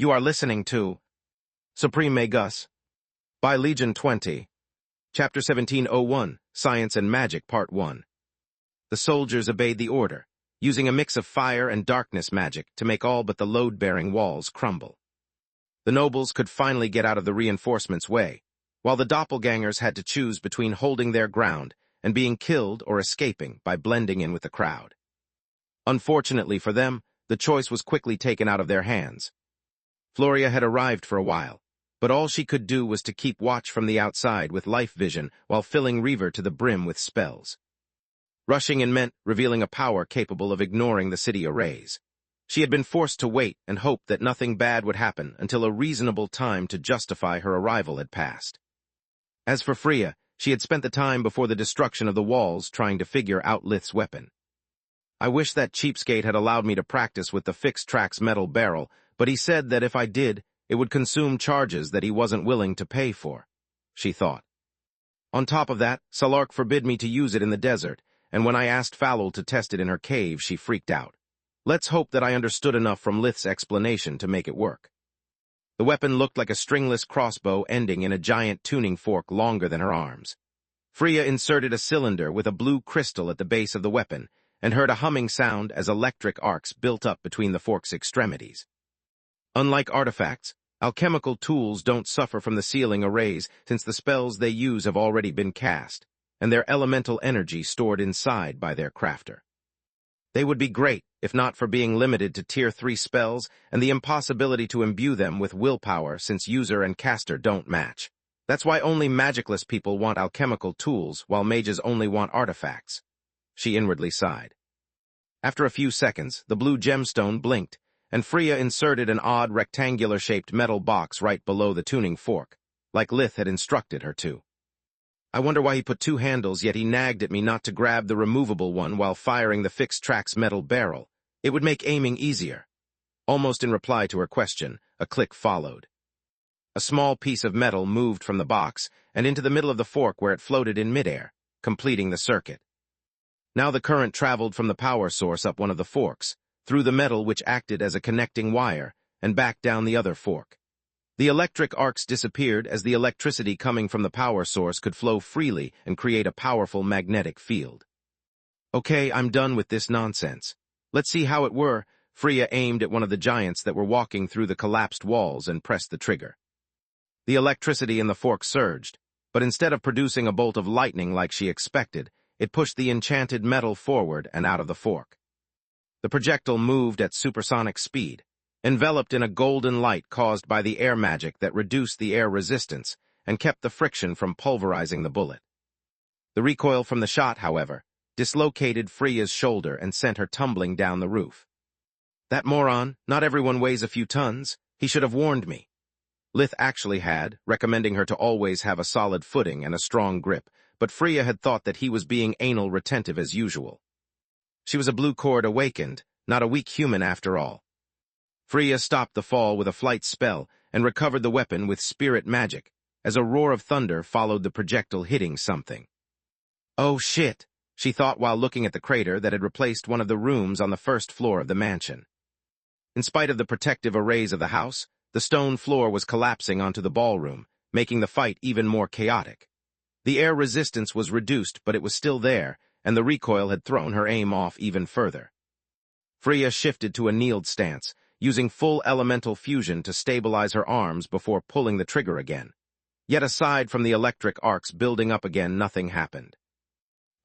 You are listening to Supreme Magus by Legion 20, Chapter 1701, Science and Magic, Part 1. The soldiers obeyed the order, using a mix of fire and darkness magic to make all but the load-bearing walls crumble. The nobles could finally get out of the reinforcements' way, while the doppelgangers had to choose between holding their ground and being killed or escaping by blending in with the crowd. Unfortunately for them, the choice was quickly taken out of their hands. Floria had arrived for a while, but all she could do was to keep watch from the outside with life vision while filling Reaver to the brim with spells. Rushing in meant revealing a power capable of ignoring the city arrays. She had been forced to wait and hope that nothing bad would happen until a reasonable time to justify her arrival had passed. As for Freya, she had spent the time before the destruction of the walls trying to figure out Lith's weapon. I wish that cheapskate had allowed me to practice with the fixed tracks metal barrel, but he said that if I did, it would consume charges that he wasn't willing to pay for, she thought. On top of that, Salark forbid me to use it in the desert, and when I asked Falul to test it in her cave, she freaked out. Let's hope that I understood enough from Lith's explanation to make it work. The weapon looked like a stringless crossbow ending in a giant tuning fork longer than her arms. Freya inserted a cylinder with a blue crystal at the base of the weapon, and heard a humming sound as electric arcs built up between the fork's extremities. Unlike artifacts, alchemical tools don't suffer from the sealing arrays since the spells they use have already been cast, and their elemental energy stored inside by their crafter. They would be great if not for being limited to Tier 3 spells and the impossibility to imbue them with willpower since user and caster don't match. That's why only magicless people want alchemical tools while mages only want artifacts. She inwardly sighed. After a few seconds, the blue gemstone blinked, and Freya inserted an odd rectangular-shaped metal box right below the tuning fork, like Lith had instructed her to. I wonder why he put two handles, yet he nagged at me not to grab the removable one while firing the fixed tracks metal barrel. It would make aiming easier. Almost in reply to her question, a click followed. A small piece of metal moved from the box and into the middle of the fork where it floated in midair, completing the circuit. Now the current traveled from the power source up one of the forks, through the metal which acted as a connecting wire, and back down the other fork. The electric arcs disappeared as the electricity coming from the power source could flow freely and create a powerful magnetic field. Okay, I'm done with this nonsense. Let's see how it were. Freya aimed at one of the giants that were walking through the collapsed walls and pressed the trigger. The electricity in the fork surged, but instead of producing a bolt of lightning like she expected, it pushed the enchanted metal forward and out of the fork. The projectile moved at supersonic speed, enveloped in a golden light caused by the air magic that reduced the air resistance and kept the friction from pulverizing the bullet. The recoil from the shot, however, dislocated Freya's shoulder and sent her tumbling down the roof. That moron, not everyone weighs a few tons. He should have warned me. Lith actually had, recommending her to always have a solid footing and a strong grip, but Freya had thought that he was being anal retentive as usual. She was a blue cord awakened, not a weak human after all. Freya stopped the fall with a flight spell and recovered the weapon with spirit magic, as a roar of thunder followed the projectile hitting something. Oh shit, she thought while looking at the crater that had replaced one of the rooms on the first floor of the mansion. In spite of the protective arrays of the house, the stone floor was collapsing onto the ballroom, making the fight even more chaotic. The air resistance was reduced, but it was still there, and the recoil had thrown her aim off even further. Freya shifted to a kneeled stance, using full elemental fusion to stabilize her arms before pulling the trigger again. Yet aside from the electric arcs building up again, nothing happened.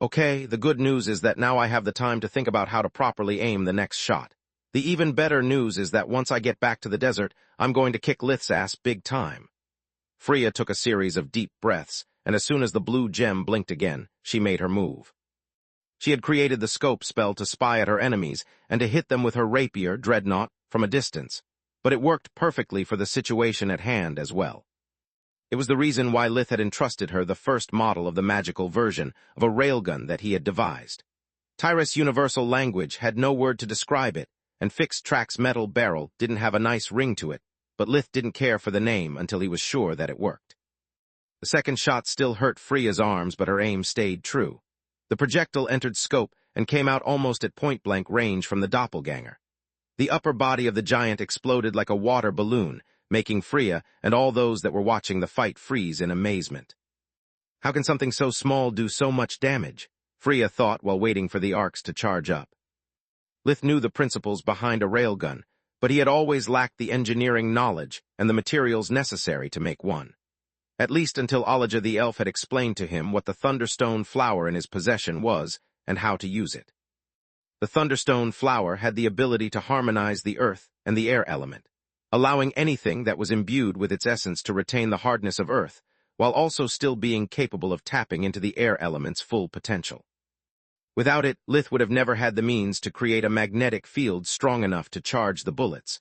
Okay, the good news is that now I have the time to think about how to properly aim the next shot. The even better news is that once I get back to the desert, I'm going to kick Lith's ass big time. Freya took a series of deep breaths, and as soon as the blue gem blinked again, she made her move. She had created the scope spell to spy at her enemies and to hit them with her rapier, Dreadnought, from a distance, but it worked perfectly for the situation at hand as well. It was the reason why Lith had entrusted her the first model of the magical version of a railgun that he had devised. Tyrus' universal language had no word to describe it, and Fixed Track's metal barrel didn't have a nice ring to it, but Lith didn't care for the name until he was sure that it worked. The second shot still hurt Freya's arms, but her aim stayed true. The projectile entered scope and came out almost at point-blank range from the doppelganger. The upper body of the giant exploded like a water balloon, making Freya and all those that were watching the fight freeze in amazement. How can something so small do so much damage? Freya thought while waiting for the arcs to charge up. Lith knew the principles behind a railgun, but he had always lacked the engineering knowledge and the materials necessary to make one. At least until Olija the elf had explained to him what the Thunderstone flower in his possession was and how to use it. The Thunderstone flower had the ability to harmonize the earth and the air element, allowing anything that was imbued with its essence to retain the hardness of earth, while also still being capable of tapping into the air element's full potential. Without it, Lith would have never had the means to create a magnetic field strong enough to charge the bullets.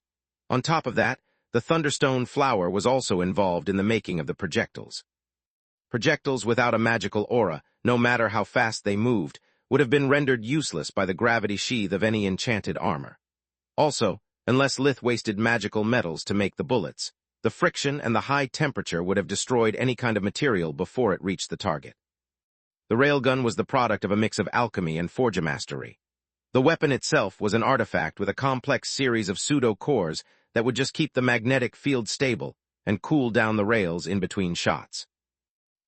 On top of that, the Thunderstone flower was also involved in the making of the projectiles. Projectiles without a magical aura, no matter how fast they moved, would have been rendered useless by the gravity sheath of any enchanted armor. Also, unless Lith wasted magical metals to make the bullets, the friction and the high temperature would have destroyed any kind of material before it reached the target. The railgun was the product of a mix of alchemy and forgemastery. The weapon itself was an artifact with a complex series of pseudo-cores that would just keep the magnetic field stable and cool down the rails in between shots.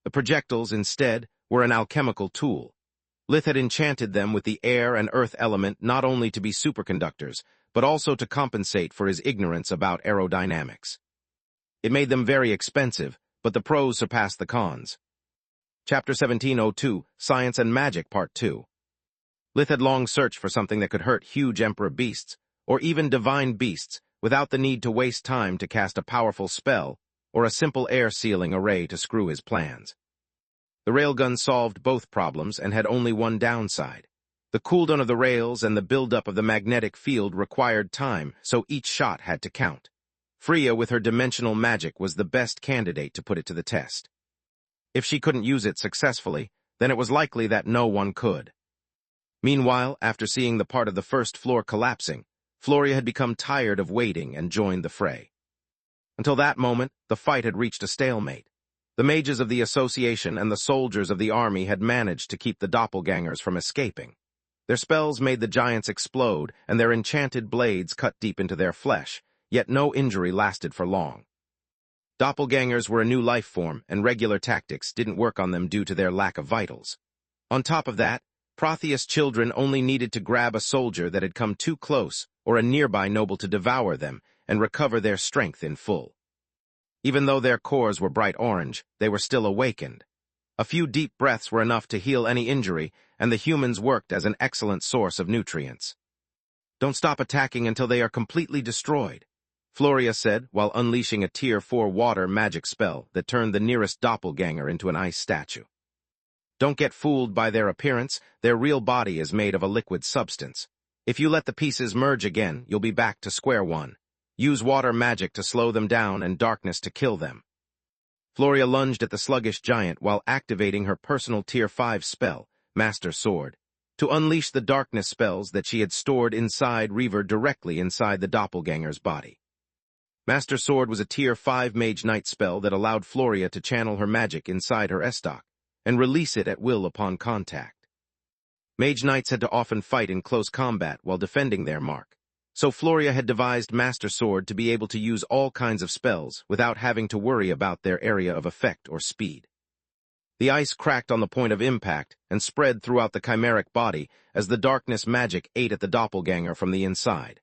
The projectiles, instead, were an alchemical tool. Lith had enchanted them with the air and earth element not only to be superconductors, but also to compensate for his ignorance about aerodynamics. It made them very expensive, but the pros surpassed the cons. Chapter 1702, Science and Magic, Part 2. Lith had long searched for something that could hurt huge emperor beasts, or even divine beasts, without the need to waste time to cast a powerful spell or a simple air-sealing array to screw his plans. The railgun solved both problems and had only one downside. The cooldown of the rails and the buildup of the magnetic field required time, so each shot had to count. Freya with her dimensional magic was the best candidate to put it to the test. If she couldn't use it successfully, then it was likely that no one could. Meanwhile, after seeing the part of the first floor collapsing, Floria had become tired of waiting and joined the fray. Until that moment, the fight had reached a stalemate. The mages of the association and the soldiers of the army had managed to keep the doppelgangers from escaping. Their spells made the giants explode, and their enchanted blades cut deep into their flesh, yet no injury lasted for long. Doppelgangers were a new life form, and regular tactics didn't work on them due to their lack of vitals. On top of that, Protheus children only needed to grab a soldier that had come too close, or a nearby noble to devour them, and recover their strength in full. Even though their cores were bright orange, they were still awakened. A few deep breaths were enough to heal any injury, and the humans worked as an excellent source of nutrients. "Don't stop attacking until they are completely destroyed," Floria said while unleashing a Tier 4 water magic spell that turned the nearest doppelganger into an ice statue. "Don't get fooled by their appearance, their real body is made of a liquid substance. If you let the pieces merge again, you'll be back to square one. Use water magic to slow them down and darkness to kill them." Floria lunged at the sluggish giant while activating her personal Tier 5 spell, Master Sword, to unleash the darkness spells that she had stored inside Reaver directly inside the doppelganger's body. Master Sword was a Tier 5 Mage Knight spell that allowed Floria to channel her magic inside her estoc and release it at will upon contact. Mage Knights had to often fight in close combat while defending their mark, so Floria had devised Master Sword to be able to use all kinds of spells without having to worry about their area of effect or speed. The ice cracked on the point of impact and spread throughout the chimeric body as the darkness magic ate at the doppelganger from the inside.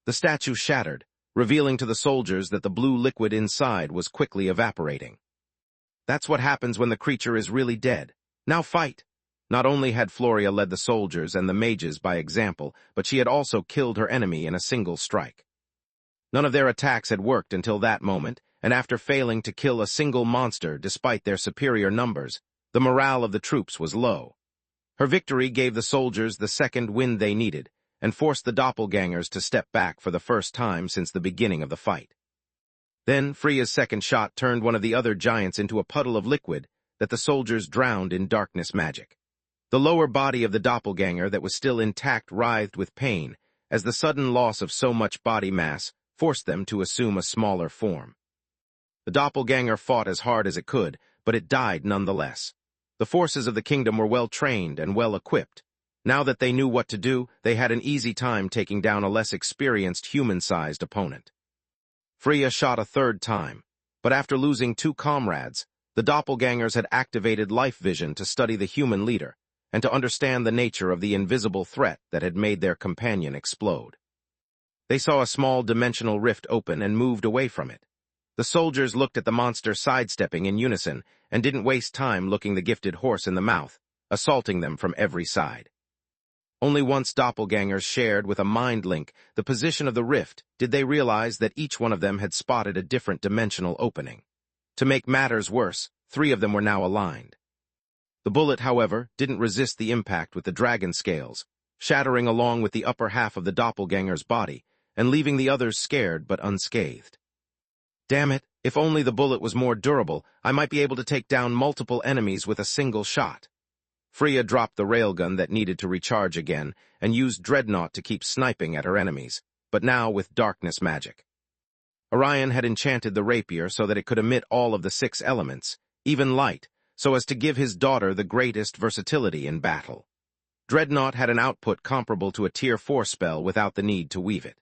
The statue shattered, revealing to the soldiers that the blue liquid inside was quickly evaporating. That's what happens when the creature is really dead. Now fight! Not only had Floria led the soldiers and the mages by example, but she had also killed her enemy in a single strike. None of their attacks had worked until that moment, and after failing to kill a single monster despite their superior numbers, the morale of the troops was low. Her victory gave the soldiers the second wind they needed, and forced the doppelgangers to step back for the first time since the beginning of the fight. Then Freya's second shot turned one of the other giants into a puddle of liquid that the soldiers drowned in darkness magic. The lower body of the doppelganger that was still intact writhed with pain, as the sudden loss of so much body mass forced them to assume a smaller form. The doppelganger fought as hard as it could, but it died nonetheless. The forces of the kingdom were well trained and well equipped, Now that they knew what to do, they had an easy time taking down a less experienced human-sized opponent. Freya shot a third time, but after losing 2 comrades, the doppelgangers had activated life vision to study the human leader and to understand the nature of the invisible threat that had made their companion explode. They saw a small dimensional rift open and moved away from it. The soldiers looked at the monster sidestepping in unison and didn't waste time looking the gifted horse in the mouth, assaulting them from every side. Only once doppelgangers shared with a mind link the position of the rift did they realize that each one of them had spotted a different dimensional opening. To make matters worse, 3 of them were now aligned. The bullet, however, didn't resist the impact with the dragon scales, shattering along with the upper half of the doppelganger's body and leaving the others scared but unscathed. Damn it, if only the bullet was more durable, I might be able to take down multiple enemies with a single shot. Freya dropped the railgun that needed to recharge again and used Dreadnought to keep sniping at her enemies, but now with darkness magic. Orion had enchanted the rapier so that it could emit all of the 6 elements, even light, so as to give his daughter the greatest versatility in battle. Dreadnought had an output comparable to a Tier 4 spell without the need to weave it.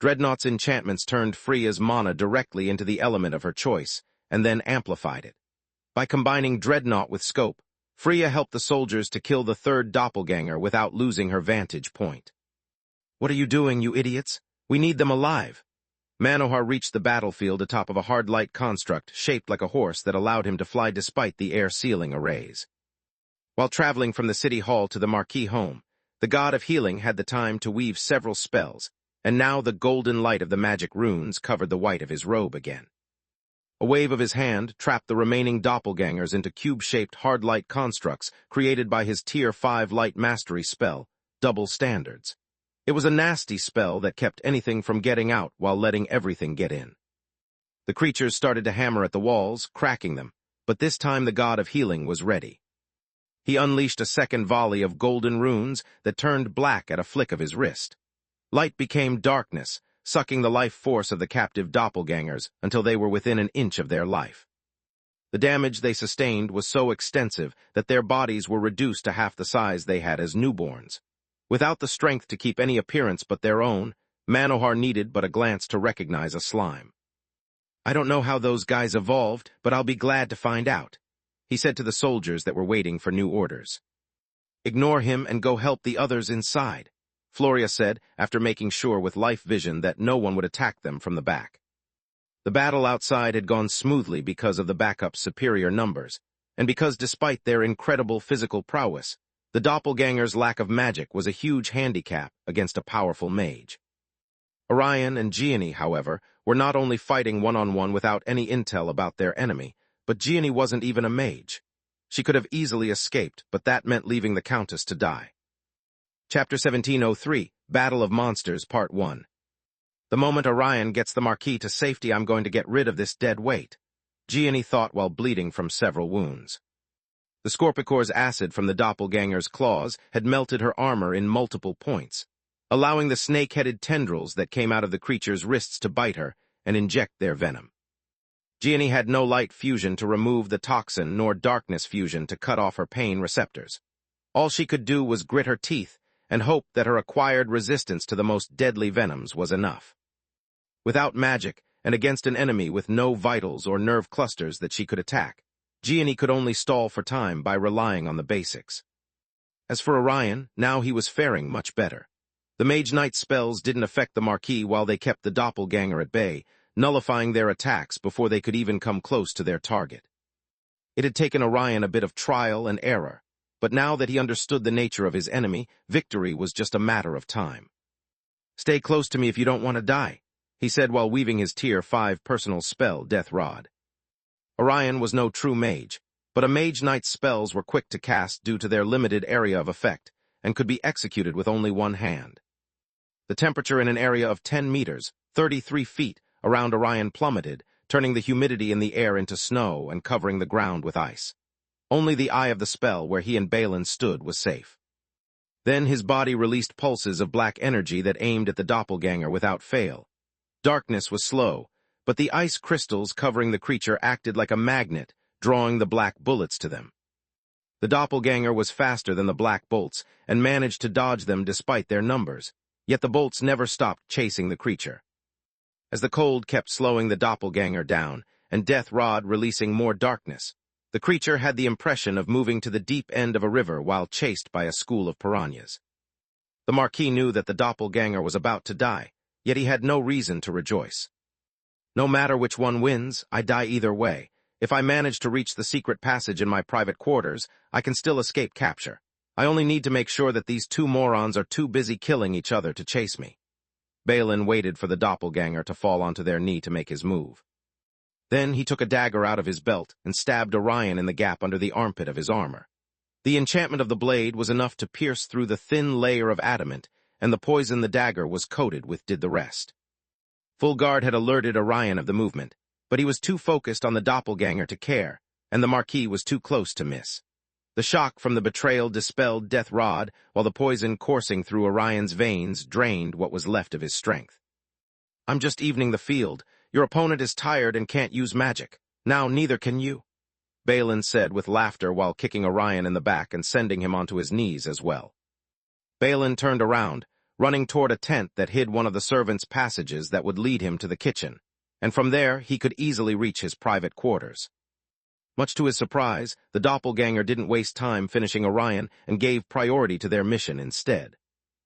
Dreadnought's enchantments turned Freya's mana directly into the element of her choice, and then amplified it. By combining Dreadnought with Scope, Freya helped the soldiers to kill the 3rd doppelganger without losing her vantage point. "What are you doing, you idiots? We need them alive." Manohar reached the battlefield atop of a hard light construct shaped like a horse that allowed him to fly despite the air ceiling arrays. While traveling from the city hall to the Marquis home, the god of healing had the time to weave several spells, and now the golden light of the magic runes covered the white of his robe again. A wave of his hand trapped the remaining doppelgangers into cube-shaped hard light constructs created by his Tier 5 light mastery spell, Double Standards. It was a nasty spell that kept anything from getting out while letting everything get in. The creatures started to hammer at the walls, cracking them, but this time the god of healing was ready. He unleashed a second volley of golden runes that turned black at a flick of his wrist. Light became darkness, sucking the life force of the captive doppelgangers until they were within an inch of their life. The damage they sustained was so extensive that their bodies were reduced to half the size they had as newborns. Without the strength to keep any appearance but their own, Manohar needed but a glance to recognize a slime. "I don't know how those guys evolved, but I'll be glad to find out," he said to the soldiers that were waiting for new orders. "Ignore him and go help the others inside," Floria said after making sure with life vision that no one would attack them from the back. The battle outside had gone smoothly because of the backup's superior numbers, and because despite their incredible physical prowess, the doppelganger's lack of magic was a huge handicap against a powerful mage. Orion and Gianni, however, were not only fighting one-on-one without any intel about their enemy, but Gianni wasn't even a mage. She could have easily escaped, but that meant leaving the Countess to die. Chapter 1703, Battle of Monsters, Part 1. The moment Orion gets the Marquis to safety, I'm going to get rid of this dead weight, Gianni thought while bleeding from several wounds. The Scorpicore's acid from the doppelganger's claws had melted her armor in multiple points, allowing the snake-headed tendrils that came out of the creature's wrists to bite her and inject their venom. Gianni had no light fusion to remove the toxin nor darkness fusion to cut off her pain receptors. All she could do was grit her teeth and hope that her acquired resistance to the most deadly venoms was enough. Without magic, and against an enemy with no vitals or nerve clusters that she could attack, Gianni could only stall for time by relying on the basics. As for Orion, now he was faring much better. The Mage Knight spells didn't affect the Marquis while they kept the doppelganger at bay, nullifying their attacks before they could even come close to their target. It had taken Orion a bit of trial and error, but now that he understood the nature of his enemy, victory was just a matter of time. "Stay close to me if you don't want to die," he said while weaving his Tier 5 personal spell, Death Rod. Orion was no true mage, but a Mage Knight's spells were quick to cast due to their limited area of effect, and could be executed with only one hand. The temperature in an area of 10 meters, 33 feet, around Orion plummeted, turning the humidity in the air into snow and covering the ground with ice. Only the eye of the spell where he and Balin stood was safe. Then his body released pulses of black energy that aimed at the doppelganger without fail. Darkness was slow, but the ice crystals covering the creature acted like a magnet, drawing the black bullets to them. The doppelganger was faster than the black bolts and managed to dodge them despite their numbers, yet the bolts never stopped chasing the creature. As the cold kept slowing the doppelganger down and Death Rod releasing more darkness, the creature had the impression of moving to the deep end of a river while chased by a school of piranhas. The Marquis knew that the doppelganger was about to die, yet he had no reason to rejoice. No matter which one wins, I die either way. If I manage to reach the secret passage in my private quarters, I can still escape capture. I only need to make sure that these two morons are too busy killing each other to chase me. Balin waited for the doppelganger to fall onto their knee to make his move. Then he took a dagger out of his belt and stabbed Orion in the gap under the armpit of his armor. The enchantment of the blade was enough to pierce through the thin layer of adamant, and the poison the dagger was coated with did the rest. Full Guard had alerted Orion of the movement, but he was too focused on the doppelganger to care, and the Marquis was too close to miss. The shock from the betrayal dispelled Death Rod, while the poison coursing through Orion's veins drained what was left of his strength. I'm just evening the field. Your opponent is tired and can't use magic. Now neither can you, Balin said with laughter while kicking Orion in the back and sending him onto his knees as well. Balin turned around, running toward a tent that hid one of the servants' passages that would lead him to the kitchen, and from there he could easily reach his private quarters. Much to his surprise, the doppelganger didn't waste time finishing Orion and gave priority to their mission instead.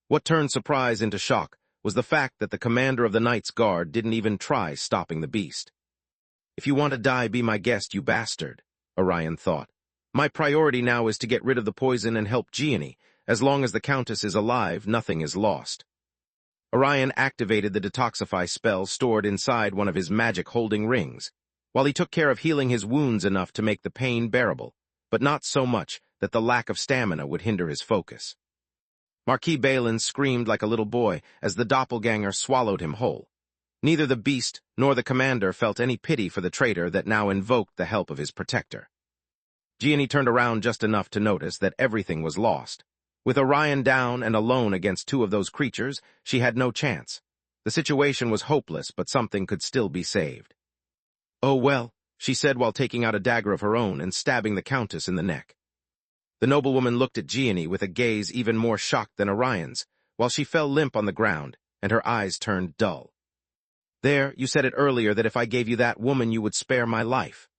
What turned surprise into shock was the fact that the commander of the Knight's Guard didn't even try stopping the beast. If you want to die, be my guest, you bastard, Orion thought. My priority now is to get rid of the poison and help Gianni. As long as the Countess is alive, nothing is lost. Orion activated the detoxify spell stored inside one of his magic-holding rings, while he took care of healing his wounds enough to make the pain bearable, but not so much that the lack of stamina would hinder his focus. Marquis Balin screamed like a little boy as the doppelganger swallowed him whole. Neither the beast nor the commander felt any pity for the traitor that now invoked the help of his protector. Gianni turned around just enough to notice that everything was lost. With Orion down and alone against two of those creatures, she had no chance. The situation was hopeless, but something could still be saved. Oh well, she said while taking out a dagger of her own and stabbing the Countess in the neck. The noblewoman looked at Gianni with a gaze even more shocked than Orion's, while she fell limp on the ground, and her eyes turned dull. There, you said it earlier that if I gave you that woman you would spare my life.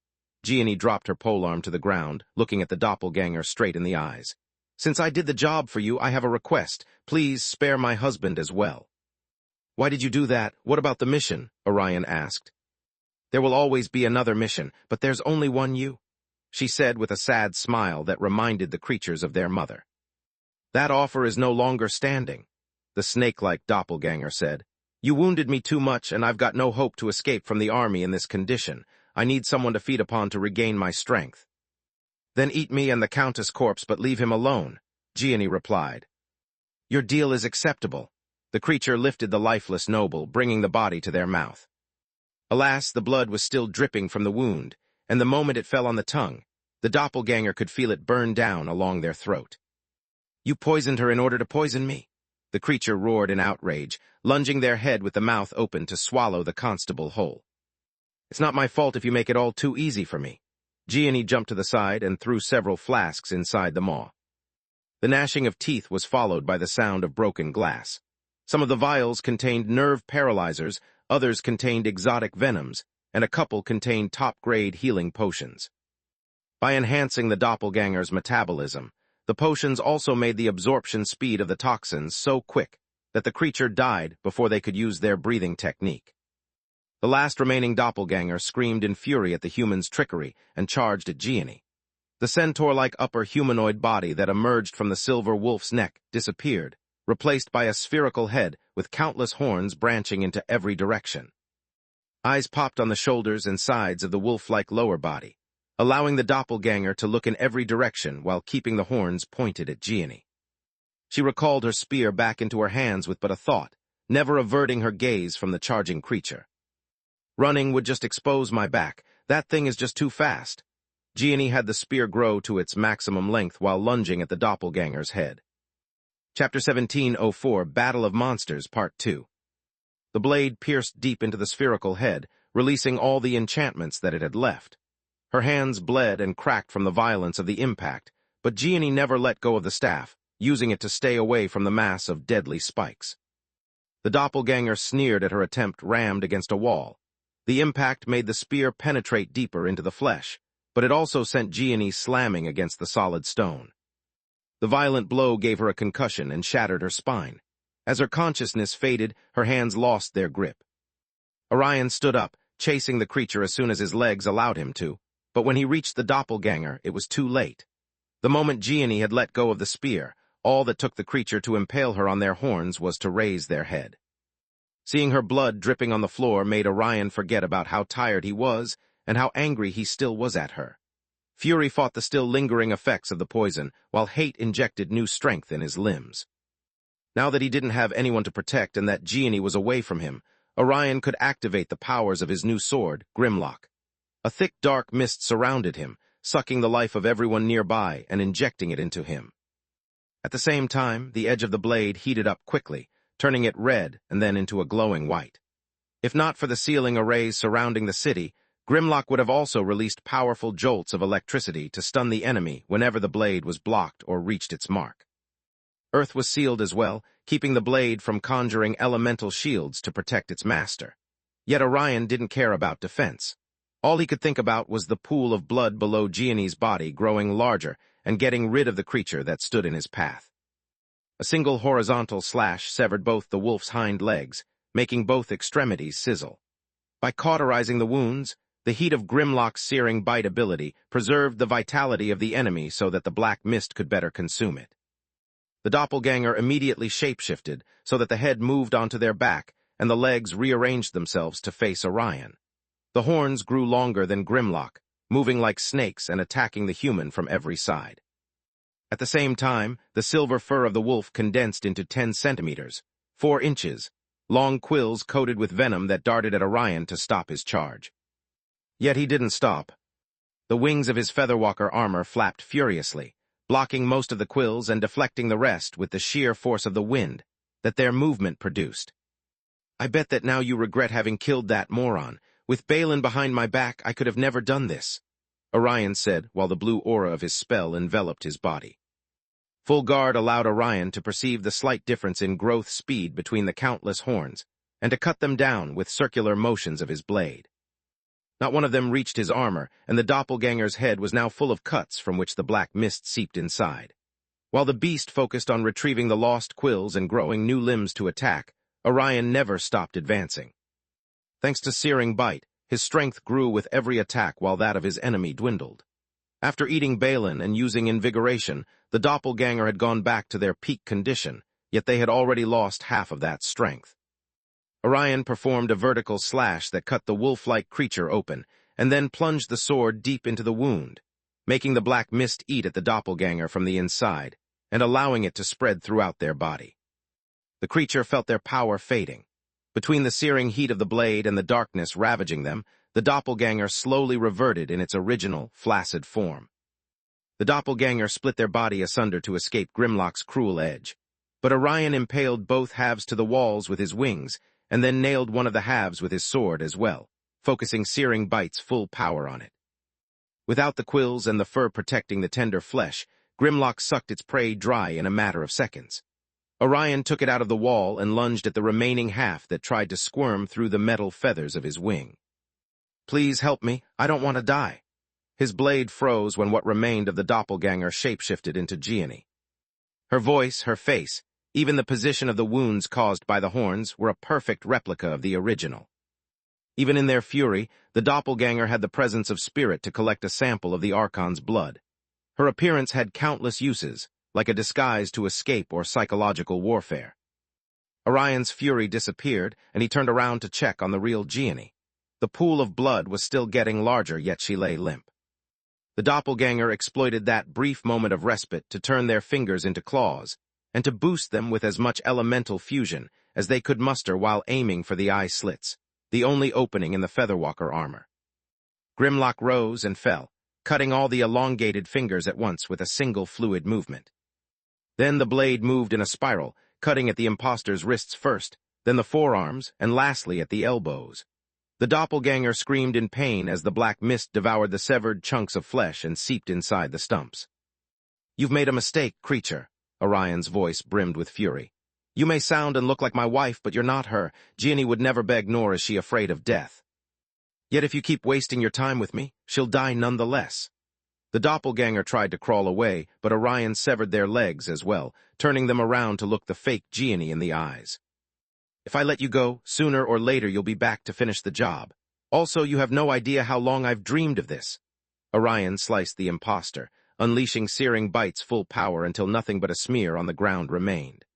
Gianni dropped her polearm to the ground, looking at the doppelganger straight in the eyes. Since I did the job for you, I have a request. Please spare my husband as well. Why did you do that? What about the mission? Orion asked. There will always be another mission, but there's only one you, she said with a sad smile that reminded the creatures of their mother. That offer is no longer standing, the snake-like doppelganger said. You wounded me too much, and I've got no hope to escape from the army in this condition. I need someone to feed upon to regain my strength. Then eat me and the Countess' corpse, but leave him alone, Gianni replied. Your deal is acceptable. The creature lifted the lifeless noble, bringing the body to their mouth. Alas, the blood was still dripping from the wound, and the moment it fell on the tongue, the doppelganger could feel it burn down along their throat. You poisoned her in order to poison me, the creature roared in outrage, lunging their head with the mouth open to swallow the constable whole. It's not my fault if you make it all too easy for me. Gianni jumped to the side and threw several flasks inside the maw. The gnashing of teeth was followed by the sound of broken glass. Some of the vials contained nerve paralyzers, others contained exotic venoms, and a couple contained top-grade healing potions. By enhancing the doppelganger's metabolism, the potions also made the absorption speed of the toxins so quick that the creature died before they could use their breathing technique. The last remaining doppelganger screamed in fury at the human's trickery and charged at Gianni. The centaur-like upper humanoid body that emerged from the silver wolf's neck disappeared, replaced by a spherical head with countless horns branching into every direction. Eyes popped on the shoulders and sides of the wolf-like lower body, allowing the doppelganger to look in every direction while keeping the horns pointed at Gianni. She recalled her spear back into her hands with but a thought, never averting her gaze from the charging creature. Running would just expose my back. That thing is just too fast. Gianni had the spear grow to its maximum length while lunging at the doppelganger's head. Chapter 1704, Battle of Monsters, Part 2. The blade pierced deep into the spherical head, releasing all the enchantments that it had left. Her hands bled and cracked from the violence of the impact, but Gianni never let go of the staff, using it to stay away from the mass of deadly spikes. The doppelganger sneered at her attempt, rammed against a wall. The impact made the spear penetrate deeper into the flesh, but it also sent Gianni slamming against the solid stone. The violent blow gave her a concussion and shattered her spine. As her consciousness faded, her hands lost their grip. Orion stood up, chasing the creature as soon as his legs allowed him to, but when he reached the doppelganger, it was too late. The moment Gianni had let go of the spear, all that took the creature to impale her on their horns was to raise their head. Seeing her blood dripping on the floor made Orion forget about how tired he was and how angry he still was at her. Fury fought the still lingering effects of the poison, while hate injected new strength in his limbs. Now that he didn't have anyone to protect and that Gianni was away from him, Orion could activate the powers of his new sword, Grimlock. A thick dark mist surrounded him, sucking the life of everyone nearby and injecting it into him. At the same time, the edge of the blade heated up quickly, turning it red and then into a glowing white. If not for the sealing arrays surrounding the city, Grimlock would have also released powerful jolts of electricity to stun the enemy whenever the blade was blocked or reached its mark. Earth was sealed as well, keeping the blade from conjuring elemental shields to protect its master. Yet Orion didn't care about defense. All he could think about was the pool of blood below Gianni's body growing larger and getting rid of the creature that stood in his path. A single horizontal slash severed both the wolf's hind legs, making both extremities sizzle. By cauterizing the wounds, the heat of Grimlock's searing bite ability preserved the vitality of the enemy so that the black mist could better consume it. The doppelganger immediately shapeshifted so that the head moved onto their back and the legs rearranged themselves to face Orion. The horns grew longer than Grimlock, moving like snakes and attacking the human from every side. At the same time, the silver fur of the wolf condensed into 10 centimeters, 4 inches, long quills coated with venom that darted at Orion to stop his charge. Yet he didn't stop. The wings of his Featherwalker armor flapped furiously, blocking most of the quills and deflecting the rest with the sheer force of the wind that their movement produced. "I bet that now you regret having killed that moron. With Balin behind my back, I could have never done this," Orion said while the blue aura of his spell enveloped his body. Full guard allowed Orion to perceive the slight difference in growth speed between the countless horns and to cut them down with circular motions of his blade. Not one of them reached his armor, and the doppelganger's head was now full of cuts from which the black mist seeped inside. While the beast focused on retrieving the lost quills and growing new limbs to attack, Orion never stopped advancing. Thanks to Searing Bite, his strength grew with every attack while that of his enemy dwindled. After eating Balin and using Invigoration, the doppelganger had gone back to their peak condition, yet they had already lost half of that strength. Orion performed a vertical slash that cut the wolf-like creature open, and then plunged the sword deep into the wound, making the black mist eat at the doppelganger from the inside, and allowing it to spread throughout their body. The creature felt their power fading. Between the searing heat of the blade and the darkness ravaging them, the doppelganger slowly reverted in its original, flaccid form. The doppelganger split their body asunder to escape Grimlock's cruel edge, but Orion impaled both halves to the walls with his wings, and then nailed one of the halves with his sword as well, focusing Searing Bite's full power on it. Without the quills and the fur protecting the tender flesh, Grimlock sucked its prey dry in a matter of seconds. Orion took it out of the wall and lunged at the remaining half that tried to squirm through the metal feathers of his wing. "Please help me, I don't want to die." His blade froze when what remained of the doppelganger shapeshifted into Gianni. Her voice, her face, even the position of the wounds caused by the horns were a perfect replica of the original. Even in their fury, the doppelganger had the presence of spirit to collect a sample of the Archon's blood. Her appearance had countless uses, like a disguise to escape or psychological warfare. Orion's fury disappeared, and he turned around to check on the real Gianni. The pool of blood was still getting larger, yet she lay limp. The doppelganger exploited that brief moment of respite to turn their fingers into claws, and to boost them with as much elemental fusion as they could muster while aiming for the eye slits, the only opening in the Featherwalker armor. Grimlock rose and fell, cutting all the elongated fingers at once with a single fluid movement. Then the blade moved in a spiral, cutting at the impostor's wrists first, then the forearms, and lastly at the elbows. The doppelganger screamed in pain as the black mist devoured the severed chunks of flesh and seeped inside the stumps. You've made a mistake, creature. Orion's voice brimmed with fury. You may sound and look like my wife, but you're not her. Gianni would never beg, nor is she afraid of death. Yet if you keep wasting your time with me, she'll die nonetheless. The doppelganger tried to crawl away, but Orion severed their legs as well, turning them around to look the fake Gianni in the eyes. If I let you go, sooner or later you'll be back to finish the job. Also, you have no idea how long I've dreamed of this. Orion sliced the imposter, unleashing searing bites full power until nothing but a smear on the ground remained.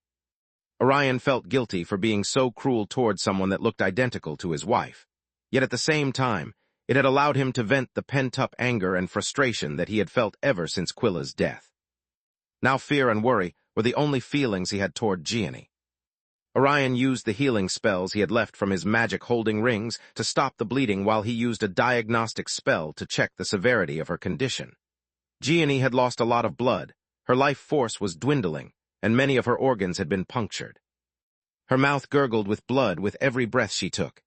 Orion felt guilty for being so cruel toward someone that looked identical to his wife. Yet at the same time, it had allowed him to vent the pent-up anger and frustration that he had felt ever since Quilla's death. Now fear and worry were the only feelings he had toward Gianni. Orion used the healing spells he had left from his magic holding rings to stop the bleeding while he used a diagnostic spell to check the severity of her condition. Gianni had lost a lot of blood, her life force was dwindling, and many of her organs had been punctured. Her mouth gurgled with blood with every breath she took.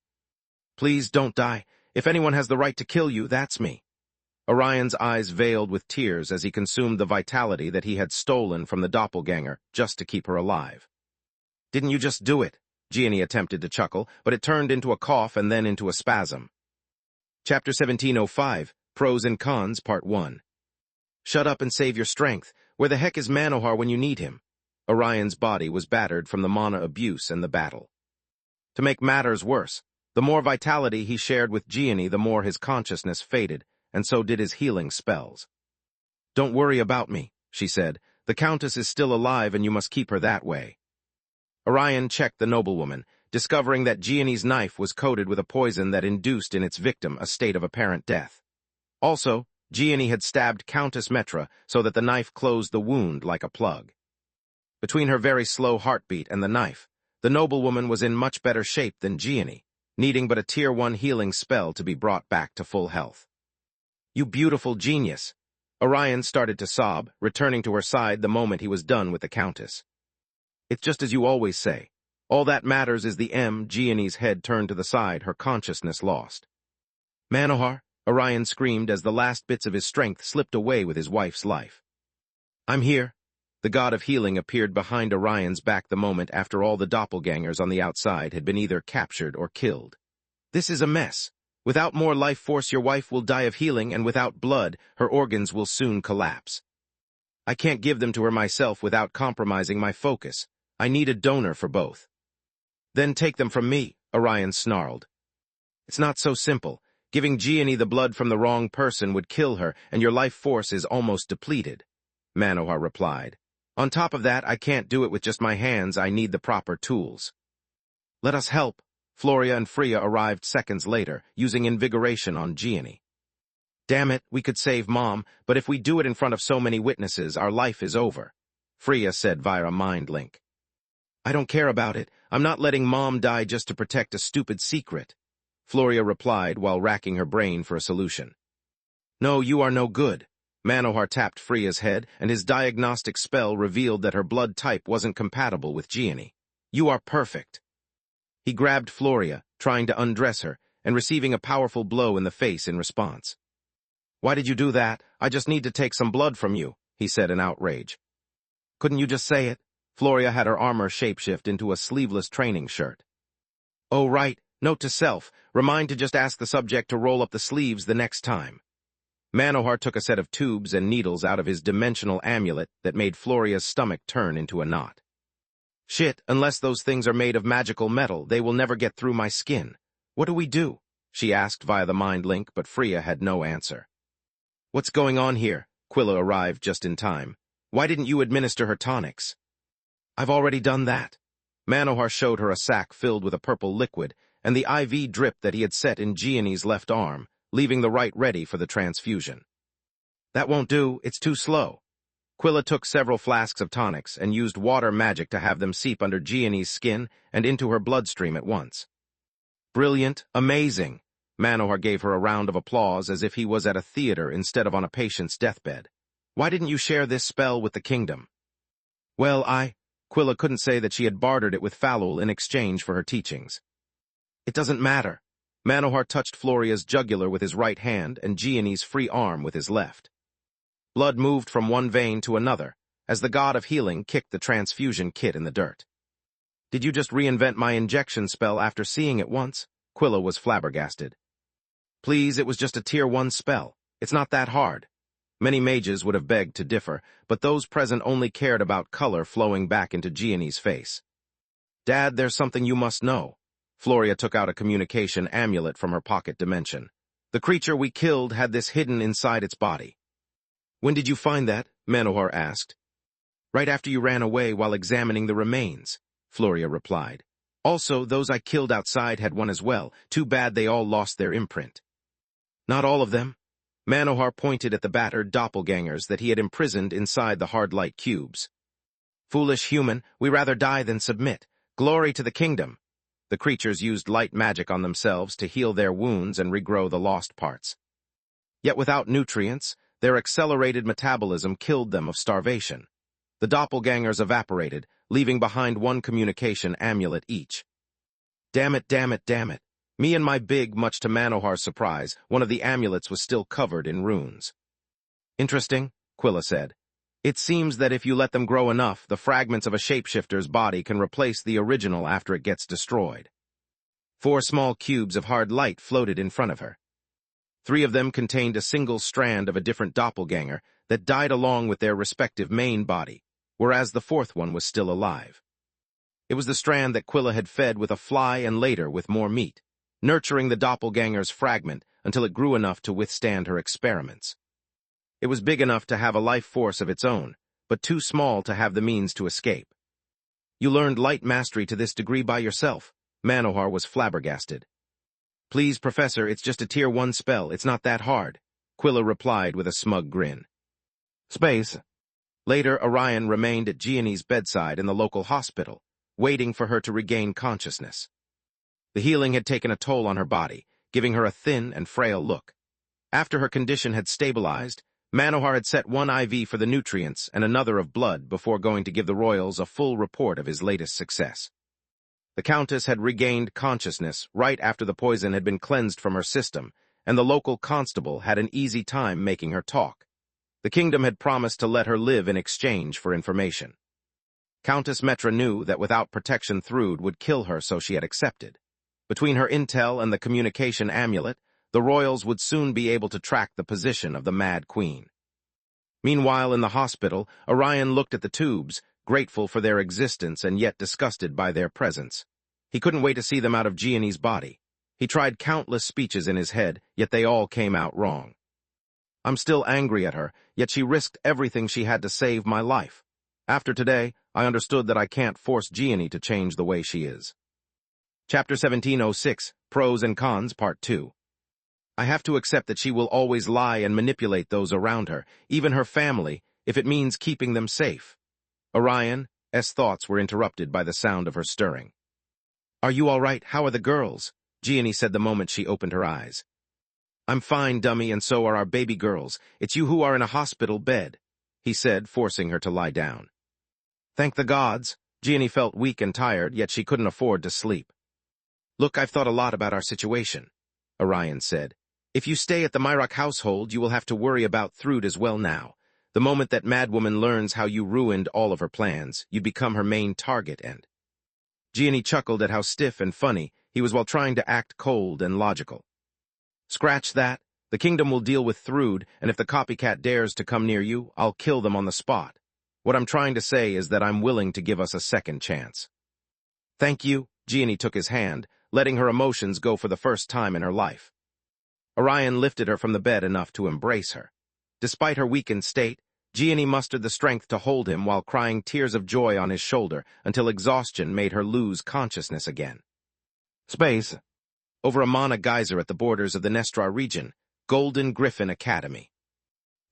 Please don't die. If anyone has the right to kill you, that's me. Orion's eyes veiled with tears as he consumed the vitality that he had stolen from the doppelganger just to keep her alive. Didn't you just do it? Gianni attempted to chuckle, but it turned into a cough and then into a spasm. Chapter 1705, Pros and Cons, Part 1. Shut up and save your strength. Where the heck is Manohar when you need him? Orion's body was battered from the mana abuse and the battle. To make matters worse, the more vitality he shared with Gianni, the more his consciousness faded, and so did his healing spells. Don't worry about me, she said. The Countess is still alive and you must keep her that way. Orion checked the noblewoman, discovering that Gianni's knife was coated with a poison that induced in its victim a state of apparent death. Also, Gianni had stabbed Countess Metra so that the knife closed the wound like a plug. Between her very slow heartbeat and the knife, the noblewoman was in much better shape than Gianni, needing but a Tier 1 healing spell to be brought back to full health. You beautiful genius! Orion started to sob, returning to her side the moment he was done with the Countess. It's just as you always say. All that matters is the M. Gianni's head turned to the side, her consciousness lost. Manohar, Orion screamed as the last bits of his strength slipped away with his wife's life. I'm here. The god of healing appeared behind Orion's back the moment after all the doppelgangers on the outside had been either captured or killed. This is a mess. Without more life force, your wife will die of healing, and without blood, her organs will soon collapse. I can't give them to her myself without compromising my focus. I need a donor for both. Then take them from me, Orion snarled. It's not so simple. Giving Gianni the blood from the wrong person would kill her, and your life force is almost depleted, Manohar replied. On top of that, I can't do it with just my hands. I need the proper tools. Let us help. Floria and Freya arrived seconds later, using invigoration on Gianni. Damn it, we could save Mom, but if we do it in front of so many witnesses, our life is over, Freya said via mind link. I don't care about it. I'm not letting Mom die just to protect a stupid secret, Floria replied while racking her brain for a solution. No, you are no good. Manohar tapped Freya's head, and his diagnostic spell revealed that her blood type wasn't compatible with Gianni. You are perfect. He grabbed Floria, trying to undress her, and receiving a powerful blow in the face in response. Why did you do that? I just need to take some blood from you, he said in outrage. Couldn't you just say it? Floria had her armor shapeshift into a sleeveless training shirt. Oh, right. Note to self, remind to just ask the subject to roll up the sleeves the next time. Manohar took a set of tubes and needles out of his dimensional amulet that made Floria's stomach turn into a knot. Shit, unless those things are made of magical metal, they will never get through my skin. What do we do? She asked via the mind link, but Freya had no answer. What's going on here? Quilla arrived just in time. Why didn't you administer her tonics? I've already done that. Manohar showed her a sack filled with a purple liquid and the IV drip that he had set in Gianni's left arm, leaving the right ready for the transfusion. That won't do, it's too slow. Quilla took several flasks of tonics and used water magic to have them seep under Gianni's skin and into her bloodstream at once. Brilliant, amazing. Manohar gave her a round of applause as if he was at a theater instead of on a patient's deathbed. Why didn't you share this spell with the kingdom? Well, Quilla couldn't say that she had bartered it with Falul in exchange for her teachings. It doesn't matter. Manohar touched Floria's jugular with his right hand and Gianni's free arm with his left. Blood moved from one vein to another, as the god of healing kicked the transfusion kit in the dirt. Did you just reinvent my injection spell after seeing it once? Quilla was flabbergasted. Please, it was just a Tier 1 spell. It's not that hard. Many mages would have begged to differ, but those present only cared about color flowing back into Gianni's face. Dad, there's something you must know. Floria took out a communication amulet from her pocket dimension. The creature we killed had this hidden inside its body. When did you find that? Manohar asked. Right after you ran away while examining the remains, Floria replied. Also, those I killed outside had one as well. Too bad they all lost their imprint. Not all of them. Manohar pointed at the battered doppelgangers that he had imprisoned inside the hard light cubes. Foolish human, we rather die than submit. Glory to the kingdom. The creatures used light magic on themselves to heal their wounds and regrow the lost parts. Yet without nutrients, their accelerated metabolism killed them of starvation. The doppelgangers evaporated, leaving behind one communication amulet each. Damn it, damn it, damn it. Me and my big, much to Manohar's surprise, one of the amulets was still covered in runes. Interesting, Quilla said. It seems that if you let them grow enough, the fragments of a shapeshifter's body can replace the original after it gets destroyed. 4 small cubes of hard light floated in front of her. 3 of them contained a single strand of a different doppelganger that died along with their respective main body, whereas the 4th one was still alive. It was the strand that Quilla had fed with a fly and later with more meat, nurturing the doppelganger's fragment until it grew enough to withstand her experiments. It was big enough to have a life force of its own, but too small to have the means to escape. You learned light mastery to this degree by yourself. Manohar was flabbergasted. Please, Professor, it's just a Tier 1 spell. It's not that hard, Quilla replied with a smug grin. Space. Later, Orion remained at Gianni's bedside in the local hospital, waiting for her to regain consciousness. The healing had taken a toll on her body, giving her a thin and frail look. After her condition had stabilized, Manohar had set 1 IV for the nutrients and another of blood before going to give the royals a full report of his latest success. The Countess had regained consciousness right after the poison had been cleansed from her system, and the local constable had an easy time making her talk. The kingdom had promised to let her live in exchange for information. Countess Metra knew that without protection Thrude would kill her, so she had accepted. Between her intel and the communication amulet, the royals would soon be able to track the position of the Mad Queen. Meanwhile, in the hospital, Orion looked at the tubes, grateful for their existence and yet disgusted by their presence. He couldn't wait to see them out of Gianni's body. He tried countless speeches in his head, yet they all came out wrong. I'm still angry at her, yet she risked everything she had to save my life. After today, I understood that I can't force Gianni to change the way she is. Chapter 1706, Pros and Cons, Part 2. I have to accept that she will always lie and manipulate those around her, even her family, if it means keeping them safe. Orion's thoughts were interrupted by the sound of her stirring. Are you all right? How are the girls? Gianni said the moment she opened her eyes. I'm fine, dummy, and so are our baby girls. It's you who are in a hospital bed, he said, forcing her to lie down. Thank the gods. Gianni felt weak and tired, yet she couldn't afford to sleep. Look, I've thought a lot about our situation, Orion said. If you stay at the Myrock household, you will have to worry about Thrude as well now. The moment that madwoman learns how you ruined all of her plans, you become her main target and... Gianni chuckled at how stiff and funny he was while trying to act cold and logical. Scratch that. The kingdom will deal with Thrude, and if the copycat dares to come near you, I'll kill them on the spot. What I'm trying to say is that I'm willing to give us a second chance. Thank you. Gianni took his hand, letting her emotions go for the first time in her life. Orion lifted her from the bed enough to embrace her. Despite her weakened state, Gianni mustered the strength to hold him while crying tears of joy on his shoulder until exhaustion made her lose consciousness again. Space. Over a mana geyser at the borders of the Nestra region, Golden Griffin Academy.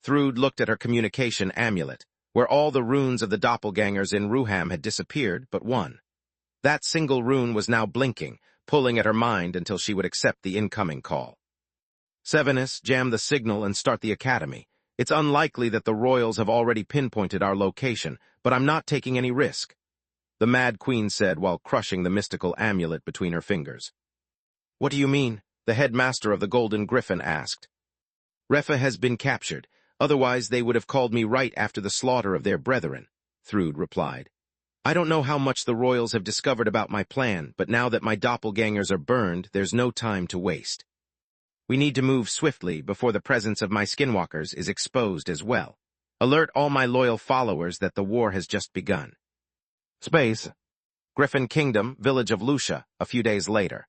Thrude looked at her communication amulet, where all the runes of the doppelgangers in Ruham had disappeared but one. That single rune was now blinking, pulling at her mind until she would accept the incoming call. Sevenus, jam the signal and start the academy. It's unlikely that the royals have already pinpointed our location, but I'm not taking any risk, the Mad Queen said while crushing the mystical amulet between her fingers. What do you mean? The headmaster of the Golden Griffin asked. Refa has been captured. Otherwise they would have called me right after the slaughter of their brethren, Thrude replied. I don't know how much the royals have discovered about my plan, but now that my doppelgangers are burned, there's no time to waste. We need to move swiftly before the presence of my skinwalkers is exposed as well. Alert all my loyal followers that the war has just begun. Space. Griffin Kingdom, village of Lucia, a few days later.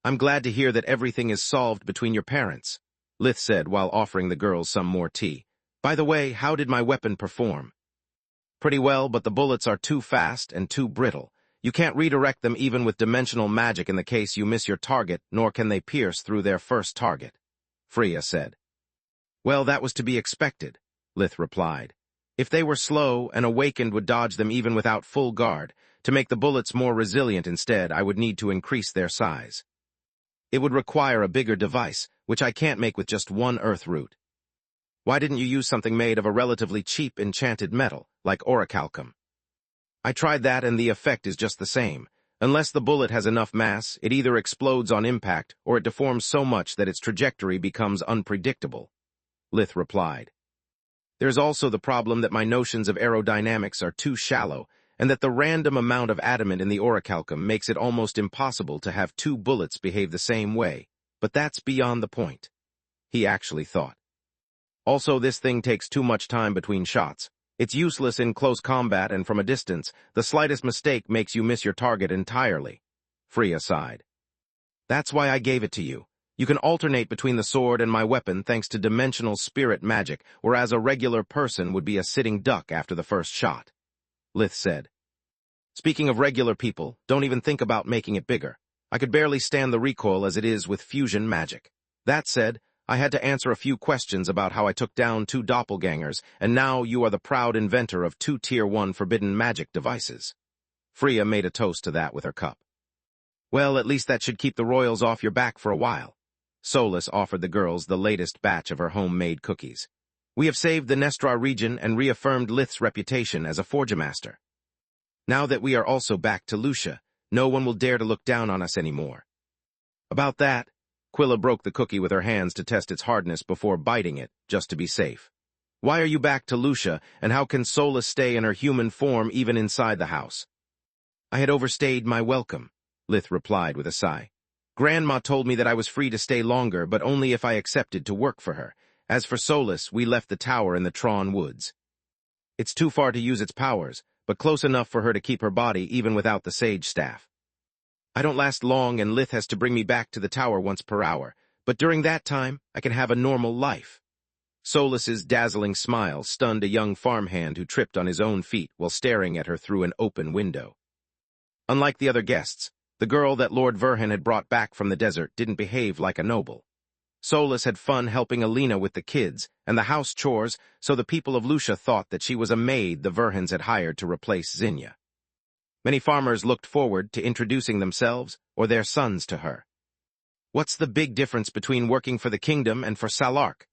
I'm glad to hear that everything is solved between your parents, Lith said while offering the girls some more tea. By the way, how did my weapon perform? Pretty well, but the bullets are too fast and too brittle. You can't redirect them even with dimensional magic in the case you miss your target, nor can they pierce through their first target, Freya said. Well, that was to be expected, Lith replied. If they were slow, an awakened would dodge them even without full guard. To make the bullets more resilient instead, I would need to increase their size. It would require a bigger device, which I can't make with just one earth root. Why didn't you use something made of a relatively cheap enchanted metal, like orichalcum? I tried that and the effect is just the same. Unless the bullet has enough mass, it either explodes on impact or it deforms so much that its trajectory becomes unpredictable, Lith replied. There's also the problem that my notions of aerodynamics are too shallow, and that the random amount of adamant in the orichalcum makes it almost impossible to have two bullets behave the same way. But that's beyond the point, he actually thought. Also, this thing takes too much time between shots. It's useless in close combat, and from a distance, the slightest mistake makes you miss your target entirely, Freya sighed. That's why I gave it to you. You can alternate between the sword and my weapon thanks to dimensional spirit magic, whereas a regular person would be a sitting duck after the first shot, Lith said. Speaking of regular people, don't even think about making it bigger. I could barely stand the recoil as it is with fusion magic. That said, I had to answer a few questions about how I took down 2 doppelgangers, and now you are the proud inventor of 2 Tier 1 forbidden magic devices. Freya made a toast to that with her cup. Well, at least that should keep the royals off your back for a while. Solus offered the girls the latest batch of her homemade cookies. We have saved the Nestra region and reaffirmed Lith's reputation as a forgemaster. Now that we are also back to Lucia, no one will dare to look down on us anymore. About that, Quilla broke the cookie with her hands to test its hardness before biting it, just to be safe. Why are you back to Lucia, and how can Solus stay in her human form even inside the house? I had overstayed my welcome, Lith replied with a sigh. Grandma told me that I was free to stay longer, but only if I accepted to work for her. As for Solus, we left the tower in the Tron woods. It's too far to use its powers, but close enough for her to keep her body even without the sage staff. I don't last long, and Lith has to bring me back to the tower once per hour, but during that time, I can have a normal life. Solus's dazzling smile stunned a young farmhand who tripped on his own feet while staring at her through an open window. Unlike the other guests, the girl that Lord Verhan had brought back from the desert didn't behave like a noble. Solus had fun helping Alina with the kids and the house chores, so the people of Lucia thought that she was a maid the Verhans had hired to replace Zinnia. Many farmers looked forward to introducing themselves or their sons to her. What's the big difference between working for the kingdom and for Salark?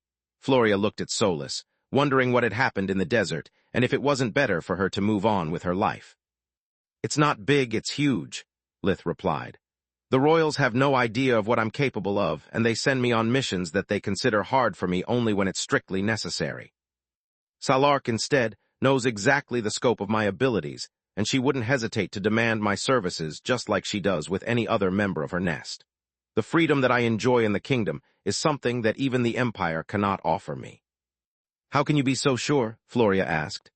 Floria looked at Solus, wondering what had happened in the desert and if it wasn't better for her to move on with her life. It's not big, it's huge, Lith replied. The royals have no idea of what I'm capable of, and they send me on missions that they consider hard for me only when it's strictly necessary. Salark, instead, knows exactly the scope of my abilities, and she wouldn't hesitate to demand my services just like she does with any other member of her nest. The freedom that I enjoy in the kingdom is something that even the Empire cannot offer me. How can you be so sure? Floria asked.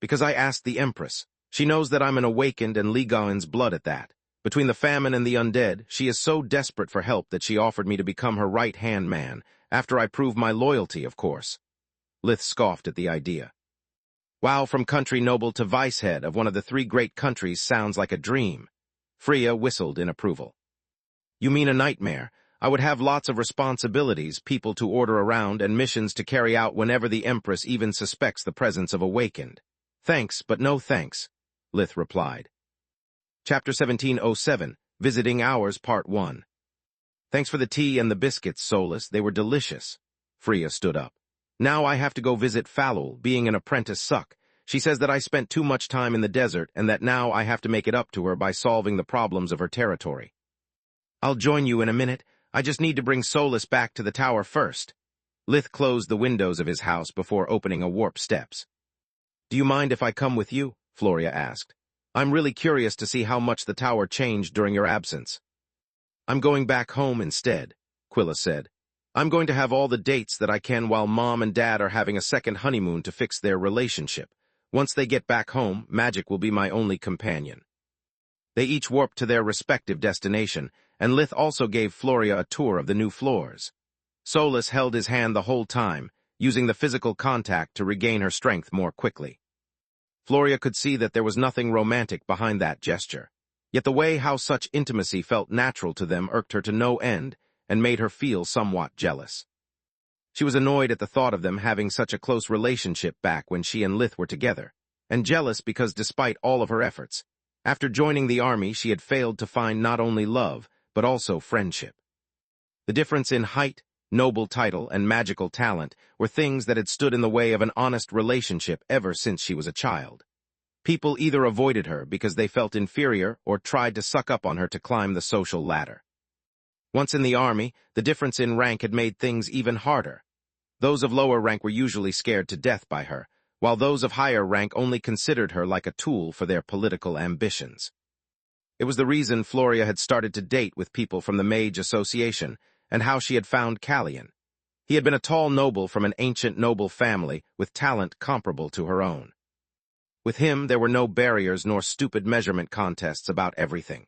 Because I asked the Empress. She knows that I'm an awakened and Ligaoin's blood at that. Between the famine and the undead, she is so desperate for help that she offered me to become her right-hand man, after I prove my loyalty, of course. Lith scoffed at the idea. Wow, from country noble to vice-head of one of the 3 great countries sounds like a dream. Freya whistled in approval. You mean a nightmare. I would have lots of responsibilities, people to order around, and missions to carry out whenever the Empress even suspects the presence of awakened. Thanks, but no thanks, Lith replied. Chapter 1707, Visiting Hours, Part 1. Thanks for the tea and the biscuits, Solus. They were delicious. Freya stood up. Now I have to go visit Falul, being an apprentice suck. She says that I spent too much time in the desert and that now I have to make it up to her by solving the problems of her territory. I'll join you in a minute. I just need to bring Solus back to the tower first. Lith closed the windows of his house before opening a warp steps. "Do you mind if I come with you?" Floria asked. "I'm really curious to see how much the tower changed during your absence." "I'm going back home instead," Quilla said. "I'm going to have all the dates that I can while Mom and Dad are having a second honeymoon to fix their relationship. Once they get back home, magic will be my only companion." They each warped to their respective destination, and Lith also gave Floria a tour of the new floors. Solus held his hand the whole time, using the physical contact to regain her strength more quickly. Floria could see that there was nothing romantic behind that gesture, yet the way how such intimacy felt natural to them irked her to no end and made her feel somewhat jealous. She was annoyed at the thought of them having such a close relationship back when she and Lith were together, and jealous because despite all of her efforts, after joining the army she had failed to find not only love, but also friendship. The difference in height, noble title, and magical talent were things that had stood in the way of an honest relationship ever since she was a child. People either avoided her because they felt inferior or tried to suck up on her to climb the social ladder. Once in the army, the difference in rank had made things even harder. Those of lower rank were usually scared to death by her, while those of higher rank only considered her like a tool for their political ambitions. It was the reason Floria had started to date with people from the Mage Association, and how she had found Callian. He had been a tall noble from an ancient noble family with talent comparable to her own. With him, there were no barriers nor stupid measurement contests about everything.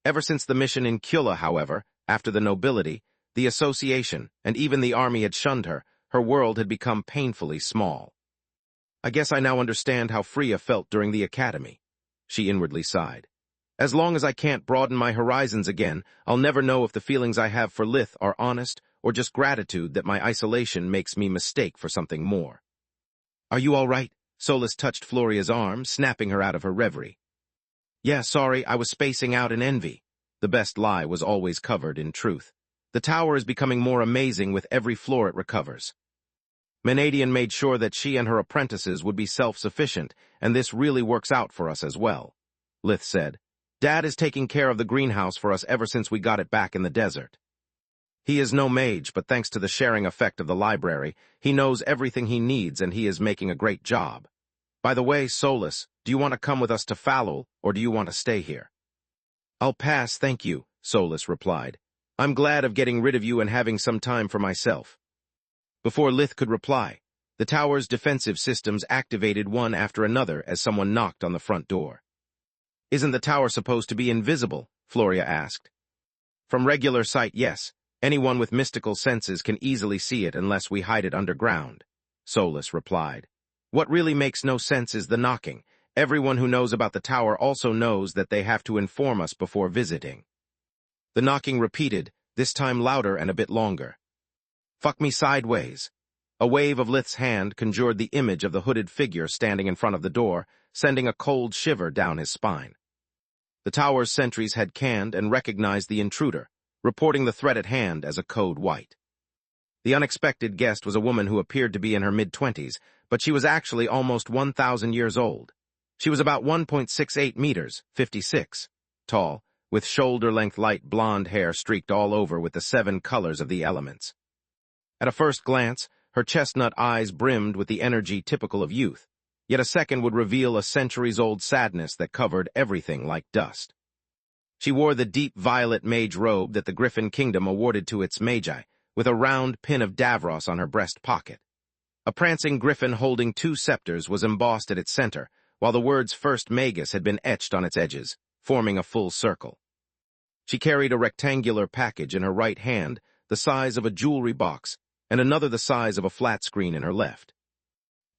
Ever since the mission in Kula, however, after the nobility, the association, and even the army had shunned her, her world had become painfully small. "I guess I now understand how Freya felt during the academy," she inwardly sighed. "As long as I can't broaden my horizons again, I'll never know if the feelings I have for Lith are honest or just gratitude that my isolation makes me mistake for something more." "Are you all right?" Solus touched Floria's arm, snapping her out of her reverie. "Yeah, sorry, I was spacing out in envy." The best lie was always covered in truth. "The tower is becoming more amazing with every floor it recovers." Menadian made sure that she and her apprentices would be self-sufficient, and this really works out for us as well, Lith said. "Dad is taking care of the greenhouse for us ever since we got it back in the desert. He is no mage, but thanks to the sharing effect of the library, he knows everything he needs and he is making a great job. By the way, Solus, do you want to come with us to Falul, or do you want to stay here?" "I'll pass, thank you," Solus replied. "I'm glad of getting rid of you and having some time for myself." Before Lith could reply, the tower's defensive systems activated one after another as someone knocked on the front door. "Isn't the tower supposed to be invisible?" Floria asked. "From regular sight, yes. Anyone with mystical senses can easily see it unless we hide it underground," Solus replied. "What really makes no sense is the knocking. Everyone who knows about the tower also knows that they have to inform us before visiting." The knocking repeated, this time louder and a bit longer. "Fuck me sideways." A wave of Lith's hand conjured the image of the hooded figure standing in front of the door, sending a cold shiver down his spine. The tower's sentries had canned and recognized the intruder, reporting the threat at hand as a code white. The unexpected guest was a woman who appeared to be in her mid-20s, but she was actually almost 1,000 years old. She was about 1.68 meters, 56, tall, with shoulder-length light blonde hair streaked all over with the 7 colors of the elements. At a first glance, her chestnut eyes brimmed with the energy typical of youth, yet a second would reveal a centuries-old sadness that covered everything like dust. She wore the deep violet mage robe that the Griffin Kingdom awarded to its magi, with a round pin of Davros on her breast pocket. A prancing griffin holding 2 scepters was embossed at its center, while the words First Magus had been etched on its edges, forming a full circle. She carried a rectangular package in her right hand, the size of a jewelry box, and another the size of a flat screen in her left.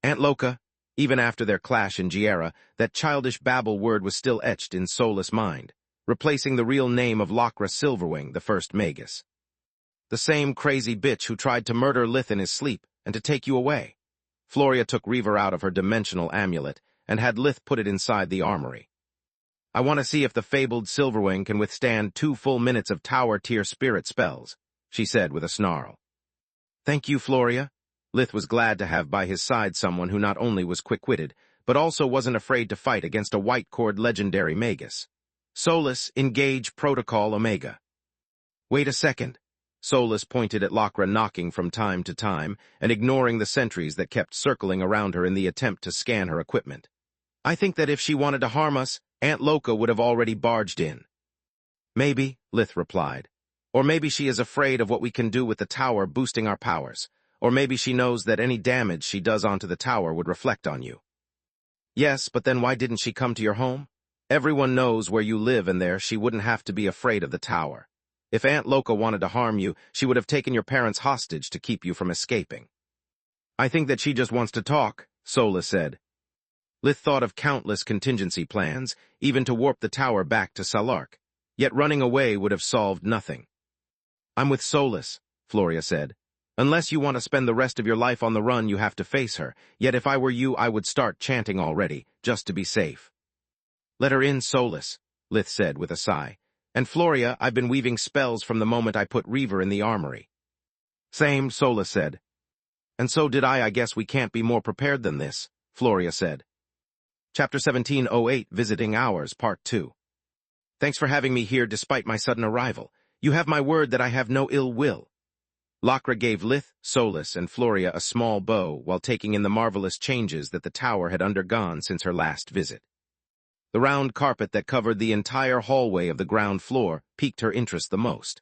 Aunt Loca, even after their clash in Giera, that childish babble word was still etched in Solus' mind, replacing the real name of Locra Silverwing, the first Magus. "The same crazy bitch who tried to murder Lith in his sleep and to take you away." Floria took Reaver out of her dimensional amulet and had Lith put it inside the armory. "I want to see if the fabled Silverwing can withstand 2 full minutes of tower-tier spirit spells," she said with a snarl. "Thank you, Floria." Lith was glad to have by his side someone who not only was quick-witted, but also wasn't afraid to fight against a white-cord legendary Magus. "Solus, engage Protocol Omega." "Wait a second." Solus pointed at Locra knocking from time to time and ignoring the sentries that kept circling around her in the attempt to scan her equipment. I think that if she wanted to harm us, Aunt Loca would have already barged in. Maybe, Lith replied. Or maybe she is afraid of what we can do with the tower boosting our powers. Or maybe she knows that any damage she does onto the tower would reflect on you. Yes, but then why didn't she come to your home? Everyone knows where you live and there she wouldn't have to be afraid of the tower. If Aunt Loca wanted to harm you, she would have taken your parents hostage to keep you from escaping. I think that she just wants to talk, Solus said. Lith thought of countless contingency plans, even to warp the tower back to Salark. Yet running away would have solved nothing. I'm with Solus, Floria said. Unless you want to spend the rest of your life on the run, you have to face her. Yet if I were you, I would start chanting already, just to be safe. Let her in, Solus, Lith said with a sigh. And Floria, I've been weaving spells from the moment I put Reaver in the armory. Same, Solus said. And so did I guess we can't be more prepared than this, Floria said. Chapter 1708, Visiting Hours, Part 2. Thanks for having me here despite my sudden arrival. You have my word that I have no ill will. Locra gave Lith, Solus, and Floria a small bow while taking in the marvelous changes that the tower had undergone since her last visit. The round carpet that covered the entire hallway of the ground floor piqued her interest the most.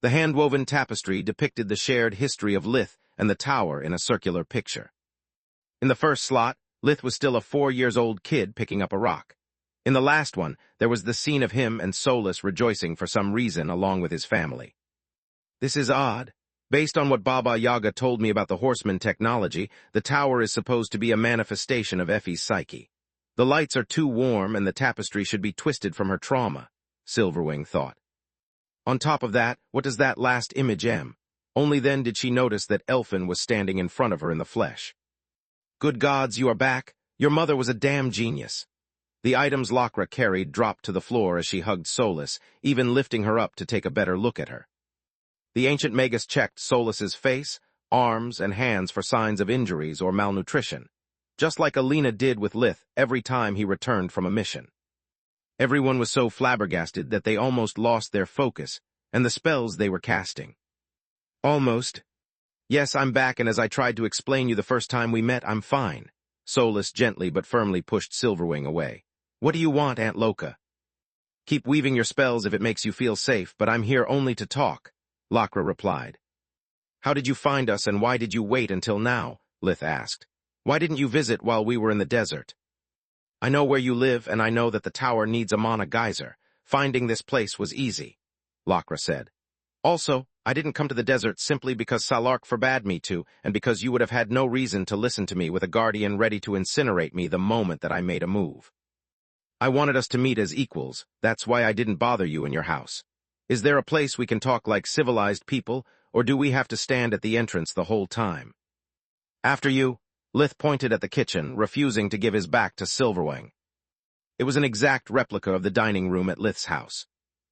The hand-woven tapestry depicted the shared history of Lith and the tower in a circular picture. In the first slot, Lith was still a 4-year-old kid picking up a rock. In the last one, there was the scene of him and Solus rejoicing for some reason along with his family. This is odd. Based on what Baba Yaga told me about the horseman technology, the tower is supposed to be a manifestation of Effie's psyche. The lights are too warm and the tapestry should be twisted from her trauma, Silverwing thought. On top of that, what does that last image em? Only then did she notice that Elfin was standing in front of her in the flesh. Good gods, you are back. Your mother was a damn genius. The items Locra carried dropped to the floor as she hugged Solus, even lifting her up to take a better look at her. The ancient Magus checked Solus's face, arms, and hands for signs of injuries or malnutrition, just like Alina did with Lith every time he returned from a mission. Everyone was so flabbergasted that they almost lost their focus and the spells they were casting. Almost. Yes, I'm back, and as I tried to explain you the first time we met, I'm fine. Solus gently but firmly pushed Silverwing away. What do you want, Aunt Loca? Keep weaving your spells if it makes you feel safe, but I'm here only to talk, Locra replied. How did you find us and why did you wait until now? Lith asked. Why didn't you visit while we were in the desert? I know where you live, and I know that the tower needs a mana geyser. Finding this place was easy, Locra said. Also, I didn't come to the desert simply because Salark forbade me to, and because you would have had no reason to listen to me with a guardian ready to incinerate me the moment that I made a move. I wanted us to meet as equals, that's why I didn't bother you in your house. Is there a place we can talk like civilized people, or do we have to stand at the entrance the whole time? After you, Lith pointed at the kitchen, refusing to give his back to Silverwing. It was an exact replica of the dining room at Lith's house.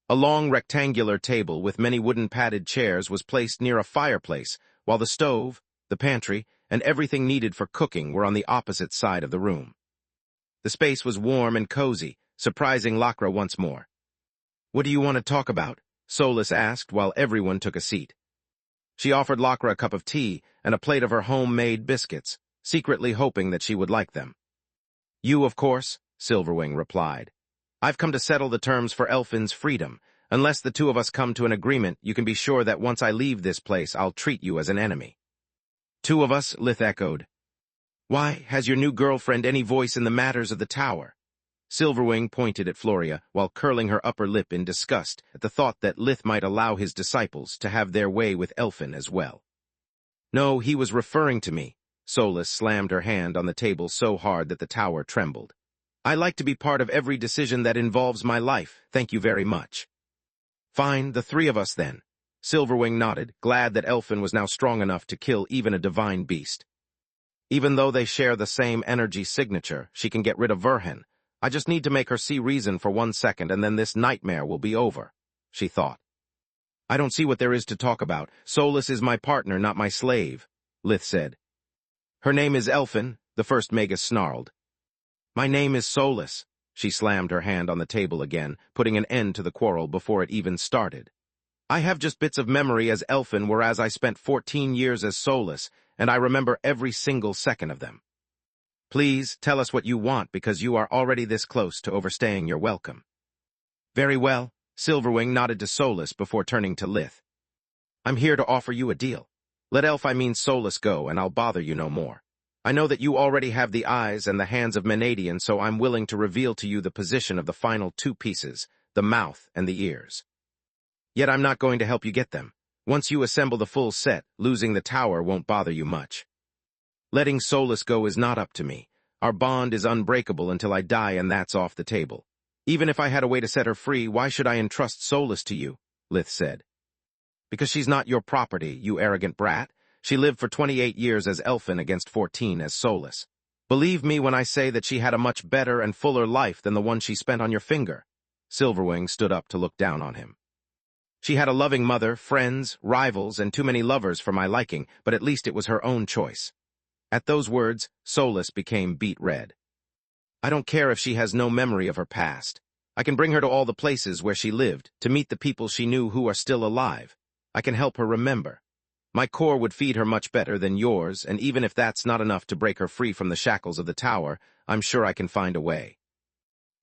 A long rectangular table with many wooden padded chairs was placed near a fireplace, while the stove, the pantry, and everything needed for cooking were on the opposite side of the room. The space was warm and cozy, surprising Locra once more. What do you want to talk about? Solus asked while everyone took a seat. She offered Locra a cup of tea and a plate of her homemade biscuits, secretly hoping that she would like them. You, of course, Silverwing replied. I've come to settle the terms for Elfin's freedom. Unless the two of us come to an agreement, you can be sure that once I leave this place, I'll treat you as an enemy. Two of us, Lith echoed. Why, has your new girlfriend any voice in the matters of the tower? Silverwing pointed at Floria, while curling her upper lip in disgust at the thought that Lith might allow his disciples to have their way with Elfin as well. No, he was referring to me. Solus slammed her hand on the table so hard that the tower trembled. I like to be part of every decision that involves my life, thank you very much. Fine, the three of us then. Silverwing nodded, glad that Elfin was now strong enough to kill even a divine beast. Even though they share the same energy signature, she can get rid of Verhen. I just need to make her see reason for 1 second and then this nightmare will be over, she thought. I don't see what there is to talk about. Solus is my partner, not my slave, Lith said. Her name is Elfin, the first Magus snarled. My name is Solus. She slammed her hand on the table again, putting an end to the quarrel before it even started. I have just bits of memory as elfin, whereas I spent 14 years as soulless, and I remember every single second of them. Please, tell us what you want, because you are already this close to overstaying your welcome. Very well, Silverwing nodded to Solus before turning to Lith. I'm here to offer you a deal. Let Solus go, and I'll bother you no more. I know that you already have the eyes and the hands of Menadian, so I'm willing to reveal to you the position of the final two pieces, the mouth and the ears. Yet I'm not going to help you get them. Once you assemble the full set, losing the tower won't bother you much. Letting Solus go is not up to me. Our bond is unbreakable until I die, and that's off the table. Even if I had a way to set her free, why should I entrust Solus to you? Lith said. Because she's not your property, you arrogant brat. She lived for 28 years as elfin against 14 as Solus. Believe me when I say that she had a much better and fuller life than the one she spent on your finger. Silverwing stood up to look down on him. She had a loving mother, friends, rivals, and too many lovers for my liking, but at least it was her own choice. At those words, Solus became beet red. I don't care if she has no memory of her past. I can bring her to all the places where she lived, to meet the people she knew who are still alive. I can help her remember. My core would feed her much better than yours, and even if that's not enough to break her free from the shackles of the tower, I'm sure I can find a way.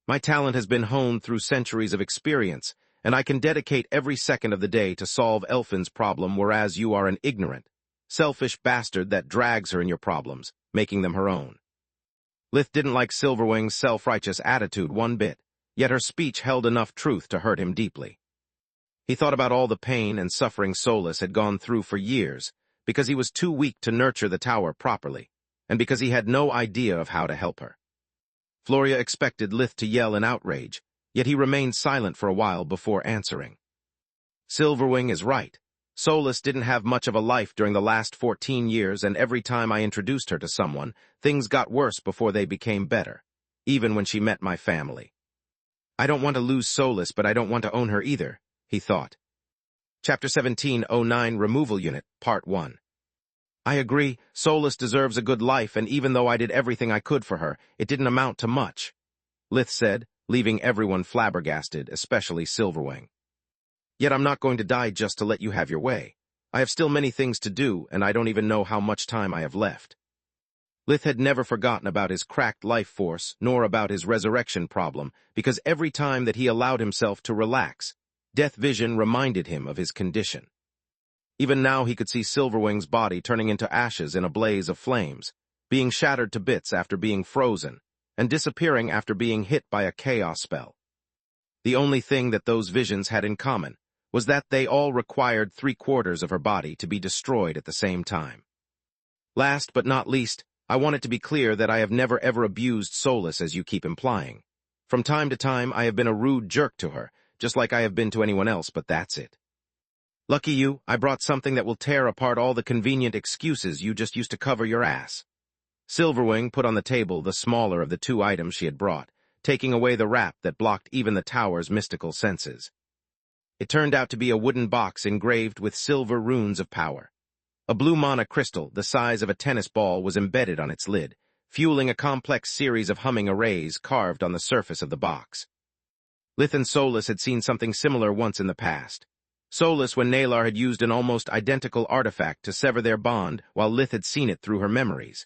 My talent has been honed through centuries of experience, and I can dedicate every second of the day to solve Elfin's problem, whereas you are an ignorant, selfish bastard that drags her in your problems, making them her own. Lith didn't like Silverwing's self-righteous attitude one bit, yet her speech held enough truth to hurt him deeply. He thought about all the pain and suffering Solus had gone through for years, because he was too weak to nurture the tower properly, and because he had no idea of how to help her. Floria expected Lith to yell in outrage, yet he remained silent for a while before answering. Silverwing is right. Solus didn't have much of a life during the last 14 years, and every time I introduced her to someone, things got worse before they became better, even when she met my family. I don't want to lose Solus, but I don't want to own her either, he thought. Chapter 1709 Removal Unit, Part 1. I agree, Solus deserves a good life, and even though I did everything I could for her, it didn't amount to much, Lith said, leaving everyone flabbergasted, especially Silverwing. Yet I'm not going to die just to let you have your way. I have still many things to do, and I don't even know how much time I have left. Lith had never forgotten about his cracked life force, nor about his resurrection problem, because every time that he allowed himself to relax, Death Vision reminded him of his condition. Even now he could see Silverwing's body turning into ashes in a blaze of flames, being shattered to bits after being frozen, and disappearing after being hit by a chaos spell. The only thing that those visions had in common was that they all required 3/4 of her body to be destroyed at the same time. Last but not least, I want it to be clear that I have never ever abused Solus as you keep implying. From time to time I have been a rude jerk to her, just like I have been to anyone else, but that's it. Lucky you, I brought something that will tear apart all the convenient excuses you just used to cover your ass. Silverwing put on the table the smaller of the two items she had brought, taking away the wrap that blocked even the tower's mystical senses. It turned out to be a wooden box engraved with silver runes of power. A blue mana crystal the size of a tennis ball was embedded on its lid, fueling a complex series of humming arrays carved on the surface of the box. Lith and Solus had seen something similar once in the past. Solus when Nalar had used an almost identical artifact to sever their bond, while Lith had seen it through her memories.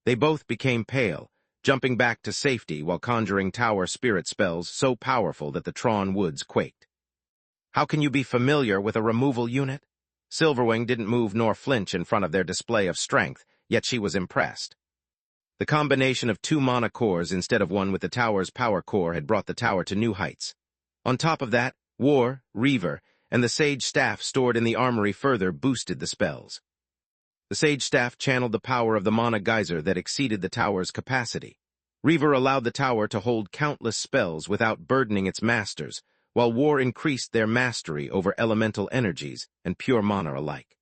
They both became pale, jumping back to safety while conjuring tower spirit spells so powerful that the Tron woods quaked. How can you be familiar with a removal unit? Silverwing didn't move nor flinch in front of their display of strength, yet she was impressed. The combination of 2 mana cores instead of one with the tower's power core had brought the tower to new heights. On top of that, War, Reaver, and the Sage Staff stored in the armory further boosted the spells. The Sage Staff channeled the power of the mana geyser that exceeded the tower's capacity. Reaver allowed the tower to hold countless spells without burdening its masters, while War increased their mastery over elemental energies and pure mana alike.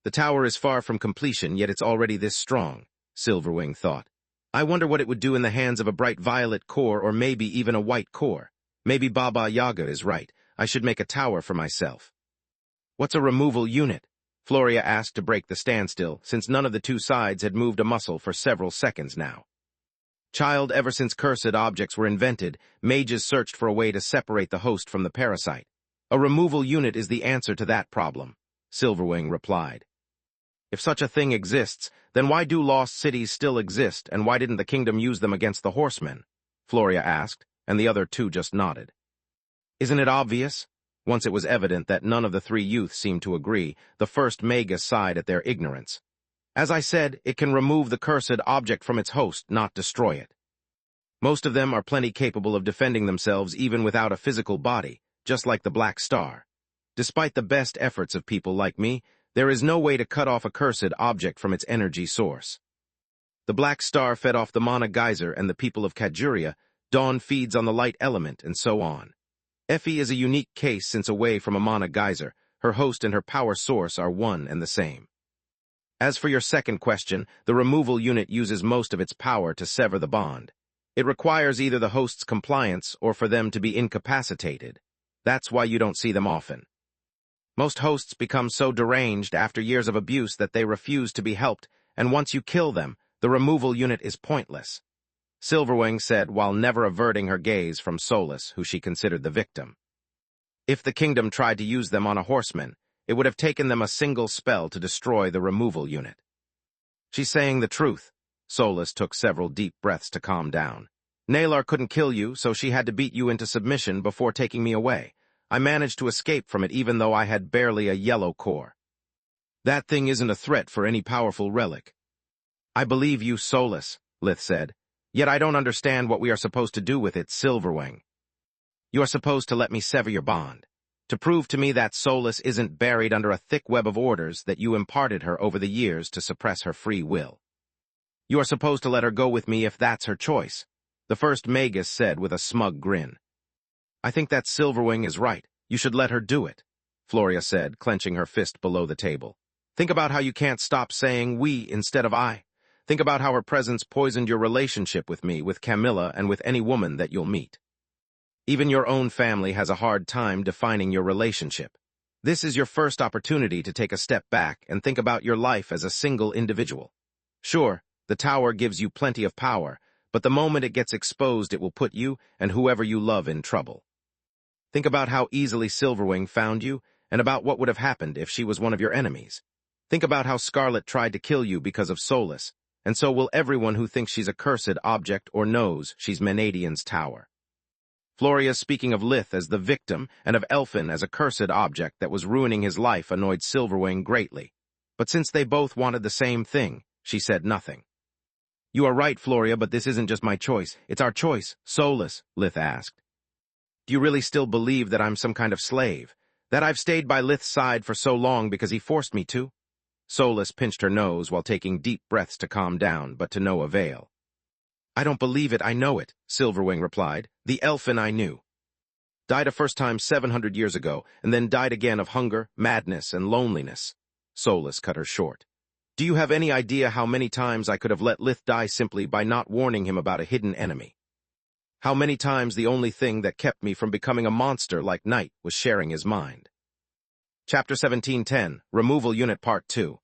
The tower is far from completion, yet it's already this strong, Silverwing thought. I wonder what it would do in the hands of a bright violet core or maybe even a white core. Maybe Baba Yaga is right. I should make a tower for myself. What's a removal unit? Floria asked to break the standstill, since none of the two sides had moved a muscle for several seconds now. Child, ever since cursed objects were invented, mages searched for a way to separate the host from the parasite. A removal unit is the answer to that problem, Silverwing replied. If such a thing exists, then why do lost cities still exist, and why didn't the kingdom use them against the horsemen? Floria asked, and the other two just nodded. Isn't it obvious? Once it was evident that none of the three youths seemed to agree, the first Magus sighed at their ignorance. As I said, it can remove the cursed object from its host, not destroy it. Most of them are plenty capable of defending themselves even without a physical body, just like the Black Star. Despite the best efforts of people like me, there is no way to cut off a cursed object from its energy source. The Black Star fed off the Mana Geyser and the people of Kajuria, Dawn feeds on the light element, and so on. Effie is a unique case since away from a Mana Geyser, her host and her power source are one and the same. As for your second question, the removal unit uses most of its power to sever the bond. It requires either the host's compliance or for them to be incapacitated. That's why you don't see them often. Most hosts become so deranged after years of abuse that they refuse to be helped, and once you kill them, the removal unit is pointless. Silverwing said while never averting her gaze from Solus, who she considered the victim. If the kingdom tried to use them on a horseman, it would have taken them a single spell to destroy the removal unit. She's saying the truth. Solus took several deep breaths to calm down. Nalar couldn't kill you, so she had to beat you into submission before taking me away. I managed to escape from it even though I had barely a yellow core. That thing isn't a threat for any powerful relic. I believe you, Solus, Lith said. Yet I don't understand what we are supposed to do with it, Silverwing. You are supposed to let me sever your bond, to prove to me that Solus isn't buried under a thick web of orders that you imparted her over the years to suppress her free will. You are supposed to let her go with me if that's her choice, the first Magus said with a smug grin. I think that Silverwing is right. You should let her do it, Floria said, clenching her fist below the table. Think about how you can't stop saying we instead of I. Think about how her presence poisoned your relationship with me, with Camilla, and with any woman that you'll meet. Even your own family has a hard time defining your relationship. This is your first opportunity to take a step back and think about your life as a single individual. Sure, the tower gives you plenty of power, but the moment it gets exposed, it will put you and whoever you love in trouble. Think about how easily Silverwing found you, and about what would have happened if she was one of your enemies. Think about how Scarlet tried to kill you because of Solus, and so will everyone who thinks she's a cursed object or knows she's Menadian's tower. Floria, speaking of Lith as the victim and of Elfin as a cursed object that was ruining his life, annoyed Silverwing greatly. But since they both wanted the same thing, she said nothing. You are right, Floria, but this isn't just my choice. It's our choice, Solus, Lith asked. Do you really still believe that I'm some kind of slave? That I've stayed by Lith's side for so long because he forced me to? Solus pinched her nose while taking deep breaths to calm down, but to no avail. I don't believe it, I know it, Silverwing replied. The Elfin I knew. Died a first time 700 years ago, and then died again of hunger, madness, and loneliness. Solus cut her short. Do you have any idea how many times I could have let Lith die simply by not warning him about a hidden enemy? How many times the only thing that kept me from becoming a monster like Night was sharing his mind? Chapter 1710, Removal Unit Part 2.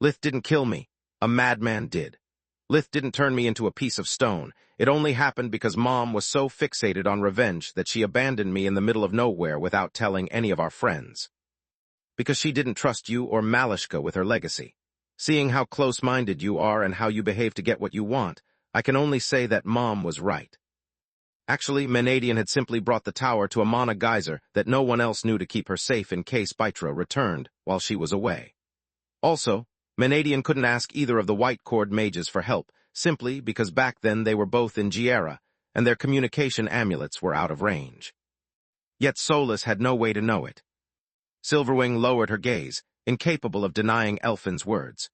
Lith didn't kill me. A madman did. Lith didn't turn me into a piece of stone. It only happened because Mom was so fixated on revenge that she abandoned me in the middle of nowhere without telling any of our friends. Because she didn't trust you or Malishka with her legacy. Seeing how close-minded you are and how you behave to get what you want, I can only say that Mom was right. Actually, Menadian had simply brought the tower to a Mana Geyser that no one else knew to keep her safe in case Baitra returned while she was away. Also, Menadian couldn't ask either of the White Cord mages for help, simply because back then they were both in Giera, and their communication amulets were out of range. Yet Solus had no way to know it. Silverwing lowered her gaze, incapable of denying Elfin's words.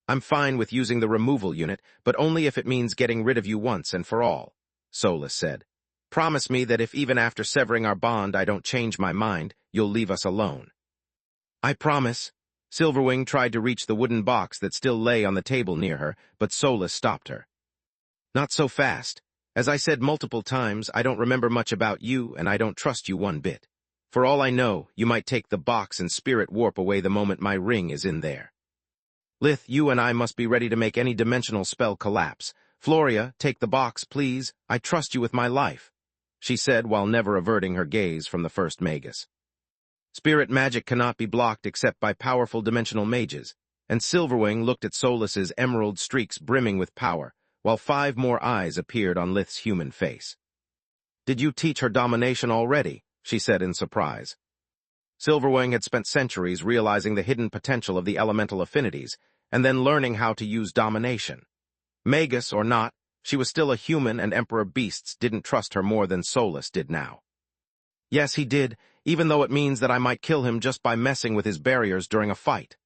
I'm fine with using the removal unit, but only if it means getting rid of you once and for all, Solus said. Promise me that if even after severing our bond I don't change my mind, you'll leave us alone. I promise. Silverwing tried to reach the wooden box that still lay on the table near her, but Solus stopped her. Not so fast. As I said multiple times, I don't remember much about you, and I don't trust you one bit. For all I know, you might take the box and spirit warp away the moment my ring is in there. Lith, you and I must be ready to make any dimensional spell collapse. Floria, take the box, please. I trust you with my life. she said while never averting her gaze from the first Magus. Spirit magic cannot be blocked except by powerful dimensional mages, and Silverwing looked at Solus's emerald streaks brimming with power, while 5 more eyes appeared on Lith's human face. "Did you teach her domination already?" she said in surprise. Silverwing had spent centuries realizing the hidden potential of the elemental affinities, and then learning how to use domination. Magus or not, she was still a human, and Emperor Beasts didn't trust her more than Solus did now. "Yes, he did, even though it means that I might kill him just by messing with his barriers during a fight,"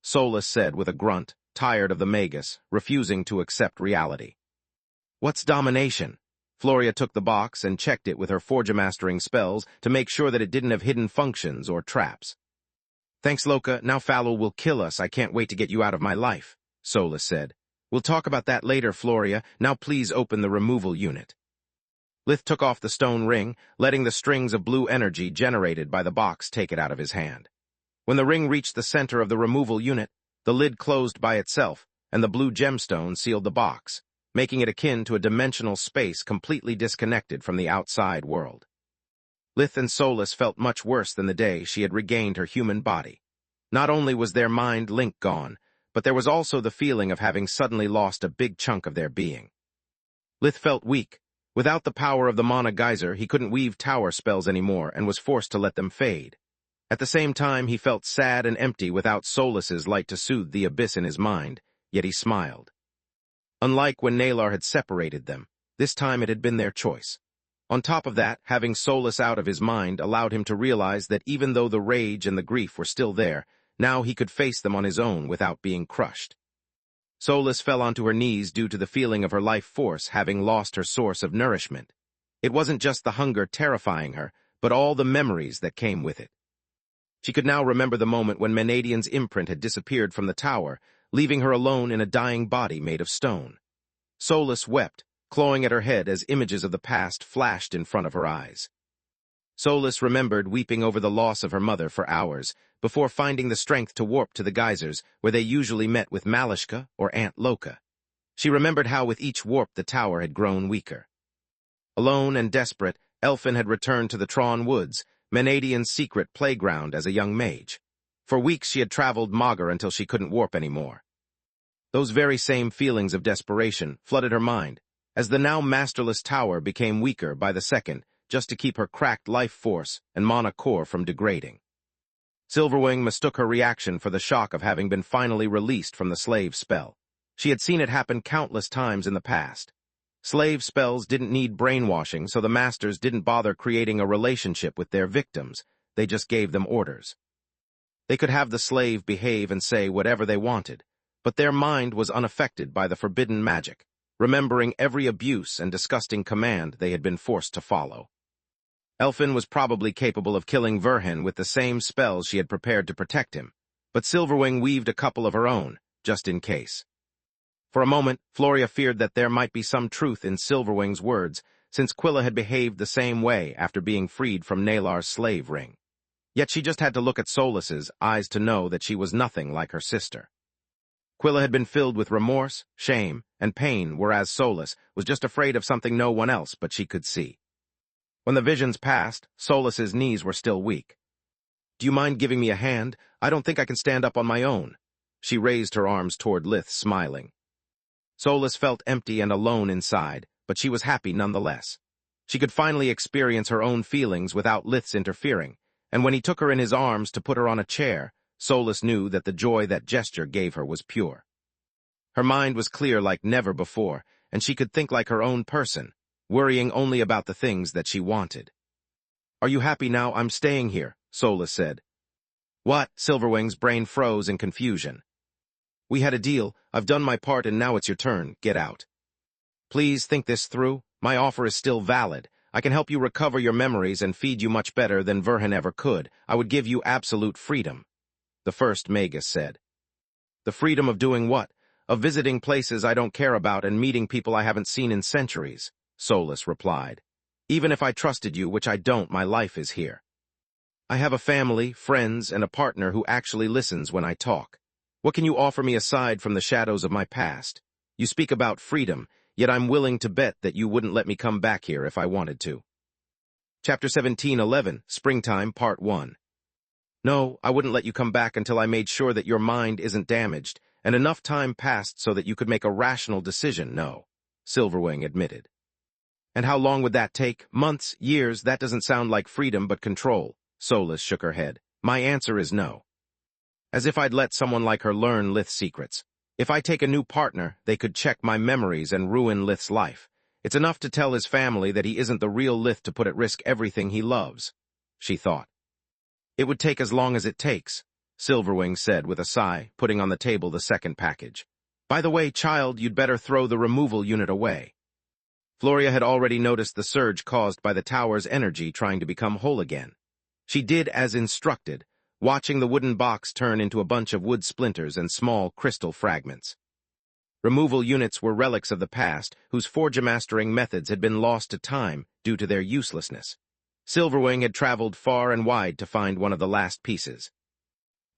Solus said with a grunt, tired of the Magus, refusing to accept reality. "What's domination?" Floria took the box and checked it with her Forgemastering spells to make sure that it didn't have hidden functions or traps. "Thanks, Loka. Now Fallow will kill us. I can't wait to get you out of my life," Solus said. "We'll talk about that later, Floria. Now please open the removal unit." Lith took off the stone ring, letting the strings of blue energy generated by the box take it out of his hand. When the ring reached the center of the removal unit, the lid closed by itself, and the blue gemstone sealed the box, making it akin to a dimensional space completely disconnected from the outside world. Lith and Solus felt much worse than the day she had regained her human body. Not only was their mind link gone, but there was also the feeling of having suddenly lost a big chunk of their being. Lith felt weak. Without the power of the mana geyser, he couldn't weave tower spells anymore and was forced to let them fade. At the same time, he felt sad and empty without Solus's light to soothe the abyss in his mind, yet he smiled. Unlike when Nalar had separated them, this time it had been their choice. On top of that, having Solus out of his mind allowed him to realize that even though the rage and the grief were still there, now he could face them on his own without being crushed. Solus fell onto her knees due to the feeling of her life force having lost her source of nourishment. It wasn't just the hunger terrifying her, but all the memories that came with it. She could now remember the moment when Menadian's imprint had disappeared from the tower, leaving her alone in a dying body made of stone. Solus wept, clawing at her head as images of the past flashed in front of her eyes. Solus remembered weeping over the loss of her mother for hours, before finding the strength to warp to the geysers, where they usually met with Malishka or Aunt Loka. She remembered how with each warp the tower had grown weaker. Alone and desperate, Elfin had returned to the Tron Woods, Menadian's secret playground as a young mage. For weeks she had traveled Magar until she couldn't warp anymore. Those very same feelings of desperation flooded her mind, as the now masterless tower became weaker by the second, just to keep her cracked life force and mana core from degrading. Silverwing mistook her reaction for the shock of having been finally released from the slave spell. She had seen it happen countless times in the past. Slave spells didn't need brainwashing, so the masters didn't bother creating a relationship with their victims. They just gave them orders. They could have the slave behave and say whatever they wanted, but their mind was unaffected by the forbidden magic, remembering every abuse and disgusting command they had been forced to follow. Elfin was probably capable of killing Verhen with the same spells she had prepared to protect him, but Silverwing weaved a couple of her own, just in case. For a moment, Floria feared that there might be some truth in Silverwing's words, since Quilla had behaved the same way after being freed from Nalar's slave ring. Yet she just had to look at Solus's eyes to know that she was nothing like her sister. Quilla had been filled with remorse, shame, and pain, whereas Solus was just afraid of something no one else but she could see. When the visions passed, Solus's knees were still weak. "Do you mind giving me a hand? I don't think I can stand up on my own." She raised her arms toward Lith, smiling. Solus felt empty and alone inside, but she was happy nonetheless. She could finally experience her own feelings without Lith's interfering, and when he took her in his arms to put her on a chair, Solus knew that the joy that gesture gave her was pure. Her mind was clear like never before, and she could think like her own person, worrying only about the things that she wanted. "Are you happy now I'm staying here?" Solus said. "What?" Silverwing's brain froze in confusion. "We had a deal. I've done my part and now it's your turn. Get out." "Please think this through. My offer is still valid. I can help you recover your memories and feed you much better than Verhen ever could. I would give you absolute freedom," the first Magus said. "The freedom of doing what? Of visiting places I don't care about and meeting people I haven't seen in centuries," Solus replied. "Even if I trusted you, which I don't, my life is here. I have a family, friends, and a partner who actually listens when I talk. What can you offer me aside from the shadows of my past? You speak about freedom, yet I'm willing to bet that you wouldn't let me come back here if I wanted to." Chapter 17:11, Springtime, Part 1. No, I wouldn't let you come back until I made sure that your mind isn't damaged, and enough time passed so that you could make a rational decision, no, Silverwing admitted. And how long would that take? Months, years? That doesn't sound like freedom but control. Solus shook her head. My answer is no. As if I'd let someone like her learn Lith's secrets. If I take a new partner, they could check my memories and ruin Lith's life. It's enough to tell his family that he isn't the real Lith to put at risk everything he loves, she thought. It would take as long as it takes, Silverwing said with a sigh, putting on the table the second package. By the way, child, you'd better throw the removal unit away. Floria had already noticed the surge caused by the tower's energy trying to become whole again. She did as instructed, watching the wooden box turn into a bunch of wood splinters and small crystal fragments. Removal units were relics of the past, whose forge-mastering methods had been lost to time due to their uselessness. Silverwing had traveled far and wide to find one of the last pieces.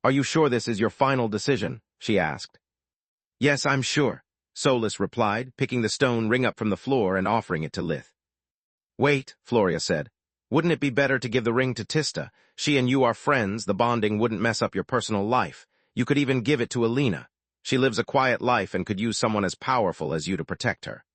Are you sure this is your final decision? She asked. Yes, I'm sure, Solus replied, picking the stone ring up from the floor and offering it to Lith. Wait, Floria said. Wouldn't it be better to give the ring to Tista? She and you are friends, the bonding wouldn't mess up your personal life. You could even give it to Alina. She lives a quiet life and could use someone as powerful as you to protect her.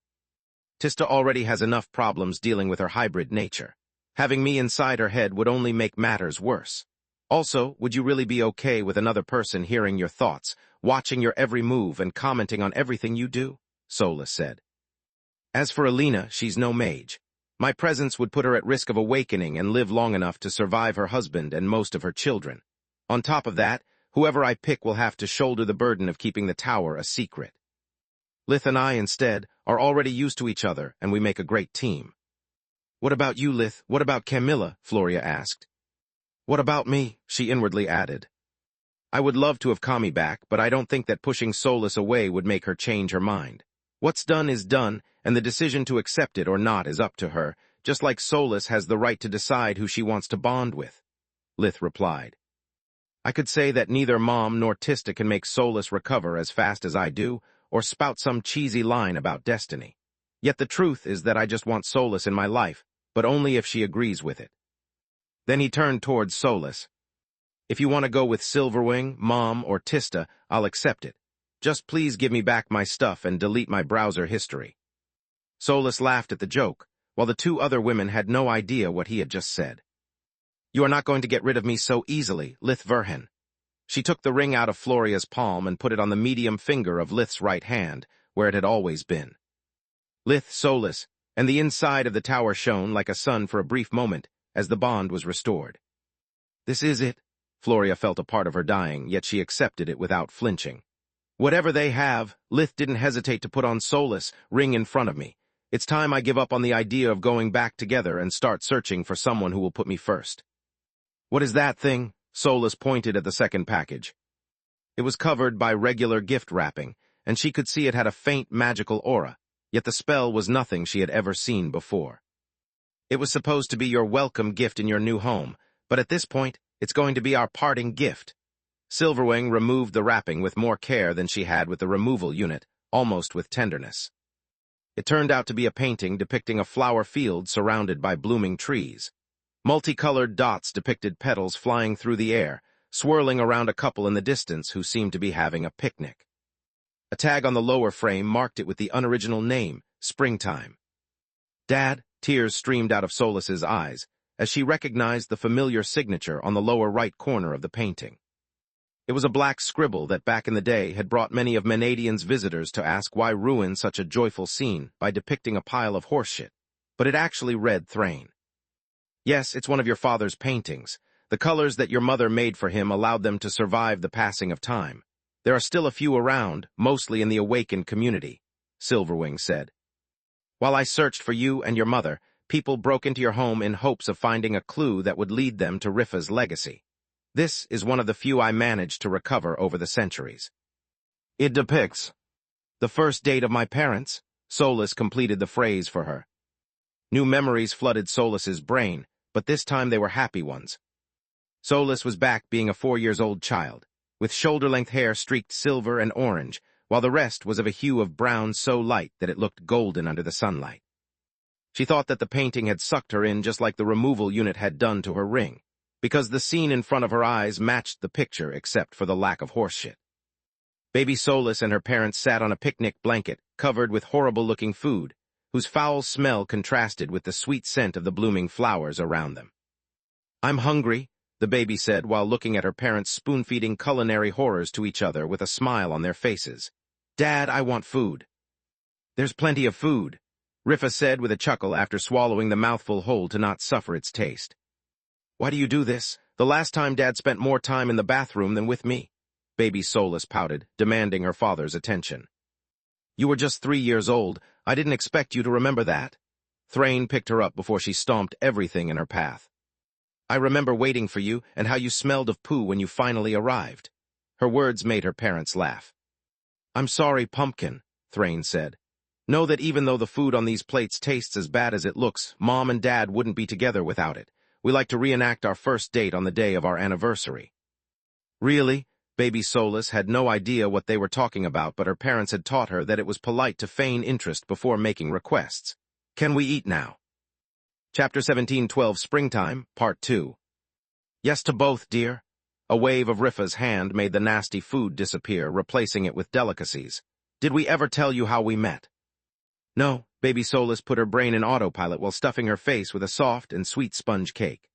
Tista already has enough problems dealing with her hybrid nature. Having me inside her head would only make matters worse. Also, would you really be okay with another person hearing your thoughts, watching your every move and commenting on everything you do? Solus said. As for Alina, she's no mage. My presence would put her at risk of awakening and live long enough to survive her husband and most of her children. On top of that, whoever I pick will have to shoulder the burden of keeping the tower a secret. Lith and I, instead, are already used to each other, and we make a great team. What about you, Lith? What about Camilla? Floria asked. What about me? She inwardly added. I would love to have Kami back, but I don't think that pushing Solus away would make her change her mind. What's done is done, and the decision to accept it or not is up to her, just like Solus has the right to decide who she wants to bond with, Lith replied. I could say that neither Mom nor Tista can make Solus recover as fast as I do, or spout some cheesy line about destiny. Yet the truth is that I just want Solus in my life, but only if she agrees with it. Then he turned towards Solus. If you want to go with Silverwing, Mom, or Tista, I'll accept it. Just please give me back my stuff and delete my browser history. Solus laughed at the joke, while the two other women had no idea what he had just said. You are not going to get rid of me so easily, Lith Verhen. She took the ring out of Floria's palm and put it on the medium finger of Lith's right hand, where it had always been. Lith, Solus, and the inside of the tower shone like a sun for a brief moment as the bond was restored. This is it. Floria felt a part of her dying, yet she accepted it without flinching. Whatever they have, Lith didn't hesitate to put on Solus, ring in front of me. It's time I give up on the idea of going back together and start searching for someone who will put me first. What is that thing? Solus pointed at the second package. It was covered by regular gift wrapping, and she could see it had a faint magical aura, yet the spell was nothing she had ever seen before. It was supposed to be your welcome gift in your new home, but at this point, it's going to be our parting gift. Silverwing removed the wrapping with more care than she had with the removal unit, almost with tenderness. It turned out to be a painting depicting a flower field surrounded by blooming trees. Multicolored dots depicted petals flying through the air, swirling around a couple in the distance who seemed to be having a picnic. A tag on the lower frame marked it with the unoriginal name, Springtime. Dad, tears streamed out of Solus's eyes as she recognized the familiar signature on the lower right corner of the painting. It was a black scribble that back in the day had brought many of Menadian's visitors to ask why ruin such a joyful scene by depicting a pile of horseshit, but it actually read Thrain. Yes, it's one of your father's paintings. The colors that your mother made for him allowed them to survive the passing of time. There are still a few around, mostly in the awakened community, Silverwing said. While I searched for you and your mother, people broke into your home in hopes of finding a clue that would lead them to Rifa's legacy. This is one of the few I managed to recover over the centuries. It depicts the first date of my parents. Solus completed the phrase for her. New memories flooded Solus's brain, but this time they were happy ones. Solus was back being a 4-year-old child, with shoulder-length hair streaked silver and orange, while the rest was of a hue of brown so light that it looked golden under the sunlight. She thought that the painting had sucked her in just like the removal unit had done to her ring, because the scene in front of her eyes matched the picture except for the lack of horseshit. Baby Solus and her parents sat on a picnic blanket covered with horrible-looking food, whose foul smell contrasted with the sweet scent of the blooming flowers around them. "I'm hungry," the baby said while looking at her parents spoon-feeding culinary horrors to each other with a smile on their faces. "Dad, I want food." "There's plenty of food," Rifa said with a chuckle after swallowing the mouthful whole to not suffer its taste. "Why do you do this? The last time Dad spent more time in the bathroom than with me," Baby Solus pouted, demanding her father's attention. "You were just 3 years old. I didn't expect you to remember that." Thrain picked her up before she stomped everything in her path. "I remember waiting for you and how you smelled of poo when you finally arrived." Her words made her parents laugh. "I'm sorry, Pumpkin," Thrain said. "Know that even though the food on these plates tastes as bad as it looks, Mom and Dad wouldn't be together without it. We like to reenact our first date on the day of our anniversary." Really? Baby Solus had no idea what they were talking about, but her parents had taught her that it was polite to feign interest before making requests. "Can we eat now?" Chapter 17:12 Springtime, Part 2. "Yes to both, dear." A wave of Rifa's hand made the nasty food disappear, replacing it with delicacies. "Did we ever tell you how we met?" "No." Baby Solus put her brain in autopilot while stuffing her face with a soft and sweet sponge cake.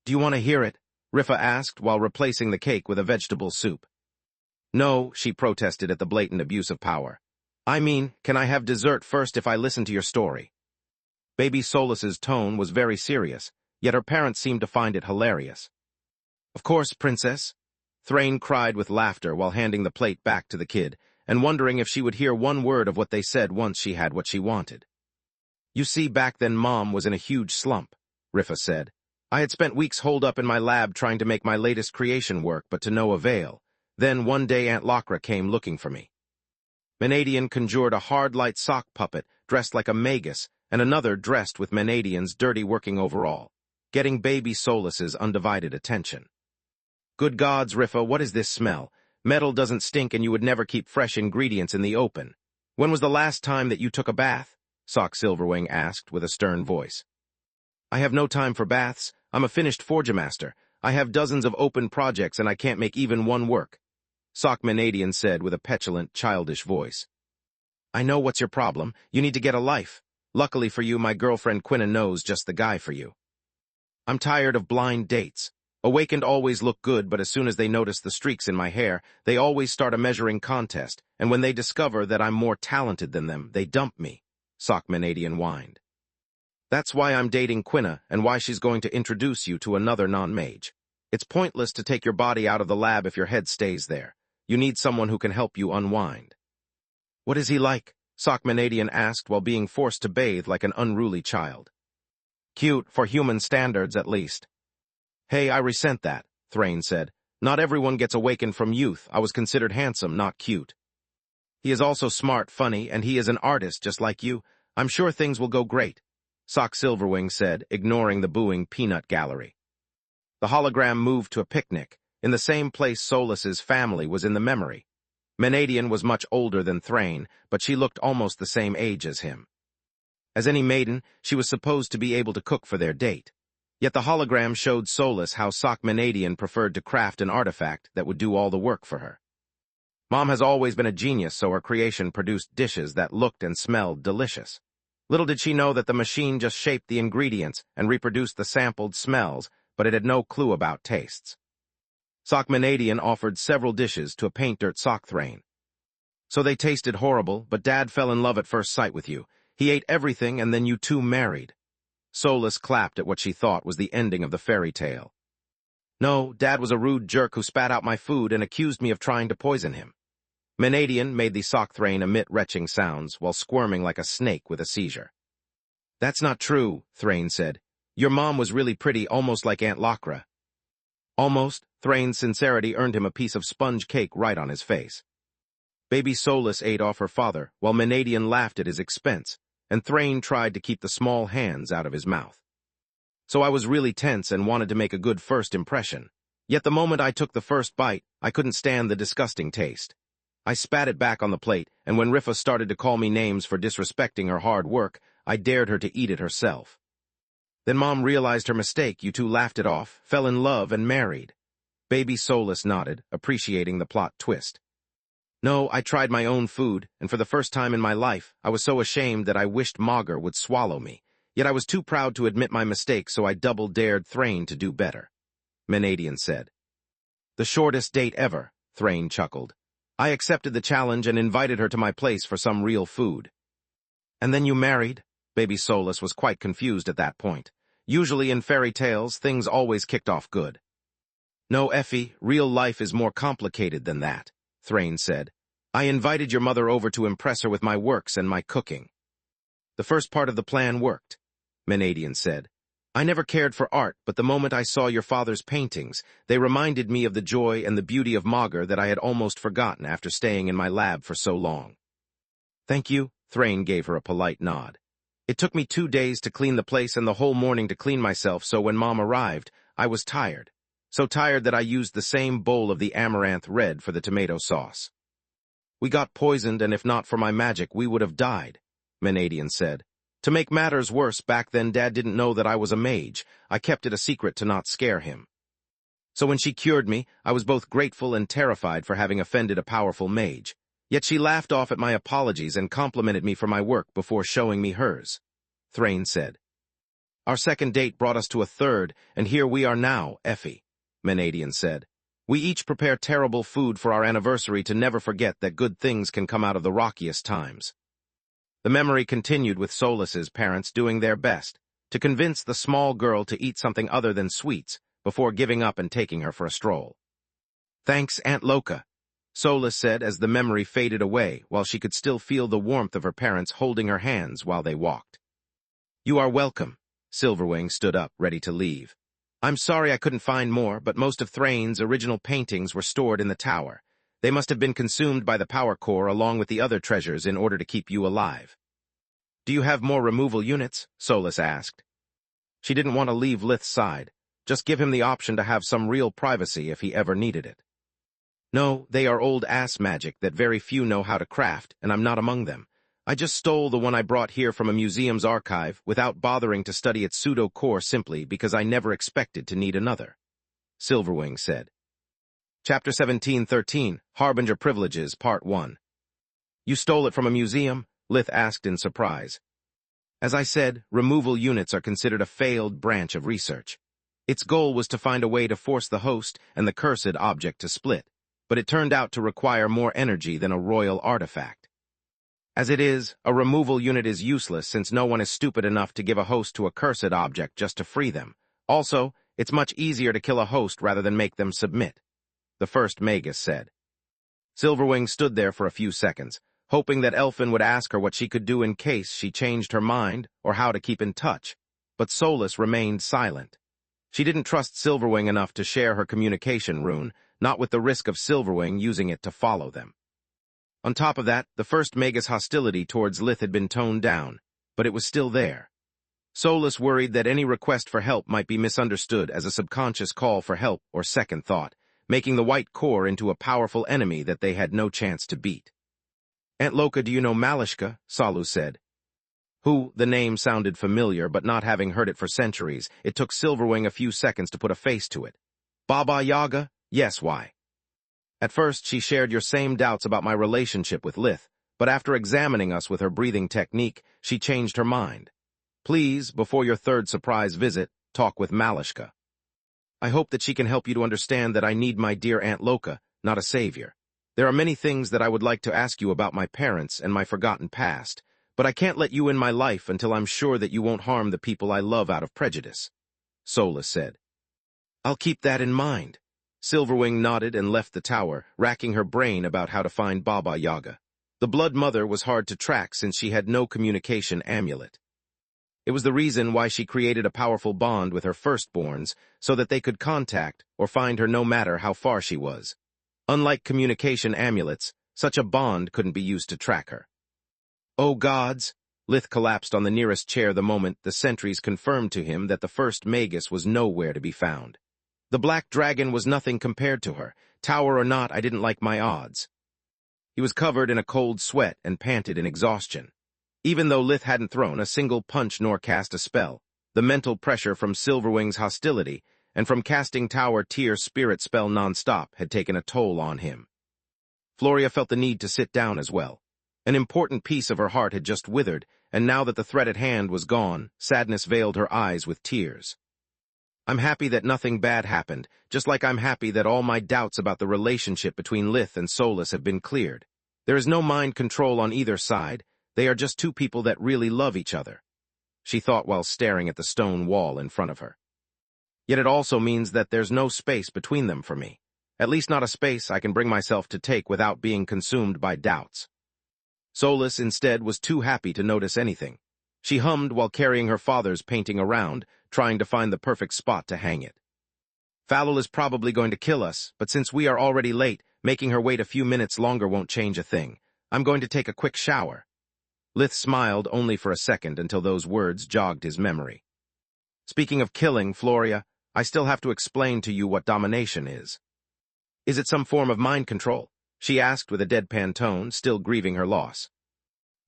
"Do you want to hear it?" Rifa asked while replacing the cake with a vegetable soup. "No," she protested at the blatant abuse of power. "I mean, can I have dessert first if I listen to your story?" Baby Solus's tone was very serious, yet her parents seemed to find it hilarious. "Of course, Princess." Thrain cried with laughter while handing the plate back to the kid, and wondering if she would hear one word of what they said once she had what she wanted. "You see, back then Mom was in a huge slump," Rifa said. "I had spent weeks holed up in my lab trying to make my latest creation work, but to no avail. Then one day Aunt Locra came looking for me. Menadian conjured a hard light sock puppet dressed like a Magus, and another dressed with Menadian's dirty working overall, getting Baby Solus's undivided attention. Good gods, Rifa, what is this smell? Metal doesn't stink and you would never keep fresh ingredients in the open. When was the last time that you took a bath?" Sock Silverwing asked with a stern voice. "I have no time for baths. I'm a finished Forgemaster. I have dozens of open projects and I can't make even one work," Sock Menadian said with a petulant, childish voice. "I know what's your problem. You need to get a life. Luckily for you, my girlfriend Quinna knows just the guy for you." "I'm tired of blind dates. Awakened always look good, but as soon as they notice the streaks in my hair, they always start a measuring contest, and when they discover that I'm more talented than them, they dump me," Sock Menadian whined. "That's why I'm dating Quinna and why she's going to introduce you to another non-mage. It's pointless to take your body out of the lab if your head stays there. You need someone who can help you unwind." "What is he like?" Sock Menadian asked while being forced to bathe like an unruly child. "Cute, for human standards at least." "Hey, I resent that," Thrain said. "Not everyone gets awakened from youth. I was considered handsome, not cute. He is also smart, funny, and he is an artist just like you. I'm sure things will go great," Sock Silverwing said, ignoring the booing peanut gallery. The hologram moved to a picnic, in the same place Solus's family was in the memory. Menadian was much older than Thrain, but she looked almost the same age as him. As any maiden, she was supposed to be able to cook for their date. Yet the hologram showed Solus how Sock Menadian preferred to craft an artifact that would do all the work for her. Mom has always been a genius, so her creation produced dishes that looked and smelled delicious. Little did she know that the machine just shaped the ingredients and reproduced the sampled smells, but it had no clue about tastes. Sock Menadian offered several dishes to a paint-dirt Sock Thrain. "So they tasted horrible, but Dad fell in love at first sight with you. He ate everything and then you two married." Solus clapped at what she thought was the ending of the fairy tale. "No, Dad was a rude jerk who spat out my food and accused me of trying to poison him." Menadian made the Sock Thrain emit retching sounds while squirming like a snake with a seizure. "That's not true," Thrain said. "Your mom was really pretty, almost like Aunt Locra." Almost, Thrain's sincerity earned him a piece of sponge cake right on his face. Baby Solus ate off her father, while Menadian laughed at his expense, and Thrain tried to keep the small hands out of his mouth. "So I was really tense and wanted to make a good first impression. Yet the moment I took the first bite, I couldn't stand the disgusting taste. I spat it back on the plate, and when Rifa started to call me names for disrespecting her hard work, I dared her to eat it herself. Then Mom realized her mistake, you two laughed it off, fell in love, and married. Baby Solus nodded, appreciating the plot twist. No, I tried my own food, and for the first time in my life, I was so ashamed that I wished Magur would swallow me. Yet I was too proud to admit my mistake, so I double-dared Thrain to do better. Menadian said. The shortest date ever, Thrain chuckled. I accepted the challenge and invited her to my place for some real food. And then you married? Baby Solus was quite confused at that point. Usually in fairy tales, things always kicked off good. No, Effie, real life is more complicated than that, Thrain said. I invited your mother over to impress her with my works and my cooking. The first part of the plan worked, Menadian said. I never cared for art, but the moment I saw your father's paintings, they reminded me of the joy and the beauty of Magur that I had almost forgotten after staying in my lab for so long. Thank you, Thrain gave her a polite nod. It took me 2 days to clean the place and the whole morning to clean myself, so when Mom arrived, I was tired. So tired that I used the same bowl of the amaranth red for the tomato sauce. We got poisoned, and if not for my magic, we would have died, Menadian said. To make matters worse, back then Dad didn't know that I was a mage. I kept it a secret to not scare him. So when she cured me, I was both grateful and terrified for having offended a powerful mage. Yet she laughed off at my apologies and complimented me for my work before showing me hers, Thrain said. Our second date brought us to a third, and here we are now, Effie, Menadian said. We each prepare terrible food for our anniversary to never forget that good things can come out of the rockiest times. The memory continued with Solus's parents doing their best to convince the small girl to eat something other than sweets before giving up and taking her for a stroll. Thanks, Aunt Loca, Solus said as the memory faded away while she could still feel the warmth of her parents holding her hands while they walked. You are welcome. Silverwing stood up, ready to leave. I'm sorry I couldn't find more, but most of Thrain's original paintings were stored in the tower. They must have been consumed by the power core along with the other treasures in order to keep you alive. Do you have more removal units? Solus asked. She didn't want to leave Lith's side. Just give him the option to have some real privacy if he ever needed it. No, they are old ass magic that very few know how to craft, and I'm not among them. I just stole the one I brought here from a museum's archive without bothering to study its pseudo-core simply because I never expected to need another, Silverwing said. Chapter 17:13, Harbinger Privileges, Part 1. You stole it from a museum? Lith asked in surprise. As I said, removal units are considered a failed branch of research. Its goal was to find a way to force the host and the cursed object to split, but it turned out to require more energy than a royal artifact. As it is, a removal unit is useless since no one is stupid enough to give a host to a cursed object just to free them. Also, it's much easier to kill a host rather than make them submit, the first Magus said. Silverwing stood there for a few seconds, hoping that Elfin would ask her what she could do in case she changed her mind or how to keep in touch, but Solus remained silent. She didn't trust Silverwing enough to share her communication rune, not with the risk of Silverwing using it to follow them. On top of that, the first Magus hostility towards Lith had been toned down, but it was still there. Solus worried that any request for help might be misunderstood as a subconscious call for help or second thought, making the White Core into a powerful enemy that they had no chance to beat. Aunt Loca, do you know Malishka? Salu said. Who, the name sounded familiar, but not having heard it for centuries, it took Silverwing a few seconds to put a face to it. Baba Yaga? Yes, why? At first, she shared your same doubts about my relationship with Lith, but after examining us with her breathing technique, she changed her mind. Please, before your third surprise visit, talk with Malishka. I hope that she can help you to understand that I need my dear Aunt Loca, not a savior. There are many things that I would like to ask you about my parents and my forgotten past, but I can't let you in my life until I'm sure that you won't harm the people I love out of prejudice, Solus said. I'll keep that in mind. Silverwing nodded and left the tower, racking her brain about how to find Baba Yaga. The Blood Mother was hard to track since she had no communication amulet. It was the reason why she created a powerful bond with her firstborns so that they could contact or find her no matter how far she was. Unlike communication amulets, such a bond couldn't be used to track her. Oh gods! Lith collapsed on the nearest chair the moment the sentries confirmed to him that the first Magus was nowhere to be found. The Black Dragon was nothing compared to her. Tower or not, I didn't like my odds. He was covered in a cold sweat and panted in exhaustion. Even though Lith hadn't thrown a single punch nor cast a spell, the mental pressure from Silverwing's hostility and from casting Tower Tier Spirit spell non-stop had taken a toll on him. Floria felt the need to sit down as well. An important piece of her heart had just withered, and now that the threat at hand was gone, sadness veiled her eyes with tears. I'm happy that nothing bad happened, just like I'm happy that all my doubts about the relationship between Lith and Solus have been cleared. There is no mind control on either side. They are just two people that really love each other, she thought while staring at the stone wall in front of her. Yet it also means that there's no space between them for me. At least not a space I can bring myself to take without being consumed by doubts. Solus, instead, was too happy to notice anything. She hummed while carrying her father's painting around, trying to find the perfect spot to hang it. Falul is probably going to kill us, but since we are already late, making her wait a few minutes longer won't change a thing. I'm going to take a quick shower. Lith smiled only for a second until those words jogged his memory. Speaking of killing, Floria, I still have to explain to you what domination is. Is it some form of mind control? She asked with a deadpan tone, still grieving her loss.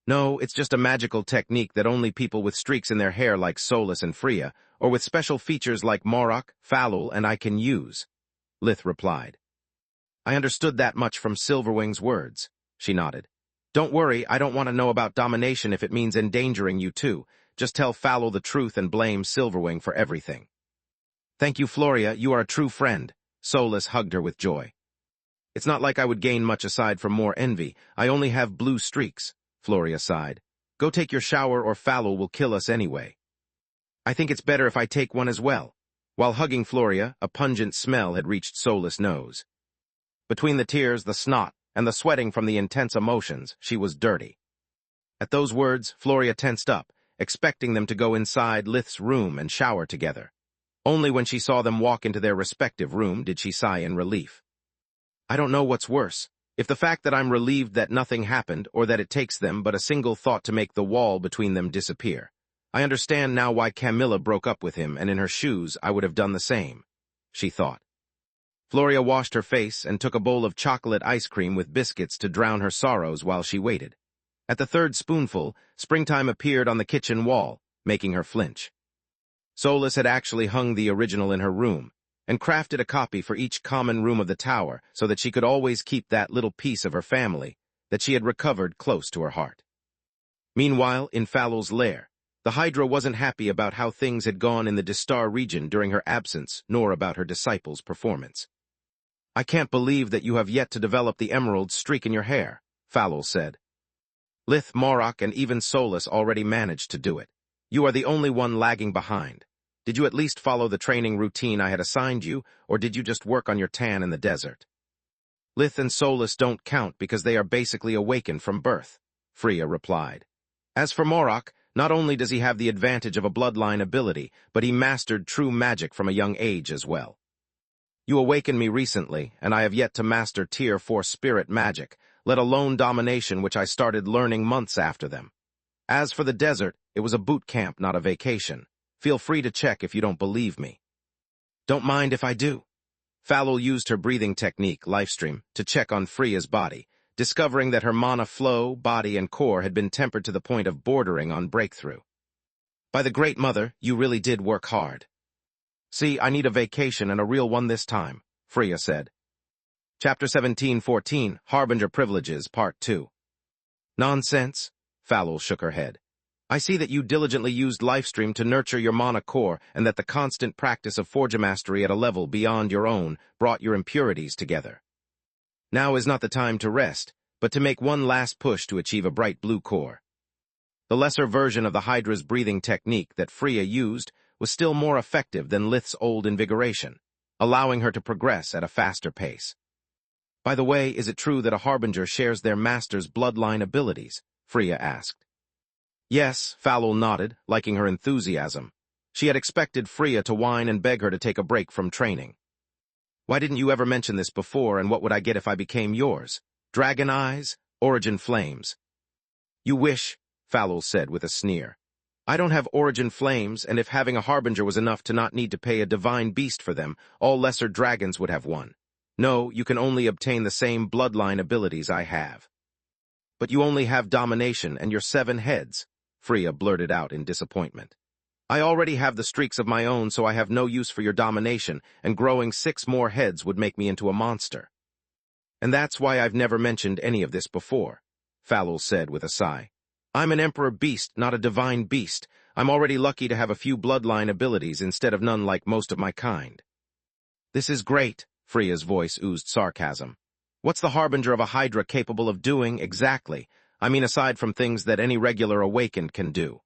No, it's just a magical technique that only people with streaks in their hair like Solus and Freya, or with special features like Morok, Falul, and I can use, Lith replied. I understood that much from Silverwing's words, she nodded. Don't worry, I don't want to know about domination if it means endangering you too. Just tell Falul the truth and blame Silverwing for everything. Thank you, Floria, you are a true friend. Solus hugged her with joy. It's not like I would gain much aside from more envy. I only have blue streaks, Floria sighed. Go take your shower or Falul will kill us anyway. I think it's better if I take one as well. While hugging Floria, a pungent smell had reached Solus' nose. Between the tears, the snot, and the sweating from the intense emotions, she was dirty. At those words, Floria tensed up, expecting them to go inside Lith's room and shower together. Only when she saw them walk into their respective room did she sigh in relief. I don't know what's worse, if the fact that I'm relieved that nothing happened or that it takes them but a single thought to make the wall between them disappear. I understand now why Camilla broke up with him, and in her shoes I would have done the same, she thought. Floria washed her face and took a bowl of chocolate ice cream with biscuits to drown her sorrows while she waited. At the third spoonful, Springtime appeared on the kitchen wall, making her flinch. Solus had actually hung the original in her room, and crafted a copy for each common room of the tower so that she could always keep that little piece of her family that she had recovered close to her heart. Meanwhile, in Falul's lair, the Hydra wasn't happy about how things had gone in the Distar region during her absence, nor about her disciples' performance. I can't believe that you have yet to develop the emerald streak in your hair, Falul said. Lith, Morok, and even Solus already managed to do it. You are the only one lagging behind. Did you at least follow the training routine I had assigned you, or did you just work on your tan in the desert? Lith and Solus don't count because they are basically awakened from birth, Freya replied. As for Morok, not only does he have the advantage of a bloodline ability, but he mastered true magic from a young age as well. You awakened me recently, and I have yet to master Tier 4 spirit magic, let alone domination, which I started learning months after them. As for the desert, it was a boot camp, not a vacation. Feel free to check if you don't believe me. Don't mind if I do. Falul used her breathing technique, Lifestream, to check on Freya's body, discovering that her mana flow, body, and core had been tempered to the point of bordering on breakthrough. By the Great Mother, you really did work hard. See, I need a vacation and a real one this time, Freya said. Chapter 17:14, Harbinger Privileges, Part 2. Nonsense, Falul shook her head. I see that you diligently used Lifestream to nurture your mana core and that the constant practice of Forge Mastery at a level beyond your own brought your impurities together. Now is not the time to rest, but to make one last push to achieve a bright blue core. The lesser version of the Hydra's breathing technique that Freya used was still more effective than Lith's old invigoration, allowing her to progress at a faster pace. By the way, is it true that a Harbinger shares their master's bloodline abilities? Freya asked. Yes, Falul nodded, liking her enthusiasm. She had expected Freya to whine and beg her to take a break from training. Why didn't you ever mention this before, and what would I get if I became yours? Dragon eyes? Origin flames? You wish, Falul said with a sneer. I don't have origin flames, and if having a Harbinger was enough to not need to pay a divine beast for them, all lesser dragons would have one. No, you can only obtain the same bloodline abilities I have. But you only have domination and your 7 heads, Freya blurted out in disappointment. I already have the streaks of my own, so I have no use for your domination, and growing 6 more heads would make me into a monster. And that's why I've never mentioned any of this before, Falul said with a sigh. I'm an emperor beast, not a divine beast. I'm already lucky to have a few bloodline abilities instead of none like most of my kind. This is great, Freya's voice oozed sarcasm. What's the harbinger of a Hydra capable of doing exactly? I mean, aside from things that any regular awakened can do.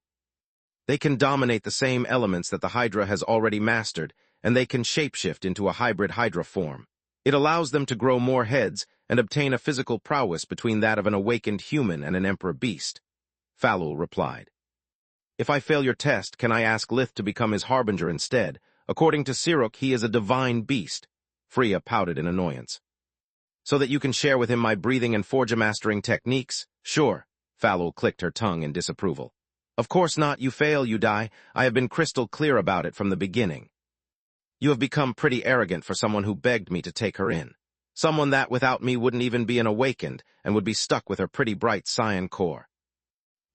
They can dominate the same elements that the Hydra has already mastered, and they can shapeshift into a hybrid Hydra form. It allows them to grow more heads and obtain a physical prowess between that of an awakened human and an emperor beast. Falul replied. If I fail your test, can I ask Lith to become his harbinger instead? According to Siruk, he is a divine beast. Freya pouted in annoyance. So that you can share with him my breathing and forge-mastering techniques? Sure. Falul clicked her tongue in disapproval. Of course not. You fail, you die. I have been crystal clear about it from the beginning. You have become pretty arrogant for someone who begged me to take her in. Someone that, without me, wouldn't even be an awakened and would be stuck with her pretty bright cyan core.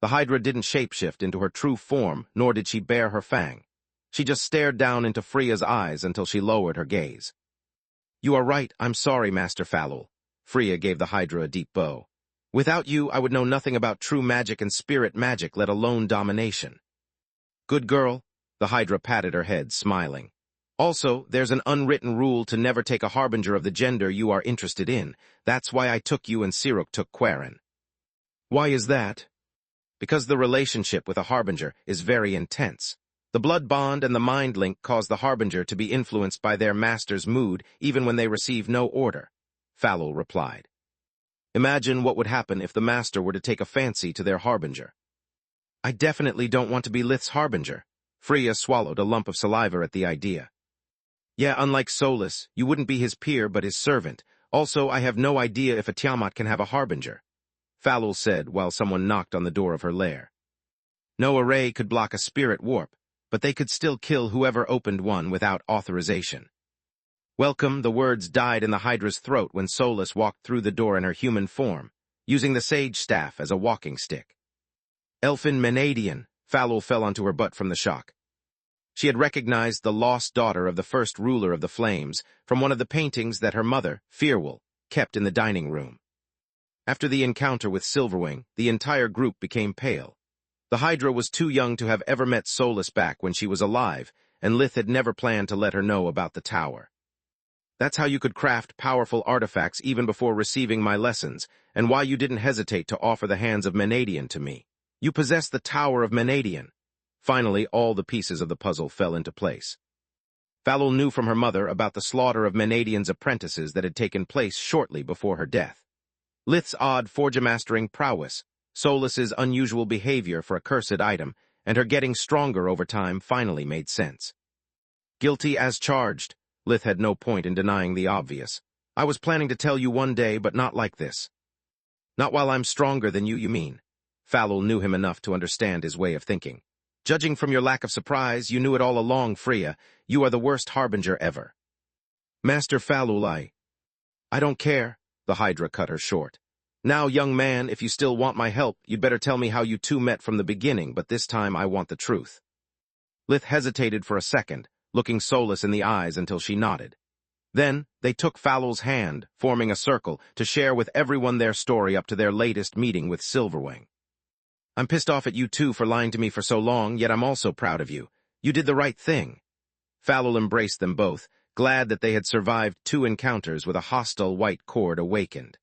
The Hydra didn't shapeshift into her true form, nor did she bare her fang. She just stared down into Freya's eyes until she lowered her gaze. You are right. I'm sorry, Master Falul. Freya gave the Hydra a deep bow. Without you, I would know nothing about true magic and spirit magic, let alone domination. Good girl. The Hydra patted her head, smiling. Also, there's an unwritten rule to never take a harbinger of the gender you are interested in. That's why I took you and Siruk took Quarren. Why is that? Because the relationship with a harbinger is very intense. The blood bond and the mind link cause the harbinger to be influenced by their master's mood even when they receive no order, Falul replied. Imagine what would happen if the master were to take a fancy to their harbinger. I definitely don't want to be Lith's harbinger. Freya swallowed a lump of saliva at the idea. Yeah, unlike Solus, you wouldn't be his peer but his servant. Also, I have no idea if a Tiamat can have a harbinger, Falul said while someone knocked on the door of her lair. No array could block a spirit warp, but they could still kill whoever opened one without authorization. Welcome, the words died in the Hydra's throat when Solus walked through the door in her human form, using the sage staff as a walking stick. Elfin Menadian, Falul fell onto her butt from the shock. She had recognized the lost daughter of the first ruler of the Flames from one of the paintings that her mother, Firwall, kept in the dining room. After the encounter with Silverwing, the entire group became pale. The Hydra was too young to have ever met Solus back when she was alive, and Lith had never planned to let her know about the tower. That's how you could craft powerful artifacts even before receiving my lessons, and why you didn't hesitate to offer the hands of Menadian to me. You possess the Tower of Menadian. Finally, all the pieces of the puzzle fell into place. Falul knew from her mother about the slaughter of Menadian's apprentices that had taken place shortly before her death. Lith's odd forge-mastering prowess, Solus's unusual behavior for a cursed item, and her getting stronger over time finally made sense. Guilty as charged. Lith had no point in denying the obvious. I was planning to tell you one day, but not like this. Not while I'm stronger than you mean. Falul knew him enough to understand his way of thinking. Judging from your lack of surprise, you knew it all along, Freya. You are the worst harbinger ever. Master Falul, I don't care, the Hydra cut her short. Now, young man, if you still want my help, you'd better tell me how you two met from the beginning, but this time I want the truth. Lith hesitated for a second, looking Solus in the eyes until she nodded. Then, they took Falul's hand, forming a circle, to share with everyone their story up to their latest meeting with Silverwing. I'm pissed off at you two for lying to me for so long, yet I'm also proud of you. You did the right thing. Falul embraced them both, glad that they had survived 2 encounters with a hostile white cord awakened.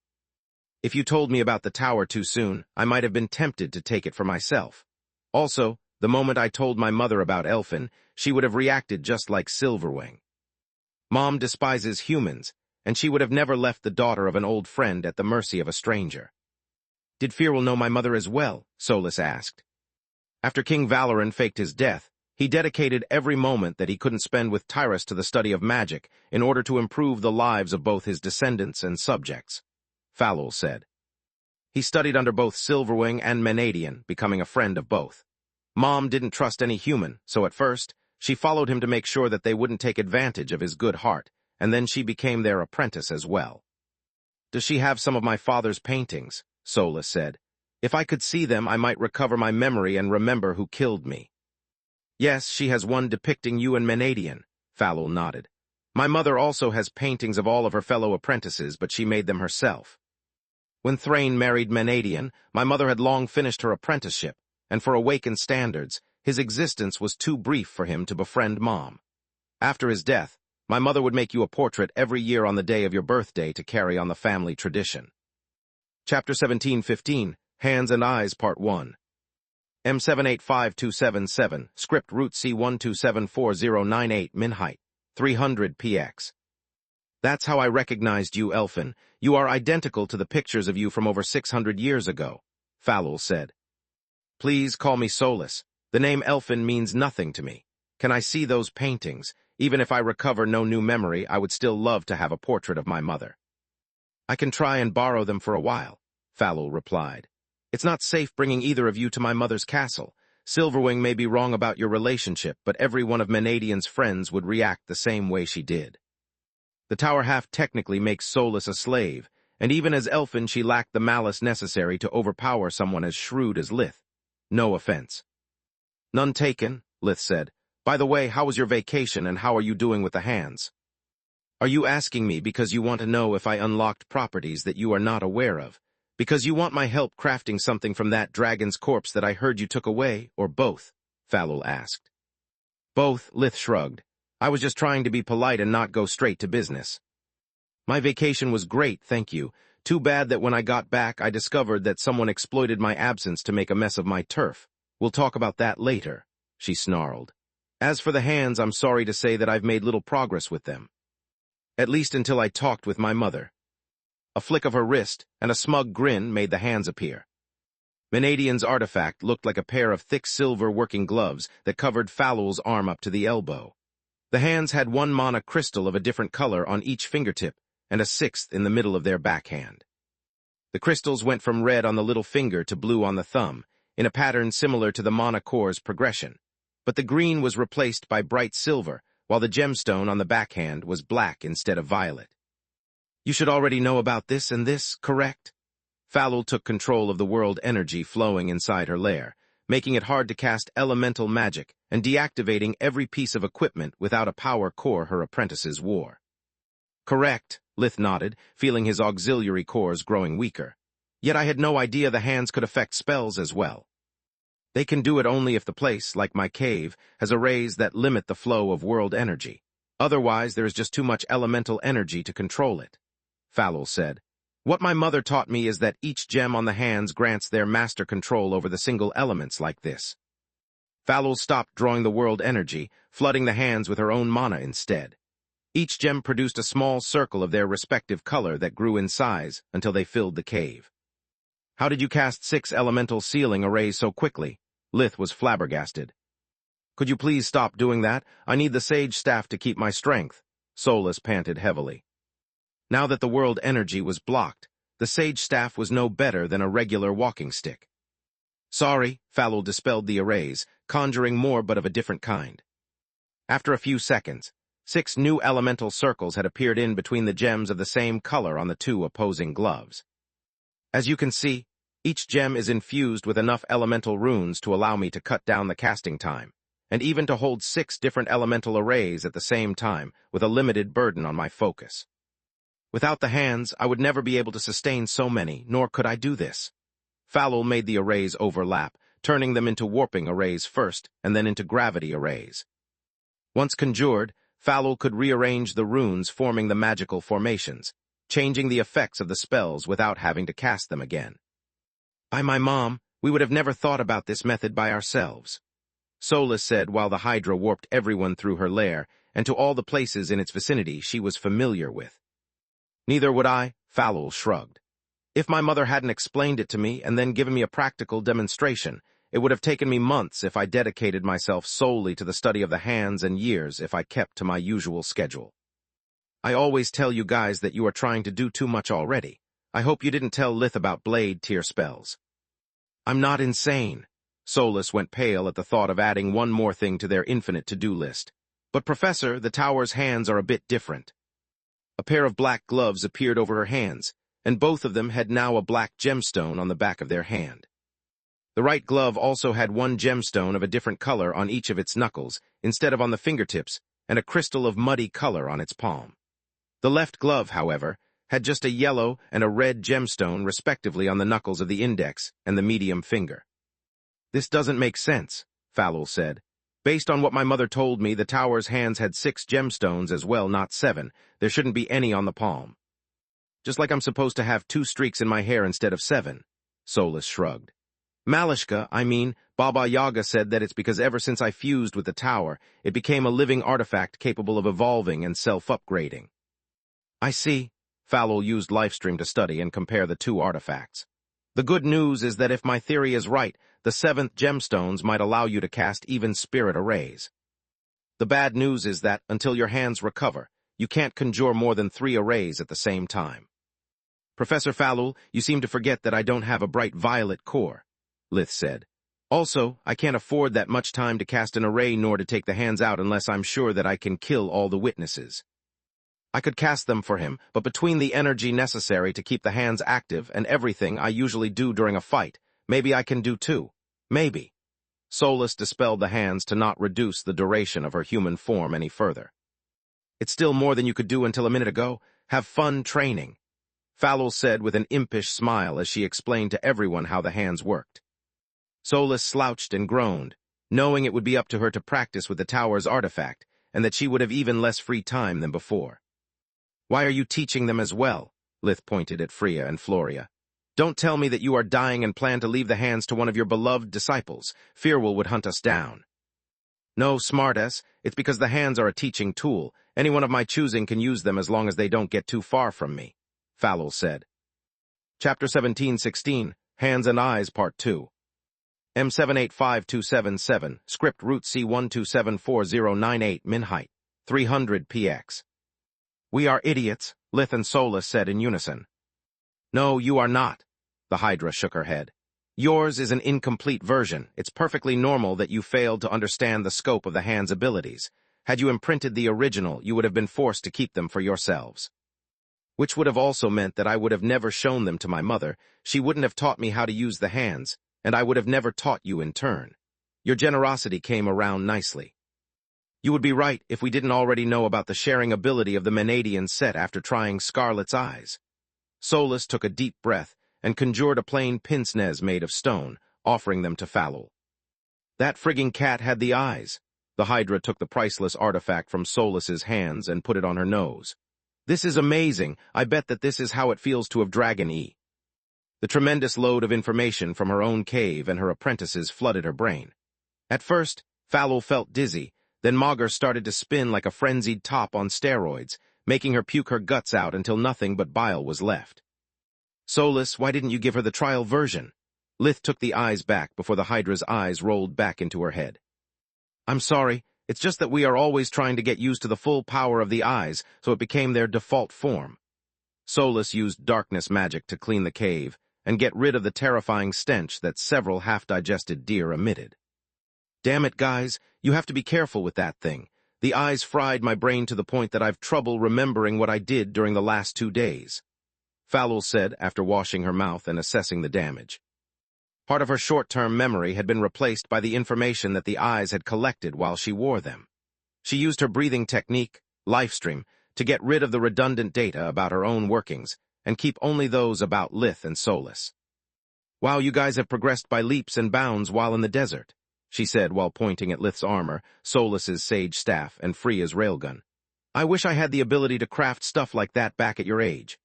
If you told me about the tower too soon, I might have been tempted to take it for myself. Also, the moment I told my mother about Elfin, she would have reacted just like Silverwing. Mom despises humans, and she would have never left the daughter of an old friend at the mercy of a stranger. Did Firwall know my mother as well? Solus asked. After King Valoran faked his death, he dedicated every moment that he couldn't spend with Tyrus to the study of magic in order to improve the lives of both his descendants and subjects, Falul said. He studied under both Silverwing and Menadian, becoming a friend of both. Mom didn't trust any human, so at first, she followed him to make sure that they wouldn't take advantage of his good heart, and then she became their apprentice as well. Does she have some of my father's paintings? Solus said. If I could see them, I might recover my memory and remember who killed me. Yes, she has one depicting you and Menadian, Falul nodded. My mother also has paintings of all of her fellow apprentices, but she made them herself. When Thrain married Menadian, my mother had long finished her apprenticeship, and for awakened standards, his existence was too brief for him to befriend Mom. After his death, my mother would make you a portrait every year on the day of your birthday to carry on the family tradition. Chapter 1715, Hands and Eyes, Part 1. M785277, script root C12744098, min height, 300 px. That's how I recognized you, Elfin. You are identical to the pictures of you from over 600 years ago, Falul said. Please call me Solus. The name Elfin means nothing to me. Can I see those paintings? Even if I recover no new memory, I would still love to have a portrait of my mother. I can try and borrow them for a while, Falul replied. It's not safe bringing either of you to my mother's castle. Silverwing may be wrong about your relationship, but every one of Menadian's friends would react the same way she did. The tower half technically makes Solus a slave, and even as Elfin she lacked the malice necessary to overpower someone as shrewd as Lith. No offense. None taken, Lith said. By the way, how was your vacation and how are you doing with the hands? Are you asking me because you want to know if I unlocked properties that you are not aware of? Because you want my help crafting something from that dragon's corpse that I heard you took away, or both? Falul asked. Both, Lith shrugged. I was just trying to be polite and not go straight to business. My vacation was great, thank you. Too bad that when I got back I discovered that someone exploited my absence to make a mess of my turf. We'll talk about that later, she snarled. As for the hands, I'm sorry to say that I've made little progress with them. At least until I talked with my mother. A flick of her wrist and a smug grin made the hands appear. Menadian's artifact looked like a pair of thick silver working gloves that covered Falul's arm up to the elbow. The hands had one mana crystal of a different color on each fingertip and a sixth in the middle of their backhand. The crystals went from red on the little finger to blue on the thumb, in a pattern similar to the mana core's progression, but the green was replaced by bright silver, while the gemstone on the backhand was black instead of violet. You should already know about this and this, correct? Falul took control of the world energy flowing inside her lair, making it hard to cast elemental magic and deactivating every piece of equipment without a power core her apprentices wore. Correct, Lith nodded, feeling his auxiliary cores growing weaker. Yet I had no idea the hands could affect spells as well. They can do it only if the place, like my cave, has arrays that limit the flow of world energy. Otherwise, there is just too much elemental energy to control it, Falul said. What my mother taught me is that each gem on the hands grants their master control over the single elements like this. Falul stopped drawing the world energy, flooding the hands with her own mana instead. Each gem produced a small circle of their respective color that grew in size until they filled the cave. How did you cast 6 elemental sealing arrays so quickly? Lith was flabbergasted. Could you please stop doing that? I need the sage staff to keep my strength, Solus panted heavily. Now that the world energy was blocked, the sage staff was no better than a regular walking stick. Sorry, Falul dispelled the arrays, conjuring more but of a different kind. After a few seconds, 6 new elemental circles had appeared in between the gems of the same color on the 2 opposing gloves. As you can see, each gem is infused with enough elemental runes to allow me to cut down the casting time, and even to hold 6 different elemental arrays at the same time with a limited burden on my focus. Without the hands, I would never be able to sustain so many, nor could I do this. Falul made the arrays overlap, turning them into warping arrays first, and then into gravity arrays. Once conjured, Falul could rearrange the runes forming the magical formations, changing the effects of the spells without having to cast them again. By my mom, we would have never thought about this method by ourselves, Solus said while the Hydra warped everyone through her lair and to all the places in its vicinity she was familiar with. Neither would I, Falul shrugged. If my mother hadn't explained it to me and then given me a practical demonstration, it would have taken me months if I dedicated myself solely to the study of the hands and years if I kept to my usual schedule. I always tell you guys that you are trying to do too much already. I hope you didn't tell Lith about blade tier spells. I'm not insane. Solus went pale at the thought of adding one more thing to their infinite to-do list. But Professor, the tower's hands are a bit different. A pair of black gloves appeared over her hands, and both of them had now a black gemstone on the back of their hand. The right glove also had one gemstone of a different color on each of its knuckles, instead of on the fingertips, and a crystal of muddy color on its palm. The left glove, however, had just a yellow and a red gemstone respectively on the knuckles of the index and the medium finger. "This doesn't make sense," Falul said. "Based on what my mother told me, the tower's hands had 6 gemstones as well, not 7. There shouldn't be any on the palm. Just like I'm supposed to have 2 streaks in my hair instead of 7. Solus shrugged. Baba Yaga said that it's because ever since I fused with the tower, it became a living artifact capable of evolving and self-upgrading. I see. Falul used Lifestream to study and compare the 2 artifacts. The good news is that if my theory is right, the 7th gemstones might allow you to cast even spirit arrays. The bad news is that, until your hands recover, you can't conjure more than 3 arrays at the same time. Professor Falul, you seem to forget that I don't have a bright violet core, Lith said. Also, I can't afford that much time to cast an array nor to take the hands out unless I'm sure that I can kill all the witnesses. I could cast them for him, but between the energy necessary to keep the hands active and everything I usually do during a fight, maybe I can do 2. Maybe. Solus dispelled the hands to not reduce the duration of her human form any further. It's still more than you could do until a minute ago. Have fun training, Falul said with an impish smile as she explained to everyone how the hands worked. Solus slouched and groaned, knowing it would be up to her to practice with the tower's artifact, and that she would have even less free time than before. Why are you teaching them as well? Lith pointed at Freya and Floria. Don't tell me that you are dying and plan to leave the hands to one of your beloved disciples. Firwall would hunt us down. No, smartass, it's because the hands are a teaching tool. Anyone of my choosing can use them as long as they don't get too far from me, Falul said. Chapter 17:16, Hands and Eyes, Part 2. M785277, script root C12744098, min height, 300 px. We are idiots, Lith and Solus said in unison. No, you are not, the Hydra shook her head. Yours is an incomplete version. It's perfectly normal that you failed to understand the scope of the hand's abilities. Had you imprinted the original, you would have been forced to keep them for yourselves. Which would have also meant that I would have never shown them to my mother. She wouldn't have taught me how to use the hands, and I would have never taught you in turn. Your generosity came around nicely. You would be right if we didn't already know about the sharing ability of the Menadian set after trying Scarlet's eyes. Solus took a deep breath and conjured a plain pince-nez made of stone, offering them to Falul. That frigging cat had the eyes. The Hydra took the priceless artifact from Solus's hands and put it on her nose. This is amazing. I bet that this is how it feels to have Dragon-E. The tremendous load of information from her own cave and her apprentices flooded her brain. At first, Falul felt dizzy, then Magus started to spin like a frenzied top on steroids, making her puke her guts out until nothing but bile was left. Solus, why didn't you give her the trial version? Lith took the eyes back before the Hydra's eyes rolled back into her head. I'm sorry, it's just that we are always trying to get used to the full power of the eyes, so it became their default form. Solus used darkness magic to clean the cave and get rid of the terrifying stench that several half-digested deer emitted. Damn it, guys, you have to be careful with that thing. The eyes fried my brain to the point that I've trouble remembering what I did during the last 2 days, Falul said after washing her mouth and assessing the damage. Part of her short-term memory had been replaced by the information that the eyes had collected while she wore them. She used her breathing technique, Lifestream, to get rid of the redundant data about her own workings and keep only those about Lith and Solus. Wow, you guys have progressed by leaps and bounds while in the desert, she said while pointing at Lith's armor, Solus's sage staff, and Freya's railgun. I wish I had the ability to craft stuff like that back at your age.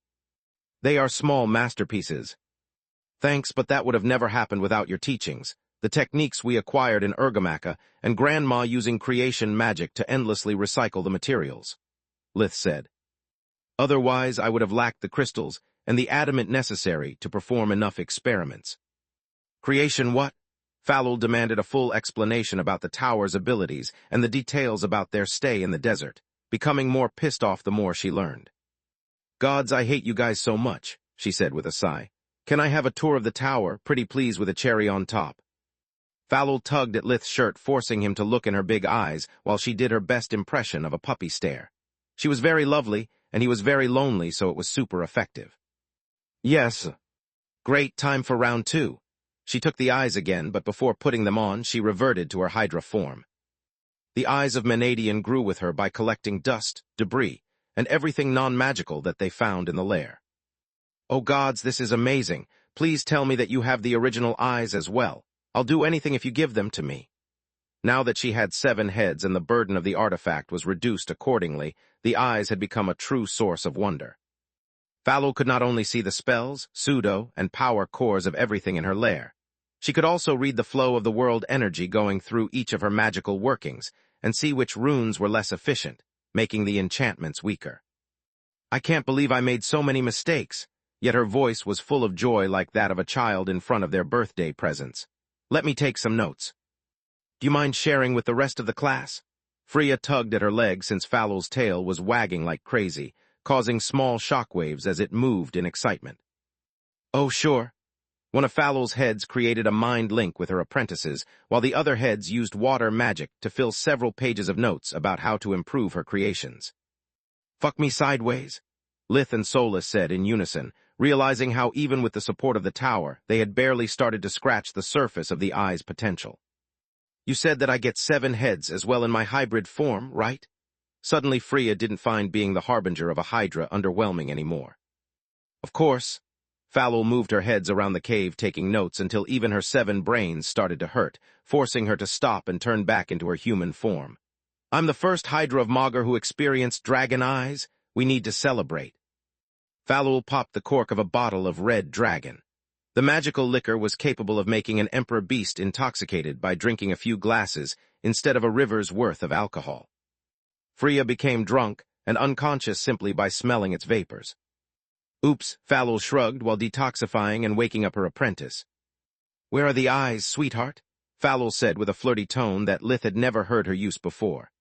They are small masterpieces. Thanks, but that would have never happened without your teachings, the techniques we acquired in Urgamaka, and Grandma using creation magic to endlessly recycle the materials, Lith said. Otherwise, I would have lacked the crystals and the adamant necessary to perform enough experiments. Creation what? Falul demanded a full explanation about the tower's abilities and the details about their stay in the desert, becoming more pissed off the more she learned. Gods, I hate you guys so much, she said with a sigh. Can I have a tour of the tower, pretty please with a cherry on top? Falul tugged at Lith's shirt, forcing him to look in her big eyes while she did her best impression of a puppy stare. She was very lovely, and he was very lonely, so it was super effective. Yes. Great, time for round two. She took the eyes again, but before putting them on, she reverted to her Hydra form. The eyes of Menadian grew with her by collecting dust, debris, and everything non-magical that they found in the lair. Oh gods, this is amazing. Please tell me that you have the original eyes as well. I'll do anything if you give them to me. Now that she had 7 heads and the burden of the artifact was reduced accordingly, the eyes had become a true source of wonder. Falul could not only see the spells, pseudo, and power cores of everything in her lair. She could also read the flow of the world energy going through each of her magical workings and see which runes were less efficient, making the enchantments weaker. I can't believe I made so many mistakes, yet her voice was full of joy like that of a child in front of their birthday presents. Let me take some notes. Do you mind sharing with the rest of the class? Freya tugged at her leg since Falul's tail was wagging like crazy, causing small shockwaves as it moved in excitement. Oh, sure. One of Falul's heads created a mind link with her apprentices, while the other heads used water magic to fill several pages of notes about how to improve her creations. Fuck me sideways, Lith and Solus said in unison, realizing how even with the support of the tower, they had barely started to scratch the surface of the eye's potential. You said that I get 7 heads as well in my hybrid form, right? Suddenly Freya didn't find being the harbinger of a Hydra underwhelming anymore. Of course. Falul moved her heads around the cave taking notes until even her 7 brains started to hurt, forcing her to stop and turn back into her human form. I'm the first Hydra of Magur who experienced dragon eyes. We need to celebrate. Falul popped the cork of a bottle of red dragon. The magical liquor was capable of making an emperor beast intoxicated by drinking a few glasses instead of a river's worth of alcohol. Freya became drunk and unconscious simply by smelling its vapors. Oops, Falul shrugged while detoxifying and waking up her apprentice. Where are the eyes, sweetheart? Falul said with a flirty tone that Lith had never heard her use before.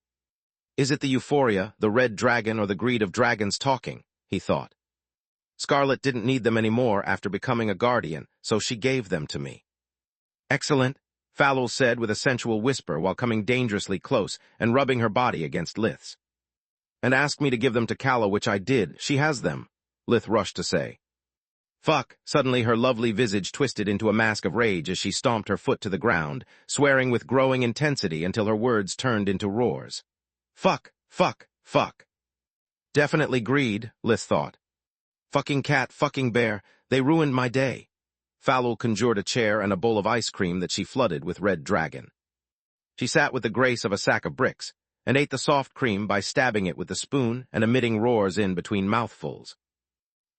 Is it the euphoria, the red dragon, or the greed of dragons talking? He thought. Scarlet didn't need them anymore after becoming a guardian, so she gave them to me. Excellent, Falul said with a sensual whisper while coming dangerously close and rubbing her body against Lith's. And asked me to give them to Calla, which I did. She has them, Lith rushed to say. Fuck, suddenly her lovely visage twisted into a mask of rage as she stomped her foot to the ground, swearing with growing intensity until her words turned into roars. Fuck, fuck, fuck. Definitely greed, Lith thought. Fucking cat, fucking bear, they ruined my day. Falul conjured a chair and a bowl of ice cream that she flooded with red dragon. She sat with the grace of a sack of bricks, and ate the soft cream by stabbing it with the spoon and emitting roars in between mouthfuls.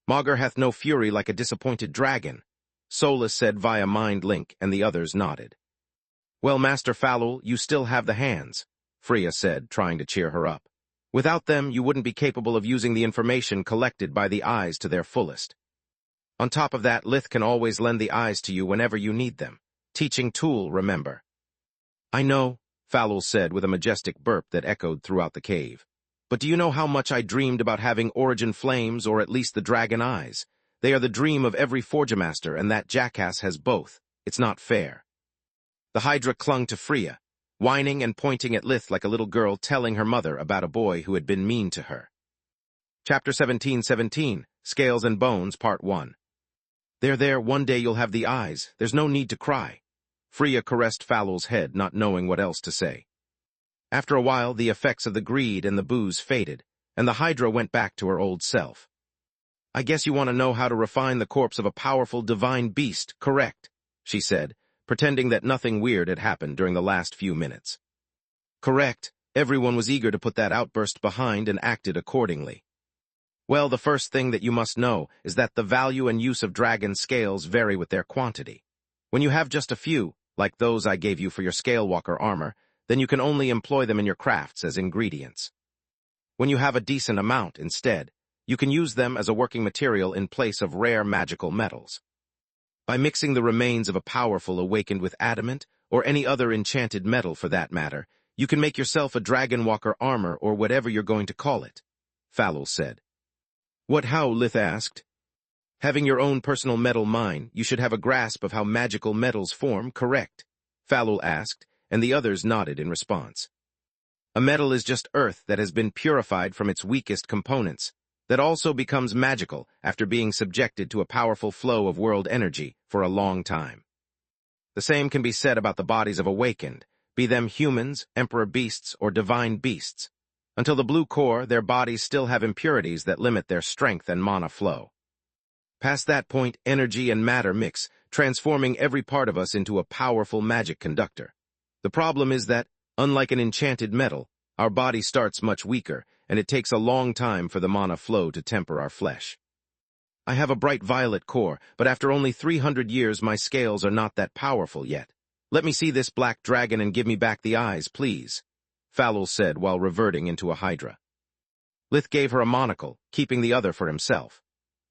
Magur hath no fury like a disappointed dragon, Solus said via mind link, and the others nodded. Well, Master Falul, you still have the hands, Freya said, trying to cheer her up. Without them, you wouldn't be capable of using the information collected by the eyes to their fullest. On top of that, Lith can always lend the eyes to you whenever you need them. Teaching tool, remember. I know, Falul said with a majestic burp that echoed throughout the cave. But do you know how much I dreamed about having origin flames or at least the dragon eyes? They are the dream of every Forgemaster, and that jackass has both. It's not fair. The Hydra clung to Freya, whining and pointing at Lith like a little girl telling her mother about a boy who had been mean to her. Chapter 17:17, Scales and Bones, Part 1. There, one day you'll have the eyes. There's no need to cry. Freya caressed Falul's head, not knowing what else to say. After a while, the effects of the greed and the booze faded, and the Hydra went back to her old self. I guess you want to know how to refine the corpse of a powerful divine beast, correct? She said, pretending that nothing weird had happened during the last few minutes. Correct. Everyone was eager to put that outburst behind and acted accordingly. Well, the first thing that you must know is that the value and use of dragon scales vary with their quantity. When you have just a few, like those I gave you for your Scalewalker armor, then you can only employ them in your crafts as ingredients. When you have a decent amount, instead, you can use them as a working material in place of rare magical metals. By mixing the remains of a powerful awakened with adamant, or any other enchanted metal for that matter, you can make yourself a Dragonwalker armor or whatever you're going to call it, Falul said. What how, Lith asked. Having your own personal metal mine, you should have a grasp of how magical metals form, correct? Falul asked, and the others nodded in response. A metal is just earth that has been purified from its weakest components, that also becomes magical after being subjected to a powerful flow of world energy for a long time. The same can be said about the bodies of awakened, be them humans, emperor beasts, or divine beasts. Until the blue core, their bodies still have impurities that limit their strength and mana flow. Past that point, energy and matter mix, transforming every part of us into a powerful magic conductor. The problem is that, unlike an enchanted metal, our body starts much weaker, and it takes a long time for the mana flow to temper our flesh. I have a bright violet core, but after only 300 years my scales are not that powerful yet. Let me see this black dragon and give me back the eyes, please, Falul said while reverting into a hydra. Lith gave her a monocle, keeping the other for himself.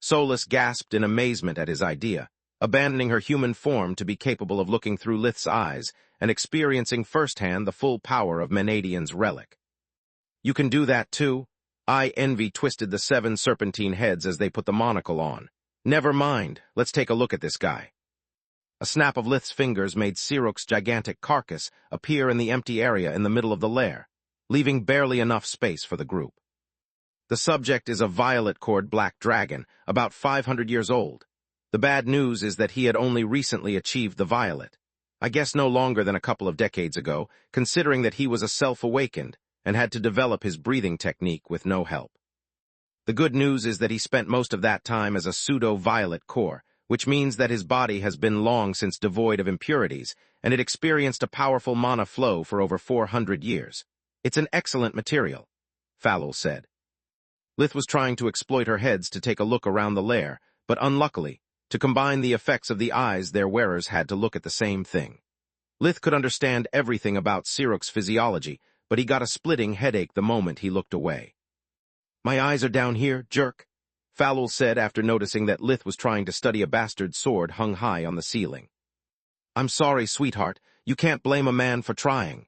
Solus gasped in amazement at his idea, abandoning her human form to be capable of looking through Lith's eyes and experiencing firsthand the full power of Menadian's relic. You can do that too? Envy twisted the 7 serpentine heads as they put the monocle on. Never mind, let's take a look at this guy. A snap of Lith's fingers made Siruk's gigantic carcass appear in the empty area in the middle of the lair, leaving barely enough space for the group. The subject is a violet-cored black dragon, about 500 years old. The bad news is that he had only recently achieved the violet. I guess no longer than a couple of decades ago, considering that he was a self-awakened and had to develop his breathing technique with no help. The good news is that he spent most of that time as a pseudo-violet core, which means that his body has been long since devoid of impurities, and it experienced a powerful mana flow for over 400 years. It's an excellent material, Falul said. Lith was trying to exploit her heads to take a look around the lair, but unluckily, to combine the effects of the eyes, their wearers had to look at the same thing. Lith could understand everything about Siruk's physiology, but he got a splitting headache the moment he looked away. My eyes are down here, jerk, Falul said after noticing that Lith was trying to study a bastard sword hung high on the ceiling. I'm sorry, sweetheart, you can't blame a man for trying.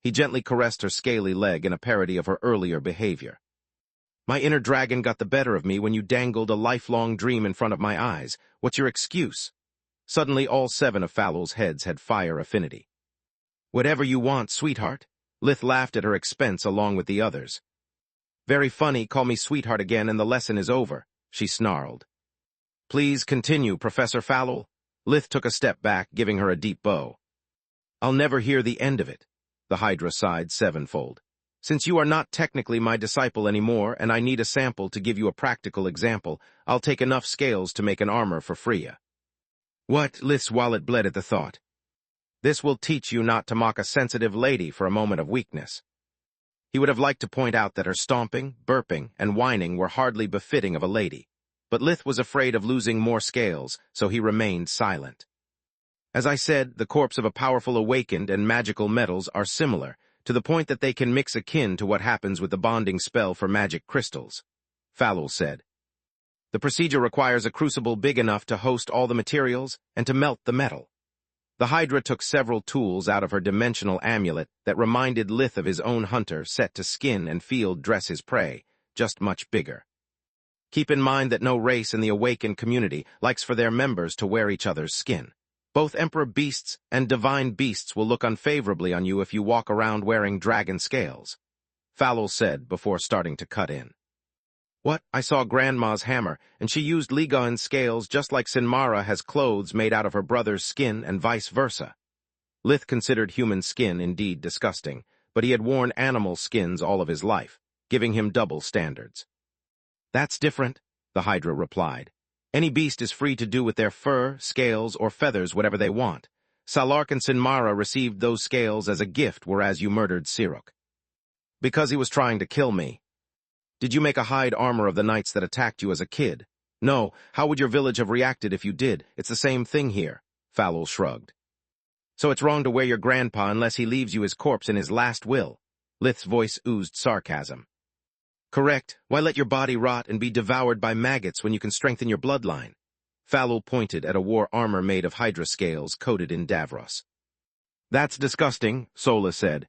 He gently caressed her scaly leg in a parody of her earlier behavior. My inner dragon got the better of me when you dangled a lifelong dream in front of my eyes. What's your excuse? Suddenly all 7 of Falul's heads had fire affinity. Whatever you want, sweetheart. Lith laughed at her expense along with the others. Very funny, call me sweetheart again and the lesson is over, she snarled. Please continue, Professor Falul. Lith took a step back, giving her a deep bow. I'll never hear the end of it, the Hydra sighed 7-fold. Since you are not technically my disciple anymore and I need a sample to give you a practical example, I'll take enough scales to make an armor for Freya. What? Lith's wallet bled at the thought. This will teach you not to mock a sensitive lady for a moment of weakness. He would have liked to point out that her stomping, burping, and whining were hardly befitting of a lady, but Lith was afraid of losing more scales, so he remained silent. As I said, the corpse of a powerful awakened and magical metals are similar, to the point that they can mix akin to what happens with the bonding spell for magic crystals, Falul said. The procedure requires a crucible big enough to host all the materials and to melt the metal. The Hydra took several tools out of her dimensional amulet that reminded Lith of his own hunter set to skin and field dress his prey, just much bigger. Keep in mind that no race in the awakened community likes for their members to wear each other's skin. Both Emperor Beasts and Divine Beasts will look unfavorably on you if you walk around wearing dragon scales, Falul said before starting to cut in. What? I saw Grandma's hammer, and she used Ligaon's scales just like Sinmara has clothes made out of her brother's skin and vice versa. Lith considered human skin indeed disgusting, but he had worn animal skins all of his life, giving him double standards. That's different, the Hydra replied. Any beast is free to do with their fur, scales, or feathers whatever they want. Salark and Sinmara received those scales as a gift, whereas you murdered Siruk. Because he was trying to kill me. Did you make a hide armor of the knights that attacked you as a kid? No, how would your village have reacted if you did? It's the same thing here, Falul shrugged. So it's wrong to wear your grandpa unless he leaves you his corpse in his last will. Lith's voice oozed sarcasm. Correct. Why let your body rot and be devoured by maggots when you can strengthen your bloodline? Falul pointed at a war armor made of hydra scales coated in Davros. That's disgusting, Sola said.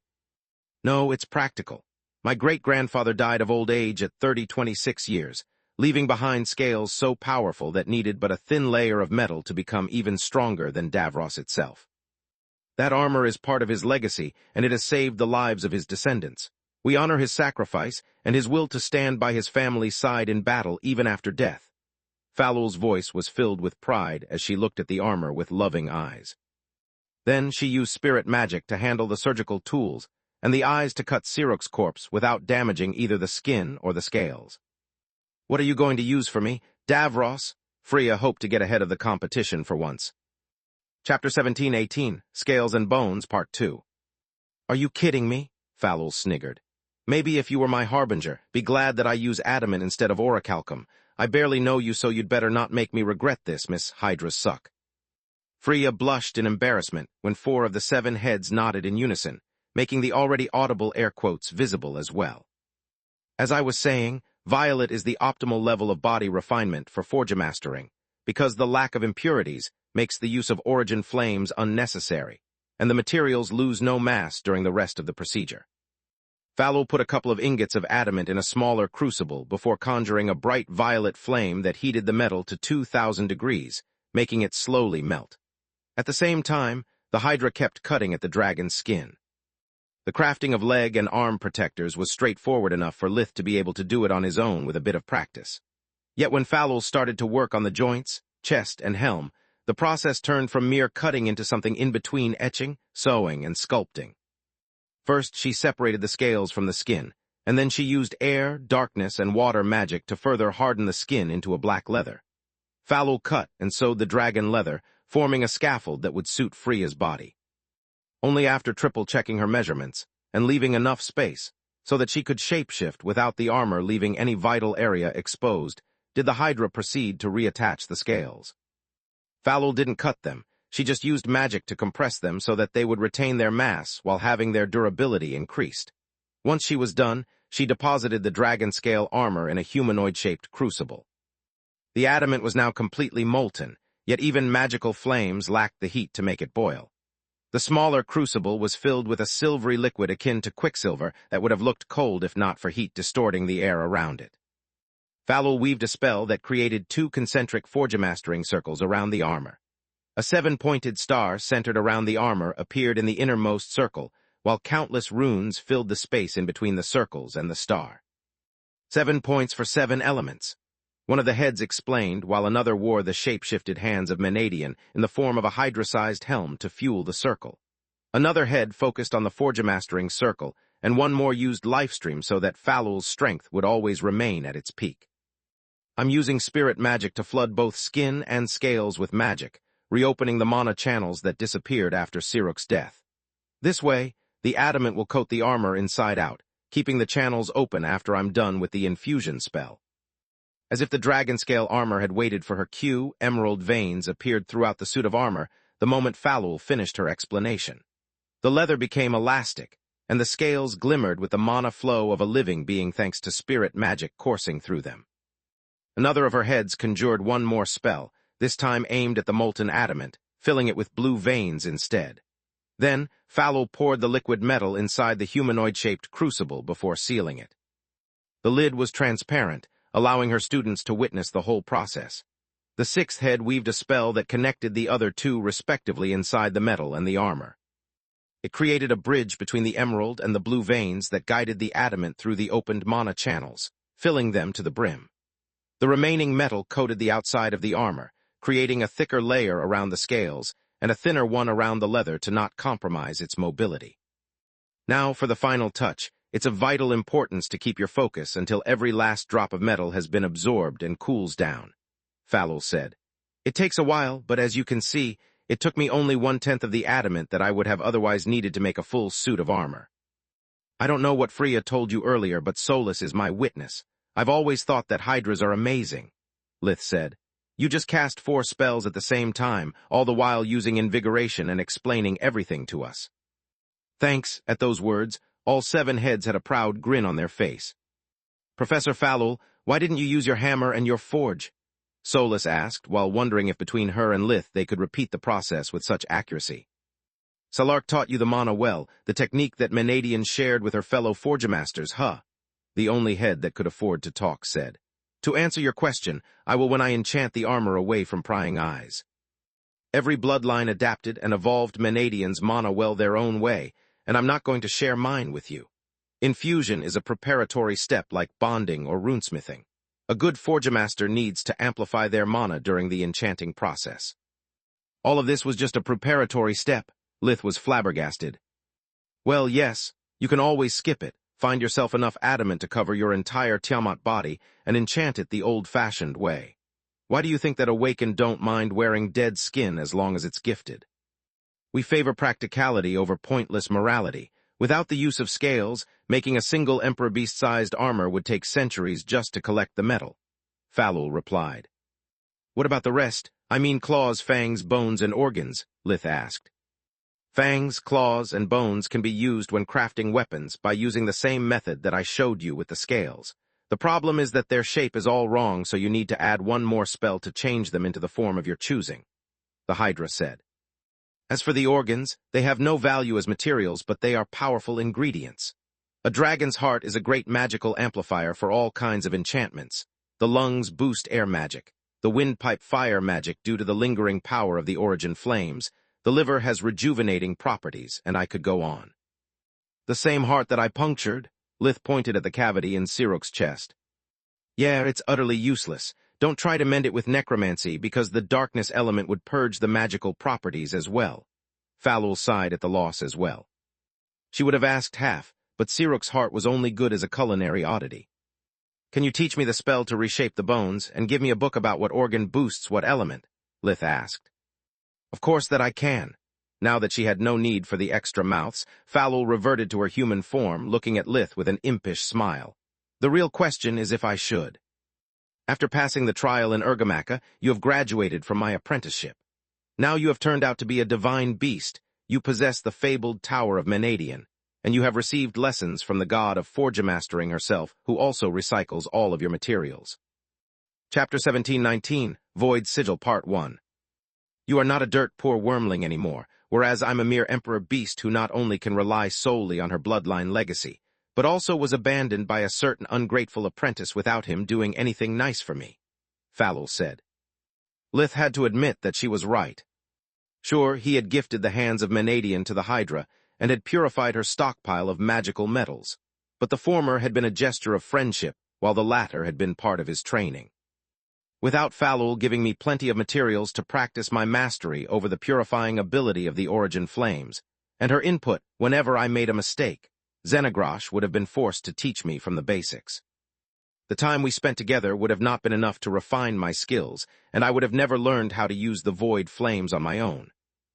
No, it's practical. My great-grandfather died of old age at 26 years, leaving behind scales so powerful that needed but a thin layer of metal to become even stronger than Davros itself. That armor is part of his legacy, and it has saved the lives of his descendants. We honor his sacrifice and his will to stand by his family's side in battle even after death. Falul's voice was filled with pride as she looked at the armor with loving eyes. Then she used spirit magic to handle the surgical tools and the eyes to cut Siroc's corpse without damaging either the skin or the scales. "What are you going to use for me, Davros?" Freya hoped to get ahead of the competition for once. Chapter 17:18, Scales and Bones, Part 2. "Are you kidding me?" Falul sniggered. "Maybe if you were my harbinger, be glad that I use adamant instead of orichalcum. I barely know you, so you'd better not make me regret this, Miss Hydra Suck." Freya blushed in embarrassment when 4 of the 7 heads nodded in unison, making the already audible air quotes visible as well. As I was saying, violet is the optimal level of body refinement for forge mastering, because the lack of impurities makes the use of origin flames unnecessary, and the materials lose no mass during the rest of the procedure. Falul put a couple of ingots of adamant in a smaller crucible before conjuring a bright violet flame that heated the metal to 2,000 degrees, making it slowly melt. At the same time, the Hydra kept cutting at the dragon's skin. The crafting of leg and arm protectors was straightforward enough for Lith to be able to do it on his own with a bit of practice. Yet when Falul started to work on the joints, chest, and helm, the process turned from mere cutting into something in between etching, sewing, and sculpting. First, she separated the scales from the skin, and then she used air, darkness, and water magic to further harden the skin into a black leather. Falul cut and sewed the dragon leather, forming a scaffold that would suit Freya's body. Only after triple-checking her measurements and leaving enough space so that she could shapeshift without the armor leaving any vital area exposed did the Hydra proceed to reattach the scales. Falul didn't cut them, she just used magic to compress them so that they would retain their mass while having their durability increased. Once she was done, she deposited the dragon scale armor in a humanoid-shaped crucible. The adamant was now completely molten, yet even magical flames lacked the heat to make it boil. The smaller crucible was filled with a silvery liquid akin to quicksilver that would have looked cold if not for heat distorting the air around it. Falul weaved a spell that created 2 concentric forge-mastering circles around the armor. A 7-pointed star centered around the armor appeared in the innermost circle, while countless runes filled the space in between the circles and the star. 7 points for 7 elements. One of the heads explained, while another wore the shape-shifted hands of Menadian in the form of a hydra-sized helm to fuel the circle. Another head focused on the forge-mastering circle, and one more used lifestream so that Falul's strength would always remain at its peak. "I'm using spirit magic to flood both skin and scales with magic, reopening the mana channels that disappeared after Siroc's death. This way, the adamant will coat the armor inside out, keeping the channels open after I'm done with the infusion spell." As if the dragon scale armor had waited for her cue, emerald veins appeared throughout the suit of armor the moment Falul finished her explanation. The leather became elastic, and the scales glimmered with the mana flow of a living being thanks to spirit magic coursing through them. Another of her heads conjured one more spell, this time aimed at the molten adamant, filling it with blue veins instead. Then, Falul poured the liquid metal inside the humanoid-shaped crucible before sealing it. The lid was transparent, allowing her students to witness the whole process. The 6th head weaved a spell that connected the other 2 respectively inside the metal and the armor. It created a bridge between the emerald and the blue veins that guided the adamant through the opened mana channels, filling them to the brim. The remaining metal coated the outside of the armor, creating a thicker layer around the scales and a thinner one around the leather to not compromise its mobility. Now for the final touch. It's of vital importance to keep your focus until every last drop of metal has been absorbed and cools down, Falul said. "It takes a while, but as you can see, it took me only 1/10 of the adamant that I would have otherwise needed to make a full suit of armor. I don't know what Freya told you earlier, but Solus is my witness. I've always thought that hydras are amazing," Lith said. "You just cast 4 spells at the same time, all the while using invigoration and explaining everything to us." Thanks, at those words, all 7 heads had a proud grin on their face. "Professor Falul, why didn't you use your hammer and your forge?" Solus asked, while wondering if between her and Lith they could repeat the process with such accuracy. "Salark taught you the mana well, the technique that Menadian shared with her fellow forgemasters, huh?" The only head that could afford to talk said. "To answer your question, I will when I enchant the armor away from prying eyes." Every bloodline adapted and evolved Menadian's mana well their own way, and I'm not going to share mine with you. Infusion is a preparatory step like bonding or runesmithing. A good forgemaster needs to amplify their mana during the enchanting process. All of this was just a preparatory step. Lith was flabbergasted. Well, yes, you can always skip it. Find yourself enough adamant to cover your entire Tiamat body and enchant it the old-fashioned way. Why do you think that Awakened don't mind wearing dead skin as long as it's gifted? We favor practicality over pointless morality. Without the use of scales, making a single Emperor Beast-sized armor would take centuries just to collect the metal. Falul replied. What about the rest? I mean claws, fangs, bones, and organs, Lith asked. Fangs, claws, and bones can be used when crafting weapons by using the same method that I showed you with the scales. The problem is that their shape is all wrong, so you need to add one more spell to change them into the form of your choosing, the Hydra said. As for the organs, they have no value as materials, but they are powerful ingredients. A dragon's heart is a great magical amplifier for all kinds of enchantments. The lungs boost air magic, the windpipe fire magic due to the lingering power of the origin flames, the liver has rejuvenating properties, and I could go on. The same heart that I punctured, Lith pointed at the cavity in Siruk's chest. Yeah, it's utterly useless. Don't try to mend it with necromancy, because the darkness element would purge the magical properties as well. Falul sighed at the loss as well. She would have asked half, but Siruk's heart was only good as a culinary oddity. Can you teach me the spell to reshape the bones, and give me a book about what organ boosts what element? Lith asked. Of course that I can. Now that she had no need for the extra mouths, Falul reverted to her human form, looking at Lith with an impish smile. The real question is if I should. After passing the trial in Urgamaka, you have graduated from my apprenticeship. Now you have turned out to be a divine beast. You possess the fabled Tower of Menadian, and you have received lessons from the god of forgemastering herself, who also recycles all of your materials. Chapter 1719, Void Sigil Part 1. You are not a dirt-poor wormling anymore, whereas I'm a mere emperor beast who not only can rely solely on her bloodline legacy, but also was abandoned by a certain ungrateful apprentice without him doing anything nice for me, Falul said. Lith had to admit that she was right. Sure, he had gifted the hands of Menadian to the Hydra, and had purified her stockpile of magical metals, but the former had been a gesture of friendship, while the latter had been part of his training. Without Falul giving me plenty of materials to practice my mastery over the purifying ability of the origin flames, and her input whenever I made a mistake, Xenogrosh would have been forced to teach me from the basics. The time we spent together would have not been enough to refine my skills, and I would have never learned how to use the void flames on my own.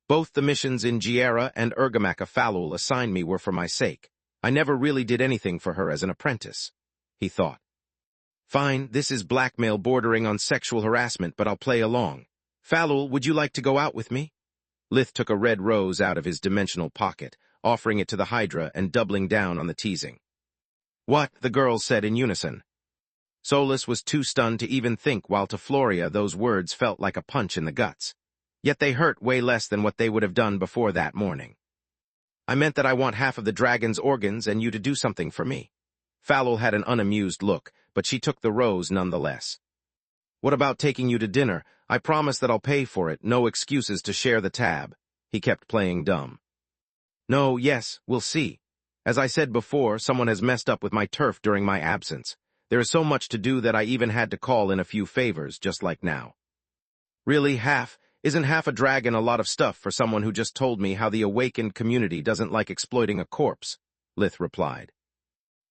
Both the missions in Giera and Urgamaka Falul assigned me were for my sake. I never really did anything for her as an apprentice, he thought. Fine, this is blackmail bordering on sexual harassment, but I'll play along. Falul, would you like to go out with me? Lith took a red rose out of his dimensional pocket, offering it to the Hydra and doubling down on the teasing. What? The girls said in unison. Solus was too stunned to even think, while to Floria those words felt like a punch in the guts. Yet they hurt way less than what they would have done before that morning. I meant that I want half of the dragon's organs and you to do something for me. Falul had an unamused look, but she took the rose nonetheless. What about taking you to dinner? I promise that I'll pay for it, no excuses to share the tab. He kept playing dumb. No, yes, we'll see. As I said before, someone has messed up with my turf during my absence. There is so much to do that I even had to call in a few favors, just like now. Really, isn't half a dragon a lot of stuff for someone who just told me how the awakened community doesn't like exploiting a corpse? Lith replied.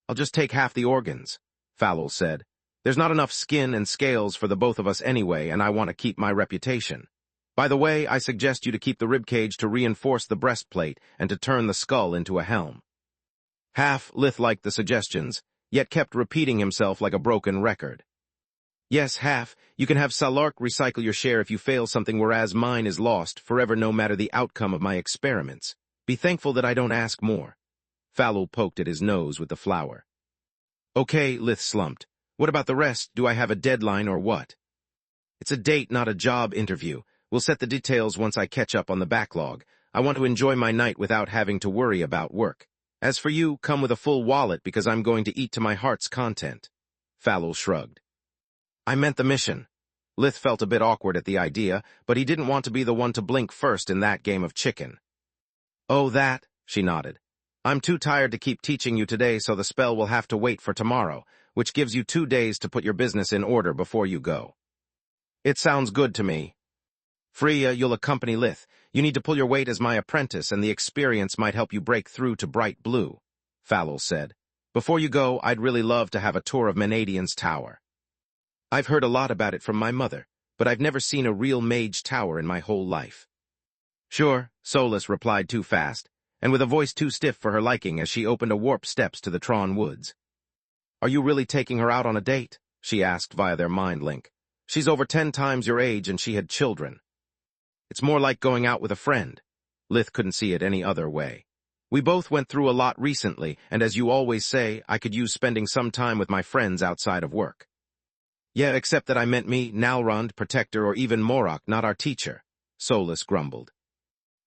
I'll just take half the organs, Falul said. There's not enough skin and scales for the both of us anyway, and I want to keep my reputation. By the way, I suggest you to keep the ribcage to reinforce the breastplate and to turn the skull into a helm. Lith liked the suggestions, yet kept repeating himself like a broken record. Yes, you can have Salark recycle your share if you fail something, whereas mine is lost forever no matter the outcome of my experiments. Be thankful that I don't ask more. Falul poked at his nose with the flower. Okay, Lith slumped. What about the rest? Do I have a deadline or what? It's a date, not a job interview. We'll set the details once I catch up on the backlog. I want to enjoy my night without having to worry about work. As for you, come with a full wallet because I'm going to eat to my heart's content. Falul shrugged. I meant the mission. Lith felt a bit awkward at the idea, but he didn't want to be the one to blink first in that game of chicken. Oh, that, she nodded. I'm too tired to keep teaching you today, so the spell will have to wait for tomorrow, which gives you 2 days to put your business in order before you go. It sounds good to me. Freya, you'll accompany Lith. You need to pull your weight as my apprentice, and the experience might help you break through to bright blue, Falul said. Before you go, I'd really love to have a tour of Menadian's tower. I've heard a lot about it from my mother, but I've never seen a real mage tower in my whole life. Sure, Solus replied too fast, and with a voice too stiff for her liking as she opened a warp steps to the Tron Woods. Are you really taking her out on a date? She asked via their mind link. She's over 10 times your age and she had children. It's more like going out with a friend. Lith couldn't see it any other way. We both went through a lot recently, and as you always say, I could use spending some time with my friends outside of work. Yeah, except that I meant me, Nalrond, Protector, or even Morok, not our teacher, Solus grumbled.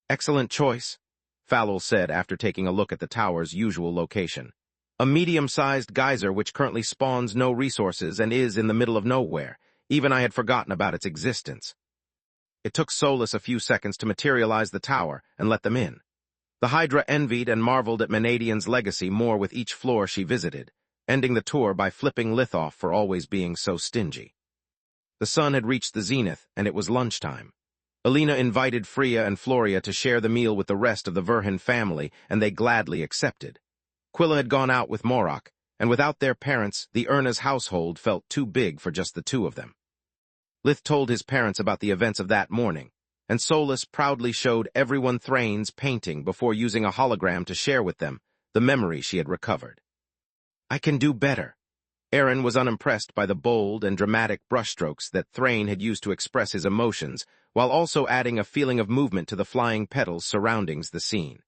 Excellent choice, Falul said after taking a look at the tower's usual location. A medium-sized geyser which currently spawns no resources and is in the middle of nowhere. Even I had forgotten about its existence. It took Solus a few seconds to materialize the tower and let them in. The Hydra envied and marveled at Menadian's legacy more with each floor she visited, ending the tour by flipping Lith off for always being so stingy. The sun had reached the zenith, and it was lunchtime. Alina invited Freya and Floria to share the meal with the rest of the Verhin family, and they gladly accepted. Quilla had gone out with Morok, and without their parents, the Erna's household felt too big for just the two of them. Lith told his parents about the events of that morning, and Solus proudly showed everyone Thrane's painting before using a hologram to share with them the memory she had recovered. I can do better. Aaron was unimpressed by the bold and dramatic brushstrokes that Thrane had used to express his emotions, while also adding a feeling of movement to the flying petals surrounding the scene.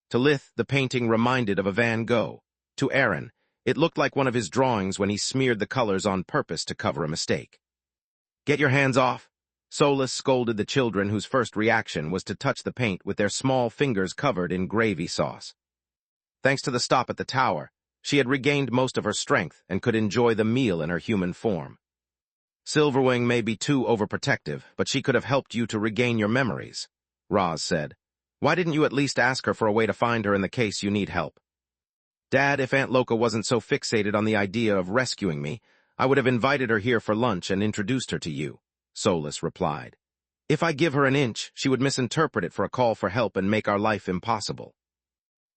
To Lith, the painting reminded of a Van Gogh. To Aaron, it looked like one of his drawings when he smeared the colors on purpose to cover a mistake. Get your hands off! Solus scolded the children whose first reaction was to touch the paint with their small fingers covered in gravy sauce. Thanks to the stop at the tower, she had regained most of her strength and could enjoy the meal in her human form. Silverwing may be too overprotective, but she could have helped you to regain your memories, Roz said. Why didn't you at least ask her for a way to find her in the case you need help? Dad, if Aunt Loka wasn't so fixated on the idea of rescuing me, I would have invited her here for lunch and introduced her to you, Solus replied. If I give her an inch, she would misinterpret it for a call for help and make our life impossible.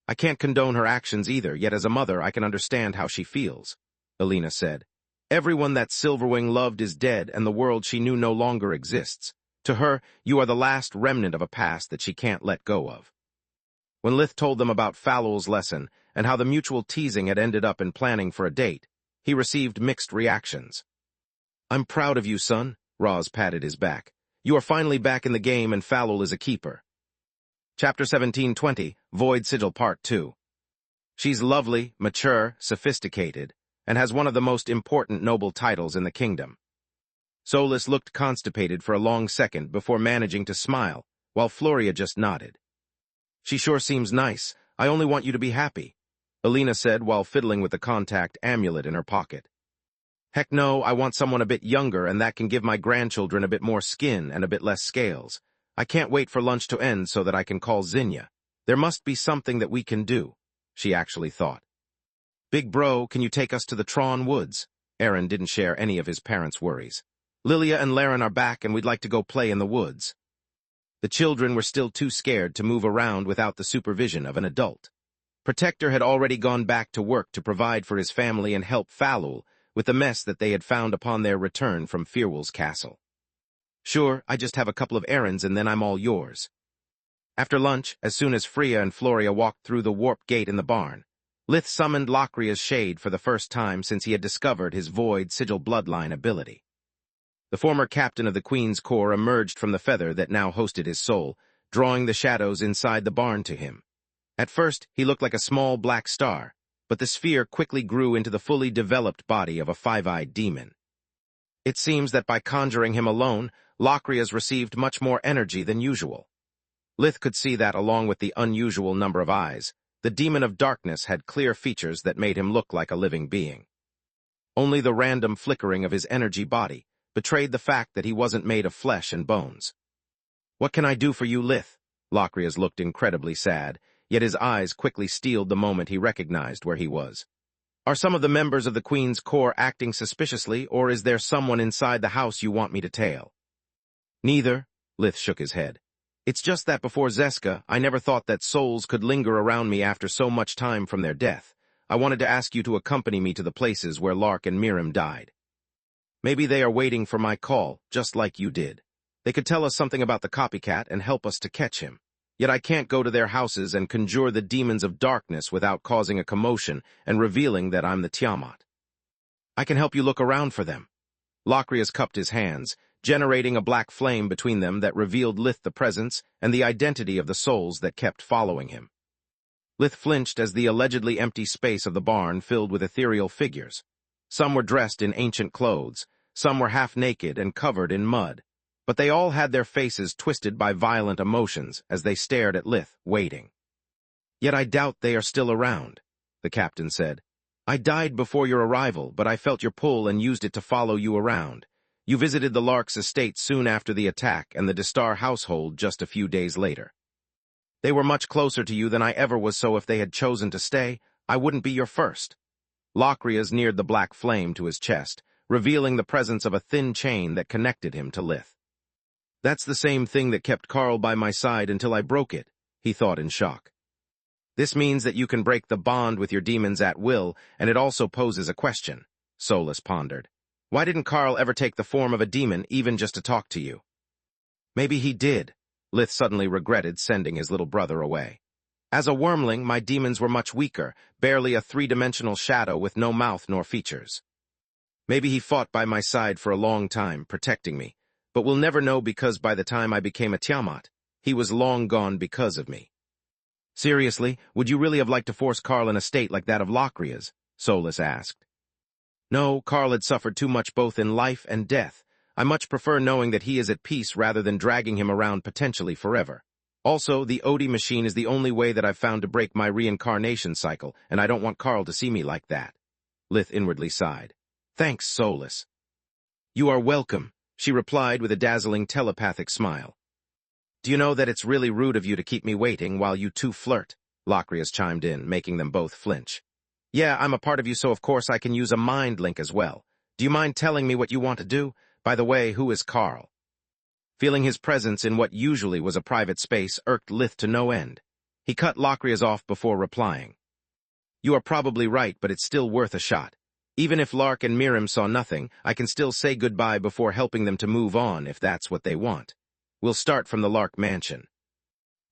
I can't condone her actions either, yet as a mother I can understand how she feels, Alina said. Everyone that Silverwing loved is dead and the world she knew no longer exists. To her, you are the last remnant of a past that she can't let go of. When Lith told them about Falul's lesson and how the mutual teasing had ended up in planning for a date, he received mixed reactions. I'm proud of you, son, Roz patted his back. You are finally back in the game and Falul is a keeper. Chapter 1720, Void Sigil Part 2. She's lovely, mature, sophisticated, and has one of the most important noble titles in the kingdom. Solus looked constipated for a long second before managing to smile, while Floria just nodded. She sure seems nice. I only want you to be happy, Alina said while fiddling with the contact amulet in her pocket. Heck no, I want someone a bit younger and that can give my grandchildren a bit more skin and a bit less scales. I can't wait for lunch to end so that I can call Zinnia. There must be something that we can do, she actually thought. Big bro, can you take us to the Tron Woods? Aaron didn't share any of his parents' worries. Lilia and Laren are back and we'd like to go play in the woods. The children were still too scared to move around without the supervision of an adult. Protector had already gone back to work to provide for his family and help Falul with the mess that they had found upon their return from Firwul's castle. Sure, I just have a couple of errands and then I'm all yours. After lunch, as soon as Freya and Floria walked through the warped gate in the barn, Lith summoned Locria's shade for the first time since he had discovered his Void Sigil bloodline ability. The former captain of the Queen's Corps emerged from the feather that now hosted his soul, drawing the shadows inside the barn to him. At first, he looked like a small black star, but the sphere quickly grew into the fully developed body of a five-eyed demon. It seems that by conjuring him alone, Locria's received much more energy than usual. Lith could see that along with the unusual number of eyes, the demon of darkness had clear features that made him look like a living being. Only the random flickering of his energy body betrayed the fact that he wasn't made of flesh and bones. What can I do for you, Lith? Locrias looked incredibly sad, yet his eyes quickly steeled the moment he recognized where he was. Are some of the members of the Queen's Corps acting suspiciously, or is there someone inside the house you want me to tail? Neither, Lith shook his head. It's just that before Zeska, I never thought that souls could linger around me after so much time from their death. I wanted to ask you to accompany me to the places where Lark and Miriam died. Maybe they are waiting for my call, just like you did. They could tell us something about the copycat and help us to catch him. Yet I can't go to their houses and conjure the demons of darkness without causing a commotion and revealing that I'm the Tiamat. I can help you look around for them. Locrius cupped his hands, generating a black flame between them that revealed Lith the presence and the identity of the souls that kept following him. Lith flinched as the allegedly empty space of the barn filled with ethereal figures. Some were dressed in ancient clothes, some were half-naked and covered in mud, but they all had their faces twisted by violent emotions as they stared at Lith, waiting. Yet I doubt they are still around, the captain said. I died before your arrival, but I felt your pull and used it to follow you around. You visited the Lark's estate soon after the attack and the Destar household just a few days later. They were much closer to you than I ever was, so if they had chosen to stay, I wouldn't be your first. Locrias neared the black flame to his chest, revealing the presence of a thin chain that connected him to Lith. That's the same thing that kept Carl by my side until I broke it, he thought in shock. This means that you can break the bond with your demons at will, and it also poses a question, Solus pondered. Why didn't Carl ever take the form of a demon, even just to talk to you? Maybe he did, Lith suddenly regretted sending his little brother away. As a wormling, my demons were much weaker, barely a three-dimensional shadow with no mouth nor features. Maybe he fought by my side for a long time, protecting me, but we'll never know because by the time I became a Tiamat, he was long gone because of me. Seriously, would you really have liked to force Carl in a state like that of Locria's? Solus asked. No, Carl had suffered too much both in life and death. I much prefer knowing that he is at peace rather than dragging him around potentially forever. Also, the Odie machine is the only way that I've found to break my reincarnation cycle, and I don't want Carl to see me like that. Lith inwardly sighed. Thanks, Solus. You are welcome, she replied with a dazzling telepathic smile. Do you know that it's really rude of you to keep me waiting while you two flirt? Locrius chimed in, making them both flinch. Yeah, I'm a part of you, so of course I can use a mind link as well. Do you mind telling me what you want to do? By the way, who is Carl? Feeling his presence in what usually was a private space irked Lith to no end. He cut Locrius off before replying. You are probably right, but it's still worth a shot. Even if Lark and Miriam saw nothing, I can still say goodbye before helping them to move on if that's what they want. We'll start from the Lark mansion.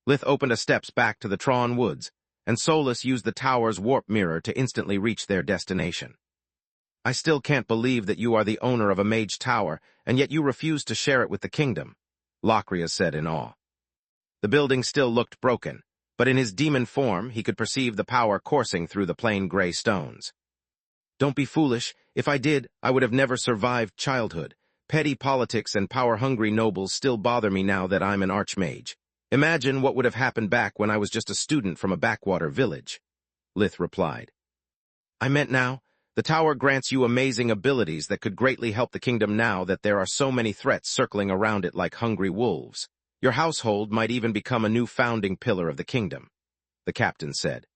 Lith opened a steps back to the Tron Woods, and Solus used the tower's warp mirror to instantly reach their destination. I still can't believe that you are the owner of a mage tower, and yet you refuse to share it with the kingdom, Locrius said in awe. The building still looked broken, but in his demon form he could perceive the power coursing through the plain gray stones. Don't be foolish. If I did, I would have never survived childhood. Petty politics and power-hungry nobles still bother me now that I'm an archmage. Imagine what would have happened back when I was just a student from a backwater village, Lith replied. I meant now, the tower grants you amazing abilities that could greatly help the kingdom now that there are so many threats circling around it like hungry wolves. Your household might even become a new founding pillar of the kingdom, the captain said.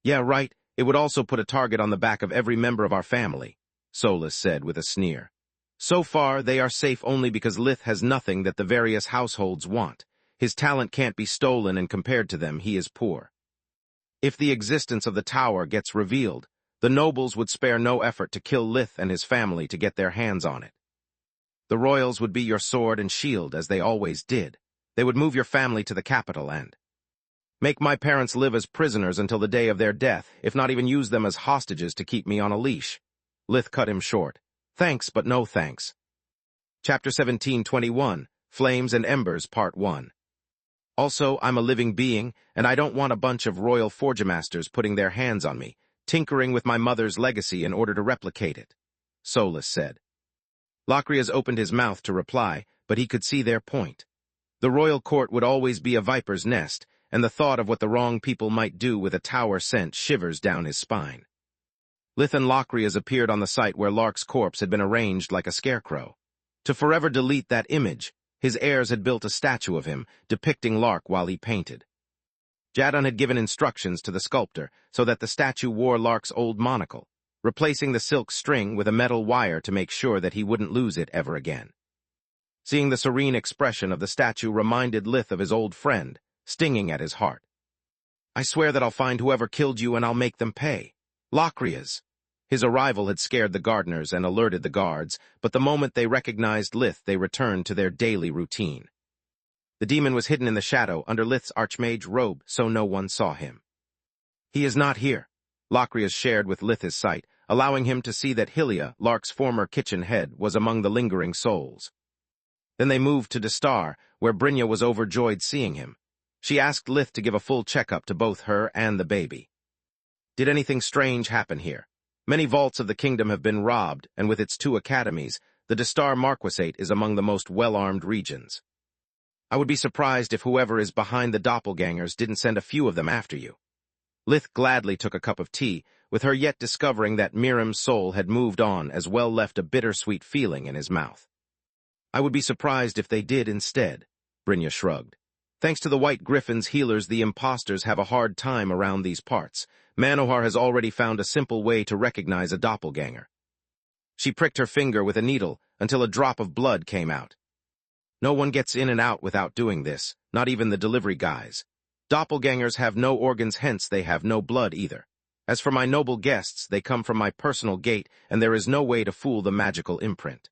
Yeah, right. It would also put a target on the back of every member of our family, Solus said with a sneer. So far, they are safe only because Lith has nothing that the various households want. His talent can't be stolen, and compared to them, he is poor. If the existence of the tower gets revealed, the nobles would spare no effort to kill Lith and his family to get their hands on it. The royals would be your sword and shield, as they always did. They would move your family to the capital and make my parents live as prisoners until the day of their death, if not even use them as hostages to keep me on a leash. Lith cut him short. Thanks, but no thanks. Chapter 17:21, Flames and Embers, Part 1. Also, I'm a living being, and I don't want a bunch of royal forgemasters putting their hands on me, tinkering with my mother's legacy in order to replicate it, Solus said. Locrius opened his mouth to reply, but he could see their point. The royal court would always be a viper's nest, and the thought of what the wrong people might do with a tower sent shivers down his spine. Lith and Locrius appeared on the site where Lark's corpse had been arranged like a scarecrow. To forever delete that image, his heirs had built a statue of him, depicting Lark while he painted. Jadon had given instructions to the sculptor so that the statue wore Lark's old monocle, replacing the silk string with a metal wire to make sure that he wouldn't lose it ever again. Seeing the serene expression of the statue reminded Lith of his old friend, stinging at his heart. "I swear that I'll find whoever killed you and I'll make them pay. Locria's." His arrival had scared the gardeners and alerted the guards, but the moment they recognized Lith, they returned to their daily routine. The demon was hidden in the shadow under Lith's archmage robe, so no one saw him. "He is not here," Locrias shared with Lith his sight, allowing him to see that Hylia, Lark's former kitchen head, was among the lingering souls. Then they moved to Destar, where Brynja was overjoyed seeing him. She asked Lith to give a full checkup to both her and the baby. "Did anything strange happen here? Many vaults of the kingdom have been robbed, and with its 2 academies, the Destar Marquisate is among the most well-armed regions. I would be surprised if whoever is behind the doppelgangers didn't send a few of them after you." Lith gladly took a cup of tea, with her yet discovering that Miriam's soul had moved on as well left a bittersweet feeling in his mouth. "I would be surprised if they did instead," Brynja shrugged. "Thanks to the White Griffin's healers, the imposters have a hard time around these parts. Manohar has already found a simple way to recognize a doppelganger." She pricked her finger with a needle until a drop of blood came out. "No one gets in and out without doing this, not even the delivery guys. Doppelgangers have no organs, hence they have no blood either. As for my noble guests, they come from my personal gate, and there is no way to fool the magical imprint.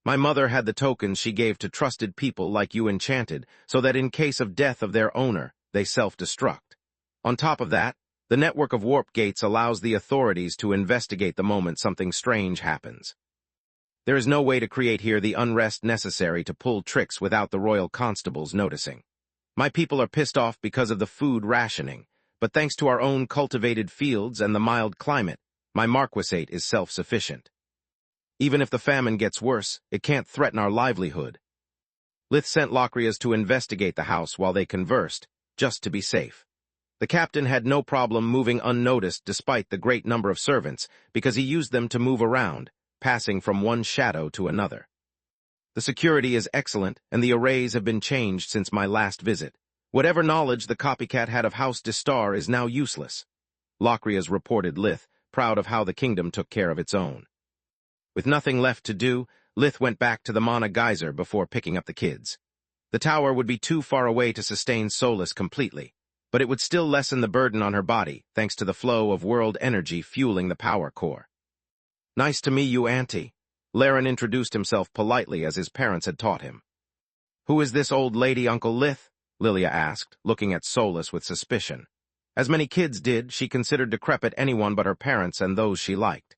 My mother had the tokens she gave to trusted people like you enchanted, so that in case of death of their owner, they self-destruct. On top of that, the network of warp gates allows the authorities to investigate the moment something strange happens. There is no way to create here the unrest necessary to pull tricks without the royal constables noticing. My people are pissed off because of the food rationing, but thanks to our own cultivated fields and the mild climate, my marquisate is self-sufficient. Even if the famine gets worse, it can't threaten our livelihood." Lith sent Locrias to investigate the house while they conversed, just to be safe. The captain had no problem moving unnoticed despite the great number of servants, because he used them to move around, passing from one shadow to another. "The security is excellent, and the arrays have been changed since my last visit. Whatever knowledge the copycat had of House Destar is now useless," Locrias reported Lith, proud of how the kingdom took care of its own. With nothing left to do, Lith went back to the Mana Geyser before picking up the kids. The tower would be too far away to sustain Solus completely, but it would still lessen the burden on her body thanks to the flow of world energy fueling the power core. "Nice to meet you, Auntie." Laren introduced himself politely as his parents had taught him. "Who is this old lady, Uncle Lith?" Lilia asked, looking at Solus with suspicion. As many kids did, she considered decrepit anyone but her parents and those she liked.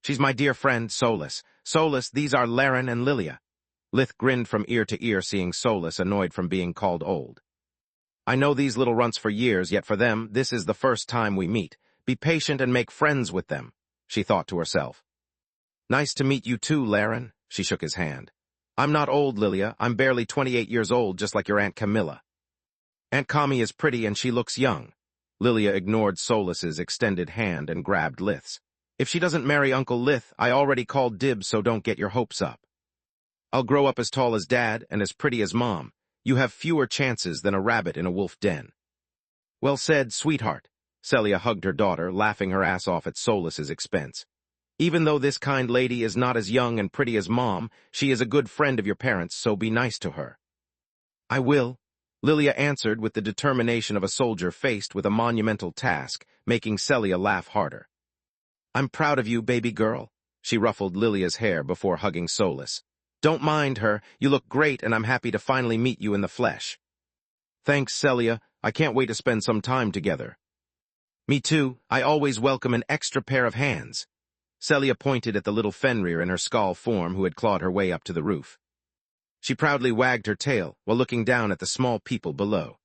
"She's my dear friend, Solus. Solus, these are Laren and Lilia." Lith grinned from ear to ear, seeing Solus annoyed from being called old. "I know these little runts for years, yet for them, this is the first time we meet. Be patient and make friends with them," she thought to herself. "Nice to meet you too, Laren," she shook his hand. "I'm not old, Lilia. I'm barely 28 years old, just like your Aunt Camilla." "Aunt Kami is pretty and she looks young." Lilia ignored Solus's extended hand and grabbed Lith's. "If she doesn't marry Uncle Lith, I already called dibs, so don't get your hopes up. I'll grow up as tall as Dad and as pretty as Mom. You have fewer chances than a rabbit in a wolf den." "Well said, sweetheart." Celia hugged her daughter, laughing her ass off at Solus's expense. "Even though this kind lady is not as young and pretty as Mom, she is a good friend of your parents, so be nice to her." "I will," Lilia answered with the determination of a soldier faced with a monumental task, making Celia laugh harder. "I'm proud of you, baby girl." She ruffled Lilia's hair before hugging Solus. "Don't mind her. You look great, and I'm happy to finally meet you in the flesh." "Thanks, Celia. I can't wait to spend some time together." "Me too. I always welcome an extra pair of hands." Celia pointed at the little Fenrir in her skull form who had clawed her way up to the roof. She proudly wagged her tail while looking down at the small people below.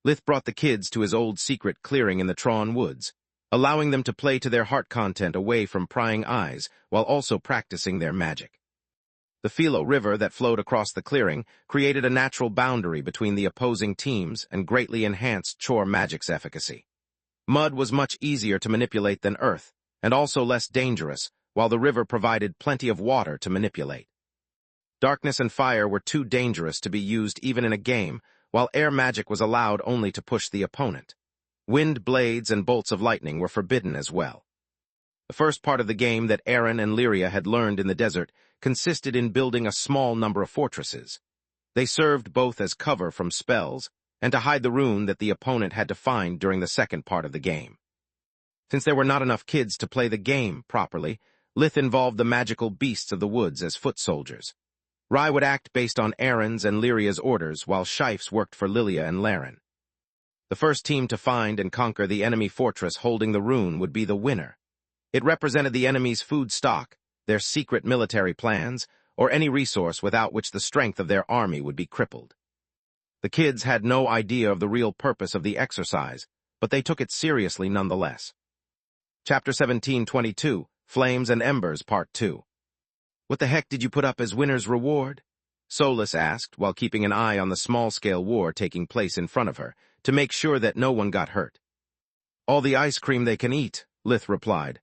Lith brought the kids to his old secret clearing in the Tron woods, allowing them to play to their heart content away from prying eyes while also practicing their magic. The Philo River that flowed across the clearing created a natural boundary between the opposing teams and greatly enhanced chore magic's efficacy. Mud was much easier to manipulate than earth, and also less dangerous, while the river provided plenty of water to manipulate. Darkness and fire were too dangerous to be used even in a game, while air magic was allowed only to push the opponent. Wind blades and bolts of lightning were forbidden as well. The first part of the game that Aaron and Lyria had learned in the desert consisted in building a small number of fortresses. They served both as cover from spells and to hide the rune that the opponent had to find during the second part of the game. Since there were not enough kids to play the game properly, Lith involved the magical beasts of the woods as foot soldiers. Rai would act based on Aaron's and Lyria's orders, while Shifes worked for Lilia and Laren. The first team to find and conquer the enemy fortress holding the rune would be the winner. It represented the enemy's food stock, their secret military plans, or any resource without which the strength of their army would be crippled. The kids had no idea of the real purpose of the exercise, but they took it seriously nonetheless. Chapter 17:22, Flames and Embers, Part 2. "What the heck did you put up as winner's reward?" Solus asked, while keeping an eye on the small-scale war taking place in front of her, to make sure that no one got hurt. "All the ice cream they can eat," Lith replied.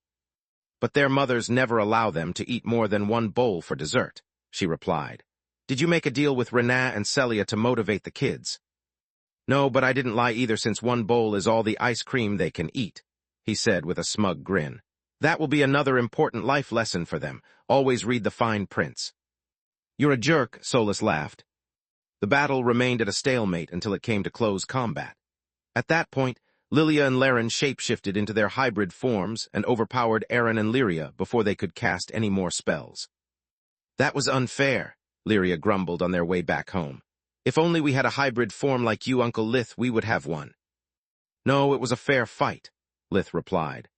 "But their mothers never allow them to eat more than one bowl for dessert," she replied. "Did you make a deal with Renat and Celia to motivate the kids?" "No, but I didn't lie either, since one bowl is all the ice cream they can eat," he said with a smug grin. "That will be another important life lesson for them. Always read the fine prints." "You're a jerk," Solus laughed. The battle remained at a stalemate until it came to close combat. At that point, Lilia and Laren shapeshifted into their hybrid forms and overpowered Aaron and Lyria before they could cast any more spells. "That was unfair," Lyria grumbled on their way back home. "If only we had a hybrid form like you, Uncle Lith, we would have one." "No, it was a fair fight," Lith replied.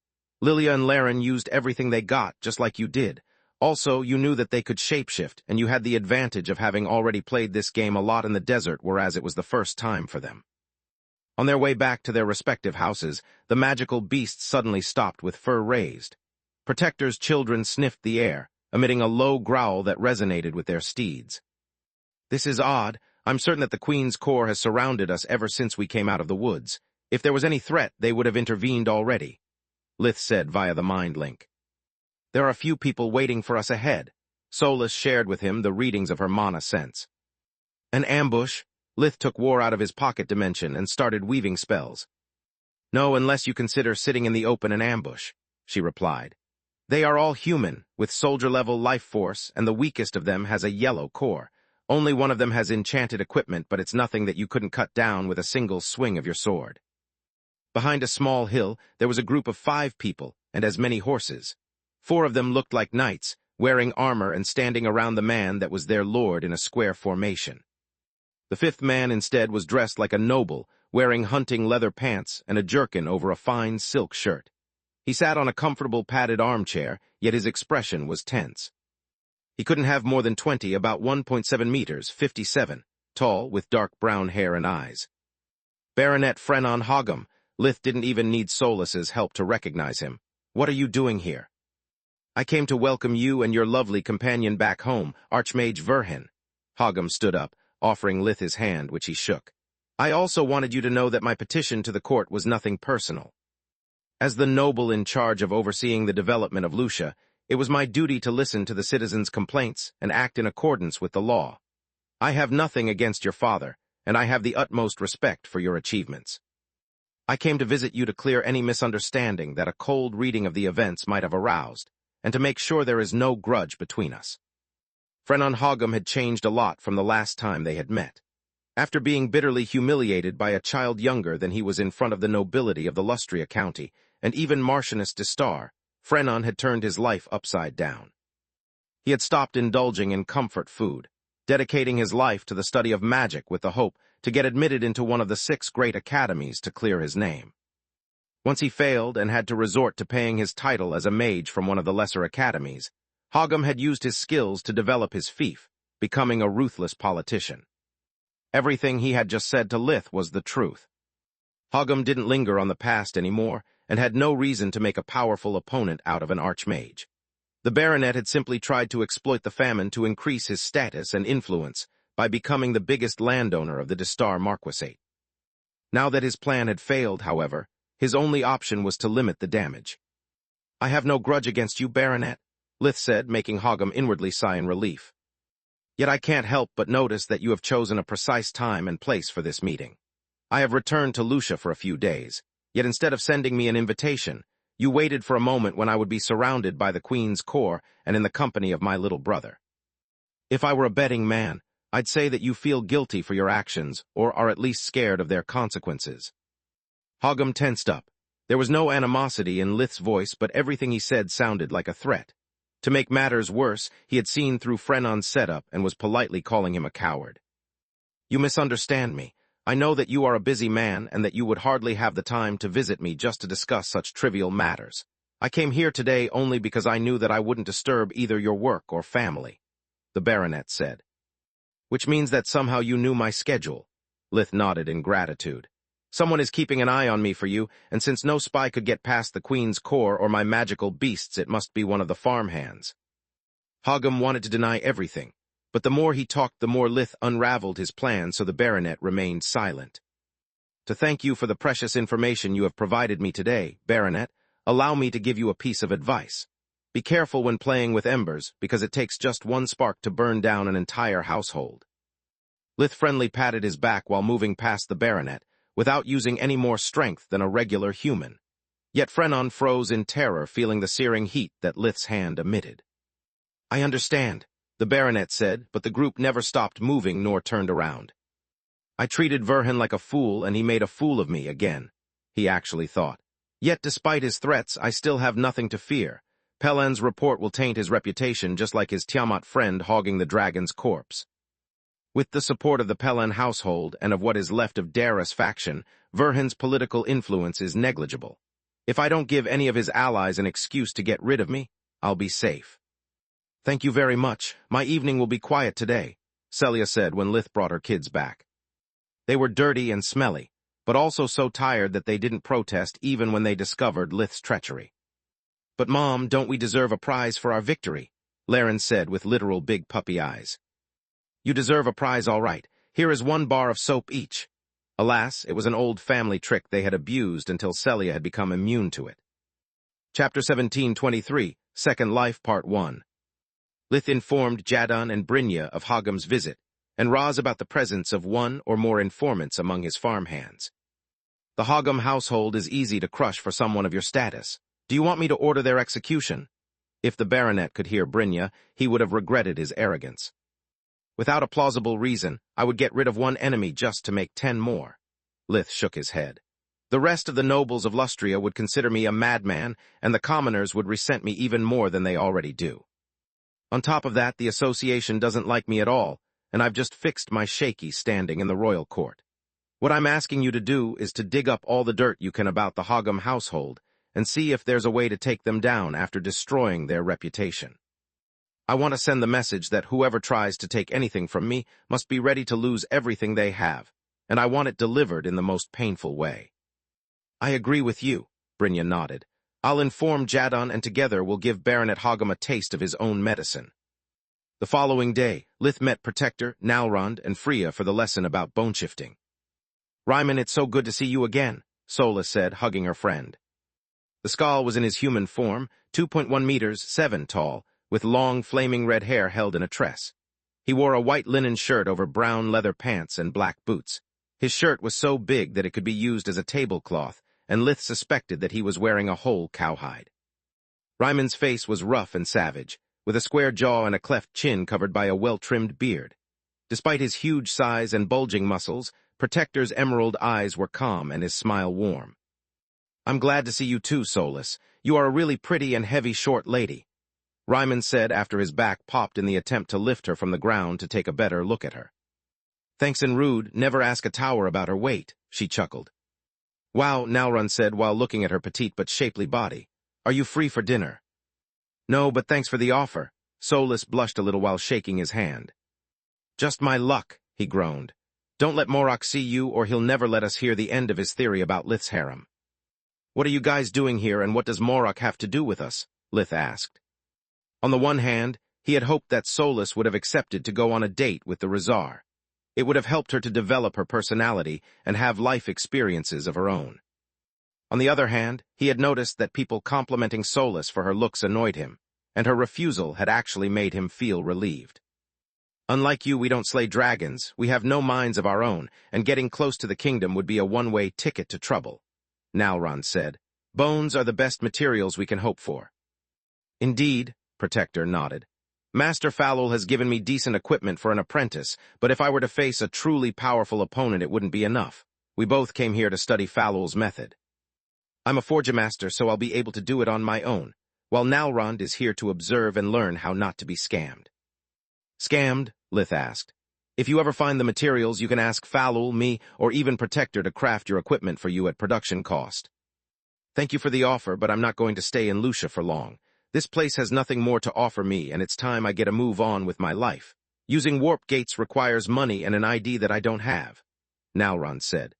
"Lilia and Laren used everything they got, just like you did. Also, you knew that they could shapeshift, and you had the advantage of having already played this game a lot in the desert, whereas it was the first time for them." On their way back to their respective houses, the magical beasts suddenly stopped with fur raised. Protector's children sniffed the air, emitting a low growl that resonated with their steeds. "This is odd. I'm certain that the Queen's Corps has surrounded us ever since we came out of the woods. If there was any threat, they would have intervened already," Lith said via the mind link. "There are a few people waiting for us ahead." Solus shared with him the readings of her mana sense. "An ambush?" Lith took war out of his pocket dimension and started weaving spells. "No, unless you consider sitting in the open an ambush," she replied. "They are all human, with soldier-level life force, and the weakest of them has a yellow core. Only one of them has enchanted equipment, but it's nothing that you couldn't cut down with a single swing of your sword." Behind a small hill, there was a group of 5 people and as many horses. 4 of them looked like knights, wearing armor and standing around the man that was their lord in a square formation. The 5th man instead was dressed like a noble, wearing hunting leather pants and a jerkin over a fine silk shirt. He sat on a comfortable padded armchair, yet his expression was tense. He couldn't have more than 20, about 1.7 meters, 57, tall, with dark brown hair and eyes. Baronet Frenon Hoggum. Lith didn't even need Solus's help to recognize him. "What are you doing here?" "I came to welcome you and your lovely companion back home, Archmage Verhin." Hoggum stood up, offering Lith his hand, which he shook. "I also wanted you to know that my petition to the court was nothing personal. As the noble in charge of overseeing the development of Lucia, it was my duty to listen to the citizens' complaints and act in accordance with the law. I have nothing against your father, and I have the utmost respect for your achievements. I came to visit you to clear any misunderstanding that a cold reading of the events might have aroused, and to make sure there is no grudge between us." Frenon Hoggum had changed a lot from the last time they had met. After being bitterly humiliated by a child younger than he was in front of the nobility of the Lustria County, and even Marcianus de Star, Frenon had turned his life upside down. He had stopped indulging in comfort food, dedicating his life to the study of magic with the hope to get admitted into one of the 6 great academies to clear his name. Once he failed and had to resort to paying his title as a mage from one of the lesser academies, Hoggum had used his skills to develop his fief, becoming a ruthless politician. Everything he had just said to Lith was the truth. Hoggum didn't linger on the past anymore, and had no reason to make a powerful opponent out of an archmage. The baronet had simply tried to exploit the famine to increase his status and influence by becoming the biggest landowner of the de Star Marquisate. Now that his plan had failed, however, his only option was to limit the damage. "I have no grudge against you, baronet," Lith said, making Hoggum inwardly sigh in relief. Yet I can't help but notice that you have chosen a precise time and place for this meeting. I have returned to Lucia for a few days, yet instead of sending me an invitation, you waited for a moment when I would be surrounded by the Queen's court and in the company of my little brother. If I were a betting man, I'd say that you feel guilty for your actions or are at least scared of their consequences. Hoggum tensed up. There was no animosity in Lith's voice, but everything he said sounded like a threat. To make matters worse, he had seen through Frenon's setup and was politely calling him a coward. You misunderstand me. I know that you are a busy man and that you would hardly have the time to visit me just to discuss such trivial matters. I came here today only because I knew that I wouldn't disturb either your work or family, the baronet said. Which means that somehow you knew my schedule. Lith nodded in gratitude. Someone is keeping an eye on me for you, and since no spy could get past the Queen's court or my magical beasts, it must be one of the farmhands. Hoggum wanted to deny everything, but the more he talked, the more Lith unraveled his plan, so the baronet remained silent. To thank you for the precious information you have provided me today, baronet, allow me to give you a piece of advice. Be careful when playing with embers, because it takes just one spark to burn down an entire household. Lith friendly patted his back while moving past the baronet, without using any more strength than a regular human. Yet Frenon froze in terror, feeling the searing heat that Lith's hand emitted. I understand, the baronet said, but the group never stopped moving nor turned around. I treated Verhin like a fool, and he made a fool of me again, he actually thought. Yet despite his threats, I still have nothing to fear. Pelan's report will taint his reputation just like his Tiamat friend hogging the dragon's corpse. With the support of the Pelan household and of what is left of Dara's faction, Verhin's political influence is negligible. If I don't give any of his allies an excuse to get rid of me, I'll be safe. Thank you very much. My evening will be quiet today, Celia said when Lith brought her kids back. They were dirty and smelly, but also so tired that they didn't protest even when they discovered Lith's treachery. But Mom, don't we deserve a prize for our victory? Laren said with literal big puppy eyes. You deserve a prize, all right. Here is 1 bar of soap each. Alas, it was an old family trick they had abused until Celia had become immune to it. Chapter 1723, Second Life, Part 1. Lith informed Jadon and Brynja of Hoggum's visit, and Raz about the presence of 1 or more informants among his farmhands. The Hoggum household is easy to crush for someone of your status. Do you want me to order their execution? If the baronet could hear Brynja, he would have regretted his arrogance. Without a plausible reason, I would get rid of 1 enemy just to make 10 more. Lith shook his head. The rest of the nobles of Lustria would consider me a madman, and the commoners would resent me even more than they already do. On top of that, the association doesn't like me at all, and I've just fixed my shaky standing in the royal court. What I'm asking you to do is to dig up all the dirt you can about the Hoggum household and see if there's a way to take them down after destroying their reputation. I want to send the message that whoever tries to take anything from me must be ready to lose everything they have, and I want it delivered in the most painful way. I agree with you, Brynja nodded. I'll inform Jadon, and together we'll give Baronet Hoggum a taste of his own medicine. The following day, Lith met Protector, Nalrond, and Freya for the lesson about bone-shifting. Ryman, it's so good to see you again, Sola said, hugging her friend. The Skald was in his human form, 2.1 meters, 7 tall, with long, flaming red hair held in a tress. He wore a white linen shirt over brown leather pants and black boots. His shirt was so big that it could be used as a tablecloth, and Lith suspected that he was wearing a whole cowhide. Ryman's face was rough and savage, with a square jaw and a cleft chin covered by a well-trimmed beard. Despite his huge size and bulging muscles, Protector's emerald eyes were calm and his smile warm. I'm glad to see you too, Solus. You are a really pretty and heavy short lady, Ryman said after his back popped in the attempt to lift her from the ground to take a better look at her. Thanks and rude, never ask a tower about her weight, she chuckled. Wow, Nalrun said while looking at her petite but shapely body. Are you free for dinner? No, but thanks for the offer. Solus blushed a little while shaking his hand. Just my luck, he groaned. Don't let Morok see you or he'll never let us hear the end of his theory about Lith's harem. What are you guys doing here and what does Morok have to do with us? Lith asked. On the one hand, he had hoped that Solus would have accepted to go on a date with the Rizar. It would have helped her to develop her personality and have life experiences of her own. On the other hand, he had noticed that people complimenting Solus for her looks annoyed him, and her refusal had actually made him feel relieved. Unlike you, we don't slay dragons, we have no minds of our own, and getting close to the kingdom would be a one-way ticket to trouble. Nalron said, bones are the best materials we can hope for. Indeed, Protector nodded. Master Falul has given me decent equipment for an apprentice, but if I were to face a truly powerful opponent, it wouldn't be enough. We both came here to study Falul's method. I'm a Forge Master, so I'll be able to do it on my own, while Nalrond is here to observe and learn how not to be scammed. Scammed? Lith asked. If you ever find the materials, you can ask Falul, me, or even Protector to craft your equipment for you at production cost. Thank you for the offer, but I'm not going to stay in Lucia for long. This place has nothing more to offer me, and it's time I get a move on with my life. Using warp gates requires money and an ID that I don't have, Nalron said.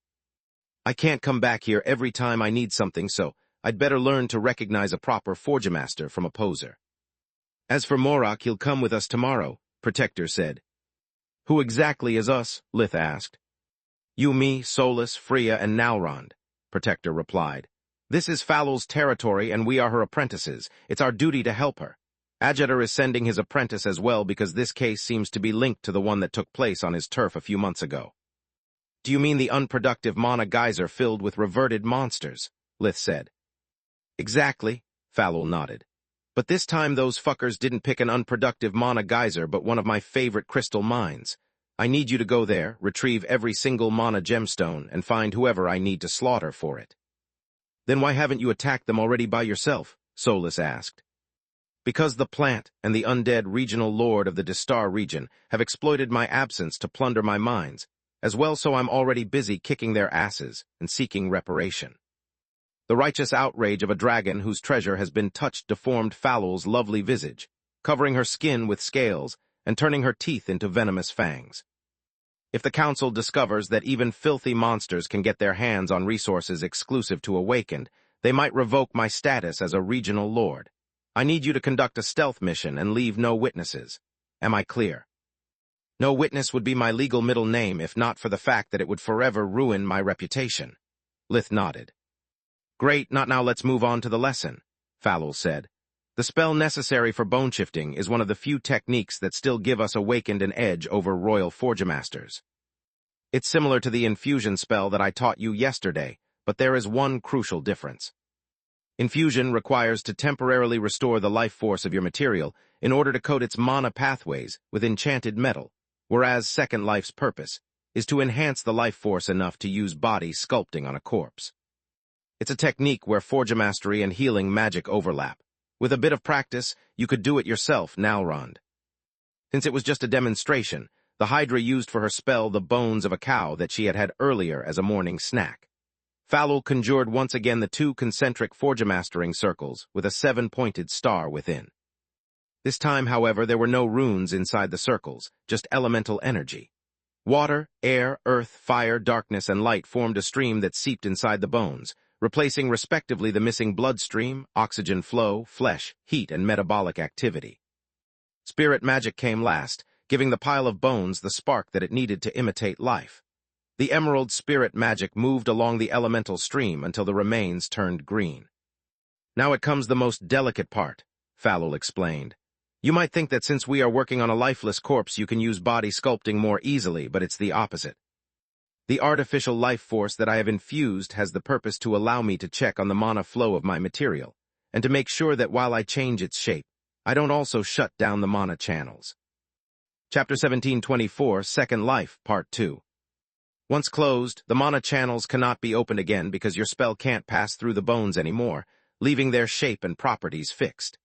I can't come back here every time I need something, so I'd better learn to recognize a proper Forgemaster from a poser. As for Morak, he'll come with us tomorrow, Protector said. Who exactly is us? Lith asked. You, me, Solus, Freya, and Nalrond, Protector replied. This is Falul's territory, and we are her apprentices. It's our duty to help her. Adjeter is sending his apprentice as well because this case seems to be linked to the one that took place on his turf a few months ago. Do you mean the unproductive mana geyser filled with reverted monsters? Lith said. Exactly, Falul nodded. But this time those fuckers didn't pick an unproductive mana geyser but one of my favorite crystal mines. I need you to go there, retrieve every single mana gemstone, and find whoever I need to slaughter for it. Then why haven't you attacked them already by yourself? Solus asked. Because the plant and the undead regional lord of the Distar region have exploited my absence to plunder my mines, as well, so I'm already busy kicking their asses and seeking reparation. The righteous outrage of a dragon whose treasure has been touched deformed Falul's lovely visage, covering her skin with scales and turning her teeth into venomous fangs. If the council discovers that even filthy monsters can get their hands on resources exclusive to Awakened, they might revoke my status as a regional lord. I need you to conduct a stealth mission and leave no witnesses. Am I clear? No witness would be my legal middle name if not for the fact that it would forever ruin my reputation. Lith nodded. Great, not now, let's move on to the lesson, Falul said. The spell necessary for bone shifting is one of the few techniques that still give us Awakened an edge over Royal Forgemasters. It's similar to the infusion spell that I taught you yesterday, but there is one crucial difference. Infusion requires to temporarily restore the life force of your material in order to coat its mana pathways with enchanted metal, whereas Second Life's purpose is to enhance the life force enough to use body sculpting on a corpse. It's a technique where Forgemastery and healing magic overlap. With a bit of practice, you could do it yourself, Nalrond. Since it was just a demonstration, the Hydra used for her spell the bones of a cow that she had had earlier as a morning snack. Falul conjured once again the two concentric Forgemastering circles with a 7-pointed star within. This time, however, there were no runes inside the circles, just elemental energy. Water, air, earth, fire, darkness, and light formed a stream that seeped inside the bones, replacing respectively the missing bloodstream, oxygen flow, flesh, heat, and metabolic activity. Spirit magic came last, giving the pile of bones the spark that it needed to imitate life. The emerald spirit magic moved along the elemental stream until the remains turned green. Now it comes the most delicate part, Falul explained. You might think that since we are working on a lifeless corpse you can use body sculpting more easily, but it's the opposite. The artificial life force that I have infused has the purpose to allow me to check on the mana flow of my material, and to make sure that while I change its shape, I don't also shut down the mana channels. Chapter 1724, Second Life, Part 2. Once closed, the mana channels cannot be opened again because your spell can't pass through the bones anymore, leaving their shape and properties fixed.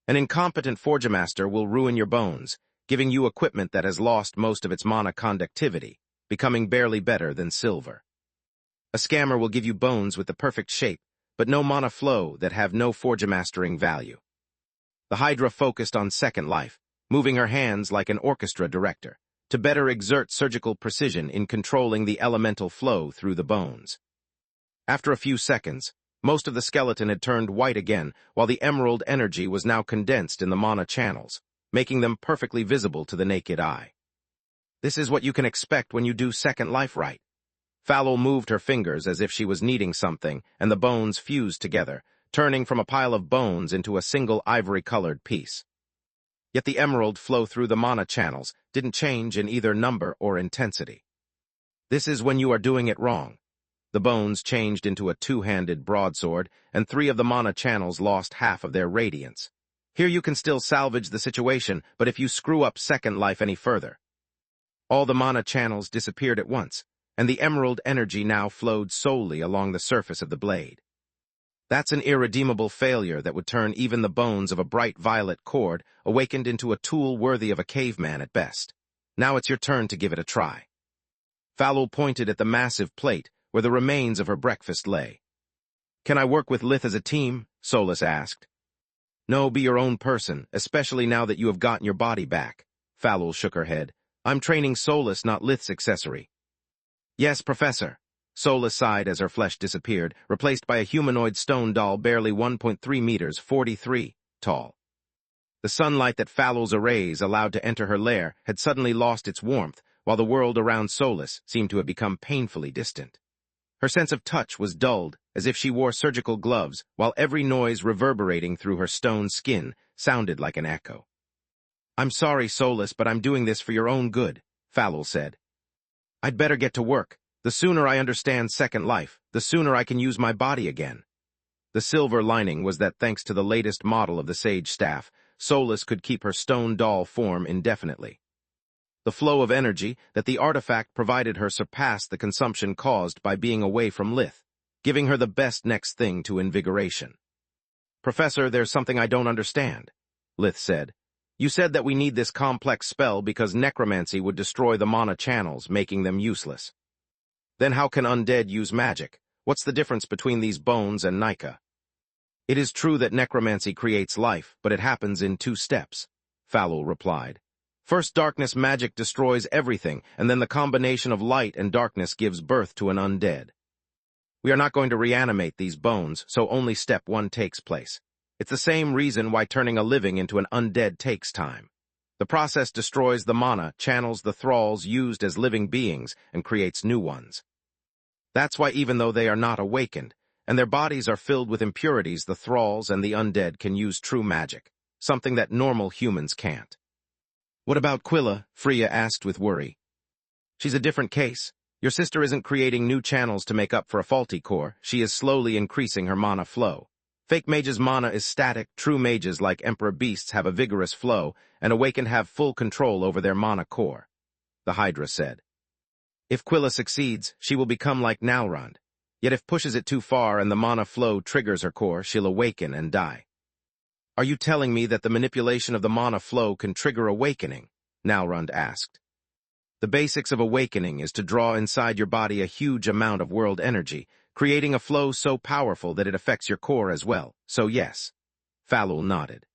An incompetent Forgemaster will ruin your bones, giving you equipment that has lost most of its mana conductivity, becoming barely better than silver. A scammer will give you bones with the perfect shape, but no mana flow that have no Forgemastering value. The Hydra focused on Second Life, moving her hands like an orchestra director, to better exert surgical precision in controlling the elemental flow through the bones. After a few seconds, most of the skeleton had turned white again, while the emerald energy was now condensed in the mana channels, making them perfectly visible to the naked eye. This is what you can expect when you do Second Life right. Falul moved her fingers as if she was kneading something, and the bones fused together, turning from a pile of bones into a single ivory-colored piece. Yet the emerald flow through the mana channels didn't change in either number or intensity. This is when you are doing it wrong. The bones changed into a two-handed broadsword, and 3 of the mana channels lost half of their radiance. Here you can still salvage the situation, but if you screw up Second Life any further. All the mana channels disappeared at once, and the emerald energy now flowed solely along the surface of the blade. That's an irredeemable failure that would turn even the bones of a bright violet cord awakened into a tool worthy of a caveman at best. Now it's your turn to give it a try. Falul pointed at the massive plate where the remains of her breakfast lay. Can I work with Lith as a team? Solus asked. No, be your own person, especially now that you have gotten your body back. Falul shook her head. I'm training Solus, not Lith's accessory. Yes, Professor. Solus sighed as her flesh disappeared, replaced by a humanoid stone doll barely 1.3 meters, 43, tall. The sunlight that Falul's arrays allowed to enter her lair had suddenly lost its warmth, while the world around Solus seemed to have become painfully distant. Her sense of touch was dulled, as if she wore surgical gloves, while every noise reverberating through her stone skin sounded like an echo. I'm sorry, Solus, but I'm doing this for your own good, Falul said. I'd better get to work. The sooner I understand Second Life, the sooner I can use my body again. The silver lining was that thanks to the latest model of the Sage Staff, Solus could keep her stone doll form indefinitely. The flow of energy that the artifact provided her surpassed the consumption caused by being away from Lith, giving her the best next thing to invigoration. Professor, there's something I don't understand, Lith said. You said that we need this complex spell because necromancy would destroy the mana channels, making them useless. Then how can undead use magic? What's the difference between these bones and Nika? It is true that necromancy creates life, but it happens in 2 steps, Falul replied. First, darkness magic destroys everything, and then the combination of light and darkness gives birth to an undead. We are not going to reanimate these bones, so only step 1 takes place. It's the same reason why turning a living into an undead takes time. The process destroys the mana, channels the thralls used as living beings, and creates new ones. That's why even though they are not awakened, and their bodies are filled with impurities, the thralls and the undead can use true magic, something that normal humans can't. What about Quilla? Freya asked with worry. She's a different case. Your sister isn't creating new channels to make up for a faulty core, she is slowly increasing her mana flow. Fake mages' mana is static, true mages like Emperor Beasts have a vigorous flow, and awakened have full control over their mana core, the Hydra said. If Quilla succeeds, she will become like Nalrund. Yet if pushes it too far and the mana flow triggers her core, she'll awaken and die. Are you telling me that the manipulation of the mana flow can trigger awakening? Nalrund asked. The basics of awakening is to draw inside your body a huge amount of world energy, creating a flow so powerful that it affects your core as well, so yes. Falul nodded.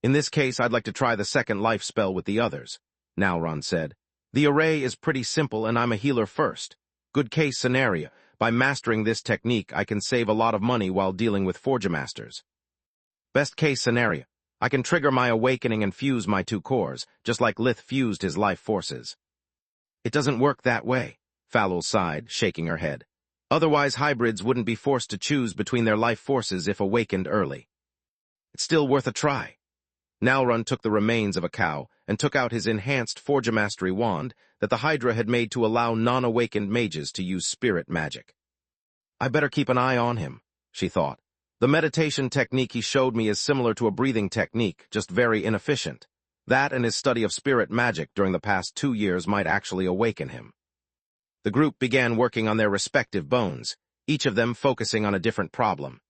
In this case, I'd like to try the Second Life spell with the others, Nalrund said. The array is pretty simple and I'm a healer first. Good case scenario. By mastering this technique, I can save a lot of money while dealing with Forgemasters. Best case scenario. I can trigger my awakening and fuse my 2 cores, just like Lith fused his life forces. It doesn't work that way, Falul sighed, shaking her head. Otherwise, hybrids wouldn't be forced to choose between their life forces if awakened early. It's still worth a try. Nalrund took the remains of a cow and took out his enhanced Forgemastery wand that the Hydra had made to allow non-awakened mages to use spirit magic. I better keep an eye on him, she thought. The meditation technique he showed me is similar to a breathing technique, just very inefficient. That and his study of spirit magic during the past 2 years might actually awaken him. The group began working on their respective bones, each of them focusing on a different problem.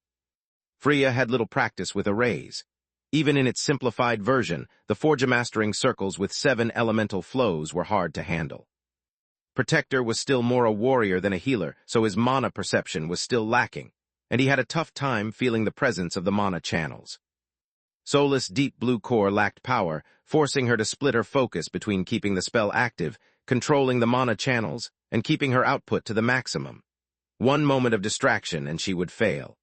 Freya had little practice with arrays. Even in its simplified version, the Forgemastering circles with 7 elemental flows were hard to handle. Protector was still more a warrior than a healer, so his mana perception was still lacking, and he had a tough time feeling the presence of the mana channels. Solus' deep blue core lacked power, forcing her to split her focus between keeping the spell active, controlling the mana channels, and keeping her output to the maximum. One moment of distraction and she would fail.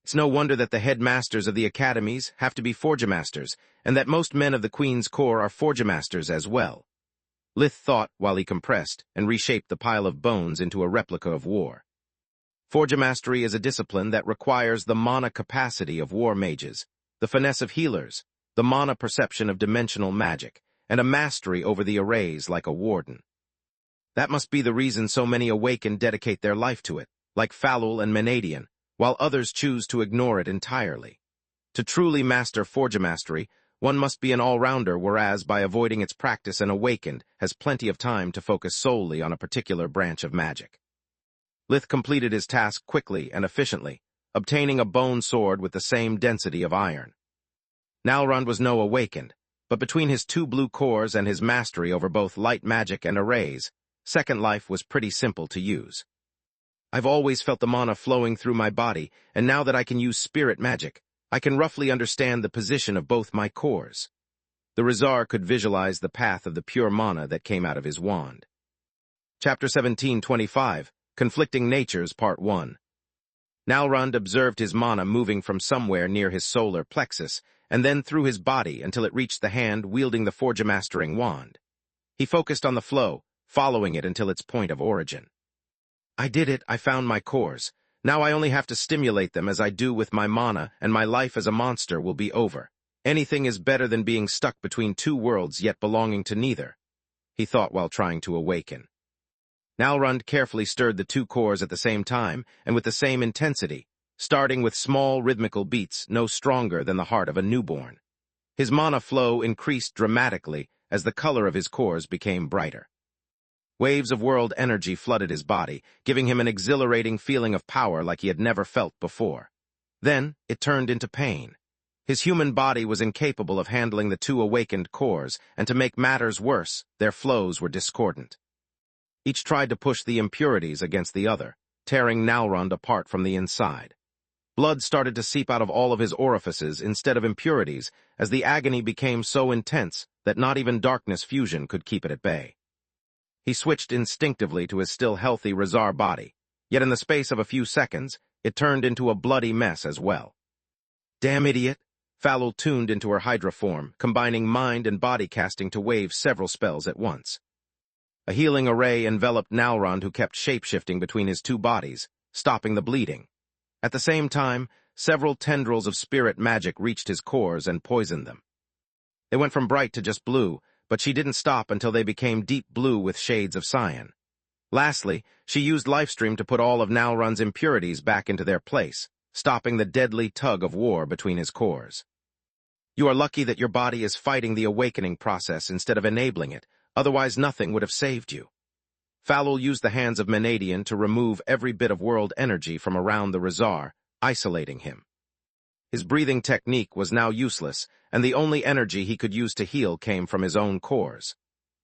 It's no wonder that the headmasters of the academies have to be Forgemasters, and that most men of the Queen's Corps are Forgemasters as well. Lith thought while he compressed and reshaped the pile of bones into a replica of war. Forgemastery is a discipline that requires the mana capacity of war mages, the finesse of healers, the mana perception of dimensional magic, and a mastery over the arrays like a warden. That must be the reason so many awaken dedicate their life to it, like Falul and Menadian, while others choose to ignore it entirely. To truly master Forgemastery, one must be an all-rounder, whereas by avoiding its practice an awakened has plenty of time to focus solely on a particular branch of magic. Lith completed his task quickly and efficiently, obtaining a bone sword with the same density of iron. Nalrund was no awakened, but between his 2 blue cores and his mastery over both light magic and arrays, Second Life was pretty simple to use. I've always felt the mana flowing through my body, and now that I can use spirit magic, I can roughly understand the position of both my cores. The Rizar could visualize the path of the pure mana that came out of his wand. Chapter 1725, Conflicting Natures, Part 1. Nalrund observed his mana moving from somewhere near his solar plexus, and then through his body until it reached the hand wielding the Forgemastering wand. He focused on the flow, following it until its point of origin. I did it, I found my cores. Now I only have to stimulate them as I do with my mana, and my life as a monster will be over. Anything is better than being stuck between 2 worlds yet belonging to neither, he thought while trying to awaken. Nalrund carefully stirred the 2 cores at the same time and with the same intensity, starting with small rhythmical beats no stronger than the heart of a newborn. His mana flow increased dramatically as the color of his cores became brighter. Waves of world energy flooded his body, giving him an exhilarating feeling of power like he had never felt before. Then it turned into pain. His human body was incapable of handling the 2 awakened cores, and to make matters worse, their flows were discordant. Each tried to push the impurities against the other, tearing Nalrund apart from the inside. Blood started to seep out of all of his orifices instead of impurities, as the agony became so intense that not even darkness fusion could keep it at bay. He switched instinctively to his still healthy Rizar body, yet in the space of a few seconds, it turned into a bloody mess as well. Damn idiot! Falul tuned into her Hydra form, combining mind and body casting to wave several spells at once. A healing array enveloped Nalrund, who kept shape-shifting between his 2 bodies, stopping the bleeding. At the same time, several tendrils of spirit magic reached his cores and poisoned them. They went from bright to just blue, but she didn't stop until they became deep blue with shades of cyan. Lastly, she used Lifestream to put all of Nalrund's impurities back into their place, stopping the deadly tug of war between his cores. You are lucky that your body is fighting the awakening process instead of enabling it, otherwise nothing would have saved you. Falul used the hands of Menadian to remove every bit of world energy from around the Rizar, isolating him. His breathing technique was now useless, and the only energy he could use to heal came from his own cores.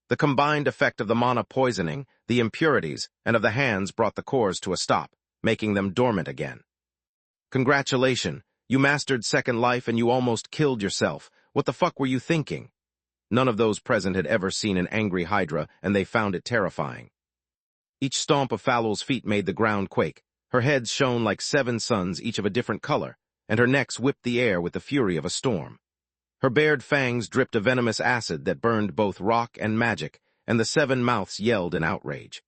The combined effect of the mana poisoning, the impurities, and of the hands brought the cores to a stop, making them dormant again. Congratulations, you mastered Second Life and you almost killed yourself. What the fuck were you thinking? None of those present had ever seen an angry Hydra, and they found it terrifying. Each stomp of Falul's feet made the ground quake. Her heads shone like 7 suns, each of a different color, and her necks whipped the air with the fury of a storm. Her bared fangs dripped a venomous acid that burned both rock and magic, and the 7 mouths yelled in outrage.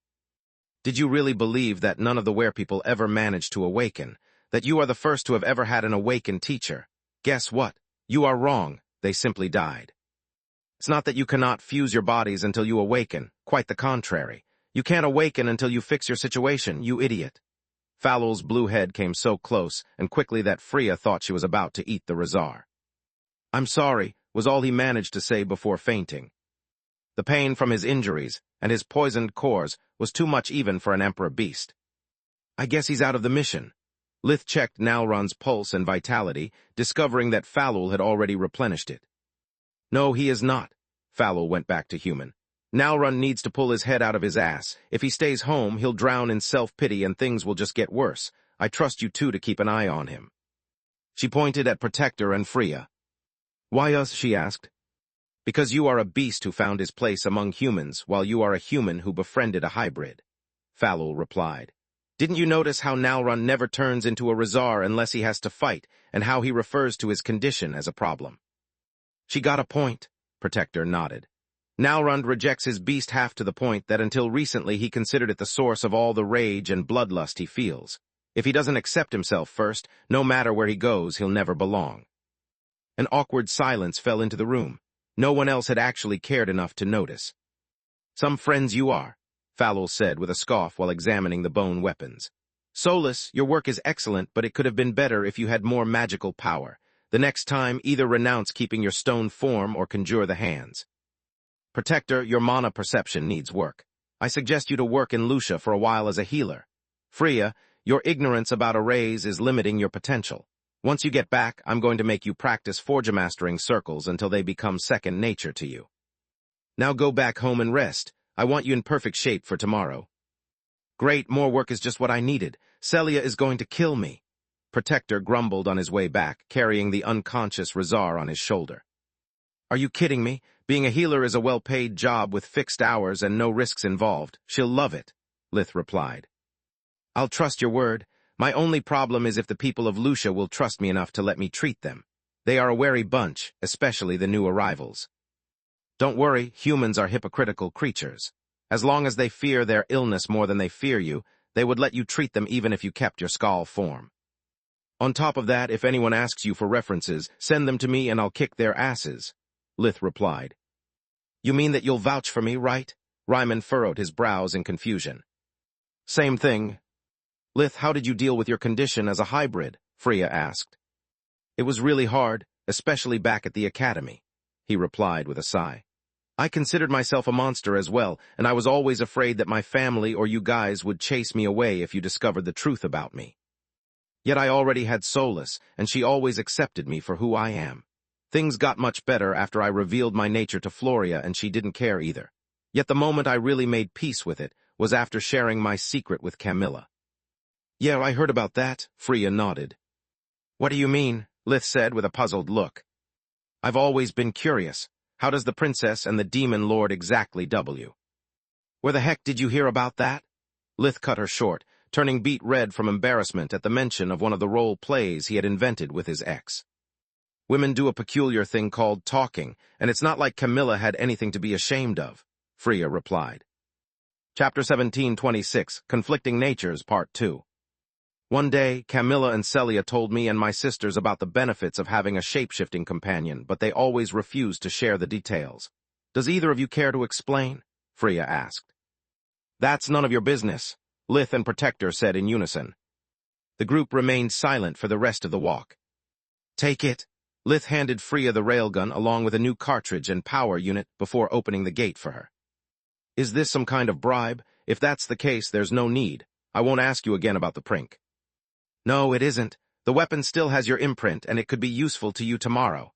Did you really believe that none of the werepeople ever managed to awaken? That you are the first to have ever had an awakened teacher? Guess what? You are wrong. They simply died. It's not that you cannot fuse your bodies until you awaken, quite the contrary. You can't awaken until you fix your situation, you idiot. Falul's blue head came so close, and quickly that Freya thought she was about to eat the Rizar. I'm sorry, was all he managed to say before fainting. The pain from his injuries, and his poisoned cores, was too much even for an Emperor beast. I guess he's out of the mission. Lith checked Nalrund's pulse and vitality, discovering that Falul had already replenished it. No, he is not. Falul went back to human. Nalrund needs to pull his head out of his ass. If he stays home, he'll drown in self-pity and things will just get worse. I trust you two to keep an eye on him. She pointed at Protector and Freya. Why us, she asked. Because you are a beast who found his place among humans, while you are a human who befriended a hybrid. Falul replied. Didn't you notice how Nalrund never turns into a Rizar unless he has to fight, and how he refers to his condition as a problem? She got a point, Protector nodded. Nalrund rejects his beast half to the point that until recently he considered it the source of all the rage and bloodlust he feels. If he doesn't accept himself first, no matter where he goes, he'll never belong. An awkward silence fell into the room. No one else had actually cared enough to notice. "Some friends you are," Fallow said with a scoff while examining the bone weapons. "Solus, your work is excellent, but it could have been better if you had more magical power. The next time, either renounce keeping your stone form or conjure the hands. Protector, your mana perception needs work. I suggest you to work in Lucia for a while as a healer. Freya, your ignorance about arrays is limiting your potential. Once you get back, I'm going to make you practice Forgemastering circles until they become second nature to you. Now go back home and rest. I want you in perfect shape for tomorrow." "Great, more work is just what I needed. Celia is going to kill me." Protector grumbled on his way back, carrying the unconscious Razar on his shoulder. "Are you kidding me? Being a healer is a well-paid job with fixed hours and no risks involved. She'll love it," Lith replied. "I'll trust your word. My only problem is if the people of Lucia will trust me enough to let me treat them. They are a wary bunch, especially the new arrivals." "Don't worry, humans are hypocritical creatures. As long as they fear their illness more than they fear you, they would let you treat them even if you kept your skull form. On top of that, if anyone asks you for references, send them to me and I'll kick their asses," Lith replied. "You mean that you'll vouch for me, right?" Ryman furrowed his brows in confusion. "Same thing." "Lith, how did you deal with your condition as a hybrid?" Freya asked. "It was really hard, especially back at the academy," he replied with a sigh. "I considered myself a monster as well, and I was always afraid that my family or you guys would chase me away if you discovered the truth about me. Yet I already had Solus, and she always accepted me for who I am. Things got much better after I revealed my nature to Floria, and she didn't care either. Yet the moment I really made peace with it was after sharing my secret with Camilla." "Yeah, I heard about that," Freya nodded. "What do you mean?" Lith said with a puzzled look. "I've always been curious. How does the princess and the demon lord exactly W?" "Where the heck did you hear about that?" Lith cut her short, turning beet red from embarrassment at the mention of one of the role plays he had invented with his ex. "Women do a peculiar thing called talking, and it's not like Camilla had anything to be ashamed of," Freya replied. Chapter 1726, Conflicting Natures, Part 2. One day, Camilla and Celia told me and my sisters about the benefits of having a shape-shifting companion, but they always refused to share the details. "Does either of you care to explain?" Freya asked. "That's none of your business," Lith and Protector said in unison. The group remained silent for the rest of the walk. "Take it." Lith handed Freya the railgun along with a new cartridge and power unit before opening the gate for her. "Is this some kind of bribe? If that's the case, there's no need. I won't ask you again about the prink." "No, it isn't. The weapon still has your imprint, and it could be useful to you tomorrow."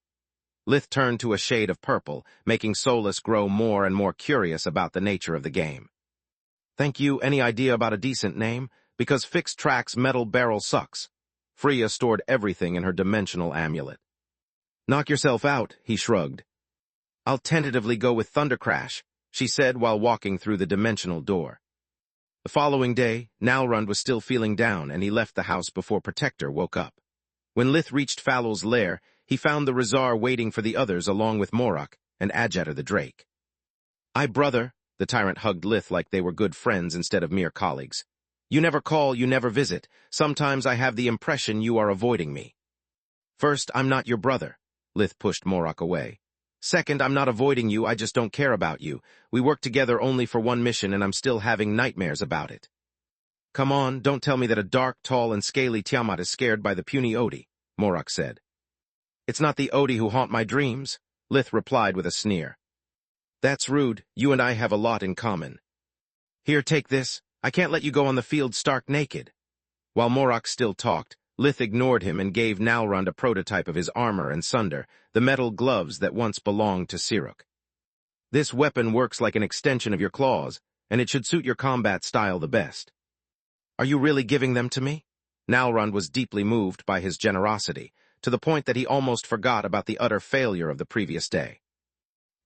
Lith turned to a shade of purple, making Solus grow more and more curious about the nature of the game. "Thank you. Any idea about a decent name? Because Fixed Track's metal barrel sucks." Freya stored everything in her dimensional amulet. "Knock yourself out," he shrugged. "I'll tentatively go with Thundercrash," she said while walking through the dimensional door. The following day, Nalrund was still feeling down, and he left the house before Protector woke up. When Lith reached Fallow's lair, he found the Razar waiting for the others along with Morak and Adjatar the Drake. "Aye, brother," the tyrant hugged Lith like they were good friends instead of mere colleagues. "You never call, you never visit. Sometimes I have the impression you are avoiding me." "First, I'm not your brother." Lith pushed Morak away. "Second, I'm not avoiding you, I just don't care about you. We work together only for one mission, and I'm still having nightmares about it." "Come on, don't tell me that a dark, tall, and scaly Tiamat is scared by the puny Odie," Morak said. "It's not the Odie who haunt my dreams," Lith replied with a sneer. "That's rude. You and I have a lot in common. Here, take this. I can't let you go on the field stark naked." While Morak still talked, Lith ignored him and gave Nalrund a prototype of his armor and sunder, the metal gloves that once belonged to Siruk. "This weapon works like an extension of your claws, and it should suit your combat style the best." "Are you really giving them to me?" Nalrund was deeply moved by his generosity, to the point that he almost forgot about the utter failure of the previous day.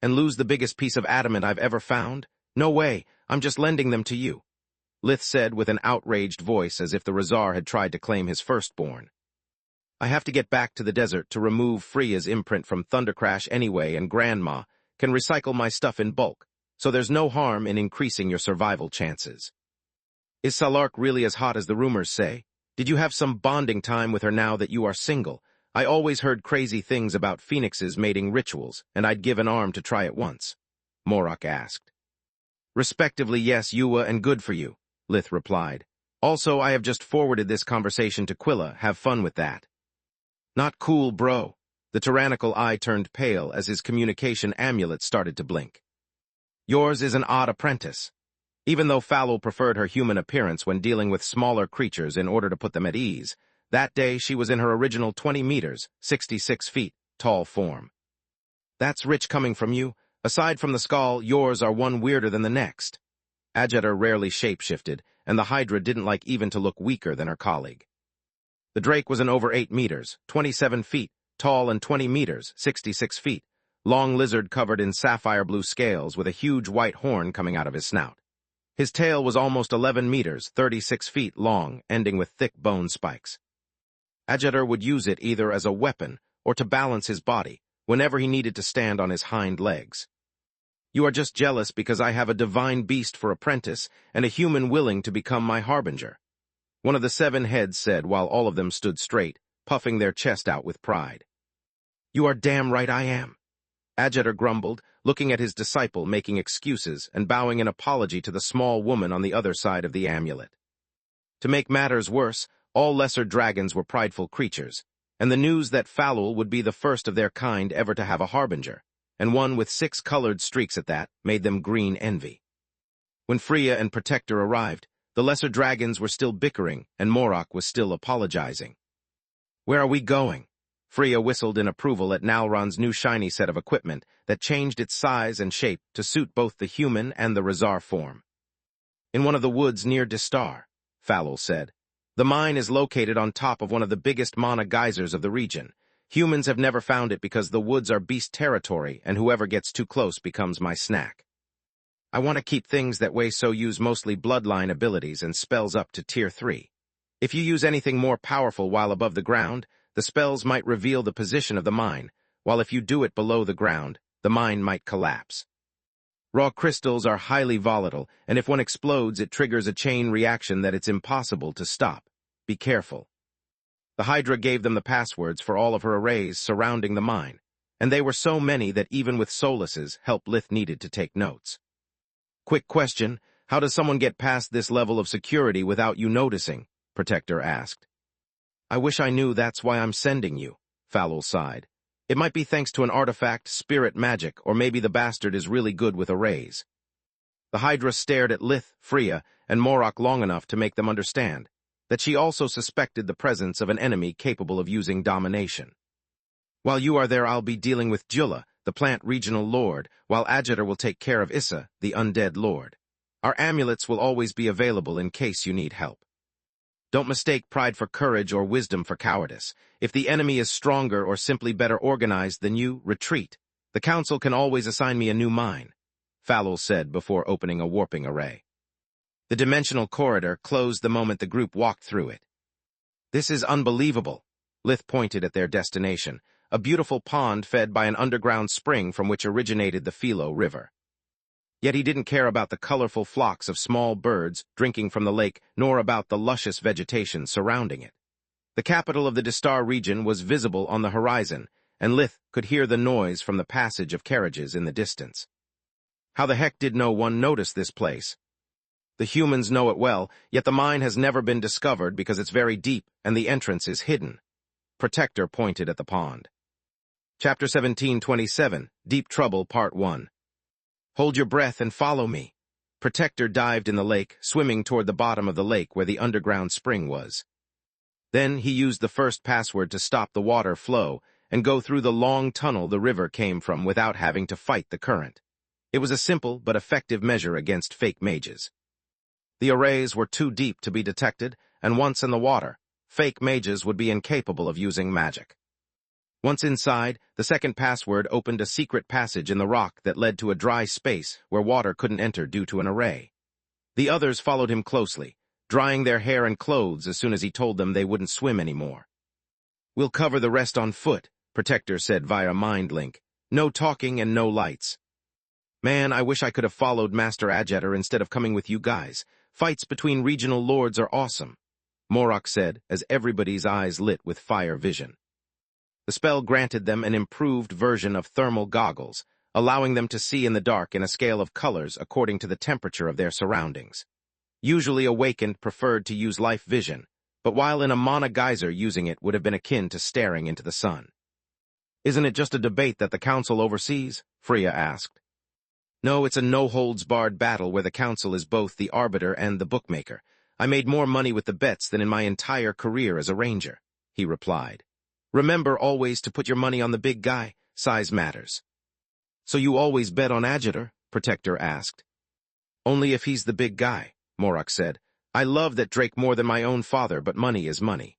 "And lose the biggest piece of adamant I've ever found? No way, I'm just lending them to you," Lith said with an outraged voice as if the Razar had tried to claim his firstborn. "I have to get back to the desert to remove Freya's imprint from Thundercrash anyway, and Grandma can recycle my stuff in bulk, so there's no harm in increasing your survival chances." "Is Salark really as hot as the rumors say? Did you have some bonding time with her now that you are single? I always heard crazy things about phoenixes mating rituals, and I'd give an arm to try it once. Morok asked. Respectively, yes, Yua, and good for you, Lith replied. Also, I have just forwarded this conversation to Quilla. Have fun with that. Not cool, bro. The tyrannical eye turned pale as his communication amulet started to blink. Yours is an odd apprentice. Even though Falul preferred her human appearance when dealing with smaller creatures in order to put them at ease, that day she was in her original 20 meters, 66 feet, tall form. That's rich coming from you. Aside from the skull, yours are one weirder than the next. Ajeter rarely shape-shifted, and the Hydra didn't like even to look weaker than her colleague. The Drake was an over 8 meters, 27 feet, tall and 20 meters, 66 feet, long lizard covered in sapphire blue scales with a huge white horn coming out of his snout. His tail was almost 11 meters, 36 feet long, ending with thick bone spikes. Ajeter would use it either as a weapon or to balance his body whenever he needed to stand on his hind legs. You are just jealous because I have a divine beast for apprentice and a human willing to become my harbinger. One of the 7 heads said while all of them stood straight, puffing their chest out with pride. You are damn right I am. Ajeter grumbled, looking at his disciple making excuses and bowing an apology to the small woman on the other side of the amulet. To make matters worse, all lesser dragons were prideful creatures, and the news that Falul would be the first of their kind ever to have a harbinger, and one with 6 colored streaks at that, made them green envy. When Freya and Protector arrived, the lesser dragons were still bickering, and Morok was still apologizing. Where are we going? Freya whistled in approval at Nalron's new shiny set of equipment that changed its size and shape to suit both the human and the Razar form. In one of the woods near Distar, Falul said. The mine is located on top of one of the biggest mana geysers of the region. Humans have never found it because the woods are beast territory and whoever gets too close becomes my snack. I want to keep things that way, so use mostly bloodline abilities and spells up to tier 3. If you use anything more powerful while above the ground, the spells might reveal the position of the mine, while if you do it below the ground, the mine might collapse. Raw crystals are highly volatile, and if one explodes, it triggers a chain reaction that it's impossible to stop. Be careful. The Hydra gave them the passwords for all of her arrays surrounding the mine, and they were so many that even with Solus's help Lith needed to take notes. Quick question, how does someone get past this level of security without you noticing? Protector asked. I wish I knew. That's why I'm sending you, Falul sighed. It might be thanks to an artifact, spirit magic, or maybe the bastard is really good with arrays. The Hydra stared at Lith, Freya, and Morok long enough to make them understand that she also suspected the presence of an enemy capable of using domination. While you are there, I'll be dealing with Jula, the plant regional lord, while Ajeter will take care of Issa, the undead lord. Our amulets will always be available in case you need help. Don't mistake pride for courage or wisdom for cowardice. If the enemy is stronger or simply better organized than you, retreat. The council can always assign me a new mine, Falul said before opening a warping array. The dimensional corridor closed the moment the group walked through it. This is unbelievable. Lith pointed at their destination, a beautiful pond fed by an underground spring from which originated the Philo River. Yet he didn't care about the colorful flocks of small birds drinking from the lake, nor about the luscious vegetation surrounding it. The capital of the Distar region was visible on the horizon, and Lith could hear the noise from the passage of carriages in the distance. How the heck did no one notice this place? The humans know it well, yet the mine has never been discovered because it's very deep and the entrance is hidden. Protector pointed at the pond. Chapter 1727, Deep Trouble, Part 1. Hold your breath and follow me. Protector dived in the lake, swimming toward the bottom of the lake where the underground spring was. Then he used the first password to stop the water flow and go through the long tunnel the river came from without having to fight the current. It was a simple but effective measure against fake mages. The arrays were too deep to be detected, and once in the water, fake mages would be incapable of using magic. Once inside, the second password opened a secret passage in the rock that led to a dry space where water couldn't enter due to an array. The others followed him closely, drying their hair and clothes as soon as he told them they wouldn't swim anymore. We'll cover the rest on foot, Protector said via mind link. No talking and no lights. Man, I wish I could have followed Master Ajeter instead of coming with you guys. Fights between regional lords are awesome, Morok said as everybody's eyes lit with fire vision. The spell granted them an improved version of thermal goggles, allowing them to see in the dark in a scale of colors according to the temperature of their surroundings. Usually awakened preferred to use life vision, but while in a mana geyser, using it would have been akin to staring into the sun. "Isn't it just a debate that the council oversees?" Freya asked. "No, it's a no-holds-barred battle where the council is both the arbiter and the bookmaker. I made more money with the bets than in my entire career as a ranger," he replied. "Remember always to put your money on the big guy. Size matters." "So you always bet on Adjutor?" Protector asked. "Only if he's the big guy," Morok said. "I love that Drake more than my own father, but money is money."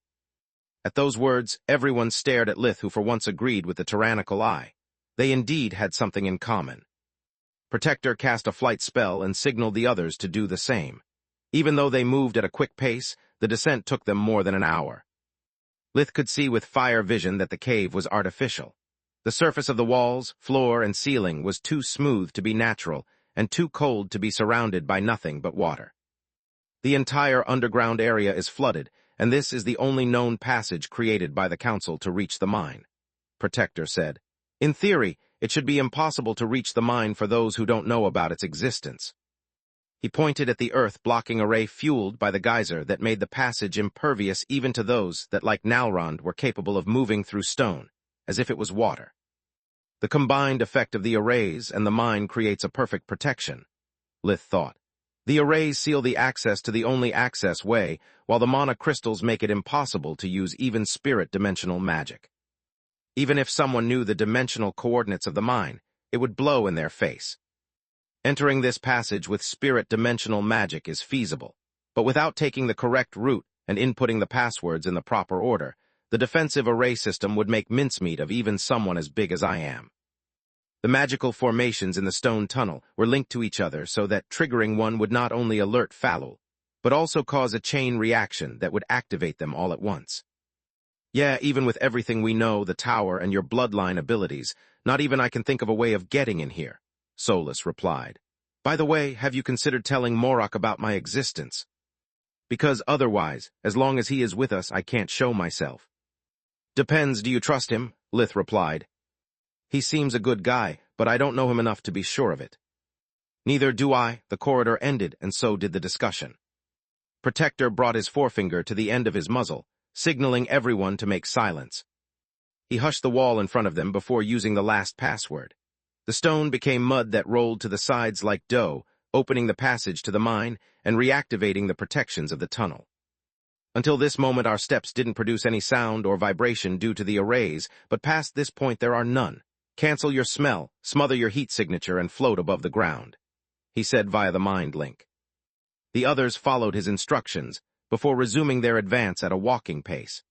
At those words, everyone stared at Lith, who for once agreed with the tyrannical eye. They indeed had something in common. Protector cast a flight spell and signaled the others to do the same. Even though they moved at a quick pace, the descent took them more than an hour. Lith could see with fire vision that the cave was artificial. The surface of the walls, floor, and ceiling was too smooth to be natural and too cold to be surrounded by nothing but water. The entire underground area is flooded, and this is the only known passage created by the council to reach the mine, Protector said. "In theory, it should be impossible to reach the mine for those who don't know about its existence." He pointed at the earth-blocking array fueled by the geyser that made the passage impervious even to those that, like Nalrond, were capable of moving through stone, as if it was water. The combined effect of the arrays and the mine creates a perfect protection, Lith thought. The arrays seal the access to the only access way, while the mana crystals make it impossible to use even spirit-dimensional magic. Even if someone knew the dimensional coordinates of the mine, it would blow in their face. Entering this passage with spirit-dimensional magic is feasible, but without taking the correct route and inputting the passwords in the proper order, the defensive array system would make mincemeat of even someone as big as I am. The magical formations in the stone tunnel were linked to each other so that triggering one would not only alert Falul, but also cause a chain reaction that would activate them all at once. "Yeah, even with everything we know, the tower and your bloodline abilities, not even I can think of a way of getting in here," Solus replied. "By the way, have you considered telling Morok about my existence? Because otherwise, as long as he is with us, I can't show myself." "Depends, do you trust him?" Lith replied. "He seems a good guy, but I don't know him enough to be sure of it." "Neither do I." The corridor ended, and so did the discussion. Protector brought his forefinger to the end of his muzzle, signaling everyone to make silence. He hushed the wall in front of them before using the last password. The stone became mud that rolled to the sides like dough, opening the passage to the mine and reactivating the protections of the tunnel. "Until this moment, our steps didn't produce any sound or vibration due to the arrays, but past this point there are none. Cancel your smell, smother your heat signature, and float above the ground," he said via the mind link. The others followed his instructions before resuming their advance at a walking pace.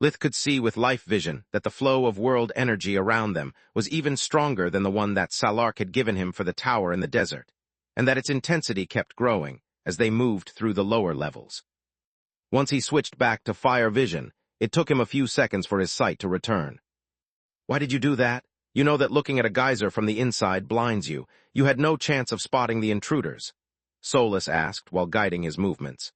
Lith could see with life vision that the flow of world energy around them was even stronger than the one that Salark had given him for the tower in the desert, and that its intensity kept growing as they moved through the lower levels. Once he switched back to fire vision, it took him a few seconds for his sight to return. "Why did you do that? You know that looking at a geyser from the inside blinds you. You had no chance of spotting the intruders," Solus asked while guiding his movements.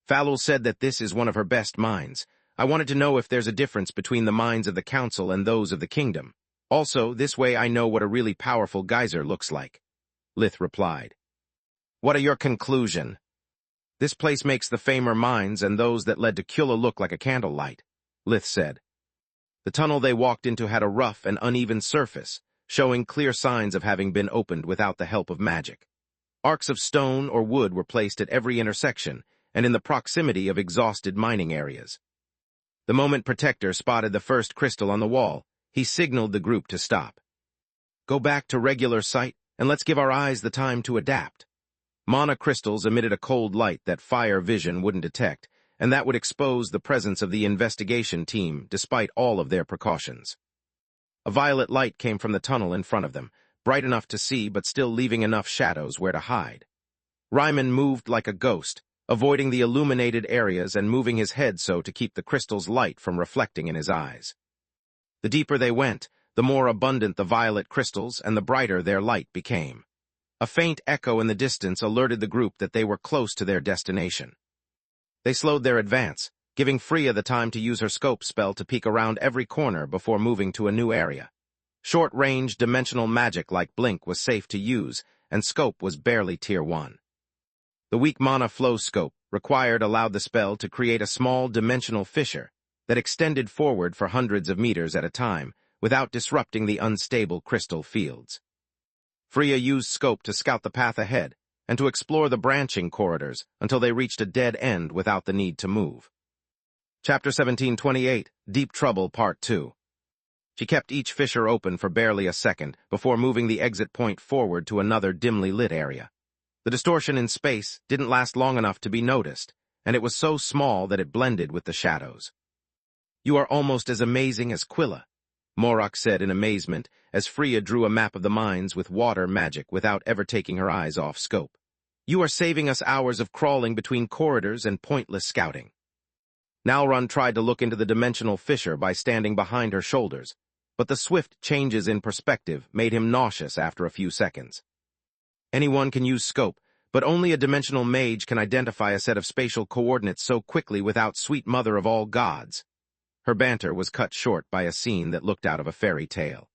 "Falul said that this is one of her best mines. I wanted to know if there's a difference between the mines of the council and those of the kingdom. Also, this way I know what a really powerful geyser looks like," Lith replied. "What are your conclusion?" "This place makes the Famer mines and those that led to Kula look like a candlelight," Lith said. The tunnel they walked into had a rough and uneven surface, showing clear signs of having been opened without the help of magic. Arcs of stone or wood were placed at every intersection and in the proximity of exhausted mining areas. The moment Protector spotted the first crystal on the wall, he signaled the group to stop. "Go back to regular sight, and let's give our eyes the time to adapt." Mana crystals emitted a cold light that fire vision wouldn't detect, and that would expose the presence of the investigation team despite all of their precautions. A violet light came from the tunnel in front of them, bright enough to see but still leaving enough shadows where to hide. Ryman moved like a ghost, avoiding the illuminated areas and moving his head so to keep the crystal's light from reflecting in his eyes. The deeper they went, the more abundant the violet crystals and the brighter their light became. A faint echo in the distance alerted the group that they were close to their destination. They slowed their advance, giving Freya the time to use her scope spell to peek around every corner before moving to a new area. Short-range dimensional magic like Blink was safe to use, and scope was barely Tier 1. The weak mana flow scope required allowed the spell to create a small dimensional fissure that extended forward for hundreds of meters at a time without disrupting the unstable crystal fields. Freya used scope to scout the path ahead and to explore the branching corridors until they reached a dead end without the need to move. Chapter 1728, Deep Trouble Part 2. She kept each fissure open for barely a second before moving the exit point forward to another dimly lit area. The distortion in space didn't last long enough to be noticed, and it was so small that it blended with the shadows. "You are almost as amazing as Quilla," Morok said in amazement as Freya drew a map of the mines with water magic without ever taking her eyes off scope. "You are saving us hours of crawling between corridors and pointless scouting." Nalrund tried to look into the dimensional fissure by standing behind her shoulders, but the swift changes in perspective made him nauseous after a few seconds. Anyone can use scope, but only a dimensional mage can identify a set of spatial coordinates so quickly without sweet mother of all gods. Her banter was cut short by a scene that looked out of a fairy tale.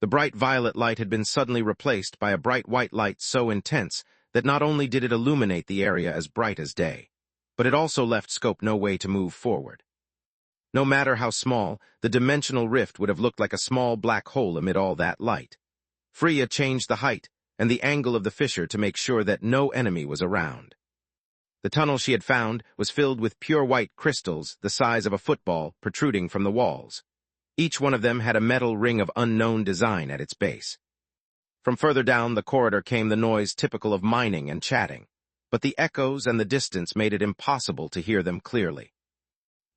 The bright violet light had been suddenly replaced by a bright white light so intense that not only did it illuminate the area as bright as day, but it also left scope no way to move forward. No matter how small, the dimensional rift would have looked like a small black hole amid all that light. Freya changed the height and the angle of the fissure to make sure that no enemy was around. The tunnel she had found was filled with pure white crystals the size of a football protruding from the walls. Each one of them had a metal ring of unknown design at its base. From further down the corridor came the noise typical of mining and chatting, but the echoes and the distance made it impossible to hear them clearly.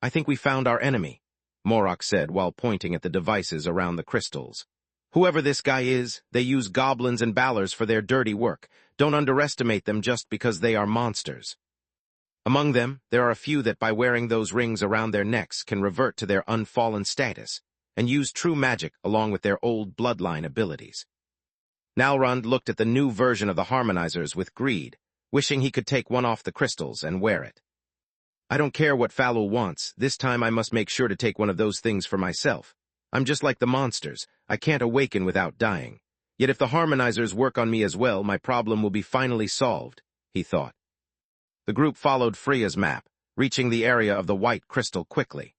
"I think we found our enemy," Morok said while pointing at the devices around the crystals. "Whoever this guy is, they use goblins and ballers for their dirty work. Don't underestimate them just because they are monsters. Among them, there are a few that by wearing those rings around their necks can revert to their unfallen status and use true magic along with their old bloodline abilities." Nalrund looked at the new version of the harmonizers with greed, wishing he could take one off the crystals and wear it. "I don't care what Falul wants, this time I must make sure to take one of those things for myself. I'm just like the monsters, I can't awaken without dying. Yet if the harmonizers work on me as well, my problem will be finally solved," he thought. The group followed Freya's map, reaching the area of the white crystal quickly.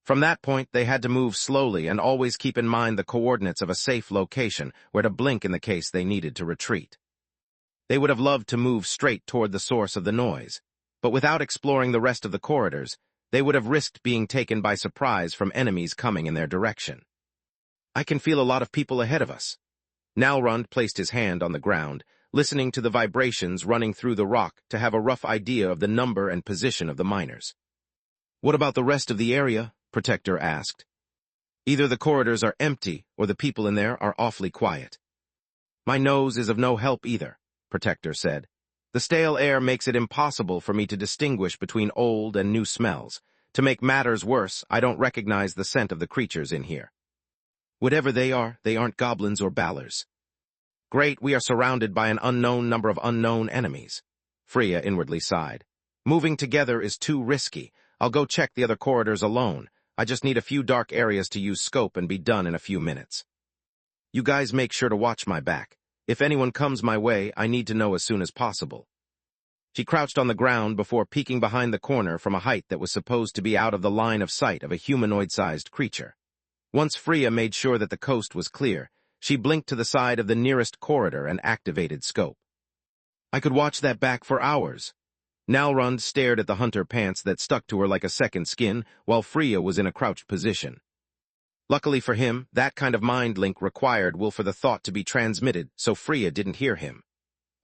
From that point, they had to move slowly and always keep in mind the coordinates of a safe location where to blink in the case they needed to retreat. They would have loved to move straight toward the source of the noise, but without exploring the rest of the corridors, they would have risked being taken by surprise from enemies coming in their direction. "I can feel a lot of people ahead of us." Nalrund placed his hand on the ground, listening to the vibrations running through the rock to have a rough idea of the number and position of the miners. "What about the rest of the area?" Protector asked. "Either the corridors are empty or the people in there are awfully quiet." "My nose is of no help either," Protector said. "The stale air makes it impossible for me to distinguish between old and new smells. To make matters worse, I don't recognize the scent of the creatures in here." "Whatever they aren't goblins or ballers." "Great, we are surrounded by an unknown number of unknown enemies." Freya inwardly sighed. "Moving together is too risky. I'll go check the other corridors alone. I just need a few dark areas to use scope and be done in a few minutes. You guys make sure to watch my back. If anyone comes my way, I need to know as soon as possible." She crouched on the ground before peeking behind the corner from a height that was supposed to be out of the line of sight of a humanoid-sized creature. Once Freya made sure that the coast was clear, she blinked to the side of the nearest corridor and activated scope. "I could watch that back for hours." Nalrund stared at the hunter pants that stuck to her like a second skin while Freya was in a crouched position. Luckily for him, that kind of mind link required will for the thought to be transmitted, so Freya didn't hear him.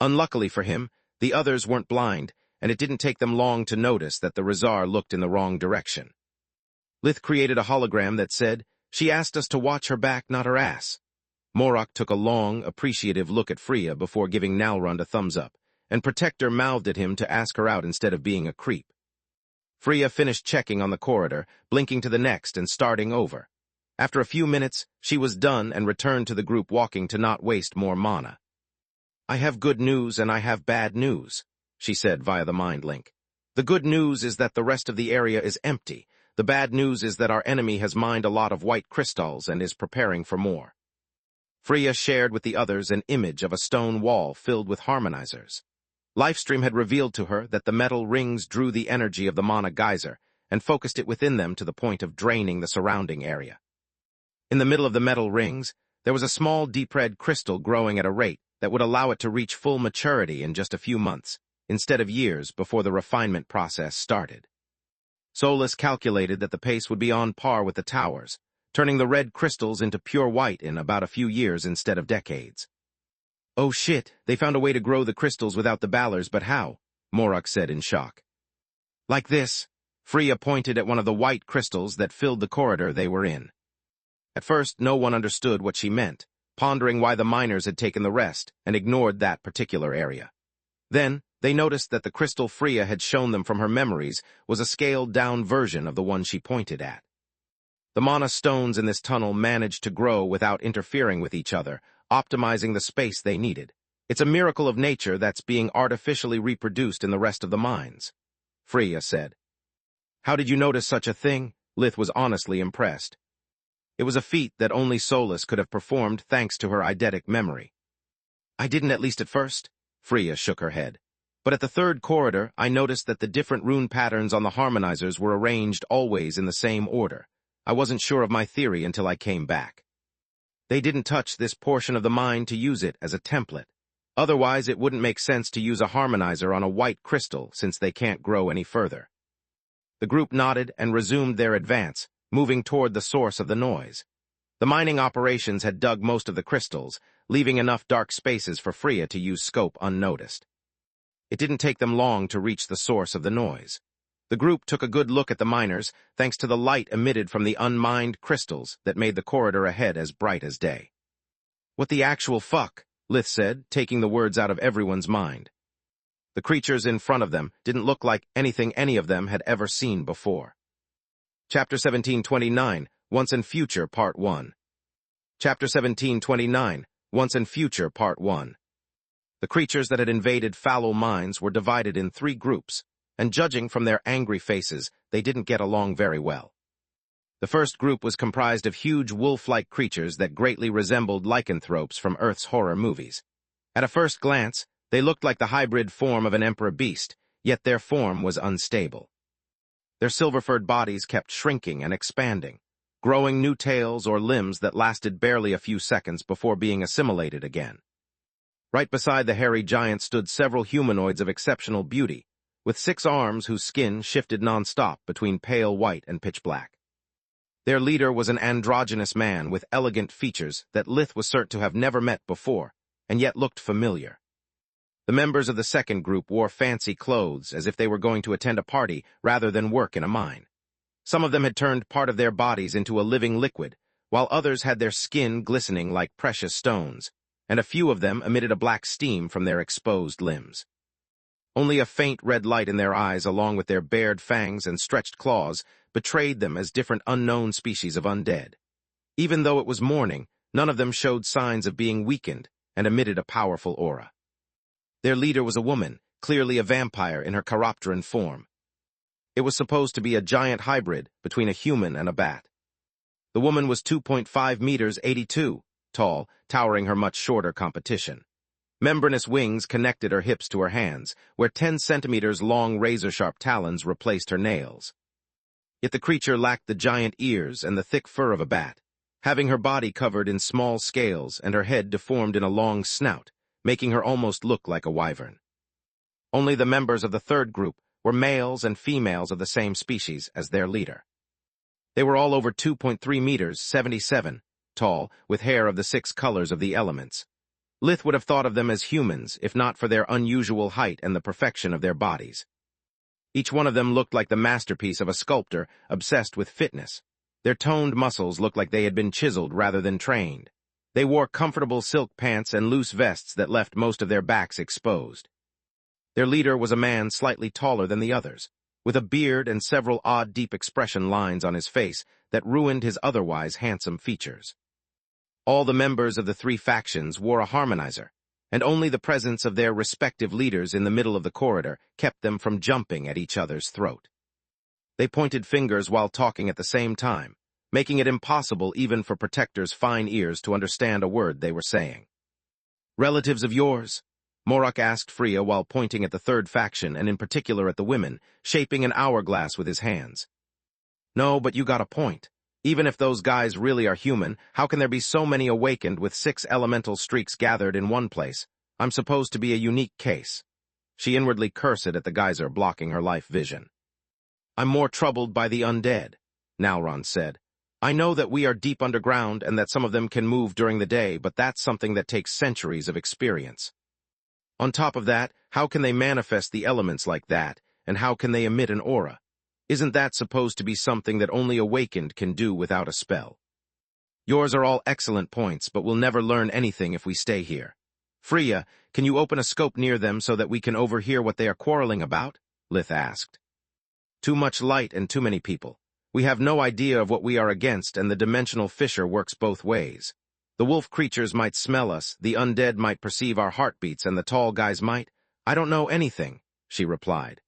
Unluckily for him, the others weren't blind, and it didn't take them long to notice that the Rizar looked in the wrong direction. Lith created a hologram that said, "She asked us to watch her back, not her ass." Morok took a long, appreciative look at Freya before giving Nalrund a thumbs up, and Protector mouthed at him to ask her out instead of being a creep. Freya finished checking on the corridor, blinking to the next and starting over. After a few minutes, she was done and returned to the group walking to not waste more mana. "I have good news and I have bad news," she said via the mind link. The good news is that the rest of the area is empty. The bad news is that our enemy has mined a lot of white crystals and is preparing for more. Freya shared with the others an image of a stone wall filled with harmonizers. Lifestream had revealed to her that the metal rings drew the energy of the mana geyser and focused it within them to the point of draining the surrounding area. In the middle of the metal rings, there was a small deep red crystal growing at a rate that would allow it to reach full maturity in just a few months, instead of years before the refinement process started. Solus calculated that the pace would be on par with the towers, turning the red crystals into pure white in about a few years instead of decades. "Oh shit, they found a way to grow the crystals without the ballers, but how?" Morag said in shock. "Like this." Freya pointed at one of the white crystals that filled the corridor they were in. At first, no one understood what she meant, pondering why the miners had taken the rest and ignored that particular area. Then, they noticed that the crystal Freya had shown them from her memories was a scaled-down version of the one she pointed at. The mana stones in this tunnel managed to grow without interfering with each other, optimizing the space they needed. "It's a miracle of nature that's being artificially reproduced in the rest of the mines," Freya said. "How did you notice such a thing?" Lith was honestly impressed. It was a feat that only Solus could have performed thanks to her eidetic memory. "I didn't, at least at first," Freya shook her head. "But at the third corridor, I noticed that the different rune patterns on the harmonizers were arranged always in the same order. I wasn't sure of my theory until I came back. They didn't touch this portion of the mine to use it as a template. Otherwise, it wouldn't make sense to use a harmonizer on a white crystal since they can't grow any further." The group nodded and resumed their advance, moving toward the source of the noise. The mining operations had dug most of the crystals, leaving enough dark spaces for Freya to use scope unnoticed. It didn't take them long to reach the source of the noise. The group took a good look at the miners, thanks to the light emitted from the unmined crystals that made the corridor ahead as bright as day. "What the actual fuck?" Lith said, taking the words out of everyone's mind. The creatures in front of them didn't look like anything any of them had ever seen before. Chapter 1729, Once and Future, Part 1. Chapter 1729, Once and Future, Part 1. The creatures that had invaded fallow mines were divided in 3 groups, and judging from their angry faces, they didn't get along very well. The first group was comprised of huge wolf-like creatures that greatly resembled lycanthropes from Earth's horror movies. At a first glance, they looked like the hybrid form of an emperor beast, yet their form was unstable. Their silver-furred bodies kept shrinking and expanding, growing new tails or limbs that lasted barely a few seconds before being assimilated again. Right beside the hairy giant stood several humanoids of exceptional beauty, with 6 arms whose skin shifted non-stop between pale white and pitch black. Their leader was an androgynous man with elegant features that Lith was certain to have never met before, and yet looked familiar. The members of the second group wore fancy clothes as if they were going to attend a party rather than work in a mine. Some of them had turned part of their bodies into a living liquid, while others had their skin glistening like precious stones, and a few of them emitted a black steam from their exposed limbs. Only a faint red light in their eyes, along with their bared fangs and stretched claws, betrayed them as different unknown species of undead. Even though it was morning, none of them showed signs of being weakened and emitted a powerful aura. Their leader was a woman, clearly a vampire in her chiropteran form. It was supposed to be a giant hybrid between a human and a bat. The woman was 2.5 meters 82 tall, towering her much shorter competition. Membranous wings connected her hips to her hands, where 10 centimeters long razor-sharp talons replaced her nails. Yet the creature lacked the giant ears and the thick fur of a bat, having her body covered in small scales and her head deformed in a long snout, making her almost look like a wyvern. Only the members of the third group were males and females of the same species as their leader. They were all over 2.3 meters 77 tall, with hair of the 6 colors of the elements. Lith would have thought of them as humans, if not for their unusual height and the perfection of their bodies. Each one of them looked like the masterpiece of a sculptor obsessed with fitness. Their toned muscles looked like they had been chiseled rather than trained. They wore comfortable silk pants and loose vests that left most of their backs exposed. Their leader was a man slightly taller than the others, with a beard and several odd deep expression lines on his face that ruined his otherwise handsome features. All the members of the 3 factions wore a harmonizer, and only the presence of their respective leaders in the middle of the corridor kept them from jumping at each other's throat. They pointed fingers while talking at the same time, making it impossible even for Protector's fine ears to understand a word they were saying. "Relatives of yours?" Morok asked Freya while pointing at the third faction and in particular at the women, shaping an hourglass with his hands. "No, but you got a point. Even if those guys really are human, how can there be so many awakened with 6 elemental streaks gathered in one place? I'm supposed to be a unique case." She inwardly cursed at the geyser blocking her life vision. "I'm more troubled by the undead," Nalron said. "I know that we are deep underground and that some of them can move during the day, but that's something that takes centuries of experience. On top of that, how can they manifest the elements like that, and how can they emit an aura? Isn't that supposed to be something that only awakened can do without a spell? Yours are all excellent points, but we'll never learn anything if we stay here. Freya, can you open a scope near them so that we can overhear what they are quarreling about?" Lith asked. "Too much light and too many people. We have no idea of what we are against, and the dimensional fissure works both ways. The wolf creatures might smell us, the undead might perceive our heartbeats, and the tall guys might. I don't know anything," she replied.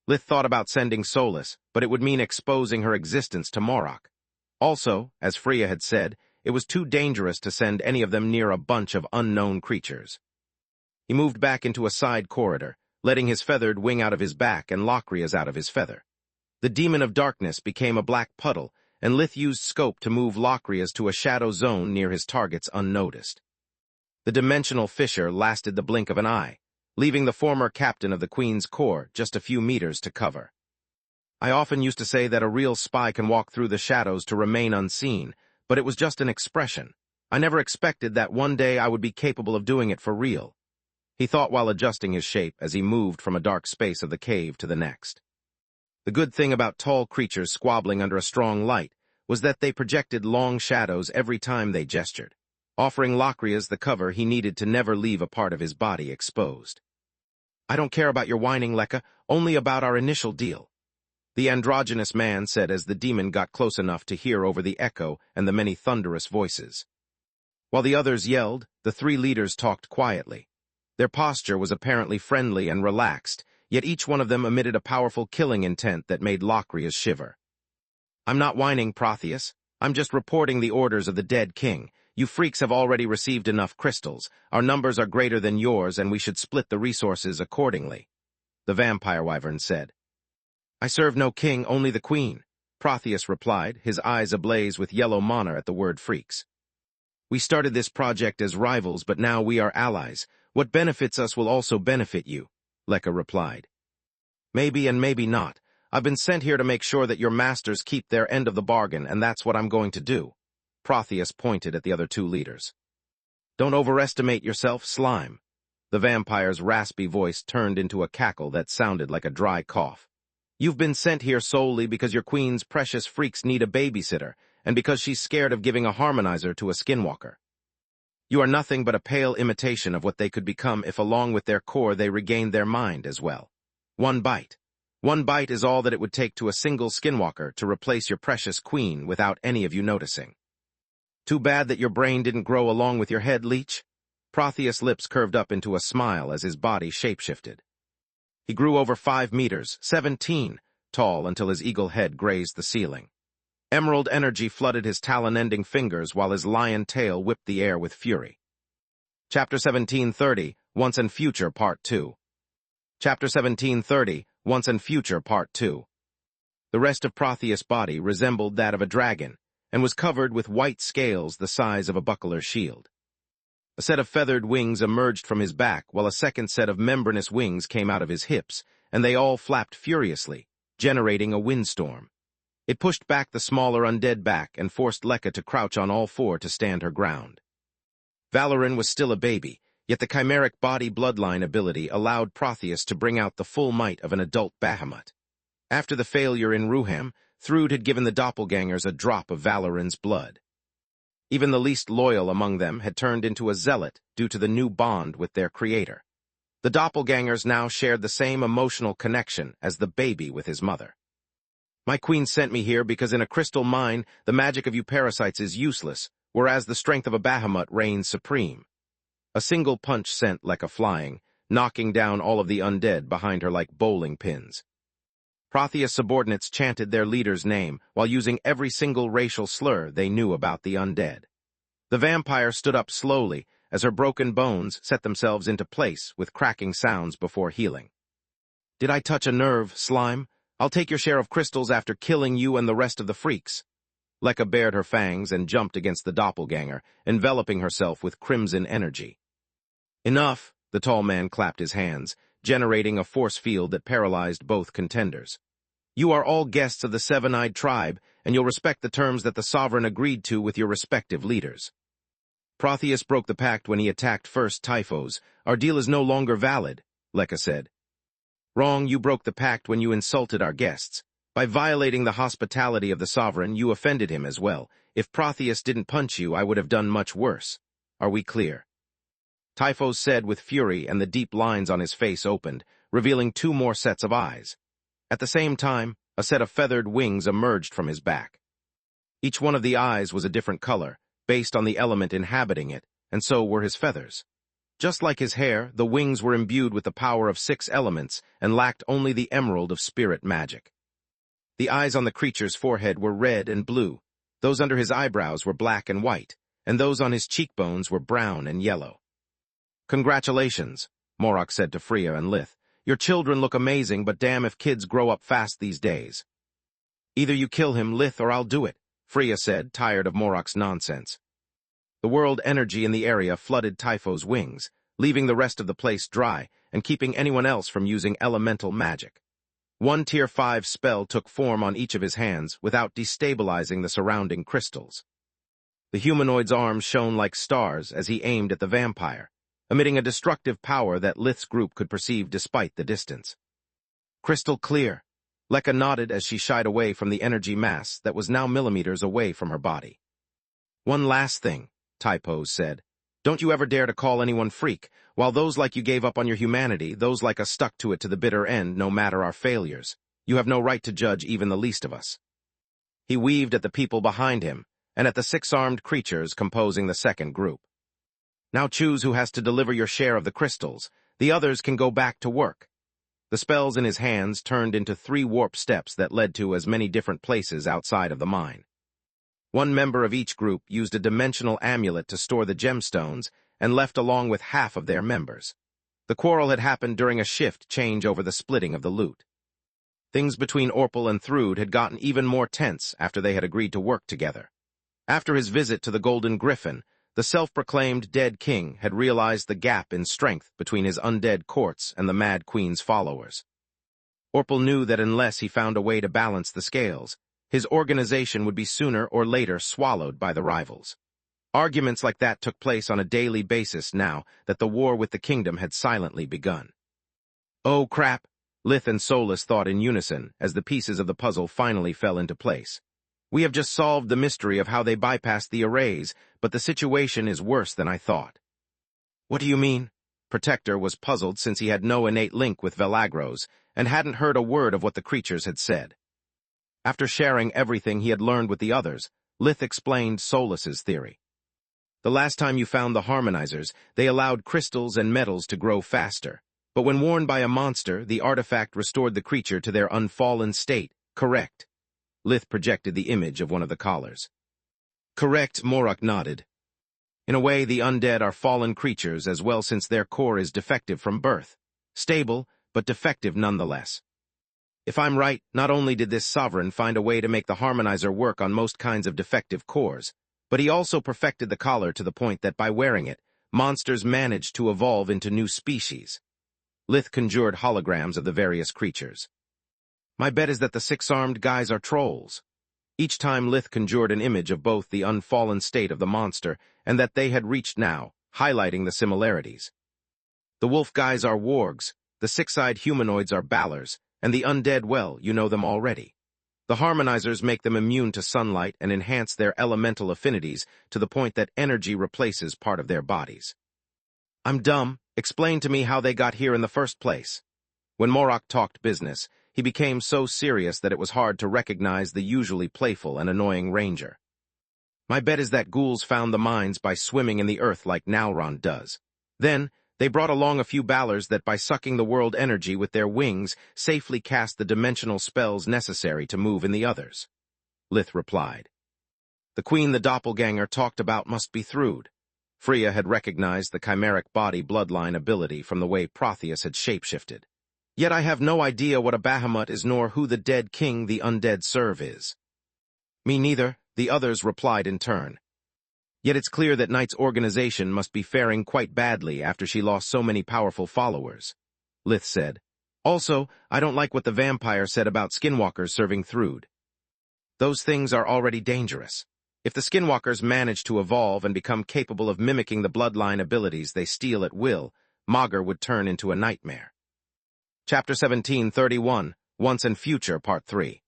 Lith thought about sending Solus, but it would mean exposing her existence to Morok. Also, as Freya had said, it was too dangerous to send any of them near a bunch of unknown creatures. He moved back into a side corridor, letting his feathered wing out of his back and Locria's out of his feather. The demon of darkness became a black puddle, and Lith used scope to move Locria's to a shadow zone near his targets unnoticed. The dimensional fissure lasted the blink of an eye, leaving the former captain of the Queen's Corps just a few meters to cover. "I often used to say that a real spy can walk through the shadows to remain unseen, but it was just an expression. I never expected that one day I would be capable of doing it for real," he thought while adjusting his shape as he moved from a dark space of the cave to the next. The good thing about tall creatures squabbling under a strong light was that they projected long shadows every time they gestured, offering Locrias the cover he needed to never leave a part of his body exposed. "I don't care about your whining, Lekka, only about our initial deal," the androgynous man said as the demon got close enough to hear over the echo and the many thunderous voices. While the others yelled, the 3 leaders talked quietly. Their posture was apparently friendly and relaxed, yet each one of them emitted a powerful killing intent that made Locrias shiver. "I'm not whining, Protheus. I'm just reporting the orders of the dead king. You freaks have already received enough crystals. Our numbers are greater than yours, and we should split the resources accordingly," the vampire wyvern said. "I serve no king, only the queen," Protheus replied, his eyes ablaze with yellow mana at the word freaks. "We started this project as rivals, but now we are allies. What benefits us will also benefit you," Lekka replied. "Maybe and maybe not. I've been sent here to make sure that your masters keep their end of the bargain, and that's what I'm going to do." Protheus pointed at the other 2 leaders. "Don't overestimate yourself, slime." The vampire's raspy voice turned into a cackle that sounded like a dry cough. "You've been sent here solely because your queen's precious freaks need a babysitter, and because she's scared of giving a harmonizer to a skinwalker. You are nothing but a pale imitation of what they could become if along with their core they regained their mind as well. One bite. One bite is all that it would take to a single skinwalker to replace your precious queen without any of you noticing. Too bad that your brain didn't grow along with your head, leech." Protheus' lips curved up into a smile as his body shapeshifted. He grew over 5 meters, 17, tall until his eagle head grazed the ceiling. Emerald energy flooded his talon-ending fingers while his lion tail whipped the air with fury. Chapter 1730, Once and Future, Part 2. Chapter 1730, Once and Future, Part 2. The rest of Protheus' body resembled that of a dragon, and was covered with white scales the size of a buckler's shield. A set of feathered wings emerged from his back, while a second set of membranous wings came out of his hips, and they all flapped furiously, generating a windstorm. It pushed back the smaller undead back and forced Lekka to crouch on all 4 to stand her ground. Valorin was still a baby, yet the chimeric body bloodline ability allowed Protheus to bring out the full might of an adult Bahamut. After the failure in Ruham, Thrud had given the doppelgangers a drop of Valorin's blood. Even the least loyal among them had turned into a zealot due to the new bond with their creator. The doppelgangers now shared the same emotional connection as the baby with his mother. "My queen sent me here because in a crystal mine, the magic of you parasites is useless, whereas the strength of a Bahamut reigns supreme." A single punch sent like a flying, knocking down all of the undead behind her like bowling pins. Prothea's subordinates chanted their leader's name while using every single racial slur they knew about the undead. The vampire stood up slowly as her broken bones set themselves into place with cracking sounds before healing. "Did I touch a nerve, slime? I'll take your share of crystals after killing you and the rest of the freaks." Lekka bared her fangs and jumped against the doppelganger, enveloping herself with crimson energy. "Enough," the tall man clapped his hands, generating a force field that paralyzed both contenders. "You are all guests of the Seven-Eyed Tribe, and you'll respect the terms that the Sovereign agreed to with your respective leaders." "Protheus broke the pact when he attacked first Typhos. Our deal is no longer valid," Lekka said. "Wrong, you broke the pact when you insulted our guests. By violating the hospitality of the Sovereign, you offended him as well. If Protheus didn't punch you, I would have done much worse. Are we clear?" Typhos said with fury, and the deep lines on his face opened, revealing 2 more sets of eyes. At the same time, a set of feathered wings emerged from his back. Each one of the eyes was a different color, based on the element inhabiting it, and so were his feathers. Just like his hair, the wings were imbued with the power of 6 elements and lacked only the emerald of spirit magic. The eyes on the creature's forehead were red and blue, those under his eyebrows were black and white, and those on his cheekbones were brown and yellow. "Congratulations," Morok said to Freya and Lith. "Your children look amazing, but damn if kids grow up fast these days." "Either you kill him, Lith, or I'll do it," Freya said, tired of Morok's nonsense. The world energy in the area flooded Typho's wings, leaving the rest of the place dry and keeping anyone else from using elemental magic. 1 Tier 5 spell took form on each of his hands without destabilizing the surrounding crystals. The humanoid's arms shone like stars as he aimed at the vampire, emitting a destructive power that Lith's group could perceive despite the distance. "Crystal clear." Lekka nodded as she shied away from the energy mass that was now millimeters away from her body. "One last thing," Typos said. "Don't you ever dare to call anyone freak. While those like you gave up on your humanity, those like us stuck to it to the bitter end, no matter our failures. You have no right to judge even the least of us." He weaved at the people behind him, and at the 6-armed creatures composing the second group. "Now choose who has to deliver your share of the crystals. The others can go back to work." The spells in his hands turned into 3 warp steps that led to as many different places outside of the mine. One member of each group used a dimensional amulet to store the gemstones and left along with half of their members. The quarrel had happened during a shift change over the splitting of the loot. Things between Orpal and Thrud had gotten even more tense after they had agreed to work together. After his visit to the Golden Griffin, the self-proclaimed dead king had realized the gap in strength between his undead courts and the Mad Queen's followers. Orpal knew that unless he found a way to balance the scales, his organization would be sooner or later swallowed by the rivals. Arguments like that took place on a daily basis now that the war with the kingdom had silently begun. "Oh crap," Lith and Solus thought in unison as the pieces of the puzzle finally fell into place. "We have just solved the mystery of how they bypassed the arrays, but the situation is worse than I thought." "What do you mean?" Protector was puzzled since he had no innate link with Velagros and hadn't heard a word of what the creatures had said. After sharing everything he had learned with the others, Lith explained Solus's theory. "The last time you found the harmonizers, they allowed crystals and metals to grow faster. But when worn by a monster, the artifact restored the creature to their unfallen state, correct?" Lith projected the image of one of the collars. "Correct," Morok nodded. "In a way, the undead are fallen creatures as well since their core is defective from birth. Stable, but defective nonetheless. If I'm right, not only did this sovereign find a way to make the harmonizer work on most kinds of defective cores, but he also perfected the collar to the point that by wearing it, monsters managed to evolve into new species." Lith conjured holograms of the various creatures. "My bet is that the 6-armed guys are trolls." Each time Lith conjured an image of both the unfallen state of the monster and that they had reached now, highlighting the similarities. "The wolf guys are wargs, the 6-eyed humanoids are ballers, and the undead, well, you know them already. The harmonizers make them immune to sunlight and enhance their elemental affinities to the point that energy replaces part of their bodies." "I'm dumb. Explain to me how they got here in the first place." When Morok talked business, he became so serious that it was hard to recognize the usually playful and annoying ranger. "My bet is that ghouls found the mines by swimming in the earth like Nowron does. Then, they brought along a few ballers that by sucking the world energy with their wings safely cast the dimensional spells necessary to move in the others. Lith replied. The queen the doppelganger talked about must be Thrude. Freya had recognized the chimeric body bloodline ability from the way Protheus had shapeshifted. Yet I have no idea what a Bahamut is nor who the dead king the undead serve is. Me neither, the others replied in turn. Yet it's clear that Knight's organization must be faring quite badly after she lost so many powerful followers, Lith said. Also, I don't like what the vampire said about skinwalkers serving Thrude. Those things are already dangerous. If the skinwalkers manage to evolve and become capable of mimicking the bloodline abilities they steal at will, Magur would turn into a nightmare. Chapter 1731, Once and Future, Part 3.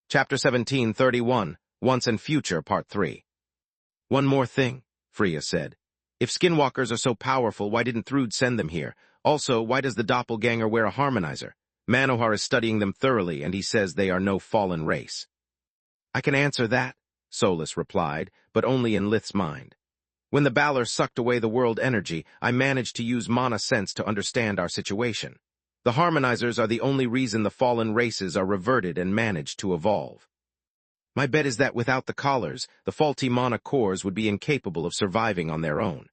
Chapter 1731, Once and Future, Part 3. One more thing, Freya said. If skinwalkers are so powerful, why didn't Thrude send them here? Also, why does the doppelganger wear a harmonizer? Manohar is studying them thoroughly, and he says they are no fallen race. I can answer that, Solus replied, but only in Lith's mind. When the Balor sucked away the world energy, I managed to use mana sense to understand our situation. The harmonizers are the only reason the fallen races are reverted and managed to evolve. My bet is that without the collars, the faulty mana cores would be incapable of surviving on their own.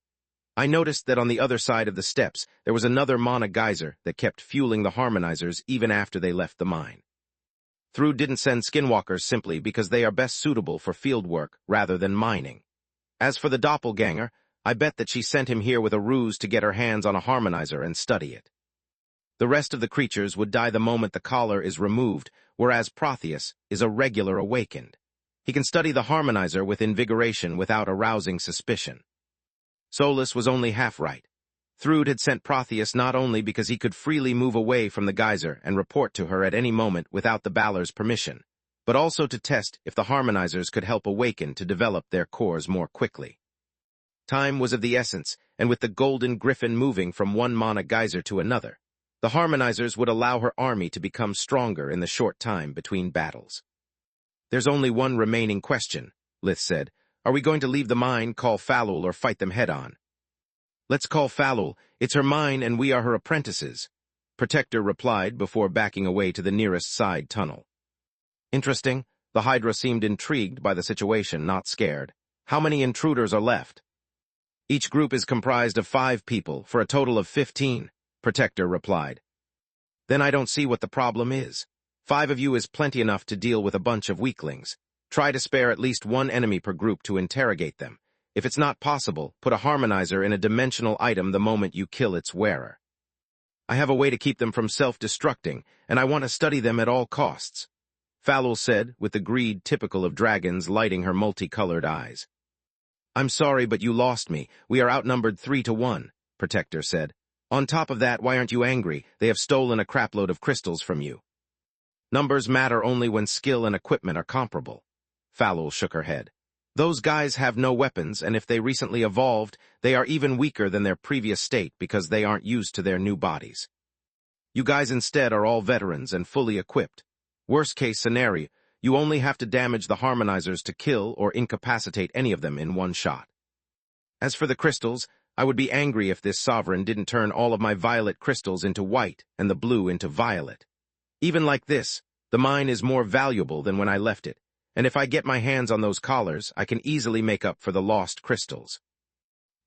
I noticed that on the other side of the steps, there was another mana geyser that kept fueling the harmonizers even after they left the mine. Thrude didn't send skinwalkers simply because they are best suitable for field work rather than mining. As for the doppelganger, I bet that she sent him here with a ruse to get her hands on a harmonizer and study it. The rest of the creatures would die the moment the collar is removed, whereas Protheus is a regular awakened. He can study the harmonizer with invigoration without arousing suspicion. Solus was only half right. Thrude had sent Protheus not only because he could freely move away from the geyser and report to her at any moment without the Balor's permission, but also to test if the harmonizers could help awaken to develop their cores more quickly. Time was of the essence, and with the golden griffin moving from one mana geyser to another, the harmonizers would allow her army to become stronger in the short time between battles. There's only one remaining question, Lith said. Are we going to leave the mine, call Falul, or fight them head-on? Let's call Falul. It's her mine and we are her apprentices, Protector replied before backing away to the nearest side tunnel. Interesting. The Hydra seemed intrigued by the situation, not scared. How many intruders are left? Each group is comprised of 5 people, for a total of 15, Protector replied. Then I don't see what the problem is. 5 of you is plenty enough to deal with a bunch of weaklings. Try to spare at least 1 enemy per group to interrogate them. If it's not possible, put a harmonizer in a dimensional item the moment you kill its wearer. I have a way to keep them from self-destructing, and I want to study them at all costs, Falul said, with the greed typical of dragons lighting her multicolored eyes. I'm sorry, but you lost me. We are outnumbered 3-1, Protector said. On top of that, why aren't you angry? They have stolen a crapload of crystals from you. Numbers matter only when skill and equipment are comparable. Falul shook her head. Those guys have no weapons, and if they recently evolved, they are even weaker than their previous state because they aren't used to their new bodies. You guys instead are all veterans and fully equipped. Worst case scenario, you only have to damage the harmonizers to kill or incapacitate any of them in one shot. As for the crystals, I would be angry if this sovereign didn't turn all of my violet crystals into white and the blue into violet. Even like this, the mine is more valuable than when I left it. And if I get my hands on those collars, I can easily make up for the lost crystals.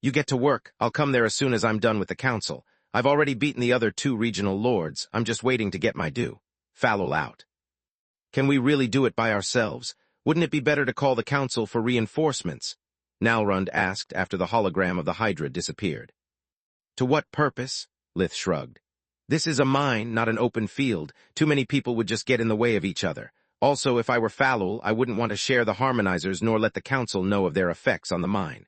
You get to work. I'll come there as soon as I'm done with the council. I've already beaten the other 2 regional lords. I'm just waiting to get my due. Falul out. Can we really do it by ourselves? Wouldn't it be better to call the council for reinforcements? Nalrund asked after the hologram of the Hydra disappeared. To what purpose? Lith shrugged. This is a mine, not an open field. Too many people would just get in the way of each other. Also, if I were Falul, I wouldn't want to share the harmonizers nor let the council know of their effects on the mine.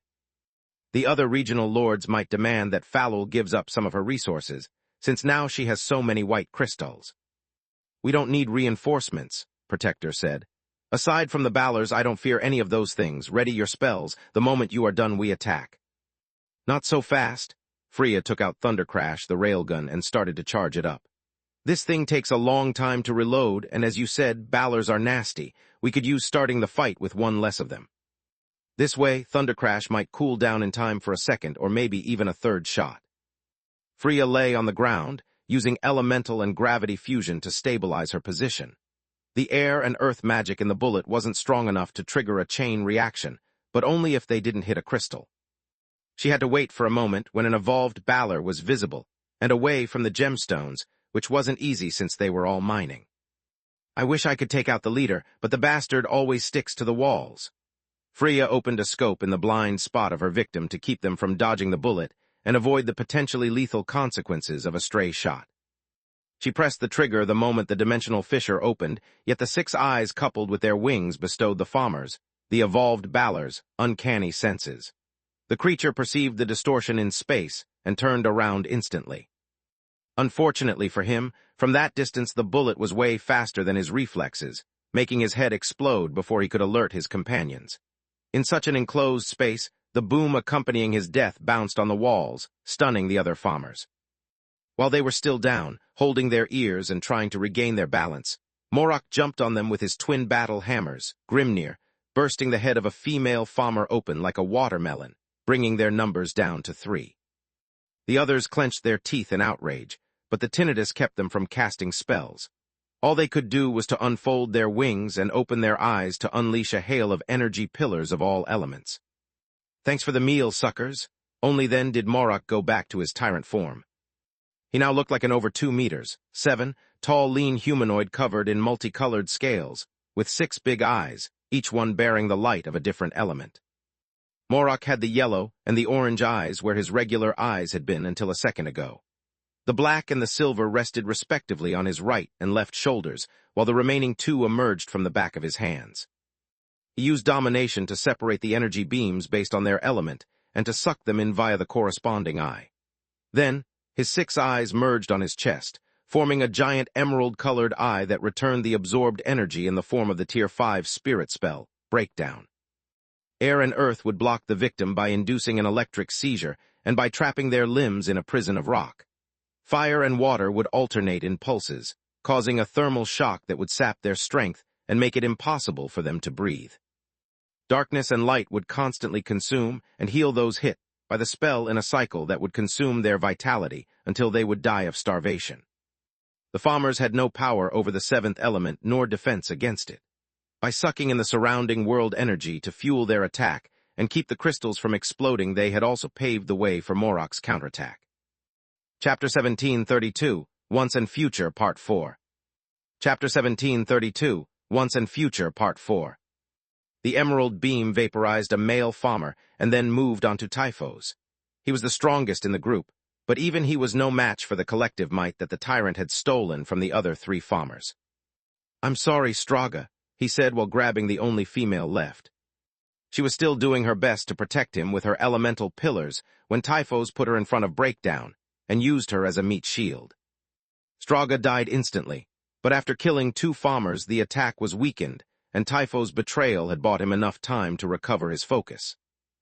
The other regional lords might demand that Falul gives up some of her resources, since now she has so many white crystals. We don't need reinforcements, Protector said. Aside from the Balors, I don't fear any of those things. Ready your spells. The moment you are done, we attack. Not so fast. Freya took out Thundercrash, the railgun, and started to charge it up. This thing takes a long time to reload, and as you said, Balors are nasty. We could use starting the fight with 1 less of them. This way, Thundercrash might cool down in time for a second or maybe even a 3rd shot. Freya lay on the ground, using elemental and gravity fusion to stabilize her position. The air and earth magic in the bullet wasn't strong enough to trigger a chain reaction, but only if they didn't hit a crystal. She had to wait for a moment when an evolved Balor was visible, and away from the gemstones, which wasn't easy since they were all mining. I wish I could take out the leader, but the bastard always sticks to the walls. Freya opened a scope in the blind spot of her victim to keep them from dodging the bullet and avoid the potentially lethal consequences of a stray shot. She pressed the trigger the moment the dimensional fissure opened, yet the 6 eyes coupled with their wings bestowed the Farmers, the evolved Balor's, uncanny senses. The creature perceived the distortion in space and turned around instantly. Unfortunately for him, from that distance the bullet was way faster than his reflexes, making his head explode before he could alert his companions. In such an enclosed space, the boom accompanying his death bounced on the walls, stunning the other Farmers. While they were still down, holding their ears and trying to regain their balance, Morok jumped on them with his twin battle hammers, Grimnir, bursting the head of a female Farmer open like a watermelon, bringing their numbers down to 3. The others clenched their teeth in outrage, but the tinnitus kept them from casting spells. All they could do was to unfold their wings and open their eyes to unleash a hail of energy pillars of all elements. Thanks for the meal, suckers. Only then did Morok go back to his tyrant form. He now looked like an over 2 meters, 7, tall, lean humanoid covered in multicolored scales, with 6 big eyes, each one bearing the light of a different element. Morok had the yellow and the orange eyes where his regular eyes had been until a second ago. The black and the silver rested respectively on his right and left shoulders, while the remaining 2 emerged from the back of his hands. He used domination to separate the energy beams based on their element and to suck them in via the corresponding eye. Then, his 6 eyes merged on his chest, forming a giant emerald-colored eye that returned the absorbed energy in the form of the Tier 5 spirit spell, Breakdown. Air and earth would block the victim by inducing an electric seizure and by trapping their limbs in a prison of rock. Fire and water would alternate in pulses, causing a thermal shock that would sap their strength and make it impossible for them to breathe. Darkness and light would constantly consume and heal those hit by the spell in a cycle that would consume their vitality until they would die of starvation. The Farmers had no power over the 7th element nor defense against it. By sucking in the surrounding world energy to fuel their attack and keep the crystals from exploding, they had also paved the way for Morok's counterattack. Chapter 1732, Once and Future, Part 4. Chapter 1732, Once and Future, Part 4. The emerald beam vaporized a male Farmer and then moved onto Typhos. He was the strongest in the group, but even he was no match for the collective might that the tyrant had stolen from the other 3 Farmers. "I'm sorry, Straga," he said while grabbing the only female left. She was still doing her best to protect him with her elemental pillars when Typhos put her in front of Breakdown and used her as a meat shield. Straga died instantly, but after killing 2 Farmers, the attack was weakened, and Typhos' betrayal had bought him enough time to recover his focus.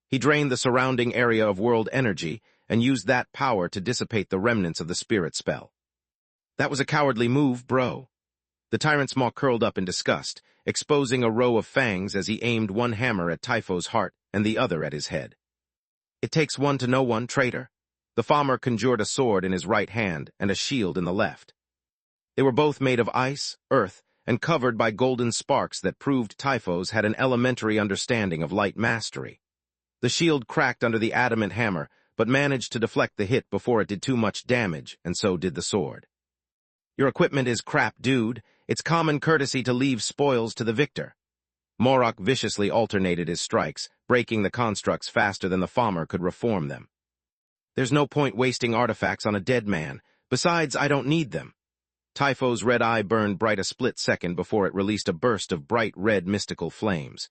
He drained the surrounding area of world energy and used that power to dissipate the remnants of the spirit spell. "That was a cowardly move, bro." The tyrant's maw curled up in disgust, exposing a row of fangs as he aimed one hammer at Typhos' heart and the other at his head. "It takes one to know one, traitor." The Farmer conjured a sword in his right hand and a shield in the left. They were both made of ice, earth, and covered by golden sparks that proved Typhos had an elementary understanding of light mastery. The shield cracked under the adamant hammer, but managed to deflect the hit before it did too much damage, and so did the sword. "Your equipment is crap, dude. It's common courtesy to leave spoils to the victor." Morok viciously alternated his strikes, breaking the constructs faster than the Farmer could reform them. "There's no point wasting artifacts on a dead man. Besides, I don't need them." Typhos' red eye burned bright a split second before it released a burst of bright red mystical flames.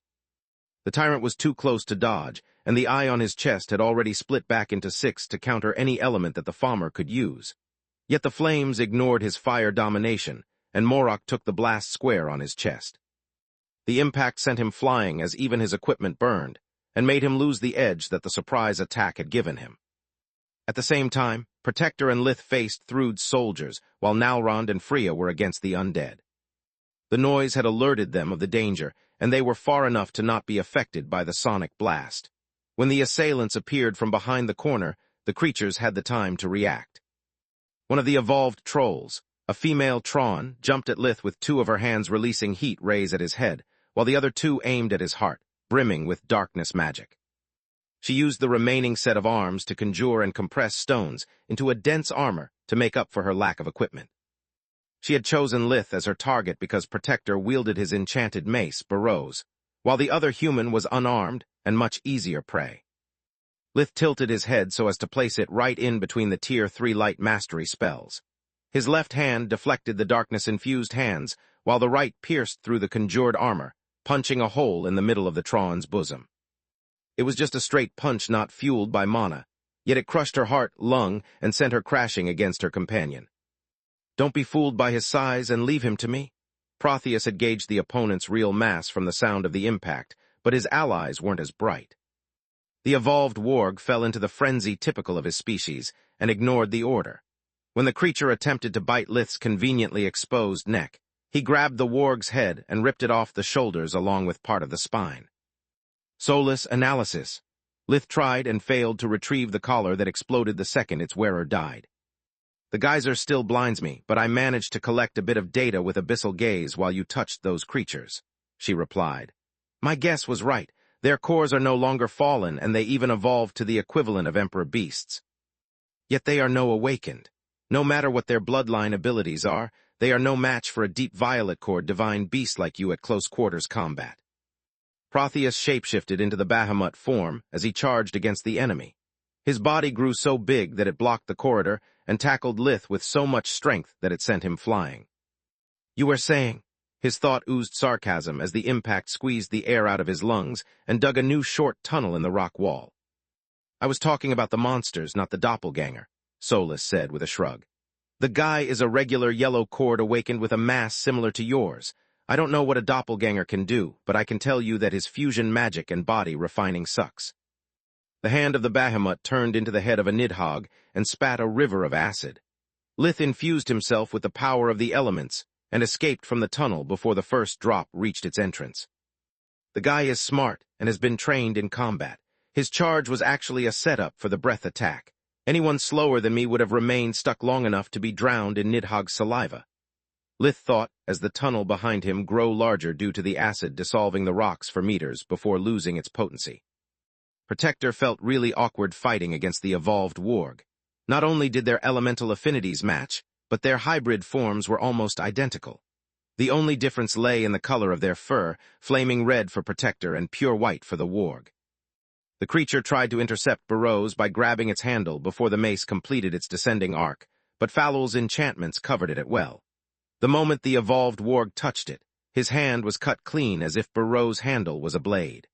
The tyrant was too close to dodge, and the eye on his chest had already split back into 6 to counter any element that the Farmer could use. Yet the flames ignored his fire domination, and Morok took the blast square on his chest. The impact sent him flying as even his equipment burned, and made him lose the edge that the surprise attack had given him. At the same time, Protector and Lith faced Thrud's soldiers, while Nalrond and Freya were against the undead. The noise had alerted them of the danger, and they were far enough to not be affected by the sonic blast. When the assailants appeared from behind the corner, the creatures had the time to react. One of the evolved trolls, a female Tron, jumped at Lith with two of her hands releasing heat rays at his head, while the other two aimed at his heart, brimming with darkness magic. She used the remaining set of arms to conjure and compress stones into a dense armor to make up for her lack of equipment. She had chosen Lith as her target because Protector wielded his enchanted mace, Burrows, while the other human was unarmed and much easier prey. Lith tilted his head so as to place it right in between the Tier 3 light mastery spells. His left hand deflected the darkness-infused hands, while the right pierced through the conjured armor, punching a hole in the middle of the Tron's bosom. It was just a straight punch not fueled by mana, yet it crushed her heart, lung, and sent her crashing against her companion. "Don't be fooled by his size and leave him to me." Protheus had gauged the opponent's real mass from the sound of the impact, but his allies weren't as bright. The evolved warg fell into the frenzy typical of his species and ignored the order. When the creature attempted to bite Lith's conveniently exposed neck, he grabbed the warg's head and ripped it off the shoulders along with part of the spine. Soulless analysis. Lith tried and failed to retrieve the collar that exploded the second its wearer died. "The geyser still blinds me, but I managed to collect a bit of data with abyssal gaze while you touched those creatures," she replied. "My guess was right. Their cores are no longer fallen, and they even evolved to the equivalent of Emperor beasts. Yet they are no awakened. No matter what their bloodline abilities are, they are no match for a deep violet core divine beast like you at close quarters combat." Protheus shapeshifted into the Bahamut form as he charged against the enemy. His body grew so big that it blocked the corridor and tackled Lith with so much strength that it sent him flying. "You were saying..." His thought oozed sarcasm as the impact squeezed the air out of his lungs and dug a new short tunnel in the rock wall. "I was talking about the monsters, not the doppelganger," Solus said with a shrug. "The guy is a regular yellow cord awakened with a mass similar to yours. I don't know what a doppelganger can do, but I can tell you that his fusion magic and body refining sucks." The hand of the Bahamut turned into the head of a Nidhogg and spat a river of acid. Lith infused himself with the power of the elements and escaped from the tunnel before the first drop reached its entrance. "The guy is smart and has been trained in combat. His charge was actually a setup for the breath attack. Anyone slower than me would have remained stuck long enough to be drowned in Nidhogg's saliva." Lith thought as the tunnel behind him grew larger due to the acid dissolving the rocks for meters before losing its potency. Protector felt really awkward fighting against the evolved warg. Not only did their elemental affinities match, but their hybrid forms were almost identical. The only difference lay in the color of their fur, flaming red for Protector and pure white for the warg. The creature tried to intercept Burrows by grabbing its handle before the mace completed its descending arc, but Fallow's enchantments covered it well. The moment the evolved warg touched it, his hand was cut clean as if Burrows' handle was a blade.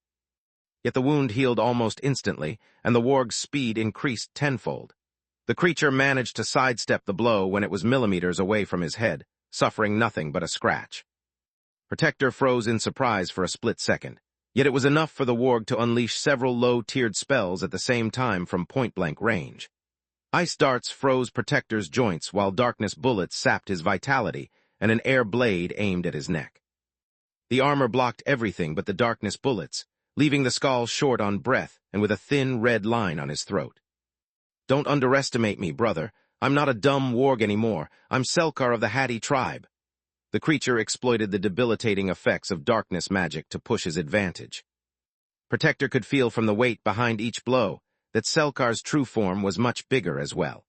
Yet the wound healed almost instantly, and the warg's speed increased tenfold. The creature managed to sidestep the blow when it was millimeters away from his head, suffering nothing but a scratch. Protector froze in surprise for a split second, yet it was enough for the warg to unleash several low-tiered spells at the same time from point-blank range. Ice darts froze Protector's joints while darkness bullets sapped his vitality, and an air blade aimed at his neck. The armor blocked everything but the darkness bullets, leaving the skull short on breath and with a thin red line on his throat. "Don't underestimate me, brother. I'm not a dumb warg anymore. I'm Selkar of the Hattie tribe." The creature exploited the debilitating effects of darkness magic to push his advantage. Protector could feel from the weight behind each blow that Selkar's true form was much bigger as well.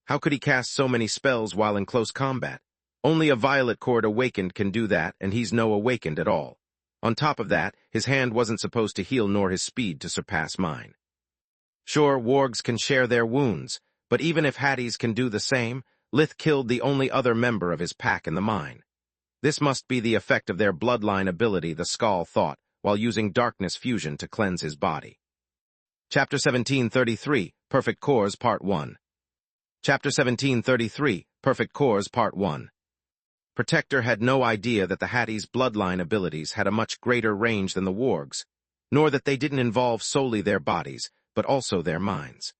How could he cast so many spells while in close combat? Only a violet cord awakened can do that, and he's no awakened at all. On top of that, his hand wasn't supposed to heal nor his speed to surpass mine. Sure, wargs can share their wounds, but even if Hatties can do the same, Lith killed the only other member of his pack in the mine. This must be the effect of their bloodline ability, the Skull thought, while using darkness fusion to cleanse his body. Chapter 1733, Perfect Cores, Part 1. Chapter 1733, Perfect Cores, Part 1. Protector had no idea that the Hatties' bloodline abilities had a much greater range than the wargs, nor that they didn't involve solely their bodies, but also their minds.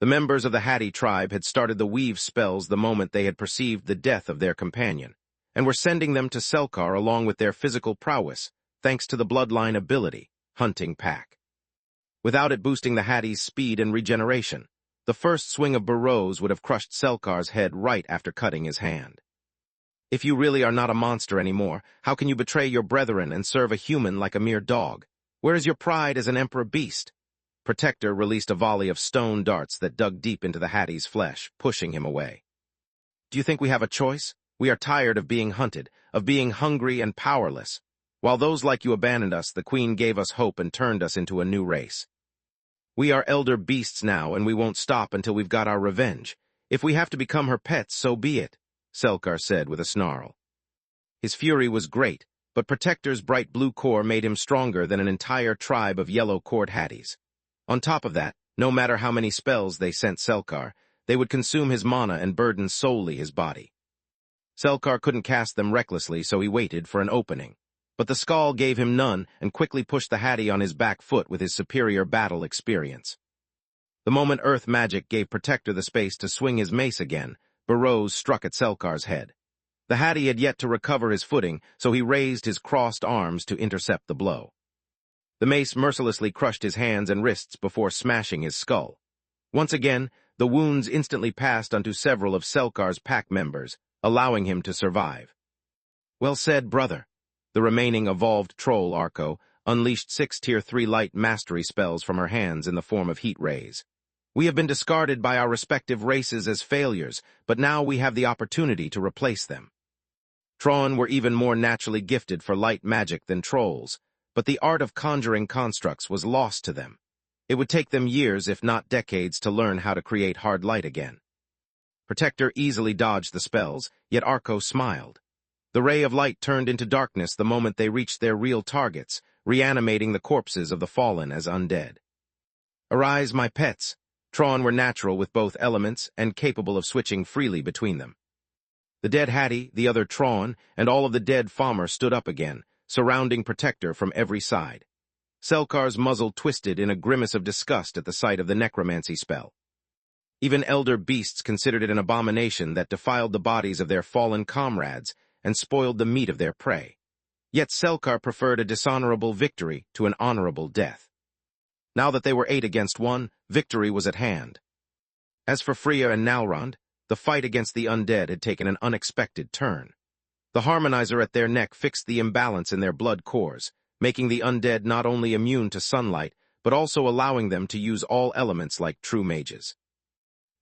The members of the Hattie tribe had started the weave spells the moment they had perceived the death of their companion, and were sending them to Selkar along with their physical prowess, thanks to the bloodline ability, Hunting Pack. Without it boosting the Hattie's speed and regeneration, The first swing of Burrows would have crushed Selkar's head right after cutting his hand. If you really are not a monster anymore, how can you betray your brethren and serve a human like a mere dog? Where is your pride as an emperor beast? Protector released a volley of stone darts that dug deep into the Hattie's flesh, pushing him away. Do you think we have a choice? We are tired of being hunted, of being hungry and powerless. While those like you abandoned us, the Queen gave us hope and turned us into a new race. We are elder beasts now, and we won't stop until we've got our revenge. If we have to become her pets, so be it, Selkar said with a snarl. His fury was great, but Protector's bright blue core made him stronger than an entire tribe of yellow-cored Hatties. On top of that, no matter how many spells they sent Selkar, they would consume his mana and burden solely his body. Selkar couldn't cast them recklessly, so he waited for an opening. But the Skull gave him none and quickly pushed the Hattie on his back foot with his superior battle experience. The moment Earth magic gave Protector the space to swing his mace again, Burrows struck at Selkar's head. The Hattie had yet to recover his footing, so he raised his crossed arms to intercept the blow. The mace mercilessly crushed his hands and wrists before smashing his skull. Once again, the wounds instantly passed onto several of Selkar's pack members, allowing him to survive. Well said, brother. The remaining evolved troll Arco unleashed 6 Tier 3 light mastery spells from her hands in the form of heat rays. We have been discarded by our respective races as failures, but now we have the opportunity to replace them. Tron were even more naturally gifted for light magic than trolls, but the art of conjuring constructs was lost to them. It would take them years, if not decades, to learn how to create hard light again. Protector easily dodged the spells, yet Arco smiled. The ray of light turned into darkness the moment they reached their real targets, reanimating the corpses of the fallen as undead. Arise, my pets. Tron were natural with both elements and capable of switching freely between them. The dead Hattie, the other Tron, and all of the dead Falmer stood up again, surrounding Protector from every side. Selkar's muzzle twisted in a grimace of disgust at the sight of the necromancy spell. Even elder beasts considered it an abomination that defiled the bodies of their fallen comrades and spoiled the meat of their prey. Yet Selkar preferred a dishonorable victory to an honorable death. Now that they were 8 against 1, victory was at hand. As for Freya and Nalrond, the fight against the undead had taken an unexpected turn. The harmonizer at their neck fixed the imbalance in their blood cores, making the undead not only immune to sunlight, but also allowing them to use all elements like true mages.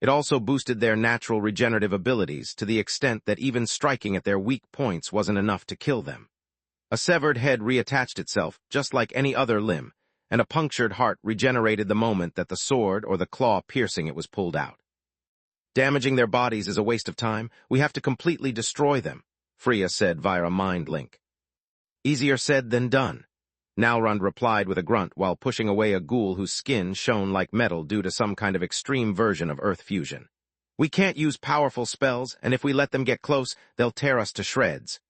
It also boosted their natural regenerative abilities to the extent that even striking at their weak points wasn't enough to kill them. A severed head reattached itself, just like any other limb, and a punctured heart regenerated the moment that the sword or the claw piercing it was pulled out. Damaging their bodies is a waste of time. We have to completely destroy them, Freya said via a mind link. Easier said than done. Nalrond replied with a grunt while pushing away a ghoul whose skin shone like metal due to some kind of extreme version of earth fusion. We can't use powerful spells, and if we let them get close, they'll tear us to shreds.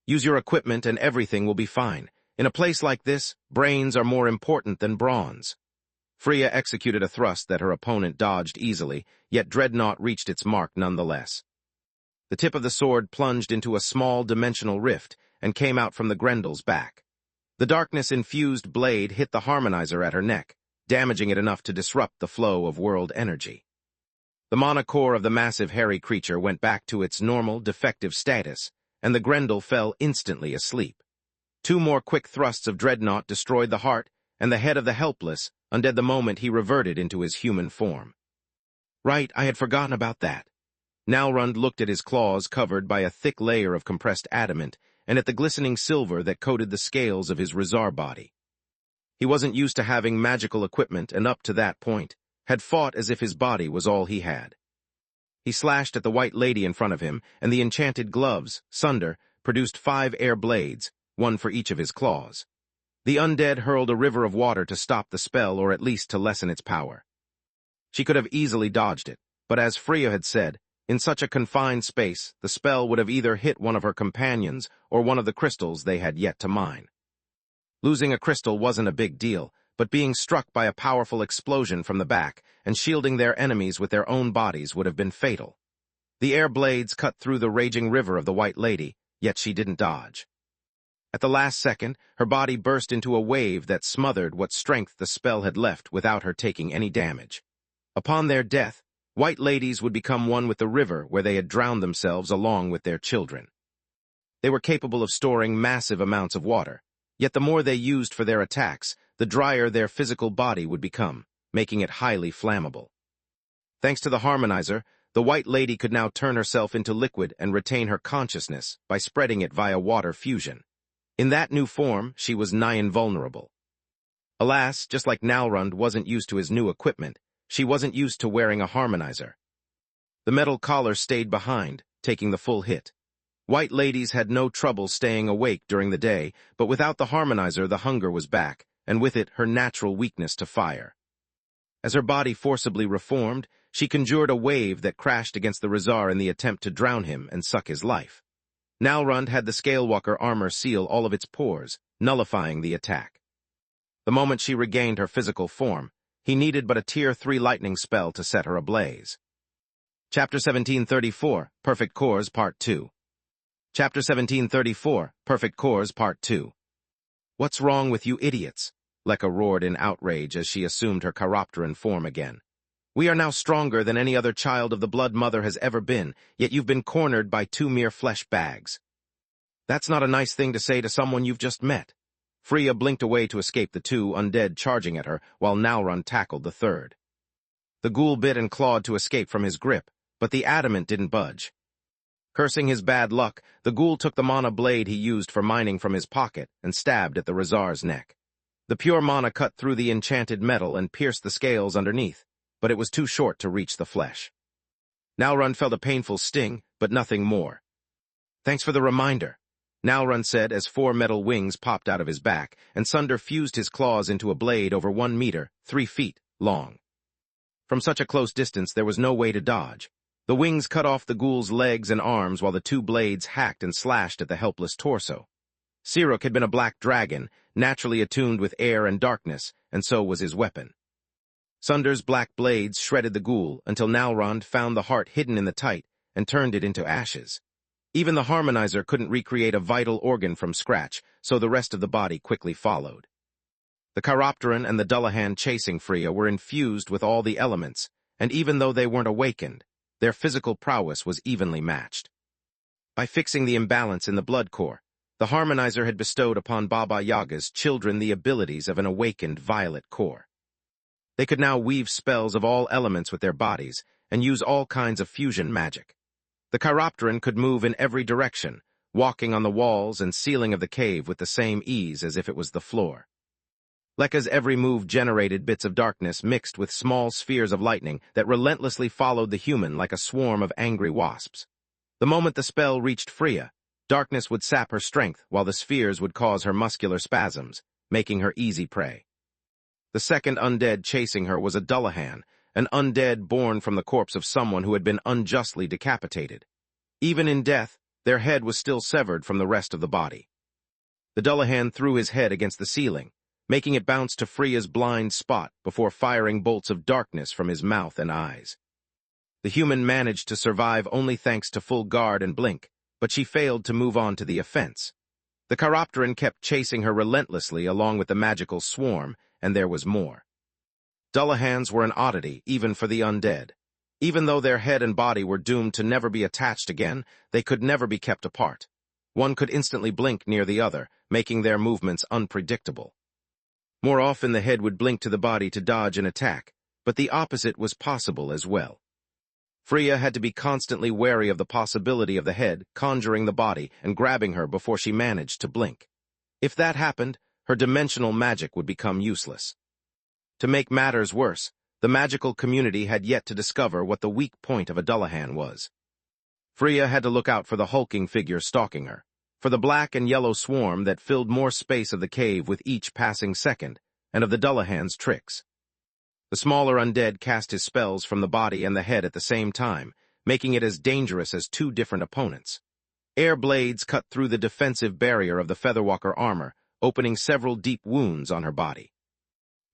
Use your equipment and everything will be fine. In a place like this, brains are more important than bronze. Freya executed a thrust that her opponent dodged easily, yet Dreadnought reached its mark nonetheless. The tip of the sword plunged into a small dimensional rift and came out from the Grendel's back. The darkness-infused blade hit the harmonizer at her neck, damaging it enough to disrupt the flow of world energy. The mana core of the massive hairy creature went back to its normal, defective status, and the Grendel fell instantly asleep. 2 more quick thrusts of Dreadnought destroyed the heart, and the head of the helpless, undead the moment he reverted into his human form. Right, I had forgotten about that. Nalrond looked at his claws covered by a thick layer of compressed adamant, and at the glistening silver that coated the scales of his Rizar body. He wasn't used to having magical equipment, and up to that point, had fought as if his body was all he had. He slashed at the white lady in front of him, and the enchanted gloves, Sunder, produced 5 air blades, 1 for each of his claws. The undead hurled a river of water to stop the spell or at least to lessen its power. She could have easily dodged it, but as Freya had said, in such a confined space, the spell would have either hit one of her companions or one of the crystals they had yet to mine. Losing a crystal wasn't a big deal, but being struck by a powerful explosion from the back and shielding their enemies with their own bodies would have been fatal. The air blades cut through the raging river of the White Lady, yet she didn't dodge. At the last second, her body burst into a wave that smothered what strength the spell had left without her taking any damage. Upon their death, white ladies would become one with the river where they had drowned themselves along with their children. They were capable of storing massive amounts of water, yet the more they used for their attacks, the drier their physical body would become, making it highly flammable. Thanks to the harmonizer, the white lady could now turn herself into liquid and retain her consciousness by spreading it via water fusion. In that new form, she was nigh invulnerable. Alas, just like Nalrund wasn't used to his new equipment, she wasn't used to wearing a harmonizer. The metal collar stayed behind, taking the full hit. White ladies had no trouble staying awake during the day, but without the harmonizer the hunger was back, and with it her natural weakness to fire. As her body forcibly reformed, she conjured a wave that crashed against the Rizar in the attempt to drown him and suck his life. Nalrund had the Scalewalker armor seal all of its pores, nullifying the attack. The moment she regained her physical form, he needed but a Tier 3 lightning spell to set her ablaze. Chapter 1734, Perfect Cores, Part 2. Chapter 1734, Perfect Cores, Part 2. What's wrong with you idiots? Lekka roared in outrage as she assumed her chiropteran form again. We are now stronger than any other child of the Blood Mother has ever been, yet you've been cornered by 2 mere flesh bags. That's not a nice thing to say to someone you've just met. Freya blinked away to escape the 2 undead charging at her, while Nalrund tackled the 3rd. The ghoul bit and clawed to escape from his grip, but the adamant didn't budge. Cursing his bad luck, the ghoul took the mana blade he used for mining from his pocket and stabbed at the Rizar's neck. The pure mana cut through the enchanted metal and pierced the scales underneath, but it was too short to reach the flesh. Nalrund felt a painful sting, but nothing more. Thanks for the reminder, Nalrund said as 4 metal wings popped out of his back, and Sunder fused his claws into a blade over 1 meter, 3 feet, long. From such a close distance there was no way to dodge. The wings cut off the ghoul's legs and arms while the 2 blades hacked and slashed at the helpless torso. Siruk had been a black dragon, naturally attuned with air and darkness, and so was his weapon. Sunder's black blades shredded the ghoul until Nalrund found the heart hidden in the tight and turned it into ashes. Even the harmonizer couldn't recreate a vital organ from scratch, so the rest of the body quickly followed. The chiropteran and the Dullahan chasing Freya were infused with all the elements, and even though they weren't awakened, their physical prowess was evenly matched. By fixing the imbalance in the blood core, the harmonizer had bestowed upon Baba Yaga's children the abilities of an awakened violet core. They could now weave spells of all elements with their bodies and use all kinds of fusion magic. The chiropteran could move in every direction, walking on the walls and ceiling of the cave with the same ease as if it was the floor. Lekka's every move generated bits of darkness mixed with small spheres of lightning that relentlessly followed the human like a swarm of angry wasps. The moment the spell reached Freya, darkness would sap her strength while the spheres would cause her muscular spasms, making her easy prey. The second undead chasing her was a Dullahan, an undead born from the corpse of someone who had been unjustly decapitated. Even in death, their head was still severed from the rest of the body. The Dullahan threw his head against the ceiling, making it bounce to Freya's blind spot before firing bolts of darkness from his mouth and eyes. The human managed to survive only thanks to full guard and blink, but she failed to move on to the offense. The chiropteran kept chasing her relentlessly along with the magical swarm, and there was more. Dullahans were an oddity, even for the undead. Even though their head and body were doomed to never be attached again, they could never be kept apart. One could instantly blink near the other, making their movements unpredictable. More often the head would blink to the body to dodge an attack, but the opposite was possible as well. Freya had to be constantly wary of the possibility of the head conjuring the body and grabbing her before she managed to blink. If that happened, her dimensional magic would become useless. To make matters worse, the magical community had yet to discover what the weak point of a Dullahan was. Freya had to look out for the hulking figure stalking her, for the black and yellow swarm that filled more space of the cave with each passing second, and of the Dullahan's tricks. The smaller undead cast his spells from the body and the head at the same time, making it as dangerous as 2 different opponents. Air blades cut through the defensive barrier of the Featherwalker armor, opening several deep wounds on her body.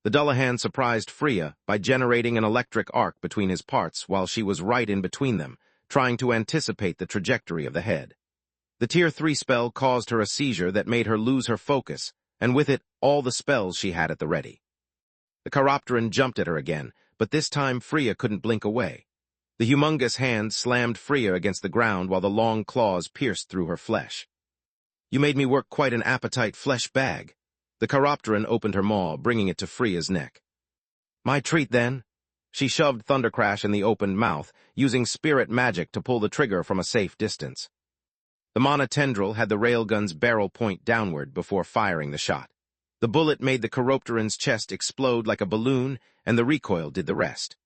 The Dullahan surprised Freya by generating an electric arc between his parts while she was right in between them, trying to anticipate the trajectory of the head. The Tier 3 spell caused her a seizure that made her lose her focus, and with it, all the spells she had at the ready. The chiropteran jumped at her again, but this time Freya couldn't blink away. The humongous hand slammed Freya against the ground while the long claws pierced through her flesh. "You made me work quite an appetite flesh bag." The chiropteran opened her maw, bringing it to Freya's neck. "My treat, then." She shoved Thundercrash in the opened mouth, using spirit magic to pull the trigger from a safe distance. The mana tendril had the railgun's barrel point downward before firing the shot. The bullet made the chiropteran's chest explode like a balloon, and the recoil did the rest.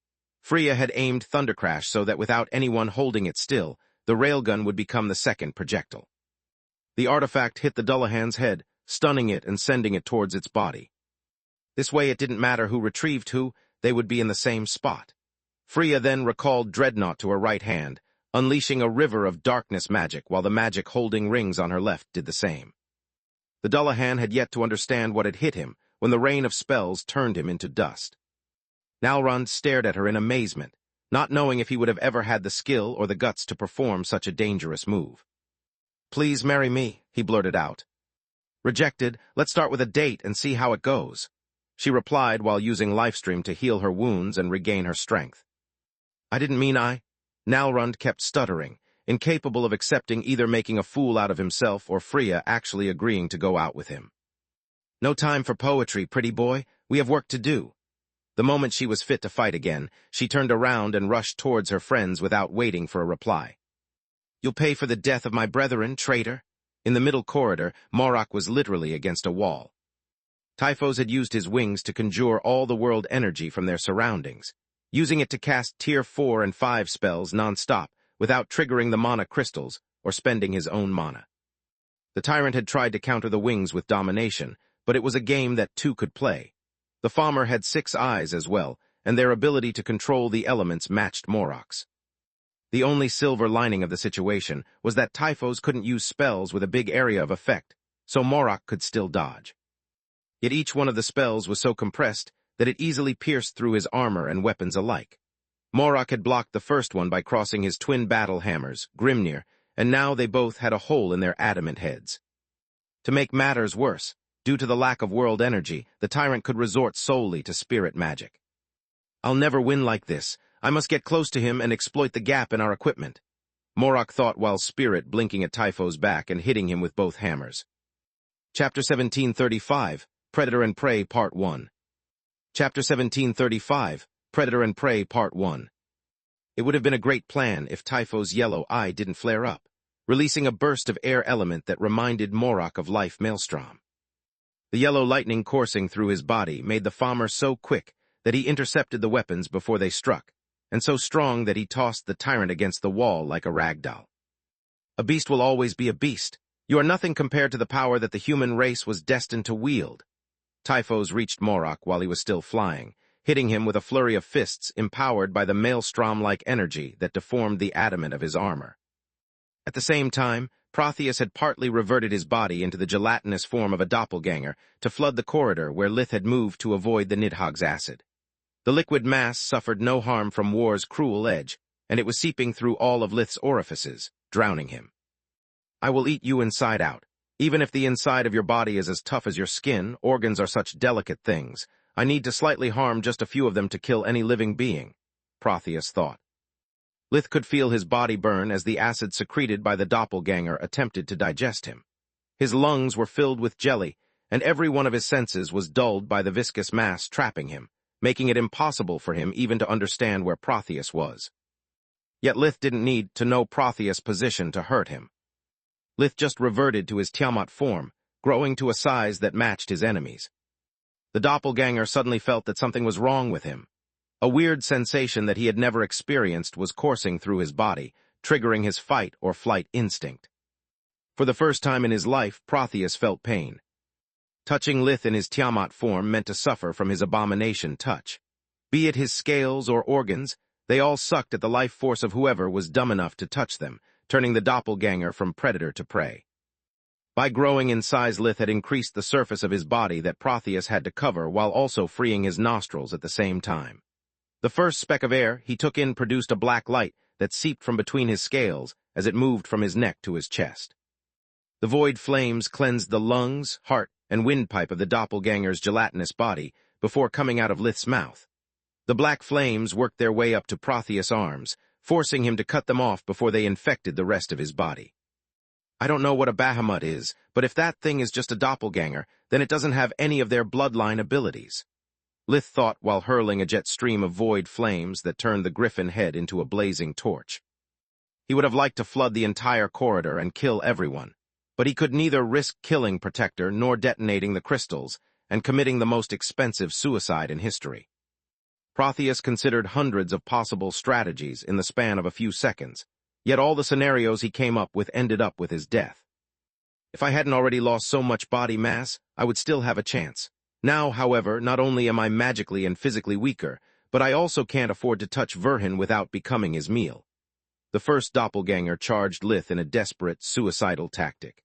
Freya had aimed Thundercrash so that without anyone holding it still, the railgun would become the second projectile. The artifact hit the Dullahan's head, stunning it and sending it towards its body. This way it didn't matter who retrieved who, they would be in the same spot. Freya then recalled Dreadnought to her right hand, unleashing a river of darkness magic while the magic holding rings on her left did the same. The Dullahan had yet to understand what had hit him when the rain of spells turned him into dust. Nalrund stared at her in amazement, not knowing if he would have ever had the skill or the guts to perform such a dangerous move. "Please marry me," he blurted out. "Rejected. Let's start with a date and see how it goes," she replied while using Lifestream to heal her wounds and regain her strength. "I didn't mean I—" Nalrund kept stuttering, incapable of accepting either making a fool out of himself or Freya actually agreeing to go out with him. "No time for poetry, pretty boy. We have work to do." The moment she was fit to fight again, she turned around and rushed towards her friends without waiting for a reply. "You'll pay for the death of my brethren, traitor." In the middle corridor, Morok was literally against a wall. Typhos had used his wings to conjure all the world energy from their surroundings, using it to cast Tier 4 and 5 spells non-stop without triggering the mana crystals or spending his own mana. The tyrant had tried to counter the wings with domination, but it was a game that two could play. The Falmer had 6 eyes as well, and their ability to control the elements matched Morok's. The only silver lining of the situation was that Typhos couldn't use spells with a big area of effect, so Morok could still dodge. Yet each one of the spells was so compressed that it easily pierced through his armor and weapons alike. Morok had blocked the first one by crossing his twin battle hammers, Grimnir, and now they both had a hole in their adamant heads. To make matters worse, due to the lack of world energy, the tyrant could resort solely to spirit magic. "I'll never win like this. I must get close to him and exploit the gap in our equipment," Morok thought while Spirit blinking at Typho's back and hitting him with both hammers. Chapter 1735, Predator and Prey Part 1. Chapter 1735, Predator and Prey Part 1. It would have been a great plan if Typho's yellow eye didn't flare up, releasing a burst of air element that reminded Morok of Life Maelstrom. The yellow lightning coursing through his body made the Falmer so quick that he intercepted the weapons before they struck, and so strong that he tossed the tyrant against the wall like a rag doll. "A beast will always be a beast. You are nothing compared to the power that the human race was destined to wield." Typhos reached Morok while he was still flying, hitting him with a flurry of fists empowered by the maelstrom-like energy that deformed the adamant of his armor. At the same time, Protheus had partly reverted his body into the gelatinous form of a doppelganger to flood the corridor where Lith had moved to avoid the Nidhogg's acid. The liquid mass suffered no harm from war's cruel edge, and it was seeping through all of Lith's orifices, drowning him. "I will eat you inside out. Even if the inside of your body is as tough as your skin, organs are such delicate things. I need to slightly harm just a few of them to kill any living being," Protheus thought. Lith could feel his body burn as the acid secreted by the doppelganger attempted to digest him. His lungs were filled with jelly, and every one of his senses was dulled by the viscous mass trapping him, making it impossible for him even to understand where Protheus was. Yet Lith didn't need to know Protheus' position to hurt him. Lith just reverted to his Tiamat form, growing to a size that matched his enemy's. The doppelganger suddenly felt that something was wrong with him. A weird sensation that he had never experienced was coursing through his body, triggering his fight or flight instinct. For the first time in his life, Protheus felt pain. Touching Lith in his Tiamat form meant to suffer from his abomination touch. Be it his scales or organs, they all sucked at the life force of whoever was dumb enough to touch them, turning the doppelganger from predator to prey. By growing in size, Lith had increased the surface of his body that Protheus had to cover while also freeing his nostrils at the same time. The first speck of air he took in produced a black light that seeped from between his scales as it moved from his neck to his chest. The void flames cleansed the lungs, heart, and windpipe of the doppelganger's gelatinous body before coming out of Lith's mouth. The black flames worked their way up to Protheus' arms, forcing him to cut them off before they infected the rest of his body. I don't know what a Bahamut is, but if that thing is just a doppelganger, then it doesn't have any of their bloodline abilities. Lith thought while hurling a jet stream of void flames that turned the griffin head into a blazing torch. He would have liked to flood the entire corridor and kill everyone, but he could neither risk killing Protector nor detonating the crystals and committing the most expensive suicide in history. Protheus considered hundreds of possible strategies in the span of a few seconds, yet all the scenarios he came up with ended up with his death. If I hadn't already lost so much body mass, I would still have a chance. Now, however, not only am I magically and physically weaker, but I also can't afford to touch Verhin without becoming his meal. The first doppelganger charged Lith in a desperate, suicidal tactic.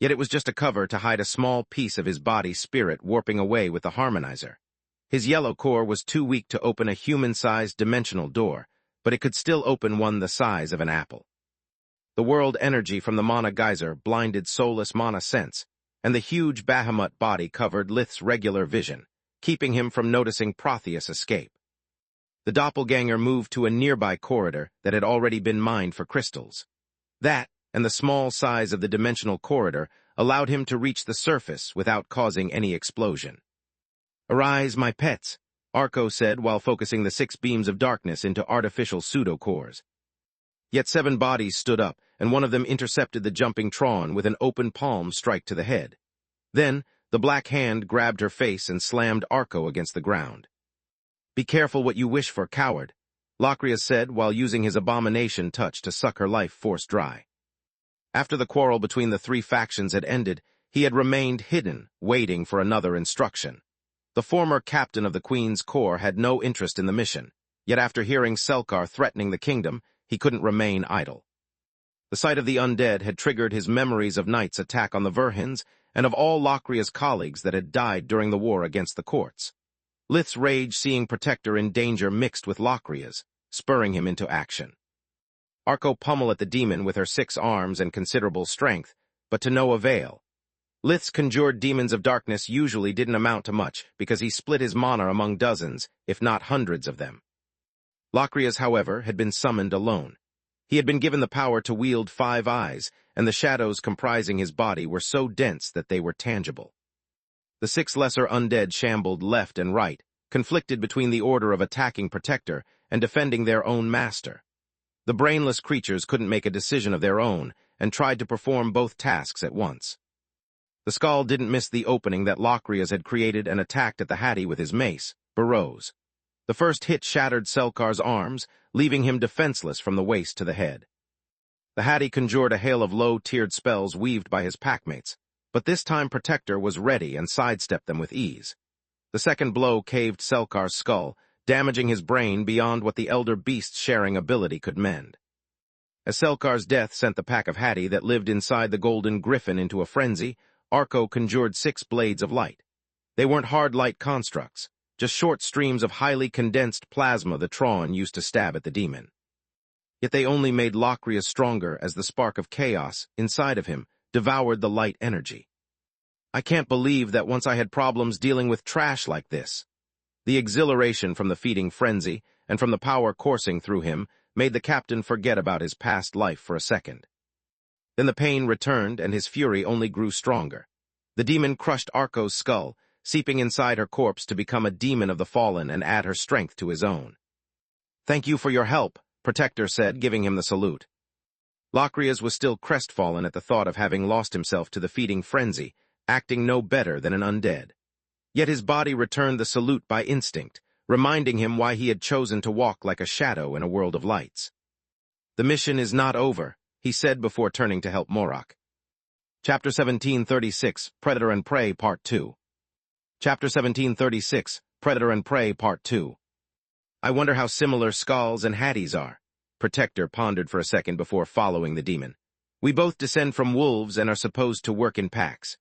Yet it was just a cover to hide a small piece of his body spirit warping away with the harmonizer. His yellow core was too weak to open a human-sized dimensional door, but it could still open one the size of an apple. The world energy from the mana geyser blinded soulless mana sense, and the huge Bahamut body covered Lith's regular vision, keeping him from noticing Protheus' escape. The doppelganger moved to a nearby corridor that had already been mined for crystals. That, and the small size of the dimensional corridor, allowed him to reach the surface without causing any explosion. "Arise, my pets," Arco said while focusing the 6 beams of darkness into artificial pseudo-cores. Yet 7 bodies stood up, and one of them intercepted the jumping Tron with an open palm strike to the head. Then, the black hand grabbed her face and slammed Arco against the ground. "Be careful what you wish for, coward," Locrius said while using his abomination touch to suck her life force dry. After the quarrel between the 3 factions had ended, he had remained hidden, waiting for another instruction. The former captain of the Queen's Corps had no interest in the mission, yet after hearing Selkar threatening the kingdom, he couldn't remain idle. The sight of the undead had triggered his memories of Knight's attack on the Verhins and of all Locria's colleagues that had died during the war against the courts. Lith's rage seeing Protector in danger mixed with Locria's, spurring him into action. Arco pummeled at the demon with her 6 arms and considerable strength, but to no avail. Lith's conjured demons of darkness usually didn't amount to much because he split his mana among dozens, if not hundreds of them. Locria's, however, had been summoned alone. He had been given the power to wield 5 eyes, and the shadows comprising his body were so dense that they were tangible. The 6 lesser undead shambled left and right, conflicted between the order of attacking Protector and defending their own master. The brainless creatures couldn't make a decision of their own and tried to perform both tasks at once. The Skull didn't miss the opening that Locrias had created and attacked at the Hattie with his mace, Burrows. The first hit shattered Selkar's arms, leaving him defenseless from the waist to the head. The Hattie conjured a hail of low-tiered spells weaved by his packmates, but this time Protector was ready and sidestepped them with ease. The second blow caved Selkar's skull, damaging his brain beyond what the Elder Beast's sharing ability could mend. As Selkar's death sent the pack of Hattie that lived inside the Golden Griffin into a frenzy, Arco conjured 6 blades of light. They weren't hard light constructs, just short streams of highly condensed plasma the Tron used to stab at the demon. Yet they only made Locrius stronger as the spark of chaos inside of him devoured the light energy. I can't believe that once I had problems dealing with trash like this. The exhilaration from the feeding frenzy and from the power coursing through him made the captain forget about his past life for a second. Then the pain returned and his fury only grew stronger. The demon crushed Arco's skull, seeping inside her corpse to become a demon of the fallen and add her strength to his own. "Thank you for your help," Protector said, giving him the salute. Locrias was still crestfallen at the thought of having lost himself to the feeding frenzy, acting no better than an undead. Yet his body returned the salute by instinct, reminding him why he had chosen to walk like a shadow in a world of lights. "The mission is not over," he said before turning to help Morak. Chapter 1736, Predator and Prey, Part 2. Chapter 1736, Predator and Prey, Part 2. I wonder how similar Skulls and Hatties are. Protector pondered for a second before following the demon. We both descend from wolves and are supposed to work in packs.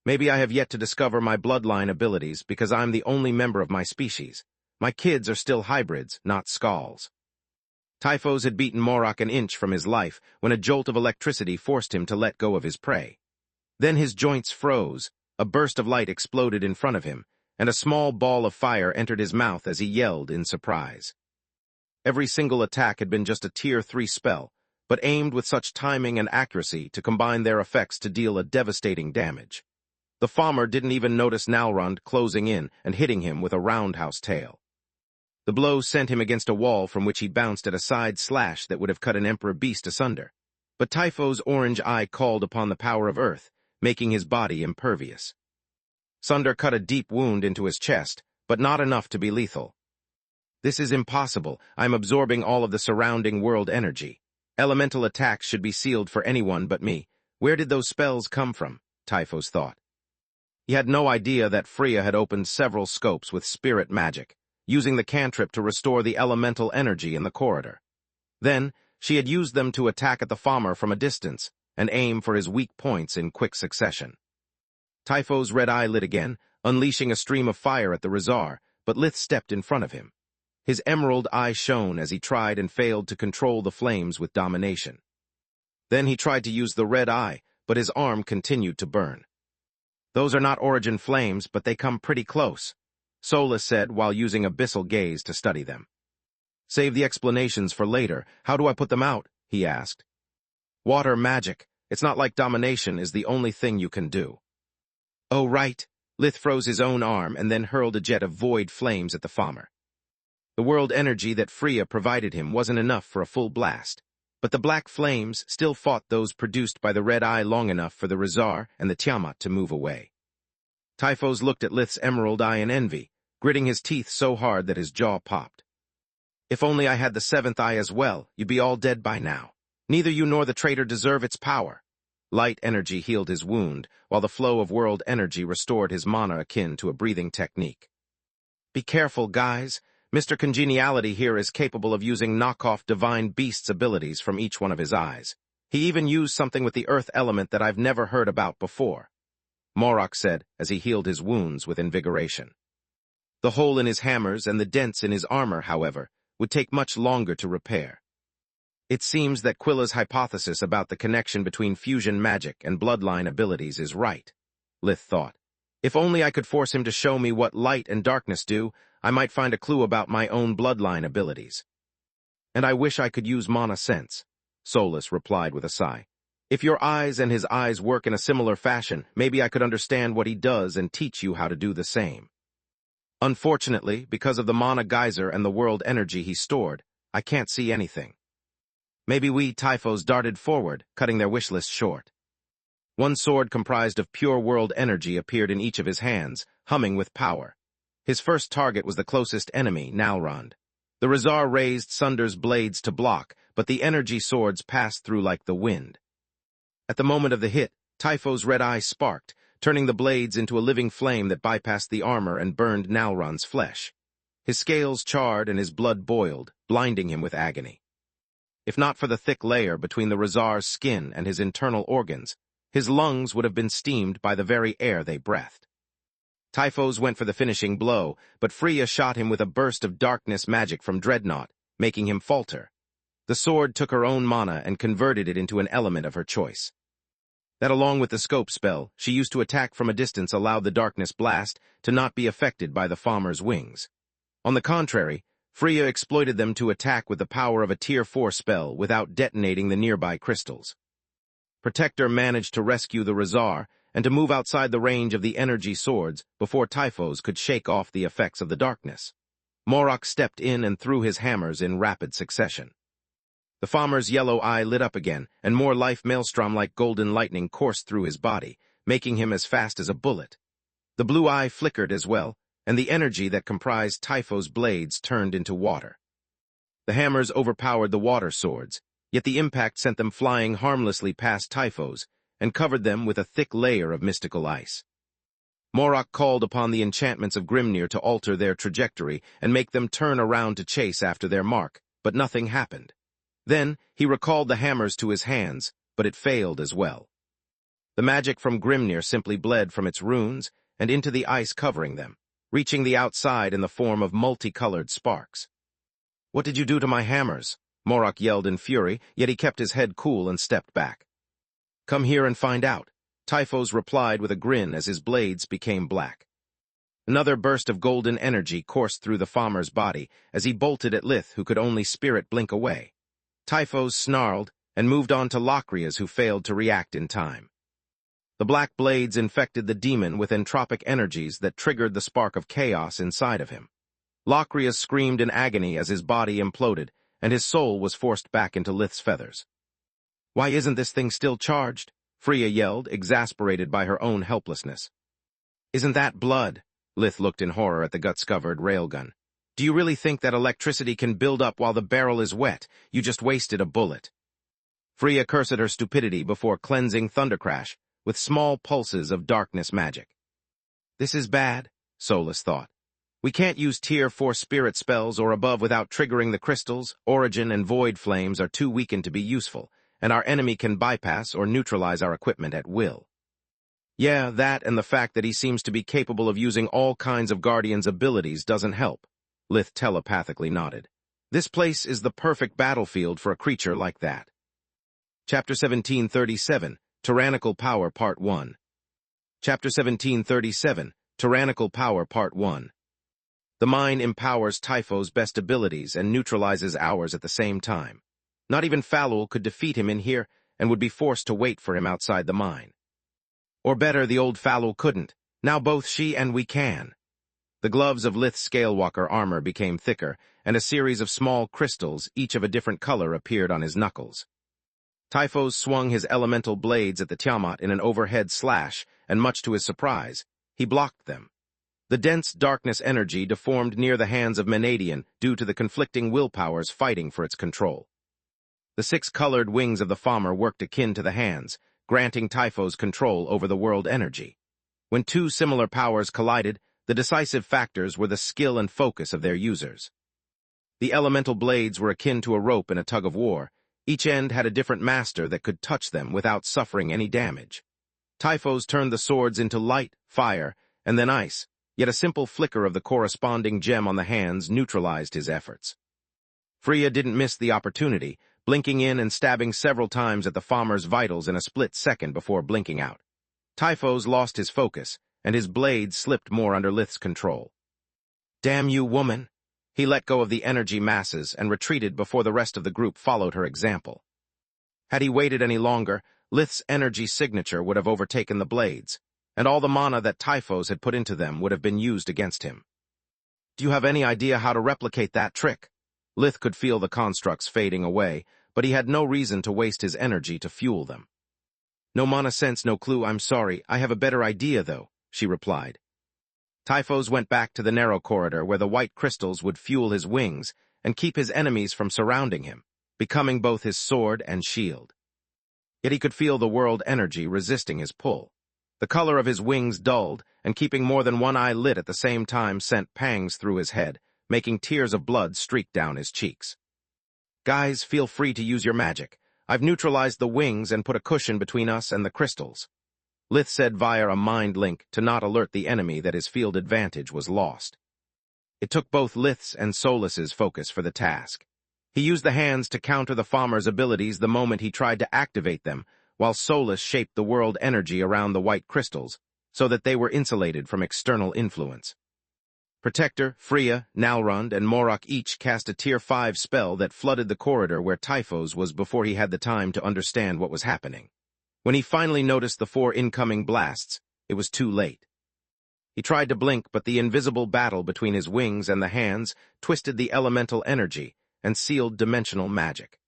Maybe I have yet to discover my bloodline abilities because I'm the only member of my species. My kids are still hybrids, not Skulls. Typhos had beaten Morak an inch from his life when a jolt of electricity forced him to let go of his prey. Then his joints froze, a burst of light exploded in front of him, and a small ball of fire entered his mouth as he yelled in surprise. Every single attack had been just a Tier 3 spell, but aimed with such timing and accuracy to combine their effects to deal a devastating damage. The farmer didn't even notice Nalrund closing in and hitting him with a roundhouse tail. The blow sent him against a wall from which he bounced at a side slash that would have cut an emperor beast asunder. But Typho's orange eye called upon the power of earth, making his body impervious. Sunder cut a deep wound into his chest, but not enough to be lethal. This is impossible. I'm absorbing all of the surrounding world energy. Elemental attacks should be sealed for anyone but me. Where did those spells come from? Typhos thought. He had no idea that Freya had opened several scopes with spirit magic, using the cantrip to restore the elemental energy in the corridor. Then, she had used them to attack at the farmer from a distance and aim for his weak points in quick succession. Typho's red eye lit again, unleashing a stream of fire at the Rizar, but Lith stepped in front of him. His emerald eye shone as he tried and failed to control the flames with domination. Then he tried to use the red eye, but his arm continued to burn. Those are not origin flames, but they come pretty close, Solus said while using abyssal gaze to study them. Save the explanations for later. How do I put them out? He asked. Water magic. It's not like domination is the only thing you can do. Oh, right. Lith froze his own arm and then hurled a jet of void flames at the farmer. The world energy that Freya provided him wasn't enough for a full blast, but the black flames still fought those produced by the red eye long enough for the Rizar and the Tiamat to move away. Typhos looked at Lith's emerald eye in envy, gritting his teeth so hard that his jaw popped. If only I had the seventh eye as well, you'd be all dead by now. Neither you nor the traitor deserve its power. Light energy healed his wound, while the flow of world energy restored his mana akin to a breathing technique. Be careful, guys. Mr. Congeniality here is capable of using knockoff divine beasts' abilities from each one of his eyes. He even used something with the earth element that I've never heard about before, Morok said as he healed his wounds with invigoration. The hole in his hammers and the dents in his armor, however, would take much longer to repair. It seems that Quilla's hypothesis about the connection between fusion magic and bloodline abilities is right, Lith thought. If only I could force him to show me what light and darkness do, I might find a clue about my own bloodline abilities. And I wish I could use mana sense, Solus replied with a sigh. If your eyes and his eyes work in a similar fashion, maybe I could understand what he does and teach you how to do the same. Unfortunately, because of the mana geyser and the world energy he stored, I can't see anything. Maybe we Typhos darted forward, cutting their wish list short. One sword comprised of pure world energy appeared in each of his hands, humming with power. His first target was the closest enemy, Nalrund. The Rizar raised Sunder's blades to block, but the energy swords passed through like the wind. At the moment of the hit, Typho's red eye sparked, turning the blades into a living flame that bypassed the armor and burned Nalrund's flesh. His scales charred and his blood boiled, blinding him with agony. If not for the thick layer between the Rizar's skin and his internal organs, his lungs would have been steamed by the very air they breathed. Typhos went for the finishing blow, but Freya shot him with a burst of darkness magic from Dreadnought, making him falter. The sword took her own mana and converted it into an element of her choice. That, along with the scope spell she used to attack from a distance, allowed the darkness blast to not be affected by the farmer's wings. On the contrary, Freya exploited them to attack with the power of a Tier 4 spell without detonating the nearby crystals. Protector managed to rescue the Rizar and to move outside the range of the energy swords before Typhos could shake off the effects of the darkness. Morok stepped in and threw his hammers in rapid succession. The farmer's yellow eye lit up again, and more life maelstrom like golden lightning coursed through his body, making him as fast as a bullet. The blue eye flickered as well, and the energy that comprised Typhos' blades turned into water. The hammers overpowered the water swords, yet the impact sent them flying harmlessly past Typhos and covered them with a thick layer of mystical ice. Morok called upon the enchantments of Grimnir to alter their trajectory and make them turn around to chase after their mark, but nothing happened. Then he recalled the hammers to his hands, but it failed as well. The magic from Grimnir simply bled from its runes and into the ice covering them, reaching the outside in the form of multicolored sparks. "What did you do to my hammers?" Morok yelled in fury, yet he kept his head cool and stepped back. "Come here and find out," Typhos replied with a grin as his blades became black. Another burst of golden energy coursed through the farmer's body as he bolted at Lith, who could only spirit blink away. Typhos snarled and moved on to Locrias, who failed to react in time. The black blades infected the demon with entropic energies that triggered the spark of chaos inside of him. Locrias screamed in agony as his body imploded, and his soul was forced back into Lith's feathers. "Why isn't this thing still charged?" Freya yelled, exasperated by her own helplessness. "Isn't that blood?" Lith looked in horror at the guts-covered railgun. "Do you really think that electricity can build up while the barrel is wet? You just wasted a bullet." Freya cursed her stupidity before cleansing Thundercrash with small pulses of darkness magic. "This is bad," Solus thought. "We can't use Tier 4 spirit spells or above without triggering the crystals. Origin and Void Flames are too weakened to be useful, and our enemy can bypass or neutralize our equipment at will." "Yeah, that and the fact that he seems to be capable of using all kinds of Guardian's abilities doesn't help," Lith telepathically nodded. "This place is the perfect battlefield for a creature like that." Chapter 1737, Tyrannical Power Part 1. Chapter 1737, Tyrannical Power Part 1. The mine empowers Typho's best abilities and neutralizes ours at the same time. Not even Falul could defeat him in here and would be forced to wait for him outside the mine. Or better, the old Falul couldn't. Now both she and we can. The gloves of Lith's Scalewalker armor became thicker, and a series of small crystals, each of a different color, appeared on his knuckles. Typhos swung his elemental blades at the Tiamat in an overhead slash, and much to his surprise, he blocked them. The dense darkness energy deformed near the hands of Menadian due to the conflicting willpowers fighting for its control. The 6 colored wings of the farmer worked akin to the hands, granting Typhos control over the world energy. When two similar powers collided, the decisive factors were the skill and focus of their users. The elemental blades were akin to a rope in a tug-of-war. Each end had a different master that could touch them without suffering any damage. Typhos turned the swords into light, fire, and then ice, yet a simple flicker of the corresponding gem on the hands neutralized his efforts. Freya didn't miss the opportunity, blinking in and stabbing several times at the farmer's vitals in a split second before blinking out. Typhos lost his focus, and his blade slipped more under Lith's control. "Damn you, woman!" He let go of the energy masses and retreated before the rest of the group followed her example. Had he waited any longer, Lith's energy signature would have overtaken the blades, and all the mana that Typhos had put into them would have been used against him. "Do you have any idea how to replicate that trick?" Lith could feel the constructs fading away, but he had no reason to waste his energy to fuel them. "No mana sense, no clue, I'm sorry. I have a better idea, though," she replied. Typhos went back to the narrow corridor where the white crystals would fuel his wings and keep his enemies from surrounding him, becoming both his sword and shield. Yet he could feel the world energy resisting his pull. The color of his wings dulled, and keeping more than one eye lit at the same time sent pangs through his head, making tears of blood streak down his cheeks. "Guys, feel free to use your magic. I've neutralized the wings and put a cushion between us and the crystals," Lith said via a mind link to not alert the enemy that his field advantage was lost. It took both Lith's and Solus's focus for the task. He used the hands to counter the farmer's abilities the moment he tried to activate them, while Solus shaped the world energy around the white crystals so that they were insulated from external influence. Protector, Freya, Nalrund, and Morok each cast a Tier 5 spell that flooded the corridor where Typhos was before he had the time to understand what was happening. When he finally noticed the 4 incoming blasts, it was too late. He tried to blink, but the invisible battle between his wings and the hands twisted the elemental energy and sealed dimensional magic.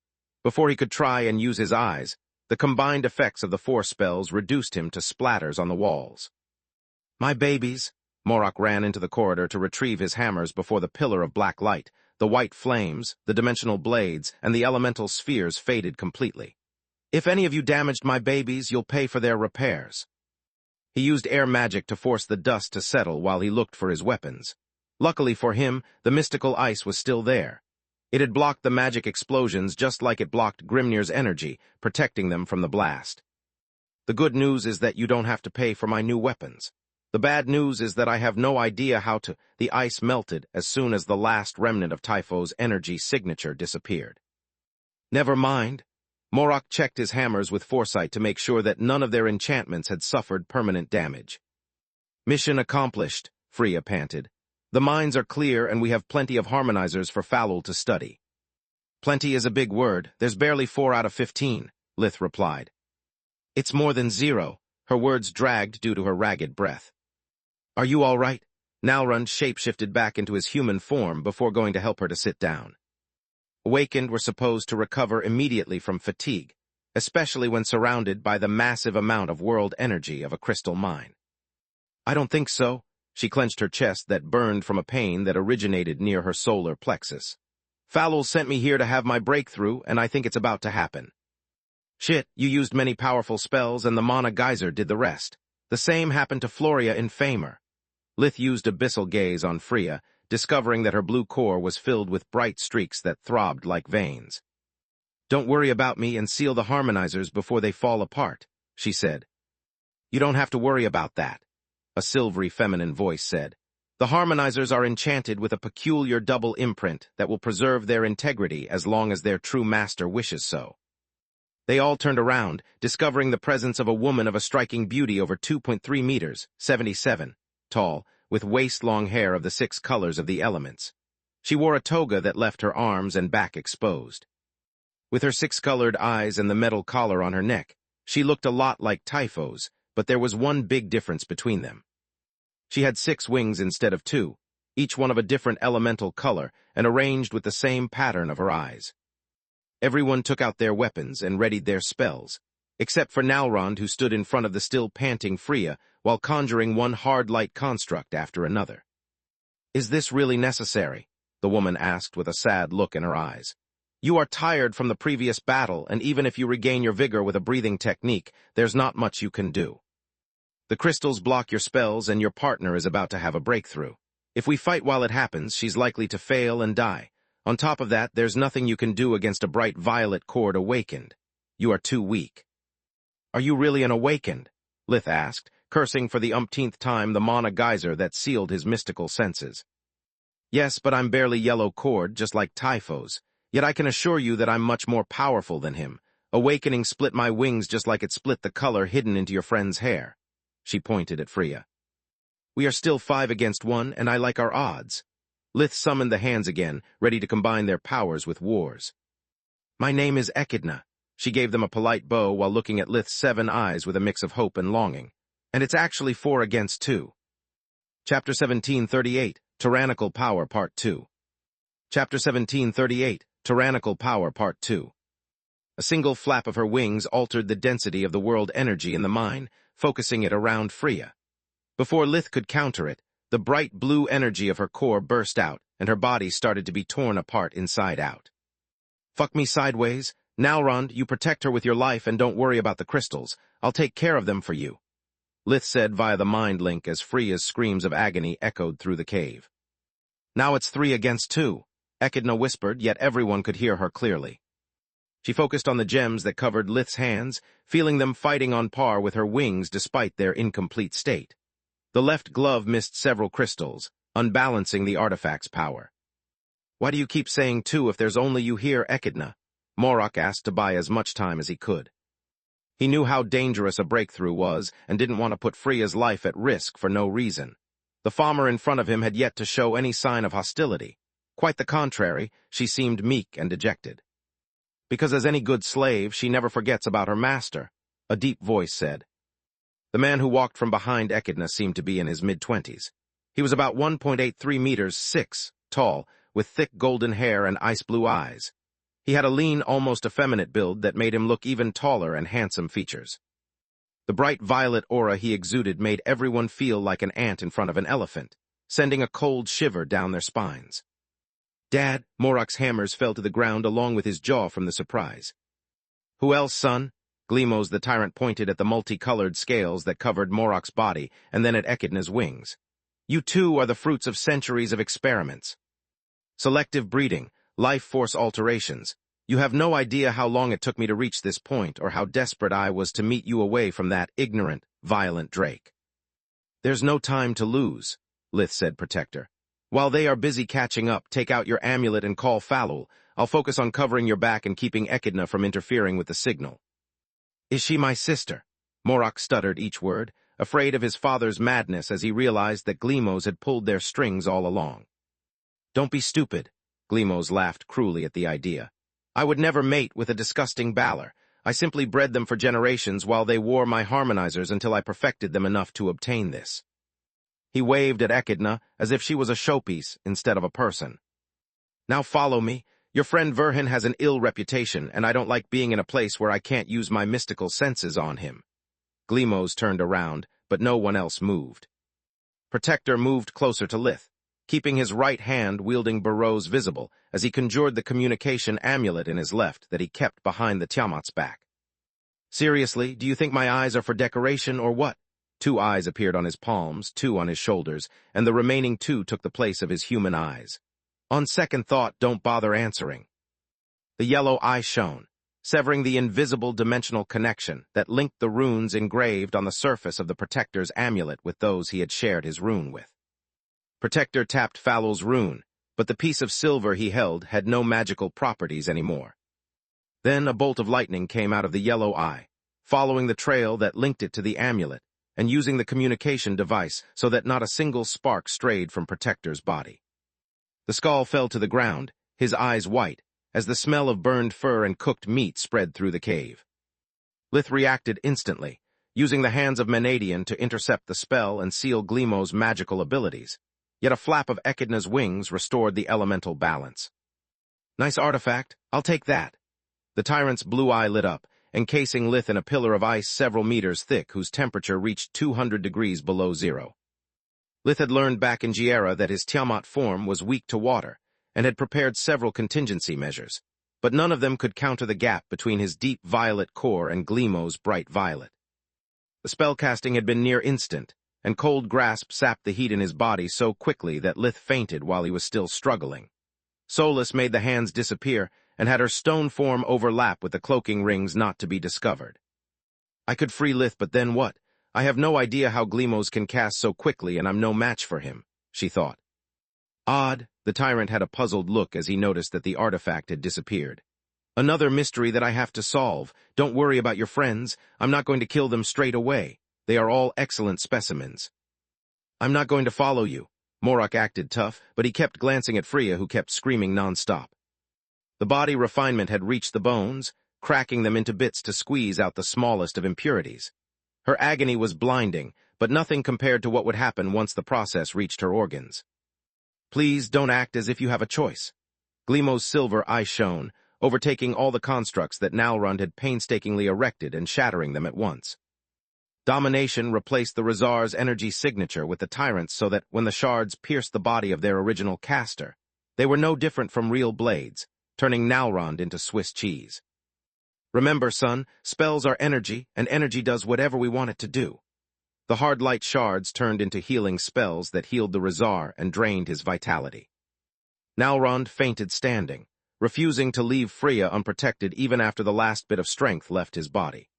Before he could try and use his eyes, the combined effects of the 4 spells reduced him to splatters on the walls. "My babies!" Morok ran into the corridor to retrieve his hammers before the pillar of black light, the white flames, the dimensional blades, and the elemental spheres faded completely. "If any of you damaged my babies, you'll pay for their repairs." He used air magic to force the dust to settle while he looked for his weapons. Luckily for him, the mystical ice was still there. It had blocked the magic explosions just like it blocked Grimnir's energy, protecting them from the blast. "The good news is that you don't have to pay for my new weapons. The bad news is that I have no idea how to—" The ice melted as soon as the last remnant of Typho's energy signature disappeared. "Never mind." Morok checked his hammers with foresight to make sure that none of their enchantments had suffered permanent damage. "Mission accomplished," Freya panted. The minds are clear and we have plenty of harmonizers for Falul to study. Plenty is a big word. There's barely 4 out of 15, Lith replied. It's more than 0. Her words dragged due to her ragged breath. Are you all right? Nalrund shape-shifted back into his human form before going to help her to sit down. Awakened were supposed to recover immediately from fatigue, especially when surrounded by the massive amount of world energy of a crystal mine. I don't think so. She clenched her chest that burned from a pain that originated near her solar plexus. Falul sent me here to have my breakthrough, and I think it's about to happen. Shit, you used many powerful spells, and the Mana Geyser did the rest. The same happened to Floria in Famer. Lith used abyssal gaze on Freya, discovering that her blue core was filled with bright streaks that throbbed like veins. Don't worry about me and seal the harmonizers before they fall apart, she said. You don't have to worry about that, a silvery feminine voice said. The harmonizers are enchanted with a peculiar double imprint that will preserve their integrity as long as their true master wishes so. They all turned around, discovering the presence of a woman of a striking beauty over 2.3 meters, 77, tall, with waist-long hair of the 6 colors of the elements. She wore a toga that left her arms and back exposed. With her 6-colored eyes and the metal collar on her neck, she looked a lot like Typho's, but there was one big difference between them. She had 6 wings instead of 2, each one of a different elemental color and arranged with the same pattern of her eyes. Everyone took out their weapons and readied their spells, except for Nalrund, who stood in front of the still panting Freya while conjuring one hard light construct after another. Is this really necessary? The woman asked with a sad look in her eyes. You are tired from the previous battle, and even if you regain your vigor with a breathing technique, there's not much you can do. The crystals block your spells, and your partner is about to have a breakthrough. If we fight while it happens, she's likely to fail and die. On top of that, there's nothing you can do against a bright violet cord awakened. You are too weak. Are you really an awakened? Lith asked, cursing for the umpteenth time the Mana Geyser that sealed his mystical senses. Yes, but I'm barely yellow cord, just like Typho's. Yet I can assure you that I'm much more powerful than him. Awakening split my wings just like it split the color hidden into your friend's hair. She pointed at Freya. We are still 5 against 1, and I like our odds. Lith summoned the hands again, ready to combine their powers with wars. My name is Echidna. She gave them a polite bow while looking at Lith's 7 eyes with a mix of hope and longing. And it's actually 4 against 2. Chapter 1738, Tyrannical Power Part 2. Chapter 1738, Tyrannical Power Part 2. A single flap of her wings altered the density of the world energy in the mine, focusing it around Freya. Before Lith could counter it, the bright blue energy of her core burst out, and her body started to be torn apart inside out. Fuck me sideways. Nalrund, you protect her with your life and don't worry about the crystals. I'll take care of them for you, Lith said via the mind link as Freya's screams of agony echoed through the cave. Now it's 3 against 2, Echidna whispered, yet everyone could hear her clearly. She focused on the gems that covered Lith's hands, feeling them fighting on par with her wings despite their incomplete state. The left glove missed several crystals, unbalancing the artifact's power. Why do you keep saying 2 if there's only you here, Echidna? Morok asked to buy as much time as he could. He knew how dangerous a breakthrough was and didn't want to put Freya's life at risk for no reason. The farmer in front of him had yet to show any sign of hostility. Quite the contrary, she seemed meek and dejected. Because as any good slave, she never forgets about her master, a deep voice said. The man who walked from behind Echidna seemed to be in his mid-20s. He was about 1.83 meters 6 tall, with thick golden hair and ice-blue eyes. He had a lean, almost effeminate build that made him look even taller and handsome features. The bright violet aura he exuded made everyone feel like an ant in front of an elephant, sending a cold shiver down their spines. Dad, Morok's hammers fell to the ground along with his jaw from the surprise. Who else, son? Glimos the tyrant pointed at the multicolored scales that covered Morok's body and then at Echidna's wings. You two are the fruits of centuries of experiments. Selective breeding, life force alterations. You have no idea how long it took me to reach this point or how desperate I was to meet you away from that ignorant, violent Drake. There's no time to lose, Lith said, Protector. While they are busy catching up, take out your amulet and call Falul. I'll focus on covering your back and keeping Echidna from interfering with the signal. Is she my sister? Morok stuttered each word, afraid of his father's madness as he realized that Glimos had pulled their strings all along. "Don't be stupid," Glimos laughed cruelly at the idea. "I would never mate with a disgusting Balor. I simply bred them for generations while they wore my harmonizers until I perfected them enough to obtain this." He waved at Echidna as if she was a showpiece instead of a person. "Now follow me. Your friend Verhin has an ill reputation, and I don't like being in a place where I can't use my mystical senses on him." Glimos turned around, but no one else moved. Protector moved closer to Lith, keeping his right hand wielding burrows visible as he conjured the communication amulet in his left that he kept behind the Tiamat's back. "Seriously, do you think my eyes are for decoration or what?" 2 eyes appeared on his palms, 2 on his shoulders, and the remaining 2 took the place of his human eyes. "On second thought, don't bother answering." The yellow eye shone, severing the invisible dimensional connection that linked the runes engraved on the surface of the Protector's amulet with those he had shared his rune with. Protector tapped Fallow's rune, but the piece of silver he held had no magical properties anymore. Then a bolt of lightning came out of the yellow eye, following the trail that linked it to the amulet, and using the communication device so that not a single spark strayed from Protector's body. The skull fell to the ground, his eyes white, as the smell of burned fur and cooked meat spread through the cave. Lith reacted instantly, using the hands of Menadian to intercept the spell and seal Glimos' magical abilities, yet a flap of Echidna's wings restored the elemental balance. "Nice artifact, I'll take that." The tyrant's blue eye lit up, encasing Lith in a pillar of ice several meters thick whose temperature reached 200 degrees below zero. Lith had learned back in Giera that his Tiamat form was weak to water, and had prepared several contingency measures, but none of them could counter the gap between his deep violet core and Glimos' bright violet. The spellcasting had been near instant, and cold grasp sapped the heat in his body so quickly that Lith fainted while he was still struggling. Solus made the hands disappear, and had her stone form overlap with the cloaking rings not to be discovered. "I could free Lith, but then what? I have no idea how Glimos can cast so quickly, and I'm no match for him," she thought. "Odd," the tyrant had a puzzled look as he noticed that the artifact had disappeared. "Another mystery that I have to solve. Don't worry about your friends. I'm not going to kill them straight away. They are all excellent specimens." "I'm not going to follow you." Morak acted tough, but he kept glancing at Freya, who kept screaming non-stop. The body refinement had reached the bones, cracking them into bits to squeeze out the smallest of impurities. Her agony was blinding, but nothing compared to what would happen once the process reached her organs. "Please don't act as if you have a choice." Glimos' silver eye shone, overtaking all the constructs that Nalrund had painstakingly erected and shattering them at once. Domination replaced the Razar's energy signature with the tyrant's so that when the shards pierced the body of their original caster, they were no different from real blades, turning Nalrund into Swiss cheese. "Remember, son, spells are energy, and energy does whatever we want it to do." The hard light shards turned into healing spells that healed the Razar and drained his vitality. Nalrund fainted standing, refusing to leave Freya unprotected even after the last bit of strength left his body.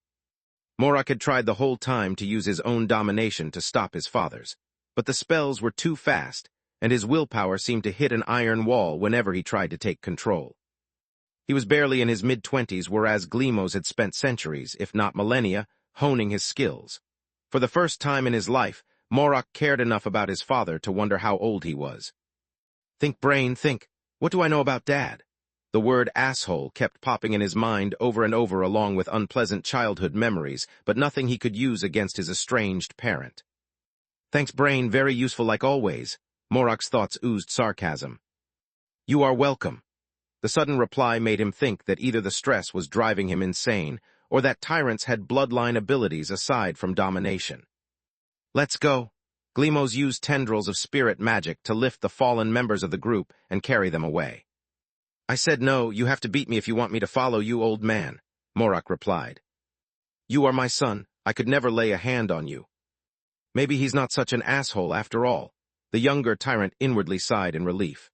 Morak had tried the whole time to use his own domination to stop his father's, but the spells were too fast, and his willpower seemed to hit an iron wall whenever he tried to take control. He was barely in his mid-20s, whereas Glimos had spent centuries, if not millennia, honing his skills. For the first time in his life, Morak cared enough about his father to wonder how old he was. "Think, brain, think. What do I know about Dad?" The word asshole kept popping in his mind over and over along with unpleasant childhood memories, but nothing he could use against his estranged parent. "Thanks, brain, very useful like always." Morak's thoughts oozed sarcasm. "You are welcome." The sudden reply made him think that either the stress was driving him insane, or that tyrants had bloodline abilities aside from domination. "Let's go." Glimos used tendrils of spirit magic to lift the fallen members of the group and carry them away. "I said no, you have to beat me if you want me to follow you, old man," Morak replied. "You are my son, I could never lay a hand on you." Maybe he's not such an asshole after all. The younger tyrant inwardly sighed in relief.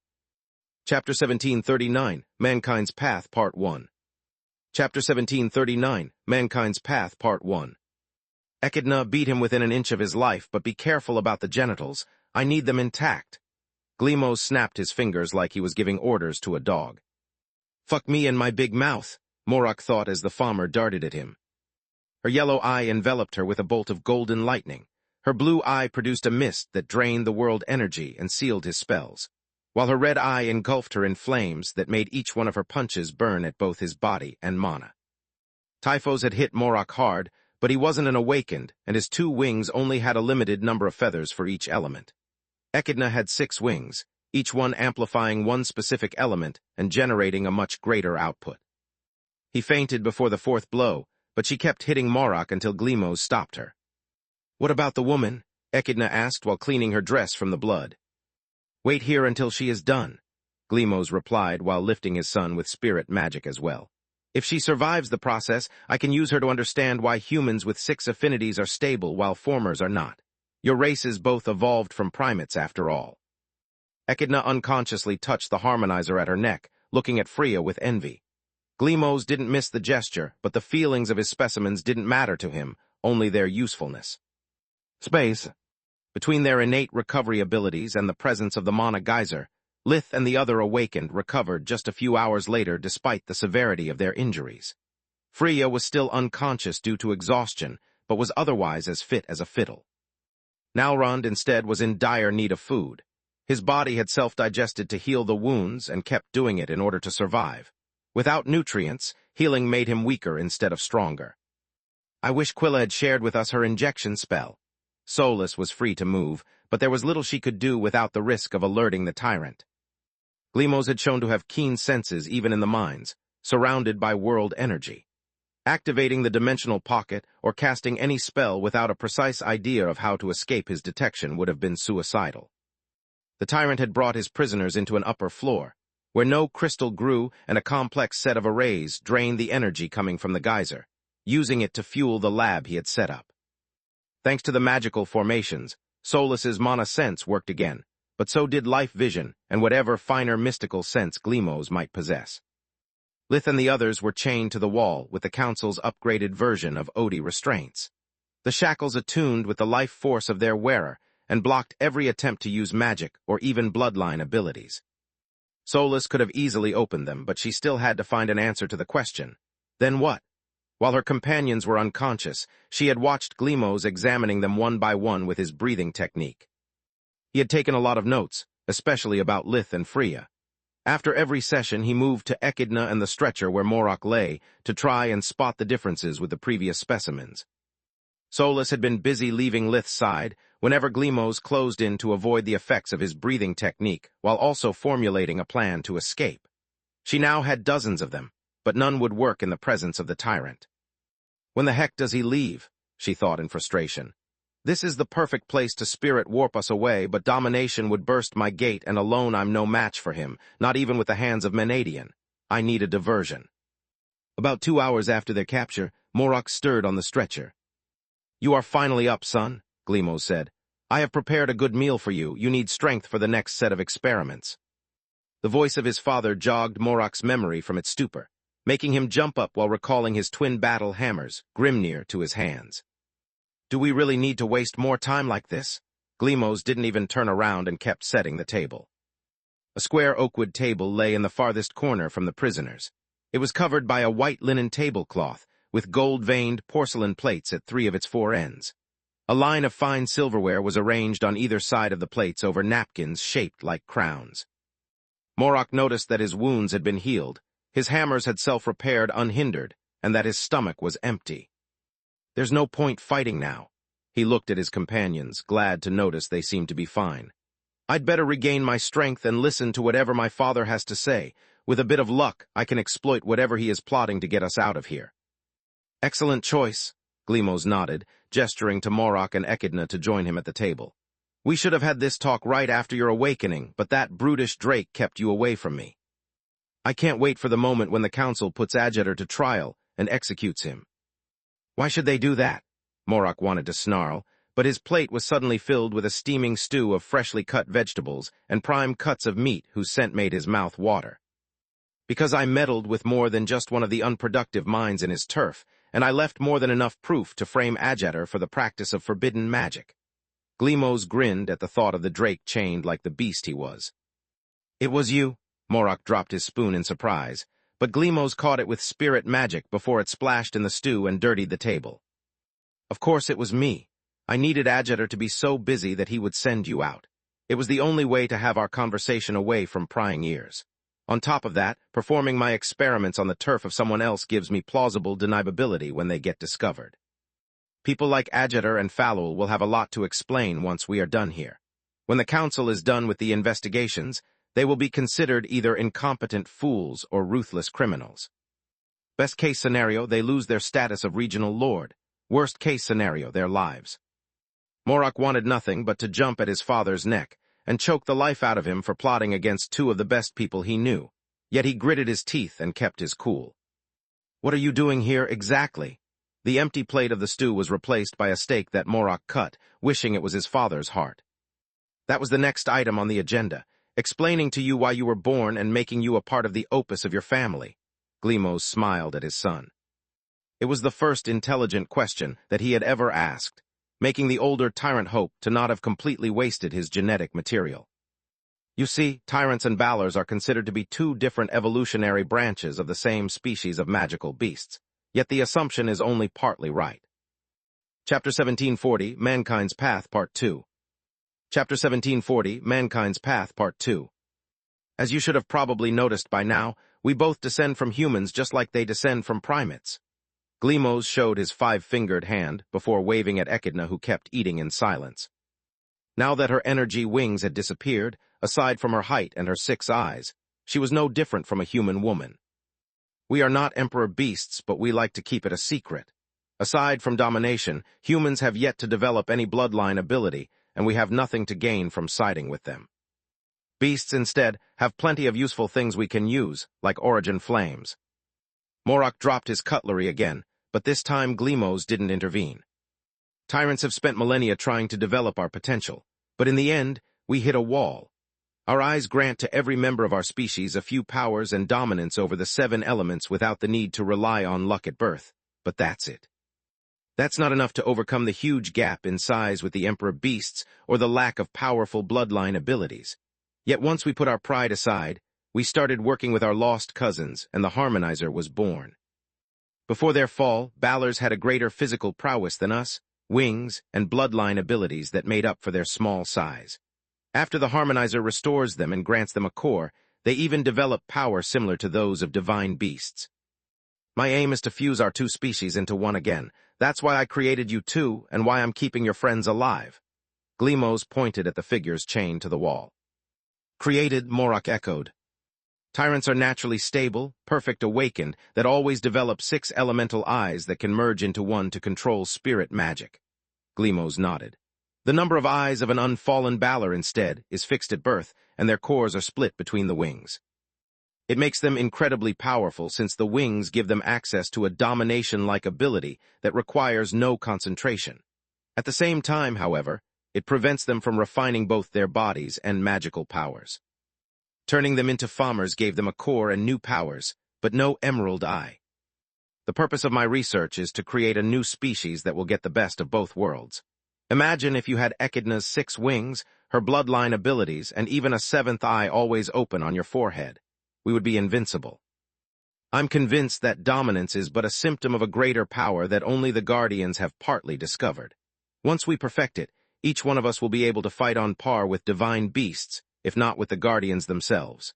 Chapter 1739, Mankind's Path, Part 1. Chapter 1739, Mankind's Path, Part 1. "Echidna beat him within an inch of his life, but be careful about the genitals. I need them intact." Glimos snapped his fingers like he was giving orders to a dog. "Fuck me in my big mouth," Morak thought as the Falmer darted at him. Her yellow eye enveloped her with a bolt of golden lightning, Her blue eye produced a mist that drained the world energy and sealed his spells, while her red eye engulfed her in flames that made each one of her punches burn at both his body and mana. Typhos had hit Morok hard, but he wasn't an awakened, and his 2 wings only had a limited number of feathers for each element. Echidna had 6 wings, each one amplifying one specific element and generating a much greater output. He fainted before the 4th blow, but she kept hitting Morok until Glimos stopped her. "What about the woman?" Echidna asked while cleaning her dress from the blood. "Wait here until she is done," Glimos replied while lifting his son with spirit magic as well. "If she survives the process, I can use her to understand why humans with 6 affinities are stable while formers are not. Your races both evolved from primates after all." Echidna unconsciously touched the harmonizer at her neck, looking at Freya with envy. Glimos didn't miss the gesture, but the feelings of his specimens didn't matter to him, only their usefulness. Space. Between their innate recovery abilities and the presence of the mana geyser, Lith and the other awakened recovered just a few hours later despite the severity of their injuries. Freya was still unconscious due to exhaustion, but was otherwise as fit as a fiddle. Nalrond instead was in dire need of food. His body had self-digested to heal the wounds and kept doing it in order to survive. Without nutrients, healing made him weaker instead of stronger. "I wish Quilla had shared with us her injection spell." Solus was free to move, but there was little she could do without the risk of alerting the tyrant. Glimos had shown to have keen senses even in the mines, surrounded by world energy. Activating the dimensional pocket or casting any spell without a precise idea of how to escape his detection would have been suicidal. The tyrant had brought his prisoners into an upper floor, where no crystal grew and a complex set of arrays drained the energy coming from the geyser, using it to fuel the lab he had set up. Thanks to the magical formations, Solus's mana sense worked again, but so did life vision and whatever finer mystical sense Glimos might possess. Lith and the others were chained to the wall with the Council's upgraded version of Odi restraints. The shackles attuned with the life force of their wearer and blocked every attempt to use magic or even bloodline abilities. Solus could have easily opened them, but she still had to find an answer to the question. Then what? While her companions were unconscious, she had watched Glimos examining them one by one with his breathing technique. He had taken a lot of notes, especially about Lith and Freya. After every session, he moved to Echidna and the stretcher where Morok lay to try and spot the differences with the previous specimens. Solus had been busy leaving Lith's side whenever Glimos closed in to avoid the effects of his breathing technique while also formulating a plan to escape. She now had dozens of them, but none would work in the presence of the tyrant. "When the heck does he leave?" she thought in frustration. "This is the perfect place to spirit warp us away, but domination would burst my gate, and alone I'm no match for him, not even with the hands of Menadian. I need a diversion." About 2 hours after their capture, Morok stirred on the stretcher. "You are finally up, son," Glimos said. "I have prepared a good meal for you. You need strength for the next set of experiments." The voice of his father jogged Morok's memory from its stupor, making him jump up while recalling his twin battle hammers, Grimnir, to his hands. "Do we really need to waste more time like this?" Glimos didn't even turn around and kept setting the table. A square oakwood table lay in the farthest corner from the prisoners. It was covered by a white linen tablecloth, with gold-veined porcelain plates at 3 of its 4 ends. A line of fine silverware was arranged on either side of the plates over napkins shaped like crowns. Morok noticed that his wounds had been healed, his hammers had self-repaired unhindered, and that his stomach was empty. "There's no point fighting now." He looked at his companions, glad to notice they seemed to be fine. "I'd better regain my strength and listen to whatever my father has to say. With a bit of luck, I can exploit whatever he is plotting to get us out of here." "Excellent choice," Glimos nodded, gesturing to Morok and Echidna to join him at the table. "We should have had this talk right after your awakening, but that brutish Drake kept you away from me. I can't wait for the moment when the Council puts Adjetor to trial and executes him." "Why should they do that?" Morok wanted to snarl, but his plate was suddenly filled with a steaming stew of freshly cut vegetables and prime cuts of meat whose scent made his mouth water. "Because I meddled with more than just one of the unproductive mines in his turf, and I left more than enough proof to frame Adjetor for the practice of forbidden magic." Glimos grinned at the thought of the Drake chained like the beast he was. "It was you?" Morok dropped his spoon in surprise, but Glimos caught it with spirit magic before it splashed in the stew and dirtied the table. "Of course it was me." I needed Ageter to be so busy that he would send you out. It was the only way to have our conversation away from prying ears. On top of that, performing my experiments on the turf of someone else gives me plausible deniability when they get discovered. People like Ageter and Falul will have a lot to explain once we are done here. When the council is done with the investigations, they will be considered either incompetent fools or ruthless criminals. Best case scenario, they lose their status of regional lord. Worst case scenario, their lives. Morak wanted nothing but to jump at his father's neck and choke the life out of him for plotting against two of the best people he knew, yet he gritted his teeth and kept his cool. What are you doing here exactly? The empty plate of the stew was replaced by a steak that Morak cut, wishing it was his father's heart. That was the next item on the agenda, explaining to you why you were born and making you a part of the opus of your family. Glimos smiled at his son. It was the first intelligent question that he had ever asked, making the older tyrant hope to not have completely wasted his genetic material. You see, tyrants and Balors are considered to be two different evolutionary branches of the same species of magical beasts, yet the assumption is only partly right. Chapter 1740, Mankind's Path, Part 2. Chapter 1740, Mankind's Path, Part 2. As you should have probably noticed by now, we both descend from humans just like they descend from primates. Glimos showed his 5-fingered hand before waving at Echidna, who kept eating in silence. Now that her energy wings had disappeared, aside from her height and her 6 eyes, she was no different from a human woman. We are not emperor beasts, but we like to keep it a secret. Aside from domination, humans have yet to develop any bloodline ability, and we have nothing to gain from siding with them. Beasts, instead, have plenty of useful things we can use, like origin flames. Morak dropped his cutlery again, but this time Glimos didn't intervene. Tyrants have spent millennia trying to develop our potential, but in the end, we hit a wall. Our eyes grant to every member of our species a few powers and dominance over the 7 elements without the need to rely on luck at birth, but that's it. That's not enough to overcome the huge gap in size with the emperor beasts or the lack of powerful bloodline abilities. Yet once we put our pride aside, we started working with our lost cousins, and the Harmonizer was born. Before their fall, Balors had a greater physical prowess than us, wings, and bloodline abilities that made up for their small size. After the Harmonizer restores them and grants them a core, they even develop power similar to those of divine beasts. My aim is to fuse our 2 species into one again. That's why I created you two, and why I'm keeping your friends alive. Glimos pointed at the figures chained to the wall. Created, Morak echoed. Tyrants are naturally stable, perfect awakened, that always develop 6 elemental eyes that can merge into one to control spirit magic. Glimos nodded. The number of eyes of an unfallen Balor, instead, is fixed at birth, and their cores are split between the wings. It makes them incredibly powerful since the wings give them access to a domination-like ability that requires no concentration. At the same time, however, it prevents them from refining both their bodies and magical powers. Turning them into Famers gave them a core and new powers, but no emerald eye. The purpose of my research is to create a new species that will get the best of both worlds. Imagine if you had Echidna's 6 wings, her bloodline abilities, and even a 7th eye always open on your forehead. We would be invincible. I'm convinced that dominance is but a symptom of a greater power that only the Guardians have partly discovered. Once we perfect it, each one of us will be able to fight on par with divine beasts, if not with the Guardians themselves.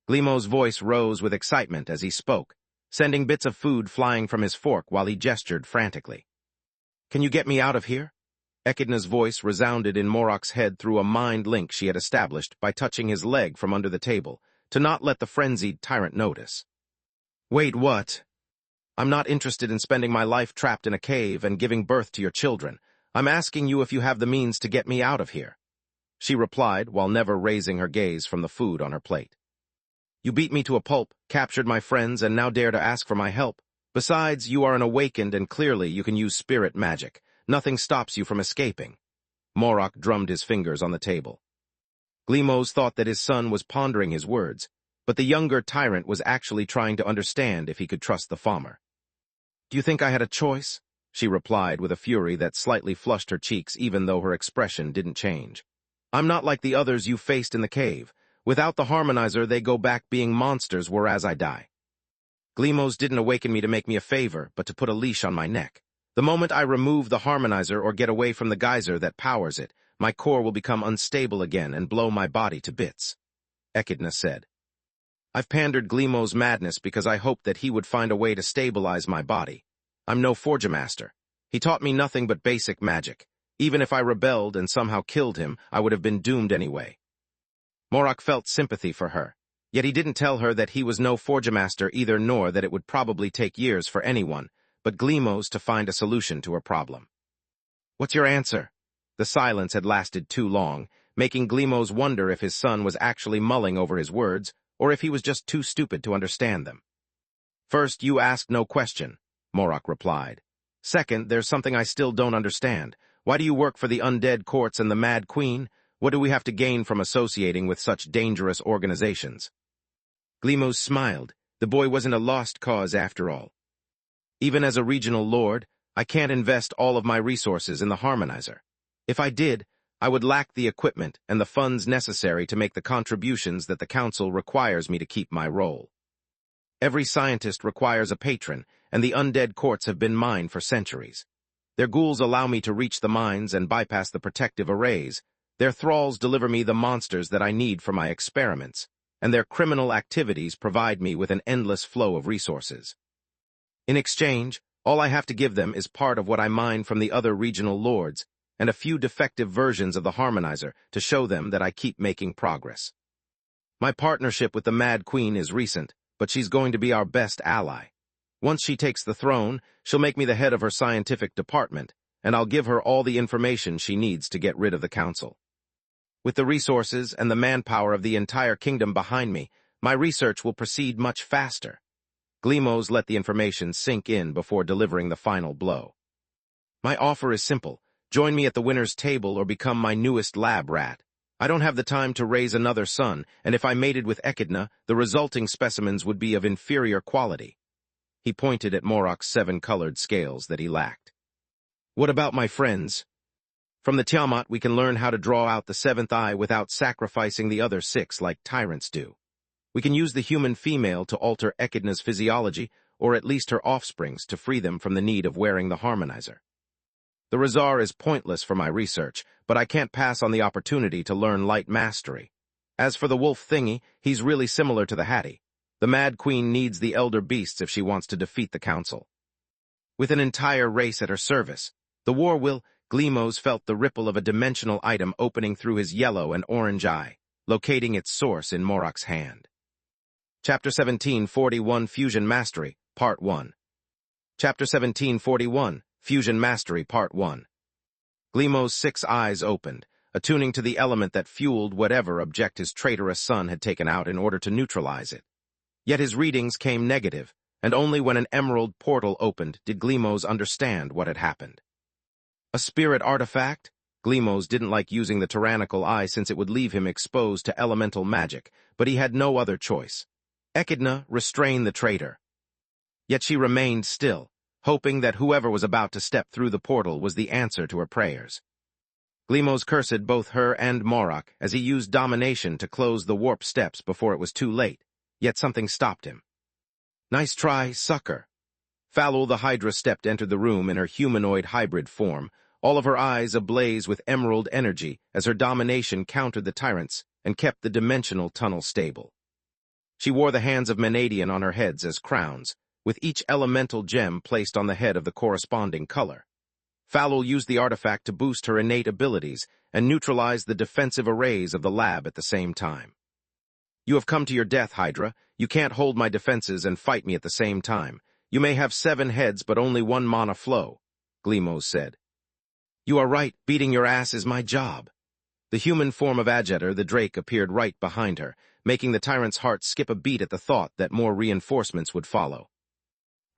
Glimos' voice rose with excitement as he spoke, sending bits of food flying from his fork while he gestured frantically. Can you get me out of here? Echidna's voice resounded in Morak's head through a mind link she had established by touching his leg from under the table, to not let the frenzied tyrant notice. Wait, what? I'm not interested in spending my life trapped in a cave and giving birth to your children. I'm asking you if you have the means to get me out of here. She replied, while never raising her gaze from the food on her plate. You beat me to a pulp, captured my friends, and now dare to ask for my help. Besides, you are an awakened, and clearly you can use spirit magic. Nothing stops you from escaping. Morak drummed his fingers on the table. Glimos thought that his son was pondering his words, but the younger tyrant was actually trying to understand if he could trust the farmer. Do you think I had a choice? She replied with a fury that slightly flushed her cheeks even though her expression didn't change. I'm not like the others you faced in the cave. Without the Harmonizer, they go back being monsters whereas I die. Glimos didn't awaken me to make me a favor, but to put a leash on my neck. The moment I remove the harmonizer or get away from the geyser that powers it, my core will become unstable again and blow my body to bits," Echidna said. "I've pandered Gleemo's madness because I hoped that he would find a way to stabilize my body. I'm no Forgemaster. He taught me nothing but basic magic. Even if I rebelled and somehow killed him, I would have been doomed anyway." Morak felt sympathy for her, yet he didn't tell her that he was no Forgemaster either, nor that it would probably take years for anyone but Gleemo's to find a solution to her problem. "What's your answer?" The silence had lasted too long, making Gleemo's wonder if his son was actually mulling over his words, or if he was just too stupid to understand them. "First, you asked no question," Morak replied. "Second, there's something I still don't understand. Why do you work for the undead courts and the Mad Queen? What do we have to gain from associating with such dangerous organizations?" Gleemo smiled. The boy wasn't a lost cause after all. "Even as a regional lord, I can't invest all of my resources in the harmonizer. If I did, I would lack the equipment and the funds necessary to make the contributions that the council requires me to keep my role. Every scientist requires a patron, and the undead courts have been mine for centuries. Their ghouls allow me to reach the mines and bypass the protective arrays. Their thralls deliver me the monsters that I need for my experiments, and their criminal activities provide me with an endless flow of resources. In exchange, all I have to give them is part of what I mine from the other regional lords, and a few defective versions of the harmonizer to show them that I keep making progress. My partnership with the Mad Queen is recent, but she's going to be our best ally. Once she takes the throne, she'll make me the head of her scientific department, and I'll give her all the information she needs to get rid of the council. With the resources and the manpower of the entire kingdom behind me, my research will proceed much faster." Gleemo's let the information sink in before delivering the final blow. "My offer is simple. Join me at the winner's table or become my newest lab rat. I don't have the time to raise another son, and if I mated with Echidna, the resulting specimens would be of inferior quality." He pointed at Morak's 7-colored scales that he lacked. "What about my friends? From the Tiamat, we can learn how to draw out the 7th eye without sacrificing the other 6 like tyrants do. We can use the human female to alter Echidna's physiology, or at least her offsprings, to free them from the need of wearing the harmonizer. The Razar is pointless for my research, but I can't pass on the opportunity to learn light mastery. As for the wolf thingy, he's really similar to the Hattie. The Mad Queen needs the elder beasts if she wants to defeat the council. With an entire race at her service, the war will..." Gleemo's felt the ripple of a dimensional item opening through his yellow and orange eye, locating its source in Morak's hand. Chapter 1741 Fusion Mastery, Part 1. Chapter 1741 Fusion Mastery, Part 1. Gleemo's 6 eyes opened, attuning to the element that fueled whatever object his traitorous son had taken out in order to neutralize it. Yet his readings came negative, and only when an emerald portal opened did Gleemo's understand what had happened. A spirit artifact? Gleemo's didn't like using the tyrannical eye since it would leave him exposed to elemental magic, but he had no other choice. Echidna restrained the traitor. Yet she remained still, hoping that whoever was about to step through the portal was the answer to her prayers. Gleemo's cursed both her and Morak as he used domination to close the warp steps before it was too late, yet something stopped him. "Nice try, sucker." Falul the Hydra stepped entered the room in her humanoid hybrid form, all of her eyes ablaze with emerald energy as her domination countered the tyrants and kept the dimensional tunnel stable. She wore the hands of Menadian on her heads as crowns, with each elemental gem placed on the head of the corresponding color. Falul used the artifact to boost her innate abilities and neutralize the defensive arrays of the lab at the same time. "You have come to your death, Hydra. You can't hold my defenses and fight me at the same time. You may have 7 heads but only 1 mana flow," Gleemo said. "You are right, beating your ass is my job." The human form of Ajeter, the Drake, appeared right behind her, making the tyrant's heart skip a beat at the thought that more reinforcements would follow.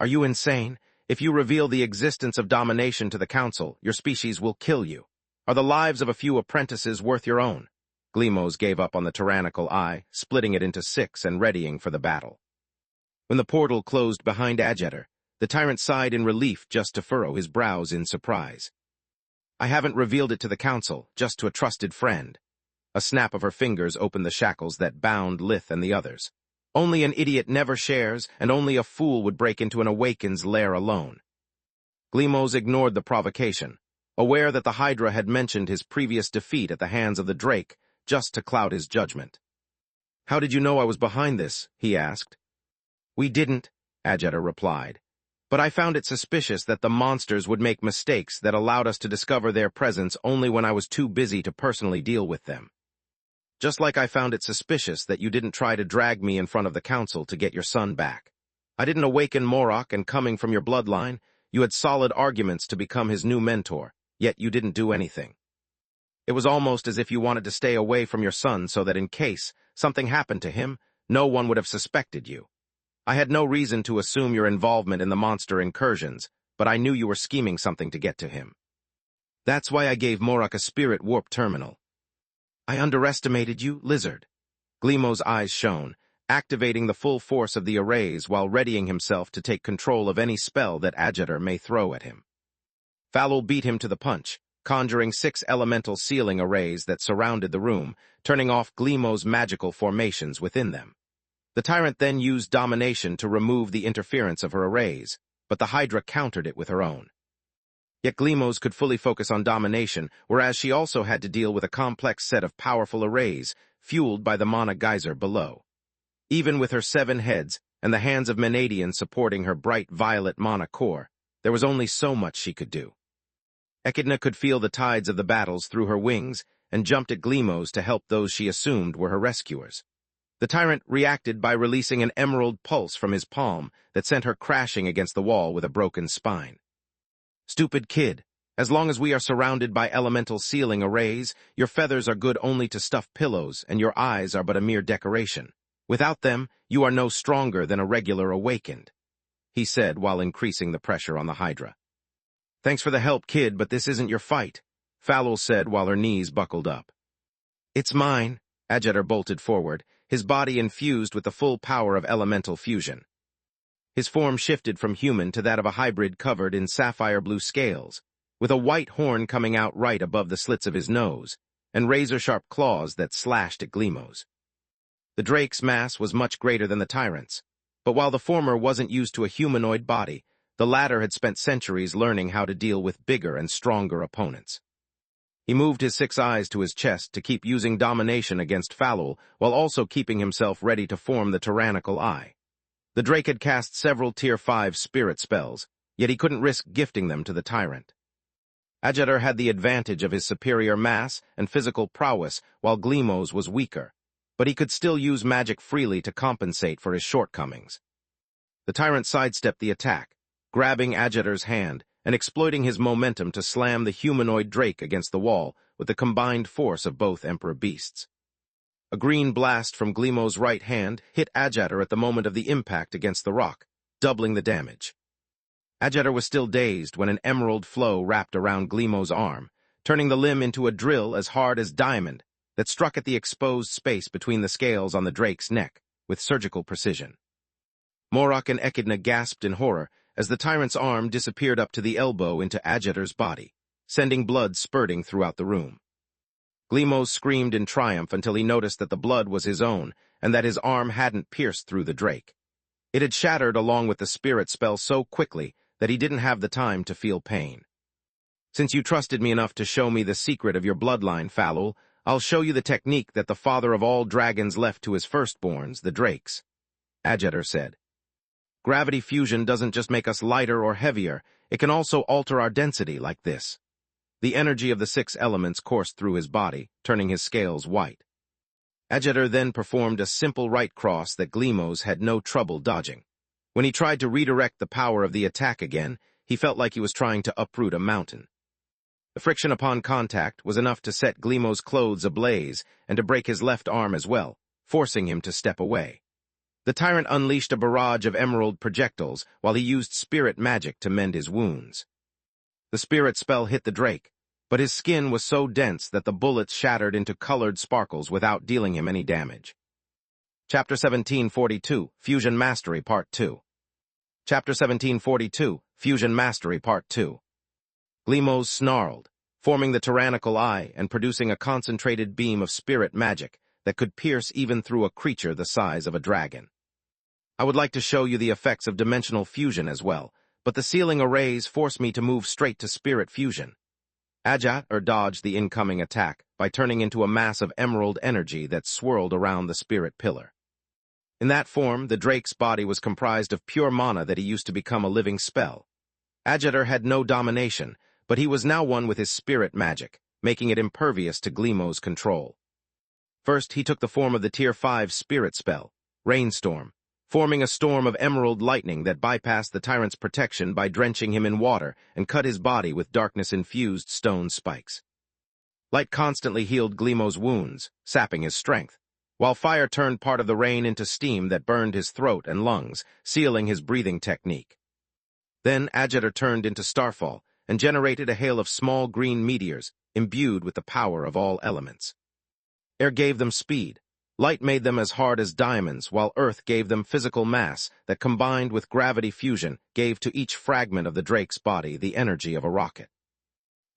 "Are you insane? If you reveal the existence of domination to the council, your species will kill you. Are the lives of a few apprentices worth your own?" Gleemo's gave up on the tyrannical eye, splitting it into 6 and readying for the battle. When the portal closed behind Ajeter, the tyrant sighed in relief just to furrow his brows in surprise. "I haven't revealed it to the council, just to a trusted friend." A snap of her fingers opened the shackles that bound Lith and the others. "Only an idiot never shares, and only a fool would break into an Awaken's lair alone." Glimos ignored the provocation, aware that the Hydra had mentioned his previous defeat at the hands of the Drake just to cloud his judgment. "How did you know I was behind this?" he asked. "We didn't," Ageter replied. "But I found it suspicious that the monsters would make mistakes that allowed us to discover their presence only when I was too busy to personally deal with them. Just like I found it suspicious that you didn't try to drag me in front of the council to get your son back. I didn't awaken Morok, and coming from your bloodline, you had solid arguments to become his new mentor, yet you didn't do anything. It was almost as if you wanted to stay away from your son so that in case something happened to him, no one would have suspected you. I had no reason to assume your involvement in the monster incursions, but I knew you were scheming something to get to him. That's why I gave Morok a spirit warp terminal." "I underestimated you, Lizard." Glimos' eyes shone, activating the full force of the arrays while readying himself to take control of any spell that Ageter may throw at him. Falul beat him to the punch, conjuring 6 elemental sealing arrays that surrounded the room, turning off Glimos' magical formations within them. The tyrant then used domination to remove the interference of her arrays, but the Hydra countered it with her own. Yet Glimos could fully focus on domination, whereas she also had to deal with a complex set of powerful arrays, fueled by the mana geyser below. Even with her 7 heads and the hands of Menadian supporting her bright violet mana core, there was only so much she could do. Echidna could feel the tides of the battles through her wings and jumped at Glimos to help those she assumed were her rescuers. The tyrant reacted by releasing an emerald pulse from his palm that sent her crashing against the wall with a broken spine. "Stupid kid, as long as we are surrounded by elemental sealing arrays, your feathers are good only to stuff pillows and your eyes are but a mere decoration. Without them, you are no stronger than a regular awakened," he said while increasing the pressure on the Hydra. "Thanks for the help, kid, but this isn't your fight," Falul said while her knees buckled up. "It's mine," Ageter bolted forward, his body infused with the full power of elemental fusion. His form shifted from human to that of a hybrid covered in sapphire blue scales, with a white horn coming out right above the slits of his nose, and razor-sharp claws that slashed at Glimos. The Drake's mass was much greater than the tyrant's, but while the former wasn't used to a humanoid body, the latter had spent centuries learning how to deal with bigger and stronger opponents. He moved his 6 eyes to his chest to keep using domination against Falul, while also keeping himself ready to form the tyrannical eye. The Drake had cast several Tier 5 spirit spells, yet he couldn't risk gifting them to the tyrant. Ageter had the advantage of his superior mass and physical prowess, while Glimos was weaker, but he could still use magic freely to compensate for his shortcomings. The tyrant sidestepped the attack, grabbing Ageter's hand and exploiting his momentum to slam the humanoid Drake against the wall with the combined force of both Emperor beasts. A green blast from Glimos' right hand hit Ageter at the moment of the impact against the rock, doubling the damage. Ageter was still dazed when an emerald flow wrapped around Glimos' arm, turning the limb into a drill as hard as diamond that struck at the exposed space between the scales on the Drake's neck with surgical precision. Morok and Echidna gasped in horror as the tyrant's arm disappeared up to the elbow into Ageter's body, sending blood spurting throughout the room. Glimos screamed in triumph until he noticed that the blood was his own and that his arm hadn't pierced through the Drake. It had shattered along with the spirit spell so quickly that he didn't have the time to feel pain. "Since you trusted me enough to show me the secret of your bloodline, Falul, I'll show you the technique that the father of all dragons left to his firstborns, the Drakes," Ageter said. "Gravity fusion doesn't just make us lighter or heavier, it can also alter our density like this." The energy of the 6 elements coursed through his body, turning his scales white. Ageter then performed a simple right cross that Glimos had no trouble dodging. When he tried to redirect the power of the attack again, he felt like he was trying to uproot a mountain. The friction upon contact was enough to set Glimos' clothes ablaze and to break his left arm as well, forcing him to step away. The tyrant unleashed a barrage of emerald projectiles while he used spirit magic to mend his wounds. The spirit spell hit the Drake, but his skin was so dense that the bullets shattered into colored sparkles without dealing him any damage. Chapter 1742, Fusion Mastery Part 2. Chapter 1742, Fusion Mastery Part 2. Glimos snarled, forming the tyrannical eye and producing a concentrated beam of spirit magic that could pierce even through a creature the size of a dragon. "I would like to show you the effects of dimensional fusion as well, but the ceiling arrays force me to move straight to spirit fusion. Ajatar dodged the incoming attack by turning into a mass of emerald energy that swirled around the spirit pillar. In that form, the Drake's body was comprised of pure mana that he used to become a living spell. Ajatar had no domination, but he was now one with his spirit magic, making it impervious to Gleemo's control. First, he took the form of the Tier 5 spirit spell, Rainstorm, forming a storm of emerald lightning that bypassed the tyrant's protection by drenching him in water and cut his body with darkness-infused stone spikes. Light constantly healed Gleemo's wounds, sapping his strength, while fire turned part of the rain into steam that burned his throat and lungs, sealing his breathing technique. Then Ajatar turned into Starfall and generated a hail of small green meteors imbued with the power of all elements. Air gave them speed, light made them as hard as diamonds, while earth gave them physical mass that combined with gravity fusion gave to each fragment of the Drake's body the energy of a rocket.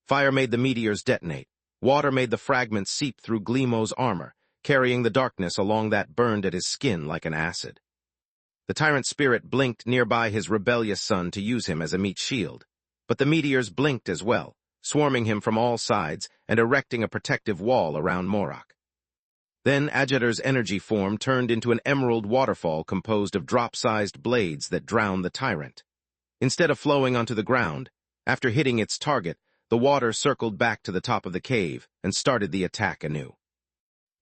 Fire made the meteors detonate, water made the fragments seep through Gleemo's armor, carrying the darkness along that burned at his skin like an acid. The tyrant spirit blinked nearby his rebellious son to use him as a meat shield, but the meteors blinked as well, swarming him from all sides and erecting a protective wall around Morak. Then Ajatar's energy form turned into an emerald waterfall composed of drop-sized blades that drowned the tyrant. Instead of flowing onto the ground, after hitting its target, the water circled back to the top of the cave and started the attack anew.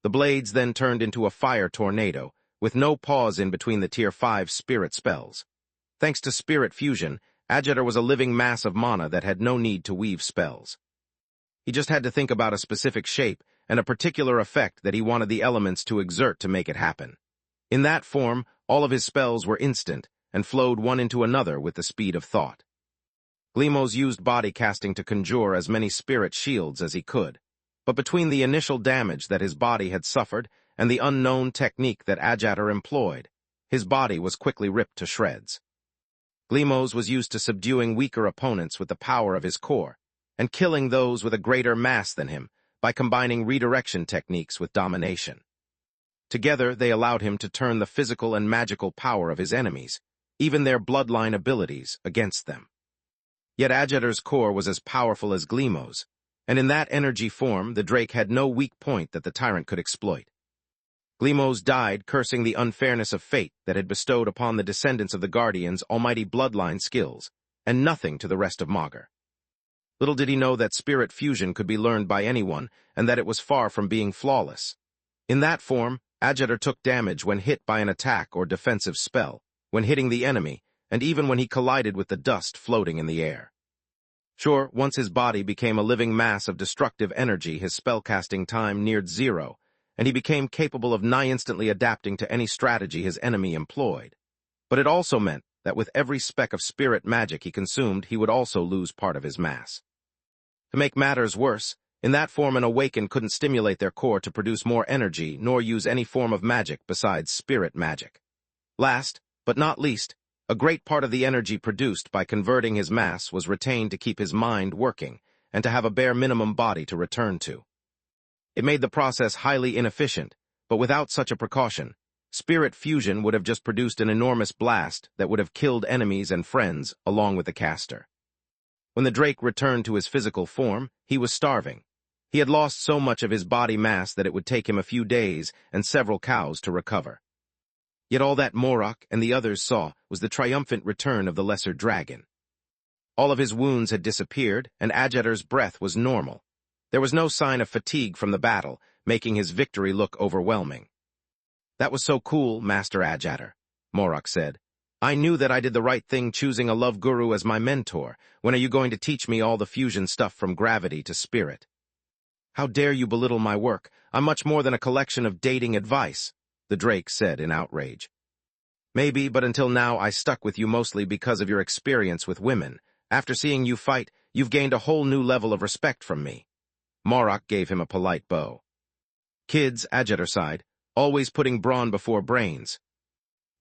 The blades then turned into a fire tornado, with no pause in between the Tier 5 spirit spells. Thanks to spirit fusion, Ajatar was a living mass of mana that had no need to weave spells. He just had to think about a specific shape and a particular effect that he wanted the elements to exert to make it happen. In that form, all of his spells were instant and flowed one into another with the speed of thought. Gleemo's used body casting to conjure as many spirit shields as he could, but between the initial damage that his body had suffered and the unknown technique that Ajatar employed, his body was quickly ripped to shreds. Gleemo's was used to subduing weaker opponents with the power of his core, and killing those with a greater mass than him by combining redirection techniques with domination. Together, they allowed him to turn the physical and magical power of his enemies, even their bloodline abilities, against them. Yet Ajatar's core was as powerful as Gleemo's, and in that energy form the Drake had no weak point that the tyrant could exploit. Gleemo's died cursing the unfairness of fate that had bestowed upon the descendants of the Guardians almighty bloodline skills, and nothing to the rest of Magur. Little did he know that spirit fusion could be learned by anyone, and that it was far from being flawless. In that form, Ajatar took damage when hit by an attack or defensive spell, when hitting the enemy, and even when he collided with the dust floating in the air. Sure, once his body became a living mass of destructive energy, his spellcasting time neared zero, and he became capable of nigh-instantly adapting to any strategy his enemy employed. But it also meant that with every speck of spirit magic he consumed, he would also lose part of his mass. To make matters worse, in that form an awakened couldn't stimulate their core to produce more energy nor use any form of magic besides spirit magic. Last, but not least, a great part of the energy produced by converting his mass was retained to keep his mind working and to have a bare minimum body to return to. It made the process highly inefficient, but without such a precaution, spirit fusion would have just produced an enormous blast that would have killed enemies and friends along with the caster. When the Drake returned to his physical form, he was starving. He had lost so much of his body mass that it would take him a few days and several cows to recover. Yet all that Morak and the others saw was the triumphant return of the lesser dragon. All of his wounds had disappeared, and Ajatar's breath was normal. There was no sign of fatigue from the battle, making his victory look overwhelming. "That was so cool, Master Ajatar," Morak said. "I knew that I did the right thing choosing a love guru as my mentor. When are you going to teach me all the fusion stuff from gravity to spirit?" "How dare you belittle my work? I'm much more than a collection of dating advice," the Drake said in outrage. "Maybe, but until now I stuck with you mostly because of your experience with women. After seeing you fight, you've gained a whole new level of respect from me." Morak gave him a polite bow. "Kids," Ajatar sighed, "always putting brawn before brains."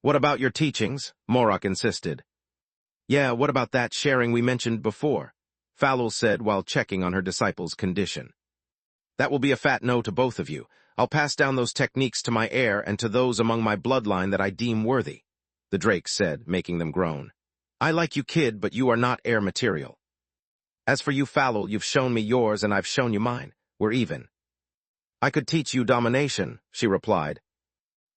"What about your teachings?" Morak insisted. "Yeah, what about that sharing we mentioned before?" Falul said while checking on her disciple's condition. "That will be a fat no to both of you. I'll pass down those techniques to my heir and to those among my bloodline that I deem worthy," the Drake said, making them groan. I like you, kid, but you are not air material. As for you, Falul, you've shown me yours and I've shown you mine. We're even. I could teach you domination, she replied.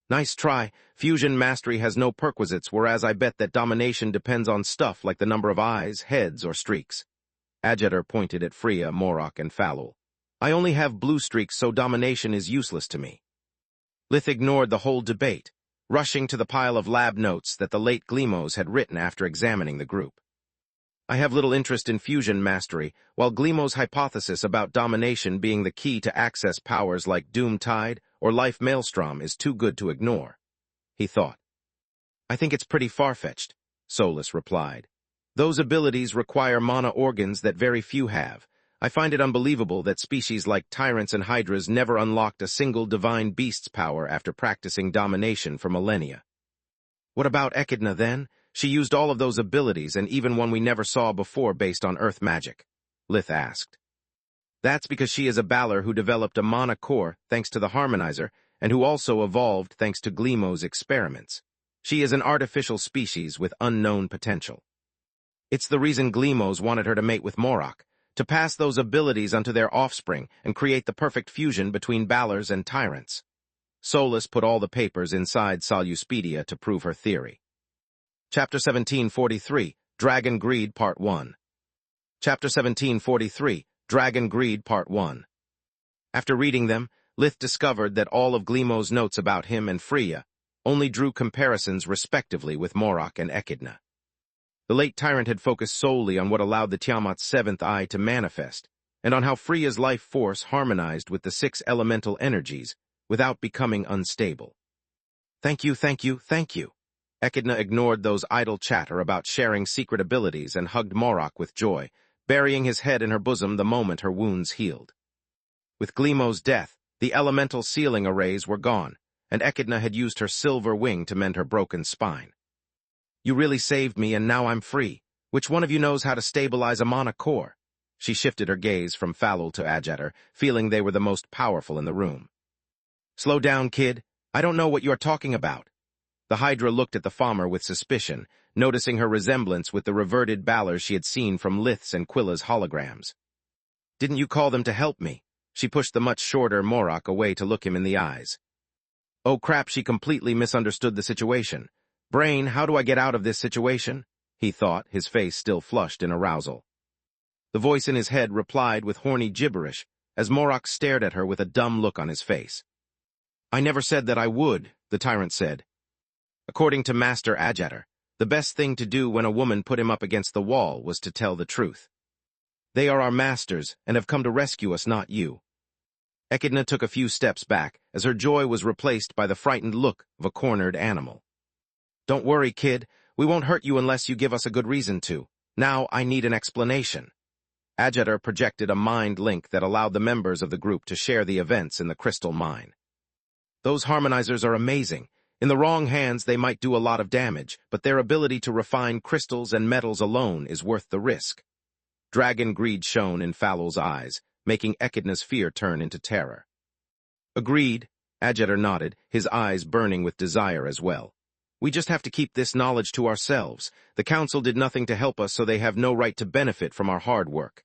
Nice try. Fusion mastery has no perquisites, whereas I bet that domination depends on stuff like the number of eyes, heads, or streaks. Adjeter pointed at Freya, Morok, and Falul. I only have blue streaks, so domination is useless to me. Lith ignored the whole debate, rushing to the pile of lab notes that the late Glemos had written after examining the group. I have little interest in fusion mastery, while Glemo's hypothesis about domination being the key to access powers like Doom Tide or Life Maelstrom is too good to ignore, he thought. I think it's pretty far-fetched, Solus replied. Those abilities require mana organs that very few have. I find it unbelievable that species like tyrants and hydras never unlocked a single divine beast's power after practicing domination for millennia. What about Echidna, then? She used all of those abilities and even one we never saw before based on earth magic, Lith asked. That's because she is a Balor who developed a mana core thanks to the Harmonizer and who also evolved thanks to Glemo's experiments. She is an artificial species with unknown potential. It's the reason Glemos wanted her to mate with Morok, to pass those abilities onto their offspring and create the perfect fusion between Balors and tyrants. Solus put all the papers inside Soluspedia to prove her theory. Chapter 1743, Dragon Greed Part 1. Chapter 1743, Dragon Greed Part 1. After reading them, Lith discovered that all of Glemo's notes about him and Freya only drew comparisons respectively with Morok and Echidna. The late tyrant had focused solely on what allowed the Tiamat's seventh eye to manifest, and on how Freya's life force harmonized with the 6 elemental energies without becoming unstable. Thank you, thank you, thank you. Echidna ignored those idle chatter about sharing secret abilities and hugged Morok with joy, burying his head in her bosom the moment her wounds healed. With Glemo's death, the elemental sealing arrays were gone, and Echidna had used her silver wing to mend her broken spine. You really saved me, and now I'm free. Which one of you knows how to stabilize a mana core? She shifted her gaze from Falul to Adjeter, feeling they were the most powerful in the room. Slow down, kid. I don't know what you're talking about. The Hydra looked at the Falmer with suspicion, noticing her resemblance with the reverted Balors she had seen from Lith's and Quilla's holograms. Didn't you call them to help me? She pushed the much shorter Morok away to look him in the eyes. Oh crap, she completely misunderstood the situation. Brain, how do I get out of this situation? He thought, his face still flushed in arousal. The voice in his head replied with horny gibberish, as Morok stared at her with a dumb look on his face. I never said that I would, the tyrant said. According to Master Adjeter, the best thing to do when a woman put him up against the wall was to tell the truth. They are our masters and have come to rescue us, not you. Echidna took a few steps back, as her joy was replaced by the frightened look of a cornered animal. Don't worry, kid. We won't hurt you unless you give us a good reason to. Now I need an explanation. Adjeter projected a mind link that allowed the members of the group to share the events in the crystal mine. Those harmonizers are amazing. In the wrong hands, they might do a lot of damage, but their ability to refine crystals and metals alone is worth the risk. Dragon greed shone in Falul's eyes, making Echidna's fear turn into terror. Agreed, Adjeter nodded, his eyes burning with desire as well. We just have to keep this knowledge to ourselves. The Council did nothing to help us, so they have no right to benefit from our hard work.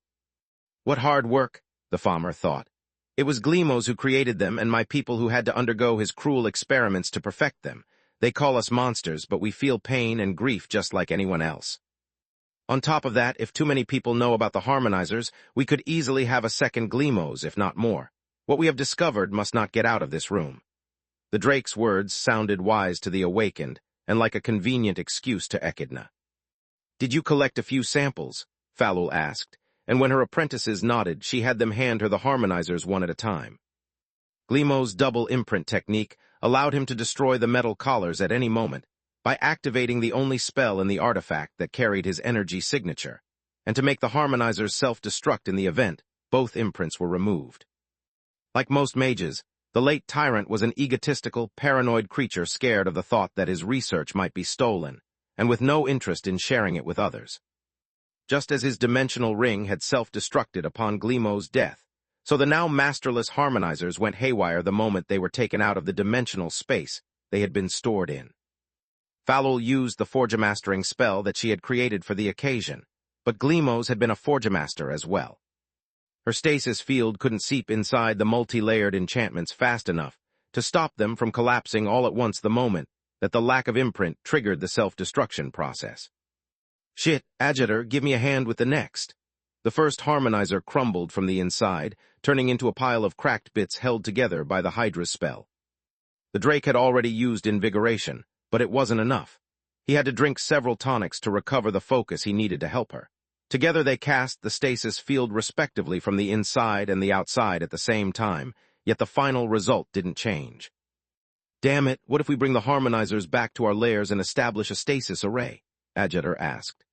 What hard work? The Falmer thought. It was Glemos who created them and my people who had to undergo his cruel experiments to perfect them. They call us monsters, but we feel pain and grief just like anyone else. On top of that, if too many people know about the harmonizers, we could easily have a second Glemos, if not more. What we have discovered must not get out of this room. The Drake's words sounded wise to the awakened, and like a convenient excuse to Echidna. Did you collect a few samples? Falul asked, and when her apprentices nodded, she had them hand her the harmonizers one at a time. Glemo's double imprint technique allowed him to destroy the metal collars at any moment by activating the only spell in the artifact that carried his energy signature, and to make the harmonizers self-destruct in the event, both imprints were removed. Like most mages, the late tyrant was an egotistical, paranoid creature scared of the thought that his research might be stolen, and with no interest in sharing it with others. Just as his dimensional ring had self-destructed upon Glemo's death, so the now masterless harmonizers went haywire the moment they were taken out of the dimensional space they had been stored in. Falul used the Forgemastering spell that she had created for the occasion, but Gleemos had been a Forgemaster as well. Her stasis field couldn't seep inside the multi-layered enchantments fast enough to stop them from collapsing all at once the moment that the lack of imprint triggered the self-destruction process. Shit, Agitator, give me a hand with the next. The first harmonizer crumbled from the inside, turning into a pile of cracked bits held together by the Hydra's spell. The Drake had already used Invigoration, but it wasn't enough. He had to drink several tonics to recover the focus he needed to help her. Together they cast the stasis field respectively from the inside and the outside at the same time, yet the final result didn't change. Damn it, what if we bring the harmonizers back to our lairs and establish a stasis array? Agitator asked.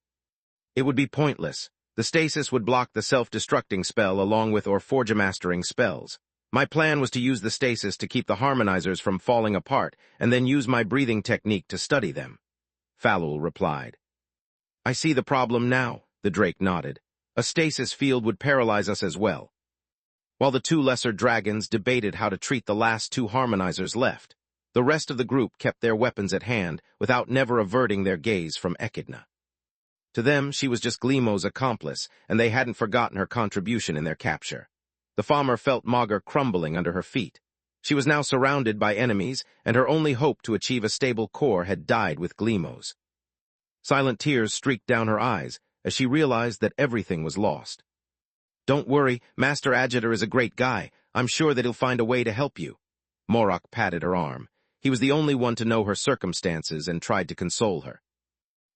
It would be pointless. The stasis would block the self-destructing spell along with or Forgemastering spells. My plan was to use the stasis to keep the harmonizers from falling apart and then use my breathing technique to study them. Falul replied. I see the problem now, the Drake nodded. A stasis field would paralyze us as well. While the two lesser dragons debated how to treat the last two harmonizers left, the rest of the group kept their weapons at hand without never averting their gaze from Echidna. To them, she was just Gleemo's accomplice, and they hadn't forgotten her contribution in their capture. The farmer felt Magus crumbling under her feet. She was now surrounded by enemies, and her only hope to achieve a stable core had died with Gleemo's. Silent tears streaked down her eyes as she realized that everything was lost. Don't worry, Master Agitator is a great guy. I'm sure that he'll find a way to help you. Morok patted her arm. He was the only one to know her circumstances and tried to console her.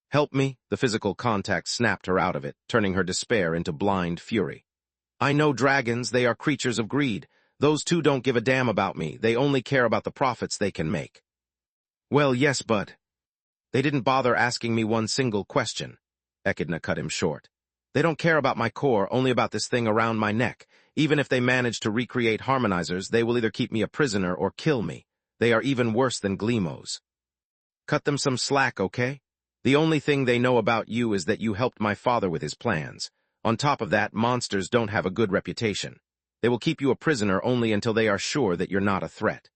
Help me, the physical contact snapped her out of it, turning her despair into blind fury. I know dragons, they are creatures of greed. Those two don't give a damn about me, they only care about the profits they can make. Well, yes, but... They didn't bother asking me one single question. Echidna cut him short. They don't care about my core, only about this thing around my neck. Even if they manage to recreate harmonizers, they will either keep me a prisoner or kill me. They are even worse than Gleemos. Cut them some slack, okay? The only thing they know about you is that you helped my father with his plans. On top of that, monsters don't have a good reputation. They will keep you a prisoner only until they are sure that you're not a threat.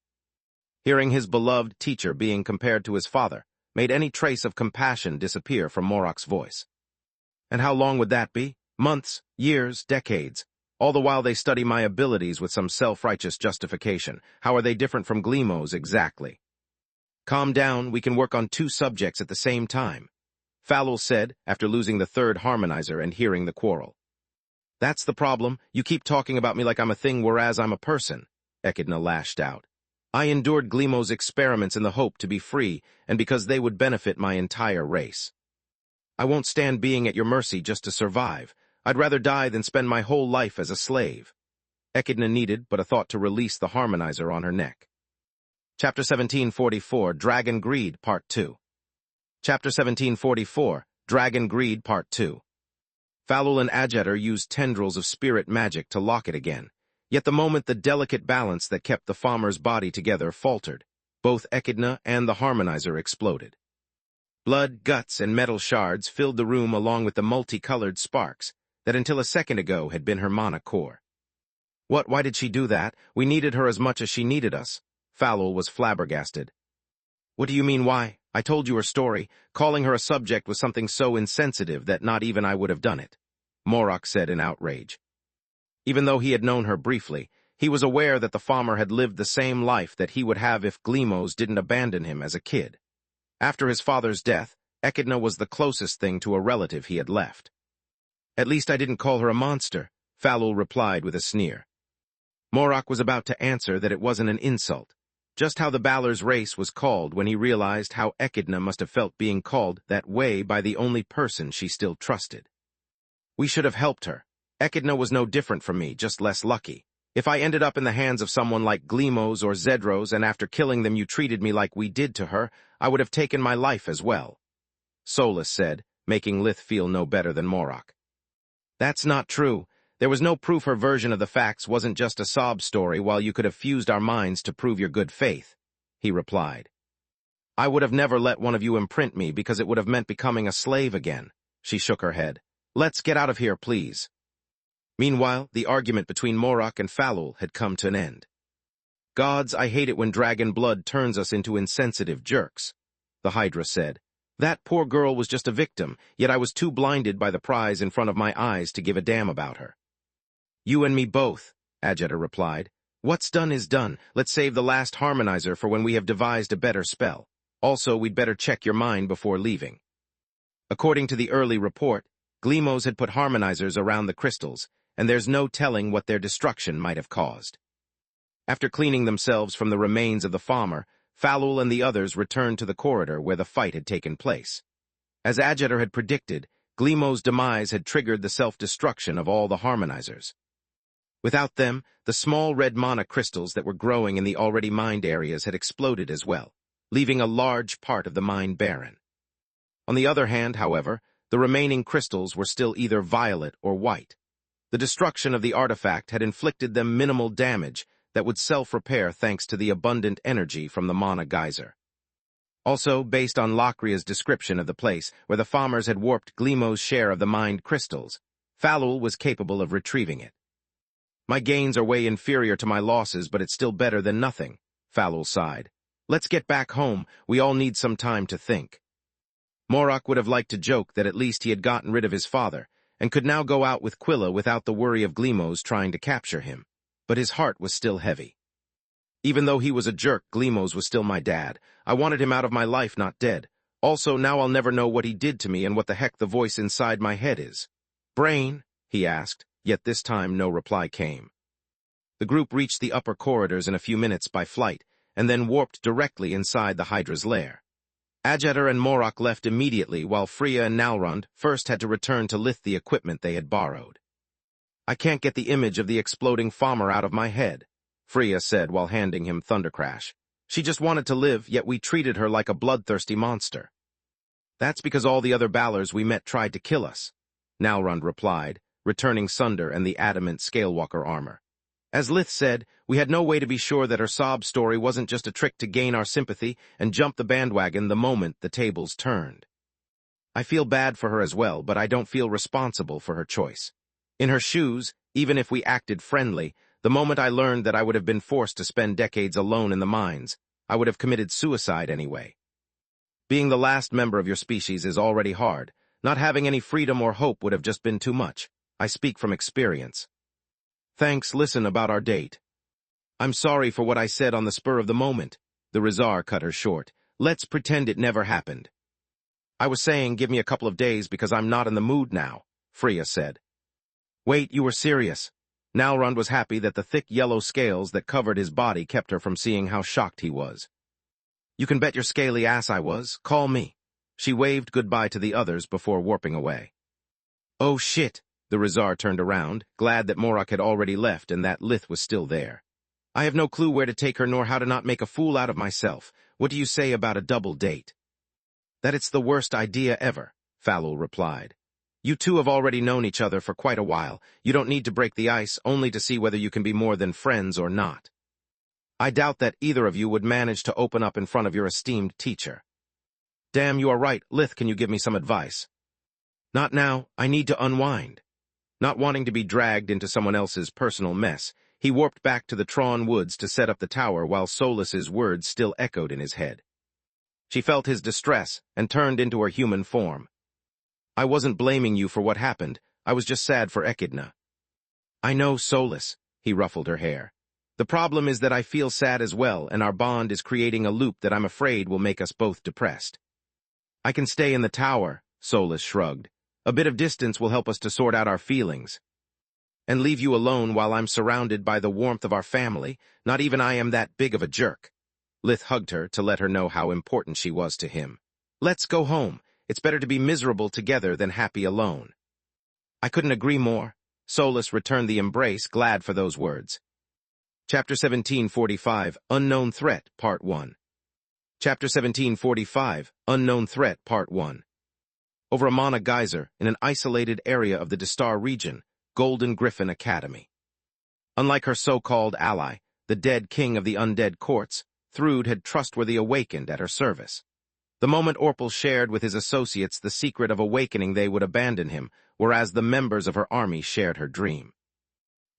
Hearing his beloved teacher being compared to his father made any trace of compassion disappear from Morok's voice. And how long would that be? Months, years, decades. All the while they study my abilities with some self-righteous justification. How are they different from Gleemo's exactly? Calm down, we can work on two subjects at the same time, Falul said after losing the third harmonizer and hearing the quarrel. That's the problem, you keep talking about me like I'm a thing whereas I'm a person, Echidna lashed out. I endured Gleemo's experiments in the hope to be free and because they would benefit my entire race. I won't stand being at your mercy just to survive. I'd rather die than spend my whole life as a slave. Echidna needed but a thought to release the harmonizer on her neck. Chapter 1744, Dragon Greed, Part 2. Chapter 1744, Dragon Greed, Part 2. Falul and Agitator used tendrils of spirit magic to lock it again, yet the moment the delicate balance that kept the farmer's body together faltered, both Echidna and the harmonizer exploded. Blood, guts, and metal shards filled the room along with the multicolored sparks that until a second ago had been her mana core. What, why did she do that? We needed her as much as she needed us. Falul was flabbergasted. What do you mean, why? I told you her story. Calling her a subject was something so insensitive that not even I would have done it, Morok said in outrage. Even though he had known her briefly, he was aware that the farmer had lived the same life that he would have if Gleemos didn't abandon him as a kid. After his father's death, Echidna was the closest thing to a relative he had left. At least I didn't call her a monster, Falul replied with a sneer. Morok was about to answer that it wasn't an insult, just how the Balor's race was called when he realized how Echidna must have felt being called that way by the only person she still trusted. We should have helped her. Echidna was no different from me, just less lucky. If I ended up in the hands of someone like Gleemos or Zedros and after killing them you treated me like we did to her, I would have taken my life as well, Solus said, making Lith feel no better than Morok. That's not true. There was no proof her version of the facts wasn't just a sob story while you could have fused our minds to prove your good faith, he replied. I would have never let one of you imprint me because it would have meant becoming a slave again, she shook her head. Let's get out of here, please. Meanwhile, the argument between Morok and Falul had come to an end. Gods, I hate it when dragon blood turns us into insensitive jerks. the Hydra said. That poor girl was just a victim, yet I was too blinded by the prize in front of my eyes to give a damn about her. You and me both, Ageter replied. What's done is done. Let's save the last harmonizer for when we have devised a better spell. Also, we'd better check your mind before leaving. According to the early report, Gleemos had put harmonizers around the crystals, and there's no telling what their destruction might have caused. After cleaning themselves from the remains of the farmer, Falul and the others returned to the corridor where the fight had taken place. As Ageter had predicted, Gleemo's demise had triggered the self-destruction of all the harmonizers. Without them, the small red mana crystals that were growing in the already mined areas had exploded as well, leaving a large part of the mine barren. On the other hand, however, the remaining crystals were still either violet or white. The destruction of the artifact had inflicted them minimal damage that would self-repair thanks to the abundant energy from the mana geyser. Also, based on Locria's description of the place where the farmers had warped Gleemo's share of the mined crystals, Falul was capable of retrieving it. My gains are way inferior to my losses, but it's still better than nothing, Falul sighed. Let's get back home. We all need some time to think. Morak would have liked to joke that at least he had gotten rid of his father, and could now go out with Quilla without the worry of Gleemos trying to capture him, but his heart was still heavy. Even though he was a jerk, Gleemos was still my dad. I wanted him out of my life, not dead. Also, now I'll never know what he did to me and what the heck the voice inside my head is. Brain? He asked, yet this time no reply came. The group reached the upper corridors in a few minutes by flight, and then warped directly inside the Hydra's lair. Ageter and Morak left immediately, while Freya and Nalrund first had to return to lift the equipment they had borrowed. I can't get the image of the exploding farmer out of my head, Freya said while handing him Thundercrash. She just wanted to live, yet we treated her like a bloodthirsty monster. That's because all the other Balors we met tried to kill us, Nalrund replied, returning Sunder and the adamant Scalewalker armor. As Lith said, we had no way to be sure that her sob story wasn't just a trick to gain our sympathy and jump the bandwagon the moment the tables turned. I feel bad for her as well, but I don't feel responsible for her choice. In her shoes, even if we acted friendly, the moment I learned that I would have been forced to spend decades alone in the mines, I would have committed suicide anyway. Being the last member of your species is already hard. Not having any freedom or hope would have just been too much. I speak from experience. Thanks, listen about our date. I'm sorry for what I said on the spur of the moment, the Rizar cut her short. Let's pretend it never happened. I was saying give me a couple of days because I'm not in the mood now, Freya said. Wait, you were serious. Nalrund was happy that the thick yellow scales that covered his body kept her from seeing how shocked he was. You can bet your scaly ass I was. Call me. She waved goodbye to the others before warping away. Oh shit. The Rizar turned around, glad that Morak had already left and that Lith was still there. I have no clue where to take her nor how to not make a fool out of myself. What do you say about a double date? That it's the worst idea ever, Falul replied. You two have already known each other for quite a while. You don't need to break the ice, only to see whether you can be more than friends or not. I doubt that either of you would manage to open up in front of your esteemed teacher. Damn, you are right. Lith, can you give me some advice? Not now. I need to unwind. Not wanting to be dragged into someone else's personal mess, he warped back to the Tron Woods to set up the tower while Solas's words still echoed in his head. She felt his distress and turned into her human form. I wasn't blaming you for what happened. I was just sad for Echidna. I know, Solas, he ruffled her hair. The problem is that I feel sad as well, and our bond is creating a loop that I'm afraid will make us both depressed. I can stay in the tower, Solas shrugged. A bit of distance will help us to sort out our feelings. And leave you alone while I'm surrounded by the warmth of our family. Not even I am that big of a jerk. Lith hugged her to let her know how important she was to him. Let's go home. It's better to be miserable together than happy alone. I couldn't agree more. Solas returned the embrace, glad for those words. Chapter 1745, Unknown Threat, Part 1. Chapter 1745, Unknown Threat, Part 1. Over a mana geyser, in an isolated area of the Distar region, Golden Griffin Academy. Unlike her so-called ally, the dead king of the undead courts, Thrud had trustworthy awakened at her service. The moment Orpal shared with his associates the secret of awakening, they would abandon him, whereas the members of her army shared her dream.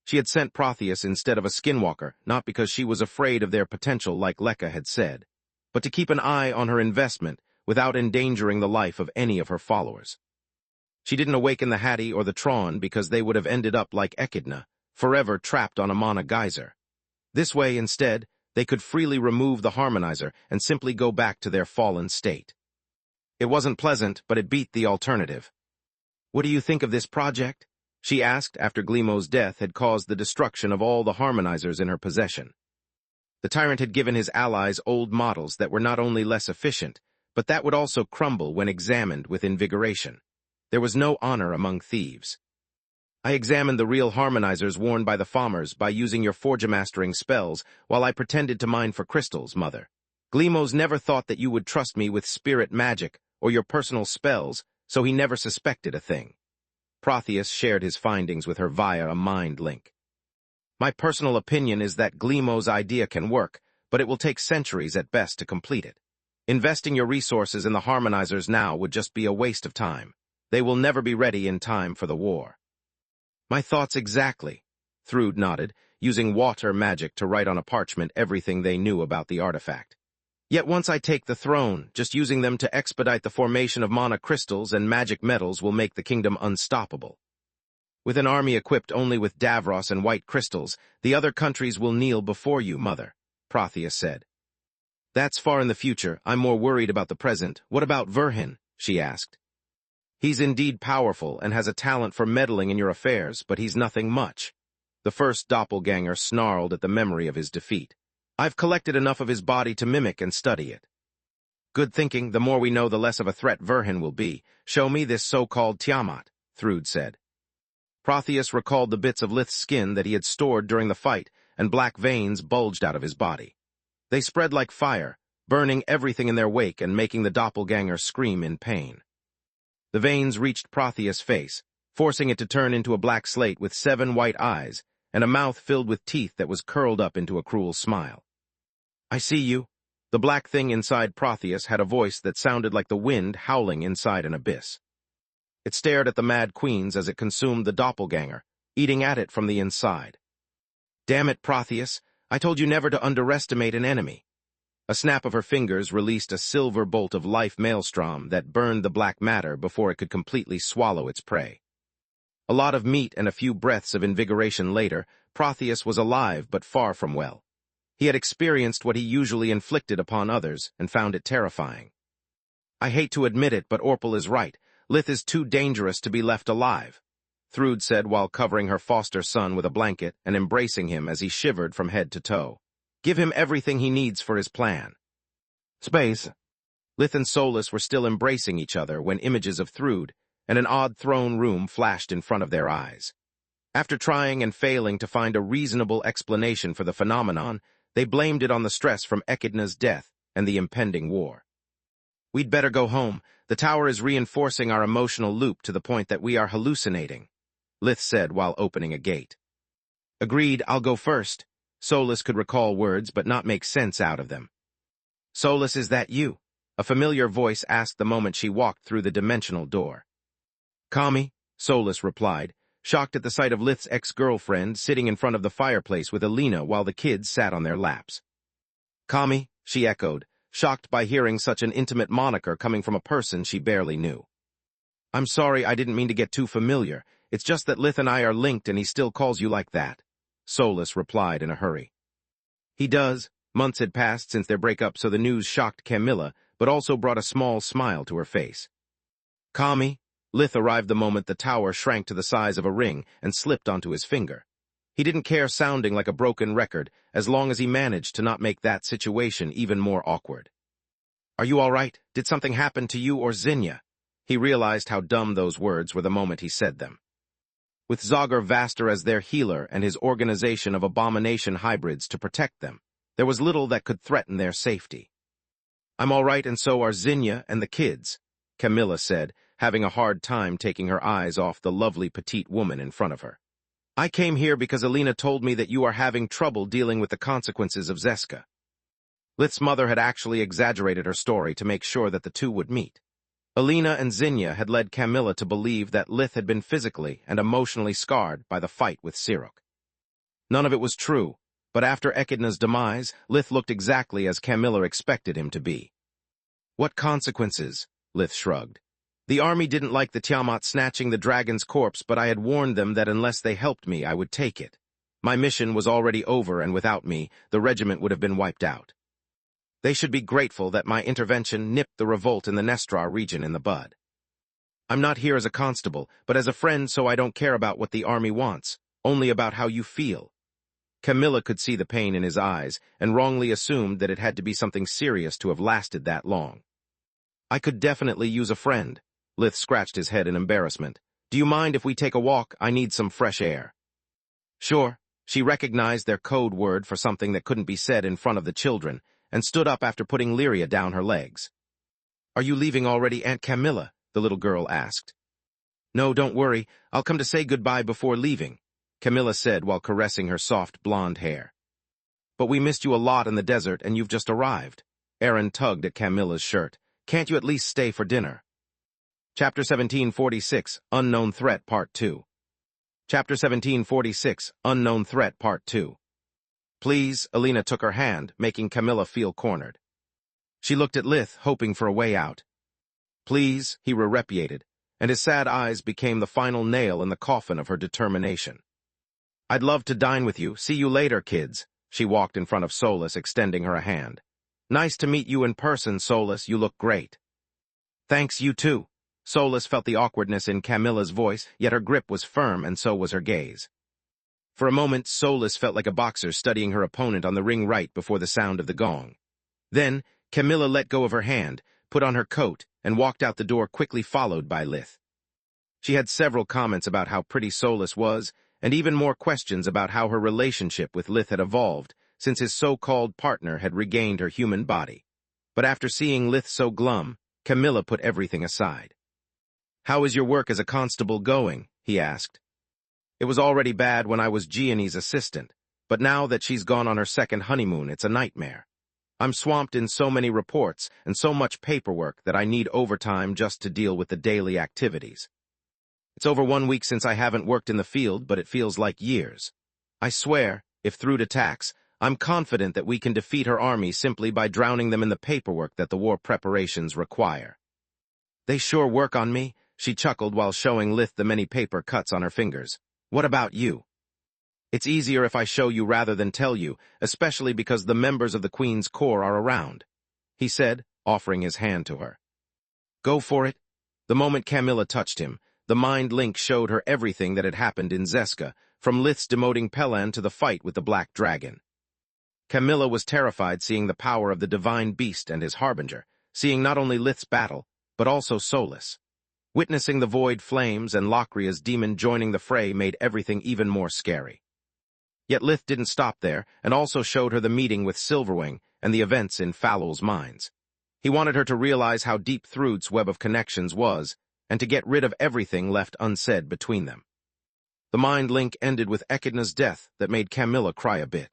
She had sent Protheus instead of a skinwalker, not because she was afraid of their potential like Lekka had said, but to keep an eye on her investment, without endangering the life of any of her followers. She didn't awaken the Hatti or the Traun because they would have ended up like Echidna, forever trapped on a mana geyser. This way, instead, they could freely remove the harmonizer and simply go back to their fallen state. It wasn't pleasant, but it beat the alternative. "What do you think of this project?" she asked after Gleemo's death had caused the destruction of all the harmonizers in her possession. The tyrant had given his allies old models that were not only less efficient, but that would also crumble when examined with invigoration. There was no honor among thieves. "I examined the real harmonizers worn by the Farmers by using your forge-mastering spells while I pretended to mine for crystals, Mother. Gleemo's never thought that you would trust me with spirit magic or your personal spells, so he never suspected a thing." Protheus shared his findings with her via a mind link. "My personal opinion is that Gleemo's idea can work, but it will take centuries at best to complete it. Investing your resources in the harmonizers now would just be a waste of time. They will never be ready in time for the war." "My thoughts exactly," Thrude nodded, using water magic to write on a parchment everything they knew about the artifact. "Yet once I take the throne, just using them to expedite the formation of mana crystals and magic metals will make the kingdom unstoppable. With an army equipped only with Davros and white crystals, the other countries will kneel before you, Mother," Protheus said. "That's far in the future. I'm more worried about the present. What about Verhin?" she asked. "He's indeed powerful and has a talent for meddling in your affairs, but he's nothing much." The first doppelganger snarled at the memory of his defeat. "I've collected enough of his body to mimic and study it." "Good thinking. The more we know, the less of a threat Verhin will be. Show me this so-called Tiamat," Thrude said. Protheus recalled the bits of Lith's skin that he had stored during the fight, and black veins bulged out of his body. They spread like fire, burning everything in their wake and making the doppelganger scream in pain. The veins reached Protheus' face, forcing it to turn into a black slate with 7 white eyes and a mouth filled with teeth that was curled up into a cruel smile. "I see you." The black thing inside Protheus had a voice that sounded like the wind howling inside an abyss. It stared at the Mad Queens as it consumed the doppelganger, eating at it from the inside. "Damn it, Protheus, I told you never to underestimate an enemy." A snap of her fingers released a silver bolt of life maelstrom that burned the black matter before it could completely swallow its prey. A lot of meat and a few breaths of invigoration later, Protheus was alive but far from well. He had experienced what he usually inflicted upon others and found it terrifying. "I hate to admit it, but Orpal is right. Lith is too dangerous to be left alive," Thrude said while covering her foster son with a blanket and embracing him as he shivered from head to toe. "Give him everything he needs for his plan." Space. Lith and Solus were still embracing each other when images of Thrude and an odd throne room flashed in front of their eyes. After trying and failing to find a reasonable explanation for the phenomenon, they blamed it on the stress from Echidna's death and the impending war. "We'd better go home. The tower is reinforcing our emotional loop to the point that we are hallucinating," Lith said while opening a gate. "Agreed, I'll go first." Solus could recall words but not make sense out of them. "Solus, is that you?" A familiar voice asked the moment she walked through the dimensional door. "Kami," Solus replied, shocked at the sight of Lith's ex-girlfriend sitting in front of the fireplace with Alina while the kids sat on their laps. "Kami," she echoed, shocked by hearing such an intimate moniker coming from a person she barely knew. "I'm sorry, I didn't mean to get too familiar. It's just that Lith and I are linked and he still calls you like that," Solus replied in a hurry. "He does." Months had passed since their breakup, so the news shocked Camilla, but also brought a small smile to her face. "Kami." Lith arrived the moment the tower shrank to the size of a ring and slipped onto his finger. He didn't care sounding like a broken record, as long as he managed to not make that situation even more awkward. "Are you all right? Did something happen to you or Zinnia?" He realized how dumb those words were the moment he said them. With Zagar Vaster as their healer and his organization of abomination hybrids to protect them, there was little that could threaten their safety. "I'm all right, and so are Zinnia and the kids," Camilla said, having a hard time taking her eyes off the lovely petite woman in front of her. "I came here because Alina told me that you are having trouble dealing with the consequences of Zeska." Lith's mother had actually exaggerated her story to make sure that the two would meet. Alina and Zinnia had led Camilla to believe that Lith had been physically and emotionally scarred by the fight with Sirok. None of it was true, but after Echidna's demise, Lith looked exactly as Camilla expected him to be. What consequences? Lith shrugged. The army didn't like the Tiamat snatching the dragon's corpse, but I had warned them that unless they helped me, I would take it. My mission was already over, and without me, the regiment would have been wiped out. They should be grateful that my intervention nipped the revolt in the Nestra region in the bud. I'm not here as a constable, but as a friend, so I don't care about what the army wants, only about how you feel. Camilla could see the pain in his eyes, and wrongly assumed that it had to be something serious to have lasted that long. I could definitely use a friend. Lith scratched his head in embarrassment. Do you mind if we take a walk? I need some fresh air. Sure. She recognized their code word for something that couldn't be said in front of the children, and stood up after putting Lyria down her legs. Are you leaving already, Aunt Camilla? The little girl asked. No, don't worry. I'll come to say goodbye before leaving, Camilla said while caressing her soft blonde hair. But we missed you a lot in the desert, and you've just arrived. Aaron tugged at Camilla's shirt. Can't you at least stay for dinner? Chapter 1746, Unknown Threat, Part 2. Chapter 1746, Unknown Threat, Part 2. Please, Alina took her hand, making Camilla feel cornered. She looked at Lith, hoping for a way out. Please, he repudiated, and his sad eyes became the final nail in the coffin of her determination. I'd love to dine with you. See you later, kids. She walked in front of Solus, extending her a hand. Nice to meet you in person, Solus. You look great. Thanks, you too. Solus felt the awkwardness in Camilla's voice, yet her grip was firm, and so was her gaze. For a moment, Solus felt like a boxer studying her opponent on the ring right before the sound of the gong. Then, Camilla let go of her hand, put on her coat, and walked out the door, quickly followed by Lith. She had several comments about how pretty Solus was, and even more questions about how her relationship with Lith had evolved since his so-called partner had regained her human body. But after seeing Lith so glum, Camilla put everything aside. How is your work as a constable going? He asked. It was already bad when I was Gianni's assistant, but now that she's gone on her second honeymoon, it's a nightmare. I'm swamped in so many reports and so much paperwork that I need overtime just to deal with the daily activities. It's over 1 week since I haven't worked in the field, but it feels like years. I swear, if through attacks, I'm confident that we can defeat her army simply by drowning them in the paperwork that the war preparations require. They sure work on me, she chuckled while showing Lith the many paper cuts on her fingers. What about you? It's easier if I show you rather than tell you, especially because the members of the Queen's Corps are around, he said, offering his hand to her. Go for it. The moment Camilla touched him, the mind link showed her everything that had happened in Zeska, from Lith's demoting Pelan to the fight with the Black Dragon. Camilla was terrified seeing the power of the divine beast and his harbinger, seeing not only Lith's battle, but also Solus. Witnessing the void flames and Locria's demon joining the fray made everything even more scary. Yet Lith didn't stop there, and also showed her the meeting with Silverwing and the events in Fallow's mines. He wanted her to realize how deep Thrud's web of connections was, and to get rid of everything left unsaid between them. The mind link ended with Echidna's death that made Camilla cry a bit.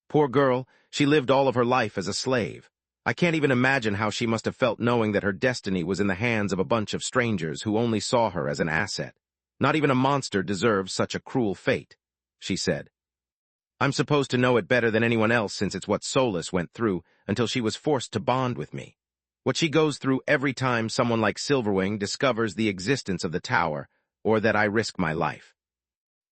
Poor girl, she lived all of her life as a slave. I can't even imagine how she must have felt knowing that her destiny was in the hands of a bunch of strangers who only saw her as an asset. Not even a monster deserves such a cruel fate, she said. I'm supposed to know it better than anyone else since it's what Solus went through until she was forced to bond with me. What she goes through every time someone like Silverwing discovers the existence of the tower, or that I risk my life.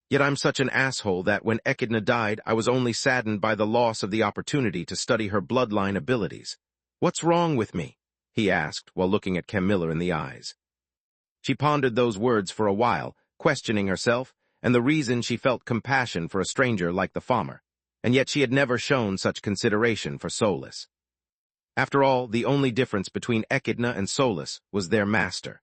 Yet I'm such an asshole that when Echidna died, I was only saddened by the loss of the opportunity to study her bloodline abilities. What's wrong with me? He asked while looking at Camilla in the eyes. She pondered those words for a while, questioning herself and the reason she felt compassion for a stranger like the farmer, and yet she had never shown such consideration for Solus. After all, the only difference between Echidna and Solus was their master.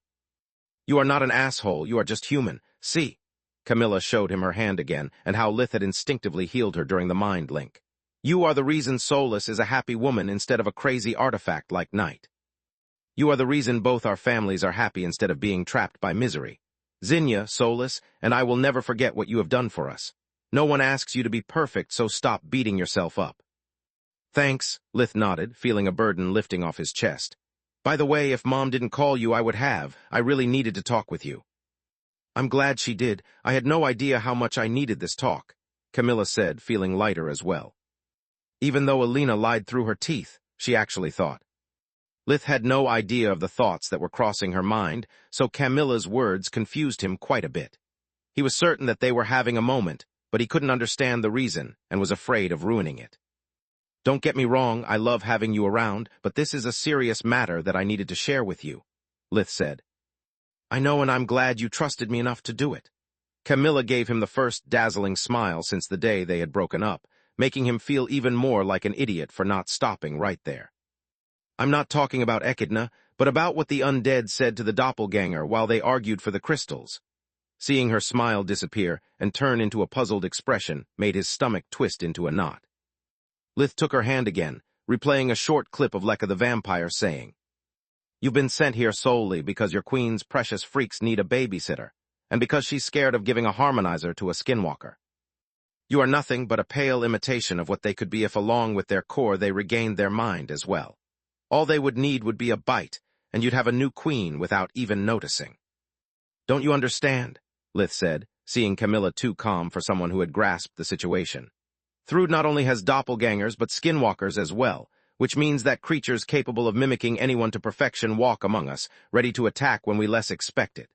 You are not an asshole, you are just human. See? Camilla showed him her hand again, and how Lith had instinctively healed her during the mind link. You are the reason Solus is a happy woman instead of a crazy artifact like Night. You are the reason both our families are happy instead of being trapped by misery. Zinnia, Solus, and I will never forget what you have done for us. No one asks you to be perfect, so stop beating yourself up. Thanks, Lith nodded, feeling a burden lifting off his chest. By the way, if Mom didn't call you, I would have. I really needed to talk with you. I'm glad she did. I had no idea how much I needed this talk, Camilla said, feeling lighter as well. Even though Alina lied through her teeth, she actually thought. Lith had no idea of the thoughts that were crossing her mind, so Camilla's words confused him quite a bit. He was certain that they were having a moment, but he couldn't understand the reason and was afraid of ruining it. "Don't get me wrong, I love having you around, but this is a serious matter that I needed to share with you," Lith said. "I know, and I'm glad you trusted me enough to do it." Camilla gave him the first dazzling smile since the day they had broken up, making him feel even more like an idiot for not stopping right there. "I'm not talking about Echidna, but about what the undead said to the doppelganger while they argued for the crystals." Seeing her smile disappear and turn into a puzzled expression made his stomach twist into a knot. Lith took her hand again, replaying a short clip of Lecca the vampire saying, "You've been sent here solely because your queen's precious freaks need a babysitter, and because she's scared of giving a harmonizer to a skinwalker. You are nothing but a pale imitation of what they could be if along with their core they regained their mind as well. All they would need would be a bite, and you'd have a new queen without even noticing." "Don't you understand?" Lith said, seeing Camilla too calm for someone who had grasped the situation. "Thrude not only has doppelgangers but skinwalkers as well, which means that creatures capable of mimicking anyone to perfection walk among us, ready to attack when we less expect it."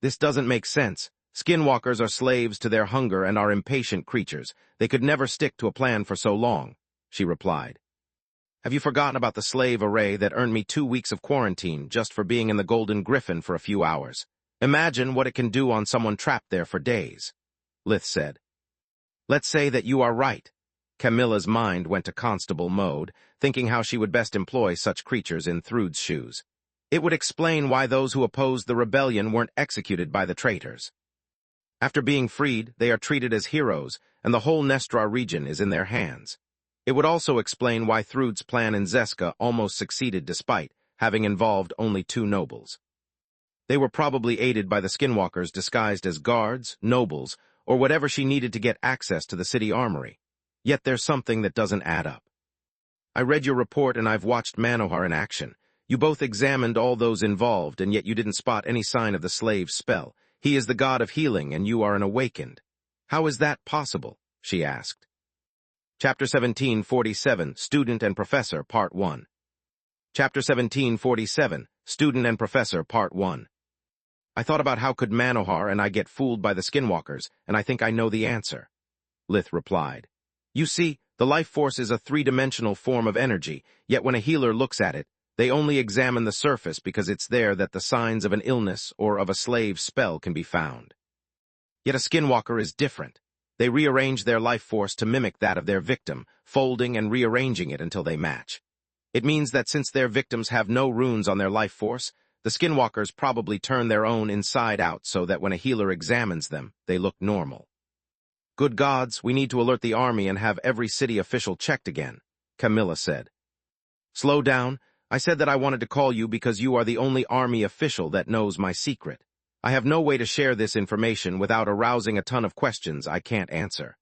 "This doesn't make sense. Skinwalkers are slaves to their hunger and are impatient creatures. They could never stick to a plan for so long," she replied. "Have you forgotten about the slave array that earned me 2 weeks of quarantine just for being in the Golden Griffin for a few hours? Imagine what it can do on someone trapped there for days," Lith said. "Let's say that you are right." Camilla's mind went to constable mode, thinking how she would best employ such creatures in Thrude's shoes. It would explain why those who opposed the rebellion weren't executed by the traitors. After being freed, they are treated as heroes, and the whole Nestra region is in their hands. It would also explain why Thrude's plan in Zeska almost succeeded despite having involved only 2 nobles. They were probably aided by the skinwalkers disguised as guards, nobles, or whatever she needed to get access to the city armory. Yet there's something that doesn't add up. "I read your report and I've watched Manohar in action. You both examined all those involved, and yet you didn't spot any sign of the slave's spell. He is the god of healing, and you are an awakened. How is that possible?" she asked. Chapter 1747, Student and Professor, Part 1. Chapter 1747, Student and Professor, Part 1. "I thought about how could Manohar and I get fooled by the skinwalkers, and I think I know the answer," Lith replied. "You see, the life force is a 3-dimensional form of energy, yet when a healer looks at it, they only examine the surface because it's there that the signs of an illness or of a slave's spell can be found. Yet a skinwalker is different. They rearrange their life force to mimic that of their victim, folding and rearranging it until they match. It means that since their victims have no runes on their life force, the skinwalkers probably turn their own inside out so that when a healer examines them, they look normal." "Good gods, we need to alert the army and have every city official checked again," Camilla said. "Slow down. I said that I wanted to call you because you are the only army official that knows my secret. I have no way to share this information without arousing a ton of questions I can't answer."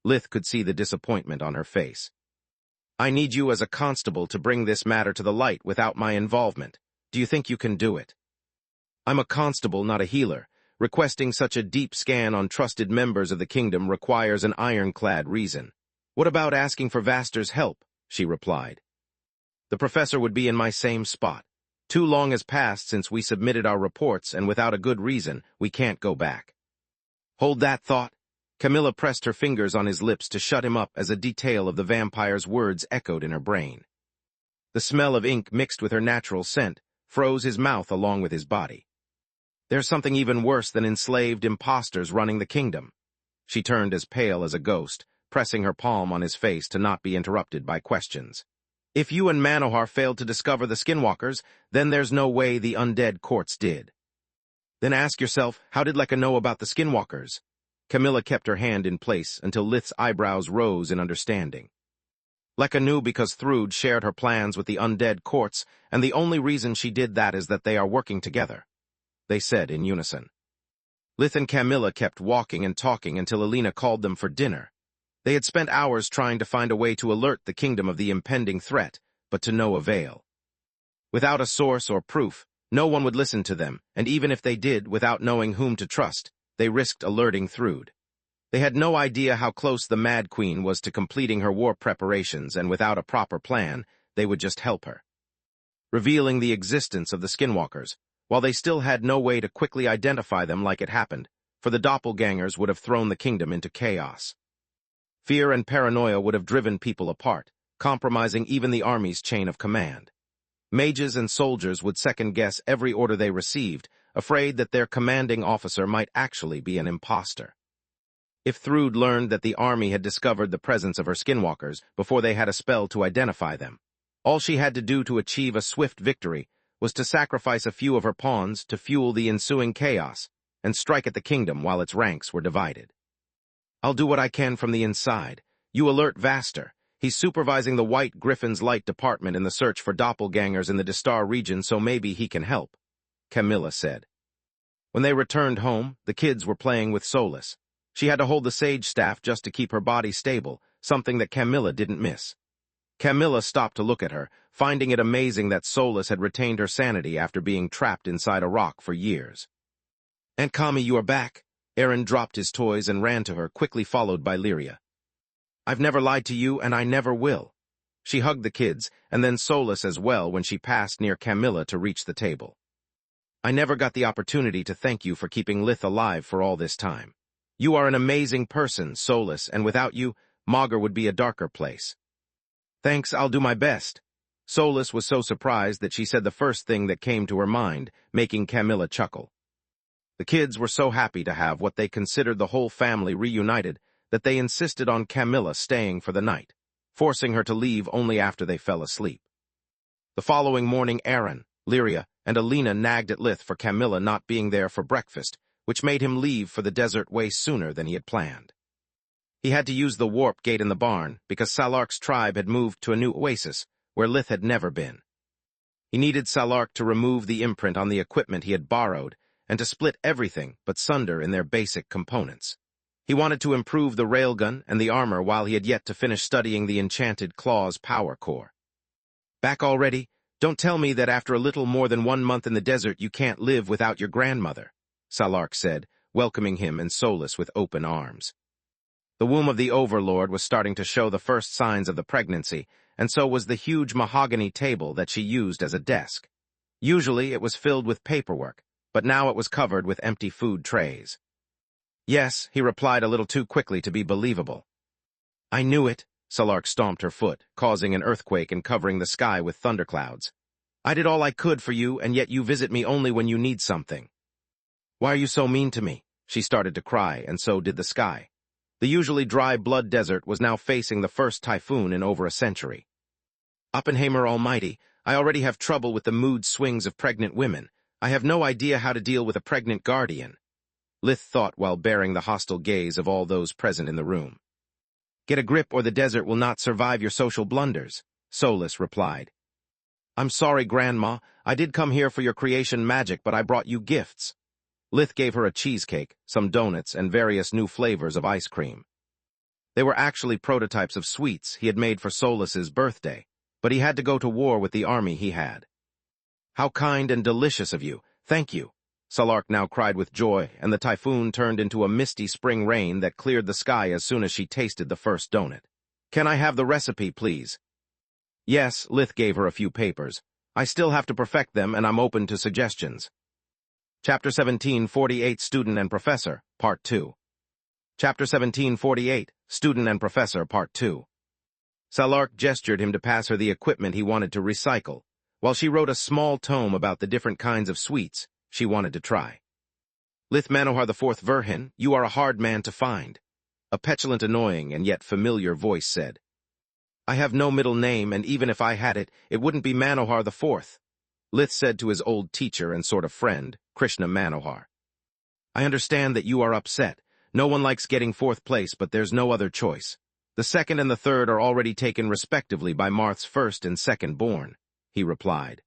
Lith could see the disappointment on her face. "I need you as a constable to bring this matter to the light without my involvement. Do you think you can do it?" "I'm a constable, not a healer. Requesting such a deep scan on trusted members of the kingdom requires an ironclad reason. What about asking for Vaster's help?" she replied. "The professor would be in my same spot. Too long has passed since we submitted our reports, and without a good reason, we can't go back." "Hold that thought." Camilla pressed her fingers on his lips to shut him up as a detail of the vampire's words echoed in her brain. The smell of ink mixed with her natural scent froze his mouth along with his body. "There's something even worse than enslaved impostors running the kingdom." She turned as pale as a ghost, pressing her palm on his face to not be interrupted by questions. "If you and Manohar failed to discover the skinwalkers, then there's no way the undead courts did." "Then ask yourself, how did Lecca know about the skinwalkers?" Camilla kept her hand in place until Lith's eyebrows rose in understanding. "Lecca knew because Thrude shared her plans with the undead courts, and the only reason she did that is that they are working together," they said in unison. Lith and Camilla kept walking and talking until Alina called them for dinner. They had spent hours trying to find a way to alert the kingdom of the impending threat, but to no avail. Without a source or proof, no one would listen to them, and even if they did, without knowing whom to trust, they risked alerting Thrude. They had no idea how close the Mad Queen was to completing her war preparations, and without a proper plan, they would just help her. revealing the existence of the skinwalkers, while they still had no way to quickly identify them like it happened, for the doppelgangers would have thrown the kingdom into chaos. Fear and paranoia would have driven people apart, compromising even the army's chain of command. Mages and soldiers would second-guess every order they received, afraid that their commanding officer might actually be an imposter. If Thrude learned that the army had discovered the presence of her skinwalkers before they had a spell to identify them, all she had to do to achieve a swift victory was to sacrifice a few of her pawns to fuel the ensuing chaos and strike at the kingdom while its ranks were divided. I'll do what I can from the inside. You alert Vaster. He's supervising the White Griffin's Light Department in the search for doppelgangers in the Distar region, so maybe he can help, Camilla said. When they returned home, the kids were playing with Solus. She had to hold the sage staff just to keep her body stable, something that Camilla didn't miss. Camilla stopped to look at her, finding it amazing that Solus had retained her sanity after being trapped inside a rock for years. Aunt Kami, you are back. Aaron dropped his toys and ran to her, quickly followed by Lyria. I've never lied to you, and I never will. She hugged the kids, and then Solus as well when she passed near Camilla to reach the table. I never got the opportunity to thank you for keeping Lith alive for all this time. You are an amazing person, Solus, and without you, Maugr would be a darker place. Thanks, I'll do my best. Solus was so surprised that she said the first thing that came to her mind, making Camilla chuckle. The kids were so happy to have what they considered the whole family reunited that they insisted on Camilla staying for the night, forcing her to leave only after they fell asleep. The following morning, Aaron, Lyria, and Alina nagged at Lith for Camilla not being there for breakfast, which made him leave for the desert way sooner than he had planned. He had to use the warp gate in the barn because Salark's tribe had moved to a new oasis where Lith had never been. He needed Salark to remove the imprint on the equipment he had borrowed and to split everything but sunder in their basic components. He wanted to improve the railgun and the armor while he had yet to finish studying the enchanted claw's power core. Back already? Don't tell me that after a little more than 1 month in the desert you can't live without your grandmother, Salark said, welcoming him and Solus with open arms. The womb of the Overlord was starting to show the first signs of the pregnancy, and so was the huge mahogany table that she used as a desk. Usually it was filled with paperwork, but now it was covered with empty food trays. Yes, he replied a little too quickly to be believable. I knew it, Salark stomped her foot, causing an earthquake and covering the sky with thunderclouds. I did all I could for you, and yet you visit me only when you need something. Why are you so mean to me? She started to cry, and so did the sky. The usually dry blood desert was now facing the first typhoon in over a century. Oppenheimer Almighty, I already have trouble with the mood swings of pregnant women. I have no idea how to deal with a pregnant guardian. Lith thought while bearing the hostile gaze of all those present in the room. Get a grip or the desert will not survive your social blunders, Solus replied. I'm sorry, Grandma. I did come here for your creation magic, but I brought you gifts. Lith gave her a cheesecake, some donuts, and various new flavors of ice cream. They were actually prototypes of sweets he had made for Solus's birthday, but he had to go to war with the army he had. How kind and delicious of you. Thank you. Salark now cried with joy, and the typhoon turned into a misty spring rain that cleared the sky as soon as she tasted the first donut. Can I have the recipe, please? Yes, Lith gave her a few papers. I still have to perfect them, and I'm open to suggestions. Chapter 1748, Student and Professor, Part 2. Chapter 1748, Student and Professor, Part 2. Salark gestured him to pass her the equipment he wanted to recycle, while she wrote a small tome about the different kinds of sweets she wanted to try. Lith Manohar IV Verhin, you are a hard man to find. A petulant, annoying, and yet familiar voice said. I have no middle name, and even if I had it, it wouldn't be Manohar IV. Lith said to his old teacher and sort of friend, Krishna Manohar. I understand that you are upset. No one likes getting 4th place, but there's no other choice. The 2nd and the 3rd are already taken respectively by Marth's 1st and 2nd born, he replied.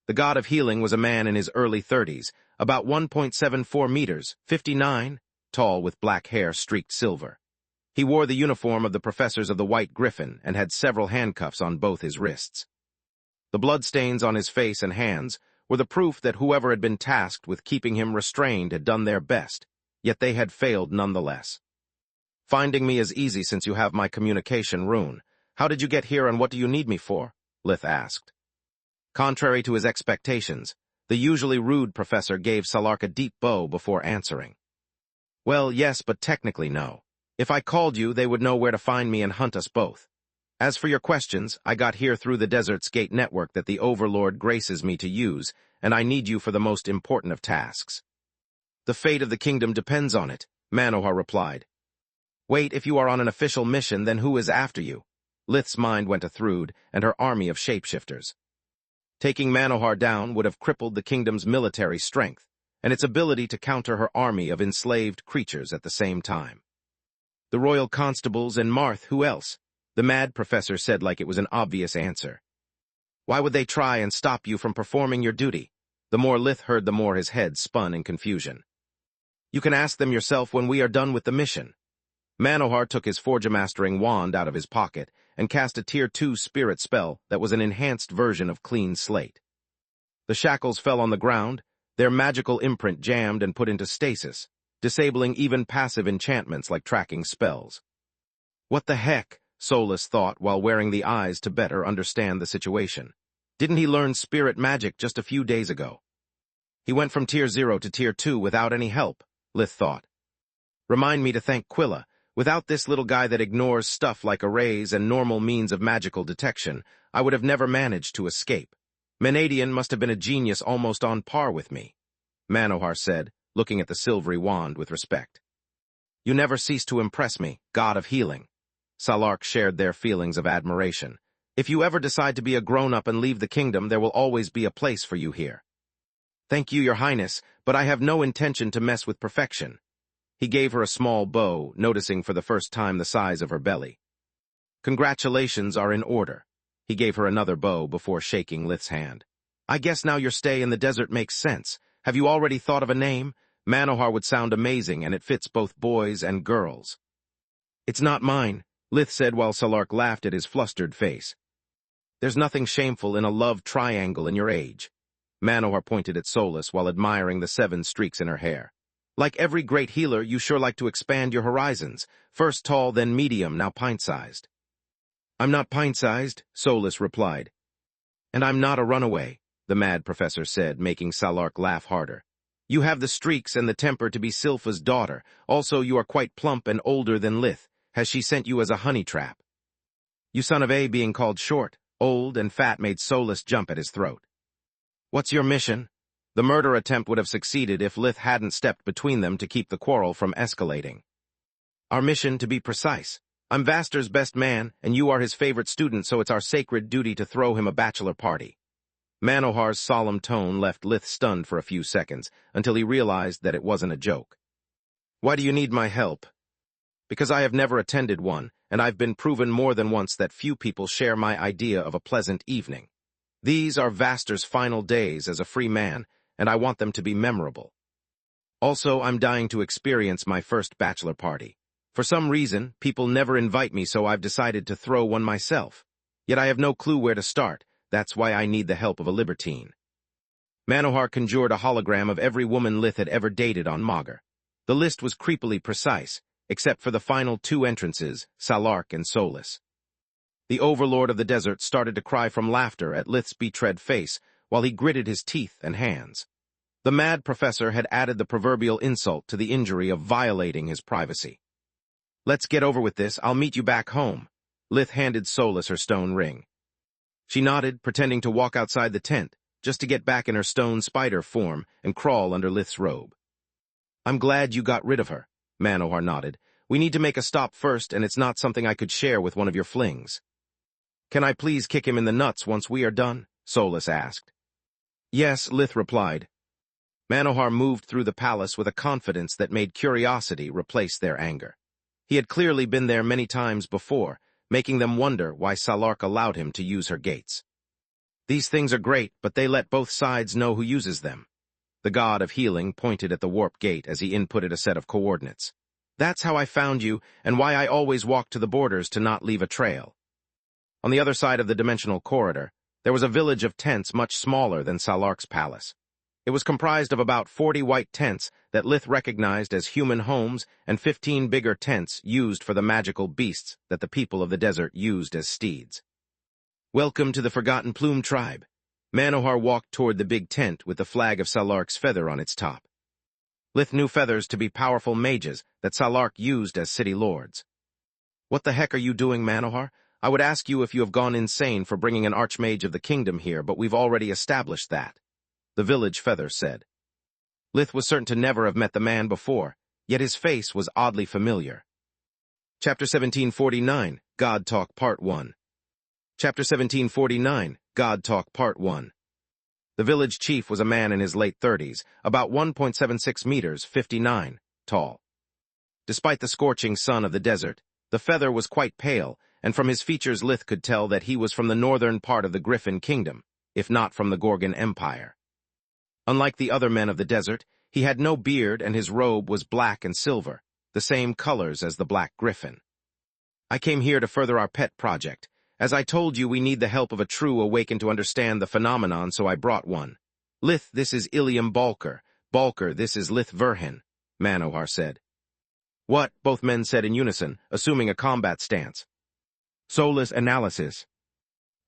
The god of healing was a man in his early 30s, about 1.74 meters, 59, tall with black hair streaked silver. He wore the uniform of the professors of the White Griffin and had several handcuffs on both his wrists. The bloodstains on his face and hands were the proof that whoever had been tasked with keeping him restrained had done their best, yet they had failed nonetheless. Finding me is easy since you have my communication rune. How did you get here and what do you need me for? Lith asked. Contrary to his expectations, the usually rude professor gave Salark a deep bow before answering. Well, yes, but technically no. If I called you, they would know where to find me and hunt us both. As for your questions, I got here through the Desert's Gate network that the Overlord graces me to use, and I need you for the most important of tasks. The fate of the kingdom depends on it, Manohar replied. Wait, if you are on an official mission, then who is after you? Lith's mind went to Thrude and her army of shapeshifters. Taking Manohar down would have crippled the kingdom's military strength, and its ability to counter her army of enslaved creatures at the same time. The royal constables and Marth, who else? The mad professor said like it was an obvious answer. Why would they try and stop you from performing your duty? The more Lith heard, the more his head spun in confusion. You can ask them yourself when we are done with the mission. Manohar took his Forgemastering wand out of his pocket and cast a Tier 2 spirit spell that was an enhanced version of Clean Slate. The shackles fell on the ground, their magical imprint jammed and put into stasis, disabling even passive enchantments like tracking spells. What the heck? Solus thought while wearing the eyes to better understand the situation. Didn't he learn spirit magic just a few days ago? He went from Tier 0 to Tier 2 without any help, Lith thought. Remind me to thank Quilla. Without this little guy that ignores stuff like arrays and normal means of magical detection, I would have never managed to escape. Menadian must have been a genius almost on par with me, Manohar said, looking at the silvery wand with respect. You never cease to impress me, god of healing. Salark shared their feelings of admiration. If you ever decide to be a grown-up and leave the kingdom, there will always be a place for you here. Thank you, your highness, but I have no intention to mess with perfection. He gave her a small bow, noticing for the first time the size of her belly. Congratulations are in order. He gave her another bow before shaking Lith's hand. I guess now your stay in the desert makes sense. Have you already thought of a name? Manohar would sound amazing, and it fits both boys and girls. It's not mine, Lith said while Salark laughed at his flustered face. There's nothing shameful in a love triangle in your age. Manohar pointed at Solus while admiring the 7 streaks in her hair. Like every great healer, you sure like to expand your horizons. First tall, then medium, now pint-sized. I'm not pint-sized, Solus replied. And I'm not a runaway, the mad professor said, making Salark laugh harder. You have the streaks and the temper to be Silpha's daughter. Also, you are quite plump and older than Lith. Has she sent you as a honey trap? You son of a being called short, old, and fat made Solus jump at his throat. What's your mission? The murder attempt would have succeeded if Lith hadn't stepped between them to keep the quarrel from escalating. Our mission, to be precise. I'm Vaster's best man, and you are his favorite student, so it's our sacred duty to throw him a bachelor party. Manohar's solemn tone left Lith stunned for a few seconds, until he realized that it wasn't a joke. Why do you need my help? Because I have never attended one, and I've been proven more than once that few people share my idea of a pleasant evening. These are Vaster's final days as a free man, and I want them to be memorable. Also, I'm dying to experience my first bachelor party. For some reason, people never invite me, so I've decided to throw one myself. Yet I have no clue where to start. That's why I need the help of a libertine. Manohar conjured a hologram of every woman Lith had ever dated on Magur. The list was creepily precise, except for the final 2 entrances, Salark and Solus. The overlord of the desert started to cry from laughter at Lith's betread face, while he gritted his teeth and hands. The mad professor had added the proverbial insult to the injury of violating his privacy. Let's get over with this, I'll meet you back home. Lith handed Solus her stone ring. She nodded, pretending to walk outside the tent, just to get back in her stone spider form and crawl under Lith's robe. I'm glad you got rid of her, Manohar nodded. We need to make a stop first, and it's not something I could share with one of your flings. Can I please kick him in the nuts once we are done? Solus asked. Yes, Lith replied. Manohar moved through the palace with a confidence that made curiosity replace their anger. He had clearly been there many times before, making them wonder why Salark allowed him to use her gates. These things are great, but they let both sides know who uses them. The god of healing pointed at the warp gate as he inputted a set of coordinates. That's how I found you, and why I always walk to the borders to not leave a trail. On the other side of the dimensional corridor, there was a village of tents much smaller than Salark's palace. It was comprised of about 40 white tents that Lith recognized as human homes and 15 bigger tents used for the magical beasts that the people of the desert used as steeds. Welcome to the Forgotten Plume tribe. Manohar walked toward the big tent with the flag of Salark's feather on its top. Lith knew feathers to be powerful mages that Salark used as city lords. "What the heck are you doing, Manohar? I would ask you if you have gone insane for bringing an archmage of the kingdom here, but we've already established that," the village feather said. Lith was certain to never have met the man before, yet his face was oddly familiar. Chapter 1749, God Talk Part 1. Chapter 1749, God Talk Part 1. The village chief was a man in his late 30s, about 1.76 meters, 59, tall. Despite the scorching sun of the desert, the feather was quite pale, and from his features Lith could tell that he was from the northern part of the Griffin Kingdom, if not from the Gorgon Empire. Unlike the other men of the desert, he had no beard and his robe was black and silver, the same colors as the Black Griffin. "I came here to further our pet project. As I told you, we need the help of a true awakened to understand the phenomenon, so I brought one. Lith, this is Ilium Balker. Balker, this is Lith Verhin," Manohar said. "What?" both men said in unison, assuming a combat stance. "Soulless analysis.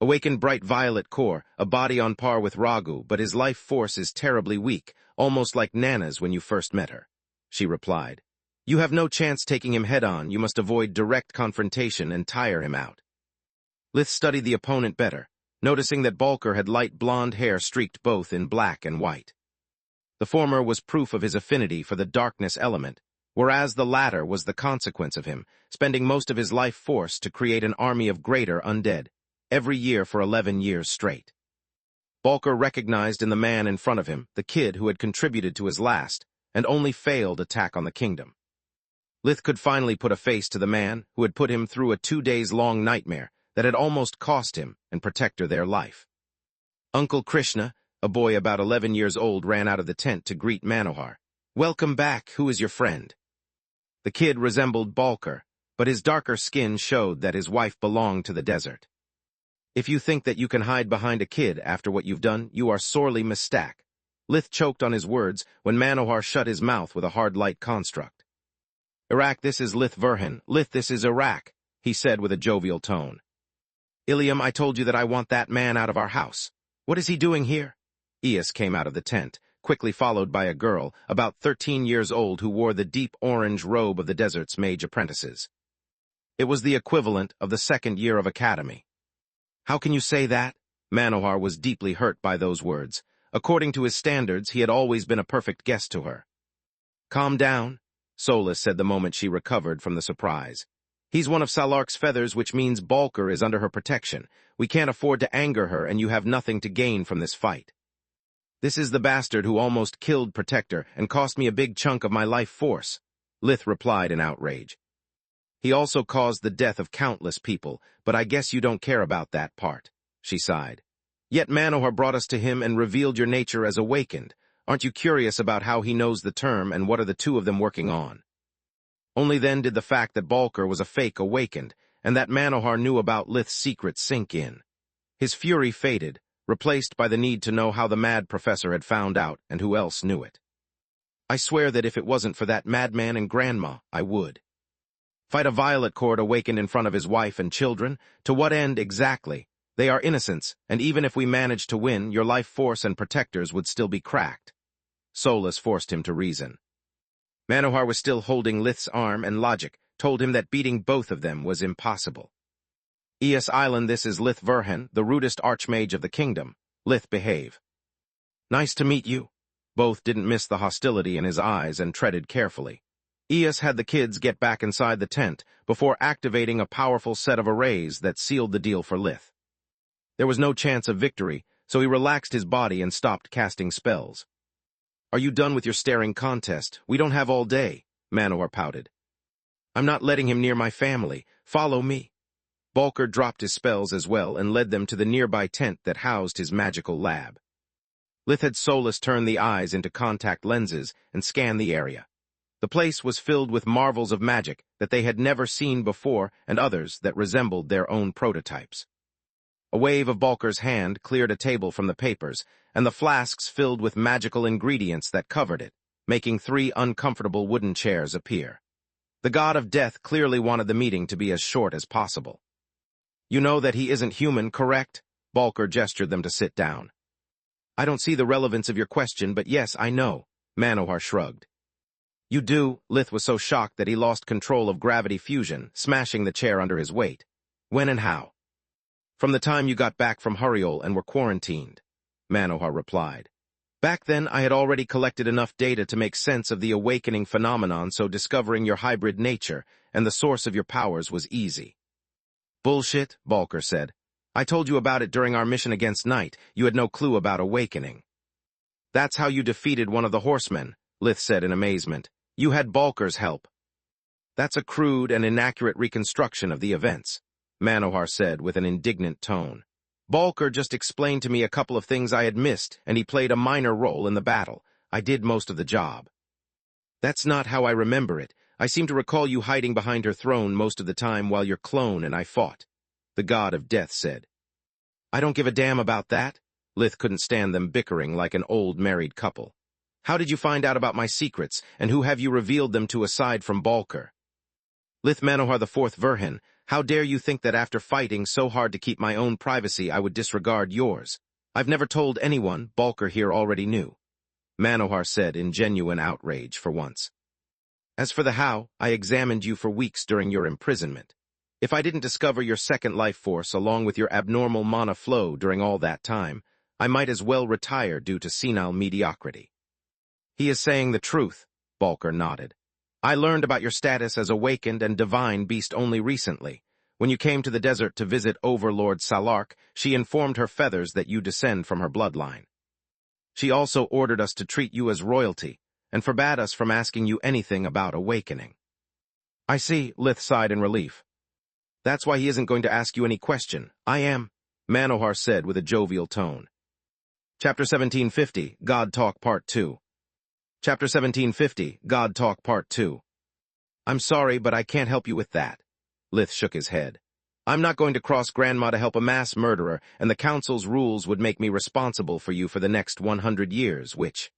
Awakened bright violet core, a body on par with Ragu, but his life force is terribly weak, almost like Nana's when you first met her," she replied. "You have no chance taking him head-on. You must avoid direct confrontation and tire him out." Lith studied the opponent better, noticing that Balker had light blonde hair streaked both in black and white. The former was proof of his affinity for the darkness element, whereas the latter was the consequence of him spending most of his life force to create an army of greater undead, every year for 11 years straight. Balker recognized in the man in front of him the kid who had contributed to his last and only failed attack on the kingdom. Lith could finally put a face to the man who had put him through a 2-day-long nightmare that had almost cost him and Protector their life. Uncle Krishna, a boy about 11 years old, ran out of the tent to greet Manohar. "Welcome back, who is your friend?" The kid resembled Balker, but his darker skin showed that his wife belonged to the desert. "If you think that you can hide behind a kid after what you've done, you are sorely mistaken." Lith choked on his words when Manohar shut his mouth with a hard light construct. "Iraq, this is Lith Verhin. Lith, this is Iraq," he said with a jovial tone. "Ilium, I told you that I want that man out of our house. What is he doing here?" Eos came out of the tent, quickly followed by a girl, about 13 years old, who wore the deep orange robe of the desert's mage apprentices. It was the equivalent of the second year of academy. "How can you say that?" Manohar was deeply hurt by those words. According to his standards, he had always been a perfect guest to her. "Calm down," Solus said the moment she recovered from the surprise. "He's one of Salark's feathers, which means Balker is under her protection. We can't afford to anger her, and you have nothing to gain from this fight." "This is the bastard who almost killed Protector and cost me a big chunk of my life force," Lith replied in outrage. "He also caused the death of countless people, but I guess you don't care about that part," she sighed. "Yet Manohar brought us to him and revealed your nature as awakened. Aren't you curious about how he knows the term and what are the two of them working on?" Only then did the fact that Balker was a fake awakened, and that Manohar knew about Lith's secret sink in. His fury faded, replaced by the need to know how the mad professor had found out and who else knew it. "I swear that if it wasn't for that madman and grandma, I would." "Fight a violet cord awakened in front of his wife and children? To what end exactly? They are innocents, and even if we managed to win, your life force and Protectors would still be cracked." Solus forced him to reason. Manohar was still holding Lith's arm, and logic told him that beating both of them was impossible. "Eos Island, this is Lith Verhin, the rudest archmage of the kingdom. Lith, behave." "Nice to meet you." Both didn't miss the hostility in his eyes and treaded carefully. Eos had the kids get back inside the tent before activating a powerful set of arrays that sealed the deal for Lith. There was no chance of victory, so he relaxed his body and stopped casting spells. "Are you done with your staring contest? We don't have all day," Manohar pouted. "I'm not letting him near my family. Follow me." Balker dropped his spells as well and led them to the nearby tent that housed his magical lab. Lith had Solus turn the eyes into contact lenses and scan the area. The place was filled with marvels of magic that they had never seen before and others that resembled their own prototypes. A wave of Balker's hand cleared a table from the papers, and the flasks filled with magical ingredients that covered it, making 3 uncomfortable wooden chairs appear. The god of death clearly wanted the meeting to be as short as possible. "You know that he isn't human, correct?" Balker gestured them to sit down. I don't see the relevance of your question, but yes, I know, Manohar shrugged. You do? Lith was so shocked that he lost control of gravity fusion, smashing the chair under his weight. When and how? From the time you got back from Hurriol and were quarantined, Manohar replied. Back then, I had already collected enough data to make sense of the awakening phenomenon, so discovering your hybrid nature and the source of your powers was easy. Bullshit, Balker said. I told you about it during our mission against Night. You had no clue about awakening. That's how you defeated one of the horsemen, Lith said in amazement. You had Balker's help. That's a crude and inaccurate reconstruction of the events, Manohar said with an indignant tone. Balker just explained to me a couple of things I had missed, and he played a minor role in the battle. I did most of the job. That's not how I remember it. I seem to recall you hiding behind her throne most of the time while your clone and I fought, the god of death said. I don't give a damn about that. Lith couldn't stand them bickering like an old married couple. How did you find out about my secrets, and who have you revealed them to aside from Balker? Lith Manohar IV Verhin, how dare you think that after fighting so hard to keep my own privacy I would disregard yours? I've never told anyone, Balker here already knew, Manohar said in genuine outrage for once. As for the how, I examined you for weeks during your imprisonment. If I didn't discover your second life force along with your abnormal mana flow during all that time, I might as well retire due to senile mediocrity. He is saying the truth, Balker nodded. I learned about your status as awakened and divine beast only recently. When you came to the desert to visit Overlord Salark, she informed her feathers that you descend from her bloodline. She also ordered us to treat you as royalty, and forbade us from asking you anything about awakening. I see, Lith sighed in relief. That's why he isn't going to ask you any question. I am, Manohar said with a jovial tone. Chapter 1750, God Talk Part 2. Chapter 1750, God Talk Part 2. I'm sorry, but I can't help you with that. Lith shook his head. I'm not going to cross Grandma to help a mass murderer, and the Council's rules would make me responsible for you for the next 100 years, which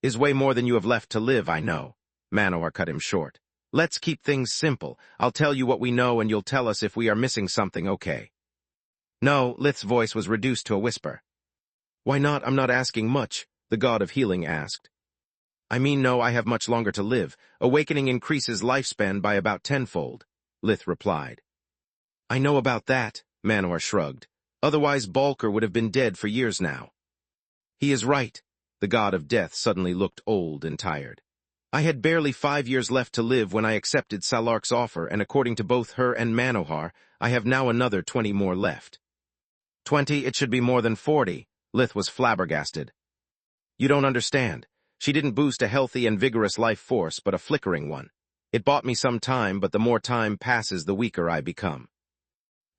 is way more than you have left to live, I know. Manohar cut him short. Let's keep things simple. I'll tell you what we know and you'll tell us if we are missing something, okay? No, Lith's voice was reduced to a whisper. Why not? I'm not asking much, the god of healing asked. I mean, no, I have much longer to live. Awakening increases lifespan by about tenfold, Lith replied. I know about that, Manohar shrugged. Otherwise, Balker would have been dead for years now. He is right. The god of death suddenly looked old and tired. I had barely 5 years left to live when I accepted Salark's offer, and according to both her and Manohar, I have now another 20 more left. 20? It should be more than 40. Lith was flabbergasted. You don't understand. She didn't boost a healthy and vigorous life force, but a flickering one. It bought me some time, but the more time passes, the weaker I become.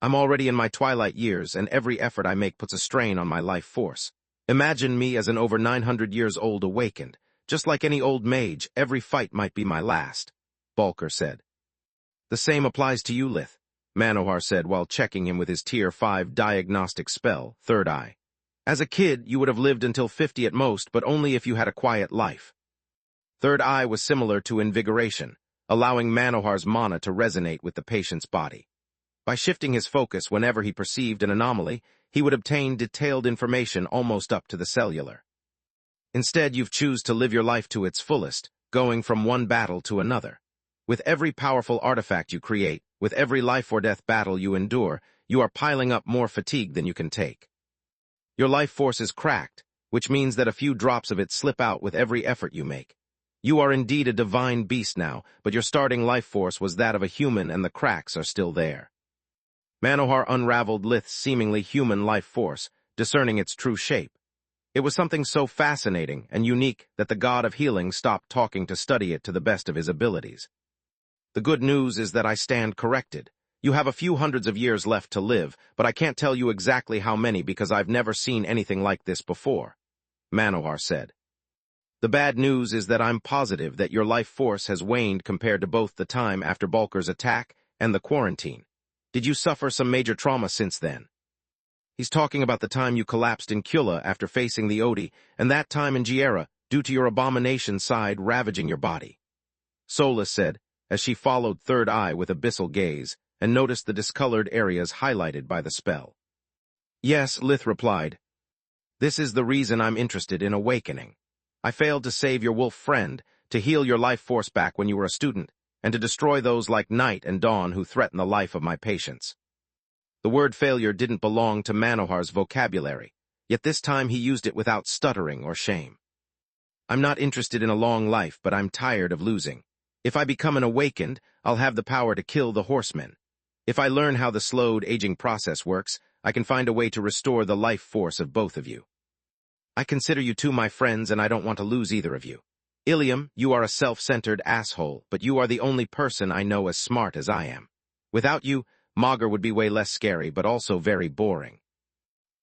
I'm already in my twilight years, and every effort I make puts a strain on my life force. Imagine me as an over 900 years old awakened. Just like any old mage, every fight might be my last, Balker said. The same applies to you, Lith, Manohar said while checking him with his Tier 5 diagnostic spell, Third Eye. As a kid, you would have lived until 50 at most, but only if you had a quiet life. Third Eye was similar to invigoration, allowing Manohar's mana to resonate with the patient's body. By shifting his focus whenever he perceived an anomaly, he would obtain detailed information almost up to the cellular. Instead, you choose to live your life to its fullest, going from one battle to another. With every powerful artifact you create, with every life-or-death battle you endure, you are piling up more fatigue than you can take. Your life force is cracked, which means that a few drops of it slip out with every effort you make. You are indeed a divine beast now, but your starting life force was that of a human and the cracks are still there. Manohar unraveled Lith's seemingly human life force, discerning its true shape. It was something so fascinating and unique that the god of healing stopped talking to study it to the best of his abilities. The good news is that I stand corrected. You have a few hundreds of years left to live, but I can't tell you exactly how many because I've never seen anything like this before, Manohar said. The bad news is that I'm positive that your life force has waned compared to both the time after Balker's attack and the quarantine. Did you suffer some major trauma since then? He's talking about the time you collapsed in Kula after facing the Odi, and that time in Giera, due to your abomination side ravaging your body. Solus said, as she followed Third Eye with abyssal gaze, and noticed the discolored areas highlighted by the spell. Yes, Lith replied. This is the reason I'm interested in awakening. I failed to save your wolf friend, to heal your life force back when you were a student, and to destroy those like Night and Dawn who threaten the life of my patients. The word failure didn't belong to Manohar's vocabulary, yet this time he used it without stuttering or shame. I'm not interested in a long life, but I'm tired of losing. If I become an awakened, I'll have the power to kill the horsemen. If I learn how the slowed aging process works, I can find a way to restore the life force of both of you. I consider you two my friends, and I don't want to lose either of you. Ilium, you are a self-centered asshole, but you are the only person I know as smart as I am. Without you, Magur would be way less scary, but also very boring.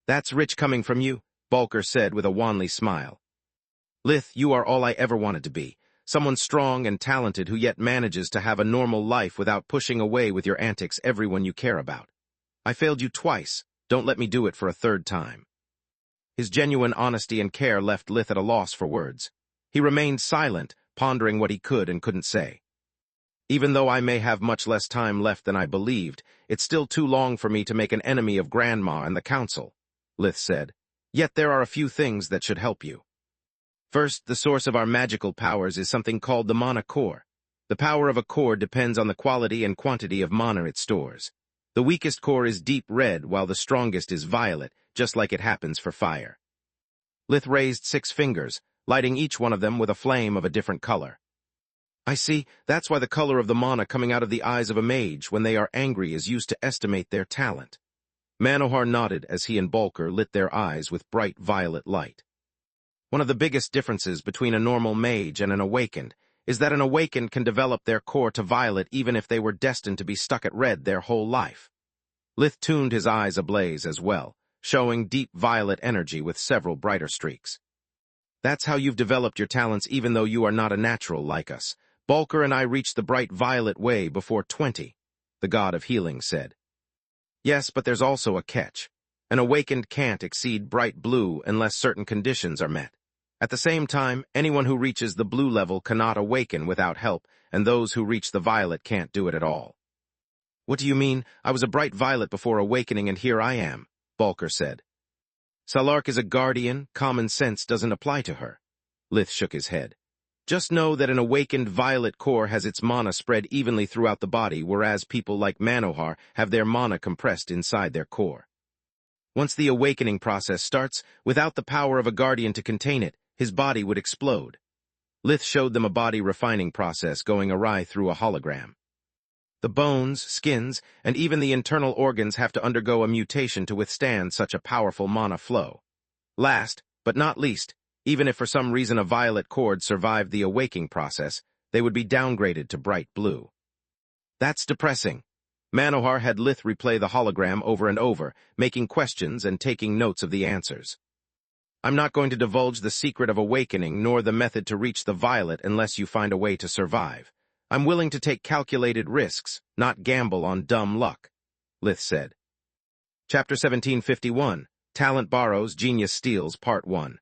That's rich coming from you, Bulker said with a wanly smile. Lith, you are all I ever wanted to be, someone strong and talented who yet manages to have a normal life without pushing away with your antics everyone you care about. I failed you twice, don't let me do it for a third time. His genuine honesty and care left Lith at a loss for words. He remained silent, pondering what he could and couldn't say. Even though I may have much less time left than I believed, it's still too long for me to make an enemy of Grandma and the Council, Lith said. Yet there are a few things that should help you. First, the source of our magical powers is something called the mana core. The power of a core depends on the quality and quantity of mana it stores. The weakest core is deep red, while the strongest is violet, just like it happens for fire. Lith raised 6 fingers, lighting each one of them with a flame of a different color. I see, that's why the color of the mana coming out of the eyes of a mage when they are angry is used to estimate their talent. Manohar nodded as he and Bulker lit their eyes with bright violet light. One of the biggest differences between a normal mage and an awakened is that an awakened can develop their core to violet even if they were destined to be stuck at red their whole life. Lith tuned his eyes ablaze as well, showing deep violet energy with several brighter streaks. That's how you've developed your talents even though you are not a natural like us. Bulker and I reached the bright violet way before 20, the god of healing said. Yes, but there's also a catch. An awakened can't exceed bright blue unless certain conditions are met. At the same time, anyone who reaches the blue level cannot awaken without help, and those who reach the violet can't do it at all. What do you mean? I was a bright violet before awakening and here I am, Bulker said. Salark is a guardian, common sense doesn't apply to her. Lith shook his head. Just know that an awakened violet core has its mana spread evenly throughout the body, whereas people like Manohar have their mana compressed inside their core. Once the awakening process starts, without the power of a guardian to contain it, his body would explode. Lith showed them a body refining process going awry through a hologram. The bones, skins, and even the internal organs have to undergo a mutation to withstand such a powerful mana flow. Last, but not least, even if for some reason a violet cord survived the awaking process, they would be downgraded to bright blue. That's depressing. Manohar had Lith replay the hologram over and over, making questions and taking notes of the answers. I'm not going to divulge the secret of awakening nor the method to reach the violet unless you find a way to survive. I'm willing to take calculated risks, not gamble on dumb luck, Lith said. Chapter 1751, Talent Borrows, Genius Steals, Part 1.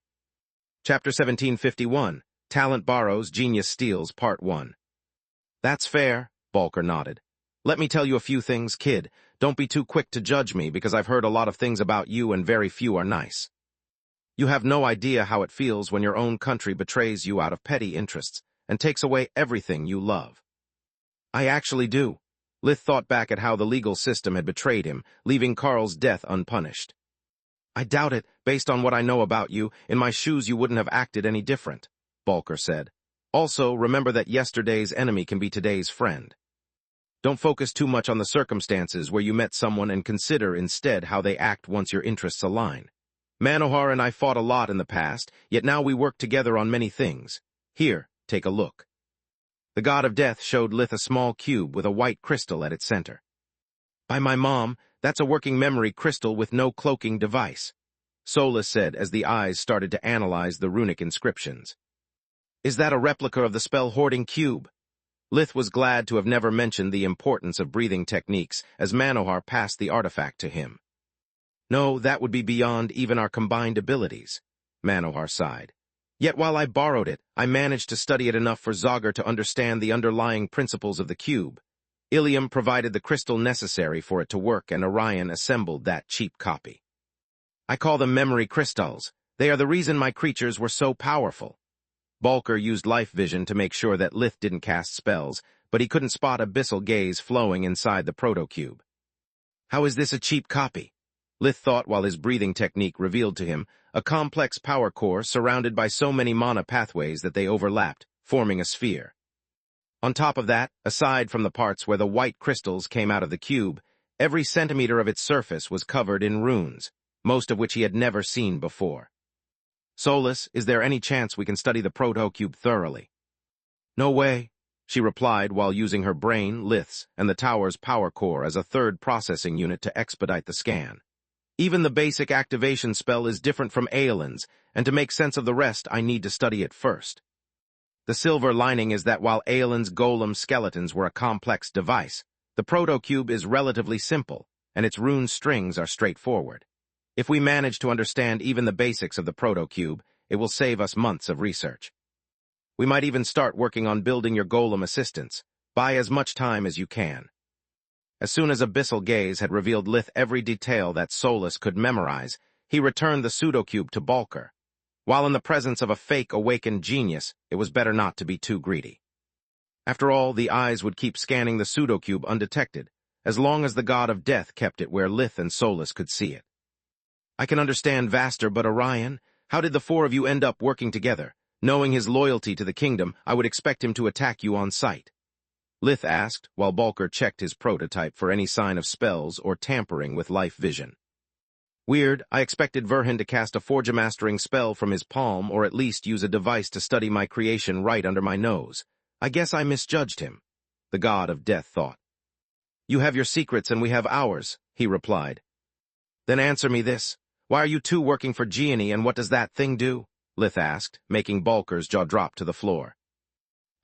Chapter 1751, Talent Borrows, Genius Steals, Part 1. That's fair, Bulker nodded. Let me tell you a few things, kid. Don't be too quick to judge me because I've heard a lot of things about you and very few are nice. You have no idea how it feels when your own country betrays you out of petty interests and takes away everything you love. I actually do. Lith thought back at how the legal system had betrayed him, leaving Carl's death unpunished. I doubt it, based on what I know about you. In my shoes you wouldn't have acted any different, Bulker said. Also, remember that yesterday's enemy can be today's friend. Don't focus too much on the circumstances where you met someone and consider instead how they act once your interests align. Manohar and I fought a lot in the past, yet now we work together on many things. Here, take a look. The god of death showed Lith a small cube with a white crystal at its center. By my mom, that's a working memory crystal with no cloaking device, Solus said as the eyes started to analyze the runic inscriptions. Is that a replica of the spell-hoarding cube? Lith was glad to have never mentioned the importance of breathing techniques as Manohar passed the artifact to him. No, that would be beyond even our combined abilities, Manohar sighed. Yet while I borrowed it, I managed to study it enough for Zagar to understand the underlying principles of the cube. Ilium provided the crystal necessary for it to work and Orion assembled that cheap copy. I call them memory crystals, They are the reason my creatures were so powerful. Balker used life vision to make sure that Lith didn't cast spells, but he couldn't spot abyssal gaze flowing inside the proto-cube. How is this a cheap copy? Lith thought while his breathing technique revealed to him a complex power core surrounded by so many mana pathways that they overlapped, forming a sphere. On top of that, aside from the parts where the white crystals came out of the cube, every centimeter of its surface was covered in runes, most of which he had never seen before. Solus, is there any chance we can study the proto-cube thoroughly? No way, she replied while using her brain, Lith's, and the tower's power core as a third processing unit to expedite the scan. Even the basic activation spell is different from Aelin's, and to make sense of the rest, I need to study it first. The silver lining is that while Aelin's golem skeletons were a complex device, the proto-cube is relatively simple, and its rune strings are straightforward. If we manage to understand even the basics of the proto-cube, it will save us months of research. We might even start working on building your golem assistants. Buy as much time as you can. As soon as Abyssal Gaze had revealed Lith every detail that Solus could memorize, he returned the pseudocube to Balker. While in the presence of a fake awakened genius, it was better not to be too greedy. After all, the eyes would keep scanning the pseudocube undetected, as long as the god of death kept it where Lith and Solus could see it. I can understand Vaster, but Orion, how did the four of you end up working together? Knowing his loyalty to the kingdom, I would expect him to attack you on sight. Lith asked, while Balker checked his prototype for any sign of spells or tampering with life vision. Weird, I expected Verhin to cast a Forgemastering spell from his palm or at least use a device to study my creation right under my nose. I guess I misjudged him, the god of death thought. You have your secrets and we have ours, he replied. Then answer me this. Why are you two working for Gianni and what does that thing do? Lith asked, making Balker's jaw drop to the floor.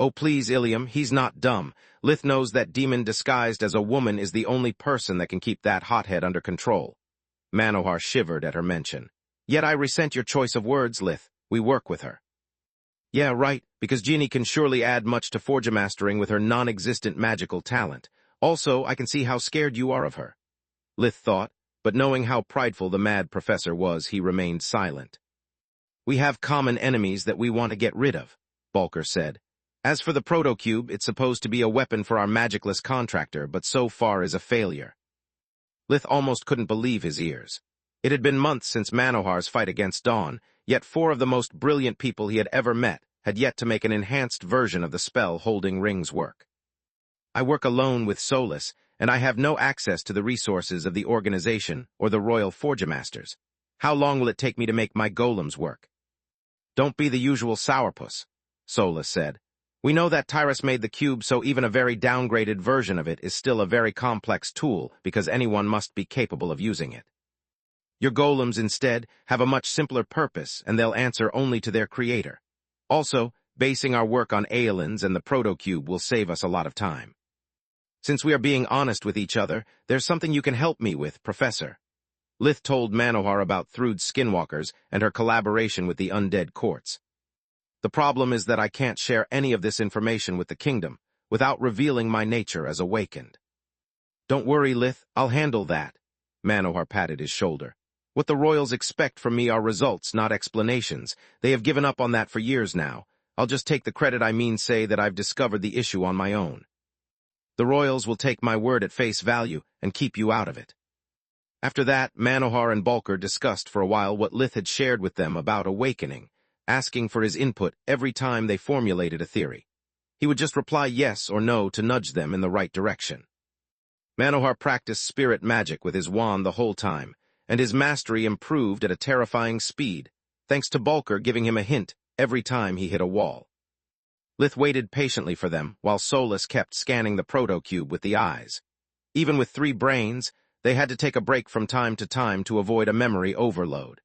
Oh please, Ilium, he's not dumb. Lith knows that demon disguised as a woman is the only person that can keep that hothead under control. Manohar shivered at her mention. Yet I resent your choice of words, Lith. We work with her. Yeah, right, because Gianni can surely add much to Forgemastering with her non-existent magical talent. Also, I can see how scared you are of her. Lith thought, but knowing how prideful the mad professor was, he remained silent. We have common enemies that we want to get rid of, Balker said. As for the proto-cube, it's supposed to be a weapon for our magicless contractor, but so far is a failure. Lith almost couldn't believe his ears. It had been months since Manohar's fight against Dawn, yet four of the most brilliant people he had ever met had yet to make an enhanced version of the spell holding Ring's work. I work alone with Solus, and I have no access to the resources of the organization or the Royal Forgemasters. How long will it take me to make my golems work? Don't be the usual sourpuss, Solus said. We know that Tyrus made the cube, so even a very downgraded version of it is still a very complex tool because anyone must be capable of using it. Your golems, instead, have a much simpler purpose, and they'll answer only to their creator. Also, basing our work on Aelin's and the proto-cube will save us a lot of time. Since we are being honest with each other, there's something you can help me with, Professor. Lith told Manohar about Thrud's skinwalkers and her collaboration with the undead courts. The problem is that I can't share any of this information with the kingdom without revealing my nature as awakened. Don't worry, Lith, I'll handle that. Manohar patted his shoulder. What the royals expect from me are results, not explanations. They have given up on that for years now. I'll just take the credit, say that I've discovered the issue on my own. The royals will take my word at face value and keep you out of it. After that, Manohar and Balker discussed for a while what Lith had shared with them about awakening, asking for his input every time they formulated a theory. He would just reply yes or no to nudge them in the right direction. Manohar practiced spirit magic with his wand the whole time, and his mastery improved at a terrifying speed, thanks to Balker giving him a hint every time he hit a wall. Lith waited patiently for them, while Solus kept scanning the proto-cube with the eyes. Even with 3 brains, they had to take a break from time to avoid a memory overload.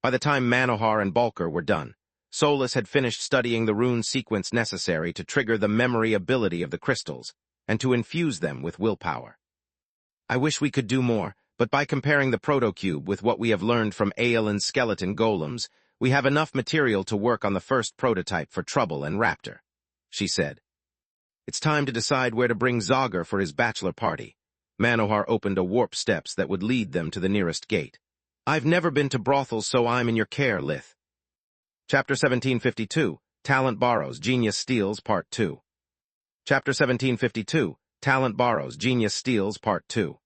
By the time Manohar and Balker were done, Solus had finished studying the rune sequence necessary to trigger the memory ability of the crystals, and to infuse them with willpower. I wish we could do more, but by comparing the proto-cube with what we have learned from Aelin's skeleton golems, we have enough material to work on the first prototype for Trouble and Raptor, she said. It's time to decide where to bring Zogger for his bachelor party. Manohar opened a warp steps that would lead them to the nearest gate. I've never been to brothels, so I'm in your care, Lith. Chapter 1752, Talent Borrows, Genius Steals, Part 2. Chapter 1752, Talent Borrows, Genius Steals, Part 2.